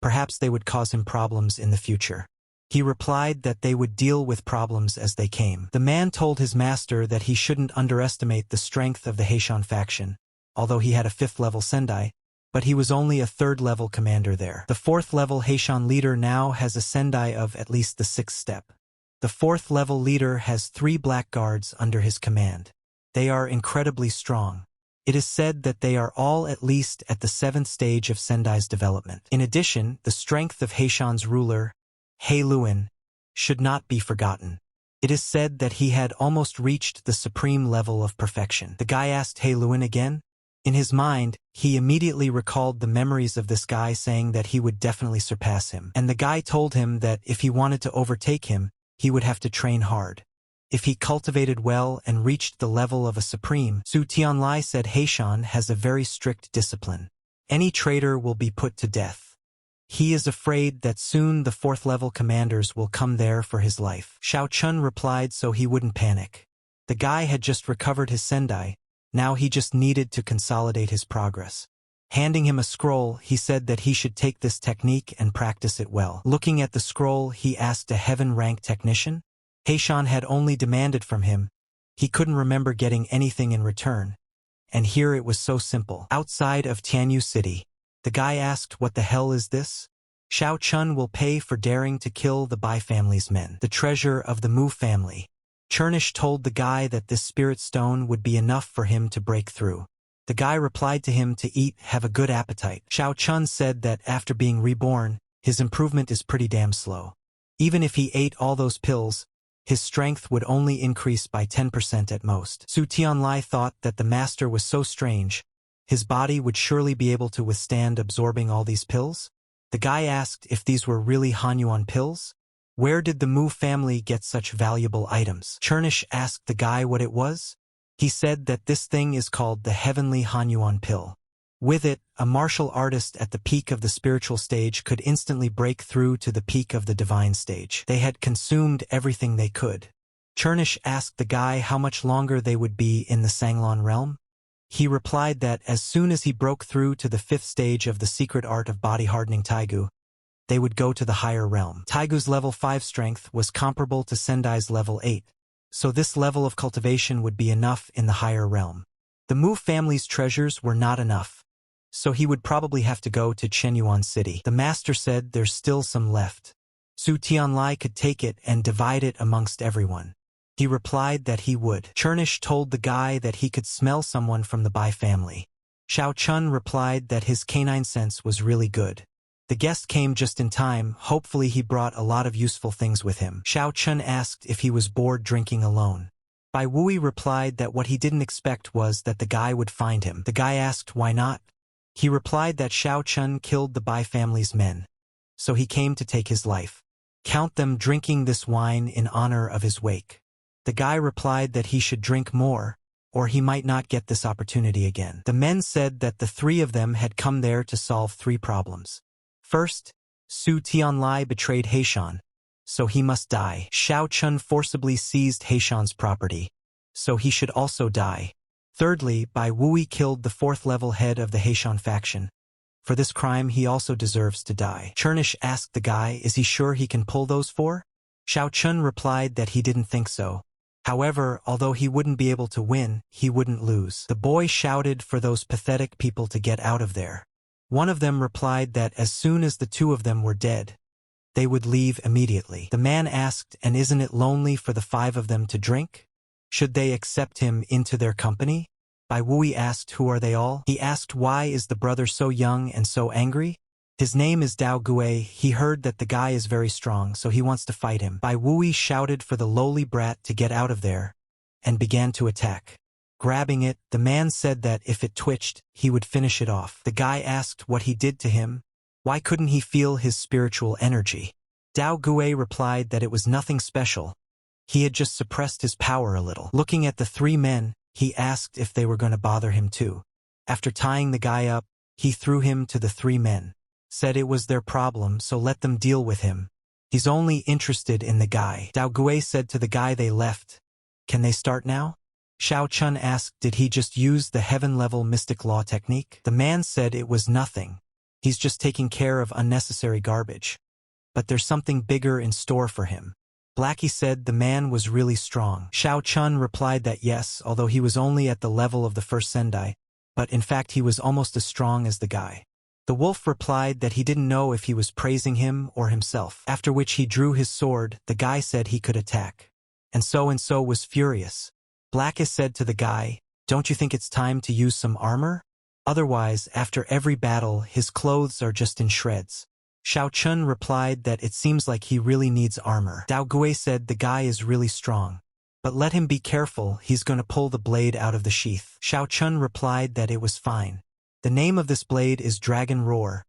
Perhaps they would cause him problems in the future. He replied that they would deal with problems as they came. The man told his master that he shouldn't underestimate the strength of the Heishan faction, although he had a 5th-level Sendai, but he was only a 3rd-level commander there. The 4th-level Heishan leader now has a Sendai of at least the 6th step. The 4th-level leader has 3 black guards under his command. They are incredibly strong. It is said that they are all at least at the 7th stage of Sendai's development. In addition, the strength of Heishan's ruler, He Luan, should not be forgotten. It is said that he had almost reached the supreme level of perfection. The guy asked He Luin again. In his mind, he immediately recalled the memories of this guy saying that he would definitely surpass him. And the guy told him that if he wanted to overtake him, he would have to train hard. If he cultivated well and reached the level of a supreme, Su Tianlai said Heishan has a very strict discipline. Any traitor will be put to death. He is afraid that soon the 4th level commanders will come there for his life. Xiao Chun replied so he wouldn't panic. The guy had just recovered his sendai, now he just needed to consolidate his progress. Handing him a scroll, he said that he should take this technique and practice it well. Looking at the scroll, he asked a heaven-rank technician. Heishan had only demanded from him. He couldn't remember getting anything in return. And here it was so simple. Outside of Tianyu City, the guy asked, "What the hell is this?" Xiao Chun will pay for daring to kill the Bai family's men. The treasure of the Mu family. Chernish told the guy that this spirit stone would be enough for him to break through. The guy replied to him to eat, have a good appetite. Xiao Chun said that after being reborn, his improvement is pretty damn slow. Even if he ate all those pills, his strength would only increase by 10% at most. Su Tianlai thought that the master was so strange. His body would surely be able to withstand absorbing all these pills? The guy asked if these were really Hanyuan pills. Where did the Mu family get such valuable items? Chernish asked the guy what it was. He said that this thing is called the Heavenly Hanyuan Pill. With it, a martial artist at the peak of the spiritual stage could instantly break through to the peak of the divine stage. They had consumed everything they could. Chernish asked the guy how much longer they would be in the Sanglon realm. He replied that as soon as he broke through to the 5th stage of the secret art of body-hardening Taigu, they would go to the higher realm. Taigu's level 5 strength was comparable to Sendai's level 8, so this level of cultivation would be enough in the higher realm. The Mu family's treasures were not enough, so he would probably have to go to Chenyuan City. The master said there's still some left. Su Tianlai could take it and divide it amongst everyone. He replied that he would. Chernish told the guy that he could smell someone from the Bai family. Xiao Chun replied that his canine sense was really good. The guest came just in time, hopefully he brought a lot of useful things with him. Xiao Chun asked if he was bored drinking alone. Bai Wui replied that what he didn't expect was that the guy would find him. The guy asked why not. He replied that Xiao Chun killed the Bai family's men, so he came to take his life. Count them drinking this wine in honor of his wake. The guy replied that he should drink more, or he might not get this opportunity again. The men said that the 3 of them had come there to solve 3 problems. First, Su Tianlai betrayed Heishan, so he must die. Xiao Chun forcibly seized Heishan's property, so he should also die. Thirdly, Bai Wui killed the 4th level head of the Heishan faction. For this crime he also deserves to die. Chernish asked the guy, is he sure he can pull those 4? Xiao Chun replied that he didn't think so. However, although he wouldn't be able to win, he wouldn't lose. The boy shouted for those pathetic people to get out of there. One of them replied that as soon as the 2 of them were dead, they would leave immediately. The man asked, and isn't it lonely for the 5 of them to drink? Should they accept him into their company? Bai Wui asked, who are they all? He asked, why is the brother so young and so angry? His name is Dao Gue. He heard that the guy is very strong, so he wants to fight him. Bai Wui shouted for the lowly brat to get out of there, and began to attack. Grabbing it, the man said that if it twitched, he would finish it off. The guy asked what he did to him. Why couldn't he feel his spiritual energy? Dao Gue replied that it was nothing special. He had just suppressed his power a little. Looking at the 3 men, he asked if they were going to bother him too. After tying the guy up, he threw him to the 3 men. Said it was their problem, so let them deal with him. He's only interested in the guy. Dao Gue said to the guy they left, can they start now? Xiao Chun asked, did he just use the heaven-level mystic law technique? The man said it was nothing. He's just taking care of unnecessary garbage. But there's something bigger in store for him. Blackie said the man was really strong. Xiao Chun replied that yes, although he was only at the level of the first Sendai, but in fact he was almost as strong as the guy. The wolf replied that he didn't know if he was praising him or himself. After which he drew his sword, the guy said he could attack. And so was furious. Blackus said to the guy, don't you think it's time to use some armor? Otherwise, after every battle, his clothes are just in shreds. Xiao Chun replied that it seems like he really needs armor. Dao Gui said the guy is really strong. But let him be careful, he's gonna pull the blade out of the sheath. Xiao Chun replied that it was fine. The name of this blade is Dragon Roar,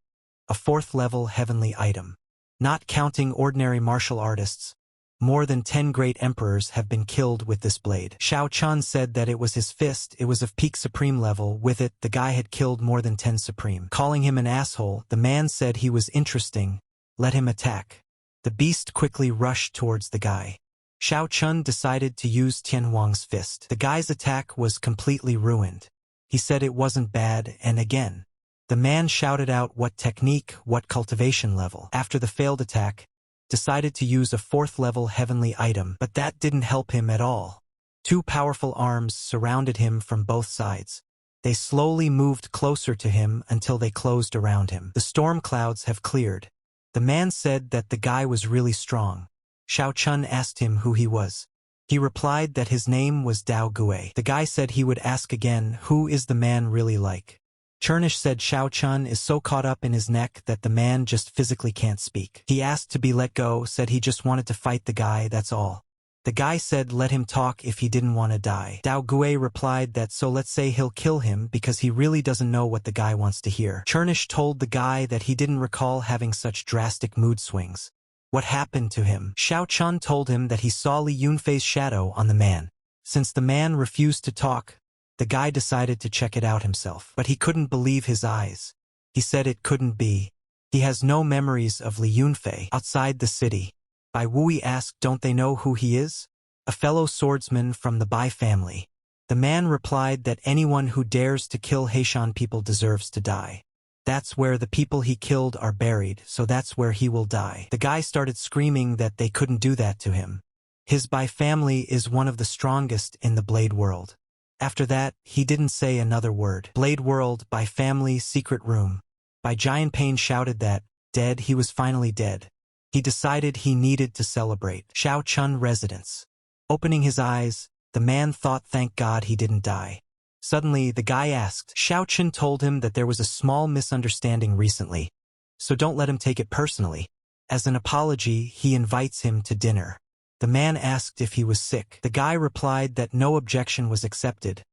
a 4th level heavenly item. Not counting ordinary martial artists, more than 10 great emperors have been killed with this blade. Xiao Chun said that it was his fist, it was of peak supreme level, with it the guy had killed more than 10 supreme. Calling him an asshole, the man said he was interesting, let him attack. The beast quickly rushed towards the guy. Xiao Chun decided to use Tianhuang's fist. The guy's attack was completely ruined. He said it wasn't bad, and again. The man shouted out what technique, what cultivation level. After the failed attack, decided to use a 4th level heavenly item, but that didn't help him at all. 2 powerful arms surrounded him from both sides. They slowly moved closer to him until they closed around him. The storm clouds have cleared. The man said that the guy was really strong. Xiao Chun asked him who he was. He replied that his name was Dao Gui. The guy said he would ask again, who is the man really like? Chernish said Xiao Chun is so caught up in his neck that the man just physically can't speak. He asked to be let go, said he just wanted to fight the guy, that's all. The guy said let him talk if he didn't want to die. Dao Gui replied that so let's say he'll kill him because he really doesn't know what the guy wants to hear. Chernish told the guy that he didn't recall having such drastic mood swings. What happened to him? Xiao Chun told him that he saw Li Yunfei's shadow on the man. Since the man refused to talk, the guy decided to check it out himself. But he couldn't believe his eyes. He said it couldn't be. He has no memories of Li Yunfei outside the city. Bai Wui asked, don't they know who he is? A fellow swordsman from the Bai family. The man replied that anyone who dares to kill Heishan people deserves to die. That's where the people he killed are buried, so that's where he will die. The guy started screaming that they couldn't do that to him. His Bai family is one of the strongest in the Blade World. After that, he didn't say another word. Blade World, Bai family, secret room. Bai Giant Pain shouted that, dead, he was finally dead. He decided he needed to celebrate. Xiao Chun residence. Opening his eyes, the man thought thank God he didn't die. Suddenly, the guy asked. Xiao Chun told him that there was a small misunderstanding recently, so don't let him take it personally. As an apology, he invites him to dinner. The man asked if he was sick. The guy replied that no objection was accepted,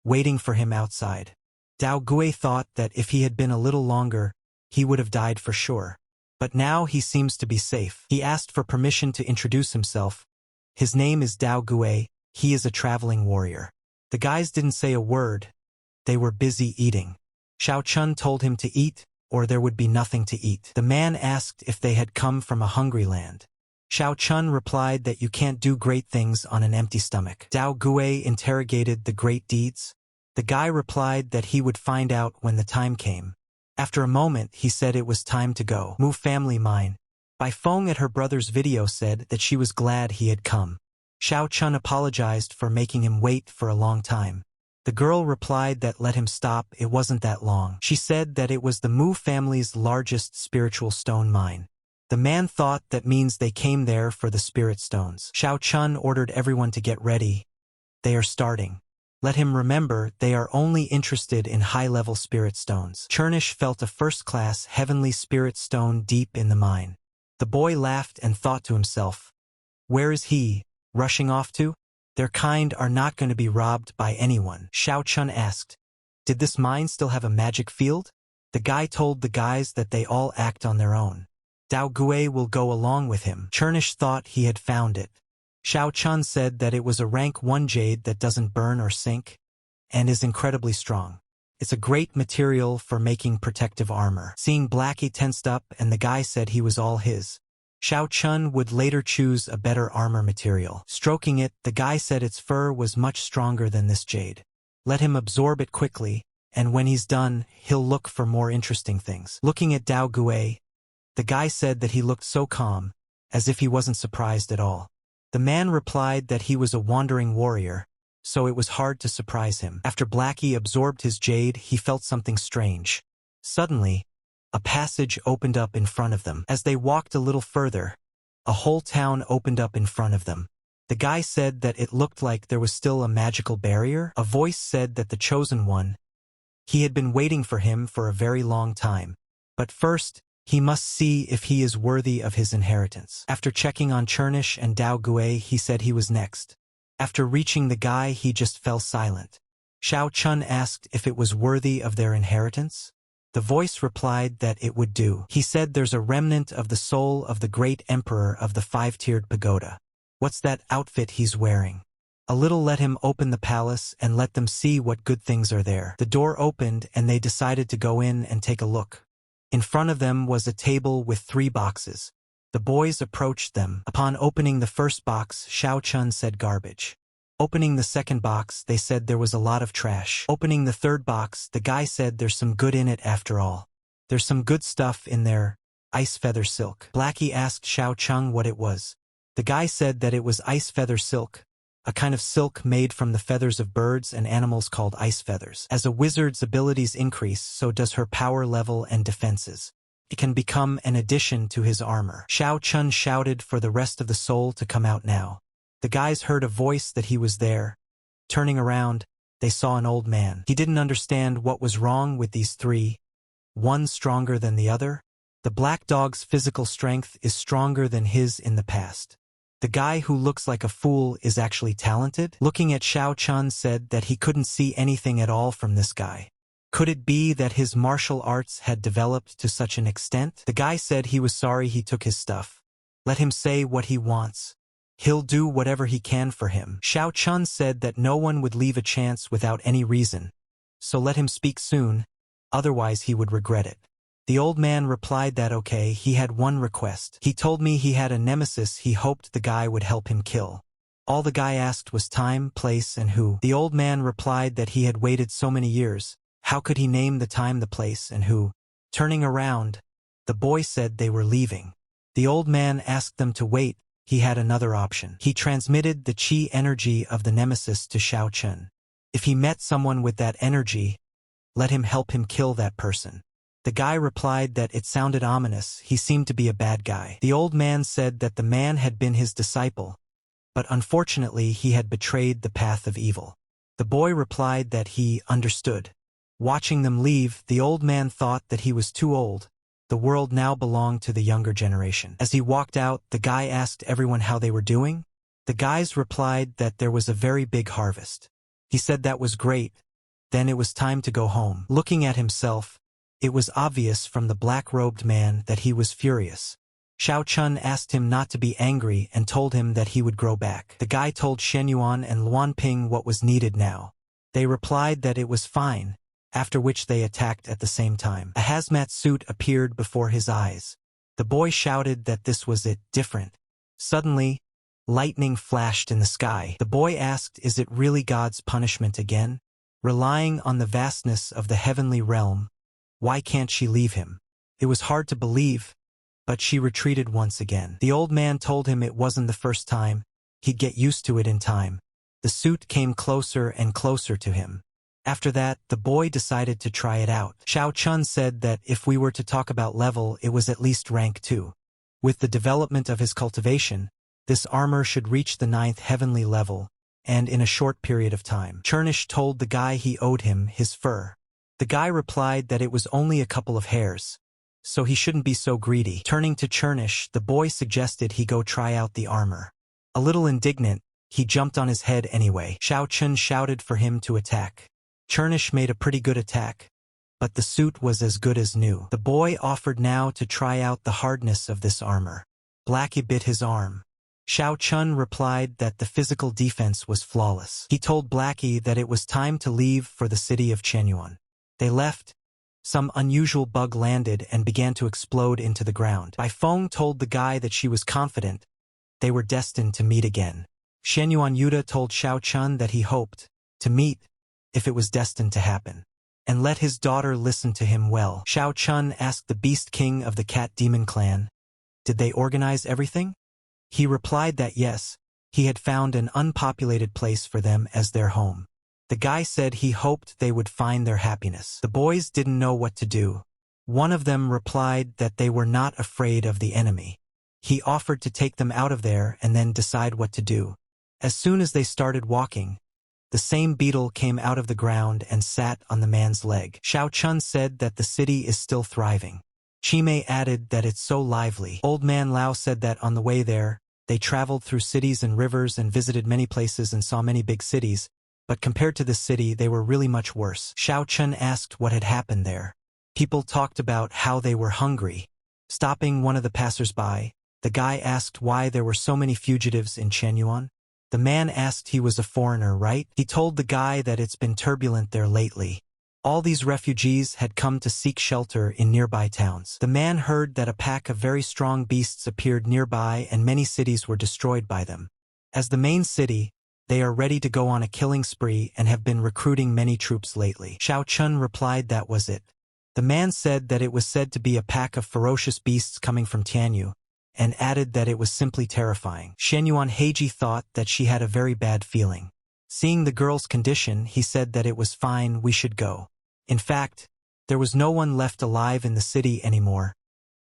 waiting for him outside. Dao Gui thought that if he had been a little longer, he would have died for sure. But now he seems to be safe. He asked for permission to introduce himself. His name is Dao Gui, he is a traveling warrior. The guys didn't say a word. They were busy eating. Xiao Chun told him to eat, or there would be nothing to eat. The man asked if they had come from a hungry land. Xiao Chun replied that you can't do great things on an empty stomach. Dao Gui interrogated the great deeds. The guy replied that he would find out when the time came. After a moment, he said it was time to go. Mu family mine. Bai Feng at her brother's video said that she was glad he had come. Xiao Chun apologized for making him wait for a long time. The girl replied that let him stop, it wasn't that long. She said that it was the Mu family's largest spiritual stone mine. The man thought that means they came there for the spirit stones. Xiao Chun ordered everyone to get ready. They are starting. Let him remember they are only interested in high-level spirit stones. Chernish felt a first-class heavenly spirit stone deep in the mine. The boy laughed and thought to himself, where is he rushing off to? Their kind are not going to be robbed by anyone. Xiao Chun asked, did this mine still have a magic field? The guy told the guys that they all act on their own. Dao Gui will go along with him. Chernish thought he had found it. Xiao Chun said that it was a rank 1 jade that doesn't burn or sink, and is incredibly strong. It's a great material for making protective armor. Seeing Blackie tensed up and the guy said he was all his. Xiao Chun would later choose a better armor material. Stroking it, the guy said its fur was much stronger than this jade. Let him absorb it quickly, and when he's done, he'll look for more interesting things. Looking at Dao Gui, the guy said that he looked so calm, as if he wasn't surprised at all. The man replied that he was a wandering warrior, so it was hard to surprise him. After Blackie absorbed his jade, he felt something strange. Suddenly, a passage opened up in front of them. As they walked a little further, a whole town opened up in front of them. The guy said that it looked like there was still a magical barrier. A voice said that the chosen one, he had been waiting for him for a very long time. But first, He must see if he is worthy of his inheritance. After checking on Chernish and Dao Gui, he said he was next. After reaching the guy, he just fell silent. Xiao Chun asked if it was worthy of their inheritance. The voice replied that it would do. He said there's a remnant of the soul of the great emperor of the five-tiered pagoda. What's that outfit he's wearing? A little let him open the palace and let them see what good things are there. The door opened and they decided to go in and take a look. In front of them was a table with 3 boxes. The boys approached them. Upon opening the first box, Xiao Chun said garbage. Opening the second box, they said there was a lot of trash. Opening the third box, the guy said there's some good in it after all. There's some good stuff in there. Ice feather silk. Blackie asked Xiao Chun what it was. The guy said that it was ice feather silk, a kind of silk made from the feathers of birds and animals called ice feathers. As a wizard's abilities increase, so does her power level and defenses. It can become an addition to his armor. Xiao Chun shouted for the rest of the soul to come out now. The guys heard a voice that he was there. Turning around, they saw an old man. He didn't understand what was wrong with these 3. One stronger than the other. The black dog's physical strength is stronger than his in the past. The guy who looks like a fool is actually talented. Looking at Xiao Chun said that he couldn't see anything at all from this guy. Could it be that his martial arts had developed to such an extent? The guy said he was sorry he took his stuff. Let him say what he wants. He'll do whatever he can for him. Xiao Chun said that no one would leave a chance without any reason. So let him speak soon, otherwise he would regret it. The old man replied that okay, he had one request. He told me he had a nemesis he hoped the guy would help him kill. All the guy asked was time, place, and who. The old man replied that he had waited so many years. How could he name the time, the place, and who? Turning around, the boy said they were leaving. The old man asked them to wait. He had another option. He transmitted the chi energy of the nemesis to Xiao Chun. If he met someone with that energy, let him help him kill that person. The guy replied that it sounded ominous. He seemed to be a bad guy. The old man said that the man had been his disciple, but unfortunately he had betrayed the path of evil. The boy replied that he understood. Watching them leave, the old man thought that he was too old. The world now belonged to the younger generation. As he walked out, the guy asked everyone how they were doing. The guys replied that there was a very big harvest. He said that was great. Then it was time to go home. Looking at himself, it was obvious from the black-robed man that he was furious. Xiao Chun asked him not to be angry and told him that he would grow back. The guy told Shen Yuan and Luan Ping what was needed now. They replied that it was fine, after which they attacked at the same time. A hazmat suit appeared before his eyes. The boy shouted that this was it, different. Suddenly, lightning flashed in the sky. The boy asked, is it really God's punishment again? Relying on the vastness of the heavenly realm, why can't she leave him? It was hard to believe, but she retreated once again. The old man told him it wasn't the first time. He'd get used to it in time. The suit came closer and closer to him. After that, the boy decided to try it out. Xiao Chun said that if we were to talk about level, it was at least rank 2. With the development of his cultivation, this armor should reach the 9th heavenly level, and in a short period of time. Chernish told the guy he owed him his fur. The guy replied that it was only a couple of hairs, so he shouldn't be so greedy. Turning to Chernish, the boy suggested he go try out the armor. A little indignant, he jumped on his head anyway. Xiao Chun shouted for him to attack. Chernish made a pretty good attack, but the suit was as good as new. The boy offered now to try out the hardness of this armor. Blackie bit his arm. Xiao Chun replied that the physical defense was flawless. He told Blackie that it was time to leave for the city of Chenyuan. They left. Some unusual bug landed and began to explode into the ground. Bai Feng told the guy that she was confident they were destined to meet again. Shenyuan Yuda told Xiao Chun that he hoped to meet if it was destined to happen, and let his daughter listen to him well. Xiao Chun asked the Beast King of the Cat Demon Clan, did they organize everything? He replied that yes, he had found an unpopulated place for them as their home. The guy said he hoped they would find their happiness. The boys didn't know what to do. One of them replied that they were not afraid of the enemy. He offered to take them out of there and then decide what to do. As soon as they started walking, the same beetle came out of the ground and sat on the man's leg. Xiao Chun said that the city is still thriving. Chime added that it's so lively. Old man Lao said that on the way there, they traveled through cities and rivers and visited many places and saw many big cities, but compared to this city they were really much worse. Xiao Chun asked what had happened there. People talked about how they were hungry. Stopping one of the passers-by, the guy asked why there were so many fugitives in Chenyuan. The man asked he was a foreigner, right? He told the guy that it's been turbulent there lately. All these refugees had come to seek shelter in nearby towns. The man heard that a pack of very strong beasts appeared nearby and many cities were destroyed by them. As the main city, they are ready to go on a killing spree and have been recruiting many troops lately. Xiao Chun replied that was it. The man said that it was said to be a pack of ferocious beasts coming from Tianyu, and added that it was simply terrifying. Shenyuan Heiji thought that she had a very bad feeling. Seeing the girl's condition, he said that it was fine, we should go. In fact, there was no one left alive in the city anymore,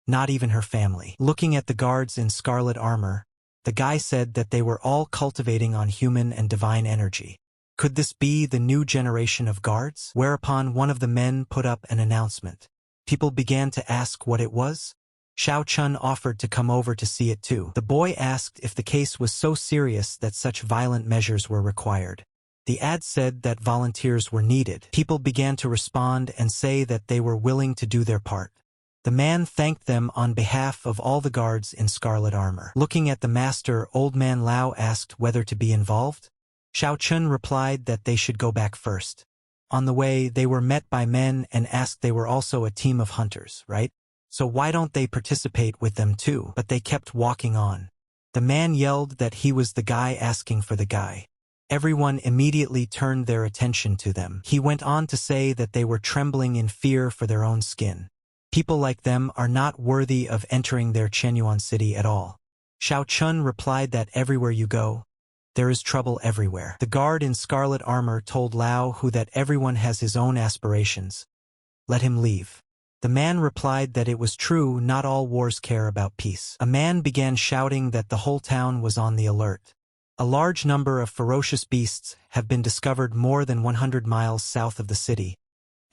not even her family. Looking at the guards in scarlet armor, the guy said that they were all cultivating on human and divine energy. Could this be the new generation of guards? Whereupon one of the men put up an announcement. People began to ask what it was. Xiao Chun offered to come over to see it too. The boy asked if the case was so serious that such violent measures were required. The ad said that volunteers were needed. People began to respond and say that they were willing to do their part. The man thanked them on behalf of all the guards in scarlet armor. Looking at the master, old man Lao asked whether to be involved. Xiao Chun replied that they should go back first. On the way, they were met by men and asked they were also a team of hunters, right? So why don't they participate with them too? But they kept walking on. The man yelled that he was the guy asking for the guy. Everyone immediately turned their attention to them. He went on to say that they were trembling in fear for their own skin. People like them are not worthy of entering their Chenyuan city at all. Xiao Chun replied that everywhere you go, there is trouble everywhere. The guard in scarlet armor told Lao Hu that everyone has his own aspirations. Let him leave. The man replied that it was true, not all wars care about peace. A man began shouting that the whole town was on the alert. A large number of ferocious beasts have been discovered more than 100 miles south of the city,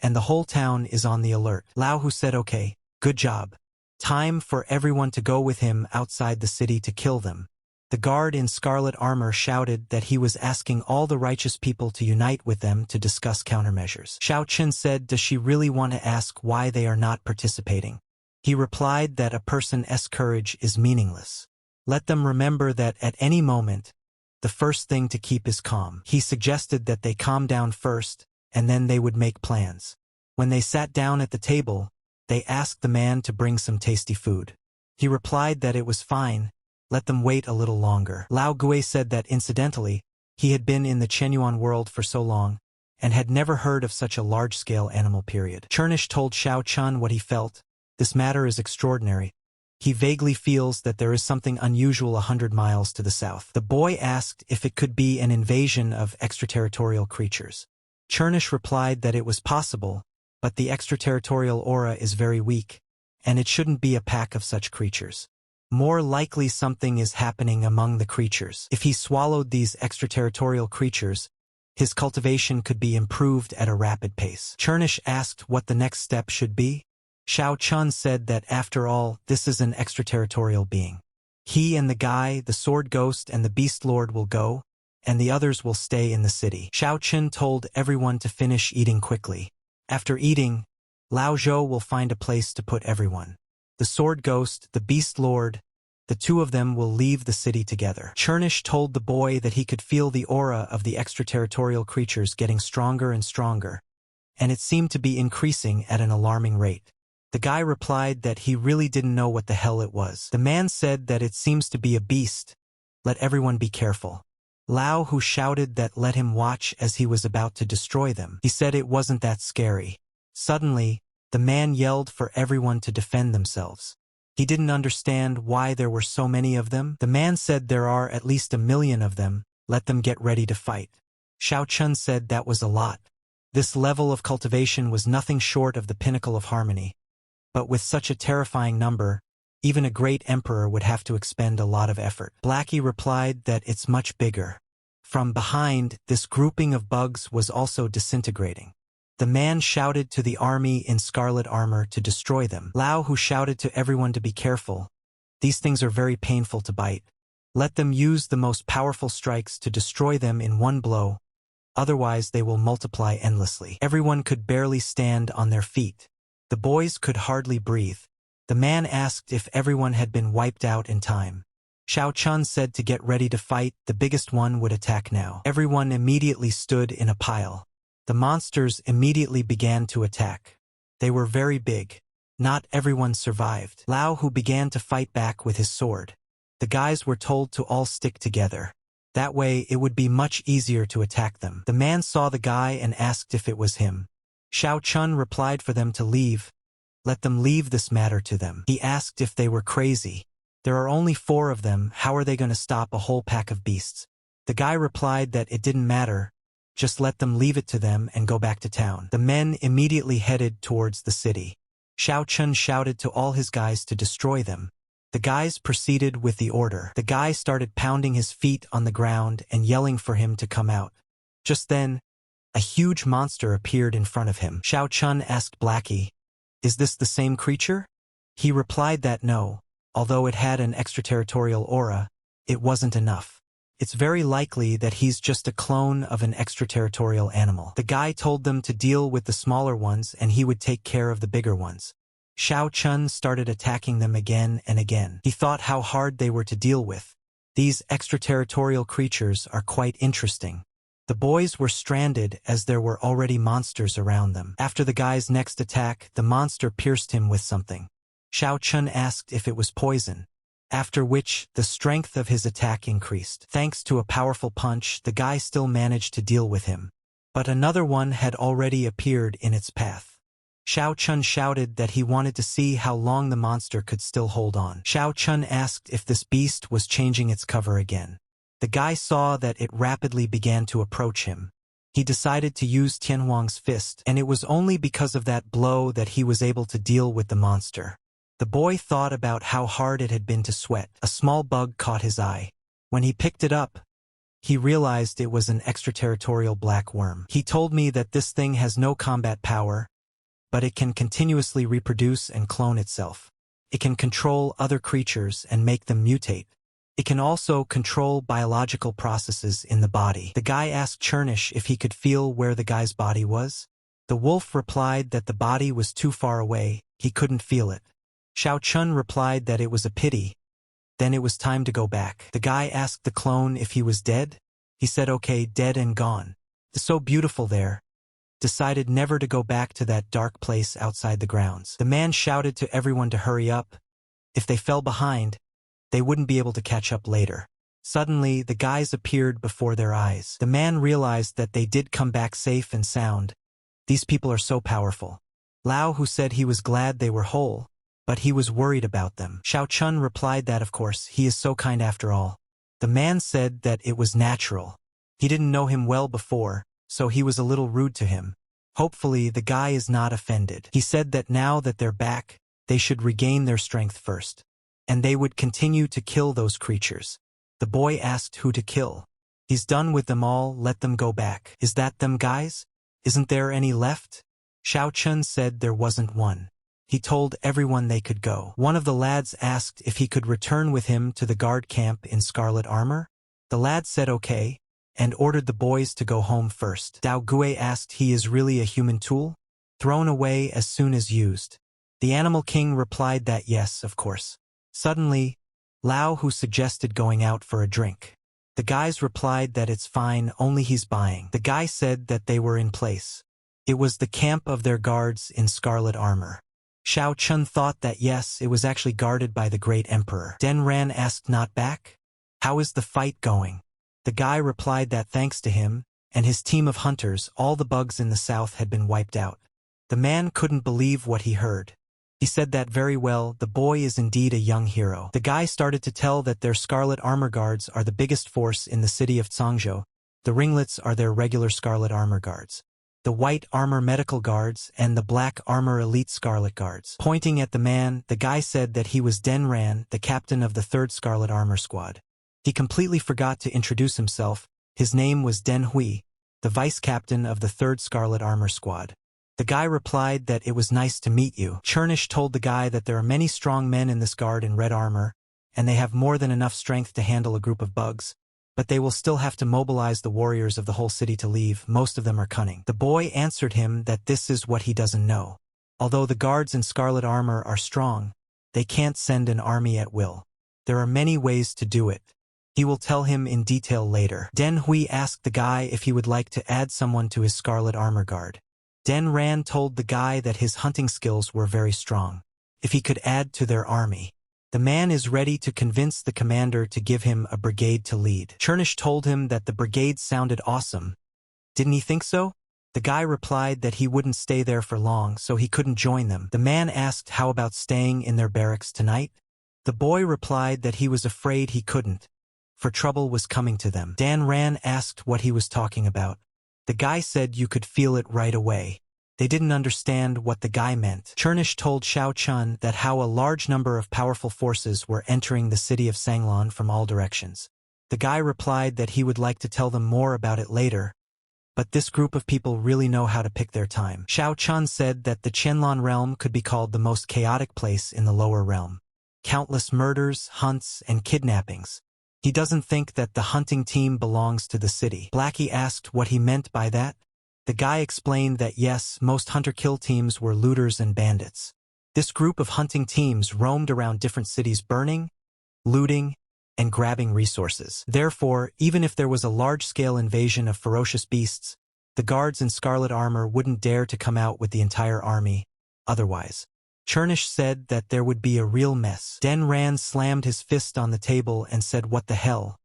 and the whole town is on the alert. Lao Hu said, okay, good job. Time for everyone to go with him outside the city to kill them. The guard in scarlet armor shouted that he was asking all the righteous people to unite with them to discuss countermeasures. Xiao Chun said, does she really want to ask why they are not participating? He replied that a person's courage is meaningless. Let them remember that at any moment, the first thing to keep is calm. He suggested that they calm down first, and then they would make plans. When they sat down at the table, they asked the man to bring some tasty food. He replied that it was fine. Let them wait a little longer. Lao Gui said that incidentally, he had been in the Chenyuan world for so long, and had never heard of such a large-scale animal period. Chernish told Xiao Chun what he felt. This matter is extraordinary. He vaguely feels that there is something unusual 100 miles to the south. The boy asked if it could be an invasion of extraterritorial creatures. Chernish replied that it was possible, but the extraterritorial aura is very weak, and it shouldn't be a pack of such creatures. More likely something is happening among the creatures. If he swallowed these extraterritorial creatures, his cultivation could be improved at a rapid pace. Chernish asked what the next step should be. Xiao Chun said that after all, this is an extraterritorial being. He and the guy, the sword ghost and the beast lord will go, and the others will stay in the city. Xiao Chun told everyone to finish eating quickly. After eating, Lao Zhou will find a place to put everyone. The sword ghost, the beast lord, the two of them will leave the city together. Chernish told the boy that he could feel the aura of the extraterritorial creatures getting stronger and stronger, and it seemed to be increasing at an alarming rate. The guy replied that he really didn't know what the hell it was. The man said that it seems to be a beast. Let everyone be careful. Lao Hu shouted that let him watch as he was about to destroy them. He said it wasn't that scary. Suddenly, the man yelled for everyone to defend themselves. He didn't understand why there were so many of them. The man said there are at least 1 million of them, let them get ready to fight. Xiao Chun said that was a lot. This level of cultivation was nothing short of the pinnacle of harmony. But with such a terrifying number, even a great emperor would have to expend a lot of effort. Blackie replied that it's much bigger. From behind, this grouping of bugs was also disintegrating. The man shouted to the army in scarlet armor to destroy them. Lao Hu shouted to everyone to be careful. These things are very painful to bite. Let them use the most powerful strikes to destroy them in one blow, otherwise they will multiply endlessly. Everyone could barely stand on their feet. The boys could hardly breathe. The man asked if everyone had been wiped out in time. Xiao Chun said to get ready to fight, the biggest one would attack now. Everyone immediately stood in a pile. The monsters immediately began to attack. They were very big. Not everyone survived. Lao Hu began to fight back with his sword. The guys were told to all stick together. That way it would be much easier to attack them. The man saw the guy and asked if it was him. Xiao Chun replied for them to leave. Let them leave this matter to them. He asked if they were crazy. There are only 4 of them, how are they going to stop a whole pack of beasts? The guy replied that it didn't matter, just let them leave it to them and go back to town. The men immediately headed towards the city. Xiao Chun shouted to all his guys to destroy them. The guys proceeded with the order. The guy started pounding his feet on the ground and yelling for him to come out. Just then, a huge monster appeared in front of him. Xiao Chun asked Blackie, "Is this the same creature?" He replied that no, although it had an extraterritorial aura, it wasn't enough. It's very likely that he's just a clone of an extraterritorial animal. The guy told them to deal with the smaller ones and he would take care of the bigger ones. Xiao Chun started attacking them again and again. He thought how hard they were to deal with. These extraterritorial creatures are quite interesting. The boys were stranded as there were already monsters around them. After the guy's next attack, the monster pierced him with something. Xiao Chun asked if it was poison, after which the strength of his attack increased. Thanks to a powerful punch, the guy still managed to deal with him. But another one had already appeared in its path. Xiao Chun shouted that he wanted to see how long the monster could still hold on. Xiao Chun asked if this beast was changing its cover again. The guy saw that it rapidly began to approach him. He decided to use Tianhuang's fist, and it was only because of that blow that he was able to deal with the monster. The boy thought about how hard it had been to sweat. A small bug caught his eye. When he picked it up, he realized it was an extraterritorial black worm. He told me that this thing has no combat power, but it can continuously reproduce and clone itself. It can control other creatures and make them mutate. It can also control biological processes in the body. The guy asked Chernish if he could feel where the guy's body was. The wolf replied that the body was too far away, he couldn't feel it. Xiao Chun replied that it was a pity. Then it was time to go back. The guy asked the clone if he was dead. He said okay, dead and gone. It's so beautiful there. Decided never to go back to that dark place outside the grounds. The man shouted to everyone to hurry up. If they fell behind, they wouldn't be able to catch up later. Suddenly, the guys appeared before their eyes. The man realized that they did come back safe and sound. These people are so powerful. Lao Hu said he was glad they were whole, but he was worried about them. Xiao Chun replied that of course, he is so kind after all. The man said that it was natural. He didn't know him well before, so he was a little rude to him. Hopefully, the guy is not offended. He said that now that they're back, they should regain their strength first, and they would continue to kill those creatures. The boy asked who to kill. He's done with them all, let them go back. Is that them guys? Isn't there any left? Xiao Chun said there wasn't one. He told everyone they could go. One of the lads asked if he could return with him to the guard camp in scarlet armor. The lad said okay, and ordered the boys to go home first. Dao Gui asked he is really a human tool, thrown away as soon as used. The Animal King replied that yes, of course. Suddenly, Lao Hu suggested going out for a drink. The guys replied that it's fine, only he's buying. The guy said that they were in place. It was the camp of their guards in scarlet armor. Xiao Chun thought that yes, it was actually guarded by the great emperor. Den Ran asked not back? How is the fight going? The guy replied that thanks to him and his team of hunters, all the bugs in the south had been wiped out. The man couldn't believe what he heard. He said that very well, the boy is indeed a young hero. The guy started to tell that their scarlet armor guards are the biggest force in the city of Zhangzhou. The ringlets are their regular scarlet armor guards. The white armor medical guards and the black armor elite scarlet guards. Pointing at the man, the guy said that he was Den Ran, the captain of the 3rd Scarlet Armor Squad. He completely forgot to introduce himself. His name was Den Hui, the vice captain of the 3rd Scarlet Armor Squad. The guy replied that it was nice to meet you. Chernish told the guy that there are many strong men in this guard in red armor, and they have more than enough strength to handle a group of bugs. But they will still have to mobilize the warriors of the whole city to leave. Most of them are cunning. The boy answered him that this is what he doesn't know. Although the guards in scarlet armor are strong, they can't send an army at will. There are many ways to do it. He will tell him in detail later. Den Hui asked the guy if he would like to add someone to his scarlet armor guard. Den Ran told the guy that his hunting skills were very strong. If he could add to their army. The man is ready to convince the commander to give him a brigade to lead. Chernish told him that the brigade sounded awesome. Didn't he think so? The guy replied that he wouldn't stay there for long, so he couldn't join them. The man asked how about staying in their barracks tonight? The boy replied that he was afraid he couldn't, for trouble was coming to them. Dan Ran asked what he was talking about. The guy said you could feel it right away. They didn't understand what the guy meant. Chernish told Xiao Chun that how a large number of powerful forces were entering the city of Sanglon from all directions. The guy replied that he would like to tell them more about it later, but this group of people really know how to pick their time. Xiao Chun said that the Qianlong realm could be called the most chaotic place in the lower realm. Countless murders, hunts, and kidnappings. He doesn't think that the hunting team belongs to the city. Blackie asked what he meant by that. The guy explained that yes, most hunter-kill teams were looters and bandits. This group of hunting teams roamed around different cities burning, looting, and grabbing resources. Therefore, even if there was a large-scale invasion of ferocious beasts, the guards in scarlet armor wouldn't dare to come out with the entire army, otherwise. Chernish said that there would be a real mess. Den Ran slammed his fist on the table and said, "What the hell?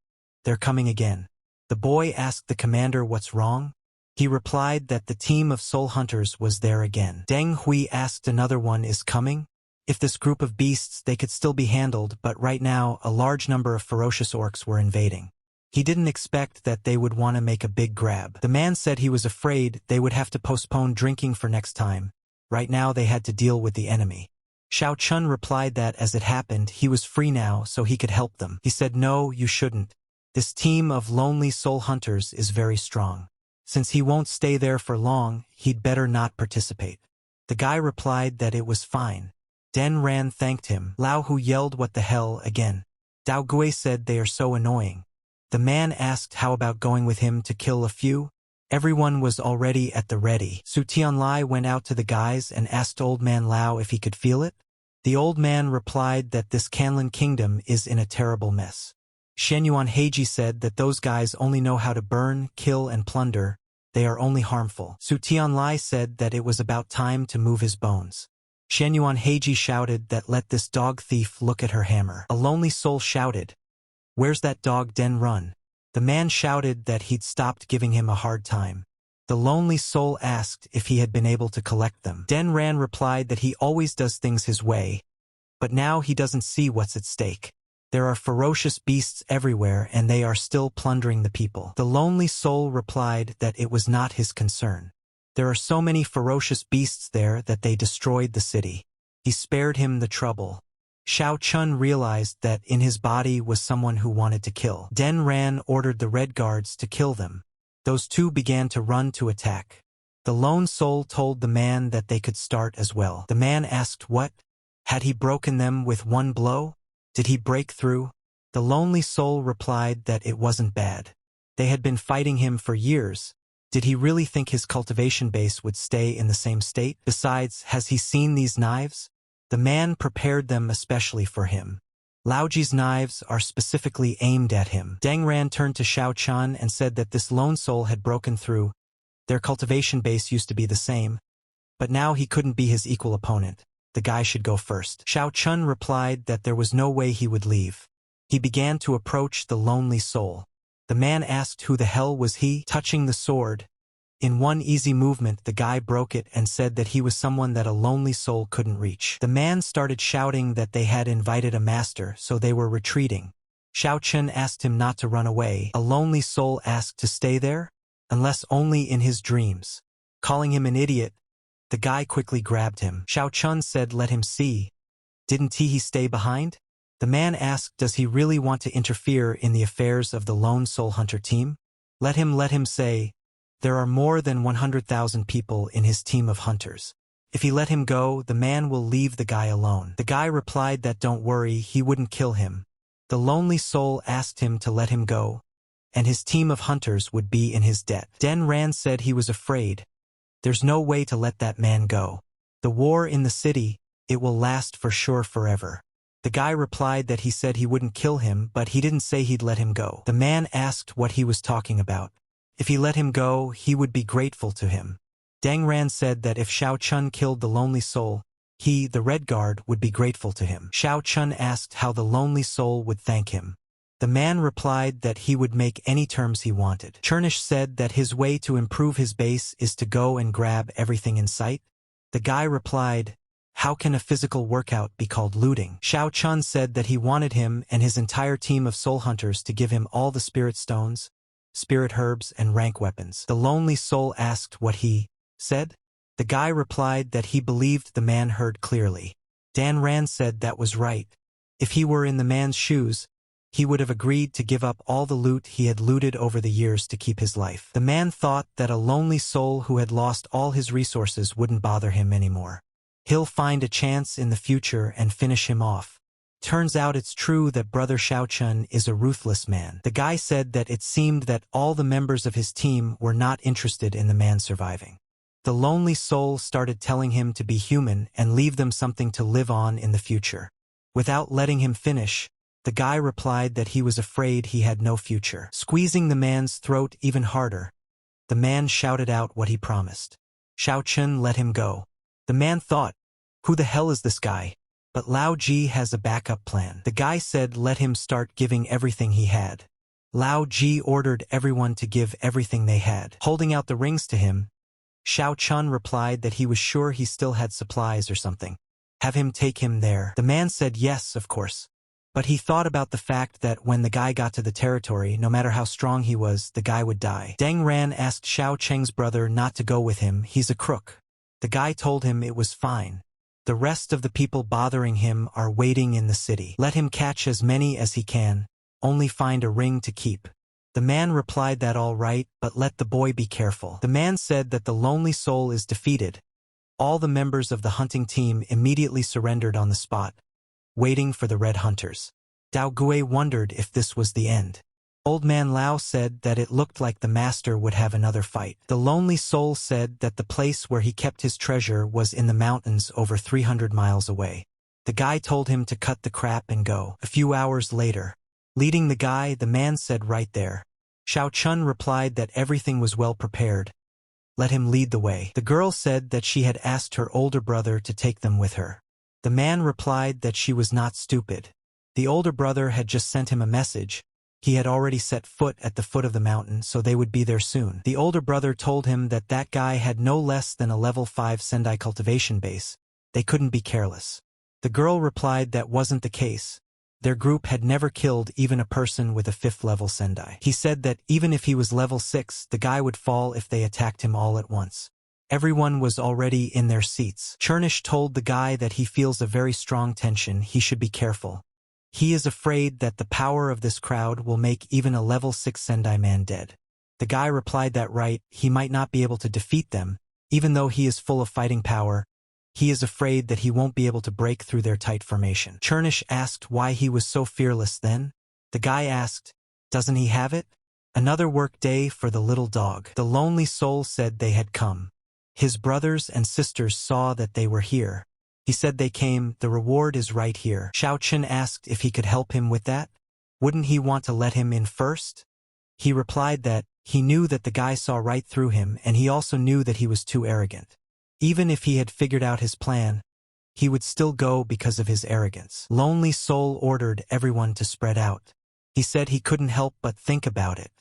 They're coming again." The boy asked the commander what's wrong. He replied that the team of soul hunters was there again. Deng Hui asked another one is coming? If this group of beasts they could still be handled, but right now a large number of ferocious orcs were invading. He didn't expect that they would want to make a big grab. The man said he was afraid they would have to postpone drinking for next time. Right now they had to deal with the enemy. Xiao Chun replied that as it happened he was free now so he could help them. He said no, you shouldn't. This team of lonely soul hunters is very strong. Since he won't stay there for long, he'd better not participate. The guy replied that it was fine. Den Ran thanked him. Lao Hu yelled what the hell again. Dao Gui said they are so annoying. The man asked how about going with him to kill a few? Everyone was already at the ready. Su Tianlai went out to the guys and asked Old Man Lao if he could feel it. The old man replied that this Canlan kingdom is in a terrible mess. Shenyuan Heiji said that those guys only know how to burn, kill, and plunder. They are only harmful. Su Tianlai said that it was about time to move his bones. Shenyuan Heiji shouted that let this dog thief look at her hammer. A lonely soul shouted, "Where's that dog Den Run?" The man shouted that he'd stopped giving him a hard time. The lonely soul asked if he had been able to collect them. Den Ran replied that he always does things his way, but now he doesn't see what's at stake. There are ferocious beasts everywhere and they are still plundering the people. The lonely soul replied that it was not his concern. There are so many ferocious beasts there that they destroyed the city. He spared him the trouble. Xiao Chun realized that in his body was someone who wanted to kill. Den Ran ordered the red guards to kill them. Those two began to run to attack. The lone soul told the man that they could start as well. The man asked what? Had he broken them with one blow? Did he break through? The lonely soul replied that it wasn't bad. They had been fighting him for years. Did he really think his cultivation base would stay in the same state? Besides, has he seen these knives? The man prepared them especially for him. Laoji's knives are specifically aimed at him. Deng Ran turned to Xiao Chun and said that this lone soul had broken through. Their cultivation base used to be the same, but now he couldn't be his equal opponent. The guy should go first. Xiao Chun replied that there was no way he would leave. He began to approach the lonely soul. The man asked who the hell was he, touching the sword. In one easy movement the guy broke it and said that he was someone that a lonely soul couldn't reach. The man started shouting that they had invited a master, so they were retreating. Xiao Chun asked him not to run away. A lonely soul asked to stay there, unless only in his dreams. Calling him an idiot, the guy quickly grabbed him. Xiao Chun said let him see. Didn't he stay behind? The man asked does he really want to interfere in the affairs of the lone soul hunter team? Let him say. There are more than 100,000 people in his team of hunters. If he let him go, the man will leave the guy alone. The guy replied that don't worry, he wouldn't kill him. The lonely soul asked him to let him go, and his team of hunters would be in his debt. Den Ran said he was afraid. There's no way to let that man go. The war in the city, it will last for sure forever. The guy replied that he said he wouldn't kill him, but he didn't say he'd let him go. The man asked what he was talking about. If he let him go, he would be grateful to him. Dang Ran said that if Xiao Chun killed the lonely soul, he, the Red Guard, would be grateful to him. Xiao Chun asked how the lonely soul would thank him. The man replied that he would make any terms he wanted. Chernish said that his way to improve his base is to go and grab everything in sight. The guy replied, how can a physical workout be called looting? Xiao Chun said that he wanted him and his entire team of soul hunters to give him all the spirit stones, spirit herbs, and rank weapons. The lonely soul asked what he said. The guy replied that he believed the man heard clearly. Dan Ran said that was right. If he were in the man's shoes, he would have agreed to give up all the loot he had looted over the years to keep his life. The man thought that a lonely soul who had lost all his resources wouldn't bother him anymore. He'll find a chance in the future and finish him off. Turns out it's true that Brother Xiaochun is a ruthless man. The guy said that it seemed that all the members of his team were not interested in the man surviving. The lonely soul started telling him to be human and leave them something to live on in the future. Without letting him finish, the guy replied that he was afraid he had no future. Squeezing the man's throat even harder, the man shouted out what he promised. Xiaochun let him go. The man thought, who the hell is this guy? But Lao Ji has a backup plan. The guy said let him start giving everything he had. Lao Ji ordered everyone to give everything they had. Holding out the rings to him, Xiao Chun replied that he was sure he still had supplies or something. Have him take him there. The man said yes, of course. But he thought about the fact that when the guy got to the territory, no matter how strong he was, the guy would die. Deng Ran asked Xiao Cheng's brother not to go with him, he's a crook. The guy told him it was fine. The rest of the people bothering him are waiting in the city. Let him catch as many as he can, only find a ring to keep. The man replied that all right, but let the boy be careful. The man said that the lonely soul is defeated. All the members of the hunting team immediately surrendered on the spot, waiting for the red hunters. Dao Gui wondered if this was the end. Old man Lao said that it looked like the master would have another fight. The lonely soul said that the place where he kept his treasure was in the mountains over 300 miles away. The guy told him to cut the crap and go. A few hours later, leading the guy, the man said right there. Xiao Chun replied that everything was well prepared. Let him lead the way. The girl said that she had asked her older brother to take them with her. The man replied that she was not stupid. The older brother had just sent him a message. He had already set foot at the foot of the mountain, so they would be there soon. The older brother told him that that guy had no less than a level 5 Sendai cultivation base. They couldn't be careless. The girl replied that wasn't the case. Their group had never killed even a person with a 5th level Sendai. He said that even if he was level 6, the guy would fall if they attacked him all at once. Everyone was already in their seats. Chernish told the guy that he feels a very strong tension, he should be careful. He is afraid that the power of this crowd will make even a level 6 Sendai man dead. The guy replied that right, he might not be able to defeat them, even though he is full of fighting power. He is afraid that he won't be able to break through their tight formation. Chernish asked why he was so fearless then. The guy asked, doesn't he have it? Another work day for the little dog. The lonely soul said they had come. His brothers and sisters saw that they were here. He said they came, the reward is right here. Xiao Chen asked if he could help him with that. Wouldn't he want to let him in first? He replied that he knew that the guy saw right through him and he also knew that he was too arrogant. Even if he had figured out his plan, he would still go because of his arrogance. Lonely Soul ordered everyone to spread out. He said he couldn't help but think about it.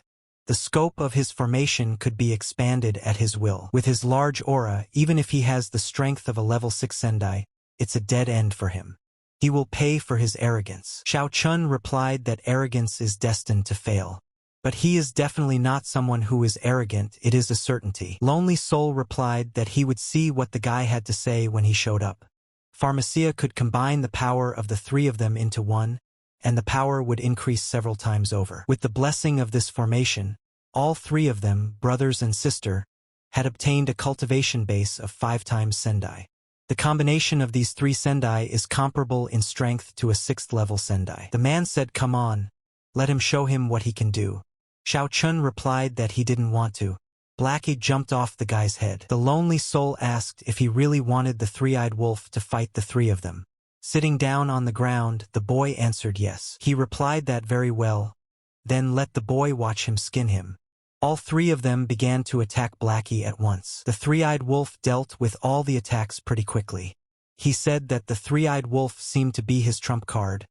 The scope of his formation could be expanded at his will. With his large aura, even if he has the strength of a level 6 Sendai, it's a dead end for him. He will pay for his arrogance. Xiao Chun replied that arrogance is destined to fail. But he is definitely not someone who is arrogant, it is a certainty. Lonely Soul replied that he would see what the guy had to say when he showed up. Pharmacia could combine the power of the 3 of them into one, and the power would increase several times over. With the blessing of this formation, All three of them, brothers and sister, had obtained a cultivation base of 5 times Sendai. The combination of these 3 Sendai is comparable in strength to a 6th level Sendai. The man said, "Come on, let him show him what he can do." Xiao Chun replied that he didn't want to. Blackie jumped off the guy's head. The lonely soul asked if he really wanted the 3-eyed wolf to fight the 3 of them. Sitting down on the ground, the boy answered yes. He replied that very well, then let the boy watch him skin him. All 3 of them began to attack Blackie at once. The 3-eyed wolf dealt with all the attacks pretty quickly. He said that the 3-eyed wolf seemed to be his trump card,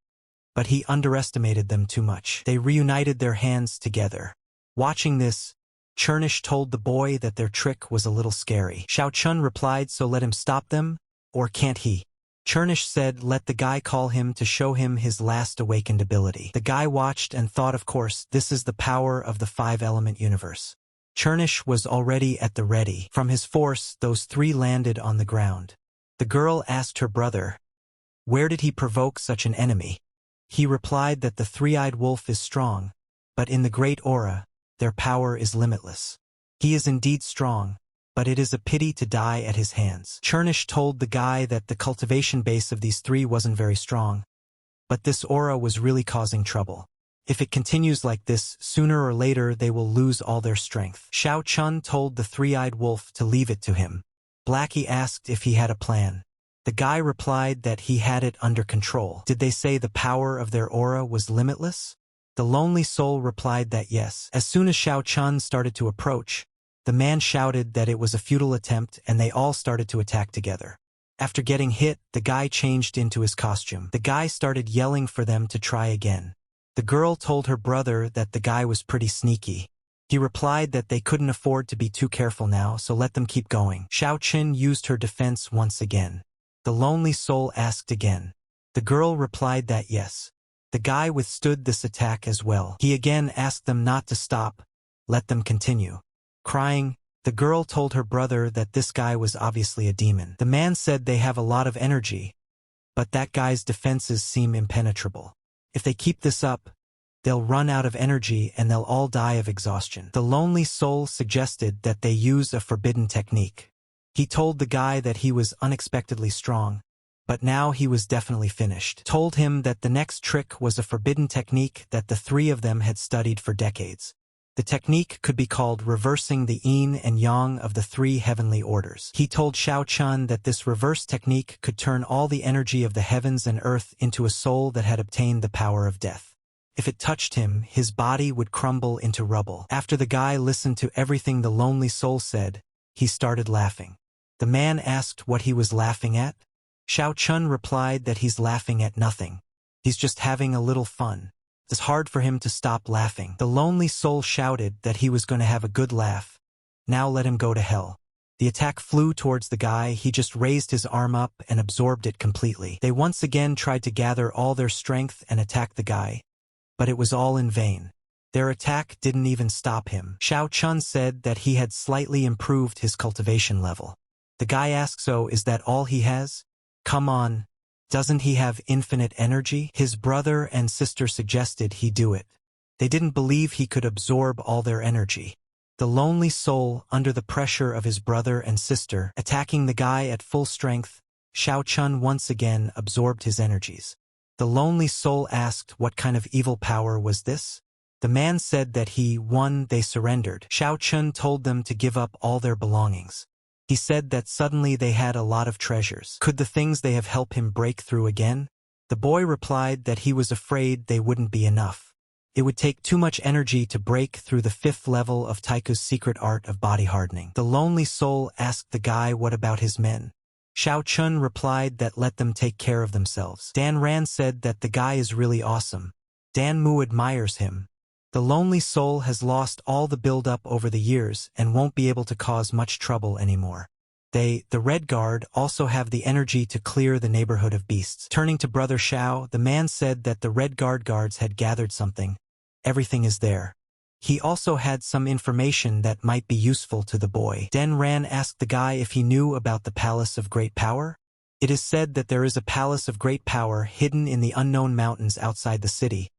but he underestimated them too much. They reunited their hands together. Watching this, Chernish told the boy that their trick was a little scary. Xiao Chun replied, "So let him stop them, or can't he?" Chernish said, "Let the guy call him to show him his last awakened ability." The guy watched and thought, of course, this is the power of the 5-element universe. Chernish was already at the ready. From his force, those 3 landed on the ground. The girl asked her brother, where did he provoke such an enemy? He replied that the 3-eyed wolf is strong, but in the great aura, their power is limitless. He is indeed strong, but it is a pity to die at his hands. Chernish told the guy that the cultivation base of these 3 wasn't very strong, but this aura was really causing trouble. If it continues like this, sooner or later they will lose all their strength. Xiao Chun told the 3-eyed wolf to leave it to him. Blackie asked if he had a plan. The guy replied that he had it under control. Did they say the power of their aura was limitless? The lonely soul replied that yes. As soon as Xiao Chun started to approach, the man shouted that it was a futile attempt and they all started to attack together. After getting hit, the guy changed into his costume. The guy started yelling for them to try again. The girl told her brother that the guy was pretty sneaky. He replied that they couldn't afford to be too careful now, so let them keep going. Xiao Qin used her defense once again. The lonely soul asked again. The girl replied that yes. The guy withstood this attack as well. He again asked them not to stop, let them continue. Crying, the girl told her brother that this guy was obviously a demon. The man said they have a lot of energy, but that guy's defenses seem impenetrable. If they keep this up, they'll run out of energy and they'll all die of exhaustion. The lonely soul suggested that they use a forbidden technique. He told the guy that he was unexpectedly strong, but now he was definitely finished. Told him that the next trick was a forbidden technique that the 3 of them had studied for decades. The technique could be called reversing the yin and yang of the 3 heavenly orders. He told Xiao Chun that this reverse technique could turn all the energy of the heavens and earth into a soul that had obtained the power of death. If it touched him, his body would crumble into rubble. After the guy listened to everything the lonely soul said, he started laughing. The man asked what he was laughing at. Xiao Chun replied that he's laughing at nothing. He's just having a little fun. It's hard for him to stop laughing. The lonely soul shouted that he was going to have a good laugh. Now let him go to hell. The attack flew towards the guy. He just raised his arm up and absorbed it completely. They once again tried to gather all their strength and attack the guy, but it was all in vain. Their attack didn't even stop him. Xiao Chun said that he had slightly improved his cultivation level. The guy asked, so is that all he has? Come on. Doesn't he have infinite energy? His brother and sister suggested he do it. They didn't believe he could absorb all their energy. The lonely soul, under the pressure of his brother and sister, attacking the guy at full strength, Xiao Chun once again absorbed his energies. The lonely soul asked what kind of evil power was this? The man said that he won. They surrendered. Xiao Chun told them to give up all their belongings. He said that suddenly they had a lot of treasures. Could the things they have helped him break through again? The boy replied that he was afraid they wouldn't be enough. It would take too much energy to break through the 5th level of Taiku's secret art of body hardening. The lonely soul asked the guy what about his men. Xiao Chun replied that let them take care of themselves. Dan Ran said that the guy is really awesome. Dan Mu admires him. The lonely soul has lost all the build-up over the years and won't be able to cause much trouble anymore. The Red Guard, also have the energy to clear the neighborhood of beasts. Turning to Brother Xiao, the man said that the Red Guard guards had gathered something. Everything is there. He also had some information that might be useful to the boy. Den Ran asked the guy if he knew about the Palace of Great Power. It is said that there is a Palace of Great Power hidden in the unknown mountains outside the city,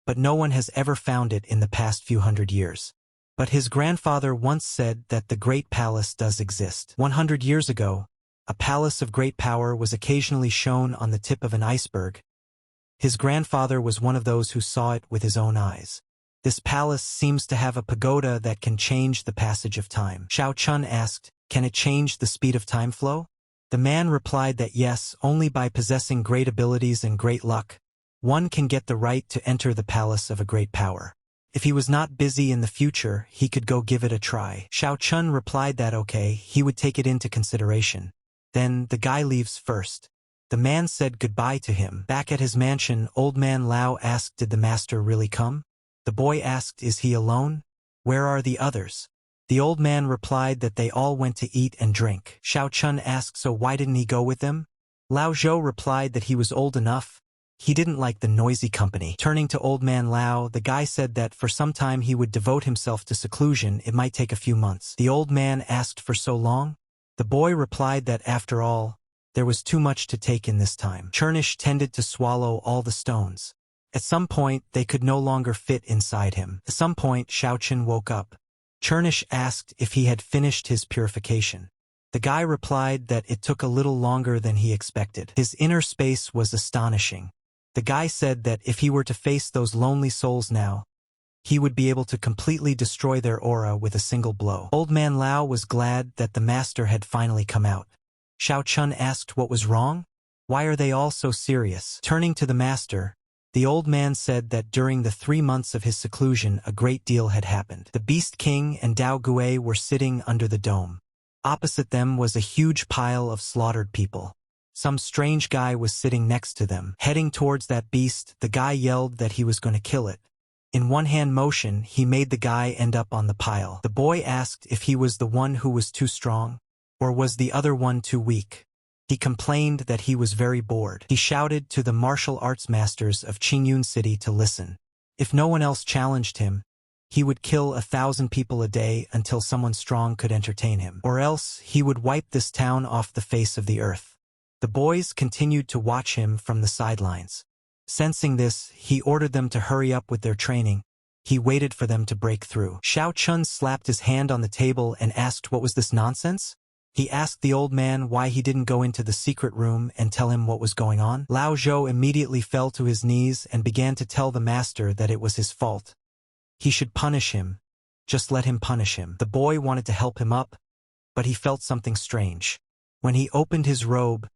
but no one has ever found it in the past few hundred years. But his grandfather once said that the Great Palace does exist. 100 years ago, a palace of great power was occasionally shown on the tip of an iceberg. His grandfather was one of those who saw it with his own eyes. This palace seems to have a pagoda that can change the passage of time. Xiao Chun asked, "Can it change the speed of time flow?" The man replied that yes, only by possessing great abilities and great luck, one can get the right to enter the palace of a great power. If he was not busy in the future, he could go give it a try. Xiao Chun replied that okay, he would take it into consideration. Then the guy leaves first. The man said goodbye to him. Back at his mansion, old man Lao asked, "Did the master really come?" The boy asked, "Is he alone? Where are the others?" The old man replied that they all went to eat and drink. Xiao Chun asked, "So why didn't he go with them?" Lao Zhou replied that he was old enough. He didn't like the noisy company. Turning to old man Lao, the guy said that for some time he would devote himself to seclusion. It might take a few months. The old man asked, "For so long?" The boy replied that after all, there was too much to take in this time. Chernish tended to swallow all the stones. At some point, they could no longer fit inside him. At some point, Xiao Chun woke up. Chernish asked if he had finished his purification. The guy replied that it took a little longer than he expected. His inner space was astonishing. The guy said that if he were to face those lonely souls now, he would be able to completely destroy their aura with a single blow. Old man Lao was glad that the master had finally come out. Xiao Chun asked what was wrong. Why are they all so serious? Turning to the master, the old man said that during the 3 months of his seclusion a great deal had happened. The Beast King and Dao Gui were sitting under the dome. Opposite them was a huge pile of slaughtered people. Some strange guy was sitting next to them. Heading towards that beast, the guy yelled that he was going to kill it. In one-hand motion, he made the guy end up on the pile. The boy asked if he was the one who was too strong, or was the other one too weak. He complained that he was very bored. He shouted to the martial arts masters of Qingyun City to listen. If no one else challenged him, he would kill 1,000 people a day until someone strong could entertain him. Or else, he would wipe this town off the face of the earth. The boys continued to watch him from the sidelines. Sensing this, he ordered them to hurry up with their training. He waited for them to break through. Xiao Chun slapped his hand on the table and asked what was this nonsense? He asked the old man why he didn't go into the secret room and tell him what was going on. Lao Zhou immediately fell to his knees and began to tell the master that it was his fault. He should punish him. Just let him punish him. The boy wanted to help him up, but he felt something strange. When he opened his robe,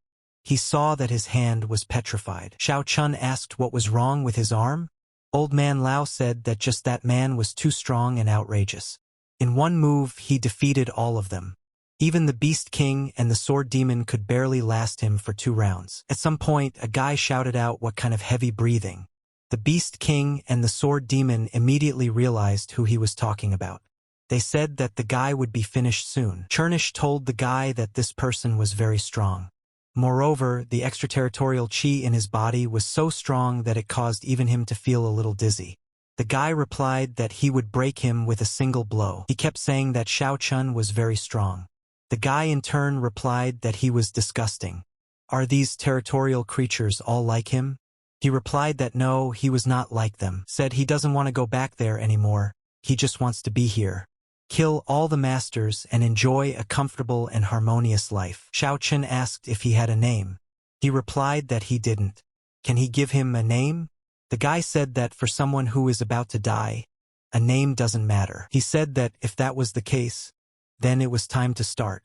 he saw that his hand was petrified. Xiao Chun asked what was wrong with his arm. Old man Lao said that just that man was too strong and outrageous. In one move, he defeated all of them. Even the Beast King and the Sword Demon could barely last him for 2 rounds. At some point, a guy shouted out what kind of heavy breathing. The Beast King and the Sword Demon immediately realized who he was talking about. They said that the guy would be finished soon. Chernish told the guy that this person was very strong. Moreover, the extraterritorial qi in his body was so strong that it caused even him to feel a little dizzy. The guy replied that he would break him with a single blow. He kept saying that Xiao Chun was very strong. The guy in turn replied that he was disgusting. Are these territorial creatures all like him? He replied that no, he was not like them. Said he doesn't want to go back there anymore. He just wants to be here. Kill all the masters and enjoy a comfortable and harmonious life. Xiao Chun asked if he had a name. He replied that he didn't. Can he give him a name? The guy said that for someone who is about to die, a name doesn't matter. He said that if that was the case, then it was time to start.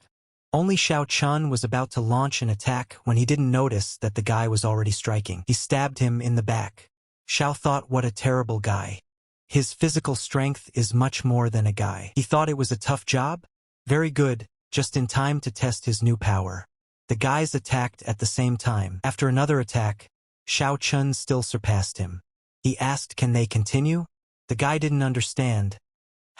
Only Xiao Chun was about to launch an attack when he didn't notice that the guy was already striking. He stabbed him in the back. Xiao thought, what a terrible guy. His physical strength is much more than a guy. He thought it was a tough job? Very good, just in time to test his new power. The guys attacked at the same time. After another attack, Xiao Chun still surpassed him. He asked, can they continue? The guy didn't understand.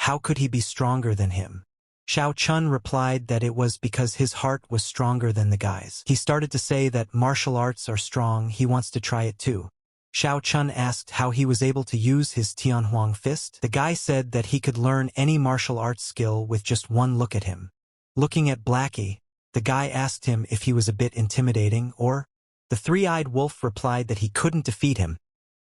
How could he be stronger than him? Xiao Chun replied that it was because his heart was stronger than the guy's. He started to say that martial arts are strong, he wants to try it too. Xiao Chun asked how he was able to use his Tianhuang fist. The guy said that he could learn any martial arts skill with just one look at him. Looking at Blackie, the guy asked him if he was a bit intimidating or... The three-eyed wolf replied that he couldn't defeat him,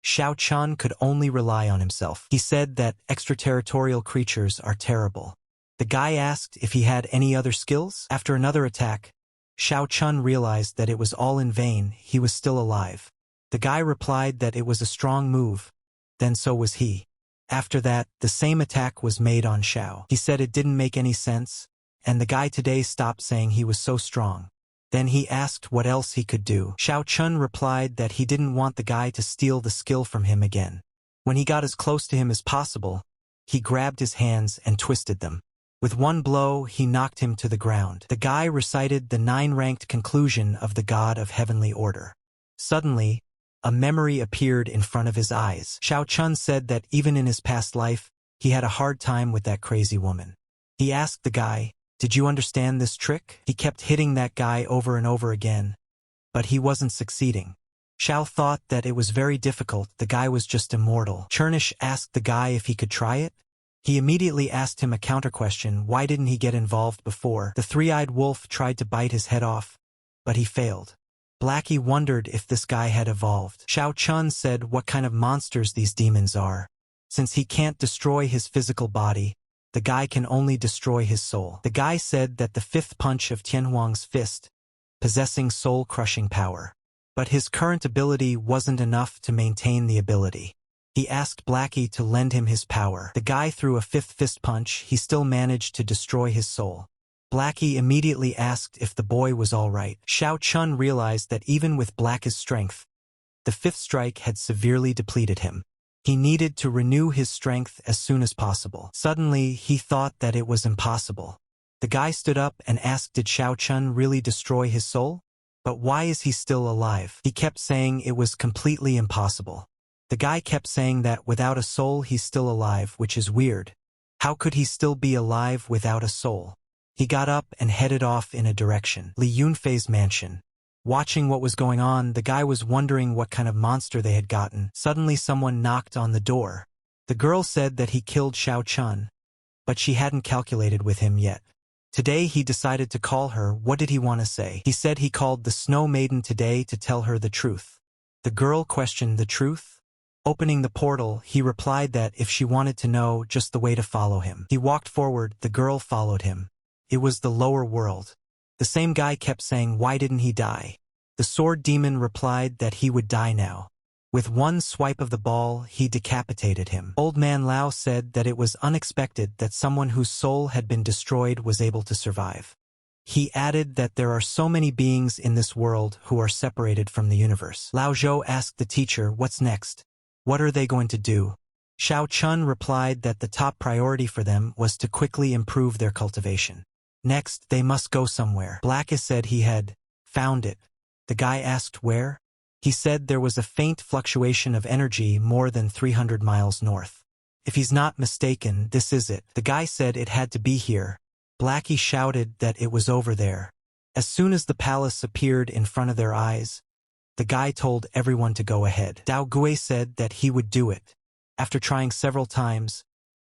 Xiao Chun could only rely on himself. He said that extraterritorial creatures are terrible. The guy asked if he had any other skills. After another attack, Xiao Chun realized that it was all in vain, he was still alive. The guy replied that it was a strong move, then so was he. After that, the same attack was made on Xiao. He said it didn't make any sense, and the guy today stopped saying he was so strong. Then he asked what else he could do. Xiao Chun replied that he didn't want the guy to steal the skill from him again. When he got as close to him as possible, he grabbed his hands and twisted them. With one blow, he knocked him to the ground. The guy recited the 9-ranked conclusion of the God of Heavenly Order. Suddenly, a memory appeared in front of his eyes. Xiao Chun said that even in his past life, he had a hard time with that crazy woman. He asked the guy, "Did you understand this trick?" He kept hitting that guy over and over again, but he wasn't succeeding. Xiao thought that it was very difficult, the guy was just immortal. Chernish asked the guy if he could try it. He immediately asked him a counter-question, why didn't he get involved before? The three-eyed wolf tried to bite his head off, but he failed. Blackie wondered if this guy had evolved. Xiao Chun said what kind of monsters these demons are. Since he can't destroy his physical body, the guy can only destroy his soul. The guy said that the 5th punch of Tianhuang's fist, possessing soul-crushing power. But his current ability wasn't enough to maintain the ability. He asked Blackie to lend him his power. The guy threw a 5th fist punch, he still managed to destroy his soul. Blackie immediately asked if the boy was all right. Xiao Chun realized that even with Blackie's strength, the 5th strike had severely depleted him. He needed to renew his strength as soon as possible. Suddenly, he thought that it was impossible. The guy stood up and asked, did Xiao Chun really destroy his soul? But why is he still alive? He kept saying it was completely impossible. The guy kept saying that without a soul he's still alive, which is weird. How could he still be alive without a soul? He got up and headed off in a direction. Li Yunfei's mansion. Watching what was going on, the guy was wondering what kind of monster they had gotten. Suddenly someone knocked on the door. The girl said that he killed Xiao Chun, but she hadn't calculated with him yet. Today he decided to call her. What did he want to say? He said he called the Snow Maiden today to tell her the truth. The girl questioned the truth. Opening the portal, he replied that if she wanted to know, just the way to follow him. He walked forward, the girl followed him. It was the lower world. The same guy kept saying, why didn't he die? The sword demon replied that he would die now. With one swipe of the ball, he decapitated him. Old man Lao said that it was unexpected that someone whose soul had been destroyed was able to survive. He added that there are so many beings in this world who are separated from the universe. Lao Zhou asked the teacher, what's next? What are they going to do? Xiao Chun replied that the top priority for them was to quickly improve their cultivation. Next, they must go somewhere. Blackie said he had found it. The guy asked where? He said there was a faint fluctuation of energy more than 300 miles north. If he's not mistaken, this is it. The guy said it had to be here. Blackie shouted that it was over there. As soon as the palace appeared in front of their eyes, the guy told everyone to go ahead. Dao Gui said that he would do it. After trying several times,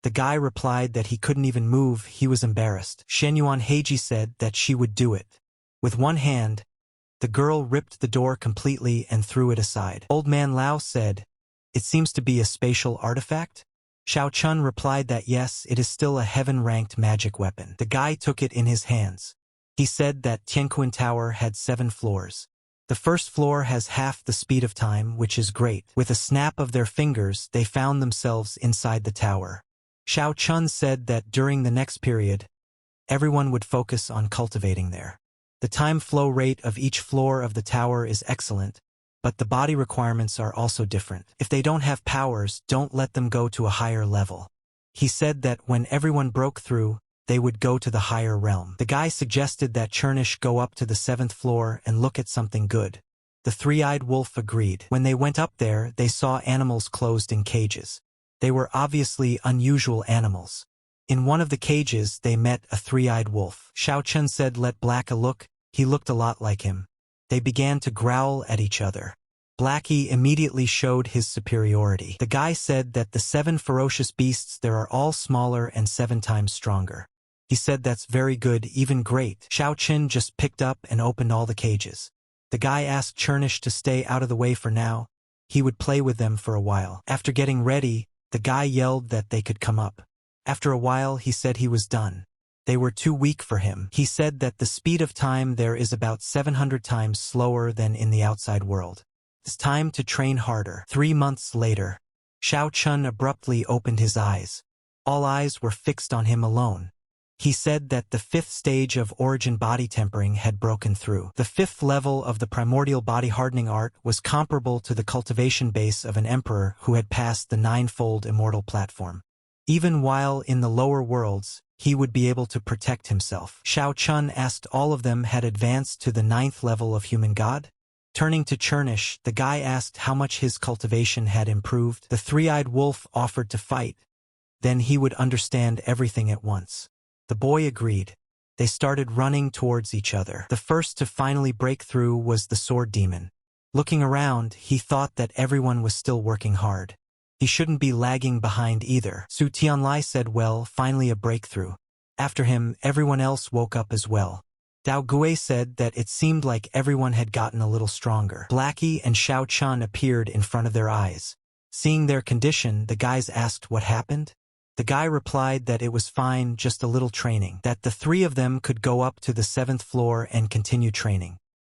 the guy replied that he couldn't even move, he was embarrassed. Shenyuan Heiji said that she would do it. With one hand, the girl ripped the door completely and threw it aside. Old man Lao said, it seems to be a spatial artifact? Xiao Chun replied that yes, it is still a heaven-ranked magic weapon. The guy took it in his hands. He said that Tianquan Tower had 7 floors. The first floor has half the speed of time, which is great. With a snap of their fingers, they found themselves inside the tower. Xiao Chun said that during the next period, everyone would focus on cultivating there. The time flow rate of each floor of the tower is excellent, but the body requirements are also different. If they don't have powers, don't let them go to a higher level. He said that when everyone broke through, they would go to the higher realm. The guy suggested that Chernish go up to the 7th floor and look at something good. The three-eyed wolf agreed. When they went up there, they saw animals closed in cages. They were obviously unusual animals. In one of the cages, they met a three-eyed wolf. Xiao Chun said, let Blackie look. He looked a lot like him. They began to growl at each other. Blackie immediately showed his superiority. The guy said that the 7 ferocious beasts there are all smaller and 7 times stronger. He said that's very good, even great. Xiao Chun just picked up and opened all the cages. The guy asked Chernish to stay out of the way for now. He would play with them for a while. After getting ready, the guy yelled that they could come up. After a while, he said he was done. They were too weak for him. He said that the speed of time there is about 700 times slower than in the outside world. It's time to train harder. 3 months later, Xiao Chun abruptly opened his eyes. All eyes were fixed on him alone. He said that the 5th stage of origin body tempering had broken through. The 5th level of the primordial body hardening art was comparable to the cultivation base of an emperor who had passed the 9-fold immortal platform. Even while in the lower worlds, he would be able to protect himself. Xiao Chun asked all of them had advanced to the 9th level of human god. Turning to Chernish, the guy asked how much his cultivation had improved. The three-eyed wolf offered to fight. Then he would understand everything at once. The boy agreed. They started running towards each other. The first to finally break through was the sword demon. Looking around, he thought that everyone was still working hard. He shouldn't be lagging behind either. Su Tianlai said, well, finally a breakthrough. After him, everyone else woke up as well. Dao Gui said that it seemed like everyone had gotten a little stronger. Blackie and Xiao Chun appeared in front of their eyes. Seeing their condition, the guys asked what happened. The guy replied that it was fine, just a little training, that the 3 of them could go up to the 7th floor and continue training.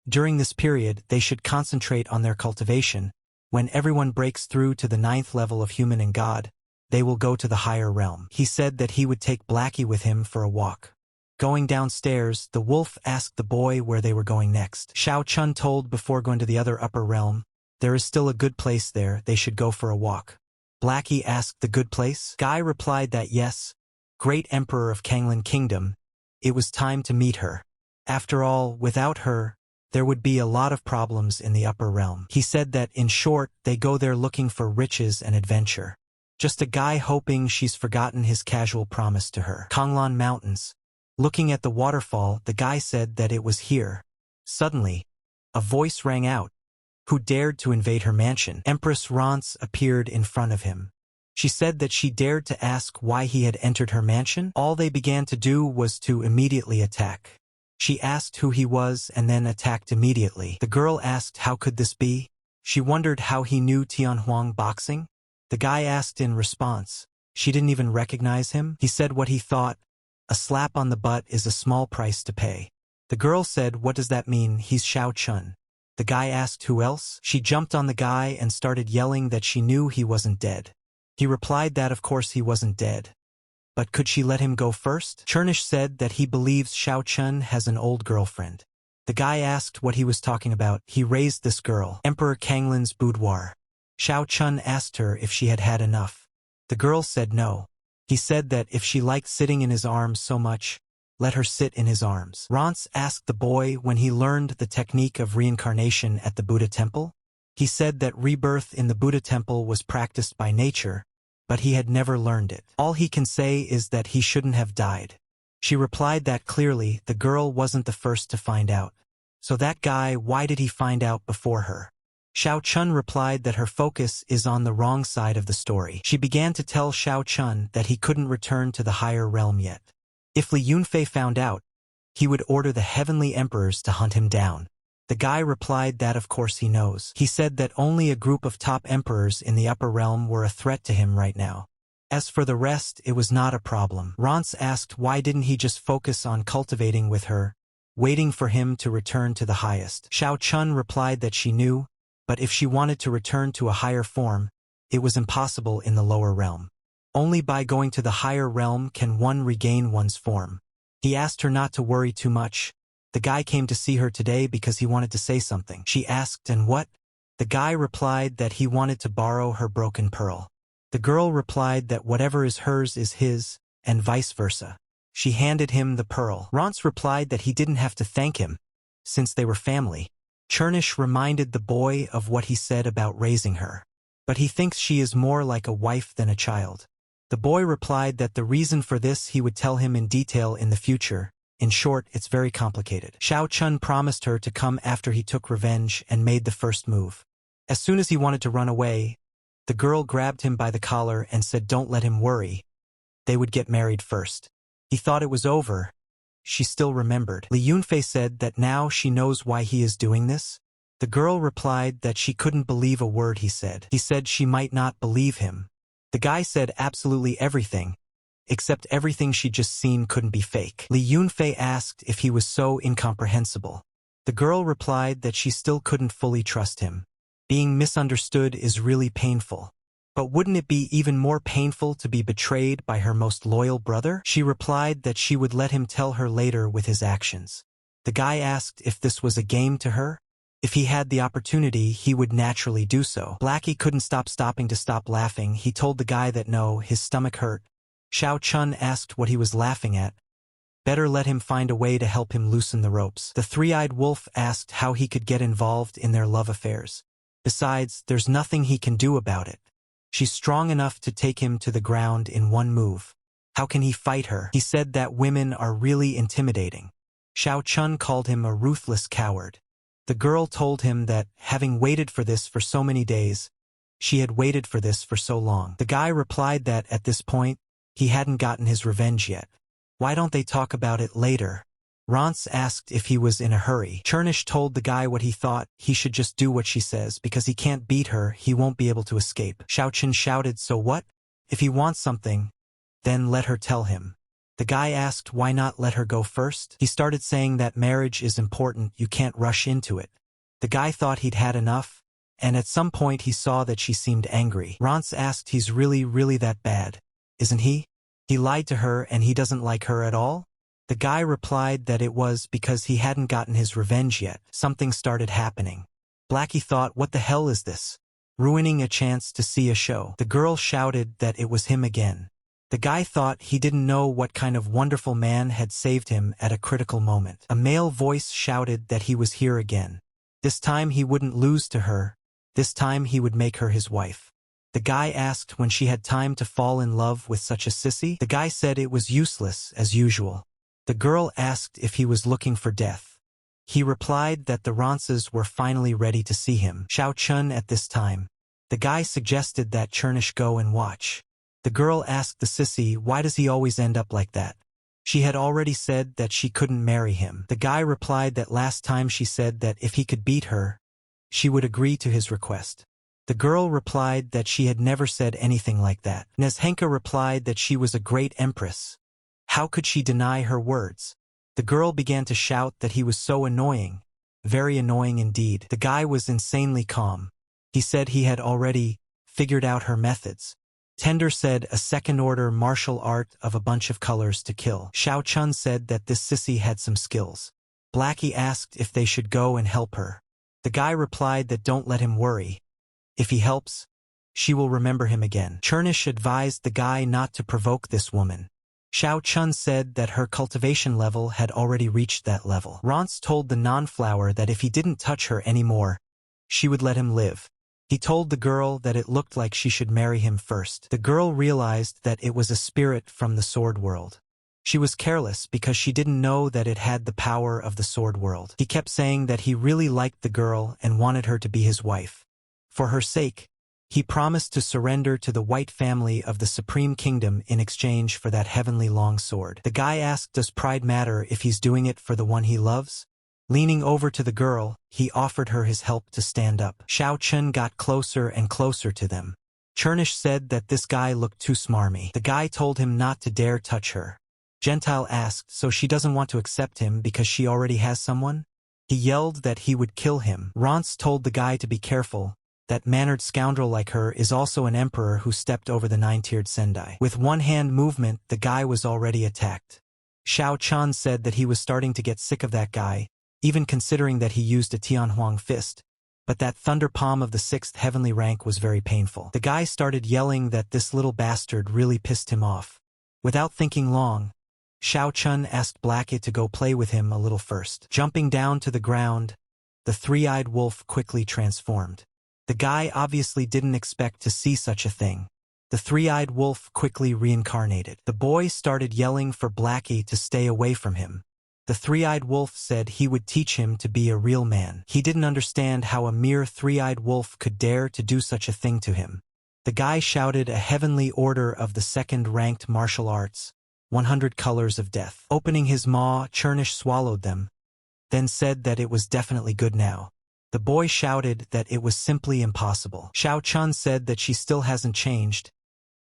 During this period, they should concentrate on their cultivation. When everyone breaks through to the 9th level of human and god, they will go to the higher realm. He said that he would take Blackie with him for a walk. Going downstairs, the wolf asked the boy where they were going next. Xiao Chun told before going to the other upper realm, there is still a good place there, they should go for a walk. Blackie asked the good place. Guy replied that yes, great emperor of Kanglan Kingdom, it was time to meet her. After all, without her, there would be a lot of problems in the upper realm. He said that, in short, they go there looking for riches and adventure. Just a guy hoping she's forgotten his casual promise to her. Kanglan Mountains. Looking at the waterfall, the guy said that it was here. Suddenly, a voice rang out. Who dared to invade her mansion? Empress Rance appeared in front of him. She said that she dared to ask why he had entered her mansion. All they began to do was to immediately attack. She asked who he was and then attacked immediately. The girl asked how could this be? She wondered how he knew Tianhuang boxing. The guy asked in response. She didn't even recognize him. He said what he thought. A slap on the butt is a small price to pay. The girl said, what does that mean? He's Xiao Chun. The guy asked who else. She jumped on the guy and started yelling that she knew he wasn't dead. He replied that of course he wasn't dead. But could she let him go first? Chernish said that he believes Xiao Chun has an old girlfriend. The guy asked what he was talking about. He raised this girl. Emperor Kanglin's boudoir. Xiao Chun asked her if she had had enough. The girl said no. He said that if she liked sitting in his arms so much, let her sit in his arms. Rance asked the boy when he learned the technique of reincarnation at the Buddha temple. He said that rebirth in the Buddha temple was practiced by nature, but he had never learned it. All he can say is that he shouldn't have died. She replied that clearly the girl wasn't the first to find out. So that guy, why did he find out before her? Xiao Chun replied that her focus is on the wrong side of the story. She began to tell Xiao Chun that he couldn't return to the higher realm yet. If Li Yunfei found out, he would order the heavenly emperors to hunt him down. The guy replied that of course he knows. He said that only a group of top emperors in the upper realm were a threat to him right now. As for the rest, it was not a problem. Rance asked why didn't he just focus on cultivating with her, waiting for him to return to the highest. Xiao Chun replied that she knew, but if she wanted to return to a higher form, it was impossible in the lower realm. Only by going to the higher realm can one regain one's form. He asked her not to worry too much. The guy came to see her today because he wanted to say something. She asked, and what? The guy replied that he wanted to borrow her broken pearl. The girl replied that whatever is hers is his, and vice versa. She handed him the pearl. Rance replied that he didn't have to thank him, since they were family. Chernish reminded the boy of what he said about raising her. But he thinks she is more like a wife than a child. The boy replied that the reason for this he would tell him in detail in the future. In short, it's very complicated. Xiao Chun promised her to come after he took revenge and made the first move. As soon as he wanted to run away, the girl grabbed him by the collar and said don't let him worry. They would get married first. He thought it was over. She still remembered. Li Yunfei said that now she knows why he is doing this. The girl replied that she couldn't believe a word he said. He said she might not believe him. The guy said absolutely everything, except everything she'd just seen couldn't be fake. Li Yunfei asked if he was so incomprehensible. The girl replied that she still couldn't fully trust him. Being misunderstood is really painful. But wouldn't it be even more painful to be betrayed by her most loyal brother? She replied that she would let him tell her later with his actions. The guy asked if this was a game to her. If he had the opportunity, he would naturally do so. Blackie couldn't stop laughing. He told the guy that no, his stomach hurt. Xiao Chun asked what he was laughing at. Better let him find a way to help him loosen the ropes. The three-eyed wolf asked how he could get involved in their love affairs. Besides, there's nothing he can do about it. She's strong enough to take him to the ground in one move. How can he fight her? He said that women are really intimidating. Xiao Chun called him a ruthless coward. The girl told him that, having waited for this for so many days, she had waited for this for so long. The guy replied that, at this point, he hadn't gotten his revenge yet. Why don't they talk about it later? Rance asked if he was in a hurry. Chernish told the guy what he thought. He should just do what she says, because he can't beat her, he won't be able to escape. Xiaoqin shouted, so what? If he wants something, then let her tell him. The guy asked why not let her go first. He started saying that marriage is important, you can't rush into it. The guy thought he'd had enough, and at some point he saw that she seemed angry. Rance asked, he's really that bad, isn't he? He lied to her and he doesn't like her at all? The guy replied that it was because he hadn't gotten his revenge yet. Something started happening. Blackie thought, what the hell is this? Ruining a chance to see a show. The girl shouted that it was him again. The guy thought he didn't know what kind of wonderful man had saved him at a critical moment. A male voice shouted that he was here again. This time he wouldn't lose to her. This time he would make her his wife. The guy asked when she had time to fall in love with such a sissy. The guy said it was useless, as usual. The girl asked if he was looking for death. He replied that the Rances were finally ready to see him. Xiao Chun at this time. The guy suggested that Chernish go and watch. The girl asked the sissy, why does he always end up like that? She had already said that she couldn't marry him. The guy replied that last time she said that if he could beat her, she would agree to his request. The girl replied that she had never said anything like that. Nezhenka replied that she was a great empress. How could she deny her words? The girl began to shout that he was so annoying. Very annoying indeed. The guy was insanely calm. He said he had already figured out her methods. Tender said a second-order martial art of a bunch of colors to kill. Xiao Chun said that this sissy had some skills. Blackie asked if they should go and help her. The guy replied that don't let him worry. If he helps, she will remember him again. Chernish advised the guy not to provoke this woman. Xiao Chun said that her cultivation level had already reached that level. Rance told the non-flower that if he didn't touch her anymore, she would let him live. He told the girl that it looked like she should marry him first. The girl realized that it was a spirit from the sword world. She was careless because she didn't know that it had the power of the sword world. He kept saying that he really liked the girl and wanted her to be his wife. For her sake, he promised to surrender to the white family of the Supreme Kingdom in exchange for that heavenly long sword. The guy asked, does pride matter if he's doing it for the one he loves? Leaning over to the girl, he offered her his help to stand up. Xiao Chun got closer and closer to them. Chernish said that this guy looked too smarmy. The guy told him not to dare touch her. Gentile asked, so she doesn't want to accept him because she already has someone? He yelled that he would kill him. Rance told the guy to be careful. That mannered scoundrel like her is also an emperor who stepped over the 9-tiered Sendai. With one-hand movement, the guy was already attacked. Xiao Chun said that he was starting to get sick of that guy, even considering that he used a Tianhuang fist. But that thunder palm of the 6th heavenly rank was very painful. The guy started yelling that this little bastard really pissed him off. Without thinking long, Xiao Chun asked Blackie to go play with him a little first. Jumping down to the ground, the three-eyed wolf quickly transformed. The guy obviously didn't expect to see such a thing. The three-eyed wolf quickly reincarnated. The boy started yelling for Blackie to stay away from him. The three-eyed wolf said he would teach him to be a real man. He didn't understand how a mere three-eyed wolf could dare to do such a thing to him. The guy shouted a heavenly order of the second-ranked martial arts, 100 colors of death. Opening his maw, Chernish swallowed them, then said that it was definitely good now. The boy shouted that it was simply impossible. Xiao Chun said that she still hasn't changed.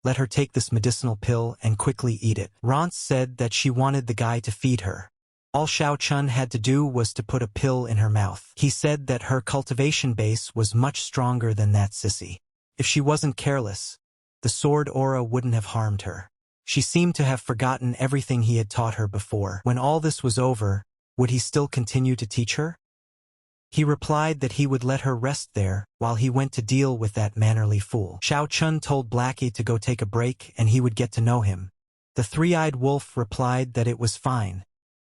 Let her take this medicinal pill and quickly eat it. Rance said that she wanted the guy to feed her. All Xiao Chun had to do was to put a pill in her mouth. He said that her cultivation base was much stronger than that sissy. If she wasn't careless, the sword aura wouldn't have harmed her. She seemed to have forgotten everything he had taught her before. When all this was over, would he still continue to teach her? He replied that he would let her rest there while he went to deal with that mannerly fool. Xiao Chun told Blackie to go take a break and he would get to know him. The three-eyed wolf replied that it was fine,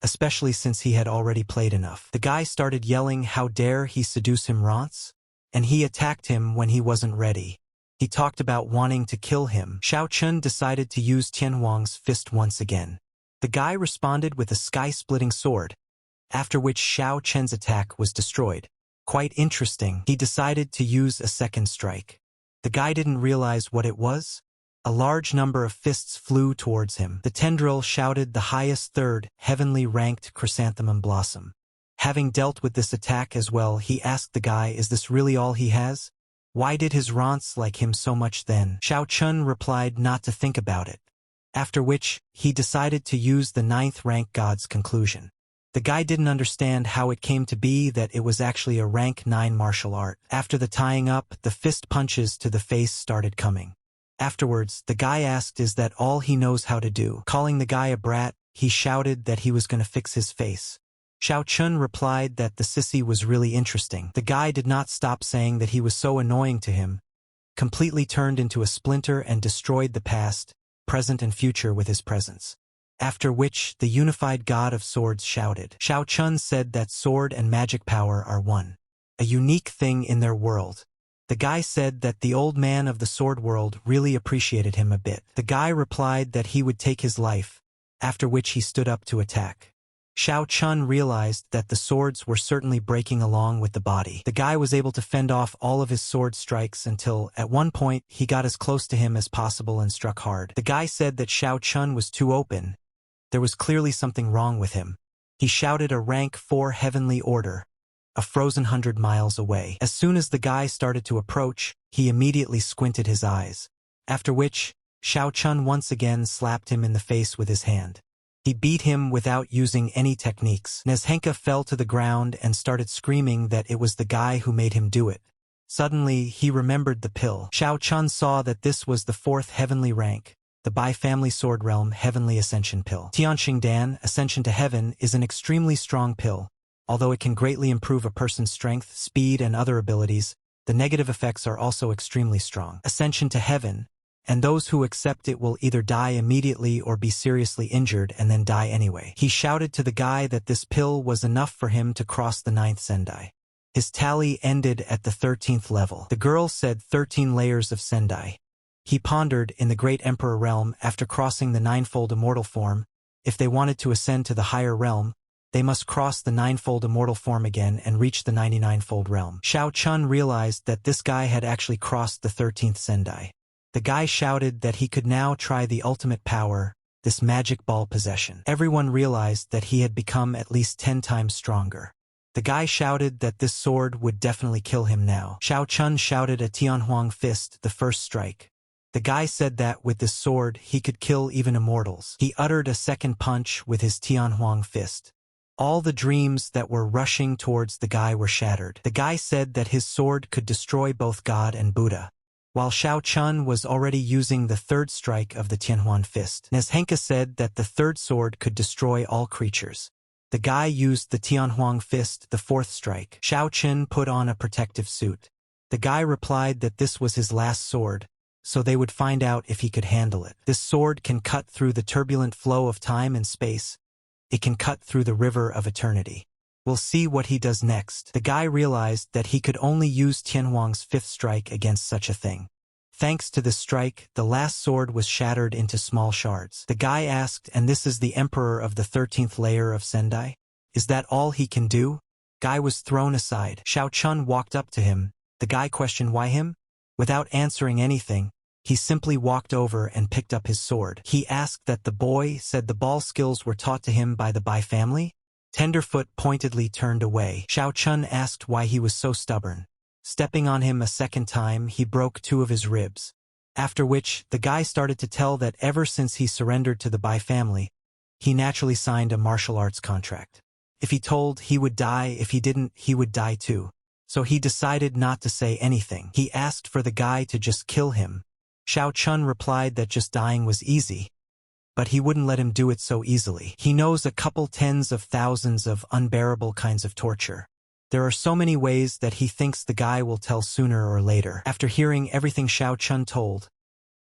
especially since he had already played enough. The guy started yelling how dare he seduce him, Rance, and he attacked him when he wasn't ready. He talked about wanting to kill him. Xiao Chun decided to use Tianhuang's fist once again. The guy responded with a sky-splitting sword, after which Xiao Chen's attack was destroyed. Quite interesting. He decided to use a second strike. The guy didn't realize what it was. A large number of fists flew towards him. The tendril shouted the highest third, heavenly ranked chrysanthemum blossom. Having dealt with this attack as well, he asked the guy, is this really all he has? Why did his Rance like him so much then? Xiao Chun replied not to think about it. After which, he decided to use the 9th rank god's conclusion. The guy didn't understand how it came to be that it was actually a rank 9 martial art. After the tying up, the fist punches to the face started coming. Afterwards, the guy asked is that all he knows how to do. Calling the guy a brat, he shouted that he was going to fix his face. Xiao Chun replied that the sissy was really interesting. The guy did not stop saying that he was so annoying to him, completely turned into a splinter and destroyed the past, present and future with his presence. After which, the unified god of swords shouted. Xiao Chun said that sword and magic power are one, a unique thing in their world. The guy said that the old man of the sword world really appreciated him a bit. The guy replied that he would take his life, after which he stood up to attack. Xiao Chun realized that the swords were certainly breaking along with the body. The guy was able to fend off all of his sword strikes until, at one point, he got as close to him as possible and struck hard. The guy said that Xiao Chun was too open. There was clearly something wrong with him. He shouted a rank 4 heavenly order, a frozen 100 miles away. As soon as the guy started to approach, he immediately squinted his eyes. After which, Xiao Chun once again slapped him in the face with his hand. He beat him without using any techniques. Nezhenka fell to the ground and started screaming that it was the guy who made him do it. Suddenly, he remembered the pill. Xiao Chun saw that this was the 4th heavenly rank, the Bi-Family Sword Realm Heavenly Ascension Pill. Tianxing Dan, Ascension to Heaven, is an extremely strong pill. Although it can greatly improve a person's strength, speed, and other abilities, the negative effects are also extremely strong. Ascension to Heaven, and those who accept it will either die immediately or be seriously injured and then die anyway. He shouted to the guy that this pill was enough for him to cross the 9th Sendai. His tally ended at the 13th level. The girl said 13 layers of Sendai. He pondered in the Great Emperor realm after crossing the 9-fold immortal form. If they wanted to ascend to the higher realm, they must cross the 9-fold immortal form again and reach the 99-fold realm. Xiao Chun realized that this guy had actually crossed the 13th Sendai. The guy shouted that he could now try the ultimate power, this magic ball possession. Everyone realized that he had become at least 10 times stronger. The guy shouted that this sword would definitely kill him now. Xiao Chun shouted a Tianhuang fist, the first strike. The guy said that with this sword he could kill even immortals. He uttered a second punch with his Tianhuang fist. All the dreams that were rushing towards the guy were shattered. The guy said that his sword could destroy both God and Buddha, while Xiao Chun was already using the 3rd strike of the Tianhuan fist. Nezhenka said that the 3rd sword could destroy all creatures. The guy used the Tianhuang fist, the 4th strike. Xiao Chun put on a protective suit. The guy replied that this was his last sword, so they would find out if he could handle it. This sword can cut through the turbulent flow of time and space. It can cut through the river of eternity. We'll see what he does next. The guy realized that he could only use Tianhuang's 5th strike against such a thing. Thanks to this strike, the last sword was shattered into small shards. The guy asked, and this is the emperor of the 13th layer of Sendai? Is that all he can do? Guy was thrown aside. Xiao Chun walked up to him. The guy questioned why him? Without answering anything, he simply walked over and picked up his sword. He asked that the boy said the ball skills were taught to him by the Bai family? Tenderfoot pointedly turned away. Xiao Chun asked why he was so stubborn. Stepping on him a second time, he broke 2 of his ribs. After which, the guy started to tell that ever since he surrendered to the Bai family, he naturally signed a martial arts contract. If he told, he would die. If he didn't, he would die too. So he decided not to say anything. He asked for the guy to just kill him. Xiao Chun replied that just dying was easy, but he wouldn't let him do it so easily. He knows a couple tens of thousands of unbearable kinds of torture. There are so many ways that he thinks the guy will tell sooner or later. After hearing everything Xiao Chun told,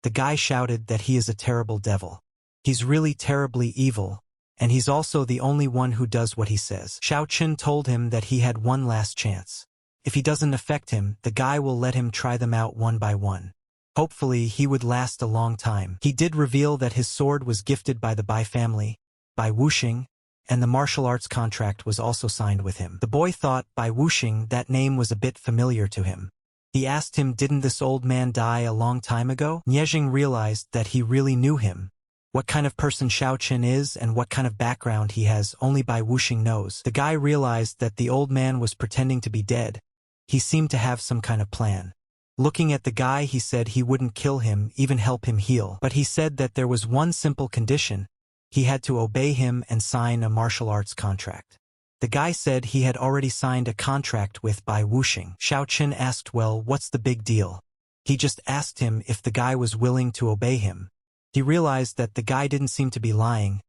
the guy shouted that he is a terrible devil. He's really terribly evil, and he's also the only one who does what he says. Xiao Chun told him that he had one last chance. If he doesn't affect him, the guy will let him try them out one by one. Hopefully, he would last a long time. He did reveal that his sword was gifted by the Bai family, by Wuxing, and the martial arts contract was also signed with him. The boy thought by Wuxing that name was a bit familiar to him. He asked him, didn't this old man die a long time ago? Niezheng realized that he really knew him. What kind of person Xiao Chun is and what kind of background he has only Bai Wuxing knows. The guy realized that the old man was pretending to be dead. He seemed to have some kind of plan. Looking at the guy, he said he wouldn't kill him, even help him heal. But he said that there was one simple condition. He had to obey him and sign a martial arts contract. The guy said he had already signed a contract with Bai Wuxing. Xiao Chun asked, well, what's the big deal? He just asked him if the guy was willing to obey him. He realized that the guy didn't seem to be lying.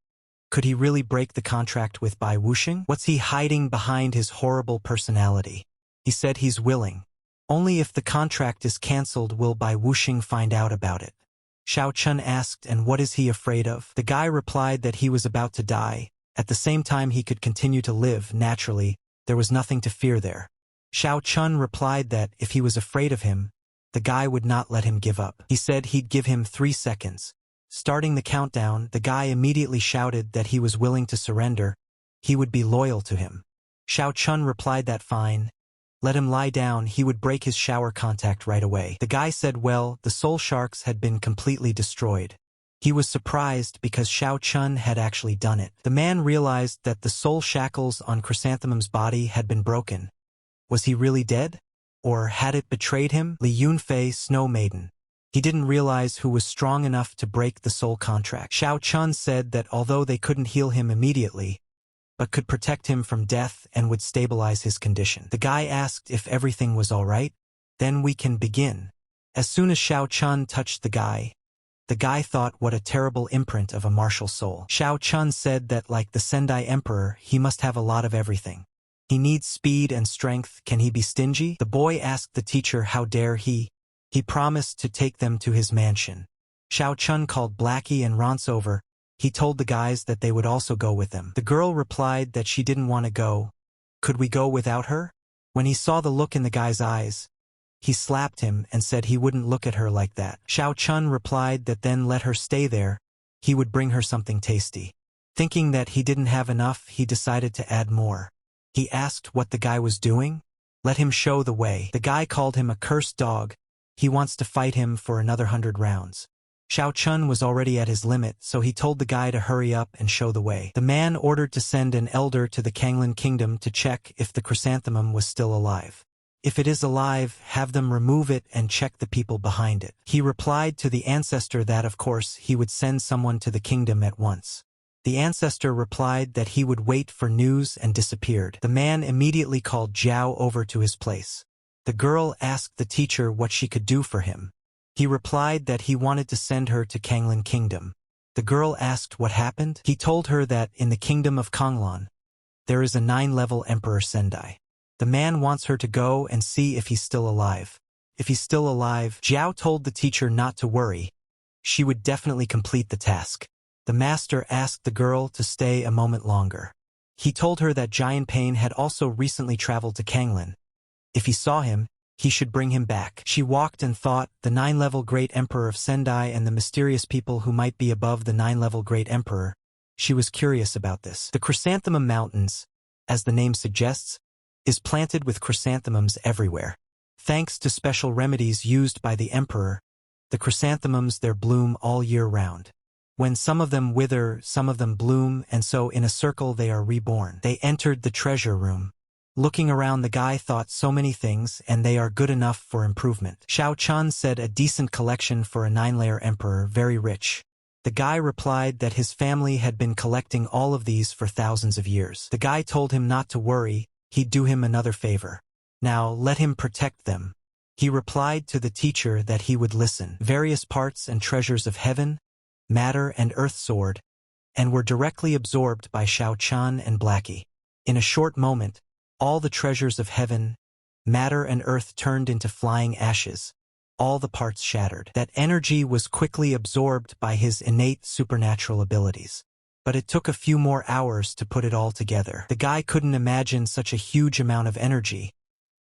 Could he really break the contract with Bai Wuxing? What's he hiding behind his horrible personality? He said he's willing. Only if the contract is cancelled will Bai Wuxing find out about it. Xiao Chun asked, and what is he afraid of? The guy replied that he was about to die. At the same time he could continue to live naturally. There was nothing to fear there. Xiao Chun replied that if he was afraid of him, the guy would not let him give up. He said he'd give him 3 seconds. Starting the countdown, the guy immediately shouted that he was willing to surrender. He would be loyal to him. Xiao Chun replied that fine. Let him lie down, he would break his shower contact right away. The guy said, well, the soul sharks had been completely destroyed. He was surprised because Xiao Chun had actually done it. The man realized that the soul shackles on Chrysanthemum's body had been broken. Was he really dead? Or had it betrayed him? Li Yunfei, Snow Maiden. He didn't realize who was strong enough to break the soul contract. Xiao Chun said that although they couldn't heal him immediately, but could protect him from death and would stabilize his condition. The guy asked if everything was all right. Then we can begin. As soon as Xiao Chun touched the guy thought what a terrible imprint of a martial soul. Xiao Chun said that like the Sendai Emperor, he must have a lot of everything. He needs speed and strength. Can he be stingy? The boy asked the teacher how dare he. He promised to take them to his mansion. Xiao Chun called Blackie and Ronce over. He told the guys that they would also go with them. The girl replied that she didn't want to go. Could we go without her? When he saw the look in the guy's eyes, he slapped him and said he wouldn't look at her like that. Xiao Chun replied that then let her stay there. He would bring her something tasty. Thinking that he didn't have enough, he decided to add more. He asked what the guy was doing. Let him show the way. The guy called him a cursed dog. He wants to fight him for another 100 rounds. Xiao Chun was already at his limit, so he told the guy to hurry up and show the way. The man ordered to send an elder to the Kanglan kingdom to check if the chrysanthemum was still alive. If it is alive, have them remove it and check the people behind it. He replied to the ancestor that of course he would send someone to the kingdom at once. The ancestor replied that he would wait for news and disappeared. The man immediately called Zhao over to his place. The girl asked the teacher what she could do for him. He replied that he wanted to send her to Kanglan Kingdom. The girl asked what happened. He told her that in the kingdom of Kanglan, there is a 9-level Emperor Sendai. The man wants her to go and see if he's still alive. If he's still alive, Zhao told the teacher not to worry. She would definitely complete the task. The master asked the girl to stay a moment longer. He told her that Giant Pain had also recently traveled to Kanglan. If he saw him, he should bring him back. She walked and thought, the 9-level Great Emperor of Sendai and the mysterious people who might be above the 9-level Great Emperor. She was curious about this. The Chrysanthemum Mountains, as the name suggests, is planted with chrysanthemums everywhere. Thanks to special remedies used by the Emperor, the chrysanthemums there bloom all year round. When some of them wither, some of them bloom, and so in a circle they are reborn. They entered the treasure room. Looking around, the guy thought so many things, and they are good enough for improvement. Xiao Chun said a decent collection for a 9-layer emperor, very rich. The guy replied that his family had been collecting all of these for thousands of years. The guy told him not to worry, he'd do him another favor. Now let him protect them. He replied to the teacher that he would listen. Various parts and treasures of heaven, matter and earth soared, and were directly absorbed by Xiao Chun and Blackie. In a short moment, all the treasures of heaven, matter and earth turned into flying ashes. All the parts shattered. That energy was quickly absorbed by his innate supernatural abilities. But it took a few more hours to put it all together. The guy couldn't imagine such a huge amount of energy,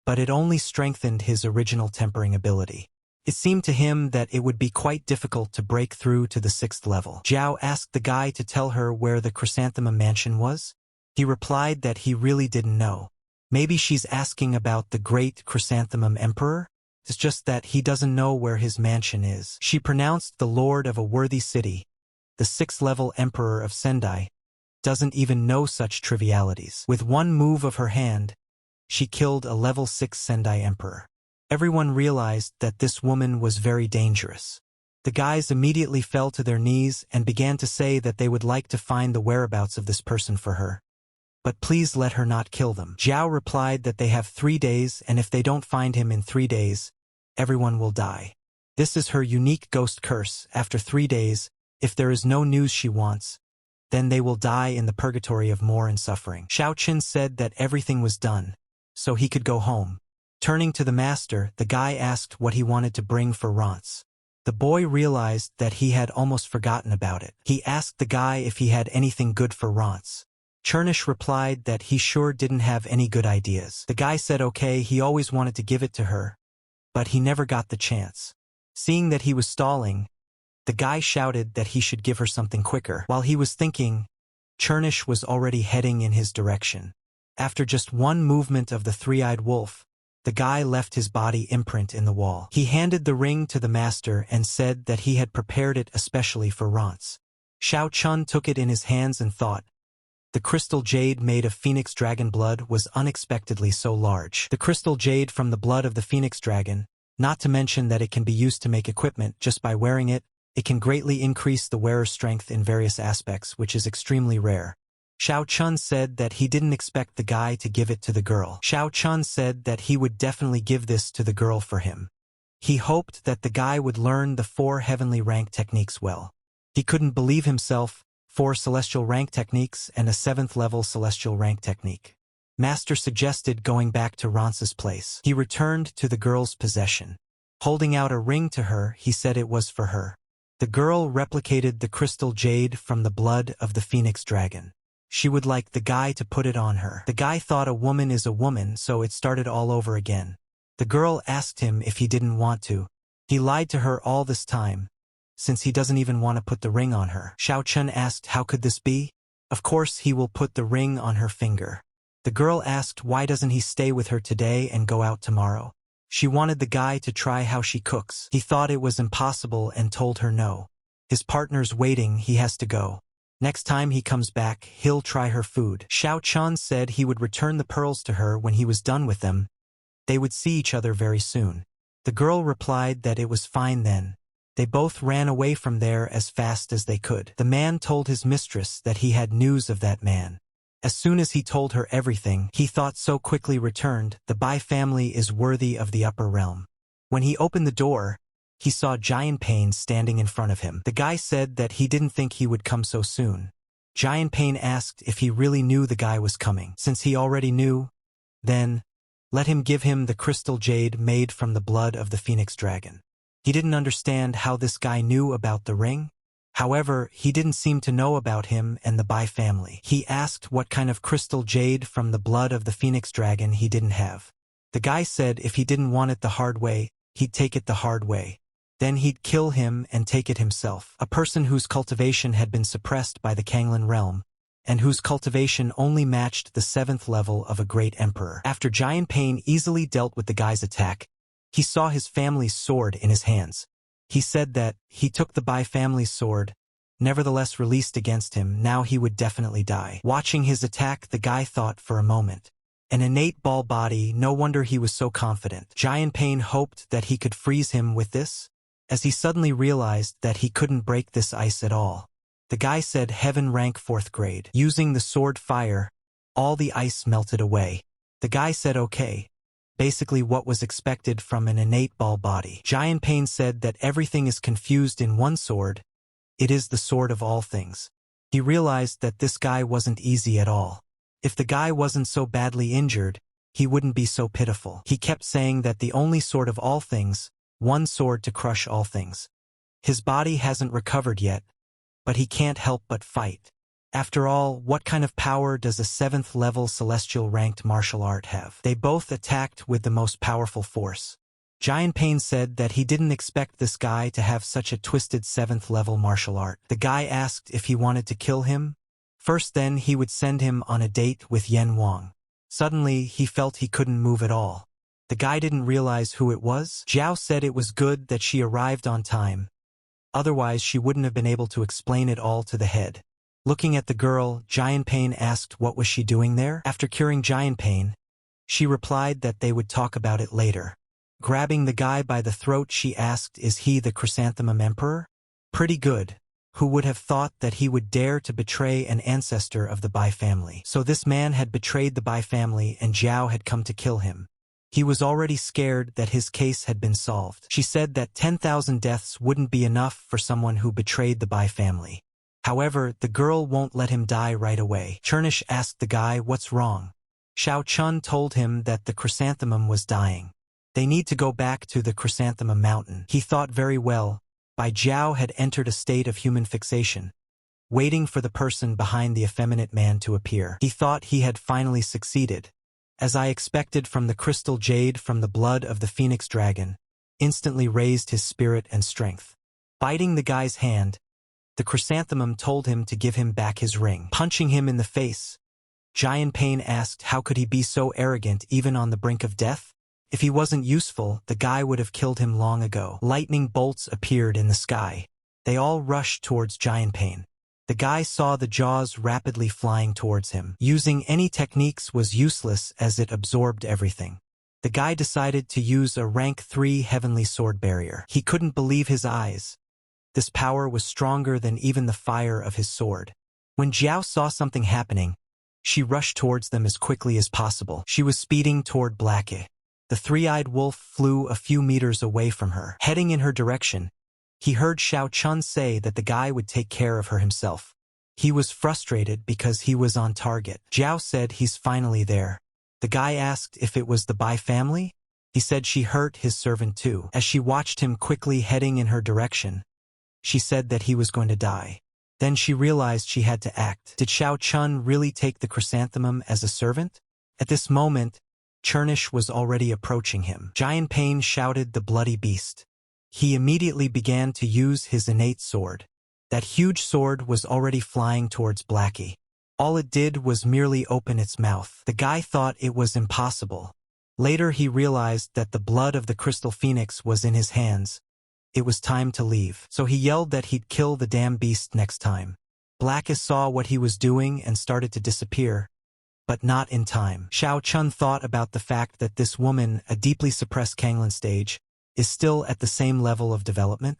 but it only strengthened his original tempering ability. It seemed to him that it would be quite difficult to break through to the 6th level. Zhao asked the guy to tell her where the Chrysanthemum Mansion was. He replied that he really didn't know. Maybe she's asking about the great Chrysanthemum Emperor? It's just that he doesn't know where his mansion is. She pronounced the lord of a worthy city, the 6th-level emperor of Sendai, doesn't even know such trivialities. With one move of her hand, she killed a level 6 Sendai emperor. Everyone realized that this woman was very dangerous. The guys immediately fell to their knees and began to say that they would like to find the whereabouts of this person for her. But please let her not kill them. Zhao replied that they have 3 days, and if they don't find him in 3 days, everyone will die. This is her unique ghost curse. After 3 days, if there is no news she wants, then they will die in the purgatory of more and suffering. Xiao Qin said that everything was done, so he could go home. Turning to the master, the guy asked what he wanted to bring for Rance. The boy realized that he had almost forgotten about it. He asked the guy if he had anything good for Rance. Chernish replied that he sure didn't have any good ideas. The guy said okay, he always wanted to give it to her, but he never got the chance. Seeing that he was stalling, the guy shouted that he should give her something quicker. While he was thinking, Chernish was already heading in his direction. After just one movement of the three-eyed wolf, the guy left his body imprint in the wall. He handed the ring to the master and said that he had prepared it especially for Rance. Xiao Chun took it in his hands and thought, the crystal jade made of phoenix dragon blood was unexpectedly so large. The crystal jade from the blood of the phoenix dragon, not to mention that it can be used to make equipment just by wearing it, it can greatly increase the wearer's strength in various aspects, which is extremely rare. Xiao Chun said that he didn't expect the guy to give it to the girl. Xiao Chun said that he would definitely give this to the girl for him. He hoped that the guy would learn the 4 heavenly rank techniques well. He couldn't believe himself, 4 celestial rank techniques and a 7th level celestial rank technique. Master suggested going back to Rance's place. He returned to the girl's possession. Holding out a ring to her, he said it was for her. The girl replicated the crystal jade from the blood of the phoenix dragon. She would like the guy to put it on her. The guy thought a woman is a woman, so it started all over again. The girl asked him if he didn't want to. He lied to her all this time, since he doesn't even want to put the ring on her. Xiao Chun asked how could this be? Of course he will put the ring on her finger. The girl asked why doesn't he stay with her today and go out tomorrow. She wanted the guy to try how she cooks. He thought it was impossible and told her no. His partner's waiting, he has to go. Next time he comes back, he'll try her food. Xiao Chun said he would return the pearls to her when he was done with them. They would see each other very soon. The girl replied that it was fine then. They both ran away from there as fast as they could. The man told his mistress that he had news of that man. As soon as he told her everything, he thought so quickly returned, the Bai family is worthy of the upper realm. When he opened the door, he saw Giant Pain standing in front of him. The guy said that he didn't think he would come so soon. Giant Pain asked if he really knew the guy was coming. Since he already knew, then let him give him the crystal jade made from the blood of the phoenix dragon. He didn't understand how this guy knew about the ring. However, he didn't seem to know about him and the Bai family. He asked what kind of crystal jade from the blood of the phoenix dragon he didn't have. The guy said if he didn't want it the hard way, he'd take it the hard way. Then he'd kill him and take it himself. A person whose cultivation had been suppressed by the Kanglan realm, and whose cultivation only matched the 7th level of a great emperor. After Giant Pain easily dealt with the guy's attack, he saw his family's sword in his hands. He said that he took the Bai family's sword, nevertheless released against him. Now he would definitely die. Watching his attack, the guy thought for a moment. An innate ball body, no wonder he was so confident. Giant Pain hoped that he could freeze him with this, as he suddenly realized that he couldn't break this ice at all. The guy said Heaven rank 4th grade. Using the sword fire, all the ice melted away. The guy said okay. Basically what was expected from an innate ball body. Giant Pain said that everything is confused in one sword. It is the sword of all things. He realized that this guy wasn't easy at all. If the guy wasn't so badly injured, he wouldn't be so pitiful. He kept saying that the only sword of all things, one sword to crush all things. His body hasn't recovered yet, but he can't help but fight. After all, what kind of power does a 7th level celestial ranked martial art have? They both attacked with the most powerful force. Giant Pain said that he didn't expect this guy to have such a twisted 7th level martial art. The guy asked if he wanted to kill him. First then he would send him on a date with Yen Wang. Suddenly he felt he couldn't move at all. The guy didn't realize who it was. Zhao said it was good that she arrived on time. Otherwise she wouldn't have been able to explain it all to the head. Looking at the girl, Giant Pain asked what was she doing there. After curing Giant Pain, she replied that they would talk about it later. Grabbing the guy by the throat, she asked, is he the Chrysanthemum Emperor? Pretty good. Who would have thought that he would dare to betray an ancestor of the Bai family? So this man had betrayed the Bai family and Zhao had come to kill him. He was already scared that his case had been solved. She said that 10,000 deaths wouldn't be enough for someone who betrayed the Bai family. However, the girl won't let him die right away. Chernish asked the guy what's wrong. Xiao Chun told him that the chrysanthemum was dying. They need to go back to the chrysanthemum mountain. He thought very well. Bai Jiao had entered a state of human fixation, waiting for the person behind the effeminate man to appear. He thought he had finally succeeded. As I expected, from the crystal jade from the blood of the phoenix dragon, instantly raised his spirit and strength. Biting the guy's hand, the chrysanthemum told him to give him back his ring. Punching him in the face, Giant Pain asked how could he be so arrogant even on the brink of death? If he wasn't useful, the guy would have killed him long ago. Lightning bolts appeared in the sky. They all rushed towards Giant Pain. The guy saw the jaws rapidly flying towards him. Using any techniques was useless as it absorbed everything. The guy decided to use a rank 3 heavenly sword barrier. He couldn't believe his eyes. This power was stronger than even the fire of his sword. When Jiao saw something happening, she rushed towards them as quickly as possible. She was speeding toward Blackie. The three-eyed wolf flew a few meters away from her. Heading in her direction, he heard Xiao Chun say that the guy would take care of her himself. He was frustrated because he was on target. Jiao said he's finally there. The guy asked if it was the Bai family. He said she hurt his servant too. As she watched him quickly heading in her direction, she said that he was going to die. Then she realized she had to act. Did Xiao Chun really take the chrysanthemum as a servant? At this moment, Chernish was already approaching him. Giant Pain shouted the bloody beast. He immediately began to use his innate sword. That huge sword was already flying towards Blackie. All it did was merely open its mouth. The guy thought it was impossible. Later he realized that the blood of the crystal phoenix was in his hands. It was time to leave. So he yelled that he'd kill the damn beast next time. Blackie saw what he was doing and started to disappear. But not in time. Xiao Chun thought about the fact that this woman, a deeply suppressed Kanglan stage, is still at the same level of development,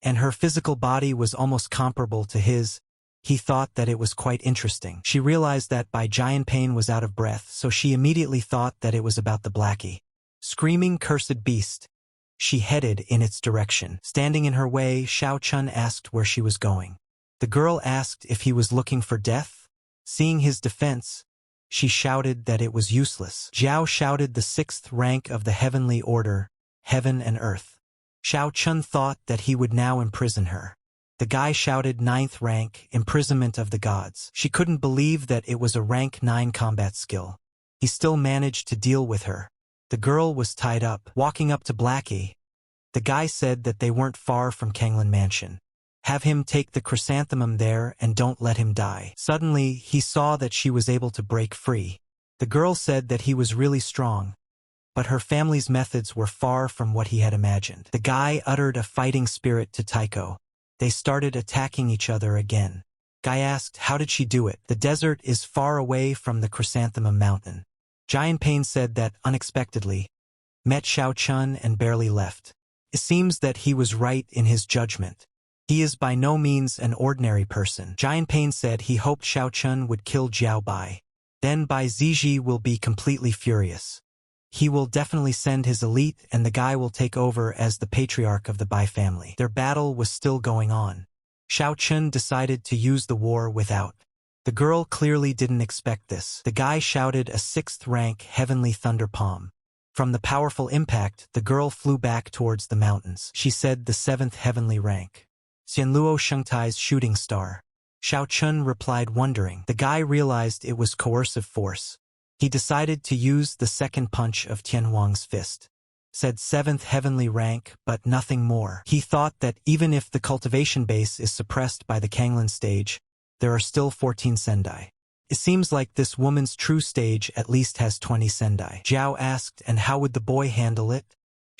and her physical body was almost comparable to his. He thought that it was quite interesting. She realized that Bai Giant Pain was out of breath, so she immediately thought that it was about the Blackie. Screaming cursed beast, she headed in its direction. Standing in her way, Xiao Chun asked where she was going. The girl asked if he was looking for death. Seeing his defense, she shouted that it was useless. Jiao shouted the 6th rank of the heavenly order, heaven and earth. Xiao Chun thought that he would now imprison her. The guy shouted 9th rank, imprisonment of the gods. She couldn't believe that it was a rank 9 combat skill. He still managed to deal with her. The girl was tied up. Walking up to Blackie, the guy said that they weren't far from Kanglan Mansion. Have him take the chrysanthemum there and don't let him die. Suddenly, he saw that she was able to break free. The girl said that he was really strong, but her family's methods were far from what he had imagined. The guy uttered a fighting spirit to Taiko. They started attacking each other again. Guy asked, how did she do it? The desert is far away from the Chrysanthemum Mountain. Giant Pain said that, unexpectedly, met Xiao Chun and barely left. It seems that he was right in his judgment. He is by no means an ordinary person. Giant Pain said he hoped Xiao Chun would kill Jiao Bai. Then Bai Ziji will be completely furious. He will definitely send his elite and the guy will take over as the patriarch of the Bai family. Their battle was still going on. Xiao Chun decided to use the war without. The girl clearly didn't expect this. The guy shouted a 6th rank heavenly thunder palm. From the powerful impact, the girl flew back towards the mountains. She said the 7th heavenly rank. Xianluo Shengtai's shooting star. Xiao Chun replied wondering. The guy realized it was coercive force. He decided to use the second punch of Tianhuang's fist. Said 7th heavenly rank, but nothing more. He thought that even if the cultivation base is suppressed by the Kanglan stage, there are still 14 Sendai. It seems like this woman's true stage at least has 20 Sendai. Jiao asked, and how would the boy handle it?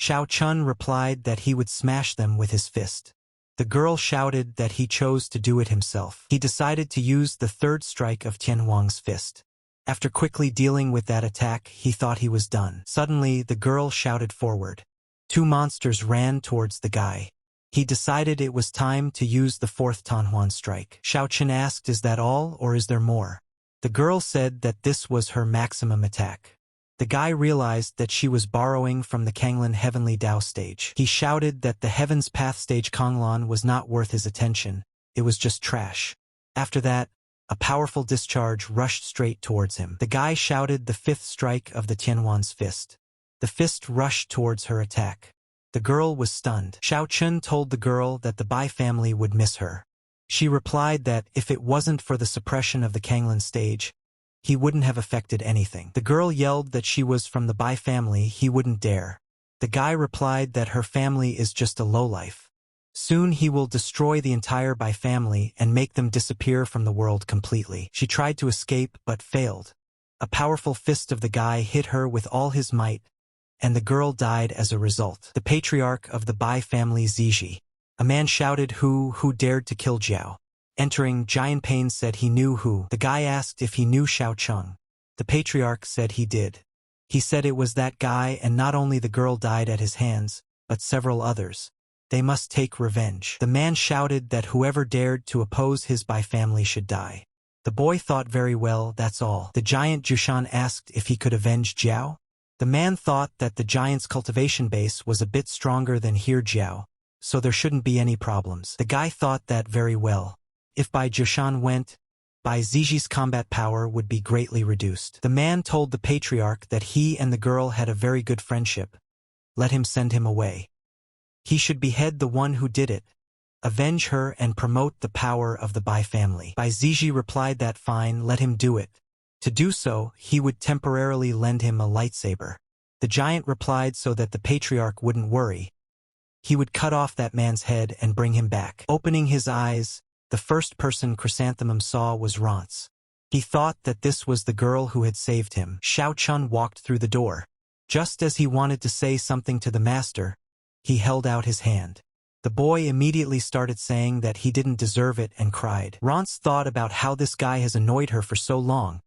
Xiao Chun replied that he would smash them with his fist. The girl shouted that he chose to do it himself. He decided to use the 3rd strike of Tianhuang's fist. After quickly dealing with that attack, he thought he was done. Suddenly, the girl shouted forward. 2 monsters ran towards the guy. He decided it was time to use the 4th Tianhuan strike. Xiao Chun asked, is that all, or is there more? The girl said that this was her maximum attack. The guy realized that she was borrowing from the Kanglan Heavenly Dao stage. He shouted that the Heaven's Path stage Kanglan was not worth his attention. It was just trash. After that, a powerful discharge rushed straight towards him. The guy shouted the 5th strike of the Tianhuan's fist. The fist rushed towards her attack. The girl was stunned. Xiao Chun told the girl that the Bai family would miss her. She replied that if it wasn't for the suppression of the Kanglan stage, he wouldn't have affected anything. The girl yelled that she was from the Bai family, he wouldn't dare. The guy replied that her family is just a lowlife. Soon he will destroy the entire Bai family and make them disappear from the world completely. She tried to escape but failed. A powerful fist of the guy hit her with all his might, and the girl died as a result. The patriarch of the Bai family Ziji. A man shouted who dared to kill Jiao. Entering, Giant Pain said he knew who. The guy asked if he knew Xiao Chun. The patriarch said he did. He said it was that guy, and not only the girl died at his hands, but several others. They must take revenge. The man shouted that whoever dared to oppose his Bai family should die. The boy thought very well, that's all. The giant Jushan asked if he could avenge Jiao. The man thought that the giant's cultivation base was a bit stronger than here Jiao, so there shouldn't be any problems. The guy thought that very well. If Bai Jushan went, Bai Ziji's combat power would be greatly reduced. The man told the patriarch that he and the girl had a very good friendship. Let him send him away. He should behead the one who did it, avenge her and promote the power of the Bai family. Bai Ziji replied that fine, let him do it. To do so, he would temporarily lend him a lightsaber. The giant replied so that the patriarch wouldn't worry. He would cut off that man's head and bring him back. Opening his eyes, the first person Chrysanthemum saw was Rance. He thought that this was the girl who had saved him. Xiao Chun walked through the door. Just as he wanted to say something to the master, he held out his hand. The boy immediately started saying that he didn't deserve it and cried. Rance thought about how this guy has annoyed her for so long,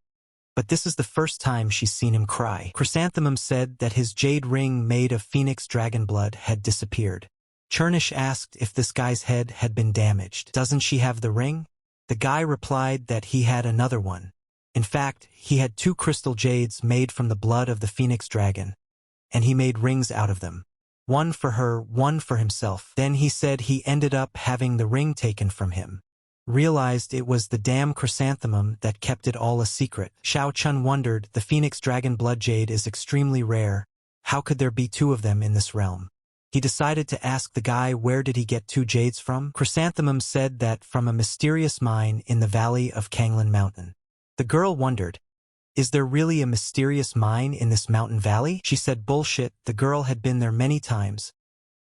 but this is the first time she's seen him cry. Chrysanthemum said that his jade ring made of phoenix dragon blood had disappeared. Chernish asked if this guy's head had been damaged. Doesn't she have the ring? The guy replied that he had another one. In fact, he had 2 crystal jades made from the blood of the phoenix dragon, and he made rings out of them. One for her, one for himself. Then he said he ended up having the ring taken from him. Realized it was the damn Chrysanthemum that kept it all a secret. Xiao Chun wondered, the phoenix dragon blood jade is extremely rare. How could there be 2 of them in this realm? He decided to ask the guy where did he get 2 jades from. Chrysanthemum said that from a mysterious mine in the valley of Kanglan Mountain. The girl wondered, is there really a mysterious mine in this mountain valley? She said bullshit, the girl had been there many times,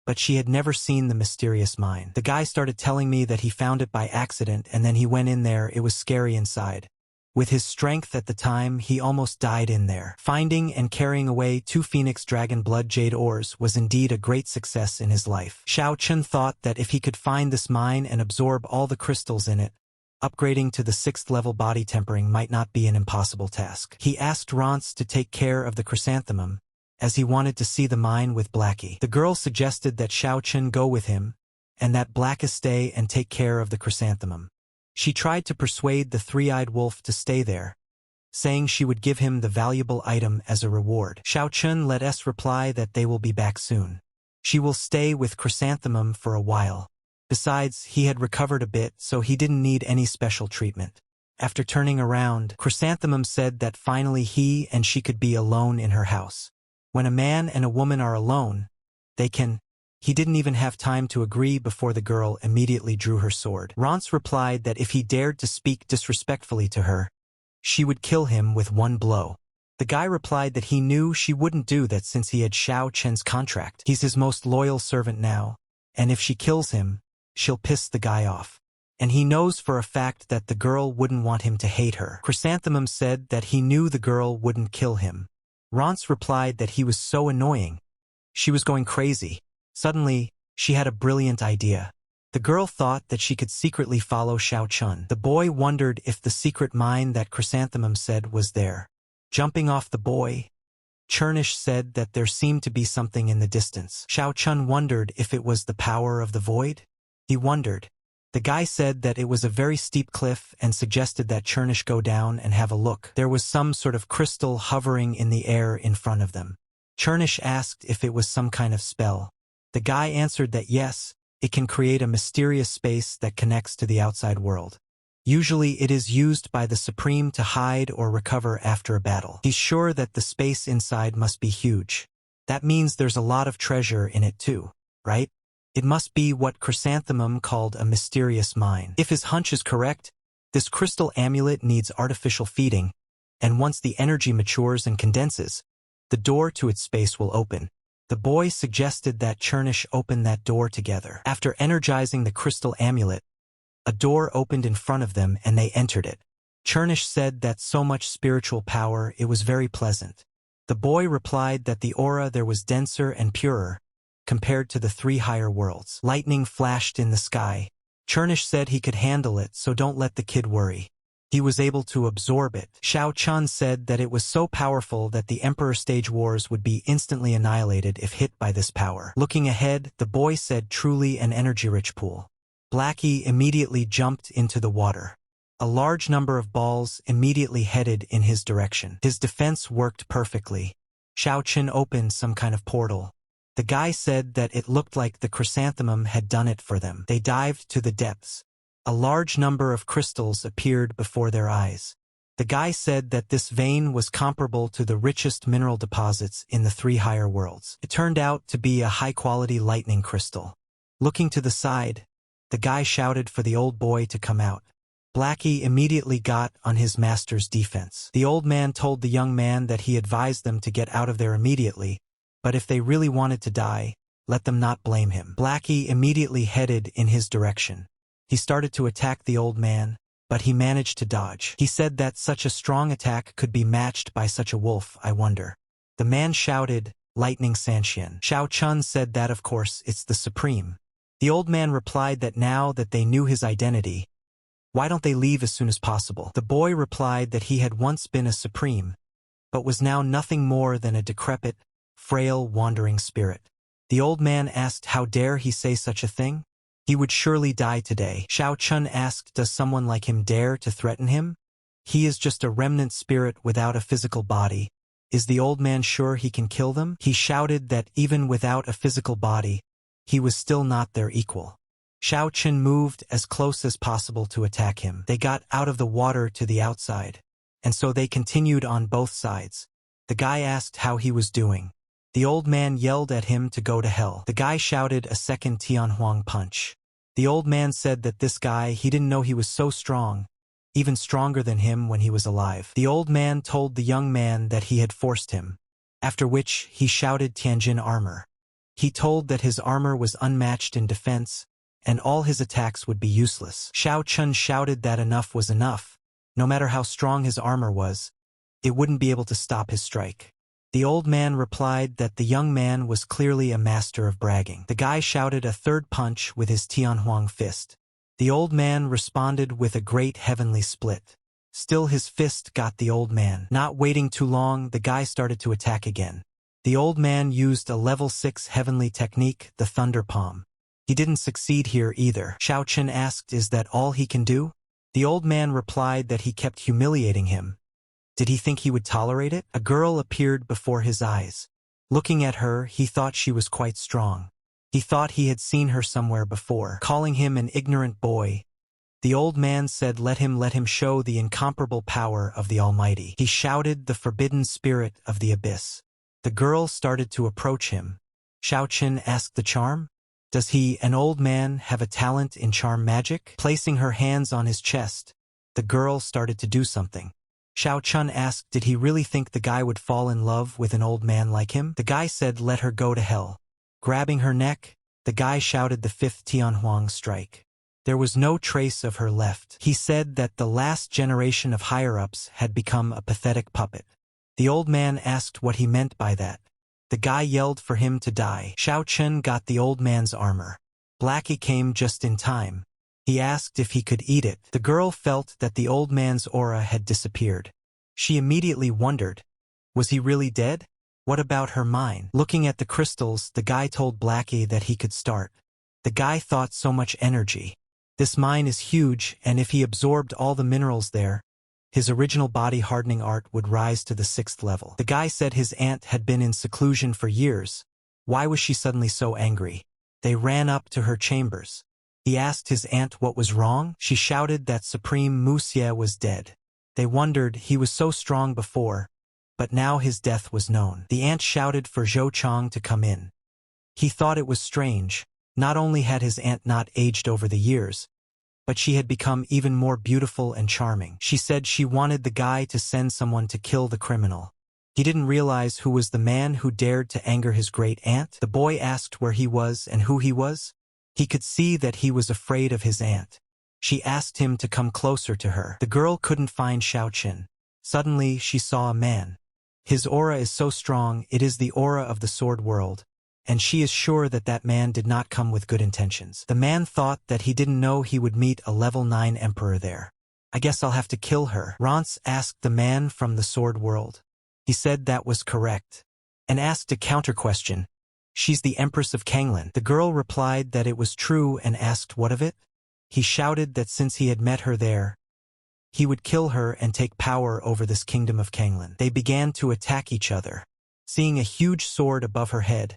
but she had never seen the mysterious mine. The guy started telling me that he found it by accident and then he went in there, it was scary inside. With his strength at the time, he almost died in there. Finding and carrying away 2 Phoenix Dragon Blood Jade ores was indeed a great success in his life. Xiao Chun thought that if he could find this mine and absorb all the crystals in it, upgrading to the 6th level body tempering might not be an impossible task. He asked Rance to take care of the chrysanthemum, as he wanted to see the mine with Blackie. The girl suggested that Xiao Chun go with him, and that Blackie stay and take care of the chrysanthemum. She tried to persuade the three-eyed wolf to stay there, saying she would give him the valuable item as a reward. Xiao Chun let S reply that they will be back soon. She will stay with Chrysanthemum for a while. Besides, he had recovered a bit, so he didn't need any special treatment. After turning around, Chrysanthemum said that finally he and she could be alone in her house. When a man and a woman are alone, they can. He didn't even have time to agree before the girl immediately drew her sword. Rance replied that if he dared to speak disrespectfully to her, she would kill him with one blow. The guy replied that he knew she wouldn't do that since he had Xiao Chen's contract. He's his most loyal servant now, and if she kills him, she'll piss the guy off. And he knows for a fact that the girl wouldn't want him to hate her. Chrysanthemum said that he knew the girl wouldn't kill him. Rance replied that he was so annoying. She was going crazy. Suddenly, she had a brilliant idea. The girl thought that she could secretly follow Xiao Chun. The boy wondered if the secret mine that Chrysanthemum said was there. Jumping off the boy, Chernish said that there seemed to be something in the distance. Xiao Chun wondered if it was the power of the void. He wondered. The guy said that it was a very steep cliff and suggested that Chernish go down and have a look. There was some sort of crystal hovering in the air in front of them. Chernish asked if it was some kind of spell. The guy answered that yes, it can create a mysterious space that connects to the outside world. Usually it is used by the Supreme to hide or recover after a battle. He's sure that the space inside must be huge. That means there's a lot of treasure in it too, right? It must be what Chrysanthemum called a mysterious mine. If his hunch is correct, this crystal amulet needs artificial feeding, and once the energy matures and condenses, the door to its space will open. The boy suggested that Chernish open that door together. After energizing the crystal amulet, a door opened in front of them and they entered it. Chernish said that so much spiritual power, it was very pleasant. The boy replied that the aura there was denser and purer, compared to the 3 higher worlds. Lightning flashed in the sky. Chernish said he could handle it, so don't let the kid worry. He was able to absorb it. Xiao Chun said that it was so powerful that the Emperor Stage Wars would be instantly annihilated if hit by this power. Looking ahead, the boy said truly an energy-rich pool. Blackie immediately jumped into the water. A large number of balls immediately headed in his direction. His defense worked perfectly. Xiao Chun opened some kind of portal. The guy said that it looked like the Chrysanthemum had done it for them. They dived to the depths. A large number of crystals appeared before their eyes. The guy said that this vein was comparable to the richest mineral deposits in the 3 higher worlds. It turned out to be a high-quality lightning crystal. Looking to the side, the guy shouted for the old boy to come out. Blackie immediately got on his master's defense. The old man told the young man that he advised them to get out of there immediately, but if they really wanted to die, let them not blame him. Blackie immediately headed in his direction. He started to attack the old man, but he managed to dodge. He said that such a strong attack could be matched by such a wolf, I wonder. The man shouted, Lightning Sanxian. Xiao Chun said that of course it's the Supreme. The old man replied that now that they knew his identity, why don't they leave as soon as possible? The boy replied that he had once been a Supreme, but was now nothing more than a decrepit, frail, wandering spirit. The old man asked how dare he say such a thing? He would surely die today. Xiao Chun asked, does someone like him dare to threaten him? He is just a remnant spirit without a physical body. Is the old man sure he can kill them? He shouted that even without a physical body, he was still not their equal. Xiao Chun moved as close as possible to attack him. They got out of the water to the outside, and so they continued on both sides. The guy asked how he was doing. The old man yelled at him to go to hell. The guy shouted a second Tianhuang punch. The old man said that this guy, he didn't know he was so strong, even stronger than him when he was alive. The old man told the young man that he had forced him, after which he shouted Tianjin armor. He told that his armor was unmatched in defense, and all his attacks would be useless. Xiao Chun shouted that enough was enough, No matter how strong his armor was, it wouldn't be able to stop his strike. The old man replied that the young man was clearly a master of bragging. The guy shouted a third punch with his Tianhuang fist. The old man responded with a great heavenly split. Still his fist got the old man. Not waiting too long, the guy started to attack again. The old man used a level 6 heavenly technique, the Thunder Palm. He didn't succeed here either. Xiao Chen asked, "Is that all he can do?" The old man replied that he kept humiliating him. Did he think he would tolerate it? A girl appeared before his eyes. Looking at her, he thought she was quite strong. He thought he had seen her somewhere before. Calling him an ignorant boy, the old man said let him show the incomparable power of the Almighty. He shouted the forbidden spirit of the abyss. The girl started to approach him. Xiao Chen asked the charm? Does he, an old man, have a talent in charm magic? Placing her hands on his chest, the girl started to do something. Xiao Chen asked did he really think the guy would fall in love with an old man like him? The guy said let her go to hell. Grabbing her neck, the guy shouted the 5th Tianhuang strike. There was no trace of her left. He said that the last generation of higher-ups had become a pathetic puppet. The old man asked what he meant by that. The guy yelled for him to die. Xiao Chen got the old man's armor. Blackie came just in time. He asked if he could eat it. The girl felt that the old man's aura had disappeared. She immediately wondered, was he really dead? What about her mind? Looking at the crystals, the guy told Blackie that he could start. The guy thought so much energy. This mine is huge, and if he absorbed all the minerals there, his original body hardening art would rise to the 6th level. The guy said his aunt had been in seclusion for years. Why was she suddenly so angry? They ran up to her chambers. He asked his aunt what was wrong. She shouted that Supreme Muxie was dead. They wondered, he was so strong before, but now his death was known. The aunt shouted for Zhou Chang to come in. He thought it was strange. Not only had his aunt not aged over the years, but she had become even more beautiful and charming. She said she wanted the guy to send someone to kill the criminal. He didn't realize who was the man who dared to anger his great aunt. The boy asked where he was and who he was. He could see that he was afraid of his aunt. She asked him to come closer to her. The girl couldn't find Xiao Chen. Suddenly, she saw a man. His aura is so strong, it is the aura of the sword world, and she is sure that that man did not come with good intentions. The man thought that he didn't know he would meet a level 9 emperor there. I guess I'll have to kill her. Rance asked the man from the sword world. He said that was correct, and asked a counter-question. She's the Empress of Kanglan. The girl replied that it was true and asked what of it? He shouted that since he had met her there, he would kill her and take power over this kingdom of Kanglan. They began to attack each other. Seeing a huge sword above her head,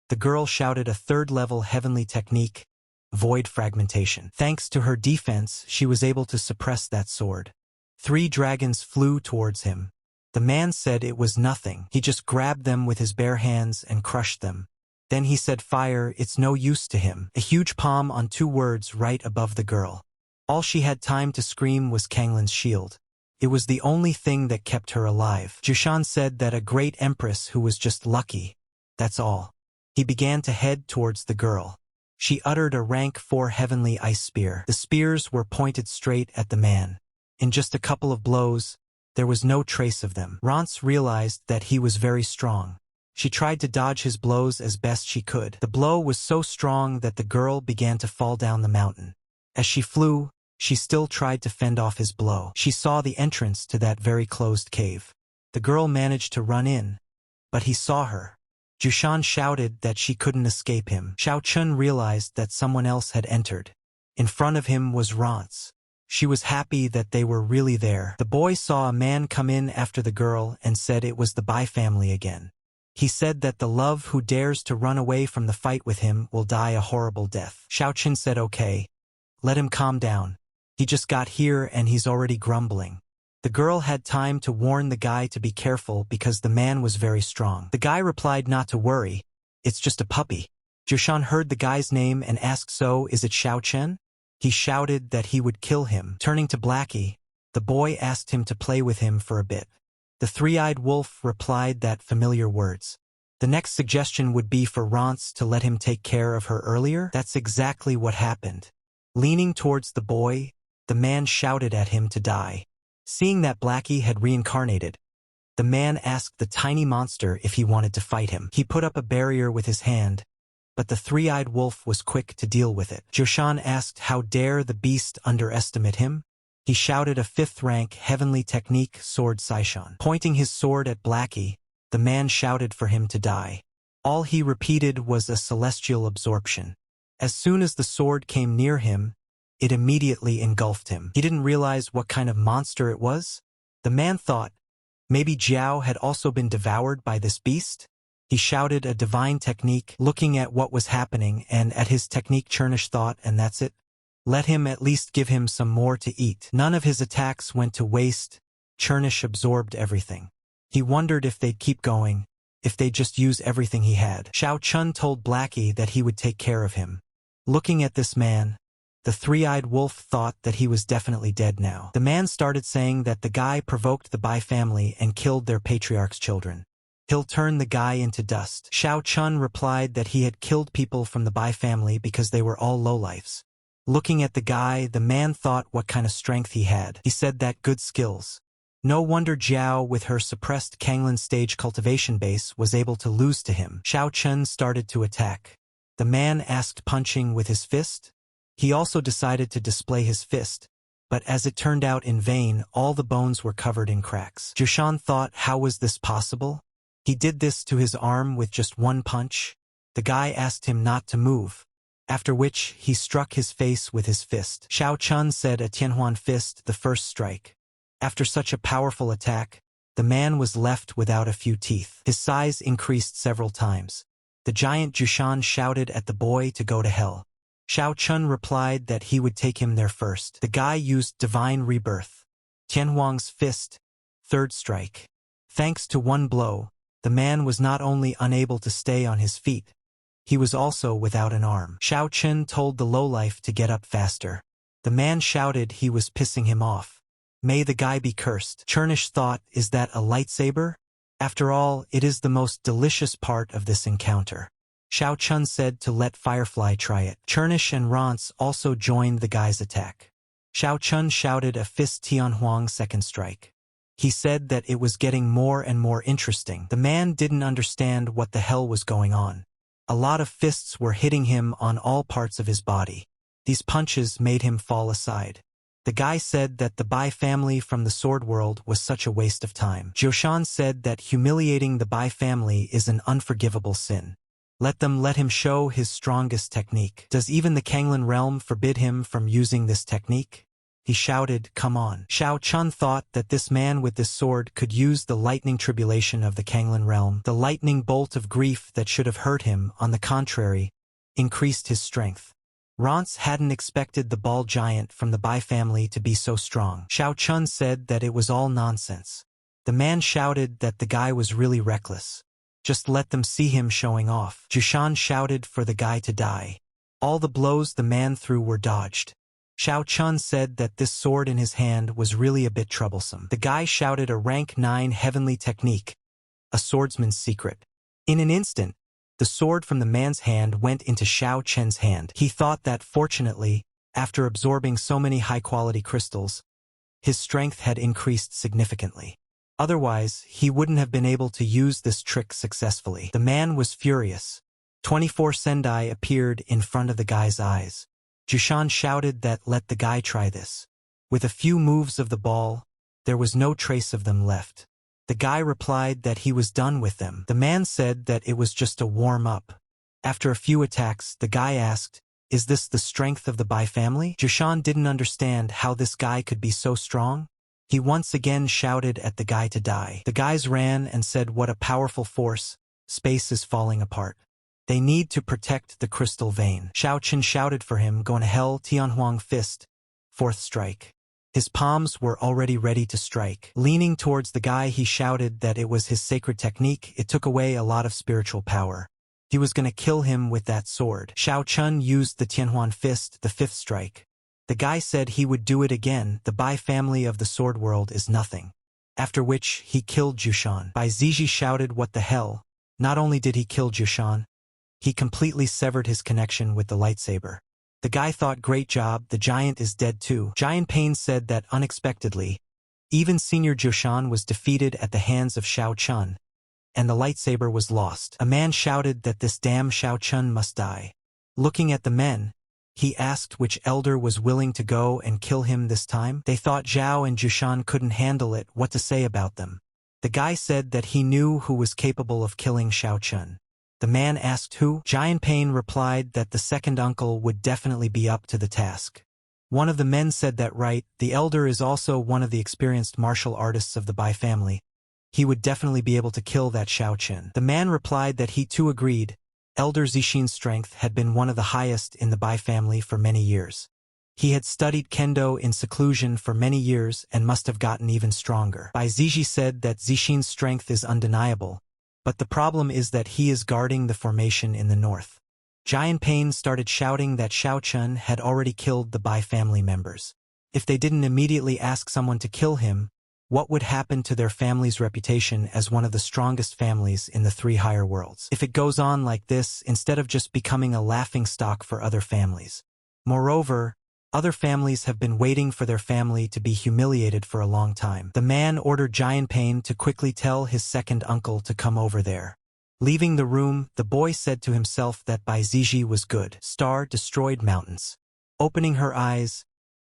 the girl shouted a 3rd-level heavenly technique, void fragmentation. Thanks to her defense, she was able to suppress that sword. 3 dragons flew towards him. The man said it was nothing. He just grabbed them with his bare hands and crushed them. Then he said fire, it's no use to him. A huge palm on 2 words right above the girl. All she had time to scream was Kanglin's shield. It was the only thing that kept her alive. Jushan said that a great empress who was just lucky. That's all. He began to head towards the girl. She uttered a rank 4 heavenly ice spear. The spears were pointed straight at the man. In just a couple of blows, there was no trace of them. Rance realized that he was very strong. She tried to dodge his blows as best she could. The blow was so strong that the girl began to fall down the mountain. As she flew, she still tried to fend off his blow. She saw the entrance to that very closed cave. The girl managed to run in, but he saw her. Jushan shouted that she couldn't escape him. Xiao Chun realized that someone else had entered. In front of him was Rance. She was happy that they were really there. The boy saw a man come in after the girl and said it was the Bai family again. He said that the love who dares to run away from the fight with him will die a horrible death. Xiao Chun said okay. Let him calm down. He just got here and he's already grumbling. The girl had time to warn the guy to be careful because the man was very strong. The guy replied not to worry. It's just a puppy. Jushan heard the guy's name and asked, so is it Xiao Chen? He shouted that he would kill him. Turning to Blackie, the boy asked him to play with him for a bit. The 3-eyed wolf replied that familiar words. The next suggestion would be for Rance to let him take care of her earlier. That's exactly what happened. Leaning towards the boy, the man shouted at him to die. Seeing that Blackie had reincarnated, the man asked the tiny monster if he wanted to fight him. He put up a barrier with his hand, but the three-eyed wolf was quick to deal with it. Joshan asked how dare the beast underestimate him. He shouted a 5th-rank heavenly technique sword Saishan. Pointing his sword at Blackie, the man shouted for him to die. All he repeated was a celestial absorption. As soon as the sword came near him, it immediately engulfed him. He didn't realize what kind of monster it was. The man thought, maybe Jiao had also been devoured by this beast? He shouted a divine technique, looking at what was happening, and at his technique Chernish thought, and that's it. Let him at least give him some more to eat. None of his attacks went to waste. Chernish absorbed everything. He wondered if they'd keep going, if they'd just use everything he had. Xiao Chun told Blackie that he would take care of him. Looking at this man, the three-eyed wolf thought that he was definitely dead now. The man started saying that the guy provoked the Bai family and killed their patriarch's children. He'll turn the guy into dust. Xiao Chun replied that he had killed people from the Bai family because they were all lowlifes. Looking at the guy, the man thought what kind of strength he had. He said that good skills. No wonder Jiao, with her suppressed Kanglan stage cultivation base, was able to lose to him. Xiao Chun started to attack. The man asked punching with his fist. He also decided to display his fist, but as it turned out in vain, all the bones were covered in cracks. Jushan thought, how was this possible? He did this to his arm with just one punch. The guy asked him not to move, after which he struck his face with his fist. Xiao Chun said a Tianhuan fist, the first strike. After such a powerful attack, the man was left without a few teeth. His size increased several times. The giant Jushan shouted at the boy to go to hell. Xiao Chun replied that he would take him there first. The guy used divine rebirth. Tianhuang's fist, third strike. Thanks to one blow, the man was not only unable to stay on his feet, he was also without an arm. Xiao Chun told the lowlife to get up faster. The man shouted he was pissing him off. May the guy be cursed. Chernish thought, is that a lightsaber? After all, it is the most delicious part of this encounter. Xiao Chun said to let Firefly try it. Chernish and Rance also joined the guy's attack. Xiao Chun shouted a fist Tianhuang second strike. He said that it was getting more and more interesting. The man didn't understand what the hell was going on. A lot of fists were hitting him on all parts of his body. These punches made him fall aside. The guy said that the Bai family from the sword world was such a waste of time. Joshan said that humiliating the Bai family is an unforgivable sin. Let him show his strongest technique. Does even the Kanglan realm forbid him from using this technique? He shouted, come on. Xiao Chun thought that this man with this sword could use the lightning tribulation of the Kanglan realm. The lightning bolt of grief that should have hurt him, on the contrary, increased his strength. Rance hadn't expected the ball giant from the Bai family to be so strong. Xiao Chun said that it was all nonsense. The man shouted that the guy was really reckless. Just let them see him showing off. Jushan shouted for the guy to die. All the blows the man threw were dodged. Xiao Chun said that this sword in his hand was really a bit troublesome. The guy shouted a rank 9 heavenly technique, a swordsman's secret. In an instant, the sword from the man's hand went into Xiao Chen's hand. He thought that fortunately, after absorbing so many high-quality crystals, his strength had increased significantly. Otherwise, he wouldn't have been able to use this trick successfully. The man was furious. 24 Sendai appeared in front of the guy's eyes. Jushan shouted that let the guy try this. With a few moves of the ball, there was no trace of them left. The guy replied that he was done with them. The man said that it was just a warm-up. After a few attacks, the guy asked, is this the strength of the Bai family? Jushan didn't understand how this guy could be so strong. He once again shouted at the guy to die. The guys ran and said what a powerful force, space is falling apart. They need to protect the crystal vein. Xiao Chen shouted for him, go to hell, Tianhuang fist, fourth strike. His palms were already ready to strike. Leaning towards the guy, he shouted that it was his sacred technique. It took away a lot of spiritual power. He was going to kill him with that sword. Xiao Chun used the Tianhuan fist, the fifth strike. The guy said he would do it again. The Bai family of the sword world is nothing. After which, he killed Jushan. Bai Ziji shouted, what the hell? Not only did he kill Jushan, he completely severed his connection with the lightsaber. The guy thought, great job, the giant is dead too. Giant Pain said that unexpectedly, Even Senior Jushan was defeated at the hands of Shao Chun, and the lightsaber was lost. A man shouted that this damn Shao Chun must die. Looking at the men, he asked which elder was willing to go and kill him this time. They thought Zhao and Jushan couldn't handle it, what to say about them. The guy said that he knew who was capable of killing Shao Chun. The man asked who. Giant Pain replied that the second uncle would definitely be up to the task. One of the men said that right, the elder is also one of the experienced martial artists of the Bai family. He would definitely be able to kill that Shao Chun. The man replied that he too agreed. Elder Zixin's strength had been one of the highest in the Bai family for many years. He had studied kendo in seclusion for many years and must have gotten even stronger. Bai Zixi said that Zixin's strength is undeniable, but the problem is that he is guarding the formation in the north. Giant Pain started shouting that Shao Chun had already killed the Bai family members. If they didn't immediately ask someone to kill him, what would happen to their family's reputation as one of the strongest families in the three higher worlds? If it goes on like this, instead of just becoming a laughingstock for other families. Moreover, other families have been waiting for their family to be humiliated for a long time. The man ordered Giant Pain to quickly tell his second uncle to come over there. Leaving the room, the boy said to himself that Bai Zixi was good. Star destroyed mountains. Opening her eyes,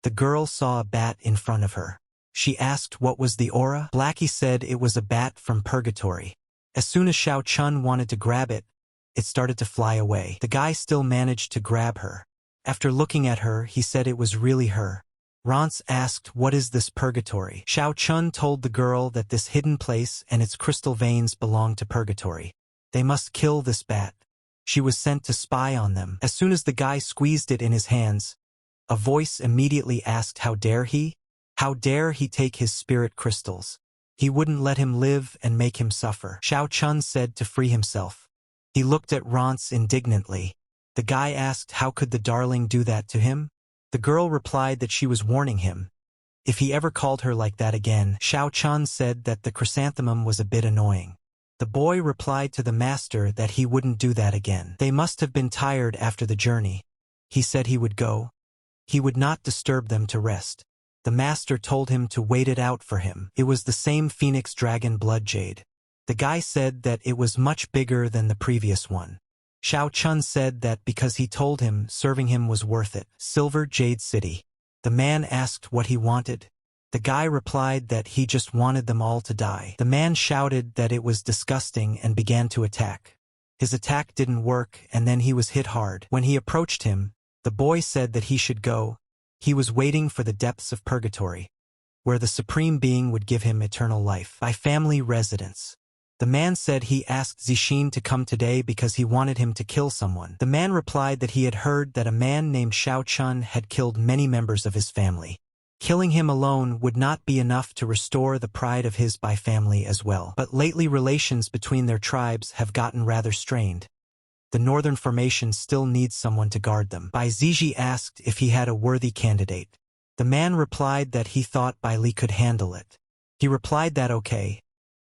the girl saw a bat in front of her. She asked what was the aura. Blackie said it was a bat from purgatory. As soon as Shao Chun wanted to grab it, it started to fly away. The guy still managed to grab her. After looking at her, he said it was really her. Rance asked, what is this purgatory? Shao Chun told the girl that this hidden place and its crystal veins belong to purgatory. They must kill this bat. She was sent to spy on them. As soon as the guy squeezed it in his hands, a voice immediately asked, how dare he? How dare he take his spirit crystals? He wouldn't let him live and make him suffer. Shao Chun said to free himself. He looked at Rance indignantly. The guy asked how could the darling do that to him? The girl replied that she was warning him. If he ever called her like that again, Shao Chun said that the chrysanthemum was a bit annoying. The boy replied to the master that he wouldn't do that again. They must have been tired after the journey. He said he would go. He would not disturb them to rest. The master told him to wait it out for him. It was the same Phoenix Dragon Blood Jade. The guy said that it was much bigger than the previous one. Shao Chun said that because he told him serving him was worth it. Silver Jade City. The man asked what he wanted. The guy replied that he just wanted them all to die. The man shouted that it was disgusting and began to attack. His attack didn't work and then he was hit hard. When he approached him, the boy said that he should go. He was waiting for the depths of purgatory, where the Supreme Being would give him eternal life. By family residence. The man said he asked Zixin to come today because he wanted him to kill someone. The man replied that he had heard that a man named Shao Chun had killed many members of his family. Killing him alone would not be enough to restore the pride of his Bai family as well. But lately relations between their tribes have gotten rather strained. The northern formation still needs someone to guard them. Bai Zixi asked if he had a worthy candidate. The man replied that he thought Bai Li could handle it. He replied that okay.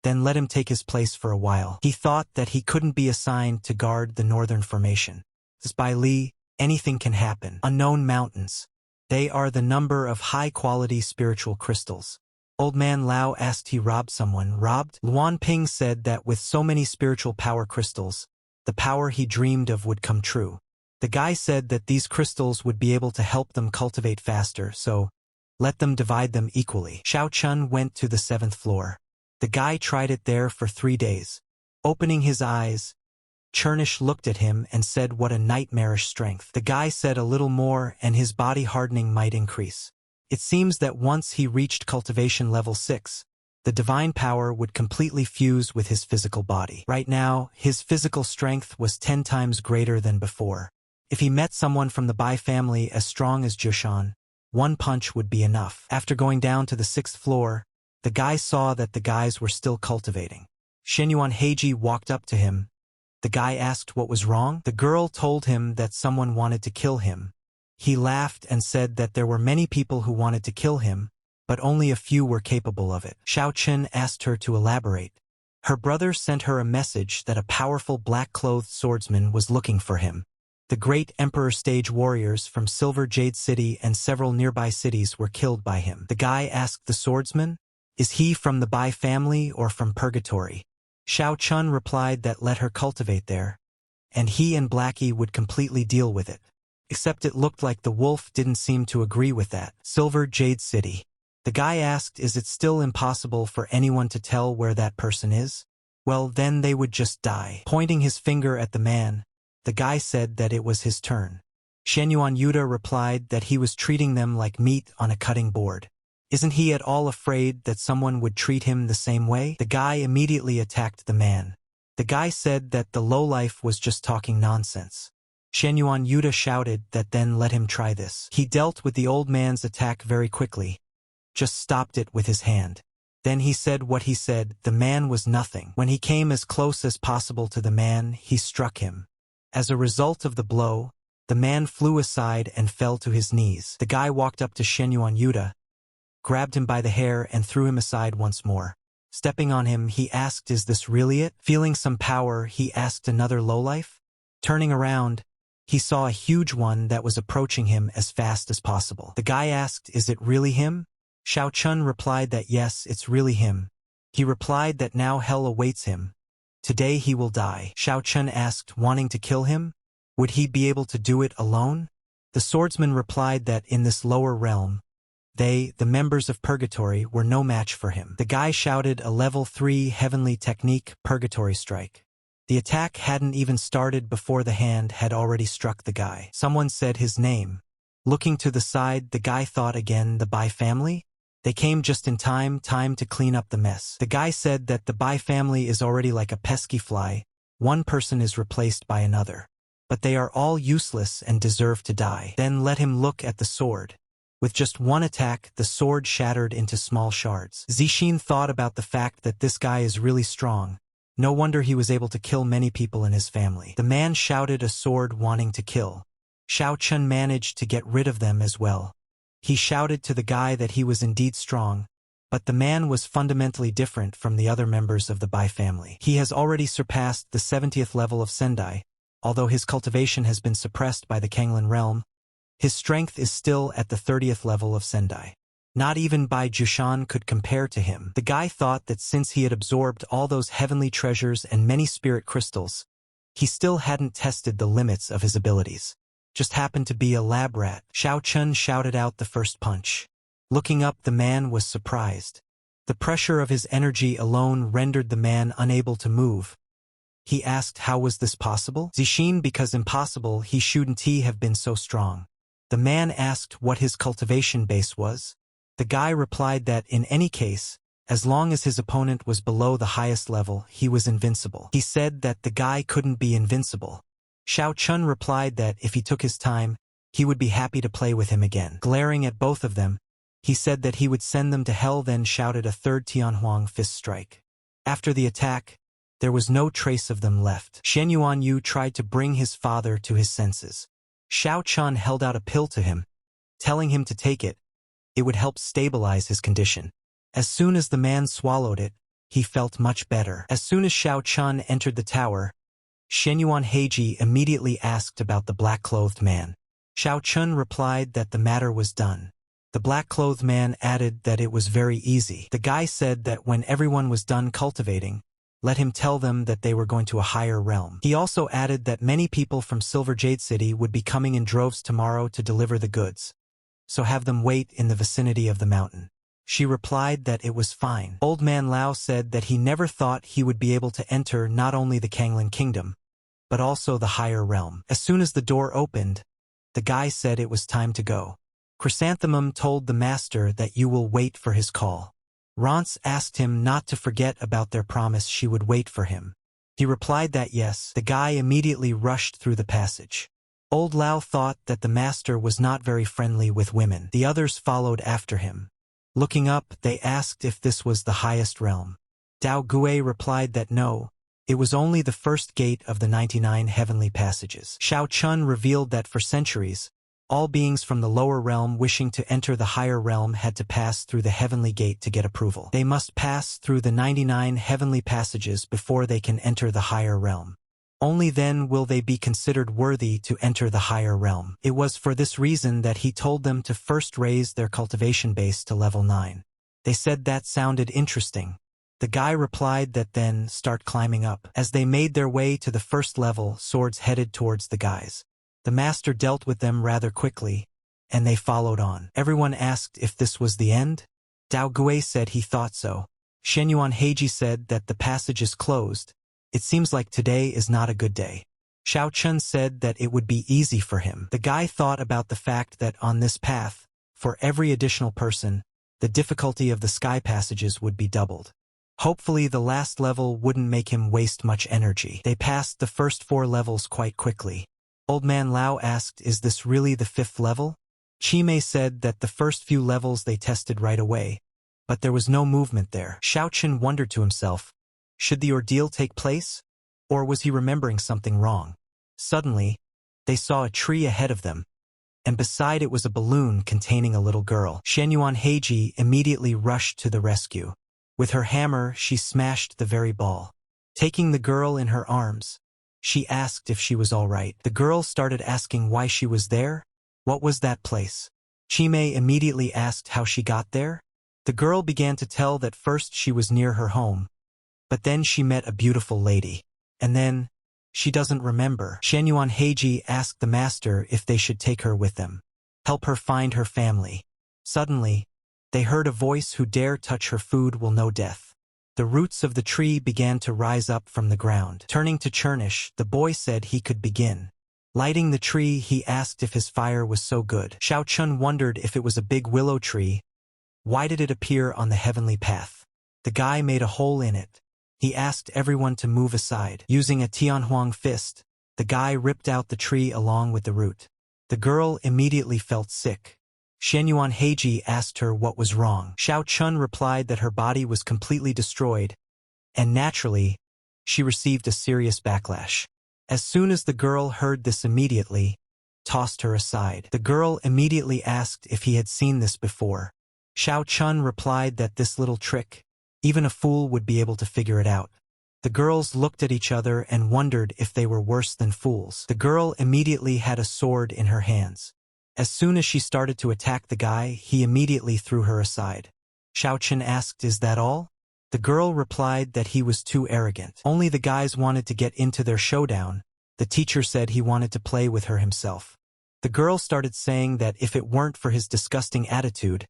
Then let him take his place for a while. He thought that he couldn't be assigned to guard the northern formation. As Bai Li, anything can happen. Unknown mountains. They are the number of high-quality spiritual crystals. Old man Lao asked he robbed someone. Robbed? Luan Ping said that with so many spiritual power crystals, the power he dreamed of would come true. The guy said that these crystals would be able to help them cultivate faster, so let them divide them equally. Shao Chun went to the 7th floor. The guy tried it there for 3 days. Opening his eyes, Chernish looked at him and said what a nightmarish strength. The guy said a little more and his body hardening might increase. It seems that once he reached cultivation level 6, the divine power would completely fuse with his physical body. Right now, his physical strength was 10 times greater than before. If he met someone from the Bai family as strong as Jushan, one punch would be enough. After going down to the 6th floor, the guy saw that the guys were still cultivating. Shenyuan Heiji walked up to him. The guy asked what was wrong. The girl told him that someone wanted to kill him. He laughed and said that there were many people who wanted to kill him, but only a few were capable of it. Shao Chun asked her to elaborate. Her brother sent her a message that a powerful black-clothed swordsman was looking for him. The great Emperor stage warriors from Silver Jade City and several nearby cities were killed by him. The guy asked the swordsman, Is he from the Bai family or from purgatory? Xiao Chun replied that let her cultivate there, and he and Blackie would completely deal with it. Except it looked like the wolf didn't seem to agree with that. Silver Jade City. The guy asked, is it still impossible for anyone to tell where that person is? Well, then they would just die. Pointing his finger at the man, the guy said that it was his turn. Shenyuan Yuta replied that he was treating them like meat on a cutting board. Isn't he at all afraid that someone would treat him the same way? The guy immediately attacked the man. The guy said that the lowlife was just talking nonsense. Shenyuan Yuta shouted that then let him try this. He dealt with the old man's attack very quickly. Just stopped it with his hand. Then he said what he said. The man was nothing. When he came as close as possible to the man, he struck him. As a result of the blow, the man flew aside and fell to his knees. The guy walked up to Shenyuan Yuta, grabbed him by the hair and threw him aside once more. Stepping on him, he asked, is this really it? Feeling some power, he asked another lowlife. Turning around, he saw a huge one that was approaching him as fast as possible. The guy asked, is it really him? Xiao Chun replied that yes, it's really him. He replied that now hell awaits him. Today he will die. Xiao Chun asked, wanting to kill him? Would he be able to do it alone? The swordsman replied that in this lower realm, they, the members of Purgatory, were no match for him. The guy shouted a level 3 heavenly technique, Purgatory Strike. The attack hadn't even started before the hand had already struck the guy. Someone said his name. Looking to the side, the guy thought again, the Bai family? They came just in time to clean up the mess. The guy said that the Bai family is already like a pesky fly. One person is replaced by another. But they are all useless and deserve to die. Then let him look at the sword. With just one attack, the sword shattered into small shards. Zixin thought about the fact that this guy is really strong. No wonder he was able to kill many people in his family. The man shouted a sword wanting to kill. Xiao Chun managed to get rid of them as well. He shouted to the guy that he was indeed strong, but the man was fundamentally different from the other members of the Bai family. He has already surpassed the 70th level of Sendai, although his cultivation has been suppressed by the Kanglan realm. His strength is still at the 30th level of Sendai. Not even Bai Jushan could compare to him. The guy thought that since he had absorbed all those heavenly treasures and many spirit crystals, he still hadn't tested the limits of his abilities. Just happened to be a lab rat. Xiao Chun shouted out the first punch. Looking up, the man was surprised. The pressure of his energy alone rendered the man unable to move. He asked how was this possible? Zixin, because impossible, he shouldn't have been so strong. The man asked what his cultivation base was. The guy replied that in any case, as long as his opponent was below the highest level, he was invincible. He said that the guy couldn't be invincible. Xiao Chun replied that if he took his time, he would be happy to play with him again. Glaring at both of them, he said that he would send them to hell, then shouted a third Tianhuang fist strike. After the attack, there was no trace of them left. Shenyuan Yu tried to bring his father to his senses. Xiao Chun held out a pill to him, telling him to take it. It would help stabilize his condition. As soon as the man swallowed it, he felt much better. As soon as Xiao Chun entered the tower, Shenyuan Heiji immediately asked about the black-clothed man. Xiao Chun replied that the matter was done. The black-clothed man added that it was very easy. The guy said that when everyone was done cultivating, let him tell them that they were going to a higher realm. He also added that many people from Silver Jade City would be coming in droves tomorrow to deliver the goods, so have them wait in the vicinity of the mountain. She replied that it was fine. Old man Lao said that he never thought he would be able to enter not only the Kanglan kingdom, but also the higher realm. As soon as the door opened, the guy said it was time to go. Chrysanthemum told the master that you will wait for his call. Rance asked him not to forget about their promise she would wait for him. He replied that yes. The guy immediately rushed through the passage. Old Lao thought that the master was not very friendly with women. The others followed after him. Looking up, they asked if this was the highest realm. Dao Gui replied that no, it was only the first gate of the 99 heavenly passages. Xiao Chun revealed that for centuries, all beings from the lower realm wishing to enter the higher realm had to pass through the heavenly gate to get approval. They must pass through the 99 heavenly passages before they can enter the higher realm. Only then will they be considered worthy to enter the higher realm. It was for this reason that he told them to first raise their cultivation base to level 9. They said that sounded interesting. The guy replied that then start climbing up. As they made their way to the first level, swords headed towards the guys. The master dealt with them rather quickly, and they followed on. Everyone asked if this was the end. Dao Gui said he thought so. Shenyuan Heiji said that the passage is closed. It seems like today is not a good day. Xiao Chun said that it would be easy for him. The guy thought about the fact that on this path, for every additional person, the difficulty of the sky passages would be doubled. Hopefully the last level wouldn't make him waste much energy. They passed the first 4 levels quite quickly. Old man Lao asked, is this really the 5th level? Chimei said that the first few levels they tested right away, but there was no movement there. Xiao Chun wondered to himself, should the ordeal take place? Or was he remembering something wrong? Suddenly, they saw a tree ahead of them, and beside it was a balloon containing a little girl. Shenyuan Heiji immediately rushed to the rescue. With her hammer, she smashed the very ball. Taking the girl in her arms, she asked if she was all right. The girl started asking why she was there. What was that place? Chimei immediately asked how she got there. The girl began to tell that first she was near her home, but then she met a beautiful lady. And then, she doesn't remember. Shenyuan Heiji asked the master if they should take her with them. Help her find her family. Suddenly, they heard a voice, who dare touch her food will know death. The roots of the tree began to rise up from the ground. Turning to Chernish, the boy said he could begin. Lighting the tree, he asked if his fire was so good. Xiao Chun wondered if it was a big willow tree. Why did it appear on the heavenly path? The guy made a hole in it. He asked everyone to move aside. Using a Tianhuang fist, the guy ripped out the tree along with the root. The girl immediately felt sick. Shenyuan Heiji asked her what was wrong. Xiao Chun replied that her body was completely destroyed, and naturally, she received a serious backlash. As soon as the girl heard this, immediately tossed her aside. The girl immediately asked if he had seen this before. Xiao Chun replied that this little trick, even a fool would be able to figure it out. The girls looked at each other and wondered if they were worse than fools. The girl immediately had a sword in her hands. As soon as she started to attack the guy, he immediately threw her aside. Xiao Chun asked, is that all? The girl replied that he was too arrogant. Only the guys wanted to get into their showdown. The teacher said he wanted to play with her himself. The girl started saying that if it weren't for his disgusting attitude,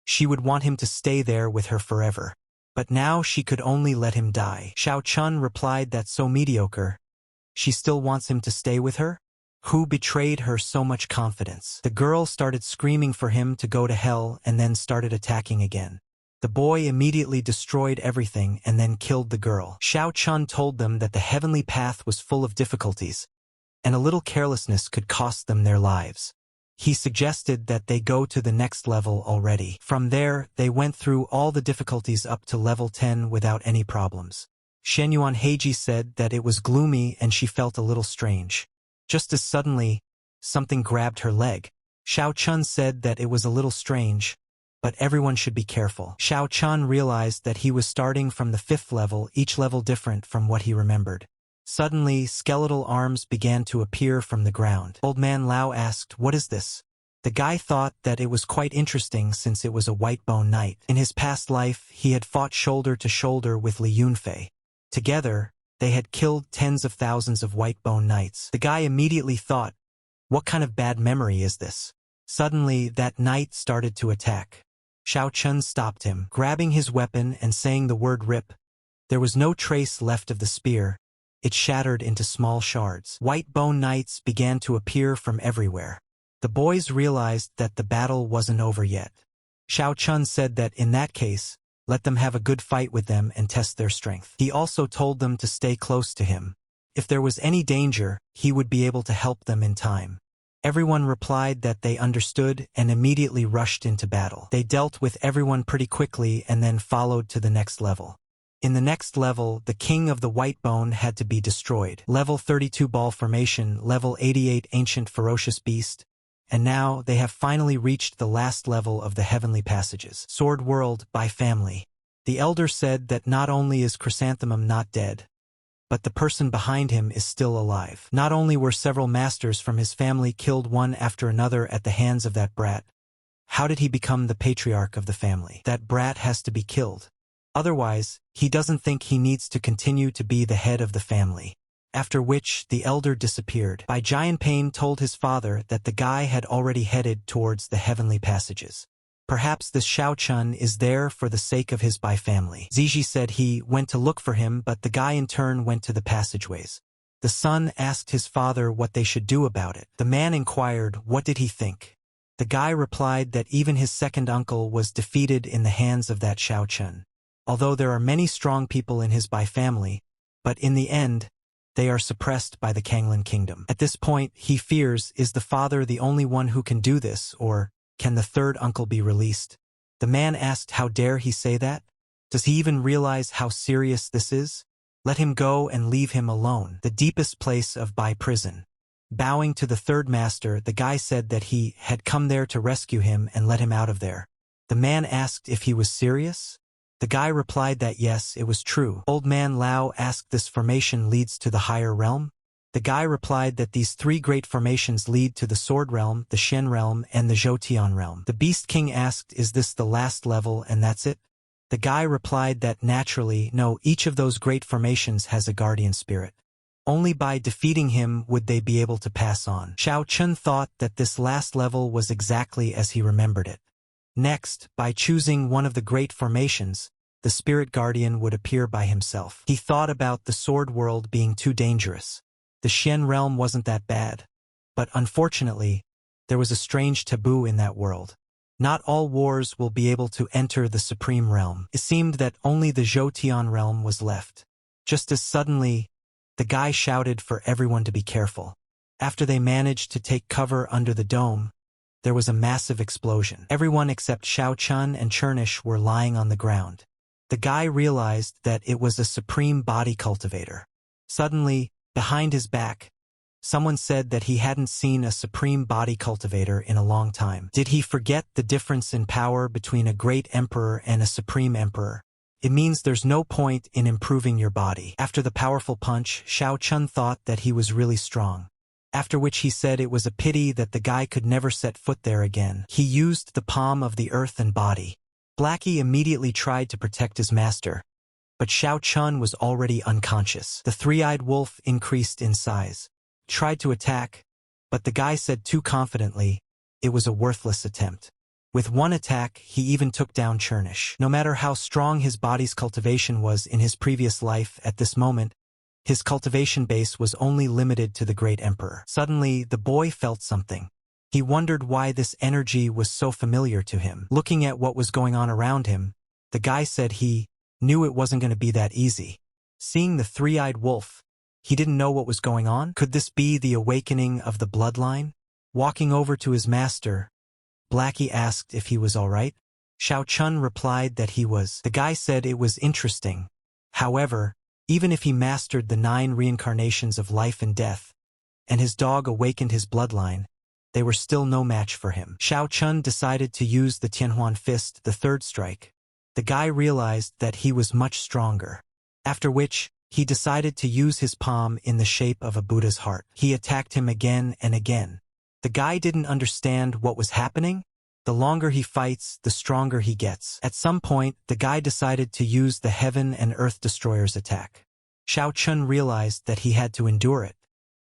she would want him to stay there with her forever. But now she could only let him die. Xiao Chun replied that so mediocre. She still wants him to stay with her? Who betrayed her so much confidence? The girl started screaming for him to go to hell and then started attacking again. The boy immediately destroyed everything and then killed the girl. Xiao Chun told them that the heavenly path was full of difficulties, and a little carelessness could cost them their lives. He suggested that they go to the next level already. From there, they went through all the difficulties up to level 10 without any problems. Shenyuan Heiji said that it was gloomy and she felt a little strange. Just as suddenly, something grabbed her leg. Xiao Chun said that it was a little strange, but everyone should be careful. Xiao Chun realized that he was starting from the 5th level, each level different from what he remembered. Suddenly, skeletal arms began to appear from the ground. Old man Lao asked, what is this? The guy thought that it was quite interesting since it was a white bone knight. In his past life, he had fought shoulder to shoulder with Li Yunfei. Together, they had killed tens of thousands of white bone knights. The guy immediately thought, what kind of bad memory is this? Suddenly, that knight started to attack. Xiao Chun stopped him, grabbing his weapon and saying the word rip. There was no trace left of the spear. It shattered into small shards. White bone knights began to appear from everywhere. The boys realized that the battle wasn't over yet. Xiao Chun said that in that case, let them have a good fight with them and test their strength. He also told them to stay close to him. If there was any danger, he would be able to help them in time. Everyone replied that they understood and immediately rushed into battle. They dealt with everyone pretty quickly and then followed to the next level. In the next level, the king of the white bone had to be destroyed. Level 32 ball formation, level 88 ancient ferocious beast. And now they have finally reached the last level of the heavenly passages. Sword World by family. The elder said that not only is Chrysanthemum not dead, but the person behind him is still alive. Not only were several masters from his family killed one after another at the hands of that brat, How did he become the patriarch of the family? That brat has to be killed. Otherwise, he doesn't think he needs to continue to be the head of the family. After which, the elder disappeared. Bai Jianping told his father that the guy had already headed towards the heavenly passages. Perhaps this Xiao Chun is there for the sake of his Bai family. Ziji said he went to look for him, but the guy in turn went to the passageways. The son asked his father what they should do about it. The man inquired what did he think. The guy replied that even his second uncle was defeated in the hands of that Xiao Chun. Although there are many strong people in his Bai family, but in the end, they are suppressed by the Kanglin kingdom. At this point, he fears, is the father the only one who can do this, or can the third uncle be released? The man asked how dare he say that? Does he even realize how serious this is? Let him go and leave him alone, the deepest place of Bai prison. Bowing to the third master, the guy said that he had come there to rescue him and let him out of there. The man asked if he was serious. The guy replied that yes, it was true. Old man Lao asked this formation leads to the higher realm? The guy replied that these three great formations lead to the Sword Realm, the Shen Realm, and the Zhoutian Realm. The Beast King asked, is this the last level and that's it? The guy replied that naturally, no, each of those great formations has a guardian spirit. Only by defeating him would they be able to pass on. Xiao Chun thought that this last level was exactly as he remembered it. Next, by choosing one of the great formations, the spirit guardian would appear by himself. He thought about the sword world being too dangerous. The Shen realm wasn't that bad. But unfortunately, there was a strange taboo in that world. Not all wars will be able to enter the supreme realm. It seemed that only the Zhoutian realm was left. Just as suddenly, the guy shouted for everyone to be careful. After they managed to take cover under the dome, there was a massive explosion. Everyone except Xiao Chun and Chernish were lying on the ground. The guy realized that it was a supreme body cultivator. Suddenly, behind his back, someone said that he hadn't seen a supreme body cultivator in a long time. Did he forget the difference in power between a great emperor and a supreme emperor? It means there's no point in improving your body. After the powerful punch, Xiao Chun thought that he was really strong. After which he said it was a pity that the guy could never set foot there again. He used the palm of the earth and body. Blackie immediately tried to protect his master, but Xiao Chun was already unconscious. The three-eyed wolf increased in size. Tried to attack, but the guy said too confidently, it was a worthless attempt. With one attack, he even took down Chernish. No matter how strong his body's cultivation was in his previous life, at this moment, his cultivation base was only limited to the great emperor. Suddenly, the boy felt something. He wondered why this energy was so familiar to him. Looking at what was going on around him, the guy said he knew it wasn't going to be that easy. Seeing the three-eyed wolf, he didn't know what was going on. Could this be the awakening of the bloodline? Walking over to his master, Blackie asked if he was all right. Xiao Chun replied that he was. The guy said it was interesting. However, even if he mastered the 9 reincarnations of life and death, and his dog awakened his bloodline, they were still no match for him. Xiao Chun decided to use the Tianhuan fist, the third strike. The guy realized that he was much stronger. After which, he decided to use his palm in the shape of a Buddha's heart. He attacked him again and again. The guy didn't understand what was happening. The longer he fights, the stronger he gets. At some point, the guy decided to use the Heaven and Earth Destroyer's attack. Xiao Chun realized that he had to endure it.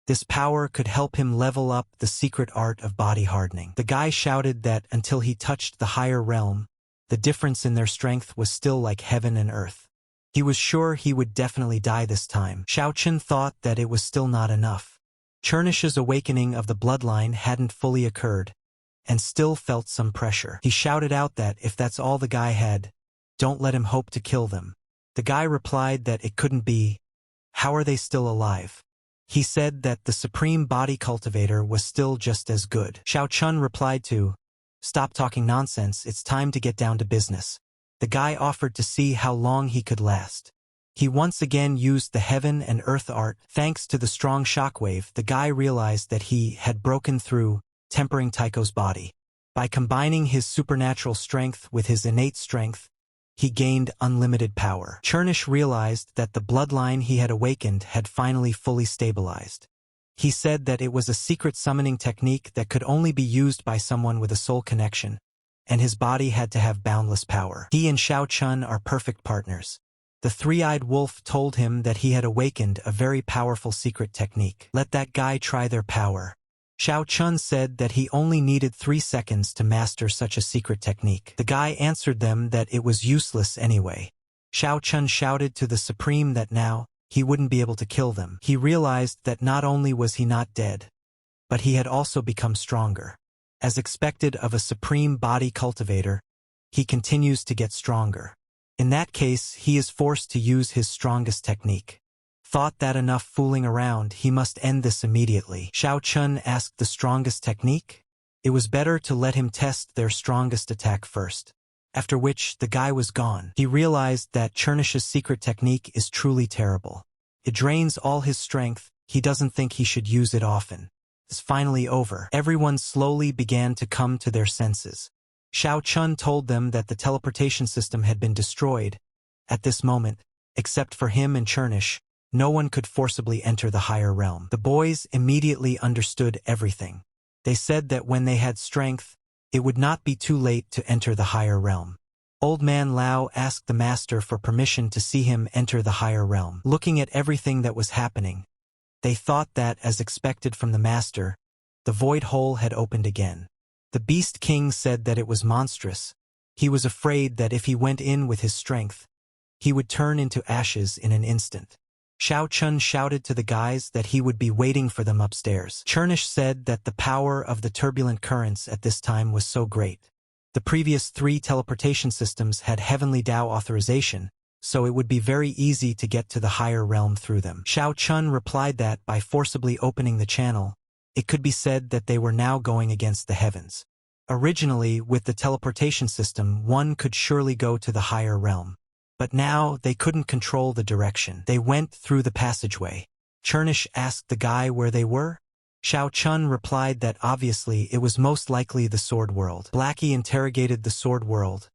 This power could help him level up the secret art of body hardening. The guy shouted that until he touched the higher realm, the difference in their strength was still like heaven and earth. He was sure he would definitely die this time. Xiao Chun thought that it was still not enough. Chernish's awakening of the bloodline hadn't fully occurred, and still felt some pressure. He shouted out that if that's all the guy had, don't let him hope to kill them. The guy replied that it couldn't be. How are they still alive? He said that the supreme body cultivator was still just as good. Xiao Chun replied to, stop talking nonsense, it's time to get down to business. The guy offered to see how long he could last. He once again used the heaven and earth art. Thanks to the strong shockwave, the guy realized that he had broken through, tempering Tycho's body. By combining his supernatural strength with his innate strength, he gained unlimited power. Chernish realized that the bloodline he had awakened had finally fully stabilized. He said that it was a secret summoning technique that could only be used by someone with a soul connection, and his body had to have boundless power. He and Xiao Chun are perfect partners. The three-eyed wolf told him that he had awakened a very powerful secret technique. Let that guy try their power. Xiao Chun said that he only needed 3 seconds to master such a secret technique. The guy answered them that it was useless anyway. Xiao Chun shouted to the Supreme that now, he wouldn't be able to kill them. He realized that not only was he not dead, but he had also become stronger. As expected of a supreme body cultivator, he continues to get stronger. In that case, he is forced to use his strongest technique. Thought that enough fooling around, he must end this immediately. Xiao Chun asked the strongest technique? It was better to let him test their strongest attack first. After which, the guy was gone. He realized that Chernish's secret technique is truly terrible. It drains all his strength, he doesn't think he should use it often. It's finally over. Everyone slowly began to come to their senses. Xiao Chun told them that the teleportation system had been destroyed. At this moment, except for him and Chernish, no one could forcibly enter the higher realm. The boys immediately understood everything. They said that when they had strength, it would not be too late to enter the higher realm. Old Man Lao asked the master for permission to see him enter the higher realm. Looking at everything that was happening, they thought that, as expected from the master, the void hole had opened again. The Beast King said that it was monstrous. He was afraid that if he went in with his strength, he would turn into ashes in an instant. Xiao Chun shouted to the guys that he would be waiting for them upstairs. Chernish said that the power of the turbulent currents at this time was so great. The previous 3 teleportation systems had heavenly Dao authorization, so it would be very easy to get to the higher realm through them. Xiao Chun replied that by forcibly opening the channel, it could be said that they were now going against the heavens. Originally, with the teleportation system, one could surely go to the higher realm. But now, they couldn't control the direction. They went through the passageway. Chernish asked the guy where they were. Xiao Chun replied that obviously it was most likely the Sword World. Blackie interrogated the Sword World.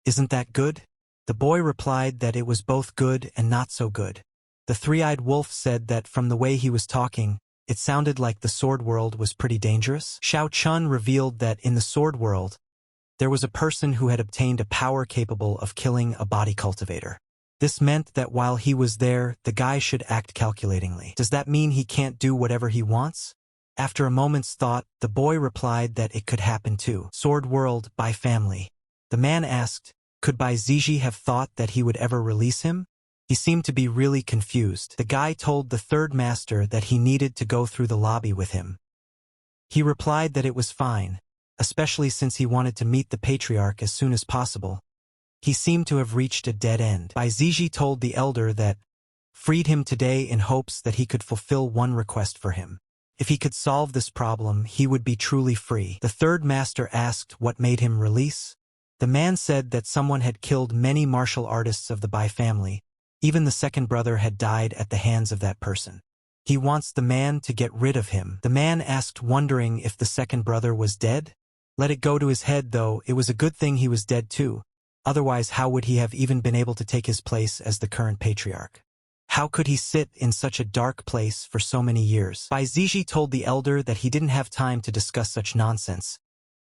Isn't that good? The boy replied that it was both good and not so good. The three-eyed wolf said that from the way he was talking, it sounded like the Sword World was pretty dangerous. Xiao Chun revealed that in the Sword World, there was a person who had obtained a power capable of killing a body cultivator. This meant that while he was there, the guy should act calculatingly. Does that mean he can't do whatever he wants? After a moment's thought, the boy replied that it could happen too. Sword World, by family. The man asked, could Bai Ziji have thought that he would ever release him? He seemed to be really confused. The guy told the third master that he needed to go through the lobby with him. He replied that it was fine, especially since he wanted to meet the patriarch as soon as possible. He seemed to have reached a dead end. Bai Ziji told the elder that freed him today in hopes that he could fulfill one request for him. If he could solve this problem, he would be truly free. The third master asked what made him release. The man said that someone had killed many martial artists of the Bai family. Even the second brother had died at the hands of that person. He wants the man to get rid of him. The man asked, wondering if the second brother was dead. Let it go to his head, though. It was a good thing he was dead too. Otherwise, how would he have even been able to take his place as the current patriarch? How could he sit in such a dark place for so many years? Bai Ziji told the elder that he didn't have time to discuss such nonsense.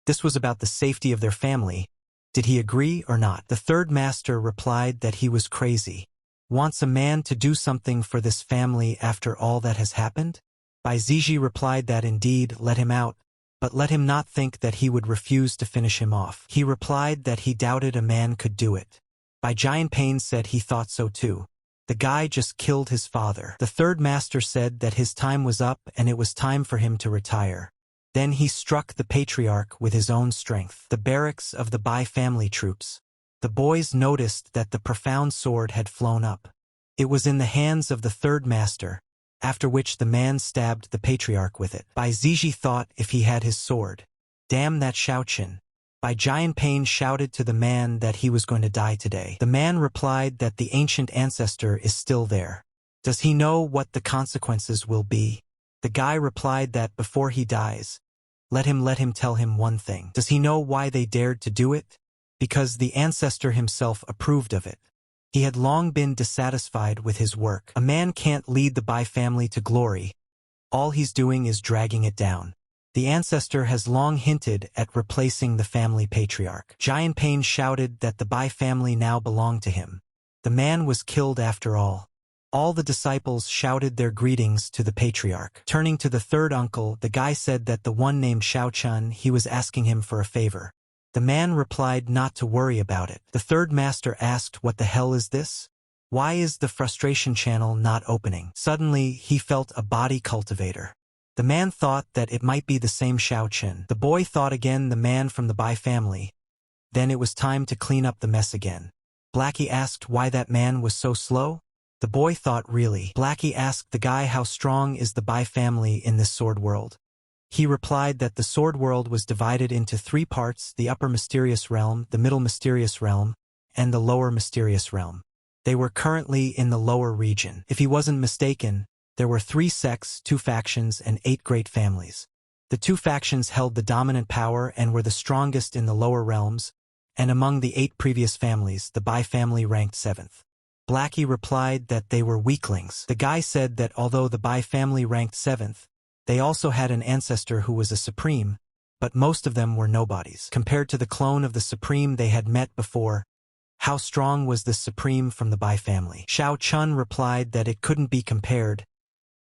This was about the safety of their family. Did he agree or not? The third master replied that he was crazy. Wants a man to do something for this family after all that has happened? Bai Ziji replied that indeed, let him out, but let him not think that he would refuse to finish him off. He replied that he doubted a man could do it. Bai Jianpain said he thought so too. The guy just killed his father. The third master said that his time was up and it was time for him to retire. Then he struck the patriarch with his own strength. The barracks of the Bai family troops. The boys noticed that the profound sword had flown up. It was in the hands of the third master, after which the man stabbed the patriarch with it. Bai Ziji thought if he had his sword. Damn that Shaoqin. Bai Jianpain shouted to the man that he was going to die today. The man replied that the ancient ancestor is still there. Does he know what the consequences will be? The guy replied that before he dies, let him tell him one thing. Does he know why they dared to do it? Because the ancestor himself approved of it. He had long been dissatisfied with his work. A man can't lead the Bai family to glory. All he's doing is dragging it down. The ancestor has long hinted at replacing the family patriarch. Giant Pain shouted that the Bai family now belonged to him. The man was killed after all. All the disciples shouted their greetings to the patriarch. Turning to the third uncle, the guy said that the one named Xiao Chun, he was asking him for a favor. The man replied not to worry about it. The third master asked, "What the hell is this? Why is the frustration channel not opening?" Suddenly, he felt a body cultivator. The man thought that it might be the same Xiao Chun. The boy thought again, the man from the Bai family. Then it was time to clean up the mess again. Blackie asked why that man was so slow. The boy thought, really. Blackie asked the guy, how strong is the Bai family in this sword world? He replied that the sword world was divided into 3 parts: the upper mysterious realm, the middle mysterious realm, and the lower mysterious realm. They were currently in the lower region. If he wasn't mistaken, there were 3 sects, 2 factions, and 8 great families. The 2 factions held the dominant power and were the strongest in the lower realms, and among the 8 previous families, the Bai family ranked 7th. Blackie replied that they were weaklings. The guy said that although the Bai family ranked 7th, they also had an ancestor who was a supreme, but most of them were nobodies. Compared to the clone of the supreme they had met before, how strong was this supreme from the Bai family? Xiao Chun replied that it couldn't be compared.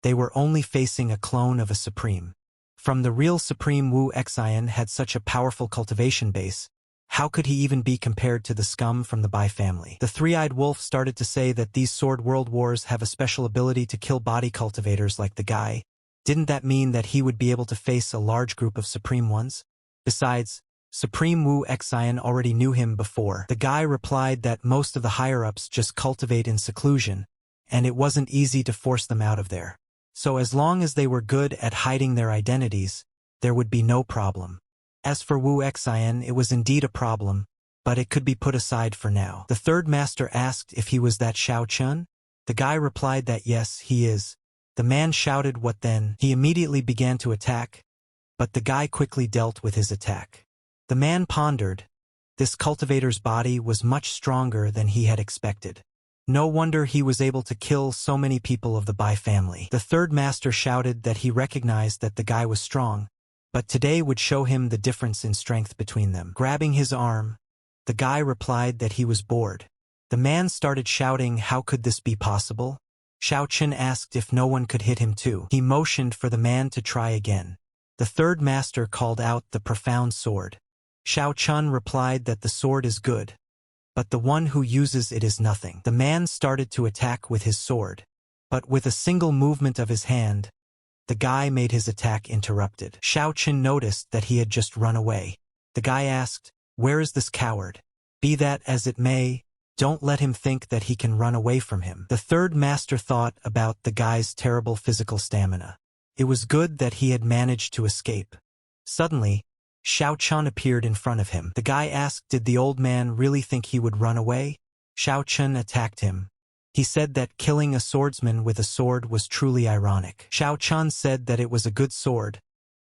They were only facing a clone of a supreme. From the real supreme, Wu Xian had such a powerful cultivation base. How could he even be compared to the scum from the Bai family? The three-eyed wolf started to say that these sword world wars have a special ability to kill body cultivators like the guy. Didn't that mean that he would be able to face a large group of supreme ones? Besides, Supreme Wu Xian already knew him before. The guy replied that most of the higher-ups just cultivate in seclusion, and it wasn't easy to force them out of there. So as long as they were good at hiding their identities, there would be no problem. As for Wu Xian, it was indeed a problem, but it could be put aside for now. The third master asked if he was that Xiao Chun. The guy replied that yes, he is. The man shouted, "What then?" He immediately began to attack, but the guy quickly dealt with his attack. The man pondered. This cultivator's body was much stronger than he had expected. No wonder he was able to kill so many people of the Bai family. The third master shouted that he recognized that the guy was strong, but today would show him the difference in strength between them. Grabbing his arm, the guy replied that he was bored. The man started shouting, "How could this be possible?" Xiao Chun asked if no one could hit him too. He motioned for the man to try again. The third master called out the profound sword. Xiao Chun replied that the sword is good, but the one who uses it is nothing. The man started to attack with his sword, but with a single movement of his hand, the guy made his attack interrupted. Xiao Chun noticed that he had just run away. The guy asked, "Where is this coward?" "Be that as it may, don't let him think that he can run away from him." The third master thought about the guy's terrible physical stamina. It was good that he had managed to escape. Suddenly, Xiao Chun appeared in front of him. The guy asked, did the old man really think he would run away? Xiao Chun attacked him. He said that killing a swordsman with a sword was truly ironic. Xiao Chun said that it was a good sword,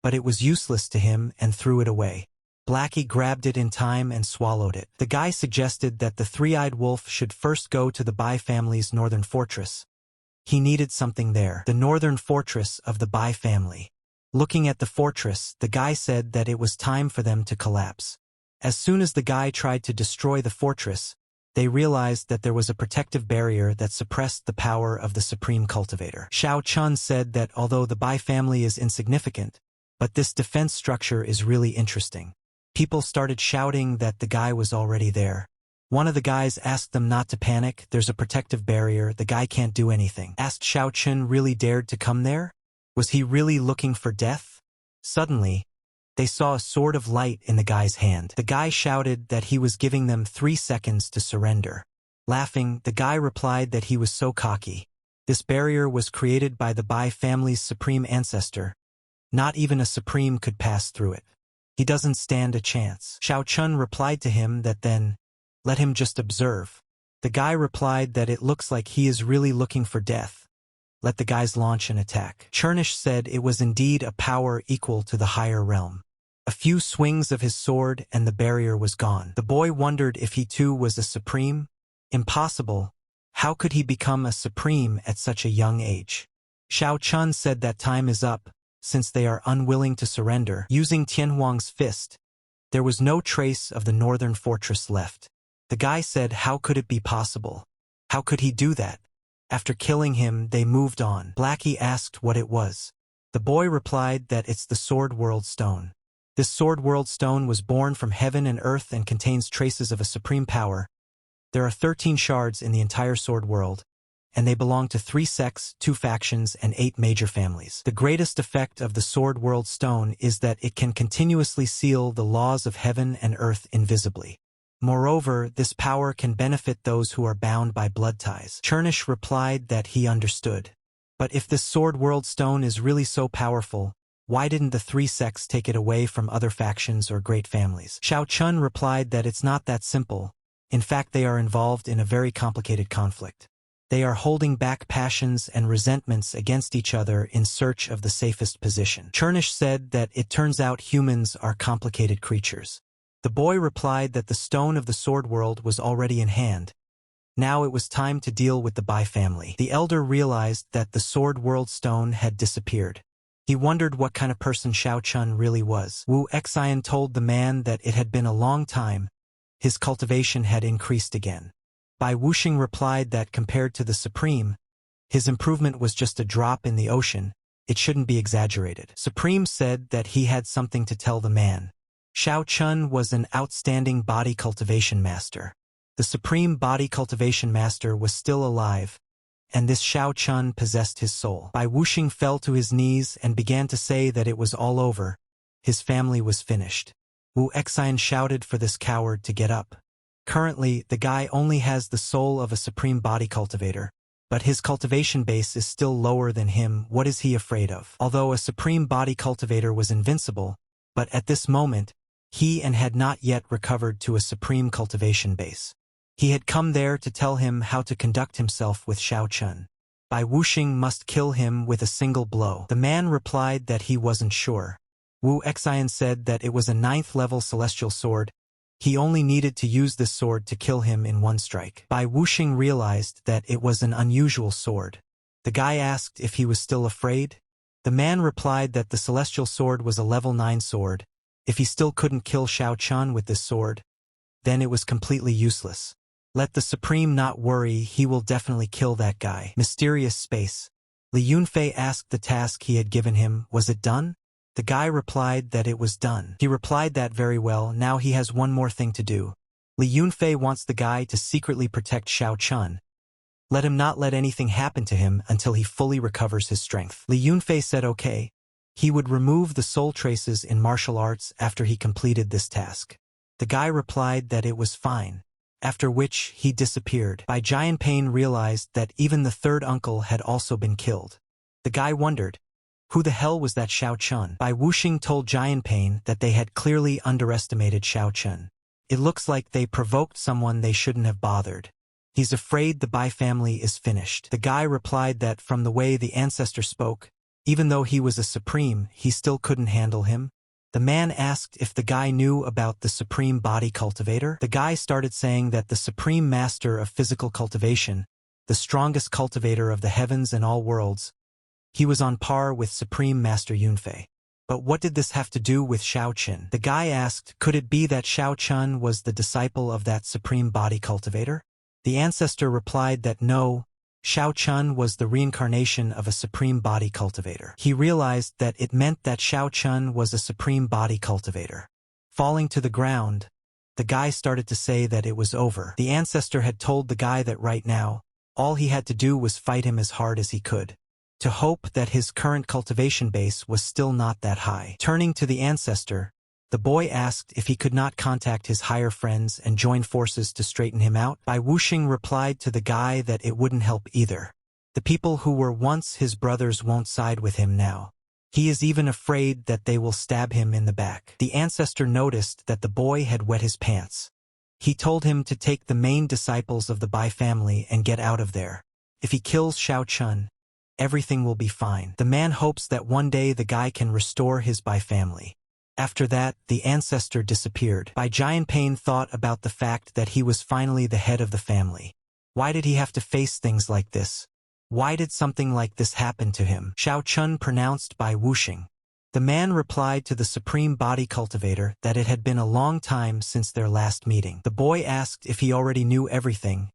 but it was useless to him and threw it away. Blackie grabbed it in time and swallowed it. The guy suggested that the three-eyed wolf should first go to the Bai family's northern fortress. He needed something there. The northern fortress of the Bai family. Looking at the fortress, the guy said that it was time for them to collapse. As soon as the guy tried to destroy the fortress, they realized that there was a protective barrier that suppressed the power of the supreme cultivator. Xiao Chun said that although the Bai family is insignificant, but this defense structure is really interesting. People started shouting that the guy was already there. One of the guys asked them not to panic, there's a protective barrier, the guy can't do anything. Asked Xiao Chun really dared to come there? Was he really looking for death? Suddenly, they saw a sword of light in the guy's hand. The guy shouted that he was giving them 3 seconds to surrender. Laughing, the guy replied that he was so cocky. This barrier was created by the Bai family's supreme ancestor. Not even a supreme could pass through it. He doesn't stand a chance. Xiao Chun replied to him that then, let him just observe. The guy replied that it looks like he is really looking for death. Let the guys launch an attack. Chernish said it was indeed a power equal to the higher realm. A few swings of his sword and the barrier was gone. The boy wondered if he too was a supreme. Impossible. How could he become a supreme at such a young age? Xiao Chun said that time is up, since they are unwilling to surrender. Using Tianhuang's fist, there was no trace of the northern fortress left. The guy said, how could it be possible? How could he do that? After killing him, they moved on. Blackie asked what it was. The boy replied that it's the Sword World Stone. This Sword World Stone was born from heaven and earth and contains traces of a supreme power. There are 13 shards in the entire Sword World, and they belong to 3 sects, 2 factions, and 8 major families. The greatest effect of the Sword World Stone is that it can continuously seal the laws of heaven and earth invisibly. Moreover, this power can benefit those who are bound by blood ties. Chernish replied that he understood. But if this Sword World Stone is really so powerful, why didn't the 3 sects take it away from other factions or great families? Xiao Chun replied that it's not that simple. In fact, they are involved in a very complicated conflict. They are holding back passions and resentments against each other in search of the safest position. Chernish said that it turns out humans are complicated creatures. The boy replied that the stone of the Sword World was already in hand. Now it was time to deal with the Bai family. The elder realized that the Sword World Stone had disappeared. He wondered what kind of person Xiao Chun really was. Wu Xian told the man that it had been a long time. His cultivation had increased again. Bai Wuxing replied that compared to the Supreme, his improvement was just a drop in the ocean. It shouldn't be exaggerated. Supreme said that he had something to tell the man. Xiao Chun was an outstanding body cultivation master. The Supreme Body Cultivation Master was still alive, and this Xiao Chun possessed his soul. Bai Wuxing fell to his knees and began to say that it was all over. His family was finished. Wu Xian shouted for this coward to get up. Currently, the guy only has the soul of a Supreme Body Cultivator, but his cultivation base is still lower than him. What is he afraid of? Although a Supreme Body Cultivator was invincible, but at this moment, he had not yet recovered to a Supreme Cultivation base. He had come there to tell him how to conduct himself with Xiao Chun. Bai Wuxing must kill him with a single blow. The man replied that he wasn't sure. Wu Xian said that it was a 9th level celestial sword. He only needed to use this sword to kill him in 1 strike. Bai Wuxing realized that it was an unusual sword. The guy asked if he was still afraid. The man replied that the celestial sword was a level 9 sword. If he still couldn't kill Xiao Chun with this sword, then it was completely useless. Let the Supreme not worry, he will definitely kill that guy. Mysterious space. Li Yunfei asked the task he had given him, was it done? The guy replied that it was done. He replied that very well, now he has one more thing to do. Li Yunfei wants the guy to secretly protect Xiao Chun. Let him not let anything happen to him until he fully recovers his strength. Li Yunfei said okay. He would remove the soul traces in martial arts after he completed this task. The guy replied that it was fine. After which, he disappeared. Bai Jianpain realized that even the 3rd uncle had also been killed. The guy wondered, who the hell was that Xiao Chun? Bai Wuxing told Jianpain that they had clearly underestimated Xiao Chun. It looks like they provoked someone they shouldn't have bothered. He's afraid the Bai family is finished. The guy replied that from the way the ancestor spoke, even though he was a Supreme, he still couldn't handle him. The man asked if the guy knew about the Supreme Body Cultivator. The guy started saying that the Supreme Master of Physical Cultivation, the strongest cultivator of the heavens and all worlds, he was on par with Supreme Master Yunfei. But what did this have to do with Xiao Chun? The guy asked, could it be that Xiao Chun was the disciple of that Supreme Body Cultivator? The ancestor replied that no, Xiao Chun was the reincarnation of a Supreme Body Cultivator. He realized that it meant that Xiao Chun was a Supreme Body Cultivator. Falling to the ground, the guy started to say that it was over. The ancestor had told the guy that right now, all he had to do was fight him as hard as he could, to hope that his current cultivation base was still not that high. Turning to the ancestor, the boy asked if he could not contact his higher friends and join forces to straighten him out. Bai Wuxing replied to the guy that it wouldn't help either. The people who were once his brothers won't side with him now. He is even afraid that they will stab him in the back. The ancestor noticed that the boy had wet his pants. He told him to take the main disciples of the Bai family and get out of there. If he kills Xiao Chun, everything will be fine. The man hopes that one day the guy can restore his Bai family. After that, the ancestor disappeared. Bai Jianpain thought about the fact that he was finally the head of the family. Why did he have to face things like this? Why did something like this happen to him? Xiao Chun pronounced Bai Wuxing. The man replied to the Supreme Body Cultivator that it had been a long time since their last meeting. The boy asked if he already knew everything.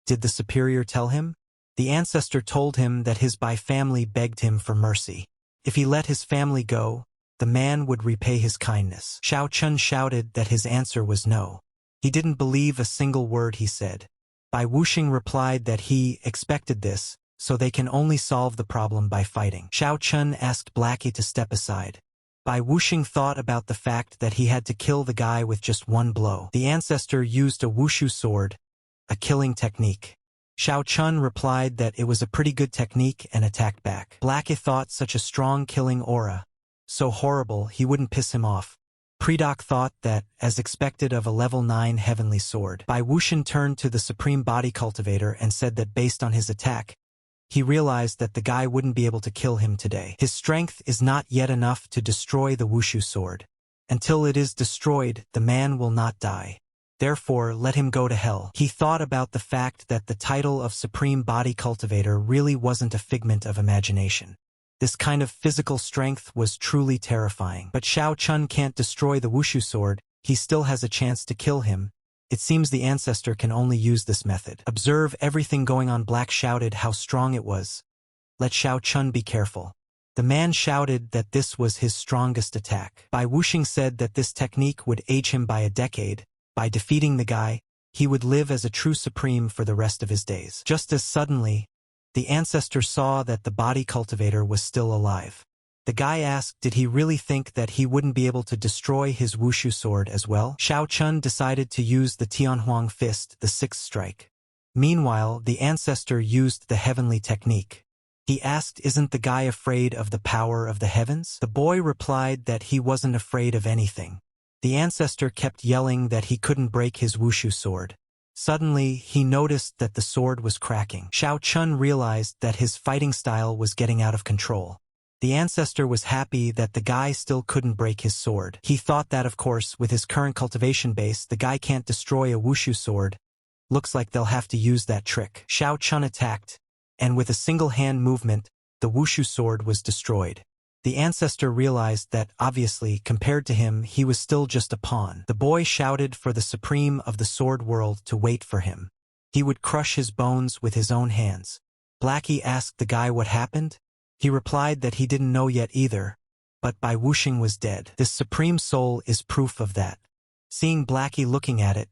Did the superior tell him? The ancestor told him that his family begged him for mercy. If he let his family go, the man would repay his kindness. Xiao Chun shouted that his answer was no. He didn't believe a single word he said. Bai Wuxing replied that he expected this, so they can only solve the problem by fighting. Xiao Chun asked Blackie to step aside. Bai Wuxing thought about the fact that he had to kill the guy with just one blow. The ancestor used a wushu sword, a killing technique. Xiao Chun replied that it was a pretty good technique and attacked back. Blackie thought such a strong killing aura, so horrible he wouldn't piss him off. Predoc thought that, as expected of a level 9 heavenly sword. Bai Wuxing turned to the Supreme Body Cultivator and said that based on his attack, he realized that the guy wouldn't be able to kill him today. His strength is not yet enough to destroy the wushu sword. Until it is destroyed, the man will not die. Therefore, let him go to hell. He thought about the fact that the title of Supreme Body Cultivator really wasn't a figment of imagination. This kind of physical strength was truly terrifying. But Xiao Chun can't destroy the wushu sword, he still has a chance to kill him. It seems the ancestor can only use this method. Observe everything going on. Black shouted how strong it was. Let Xiao Chun be careful. The man shouted that this was his strongest attack. Bai Wuxing said that this technique would age him by a decade. By defeating the guy, he would live as a true supreme for the rest of his days. Just as suddenly, the ancestor saw that the body cultivator was still alive. The guy asked did he really think that he wouldn't be able to destroy his wushu sword as well? Xiao Chun decided to use the Tianhuang fist, the sixth strike. Meanwhile, the ancestor used the heavenly technique. He asked isn't the guy afraid of the power of the heavens? The boy replied that he wasn't afraid of anything. The ancestor kept yelling that he couldn't break his wushu sword. Suddenly, he noticed that the sword was cracking. Xiao Chun realized that his fighting style was getting out of control. The ancestor was happy that the guy still couldn't break his sword. He thought that, of course, with his current cultivation base, the guy can't destroy a wushu sword. Looks like they'll have to use that trick. Xiao Chun attacked, and with a single hand movement, the wushu sword was destroyed. The ancestor realized that, obviously, compared to him, he was still just a pawn. The boy shouted for the supreme of the sword world to wait for him. He would crush his bones with his own hands. Blackie asked the guy what happened. He replied that he didn't know yet either, but Bai Wuxing was dead. This supreme soul is proof of that. Seeing Blackie looking at it,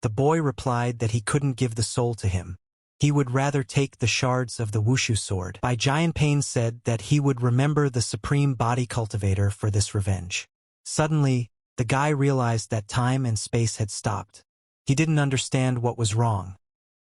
the boy replied that he couldn't give the soul to him. He would rather take the shards of the wushu sword. Bai Jianpain said that he would remember the Supreme Body Cultivator for this revenge. Suddenly, the guy realized that time and space had stopped. He didn't understand what was wrong.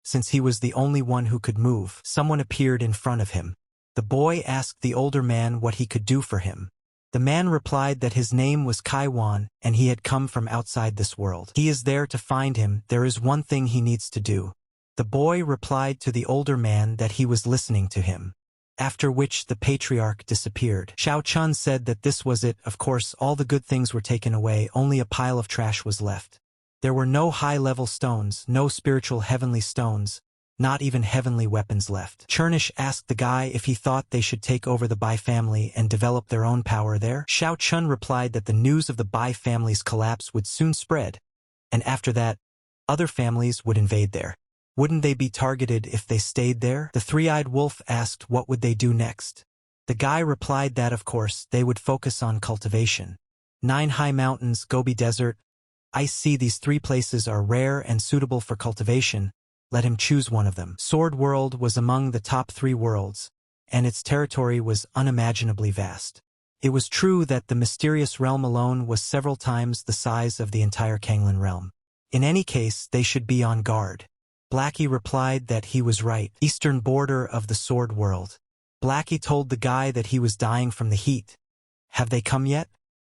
Since he was the only one who could move, someone appeared in front of him. The boy asked the older man what he could do for him. The man replied that his name was Kaiwan and he had come from outside this world. He is there to find him. There is one thing he needs to do. The boy replied to the older man that he was listening to him. After which the patriarch disappeared. Xiao Chun said that this was it. Of course, all the good things were taken away, only a pile of trash was left. There were no high-level stones, no spiritual heavenly stones, not even heavenly weapons left. Chernish asked the guy if he thought they should take over the Bai family and develop their own power there. Xiao Chun replied that the news of the Bai family's collapse would soon spread, and after that, other families would invade there. Wouldn't they be targeted if they stayed there? The three-eyed wolf asked what would they do next. The guy replied that of course they would focus on cultivation. 9 high mountains, Gobi Desert, Ice Sea, these 3 places are rare and suitable for cultivation. Let him choose one of them. Sword World was among the top 3 worlds, and its territory was unimaginably vast. It was true that the mysterious realm alone was several times the size of the entire Kanglan realm. In any case, they should be on guard. Blackie replied that he was right. Eastern border of the Sword World. Blackie told the guy that he was dying from the heat. Have they come yet?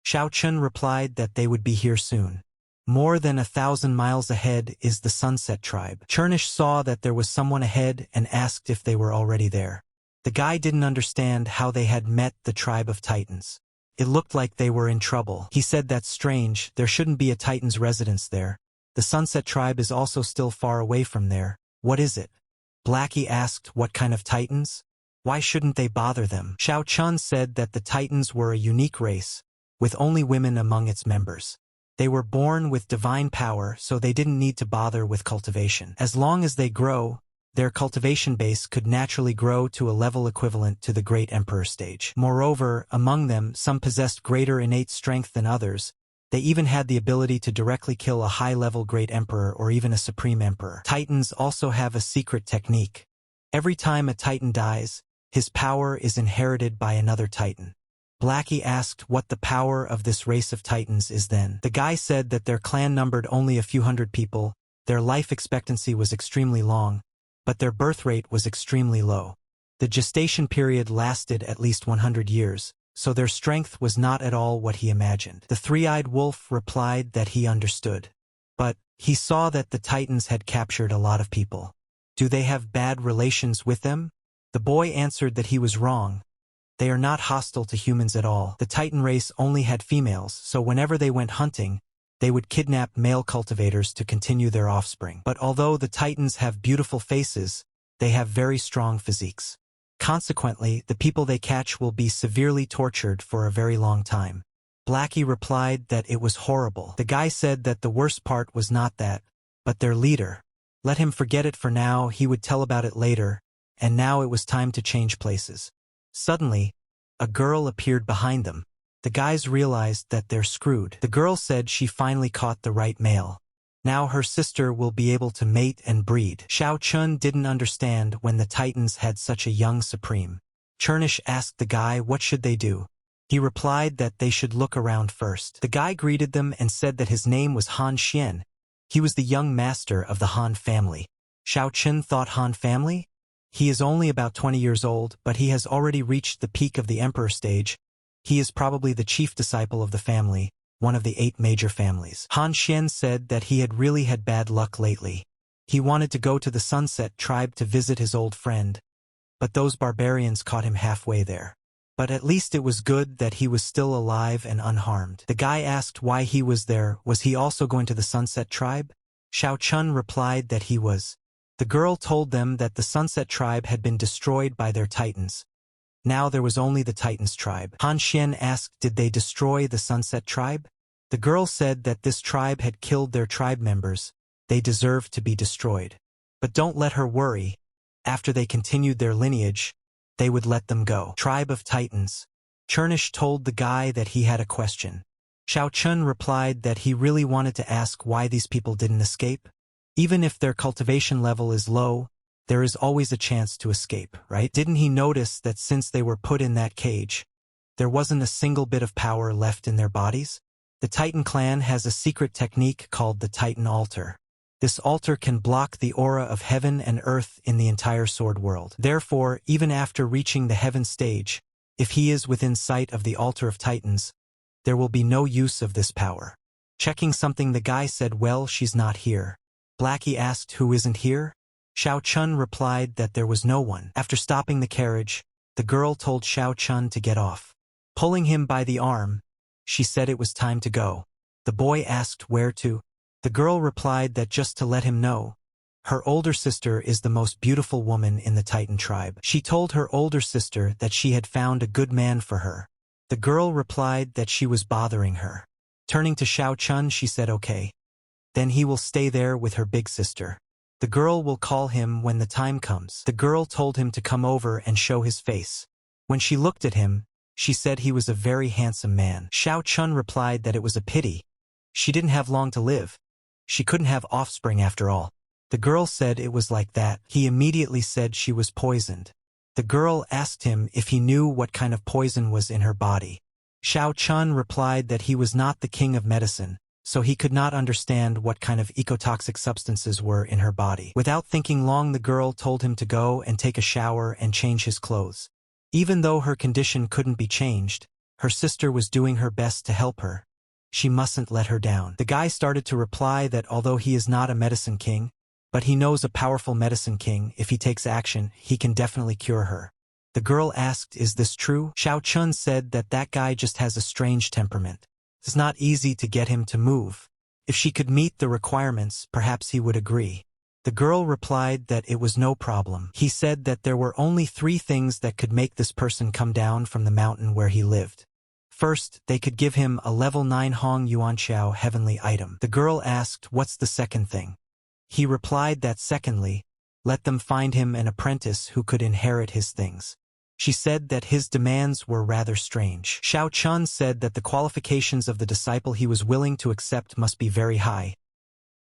Xiao Chun replied that they would be here soon. More than 1,000 miles ahead is the Sunset Tribe. Chernish saw that there was someone ahead and asked if they were already there. The guy didn't understand how they had met the tribe of Titans. It looked like they were in trouble. He said that's strange, there shouldn't be a Titan's residence there. The Sunset Tribe is also still far away from there. What is it? Blackie asked what kind of Titans? Why shouldn't they bother them? Xiao Chun said that the Titans were a unique race, with only women among its members. They were born with divine power, so they didn't need to bother with cultivation. As long as they grow, their cultivation base could naturally grow to a level equivalent to the Great Emperor stage. Moreover, among them, some possessed greater innate strength than others. They even had the ability to directly kill a high-level Great Emperor or even a Supreme Emperor. Titans also have a secret technique. Every time a Titan dies, his power is inherited by another Titan. Blackie asked what the power of this race of Titans is then. The guy said that their clan numbered only a few hundred people, their life expectancy was extremely long, but their birth rate was extremely low. The gestation period lasted at least 100 years, so their strength was not at all what he imagined. The three-eyed wolf replied that he understood. But he saw that the Titans had captured a lot of people. Do they have bad relations with them? The boy answered that he was wrong. They are not hostile to humans at all. The Titan race only had females, so whenever they went hunting, they would kidnap male cultivators to continue their offspring. But although the Titans have beautiful faces, they have very strong physiques. Consequently, the people they catch will be severely tortured for a very long time. Blackie replied that it was horrible. The guy said that the worst part was not that, but their leader. Let him forget it for now, he would tell about it later, and now it was time to change places. Suddenly, a girl appeared behind them. The guys realized that they're screwed. The girl said she finally caught the right male. Now her sister will be able to mate and breed. Xiao Chun didn't understand when the Titans had such a young supreme. Chernish asked the guy what should they do. He replied that they should look around first. The guy greeted them and said that his name was Han Xian. He was the young master of the Han family. Xiao Chun thought Han family? He is only about 20 years old, but he has already reached the peak of the emperor stage. He is probably the chief disciple of the family, one of the 8 major families. Han Xian said that he had really had bad luck lately. He wanted to go to the Sunset Tribe to visit his old friend, but those barbarians caught him halfway there. But at least it was good that he was still alive and unharmed. The guy asked why he was there. Was he also going to the Sunset Tribe? Xiao Chun replied that he was. The girl told them that the Sunset Tribe had been destroyed by their Titans. Now there was only the Titans tribe. Han Xian asked, did they destroy the Sunset Tribe? The girl said that this tribe had killed their tribe members. They deserved to be destroyed. But don't let her worry. After they continued their lineage, they would let them go. Tribe of Titans. Chernish told the guy that he had a question. Xiao Chun replied that he really wanted to ask why these people didn't escape. Even if their cultivation level is low, there is always a chance to escape, right? Didn't he notice that since they were put in that cage, there wasn't a single bit of power left in their bodies? The Titan clan has a secret technique called the Titan altar. This altar can block the aura of heaven and earth in the entire sword world. Therefore, even after reaching the heaven stage, if he is within sight of the altar of Titans, there will be no use of this power. Checking something, the guy said, well, she's not here. Blackie asked who isn't here? Xiao Chun replied that there was no one. After stopping the carriage, the girl told Xiao Chun to get off. Pulling him by the arm, she said it was time to go. The boy asked where to. The girl replied that just to let him know. Her older sister is the most beautiful woman in the Titan tribe. She told her older sister that she had found a good man for her. The girl replied that she was bothering her. Turning to Xiao Chun, she said okay. Then he will stay there with her big sister. The girl will call him when the time comes. The girl told him to come over and show his face. When she looked at him, she said he was a very handsome man. Xiao Chun replied that it was a pity. She didn't have long to live. She couldn't have offspring after all. The girl said it was like that. He immediately said she was poisoned. The girl asked him if he knew what kind of poison was in her body. Xiao Chun replied that he was not the king of medicine, so he could not understand what kind of ecotoxic substances were in her body. Without thinking long, the girl told him to go and take a shower and change his clothes. Even though her condition couldn't be changed, her sister was doing her best to help her. She mustn't let her down. The guy started to reply that although he is not a medicine king, but he knows a powerful medicine king, if he takes action, he can definitely cure her. The girl asked, is this true? Xiao Chun said that that guy just has a strange temperament. It's not easy to get him to move. If she could meet the requirements, perhaps he would agree. The girl replied that it was no problem. He said that there were only 3 things that could make this person come down from the mountain where he lived. First, they could give him a level 9 Hong Yuan Xiao heavenly item. The girl asked, what's the second thing? He replied that secondly, let them find him an apprentice who could inherit his things. She said that his demands were rather strange. Xiao Chun said that the qualifications of the disciple he was willing to accept must be very high.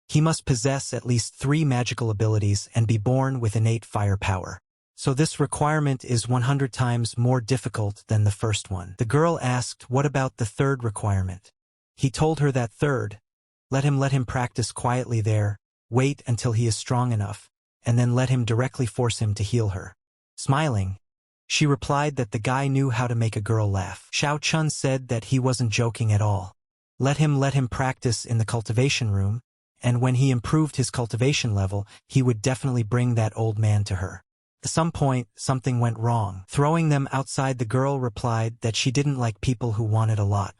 He must possess at least 3 magical abilities and be born with innate fire power. So this requirement is 100 times more difficult than the first one. The girl asked, what about the third requirement? He told her that third, let him practice quietly there, wait until he is strong enough, and then let him directly force him to heal her. Smiling, she replied that the guy knew how to make a girl laugh. Xiao Chun said that he wasn't joking at all. Let him practice in the cultivation room, and when he improved his cultivation level, he would definitely bring that old man to her. At some point, something went wrong. Throwing them outside, the girl replied that she didn't like people who wanted a lot.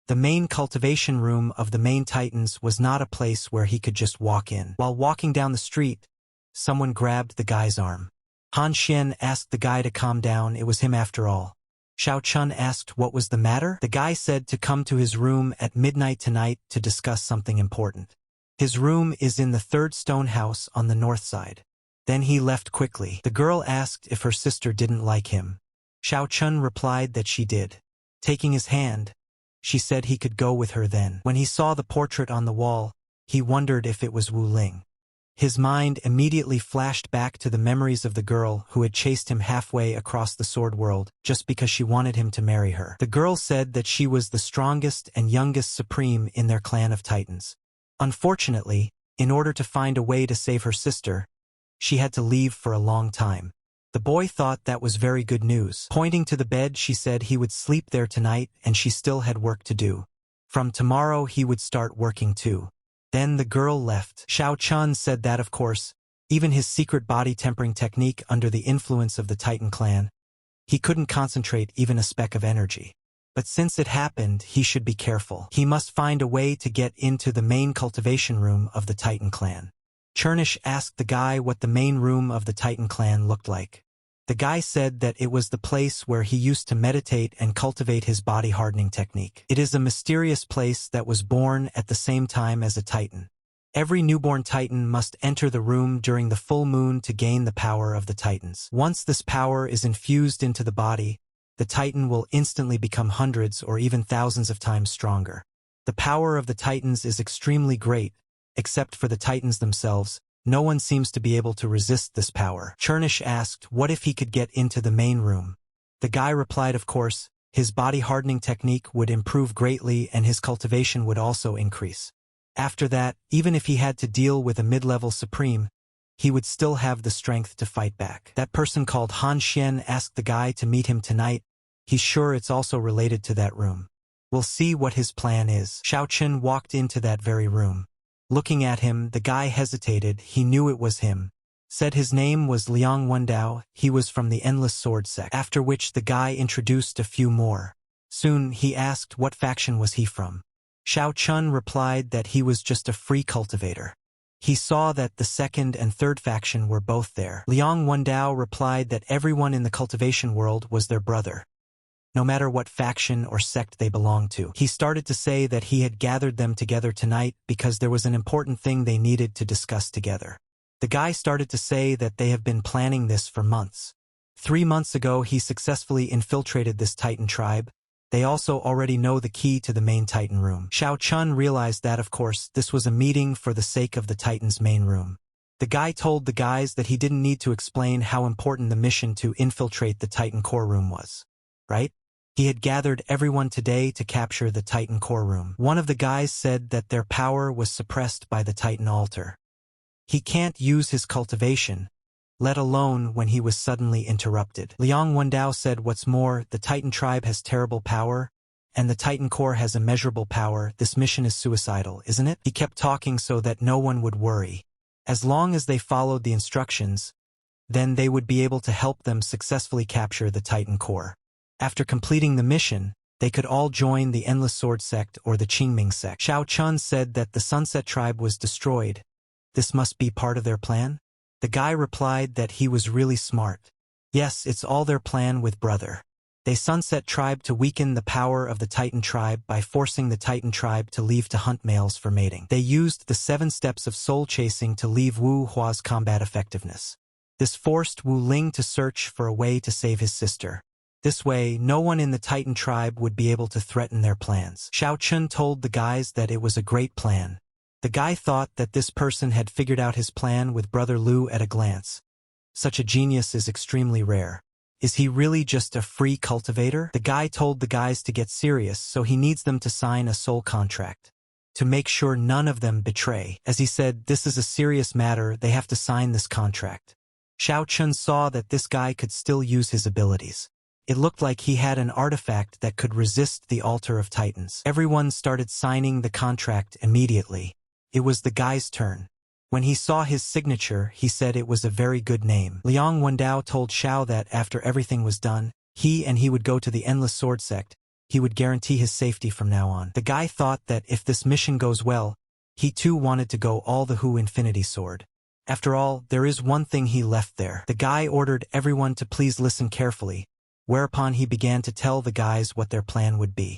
The main cultivation room of the main titans was not a place where he could just walk in. While walking down the street, someone grabbed the guy's arm. Han Xian asked the guy to calm down, it was him after all. Xiao Chun asked what was the matter. The guy said to come to his room at midnight tonight to discuss something important. His room is in the 3rd stone house on the north side. Then he left quickly. The girl asked if her sister didn't like him. Xiao Chun replied that she did. Taking his hand, she said he could go with her then. When he saw the portrait on the wall, he wondered if it was Wu Ling. His mind immediately flashed back to the memories of the girl who had chased him halfway across the sword world just because she wanted him to marry her. The girl said that she was the strongest and youngest supreme in their clan of titans. Unfortunately, in order to find a way to save her sister, she had to leave for a long time. The boy thought that was very good news. Pointing to the bed, she said he would sleep there tonight and she still had work to do. From tomorrow he would start working too. Then the girl left. Xiao Chun said that of course, even his secret body tempering technique under the influence of the Titan clan, he couldn't concentrate even a speck of energy. But since it happened, he should be careful. He must find a way to get into the main cultivation room of the Titan clan. Chernish asked the guy what the main room of the Titan clan looked like. The guy said that it was the place where he used to meditate and cultivate his body hardening technique. It is a mysterious place that was born at the same time as a Titan. Every newborn Titan must enter the room during the full moon to gain the power of the Titans. Once this power is infused into the body, the Titan will instantly become hundreds or even thousands of times stronger. The power of the Titans is extremely great, except for the Titans themselves. No one seems to be able to resist this power. Chernish asked what if he could get into the main room. The guy replied of course, his body hardening technique would improve greatly and his cultivation would also increase. After that, even if he had to deal with a mid-level supreme, he would still have the strength to fight back. That person called Han Xian asked the guy to meet him tonight. He's sure it's also related to that room. We'll see what his plan is. Xiao Chen walked into that very room. Looking at him, the guy hesitated. He knew it was him. Said his name was Liang Wendao. He was from the Endless Sword sect. After which the guy introduced a few more. Soon he asked what faction was he from. Xiao Chun replied that he was just a free cultivator. He saw that the 2nd and 3rd faction were both there. Liang Wendao replied that everyone in the cultivation world was their brother, no matter what faction or sect they belonged to. He started to say that he had gathered them together tonight because there was an important thing they needed to discuss together. The guy started to say that they have been planning this for months. 3 months ago he successfully infiltrated this Titan tribe. They also already know the key to the main Titan room. Xiao Chun realized that of course this was a meeting for the sake of the Titan's main room. The guy told the guys that he didn't need to explain how important the mission to infiltrate the Titan core room was. Right? He had gathered everyone today to capture the Titan core room. One of the guys said that their power was suppressed by the Titan altar. He can't use his cultivation, let alone when he was suddenly interrupted. Liang Wendao said what's more, the Titan tribe has terrible power, and the Titan core has immeasurable power. This mission is suicidal, isn't it? He kept talking so that no one would worry. As long as they followed the instructions, then they would be able to help them successfully capture the Titan core. After completing the mission, they could all join the Endless Sword sect or the Qingming sect. Xiao Chun said that the Sunset tribe was destroyed, This must be part of their plan? The guy replied that he was really smart. Yes, it's all their plan with brother. They Sunset Tribe to weaken the power of the Titan tribe by forcing the Titan tribe to leave to hunt males for mating. They used the 7 steps of soul chasing to leave Wu Hua's combat effectiveness. This forced Wu Ling to search for a way to save his sister. This way, no one in the Titan tribe would be able to threaten their plans. Xiao Chun told the guys that it was a great plan. The guy thought that this person had figured out his plan with Brother Lu at a glance. Such a genius is extremely rare. Is he really just a free cultivator? The guy told the guys to get serious, so he needs them to sign a soul contract. To make sure none of them betray. As he said, this is a serious matter, they have to sign this contract. Xiao Chun saw that this guy could still use his abilities. It looked like he had an artifact that could resist the Altar of Titans. Everyone started signing the contract immediately. It was the guy's turn. When he saw his signature, he said it was a very good name. Liang Wendao told Xiao that after everything was done, he would go to the Endless Sword Sect. He would guarantee his safety from now on. The guy thought that if this mission goes well, he too wanted to go all the Hu Infinity Sword. After all, there is one thing he left there. The guy ordered everyone to please listen carefully, whereupon he began to tell the guys what their plan would be.